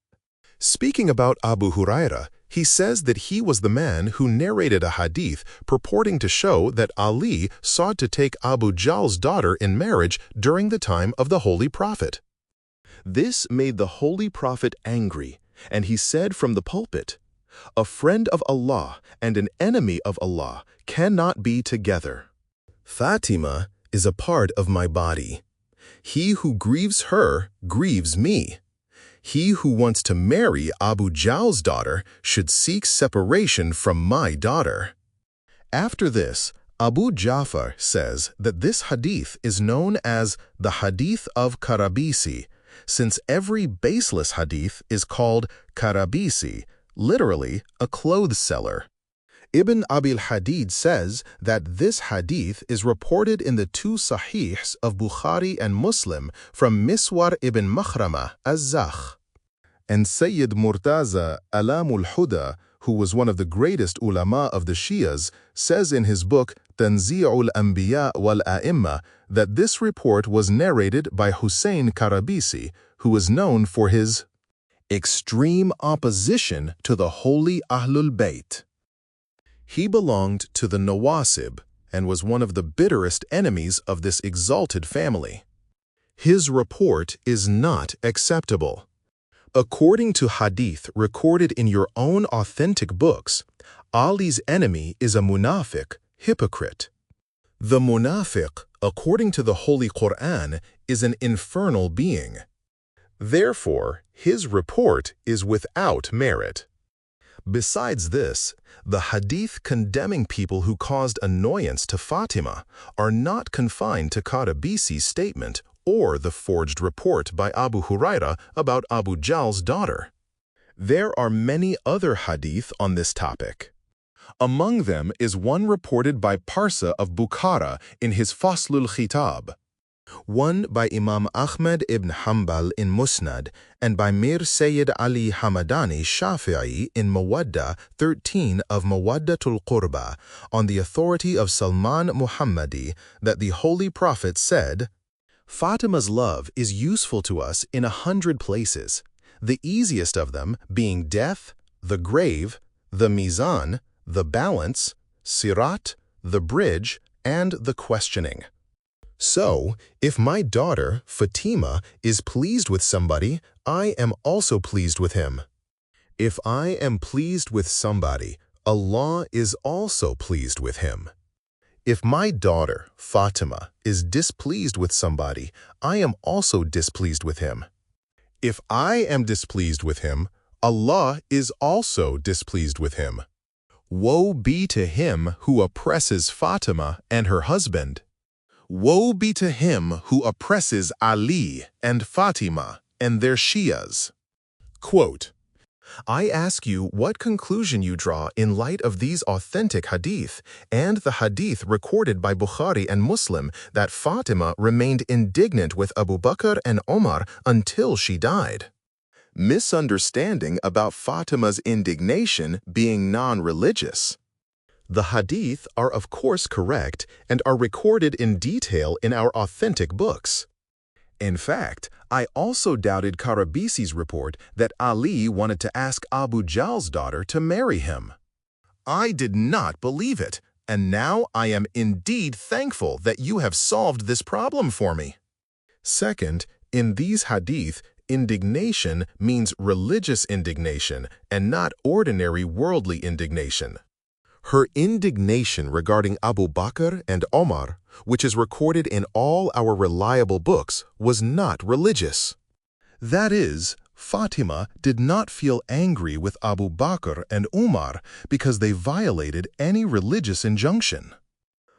Speaking about Abu Huraira, he says that he was the man who narrated a hadith purporting to show that Ali sought to take Abu Jahl's daughter in marriage during the time of the Holy Prophet. This made the Holy Prophet angry, and he said from the pulpit, "A friend of Allah and an enemy of Allah cannot be together. Fatima is a part of my body. He who grieves her grieves me. He who wants to marry Abu Jahl's daughter should seek separation from my daughter." After this, Abu Ja'far says that this hadith is known as the Hadith of Karabisi, since every baseless hadith is called Karabisi, literally a clothes seller. Ibn Abil Hadid says that this hadith is reported in the 2 Sahihs of Bukhari and Muslim from Miswar ibn Makhrama az-Zakh. And Sayyid Murtaza Alamul Huda, who was one of the greatest ulama of the Shi'as, says in his book Tanzi'ul Anbiya wal A'imma that this report was narrated by Hussein Karabisi, who is known for his extreme opposition to the holy Ahlul Bayt. He belonged to the Nawasib and was one of the bitterest enemies of this exalted family. His report is not acceptable. According to hadith recorded in your own authentic books, Ali's enemy is a munafiq, hypocrite. The munafiq, according to the Holy Quran, is an infernal being. Therefore, his report is without merit. Besides this, the hadith condemning people who caused annoyance to Fatima are not confined to Qarabisi's statement or the forged report by Abu Huraira about Abu Jahl's daughter. There are many other hadith on this topic. Among them is one reported by Parsa of Bukhara in his Faslul Khitab, one by Imam Ahmad ibn Hanbal in Musnad, and by Mir Sayyid Ali Hamadani Shafi'i in Mawadda 13 of Mawaddatul Qurba, on the authority of Salman Muhammadi, that the Holy Prophet said, "Fatima's love is useful to us in 100 places, the easiest of them being death, the grave, the mizan, the balance, sirat, the bridge, and the questioning." So, if my daughter, Fatima, is pleased with somebody, I am also pleased with him. If I am pleased with somebody, Allah is also pleased with him. If my daughter, Fatima, is displeased with somebody, I am also displeased with him. If I am displeased with him, Allah is also displeased with him. Woe be to him who oppresses Fatima and her husband. Woe be to him who oppresses Ali and Fatima and their Shias. Quote, I ask you what conclusion you draw in light of these authentic hadith and the hadith recorded by Bukhari and Muslim that Fatima remained indignant with Abu Bakr and Omar until she died. Misunderstanding about Fatima's indignation being non-religious. The hadith are of course correct and are recorded in detail in our authentic books. In fact, I also doubted Qarabisi's report that Ali wanted to ask Abu Jahl's daughter to marry him. I did not believe it, and now I am indeed thankful that you have solved this problem for me. Second, in these hadith, indignation means religious indignation and not ordinary worldly indignation. Her indignation regarding Abu Bakr and Omar, which is recorded in all our reliable books, was not religious. That is, Fatima did not feel angry with Abu Bakr and Umar because they violated any religious injunction.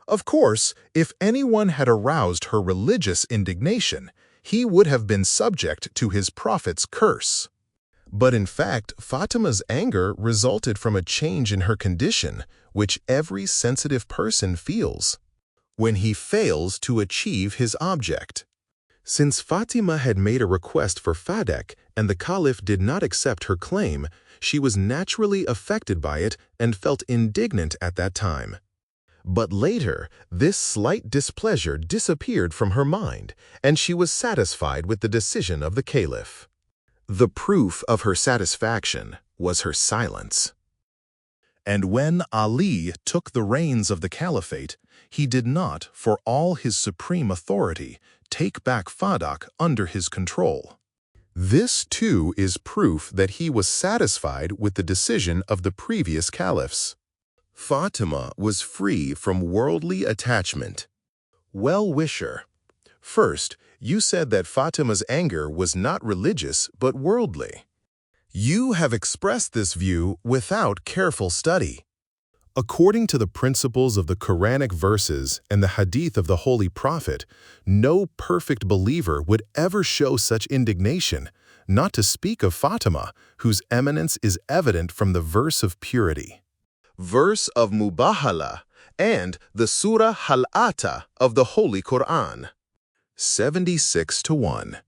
Of course, if anyone had aroused her religious indignation, he would have been subject to his prophet's curse. But in fact, Fatima's anger resulted from a change in her condition, which every sensitive person feels, when he fails to achieve his object. Since Fatima had made a request for Fadek and the Caliph did not accept her claim, she was naturally affected by it and felt indignant at that time. But later, this slight displeasure disappeared from her mind, and she was satisfied with the decision of the Caliph. The proof of her satisfaction was her silence. And when Ali took the reins of the caliphate, he did not, for all his supreme authority, take back Fadak under his control. This too is proof that he was satisfied with the decision of the previous caliphs. Fatima was free from worldly attachment. Well-wisher. First, you said that Fatima's anger was not religious but worldly. You have expressed this view without careful study. According to the principles of the Quranic verses and the hadith of the Holy Prophet, no perfect believer would ever show such indignation, not to speak of Fatima, whose eminence is evident from the verse of purity, verse of Mubahala, and the Surah Al-Ata of the Holy Quran. 76-1.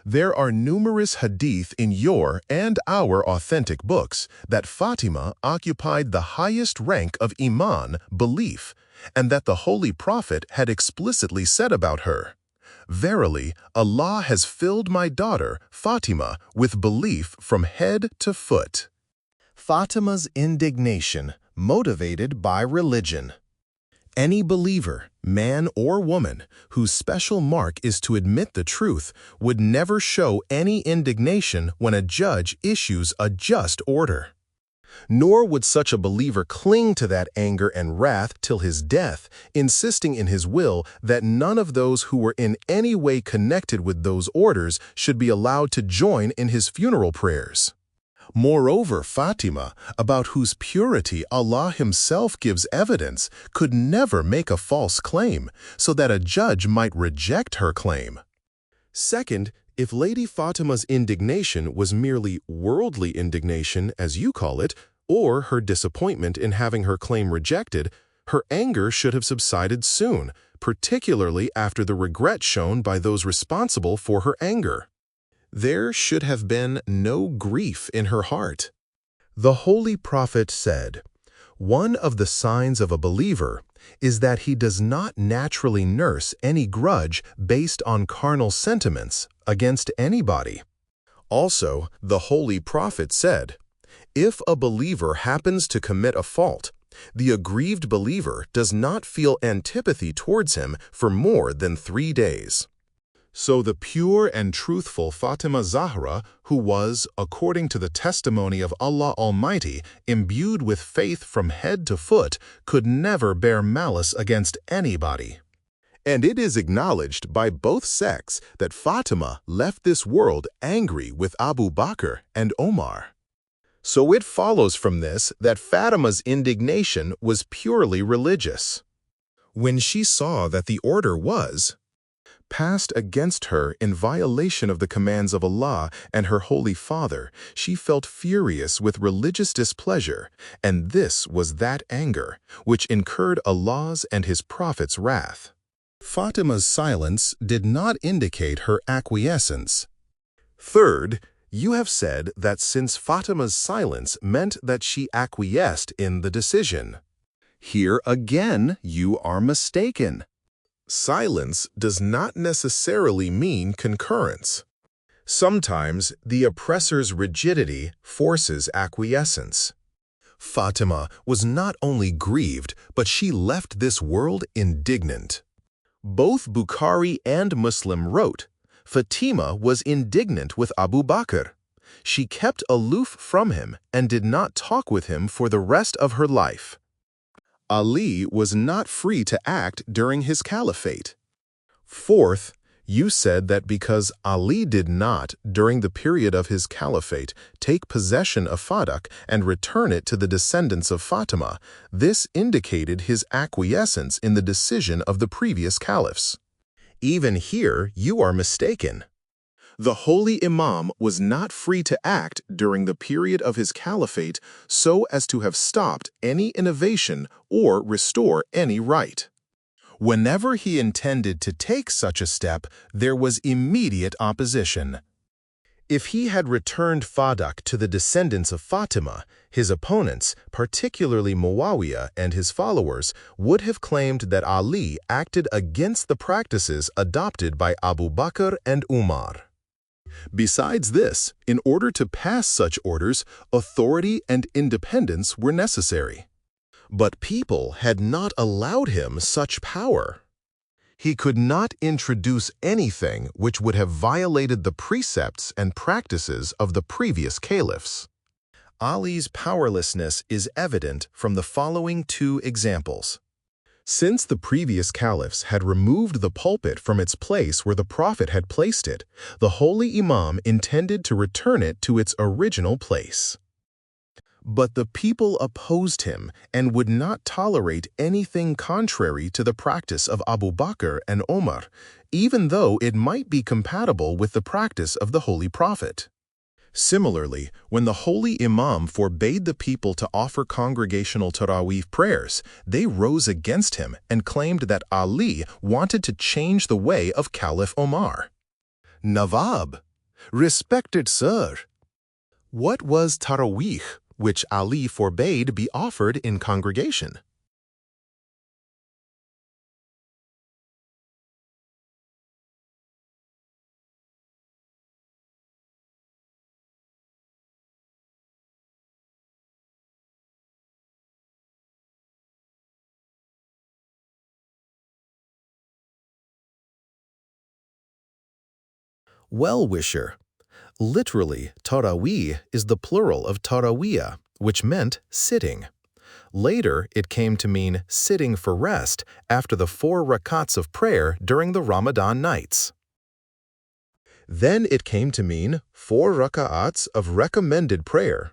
There are numerous hadith in your and our authentic books that Fatima occupied the highest rank of iman, belief, and that the Holy Prophet had explicitly said about her, "Verily, Allah has filled my daughter, Fatima, with belief from head to foot." Fatima's indignation motivated by religion. Any believer, man or woman, whose special mark is to admit the truth would never show any indignation when a judge issues a just order. Nor would such a believer cling to that anger and wrath till his death, insisting in his will that none of those who were in any way connected with those orders should be allowed to join in his funeral prayers. Moreover, Fatima, about whose purity Allah Himself gives evidence, could never make a false claim, so that a judge might reject her claim. Second, if Lady Fatima's indignation was merely worldly indignation, as you call it, or her disappointment in having her claim rejected, her anger should have subsided soon, particularly after the regret shown by those responsible for her anger. There should have been no grief in her heart. The Holy Prophet said, "One of the signs of a believer is that he does not naturally nurse any grudge based on carnal sentiments against anybody." Also, the Holy Prophet said, "If a believer happens to commit a fault, the aggrieved believer does not feel antipathy towards him for more than 3 days." So the pure and truthful Fatima Zahra, who was, according to the testimony of Allah Almighty, imbued with faith from head to foot, could never bear malice against anybody. And it is acknowledged by both sects that Fatima left this world angry with Abu Bakr and Omar. So it follows from this that Fatima's indignation was purely religious. When she saw that the order was passed against her in violation of the commands of Allah and her Holy Father, she felt furious with religious displeasure, and this was that anger which incurred Allah's and His Prophet's wrath. Fatima's silence did not indicate her acquiescence. Third, you have said that since Fatima's silence meant that she acquiesced in the decision. Here again you are mistaken. Silence does not necessarily mean concurrence. Sometimes the oppressor's rigidity forces acquiescence. Fatima was not only grieved, but she left this world indignant. Both Bukhari and Muslim wrote, Fatima was indignant with Abu Bakr. She kept aloof from him and did not talk with him for the rest of her life. Ali was not free to act during his caliphate. Fourth, you said that because Ali did not, during the period of his caliphate, take possession of Fadak and return it to the descendants of Fatima, this indicated his acquiescence in the decision of the previous caliphs. Even here, you are mistaken. The Holy Imam was not free to act during the period of his caliphate so as to have stopped any innovation or restore any right. Whenever he intended to take such a step, there was immediate opposition. If he had returned Fadak to the descendants of Fatima, his opponents, particularly Muawiyah and his followers, would have claimed that Ali acted against the practices adopted by Abu Bakr and Umar. Besides this, in order to pass such orders, authority and independence were necessary. But people had not allowed him such power. He could not introduce anything which would have violated the precepts and practices of the previous caliphs. Ali's powerlessness is evident from the following 2 examples. Since the previous caliphs had removed the pulpit from its place where the Prophet had placed it, the Holy Imam intended to return it to its original place. But the people opposed him and would not tolerate anything contrary to the practice of Abu Bakr and Omar, even though it might be compatible with the practice of the Holy Prophet. Similarly, when the Holy Imam forbade the people to offer congregational Taraweeh prayers, they rose against him and claimed that Ali wanted to change the way of Caliph Omar. Nawab, respected sir, what was Taraweeh, which Ali forbade be offered in congregation? Well-wisher. Literally, Taraweeh is the plural of Tarawiyah, which meant sitting. Later, it came to mean sitting for rest after the 4 rakats of prayer during the Ramadan nights. Then it came to mean 4 raka'ats of recommended prayer.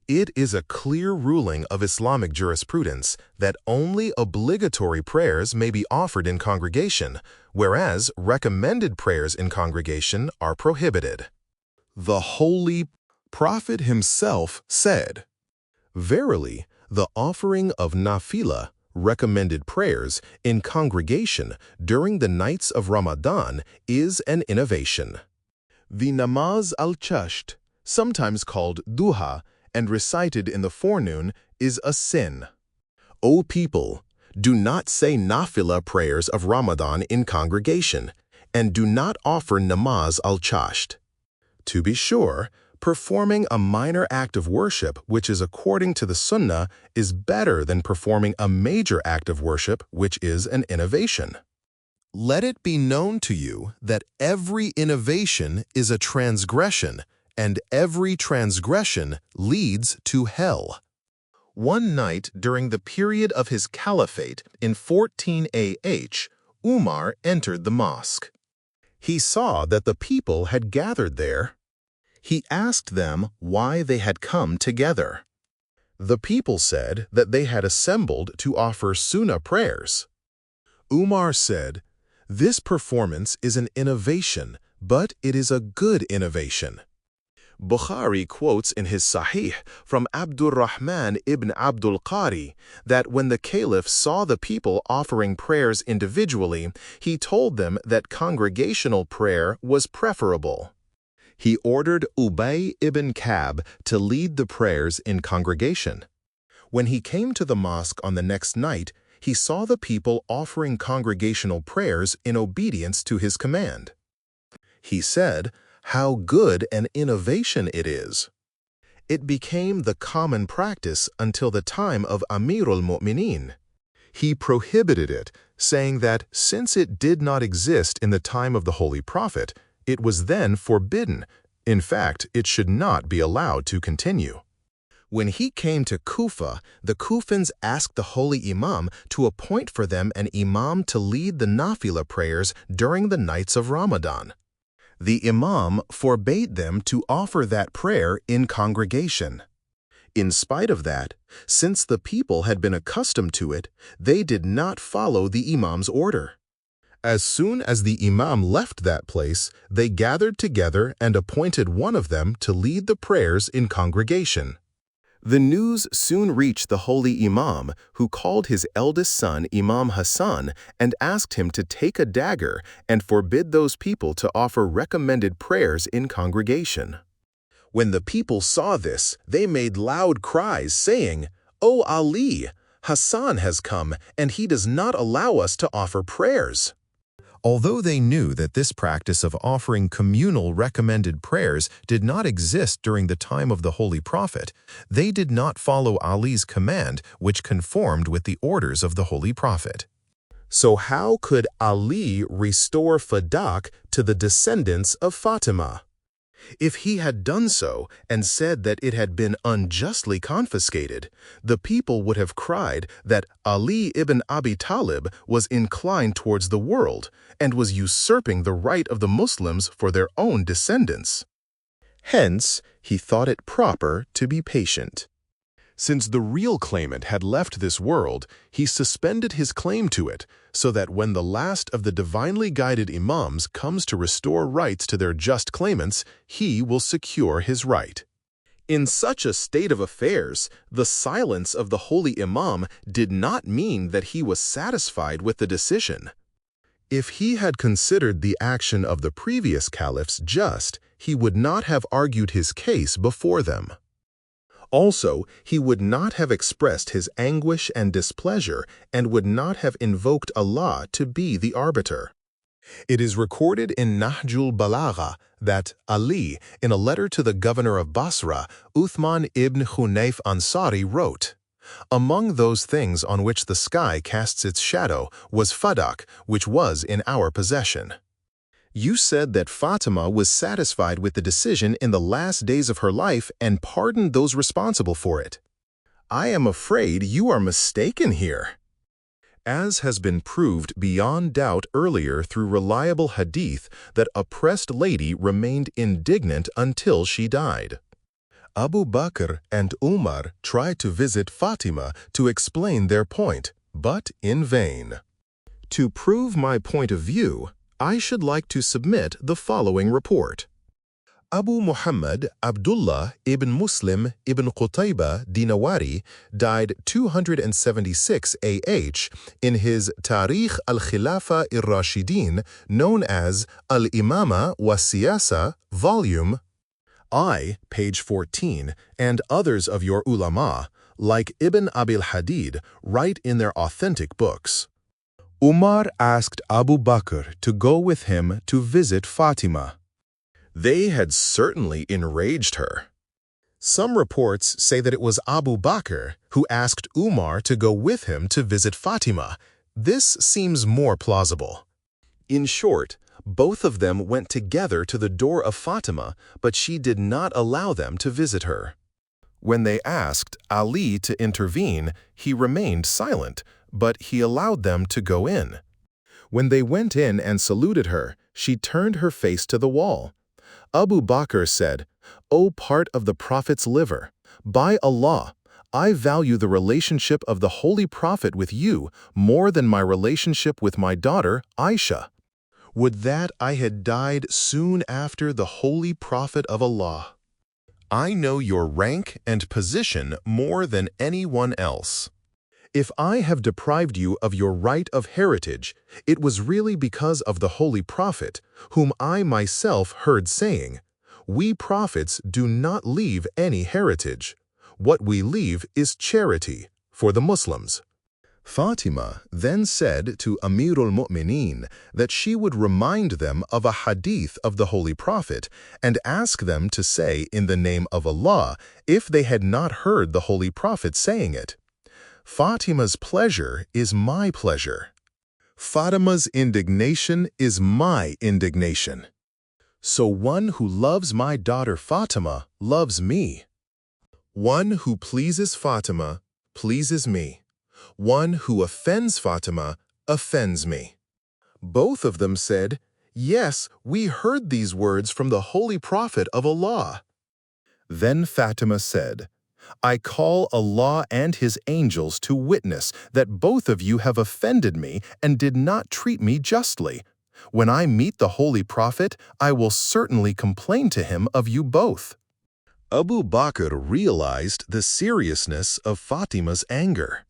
It is a clear ruling of Islamic jurisprudence that only obligatory prayers may be offered in congregation, whereas recommended prayers in congregation are prohibited. The Holy Prophet himself said, "Verily, the offering of nafila, recommended prayers, in congregation during the nights of Ramadan is an innovation. The namaz al-chasht, sometimes called duha, and recited in the forenoon, is a sin. O people, do not say nafila prayers of Ramadan in congregation, and do not offer namaz al-chasht. To be sure, performing a minor act of worship which is according to the Sunnah is better than performing a major act of worship which is an innovation. Let it be known to you that every innovation is a transgression, and every transgression leads to hell." One night during the period of his caliphate in 14 AH, Umar entered the mosque. He saw that the people had gathered there. He asked them why they had come together. The people said that they had assembled to offer sunnah prayers. Umar said, "This performance is an innovation, but it is a good innovation." Bukhari quotes in his Sahih from Abdurrahman ibn Abdul Qari that when the caliph saw the people offering prayers individually, he told them that congregational prayer was preferable. He ordered Ubay ibn Ka'b to lead the prayers in congregation. When he came to the mosque on the next night, he saw the people offering congregational prayers in obedience to his command. He said, "How good an innovation it is." It became the common practice until the time of Amirul Mu'minin. He prohibited it, saying that since it did not exist in the time of the Holy Prophet, it was then forbidden. In fact, it should not be allowed to continue. When he came to Kufa, the Kufans asked the Holy Imam to appoint for them an imam to lead the nafila prayers during the nights of Ramadan. The imam forbade them to offer that prayer in congregation. In spite of that, since the people had been accustomed to it, they did not follow the imam's order. As soon as the imam left that place, they gathered together and appointed one of them to lead the prayers in congregation. The news soon reached the holy imam, who called his eldest son Imam Hassan and asked him to take a dagger and forbid those people to offer recommended prayers in congregation. When the people saw this, they made loud cries, saying, "O Ali, Hassan has come, and he does not allow us to offer prayers." Although they knew that this practice of offering communal recommended prayers did not exist during the time of the Holy Prophet, they did not follow Ali's command, which conformed with the orders of the Holy Prophet. So how could Ali restore Fadak to the descendants of Fatima? If he had done so and said that it had been unjustly confiscated, the people would have cried that Ali ibn Abi Talib was inclined towards the world and was usurping the right of the Muslims for their own descendants. Hence, he thought it proper to be patient. Since the real claimant had left this world, he suspended his claim to it, so that when the last of the divinely guided imams comes to restore rights to their just claimants, he will secure his right. In such a state of affairs, the silence of the holy imam did not mean that he was satisfied with the decision. If he had considered the action of the previous caliphs just, he would not have argued his case before them. Also, he would not have expressed his anguish and displeasure and would not have invoked Allah to be the arbiter. It is recorded in Nahjul Balagha that Ali, in a letter to the governor of Basra, Uthman ibn Hunayf Ansari, wrote, "Among those things on which the sky casts its shadow was Fadak, which was in our possession." You said that Fatima was satisfied with the decision in the last days of her life and pardoned those responsible for it. I am afraid you are mistaken here. As has been proved beyond doubt earlier through reliable hadith, that oppressed lady remained indignant until she died. Abu Bakr and Umar tried to visit Fatima to explain their point, but in vain. To prove my point of view, I should like to submit the following report. Abu Muhammad Abdullah ibn Muslim ibn Qutayba Dinawari died 276 AH in his Tarikh al-Khilafa ir-Rashidin, known as Al-Imama wa Siyasa, Volume I, page 14, and others of your ulama, like Ibn Abil Hadid, write in their authentic books. Umar asked Abu Bakr to go with him to visit Fatima. They had certainly enraged her. Some reports say that it was Abu Bakr who asked Umar to go with him to visit Fatima. This seems more plausible. In short, both of them went together to the door of Fatima, but she did not allow them to visit her. When they asked Ali to intervene, he remained silent, but he allowed them to go in. When they went in and saluted her, she turned her face to the wall. Abu Bakr said, "O part of the Prophet's liver, by Allah, I value the relationship of the Holy Prophet with you more than my relationship with my daughter, Aisha. Would that I had died soon after the Holy Prophet of Allah. I know your rank and position more than anyone else. If I have deprived you of your right of heritage, it was really because of the Holy Prophet, whom I myself heard saying, 'We prophets do not leave any heritage. What we leave is charity for the Muslims.'" Fatima then said to Amirul Mu'mineen that she would remind them of a hadith of the Holy Prophet and ask them to say in the name of Allah if they had not heard the Holy Prophet saying it. Fatima's pleasure is my pleasure. Fatima's indignation is my indignation. So one who loves my daughter Fatima loves me. One who pleases Fatima pleases me. One who offends Fatima offends me. Both of them said, "Yes, we heard these words from the Holy Prophet of Allah." Then Fatima said, "I call Allah and His angels to witness that both of you have offended me and did not treat me justly. When I meet the Holy Prophet, I will certainly complain to him of you both." Abu Bakr realized the seriousness of Fatima's anger.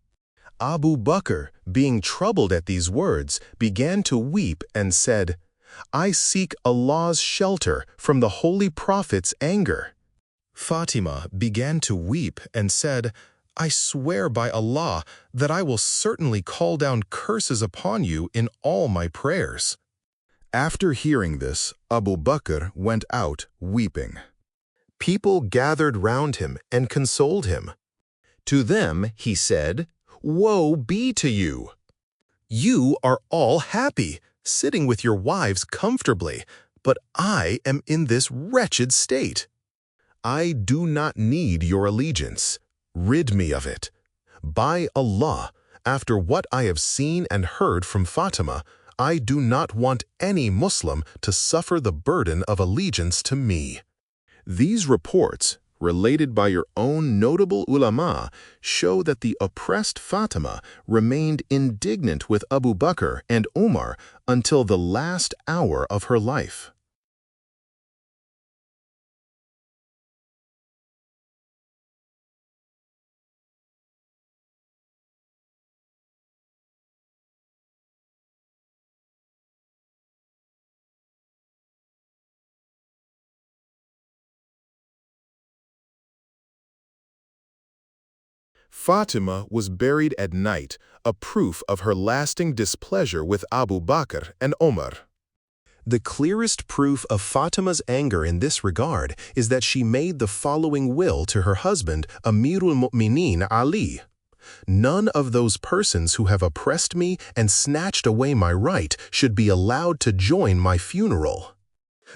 Abu Bakr, being troubled at these words, began to weep and said, "I seek Allah's shelter from the Holy Prophet's anger." Fatima began to weep and said, "I swear by Allah that I will certainly call down curses upon you in all my prayers." After hearing this, Abu Bakr went out weeping. People gathered round him and consoled him. To them he said, "Woe be to you! You are all happy, sitting with your wives comfortably, but I am in this wretched state. I do not need your allegiance. Rid me of it. By Allah, after what I have seen and heard from Fatima, I do not want any Muslim to suffer the burden of allegiance to me." These reports, related by your own notable ulama, show that the oppressed Fatima remained indignant with Abu Bakr and Umar until the last hour of her life. Fatima was buried at night, a proof of her lasting displeasure with Abu Bakr and Omar. The clearest proof of Fatima's anger in this regard is that she made the following will to her husband, Amirul Mu'mineen Ali. None of those persons who have oppressed me and snatched away my right should be allowed to join my funeral.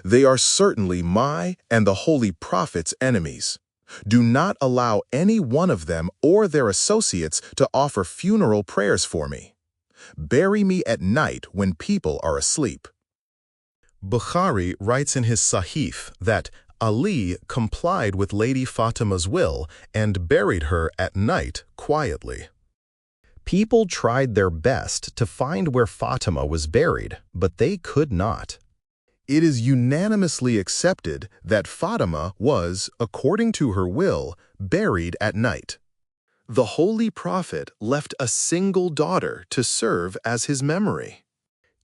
They are certainly my and the Holy Prophet's enemies. Do not allow any one of them or their associates to offer funeral prayers for me. Bury me at night when people are asleep. Bukhari writes in his Sahih that Ali complied with Lady Fatima's will and buried her at night quietly. People tried their best to find where Fatima was buried, but they could not. It is unanimously accepted that Fatima was, according to her will, buried at night. The Holy Prophet left a single daughter to serve as his memory.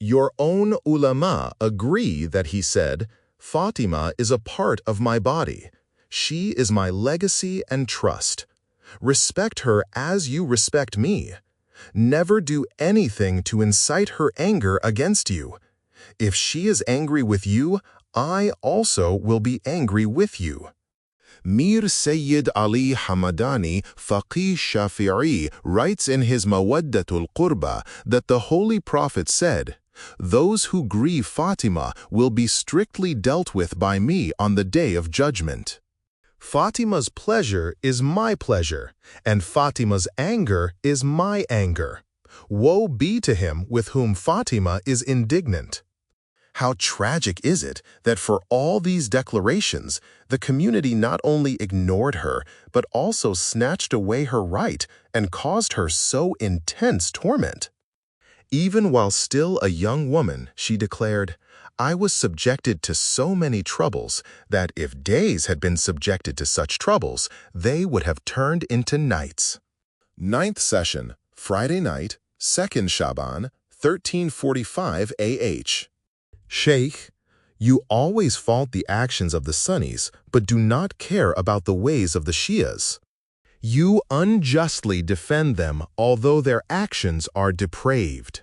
Your own ulama agree that he said, "Fatima is a part of my body. She is my legacy and trust. Respect her as you respect me. Never do anything to incite her anger against you. If she is angry with you, I also will be angry with you." Mir Sayyid Ali Hamadani, Faqih Shafi'i, writes in his Mawaddatul Qurba that the Holy Prophet said, "Those who grieve Fatima will be strictly dealt with by me on the day of judgment. Fatima's pleasure is my pleasure, and Fatima's anger is my anger. Woe be to him with whom Fatima is indignant." How tragic is it that for all these declarations, the community not only ignored her, but also snatched away her right and caused her so intense torment. Even while still a young woman, she declared, "I was subjected to so many troubles that if days had been subjected to such troubles, they would have turned into nights." Ninth session, Friday night, 2nd Shaban, 1345 AH. Sheikh, you always fault the actions of the Sunnis, but do not care about the ways of the Shias. You unjustly defend them, although their actions are depraved.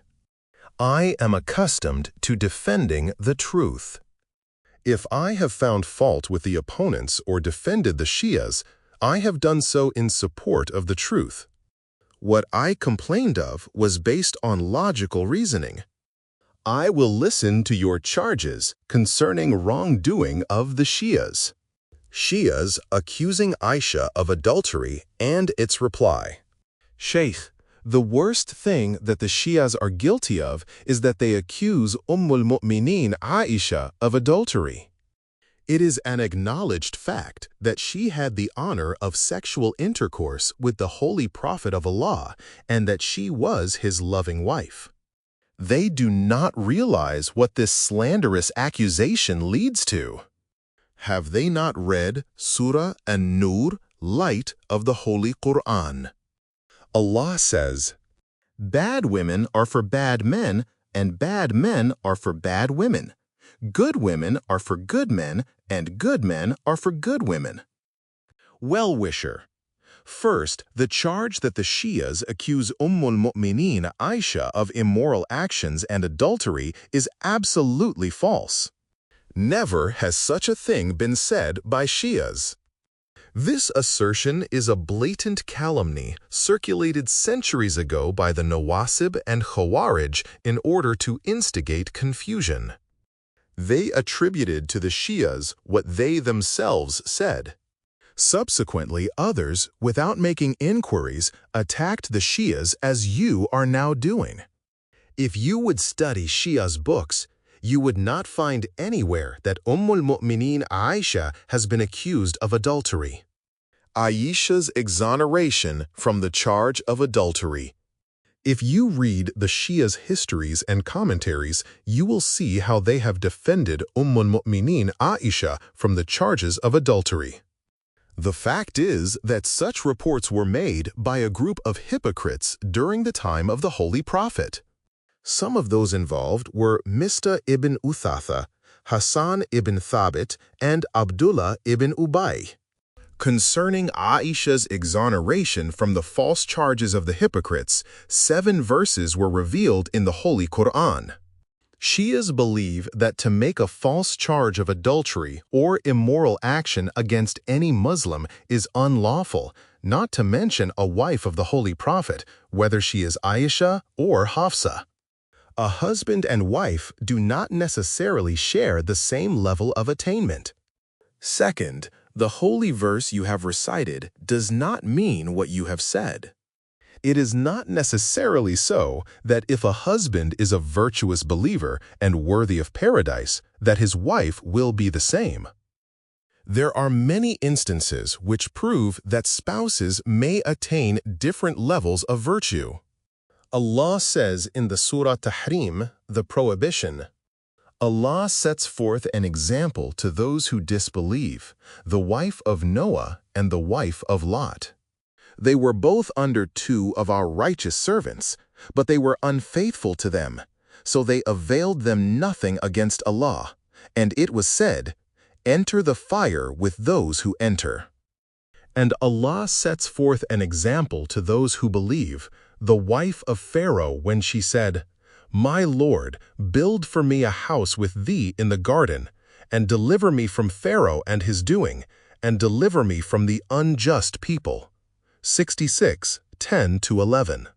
I am accustomed to defending the truth. If I have found fault with the opponents or defended the Shias, I have done so in support of the truth. What I complained of was based on logical reasoning. I will listen to your charges concerning wrongdoing of the Shias. Shias accusing Aisha of adultery and its reply. Sheikh, the worst thing that the Shias are guilty of is that they accuse al-Mu'mineen Aisha of adultery. It is an acknowledged fact that she had the honor of sexual intercourse with the Holy Prophet of Allah and that she was his loving wife. They do not realize what this slanderous accusation leads to. Have they not read Surah An-Nur, Light of the Holy Quran? Allah says, "Bad women are for bad men, and bad men are for bad women. Good women are for good men, and good men are for good women." Well-wisher. First, the charge that the Shias accuse al-Mu'mineen Aisha of immoral actions and adultery is absolutely false. Never has such a thing been said by Shias. This assertion is a blatant calumny circulated centuries ago by the Nawasib and Khawarij in order to instigate confusion. They attributed to the Shias what they themselves said. Subsequently, others, without making inquiries, attacked the Shias as you are now doing. If you would study Shias' books, you would not find anywhere that al-Mu'mineen Aisha has been accused of adultery. Aisha's exoneration from the charge of adultery. If you read the Shias' histories and commentaries, you will see how they have defended al-Mu'mineen Aisha from the charges of adultery. The fact is that such reports were made by a group of hypocrites during the time of the Holy Prophet. Some of those involved were Mista ibn Uthatha, Hassan ibn Thabit, and Abdullah ibn Ubay. Concerning Aisha's exoneration from the false charges of the hypocrites, 7 verses were revealed in the Holy Quran. Shias believe that to make a false charge of adultery or immoral action against any Muslim is unlawful, not to mention a wife of the Holy Prophet, whether she is Aisha or Hafsa. A husband and wife do not necessarily share the same level of attainment. Second, the holy verse you have recited does not mean what you have said. It is not necessarily so that if a husband is a virtuous believer and worthy of paradise, that his wife will be the same. There are many instances which prove that spouses may attain different levels of virtue. Allah says in the Surah Tahrim, the prohibition, Allah sets forth an example to those who disbelieve, the wife of Noah and the wife of Lot. They were both under two of our righteous servants, but they were unfaithful to them, so they availed them nothing against Allah, and it was said, "Enter the fire with those who enter." And Allah sets forth an example to those who believe, the wife of Pharaoh when she said, "My Lord, build for me a house with thee in the garden, and deliver me from Pharaoh and his doing, and deliver me from the unjust people." 66:10-11.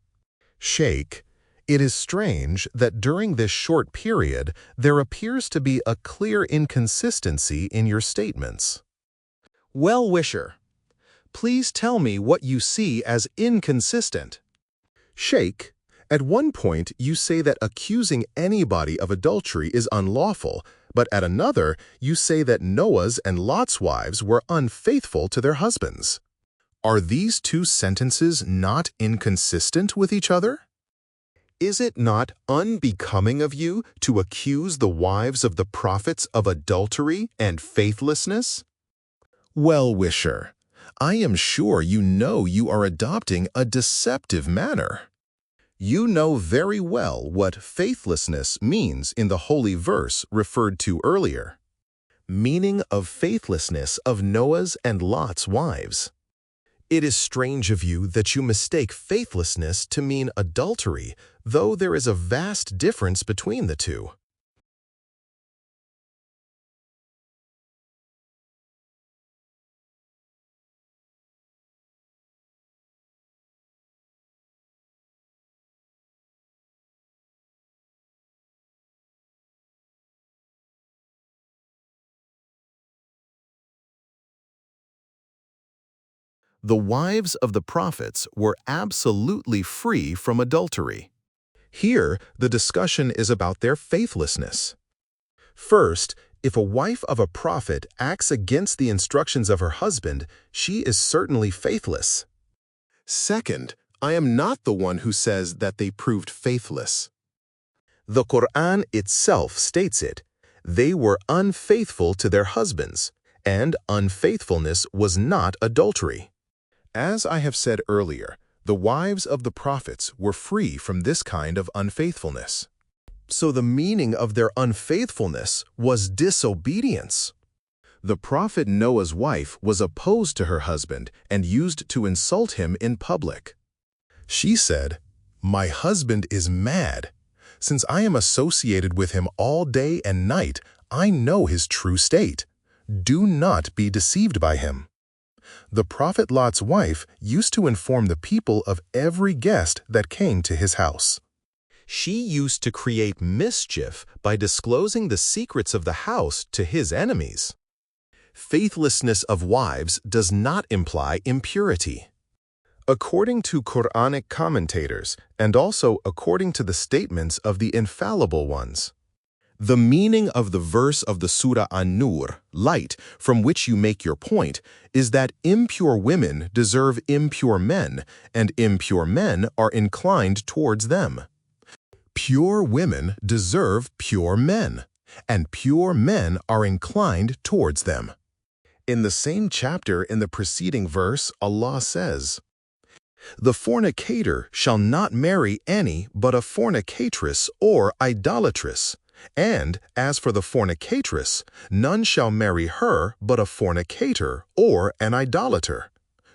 Sheikh, it is strange that during this short period there appears to be a clear inconsistency in your statements. Well-wisher, please tell me what you see as inconsistent. Sheikh, at one point you say that accusing anybody of adultery is unlawful, but at another you say that Noah's and Lot's wives were unfaithful to their husbands. Are these two sentences not inconsistent with each other? Is it not unbecoming of you to accuse the wives of the prophets of adultery and faithlessness? Well-wisher, I am sure you know you are adopting a deceptive manner. You know very well what faithlessness means in the holy verse referred to earlier. Meaning of faithlessness of Noah's and Lot's wives. It is strange of you that you mistake faithlessness to mean adultery, though there is a vast difference between the two. The wives of the prophets were absolutely free from adultery. Here, the discussion is about their faithlessness. First, if a wife of a prophet acts against the instructions of her husband, she is certainly faithless. Second, I am not the one who says that they proved faithless. The Quran itself states it. They were unfaithful to their husbands, and unfaithfulness was not adultery. As I have said earlier, the wives of the prophets were free from this kind of unfaithfulness. So the meaning of their unfaithfulness was disobedience. The prophet Noah's wife was opposed to her husband and used to insult him in public. She said, "My husband is mad. Since I am associated with him all day and night, I know his true state. Do not be deceived by him." The prophet Lot's wife used to inform the people of every guest that came to his house. She used to create mischief by disclosing the secrets of the house to his enemies. Faithlessness of wives does not imply impurity. According to Quranic commentators, and also according to the statements of the infallible ones, the meaning of the verse of the Surah An-Nur, light, from which you make your point, is that impure women deserve impure men, and impure men are inclined towards them. Pure women deserve pure men, and pure men are inclined towards them. In the same chapter in the preceding verse, Allah says, "The fornicator shall not marry any but a fornicatress or idolatress. And as for the fornicatress, none shall marry her but a fornicator or an idolater."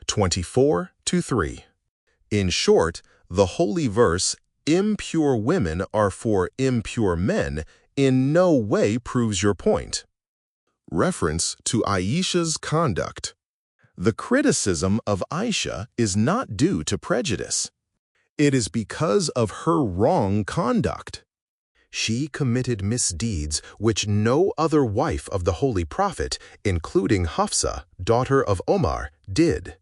24:3. In short, the holy verse, "Impure women are for impure men," in no way proves your point. Reference to Aisha's conduct. The criticism of Aisha is not due to prejudice. It is because of her wrong conduct. She committed misdeeds which no other wife of the Holy Prophet, including Hafsa, daughter of Omar, did.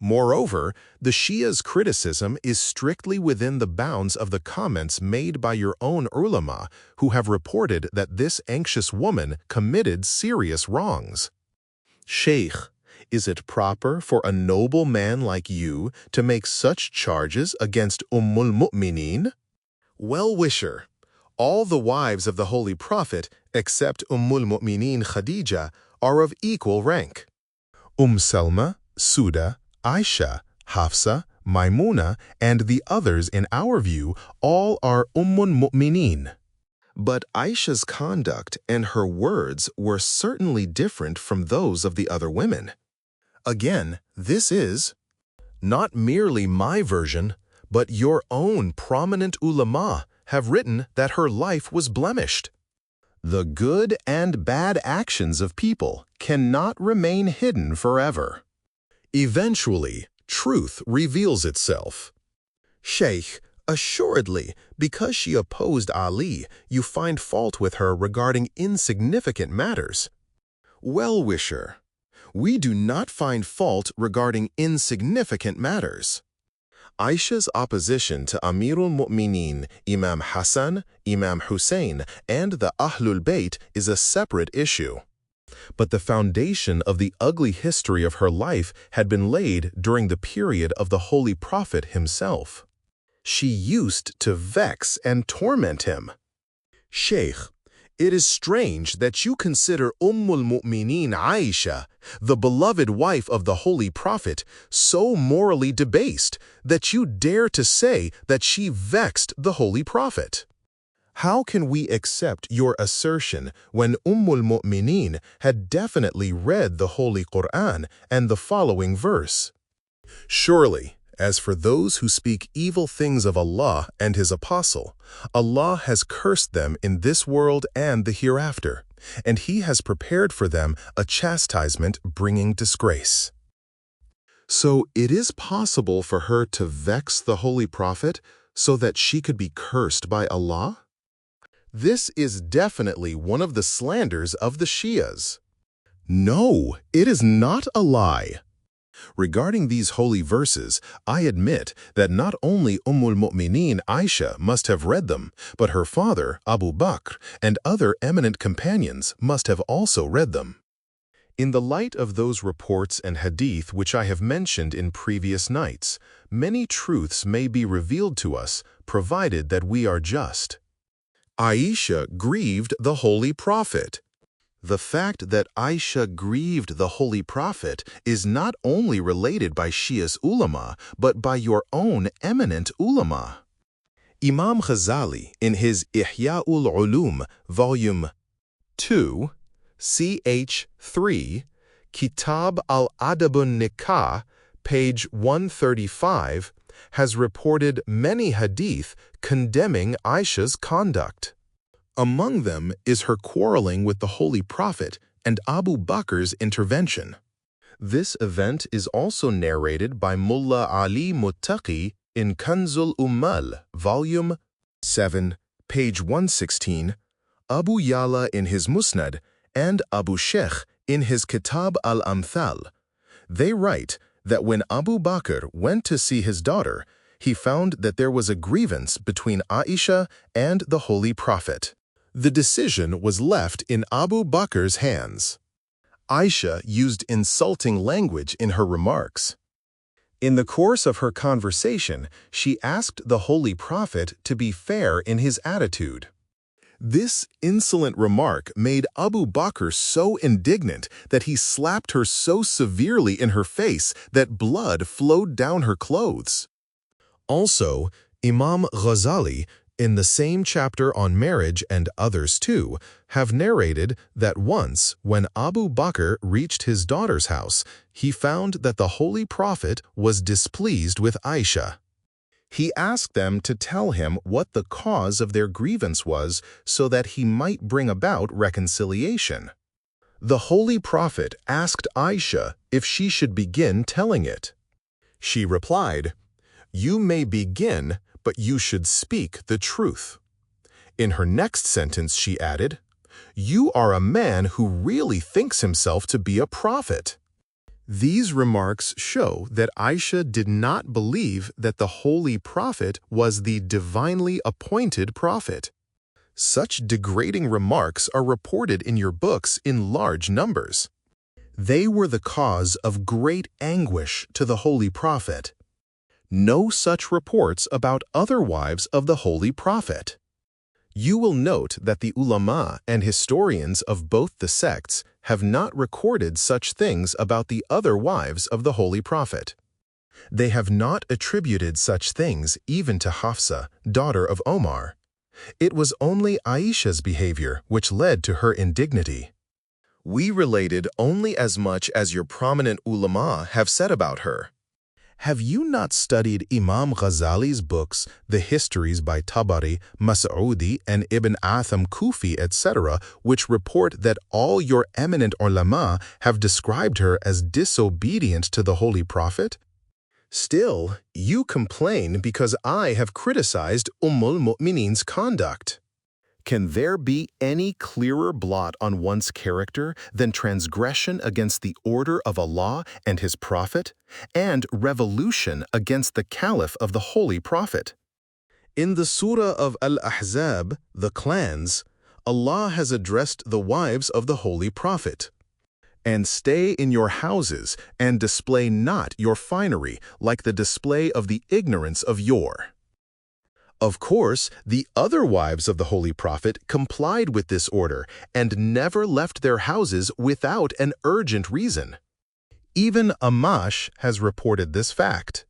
Moreover, the Shia's criticism is strictly within the bounds of the comments made by your own ulama, who have reported that this anxious woman committed serious wrongs. Sheikh, is it proper for a noble man like you to make such charges against Mu'mineen? Well-wisher, all the wives of the Holy Prophet, except Mu'mineen Khadija, are of equal rank. Salma, Suda, Aisha, Hafsa, Maimuna, and the others in our view all are Mu'mineen. But Aisha's conduct and her words were certainly different from those of the other women. Again, this is not merely my version, but your own prominent ulama have written that her life was blemished. The good and bad actions of people cannot remain hidden forever. Eventually, truth reveals itself. Sheikh, assuredly, because she opposed Ali, you find fault with her regarding insignificant matters. Well-wisher, we do not find fault regarding insignificant matters. Aisha's opposition to Amirul Mu'mineen, Imam Hassan, Imam Hussein, and the Ahlul Bayt is a separate issue. But the foundation of the ugly history of her life had been laid during the period of the Holy Prophet himself. She used to vex and torment him. Sheikh, it is strange that you consider Mu'mineen Aisha, the beloved wife of the Holy Prophet, so morally debased that you dare to say that she vexed the Holy Prophet. How can we accept your assertion when Mu'mineen had definitely read the Holy Quran and the following verse? Surely, as for those who speak evil things of Allah and His Apostle, Allah has cursed them in this world and the hereafter, and He has prepared for them a chastisement bringing disgrace. So it is possible for her to vex the Holy Prophet so that she could be cursed by Allah? This is definitely one of the slanders of the Shias. No, it is not a lie. Regarding these holy verses, I admit that not only Mu'mineen Aisha must have read them, but her father, Abu Bakr, and other eminent companions must have also read them. In the light of those reports and hadith which I have mentioned in previous nights, many truths may be revealed to us, provided that we are just. Aisha grieved the Holy Prophet. The fact that Aisha grieved the Holy Prophet is not only related by Shia's ulama, but by your own eminent ulama. Imam Ghazali, in his Ihya'ul Ulum, Volume 2, ch. 3, Kitab al-Adabun Nikah, page 135, has reported many hadith condemning Aisha's conduct. Among them is her quarreling with the Holy Prophet and Abu Bakr's intervention. This event is also narrated by Mullah Ali Muttaqi in Kanzul Ummal, Volume 7, page 116, Abu Yala in his Musnad, and Abu Sheikh in his Kitab al-Amthal. They write that when Abu Bakr went to see his daughter, he found that there was a grievance between Aisha and the Holy Prophet. The decision was left in Abu Bakr's hands. Aisha used insulting language in her remarks. In the course of her conversation, she asked the Holy Prophet to be fair in his attitude. This insolent remark made Abu Bakr so indignant that he slapped her so severely in her face that blood flowed down her clothes. Also, Imam Ghazali, in the same chapter on marriage and others too, have narrated that once, when Abu Bakr reached his daughter's house, he found that the Holy Prophet was displeased with Aisha. He asked them to tell him what the cause of their grievance was so that he might bring about reconciliation. The Holy Prophet asked Aisha if she should begin telling it. She replied, "You may begin, but you should speak the truth." In her next sentence, she added, "You are a man who really thinks himself to be a prophet." These remarks show that Aisha did not believe that the Holy Prophet was the divinely appointed prophet. Such degrading remarks are reported in your books in large numbers. They were the cause of great anguish to the Holy Prophet. No such reports about other wives of the Holy Prophet. You will note that the ulama and historians of both the sects have not recorded such things about the other wives of the Holy Prophet. They have not attributed such things even to Hafsa, daughter of Omar. It was only Aisha's behavior which led to her indignity. We related only as much as your prominent ulama have said about her. Have you not studied Imam Ghazali's books, the histories by Tabari, Mas'udi, and Ibn Atham Kufi, etc., which report that all your eminent ulama have described her as disobedient to the Holy Prophet? Still, you complain because I have criticized Mu'mineen's conduct. Can there be any clearer blot on one's character than transgression against the order of Allah and His Prophet, and revolution against the Caliph of the Holy Prophet? In the Surah of Al-Ahzab, the clans, Allah has addressed the wives of the Holy Prophet. "And stay in your houses, and display not your finery, like the display of the ignorance of yore." Of course, the other wives of the Holy Prophet complied with this order and never left their houses without an urgent reason. Even Amash has reported this fact.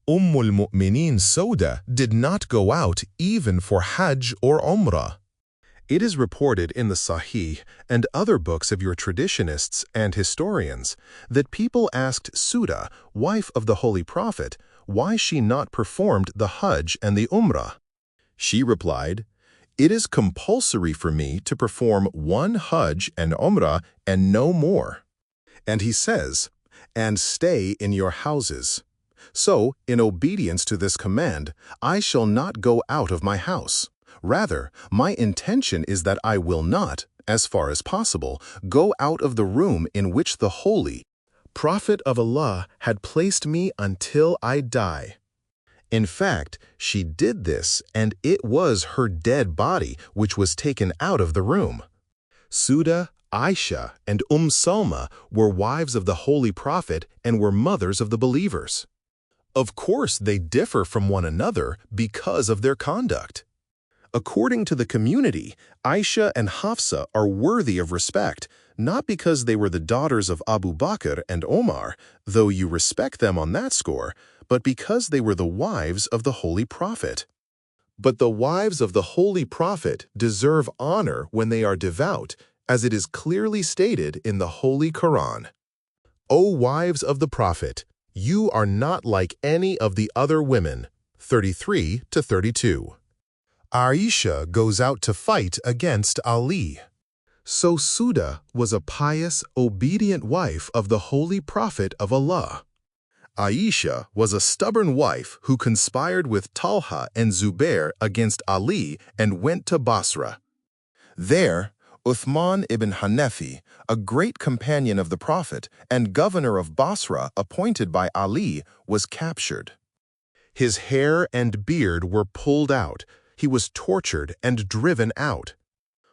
Al-Mu'mineen Sauda did not go out even for Hajj or Umrah. It is reported in the Sahih and other books of your traditionists and historians that people asked Suda, wife of the Holy Prophet, why she not performed the Hajj and the Umrah. She replied, "It is compulsory for me to perform one Hajj and Umrah and no more." And he says, "And stay in your houses. So, in obedience to this command, I shall not go out of my house. Rather, my intention is that I will not, as far as possible, go out of the room in which the Holy Prophet of Allah had placed me until I die." In fact, she did this, and it was her dead body which was taken out of the room. Suda, Aisha, and Salma were wives of the Holy Prophet and were mothers of the believers. Of course, they differ from one another because of their conduct. According to the community, Aisha and Hafsa are worthy of respect, not because they were the daughters of Abu Bakr and Omar, though you respect them on that score, but because they were the wives of the Holy Prophet. But the wives of the Holy Prophet deserve honor when they are devout, as it is clearly stated in the Holy Quran. O wives of the Prophet, you are not like any of the other women. 33-32. Aisha goes out to fight against Ali. So Suda was a pious, obedient wife of the Holy Prophet of Allah. Aisha was a stubborn wife who conspired with Talha and Zubair against Ali and went to Basra. There, Uthman ibn Hanafi, a great companion of the Prophet and governor of Basra appointed by Ali, was captured. His hair and beard were pulled out. He was tortured and driven out.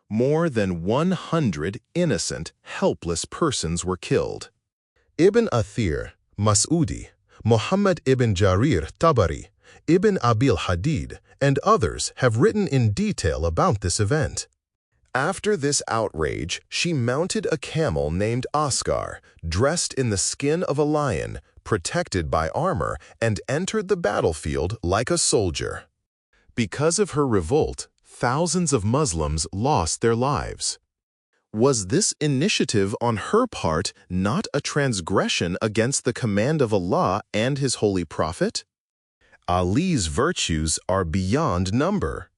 More than 100 innocent, helpless persons were killed. Ibn Athir, Mas'udi, Muhammad ibn Jarir Tabari, Ibn Abil Hadid, and others have written in detail about this event. After this outrage, she mounted a camel named Oscar, dressed in the skin of a lion, protected by armor, and entered the battlefield like a soldier. Because of her revolt, thousands of Muslims lost their lives. Was this initiative on her part not a transgression against the command of Allah and His Holy Prophet? Ali's virtues are beyond number.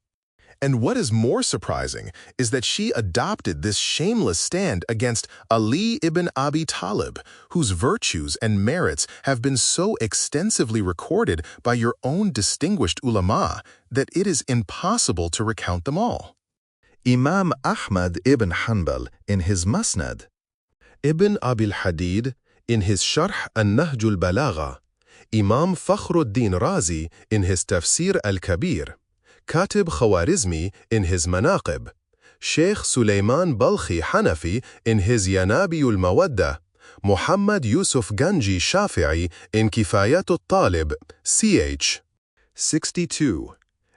And what is more surprising is that she adopted this shameless stand against Ali ibn Abi Talib, whose virtues and merits have been so extensively recorded by your own distinguished ulama that it is impossible to recount them all. Imam Ahmad ibn Hanbal in his Musnad, Ibn Abil Hadid in his Sharh al-Nahj al-Balagha, Imam Fakhruddin Razi in his Tafsir al-Kabir, Katib Khawarizmi in his Manaqib, Sheikh Sulaiman Balkhi Hanafi in his Yanabi al-Mawadda, Muhammad Yusuf Ganji Shafi'i in Kifayat al-Talib, ch. 62,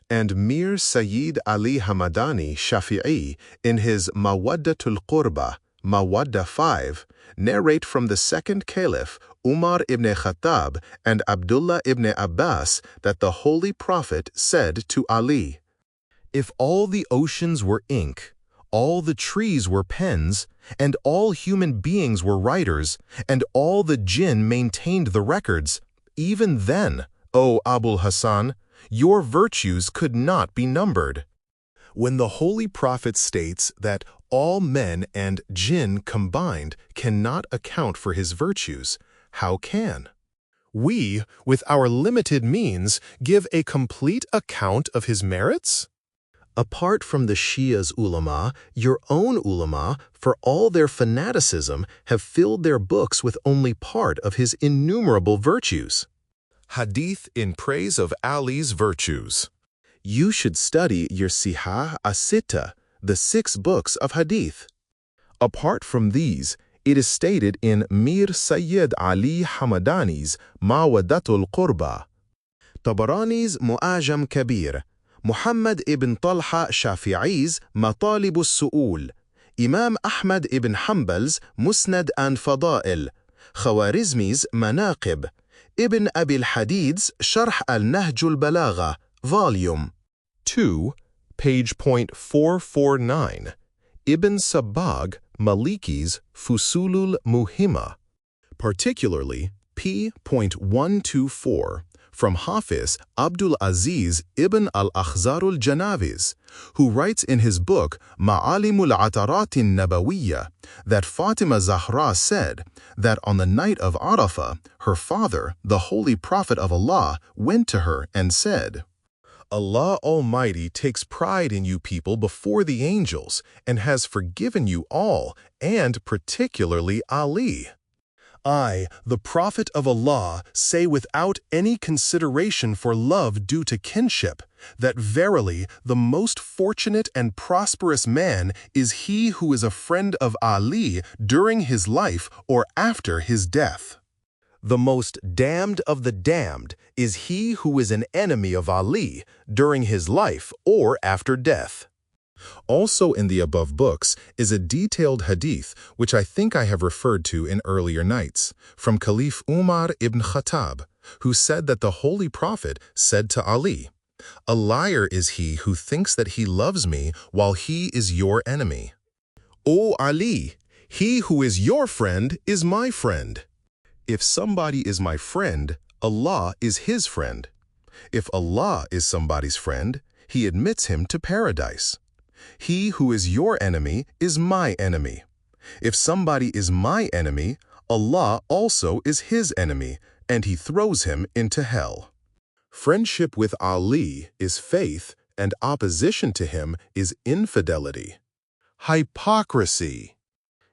and Mir Sayyid Ali Hamadani Shafi'i in his Mawaddatul Qurba, Mawadda 5, narrate from the second caliph Umar ibn Khattab and Abdullah ibn Abbas that the Holy Prophet said to Ali, "If all the oceans were ink, all the trees were pens, and all human beings were writers, and all the jinn maintained the records, even then, O Abul Hasan, your virtues could not be numbered." When the Holy Prophet states that all men and jinn combined cannot account for his virtues, how can we, with our limited means, give a complete account of his merits? Apart from the Shia's ulama, your own ulama, for all their fanaticism, have filled their books with only part of his innumerable virtues. Hadith in praise of Ali's virtues. You should study your Sihah as-Sitta, the 6 books of Hadith. Apart from these, it is stated in Mir Sayyid Ali Hamadani's Mawaddatul Qurba, Tabarani's Mu'ajam Kabir, Muhammad ibn Talha Shafi'i's Matalib al-Su'ul, Imam Ahmad ibn Hanbal's Musnad and Fada'il, Khawarizmi's Manaqib, Ibn Abil Hadid's Sharh al-Nahj al-Balagha, Volume 2, page .449, Ibn Sabbagh Maliki's Fusulul Muhimma, particularly p.124, from Hafiz Abdul Aziz ibn al-Akhzarul Janaviz, who writes in his book Ma'alimul Ataratin Nabawiyya that Fatima Zahra said that on the night of Arafah, her father, the Holy Prophet of Allah, went to her and said, "Allah Almighty takes pride in you people before the angels and has forgiven you all, and particularly Ali. I, the Prophet of Allah, say without any consideration for love due to kinship, that verily the most fortunate and prosperous man is he who is a friend of Ali during his life or after his death. The most damned of the damned is he who is an enemy of Ali during his life or after death." Also in the above books is a detailed hadith which I think I have referred to in earlier nights, from Caliph Umar ibn Khattab, who said that the Holy Prophet said to Ali, "A liar is he who thinks that he loves me while he is your enemy. O Ali, he who is your friend is my friend. If somebody is my friend, Allah is his friend. If Allah is somebody's friend, he admits him to paradise. He who is your enemy is my enemy. If somebody is my enemy, Allah also is his enemy, and he throws him into hell. Friendship with Ali is faith, and opposition to him is infidelity." Hypocrisy.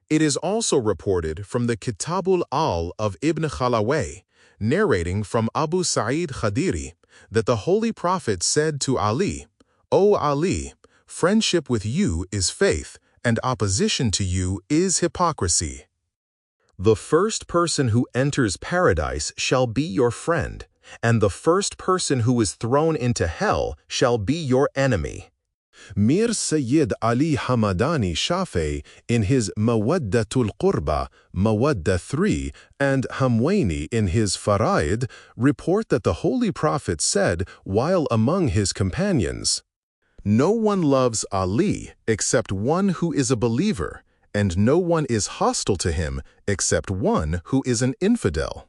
It is also reported from the Kitabul Al of Ibn Khalaway, narrating from Abu Sa'id Khadiri, that the Holy Prophet said to Ali, "O Ali, friendship with you is faith, and opposition to you is hypocrisy. The first person who enters paradise shall be your friend, and the first person who is thrown into hell shall be your enemy." Mir Sayyid Ali Hamadani Shafi'i in his Mawaddatul Qurba, Mawadda 3, and Hamwaini in his Faraid report that the Holy Prophet said while among his companions, "No one loves Ali except one who is a believer, and no one is hostile to him except one who is an infidel."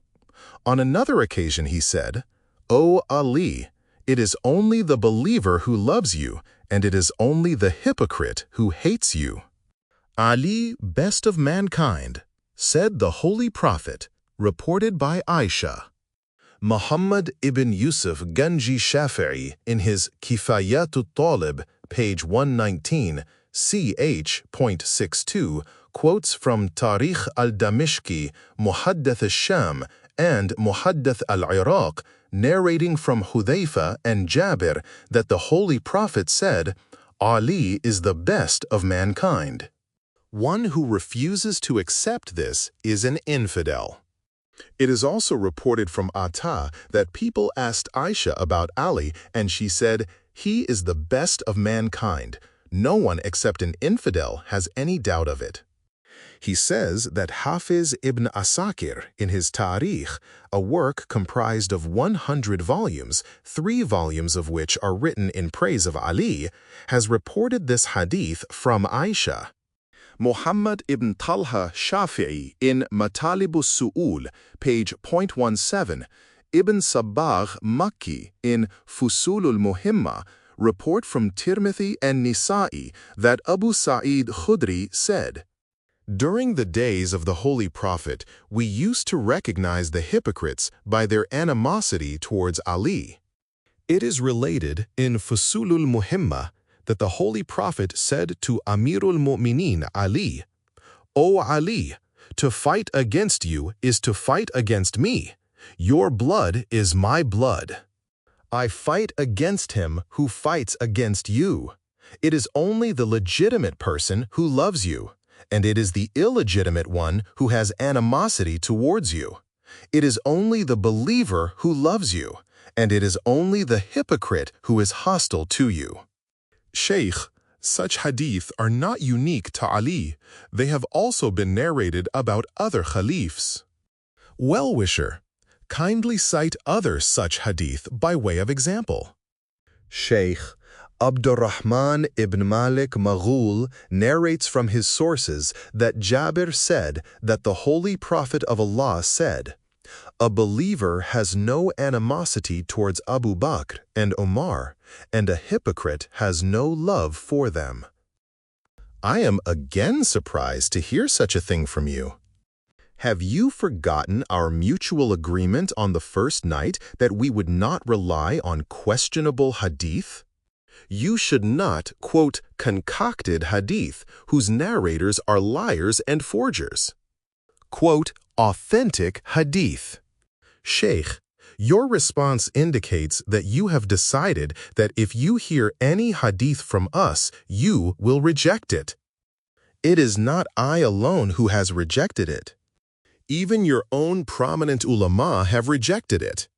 On another occasion he said, "O Ali, it is only the believer who loves you, and it is only the hypocrite who hates you. Ali, best of mankind, said the Holy Prophet, reported by Aisha. Muhammad ibn Yusuf Ganji Shafi'i in his Kifayatul Talib, page 119, ch.62, quotes from Tarikh al-Damishki, Muhaddath al-Sham, and Muhaddath al-Iraq, narrating from Hudhayfa and Jabir that the Holy Prophet said, Ali is the best of mankind. One who refuses to accept this is an infidel. It is also reported from Ata that people asked Aisha about Ali and she said, "He is the best of mankind. No one except an infidel has any doubt of it." He says that Hafiz ibn Asakir in his Tarikh, a work comprised of 100 volumes, 3 volumes of which are written in praise of Ali, has reported this hadith from Aisha. Muhammad ibn Talha Shafi'i in Matalibus Su'ul, page 0.17, Ibn Sabbagh Makki in Fusulul Muhimma, report from Tirmidhi and Nisa'i that Abu Sa'id Khudri said, "During the days of the Holy Prophet, we used to recognize the hypocrites by their animosity towards Ali." It is related in Fusulul Muhimma that the Holy Prophet said to Amirul Mu'mineen Ali, "O Ali, to fight against you is to fight against me. Your blood is my blood. I fight against him who fights against you. It is only the legitimate person who loves you, and it is the illegitimate one who has animosity towards you. It is only the believer who loves you, and it is only the hypocrite who is hostile to you." Sheikh, such hadith are not unique to Ali. They have also been narrated about other caliphs. Well-wisher, kindly cite other such hadith by way of example. Sheikh Abdurrahman ibn Malik Maghul narrates from his sources that Jabir said that the Holy Prophet of Allah said, "A believer has no animosity towards Abu Bakr and Omar, and a hypocrite has no love for them." I am again surprised to hear such a thing from you. Have you forgotten our mutual agreement on the first night that we would not rely on questionable hadith? You should not quote concocted hadith whose narrators are liars and forgers. Quote authentic hadith. Sheikh, your response indicates that you have decided that if you hear any hadith from us, you will reject it. It is not I alone who has rejected it. Even your own prominent ulama have rejected it.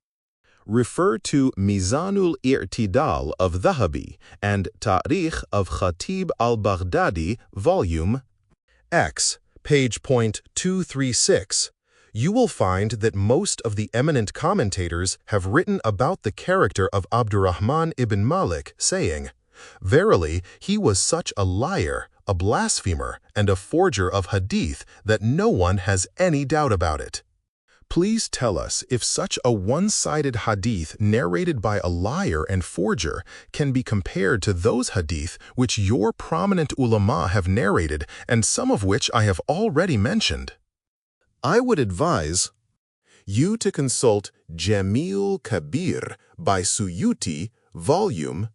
Refer to Mizanul I'tidal of Dhahabi and Tarikh of Khatib al-Baghdadi, volume X, page 236. You will find that most of the eminent commentators have written about the character of Abdurrahman ibn Malik, saying, "Verily, he was such a liar, a blasphemer, and a forger of hadith that no one has any doubt about it." Please tell us if such a one-sided hadith narrated by a liar and forger can be compared to those hadith which your prominent ulama have narrated and some of which I have already mentioned. I would advise you to consult Jamil Kabir by Suyuti, volume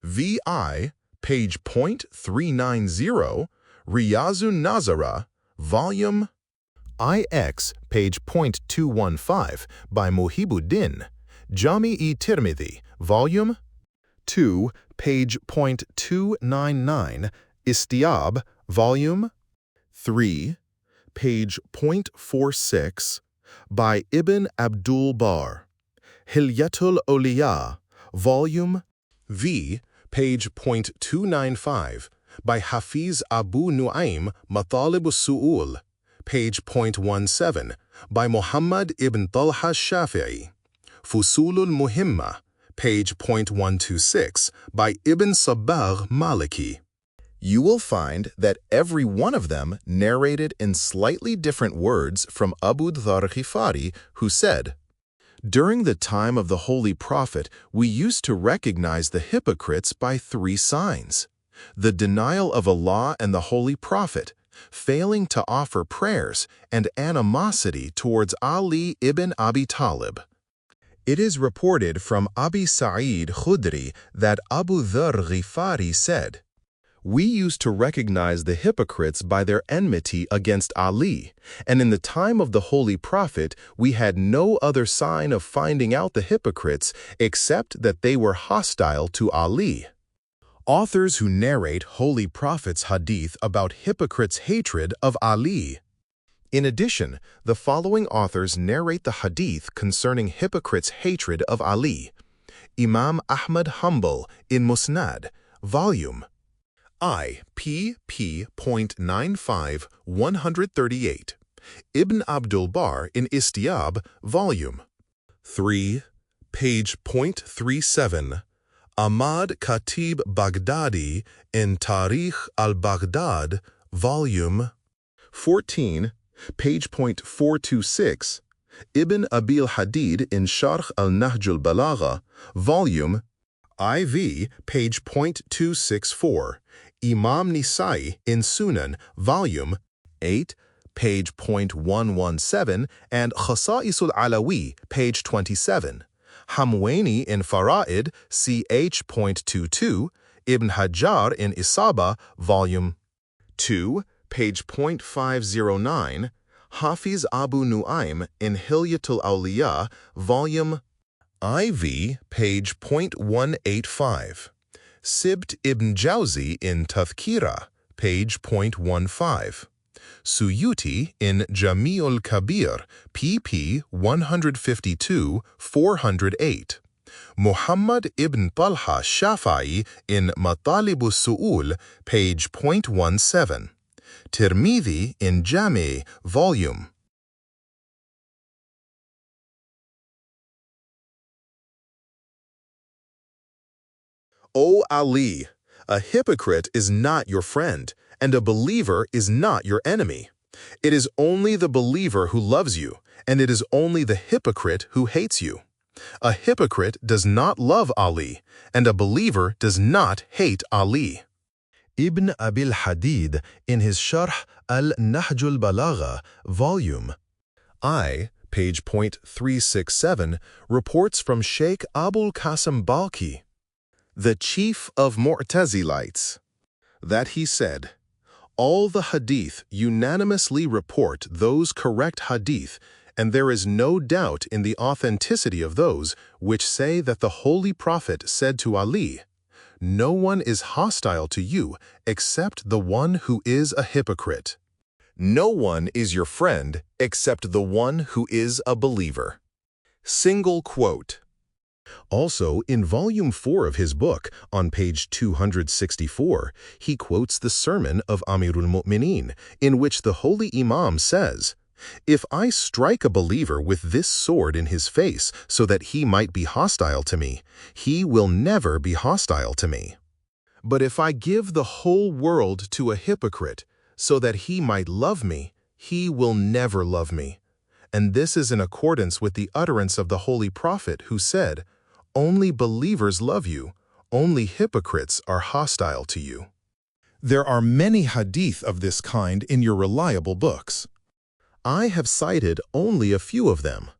VI, page 390, Riyazun Nazara, volume IX, page 215, by Muhibuddin, Jami-e Tirmidhi, volume 2, page 299, Istiab, volume 3, page 0.46, by Ibn Abdul Bar, Hilyatul Awliya, volume V, page 295, by Hafiz Abu Nu'aym Matalibus Su'ul, page 0.17, by Muhammad ibn Talha Shafi'i, Fusulul Muhimma, page 0.126, by Ibn Sabbagh Maliki. You will find that every one of them narrated in slightly different words from Abu Dharr Ghifari, who said, During the time of the Holy Prophet, we used to recognize the hypocrites by 3 signs: the denial of Allah and the Holy Prophet, failing to offer prayers, and animosity towards Ali ibn Abi Talib. It is reported from Abi Sa'id Khudri that Abu Dharr Ghifari said, "We used to recognize the hypocrites by their enmity against Ali, and in the time of the Holy Prophet we had no other sign of finding out the hypocrites except that they were hostile to Ali." Authors who narrate Holy Prophet's hadith about hypocrites' hatred of Ali. In addition, the following authors narrate the hadith concerning hypocrites' hatred of Ali. Imam Ahmad Hanbal in Musnad, Volume I, pp.95, 138. Ibn Abdul Barr in Istiab, Volume 3, page .37. Ahmad Khatib Baghdadi in Tarikh al-Baghdad, Volume 14, page .426. Ibn Abil Hadid in Sharh al-Nahj al-Balagha, Volume IV, page .264. Imam Nisai in Sunan, Volume 8, page .117, and Khasa'is al-Alawi, page 27. Hamwaini in Fara'id, ch. .22, Ibn Hajar in Isaba, Volume 2, page .509, Hafiz Abu Nu'aym in Hilyatul Awliya, Volume IV, page .185, Sibt ibn Jawzi in Tadhkira, page .15, Suyuti in Jami'ul Kabir, pp. 152, 408. Muhammad ibn Talha Shafi'i in Matalibus Su'ul, page .17. Tirmidhi in Jami', Volume O Ali, a hypocrite is not your friend, and a believer is not your enemy. It is only the believer who loves you, and it is only the hypocrite who hates you. A hypocrite does not love Ali, and a believer does not hate Ali. Ibn Abil Hadid, in his Sharh al-Nahj al-Balagha, Volume I, page .367, reports from Sheikh Abul Qasim Balkhi, the chief of Mu'tazilites, that he said, "All the hadith unanimously report those correct hadith, and there is no doubt in the authenticity of those which say that the Holy Prophet said to Ali, 'No one is hostile to you except the one who is a hypocrite. No one is your friend except the one who is a believer.'" Single quote. Also, in Volume 4 of his book, on page 264, he quotes the sermon of Amirul Mu'mineen, in which the Holy Imam says, "If I strike a believer with this sword in his face so that he might be hostile to me, he will never be hostile to me. But if I give the whole world to a hypocrite so that he might love me, he will never love me." And this is in accordance with the utterance of the Holy Prophet who said, "Only believers love you, only hypocrites are hostile to you." There are many hadith of this kind in your reliable books. I have cited only a few of them.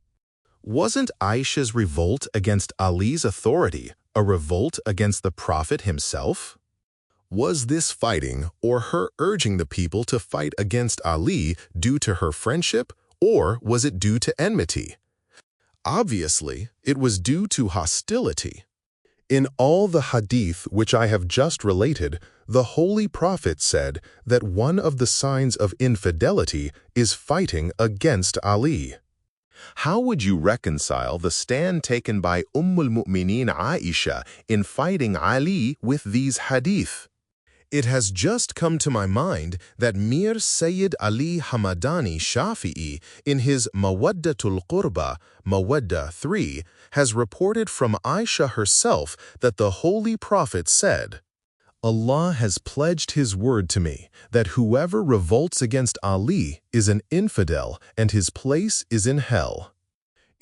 Wasn't Aisha's revolt against Ali's authority a revolt against the Prophet himself? Was this fighting, or her urging the people to fight against Ali, due to her friendship, or was it due to enmity? Obviously, it was due to hostility. In all the hadith which I have just related, the Holy Prophet said that one of the signs of infidelity is fighting against Ali. How would you reconcile the stand taken by Mu'mineen Aisha in fighting Ali with these hadith? It has just come to my mind that Mir Sayyid Ali Hamadani Shafi'i, in his Mawaddatul Qurba, Mawadda 3, has reported from Aisha herself that the Holy Prophet said, "Allah has pledged his word to me that whoever revolts against Ali is an infidel and his place is in hell."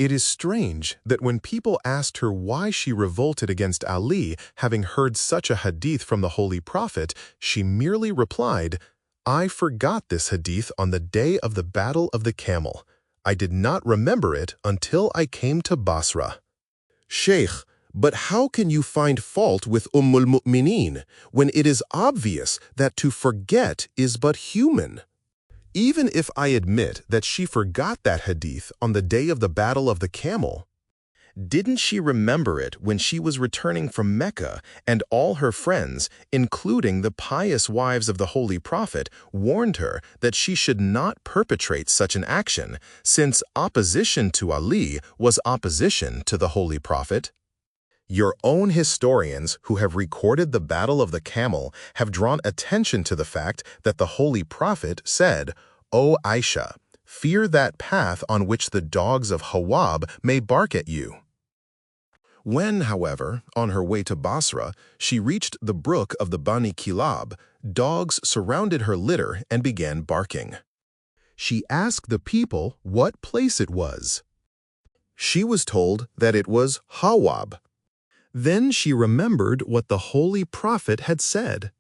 It is strange that when people asked her why she revolted against Ali, having heard such a hadith from the Holy Prophet, she merely replied, "I forgot this hadith on the day of the Battle of the Camel. I did not remember it until I came to Basra." Sheikh, but how can you find fault with al-Mu'mineen when it is obvious that to forget is but human? Even if I admit that she forgot that hadith on the day of the Battle of the Camel, didn't she remember it when she was returning from Mecca and all her friends, including the pious wives of the Holy Prophet, warned her that she should not perpetrate such an action, since opposition to Ali was opposition to the Holy Prophet? Your own historians who have recorded the Battle of the Camel have drawn attention to the fact that the Holy Prophet said, "O Aisha, fear that path on which the dogs of Hawab may bark at you." When, however, on her way to Basra, she reached the brook of the Bani Kilab, dogs surrounded her litter and began barking. She asked the people what place it was. She was told that it was Hawab. Then she remembered what the Holy Prophet had said.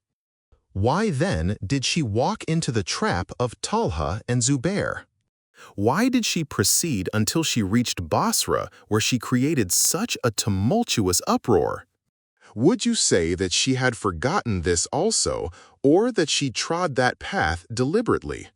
Why then did she walk into the trap of Talha and Zubair? Why did she proceed until she reached Basra, where she created such a tumultuous uproar? Would you say that she had forgotten this also, or that she trod that path deliberately?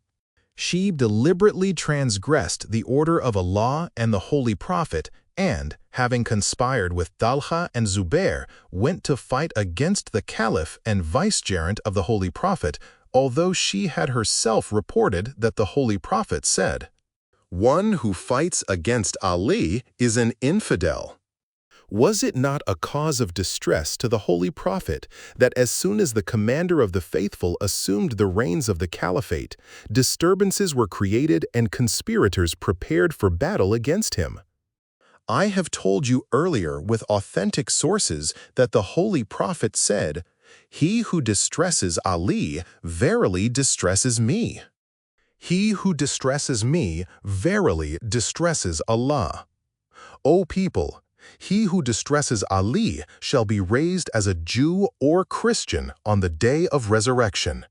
She deliberately transgressed the order of Allah and the Holy Prophet, and, having conspired with Talha and Zubair, went to fight against the Caliph and vicegerent of the Holy Prophet, although she had herself reported that the Holy Prophet said, "One who fights against Ali is an infidel." Was it not a cause of distress to the Holy Prophet that as soon as the commander of the faithful assumed the reins of the caliphate, disturbances were created and conspirators prepared for battle against him? I have told you earlier with authentic sources that the Holy Prophet said, "He who distresses Ali verily distresses me. He who distresses me verily distresses Allah." O people, he who distresses Ali shall be raised as a Jew or Christian on the day of resurrection.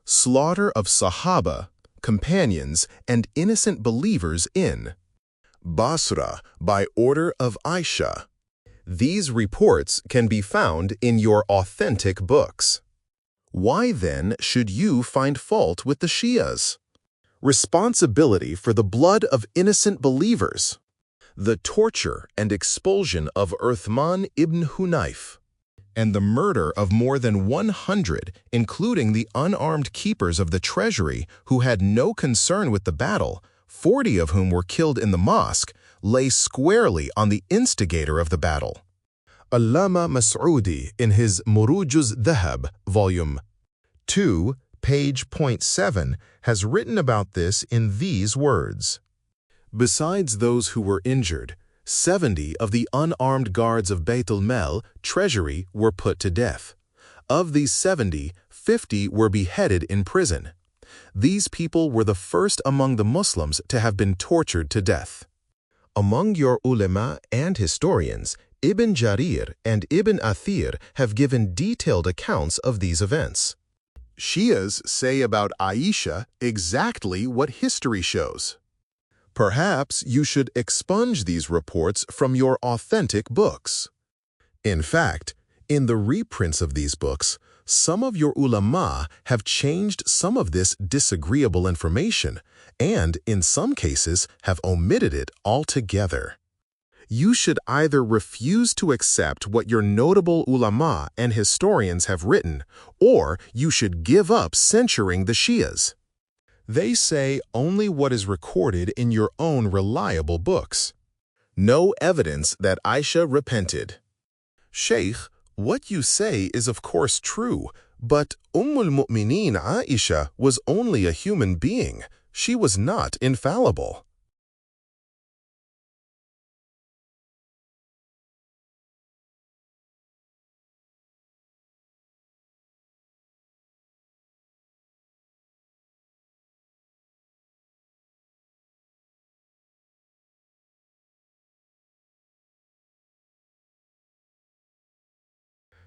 Slaughter of Sahaba, companions, and innocent believers in Basra by order of Aisha. These reports can be found in your authentic books. Why then should you find fault with the Shi'as? Responsibility for the blood of innocent believers, the torture and expulsion of Uthman ibn Hunayf, and the murder of more than 100, including the unarmed keepers of the treasury who had no concern with the battle, 40 of whom were killed in the mosque, lay squarely on the instigator of the battle. Allama Mas'udi, in his Murujuz Dhahab, Volume 2, page .7, has written about this in these words. Besides those who were injured, 70 of the unarmed guards of Bayt al-Mal, treasury, were put to death. Of these 70, 50 were beheaded in prison. These people were the first among the Muslims to have been tortured to death. Among your ulama and historians, Ibn Jarir and Ibn Athir have given detailed accounts of these events. Shias say about Aisha exactly what history shows. Perhaps you should expunge these reports from your authentic books. In fact, in the reprints of these books, some of your ulama have changed some of this disagreeable information and, in some cases, have omitted it altogether. You should either refuse to accept what your notable ulama and historians have written, or you should give up censuring the Shias. They say only what is recorded in your own reliable books. No evidence that Aisha repented. Sheikh, what you say is of course true, but al-Mu'mineen Aisha was only a human being. She was not infallible.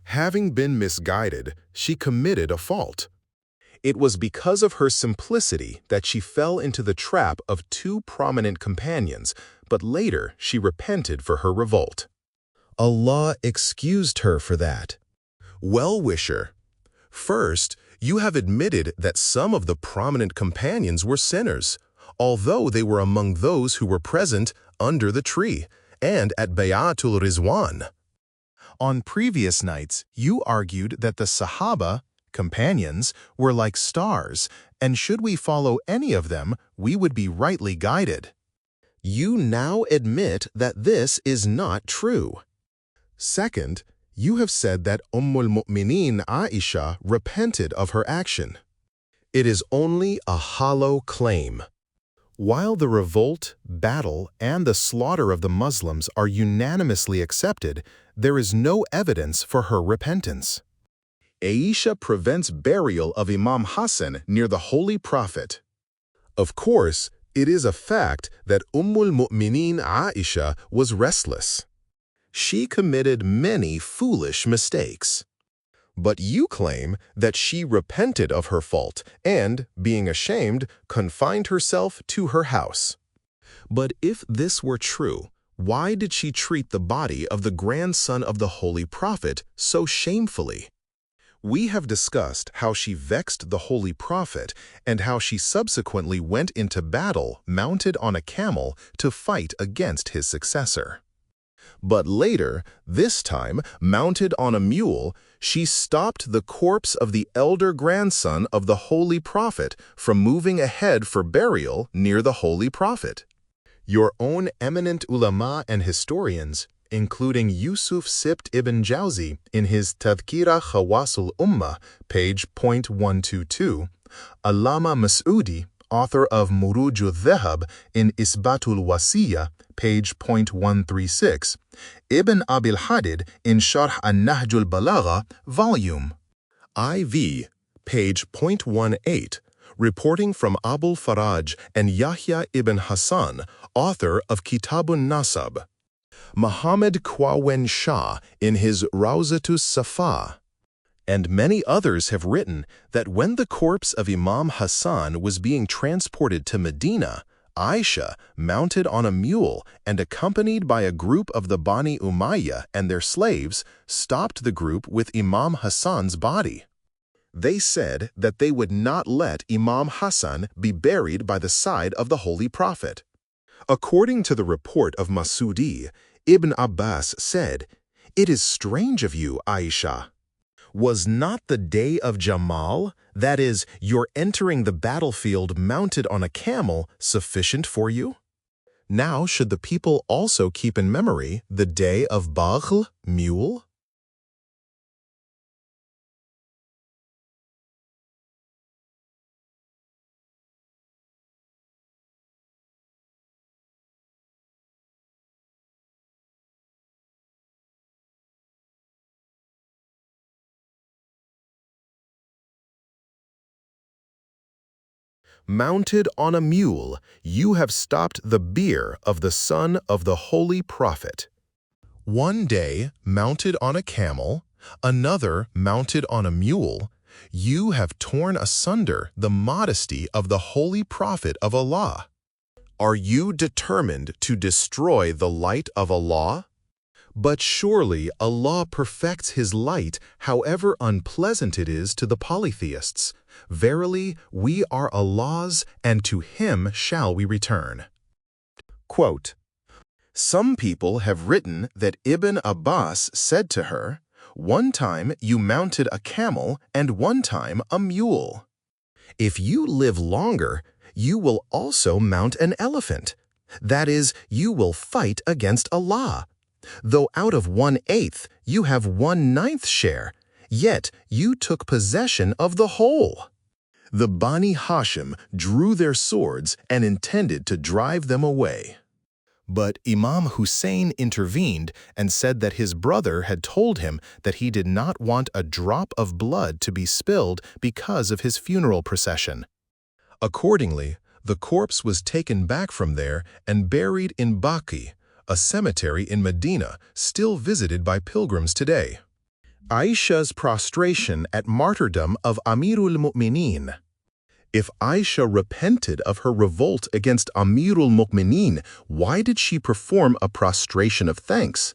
Having been misguided, she committed a fault. It was because of her simplicity that she fell into the trap of two prominent companions, but later she repented for her revolt. Allah excused her for that. Well-wisher, first, you have admitted that some of the prominent companions were sinners, although they were among those who were present under the tree and at Bayatul Rizwan. On previous nights, you argued that the Sahaba, companions, were like stars, and should we follow any of them, we would be rightly guided. You now admit that this is not true. Second, you have said that al-Mu'mineen Aisha repented of her action. It is only a hollow claim. While the revolt, battle, and the slaughter of the Muslims are unanimously accepted, there is no evidence for her repentance. Aisha prevents burial of Imam Hassan near the Holy Prophet. Of course, it is a fact that al-Mu'mineen Aisha was restless. She committed many foolish mistakes. But you claim that she repented of her fault and, being ashamed, confined herself to her house. But if this were true, why did she treat the body of the grandson of the Holy Prophet so shamefully? We have discussed how she vexed the Holy Prophet and how she subsequently went into battle mounted on a camel to fight against his successor. But later, this time mounted on a mule, she stopped the corpse of the elder grandson of the Holy Prophet from moving ahead for burial near the Holy Prophet. Your own eminent ulama and historians, including Yusuf Sibt ibn Jawzi in his Tadhkira Khawasul Ummah, page .122, Allama Mas'udi, author of Murujul Dhahab in Isbatul Wasiyya, page .136, Ibn Abil Hadid in Sharh an-Nahjul Balagha, volume IV, page .18, reporting from Abul Faraj and Yahya ibn Hassan, author of Kitabun Nasab. Muhammad Qawen Shah in his Rawzatus Safa, and many others have written that when the corpse of Imam Hassan was being transported to Medina, Aisha, mounted on a mule and accompanied by a group of the Bani Umayyah and their slaves, stopped the group with Imam Hassan's body. They said that they would not let Imam Hassan be buried by the side of the Holy Prophet. According to the report of Masudi, Ibn Abbas said, "It is strange of you, Aisha. Was not the day of Jamal, that is, your entering the battlefield mounted on a camel, sufficient for you? Now should the people also keep in memory the day of Baghl, mule?" Mounted on a mule, you have stopped the bier of the son of the Holy Prophet. One day, mounted on a camel, another mounted on a mule, you have torn asunder the modesty of the Holy Prophet of Allah. Are you determined to destroy the light of Allah? But surely Allah perfects His light, however unpleasant it is to the polytheists. Verily, we are Allah's, and to Him shall we return. Quote, some people have written that Ibn Abbas said to her, "One time you mounted a camel and one time a mule. If you live longer, you will also mount an elephant. That is, you will fight against Allah. Though out of 1/8 you have 1/9 share, yet you took possession of the whole." The Bani Hashim drew their swords and intended to drive them away. But Imam Hussein intervened and said that his brother had told him that he did not want a drop of blood to be spilled because of his funeral procession. Accordingly, the corpse was taken back from there and buried in Baqi, a cemetery in Medina still visited by pilgrims today. Aisha's prostration at martyrdom of Amirul Mu'mineen. If Aisha repented of her revolt against Amirul Mu'mineen, why did she perform a prostration of thanks?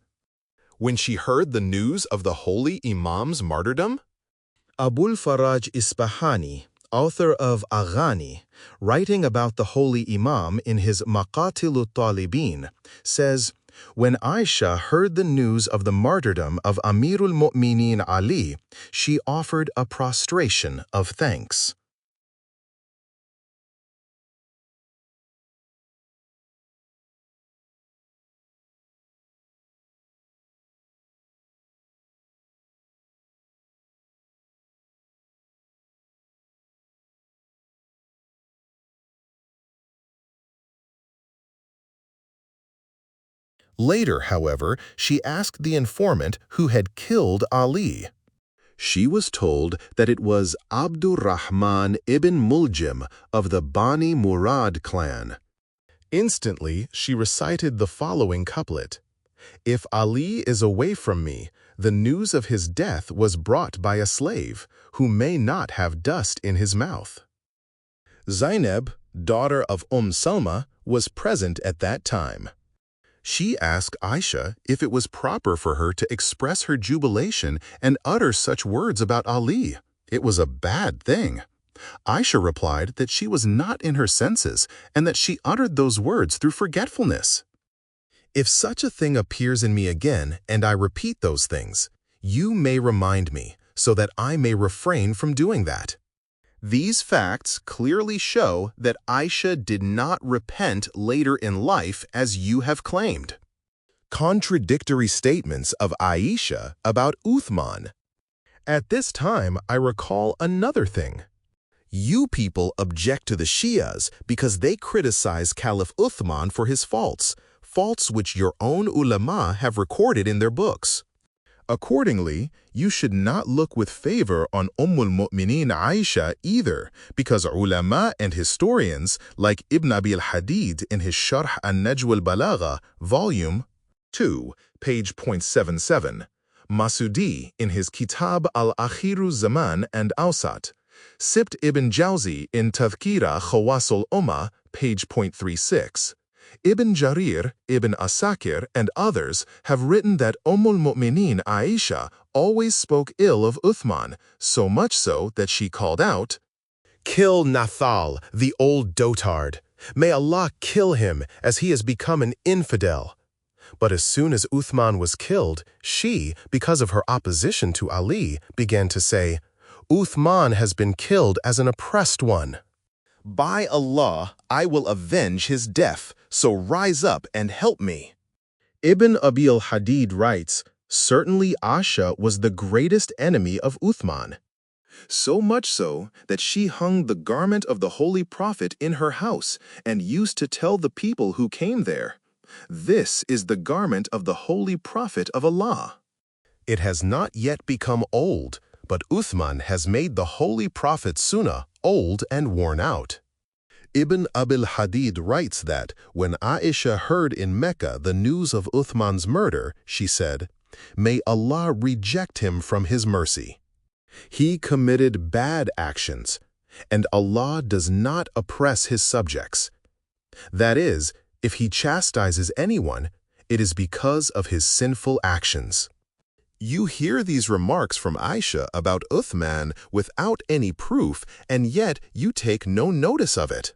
When she heard the news of the holy Imam's martyrdom? Abul Faraj Isfahani, author of Aghani, writing about the holy Imam in his Maqatilut Talibin, says, when Aisha heard the news of the martyrdom of Amirul Mu'mineen Ali, she offered a prostration of thanks. Later, however, she asked the informant who had killed Ali. She was told that it was Abdurrahman ibn Muljim of the Bani Murad clan. Instantly, she recited the following couplet. If Ali is away from me, the news of his death was brought by a slave, who may not have dust in his mouth. Zainab, daughter of Salma, was present at that time. She asked Aisha if it was proper for her to express her jubilation and utter such words about Ali. It was a bad thing. Aisha replied that she was not in her senses and that she uttered those words through forgetfulness. If such a thing appears in me again and I repeat those things, you may remind me so that I may refrain from doing that. These facts clearly show that Aisha did not repent later in life as you have claimed. Contradictory statements of Aisha about Uthman. At this time, I recall another thing. You people object to the Shi'as because they criticize Caliph Uthman for his faults which your own ulama have recorded in their books. Accordingly, you should not look with favor on Mu'mineen Aisha either, because ulama and historians like Ibn Abi al-Hadid in his Sharh al-Najw al-Balagha, Volume 2, page .77, Masudi in his Kitab al-Akhiru Zaman and Awsat, Sibt ibn Jawzi in Tadhkira Khawas al-Ummah, page .36, Ibn Jarir, Ibn Asakir, and others have written that Mu'mineen Aisha always spoke ill of Uthman, so much so that she called out, "Kill Nathal, the old dotard. May Allah kill him, as he has become an infidel." But as soon as Uthman was killed, she, because of her opposition to Ali, began to say, "Uthman has been killed as an oppressed one. By Allah, I will avenge his death, so rise up and help me." Ibn Abi al-Hadid writes, certainly Aisha was the greatest enemy of Uthman. So much so that she hung the garment of the Holy Prophet in her house and used to tell the people who came there, "This is the garment of the Holy Prophet of Allah." It has not yet become old, but Uthman has made the Holy Prophet's sunnah old and worn out. Ibn Abil Hadid writes that when Aisha heard in Mecca the news of Uthman's murder, she said, "May Allah reject him from his mercy. He committed bad actions, and Allah does not oppress his subjects. That is, if he chastises anyone, it is because of his sinful actions." You hear these remarks from Aisha about Uthman without any proof, and yet you take no notice of it.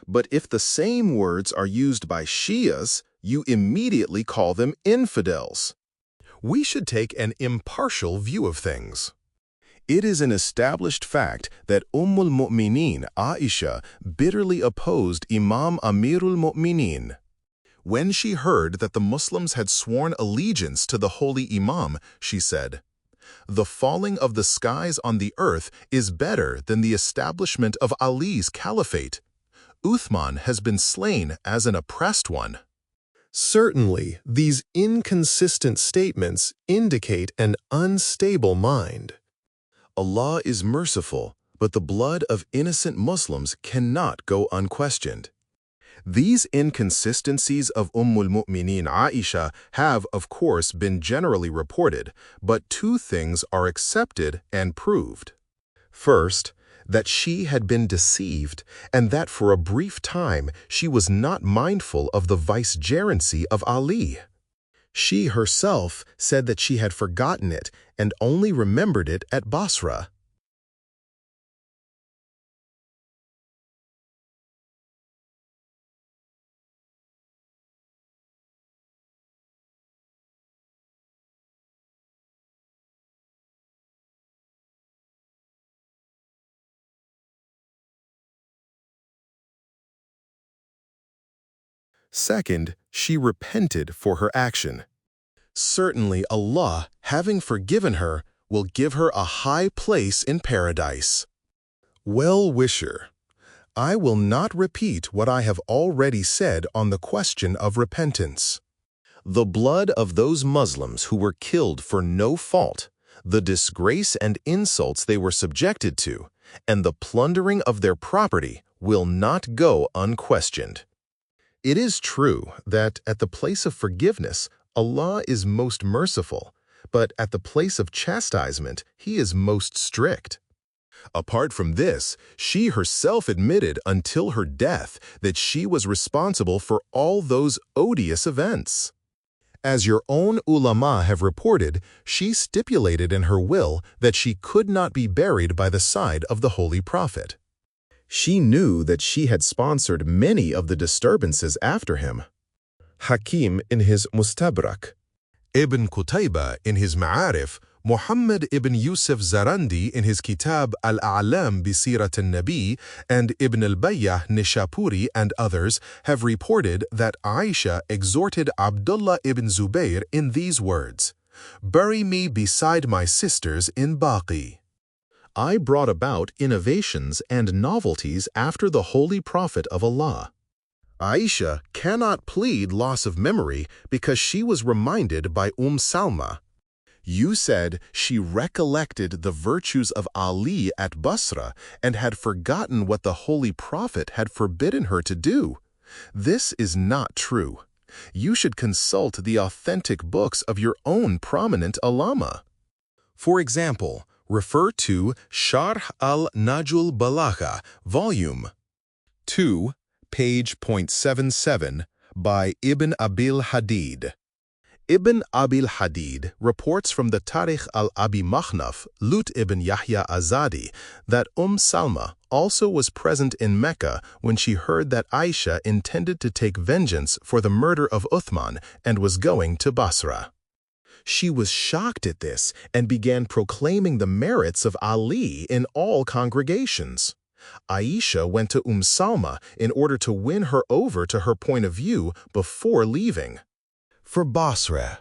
But if the same words are used by Shias, you immediately call them infidels. We should take an impartial view of things. It is an established fact that Mu'mineen Aisha bitterly opposed Imam Amirul Mu'mineen. When she heard that the Muslims had sworn allegiance to the holy Imam, she said, "The falling of the skies on the earth is better than the establishment of Ali's caliphate. Uthman has been slain as an oppressed one." Certainly, these inconsistent statements indicate an unstable mind. Allah is merciful, but the blood of innocent Muslims cannot go unquestioned. These inconsistencies of al-Mu'mineen Aisha have, of course, been generally reported, but two things are accepted and proved. First, that she had been deceived, and that for a brief time she was not mindful of the vicegerency of Ali. She herself said that she had forgotten it and only remembered it at Basra. Second, she repented for her action. Certainly Allah, having forgiven her, will give her a high place in paradise. Well-wisher, I will not repeat what I have already said on the question of repentance. The blood of those Muslims who were killed for no fault, the disgrace and insults they were subjected to, and the plundering of their property will not go unquestioned. It is true that at the place of forgiveness, Allah is most merciful, but at the place of chastisement, He is most strict. Apart from this, she herself admitted until her death that she was responsible for all those odious events. As your own ulama have reported, she stipulated in her will that she could not be buried by the side of the Holy Prophet. She knew that she had sponsored many of the disturbances after him. Hakim in his Mustabrak, Ibn Qutayba in his Ma'arif, Muhammad ibn Yusuf Zarandi in his Kitab al-A'lam bi Sirat al-Nabi, and Ibn al-Bayyah Nishapuri and others have reported that Aisha exhorted Abdullah ibn Zubayr in these words, "Bury me beside my sisters in Baqi." I brought about innovations and novelties after the Holy Prophet of Allah. Aisha cannot plead loss of memory because she was reminded by Salma. You said she recollected the virtues of Ali at Basra and had forgotten what the Holy Prophet had forbidden her to do. This is not true. You should consult the authentic books of your own prominent ulama. For example, refer to Sharh al-Najul Balagha, Volume 2, page .77, by Ibn Abil Hadid. Ibn Abil Hadid reports from the Tarikh al-Abi Makhnaf, Lut ibn Yahya Azadi, that Salma also was present in Mecca when she heard that Aisha intended to take vengeance for the murder of Uthman and was going to Basra. She was shocked at this and began proclaiming the merits of Ali in all congregations. Aisha went to Salma in order to win her over to her point of view before leaving. For Basra,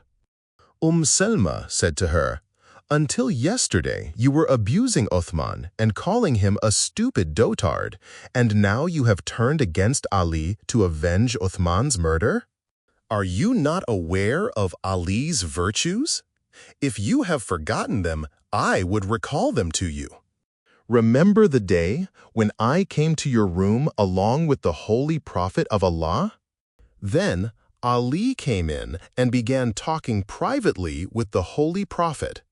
Salma said to her, "Until yesterday you were abusing Uthman and calling him a stupid dotard, and now you have turned against Ali to avenge Uthman's murder? Are you not aware of Ali's virtues? If you have forgotten them, I would recall them to you. Remember the day when I came to your room along with the Holy Prophet of Allah? Then Ali came in and began talking privately with the Holy Prophet.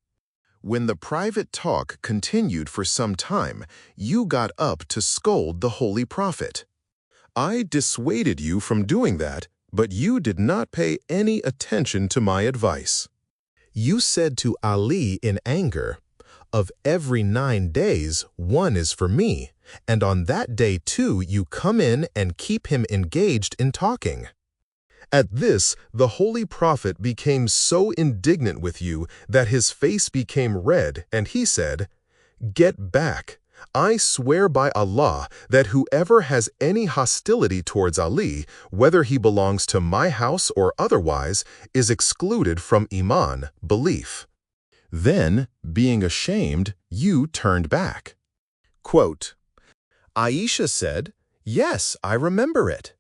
When the private talk continued for some time, you got up to scold the Holy Prophet. I dissuaded you from doing that, but you did not pay any attention to my advice. You said to Ali in anger, 'Of every 9 days, one is for me, and on that day too you come in and keep him engaged in talking.' At this, the Holy Prophet became so indignant with you that his face became red, and he said, 'Get back. I swear by Allah that whoever has any hostility towards Ali, whether he belongs to my house or otherwise, is excluded from Iman, belief.' Then, being ashamed, you turned back." Quote, Aisha said, "Yes, I remember it."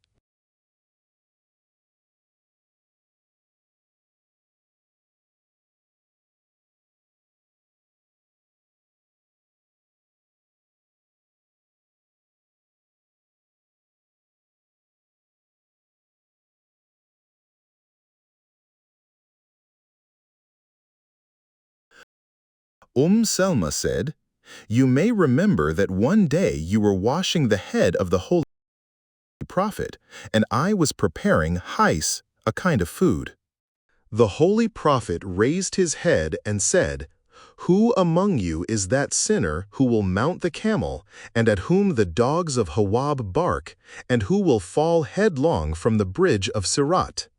Salma said, "You may remember that one day you were washing the head of the Holy Prophet, and I was preparing hais, a kind of food." The Holy Prophet raised his head and said, "Who among you is that sinner who will mount the camel, and at whom the dogs of Hawab bark, and who will fall headlong from the bridge of Sirat?"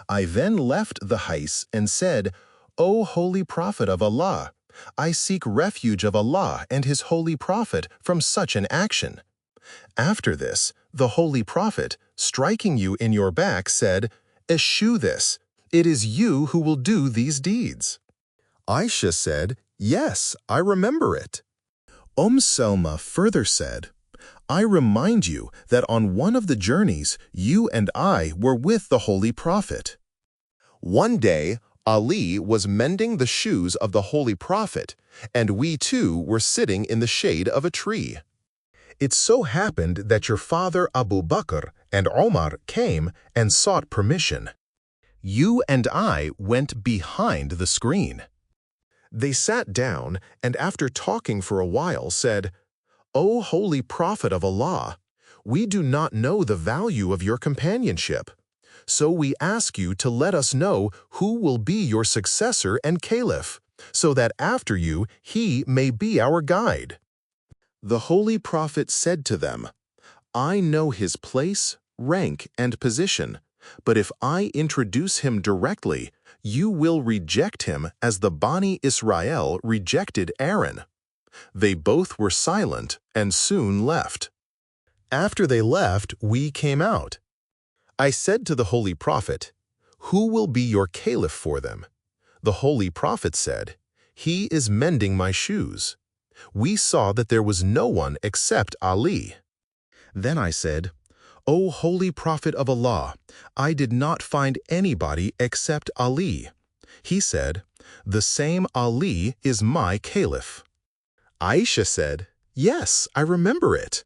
I then left the hais and said, "O Holy Prophet of Allah, I seek refuge of Allah and His Holy Prophet from such an action." After this, the Holy Prophet, striking you in your back, said, "Eschew this. It is you who will do these deeds." Aisha said, "Yes, I remember it." Salma further said, "I remind you that on one of the journeys, you and I were with the Holy Prophet. One day, Ali was mending the shoes of the Holy Prophet, and we too were sitting in the shade of a tree. It so happened that your father Abu Bakr and Omar came and sought permission. You and I went behind the screen. They sat down and after talking for a while said, 'O Holy Prophet of Allah, we do not know the value of your companionship. So we ask you to let us know who will be your successor and caliph, so that after you he may be our guide.' The Holy Prophet said to them, 'I know his place, rank, and position, but if I introduce him directly, you will reject him as the Bani Israel rejected Aaron.' They both were silent and soon left. After they left, we came out. I said to the Holy Prophet, 'Who will be your caliph for them?' The Holy Prophet said, 'He is mending my shoes.' We saw that there was no one except Ali. Then I said, 'O Holy Prophet of Allah, I did not find anybody except Ali.' He said, 'The same Ali is my caliph.' Aisha said, 'Yes, I remember it.'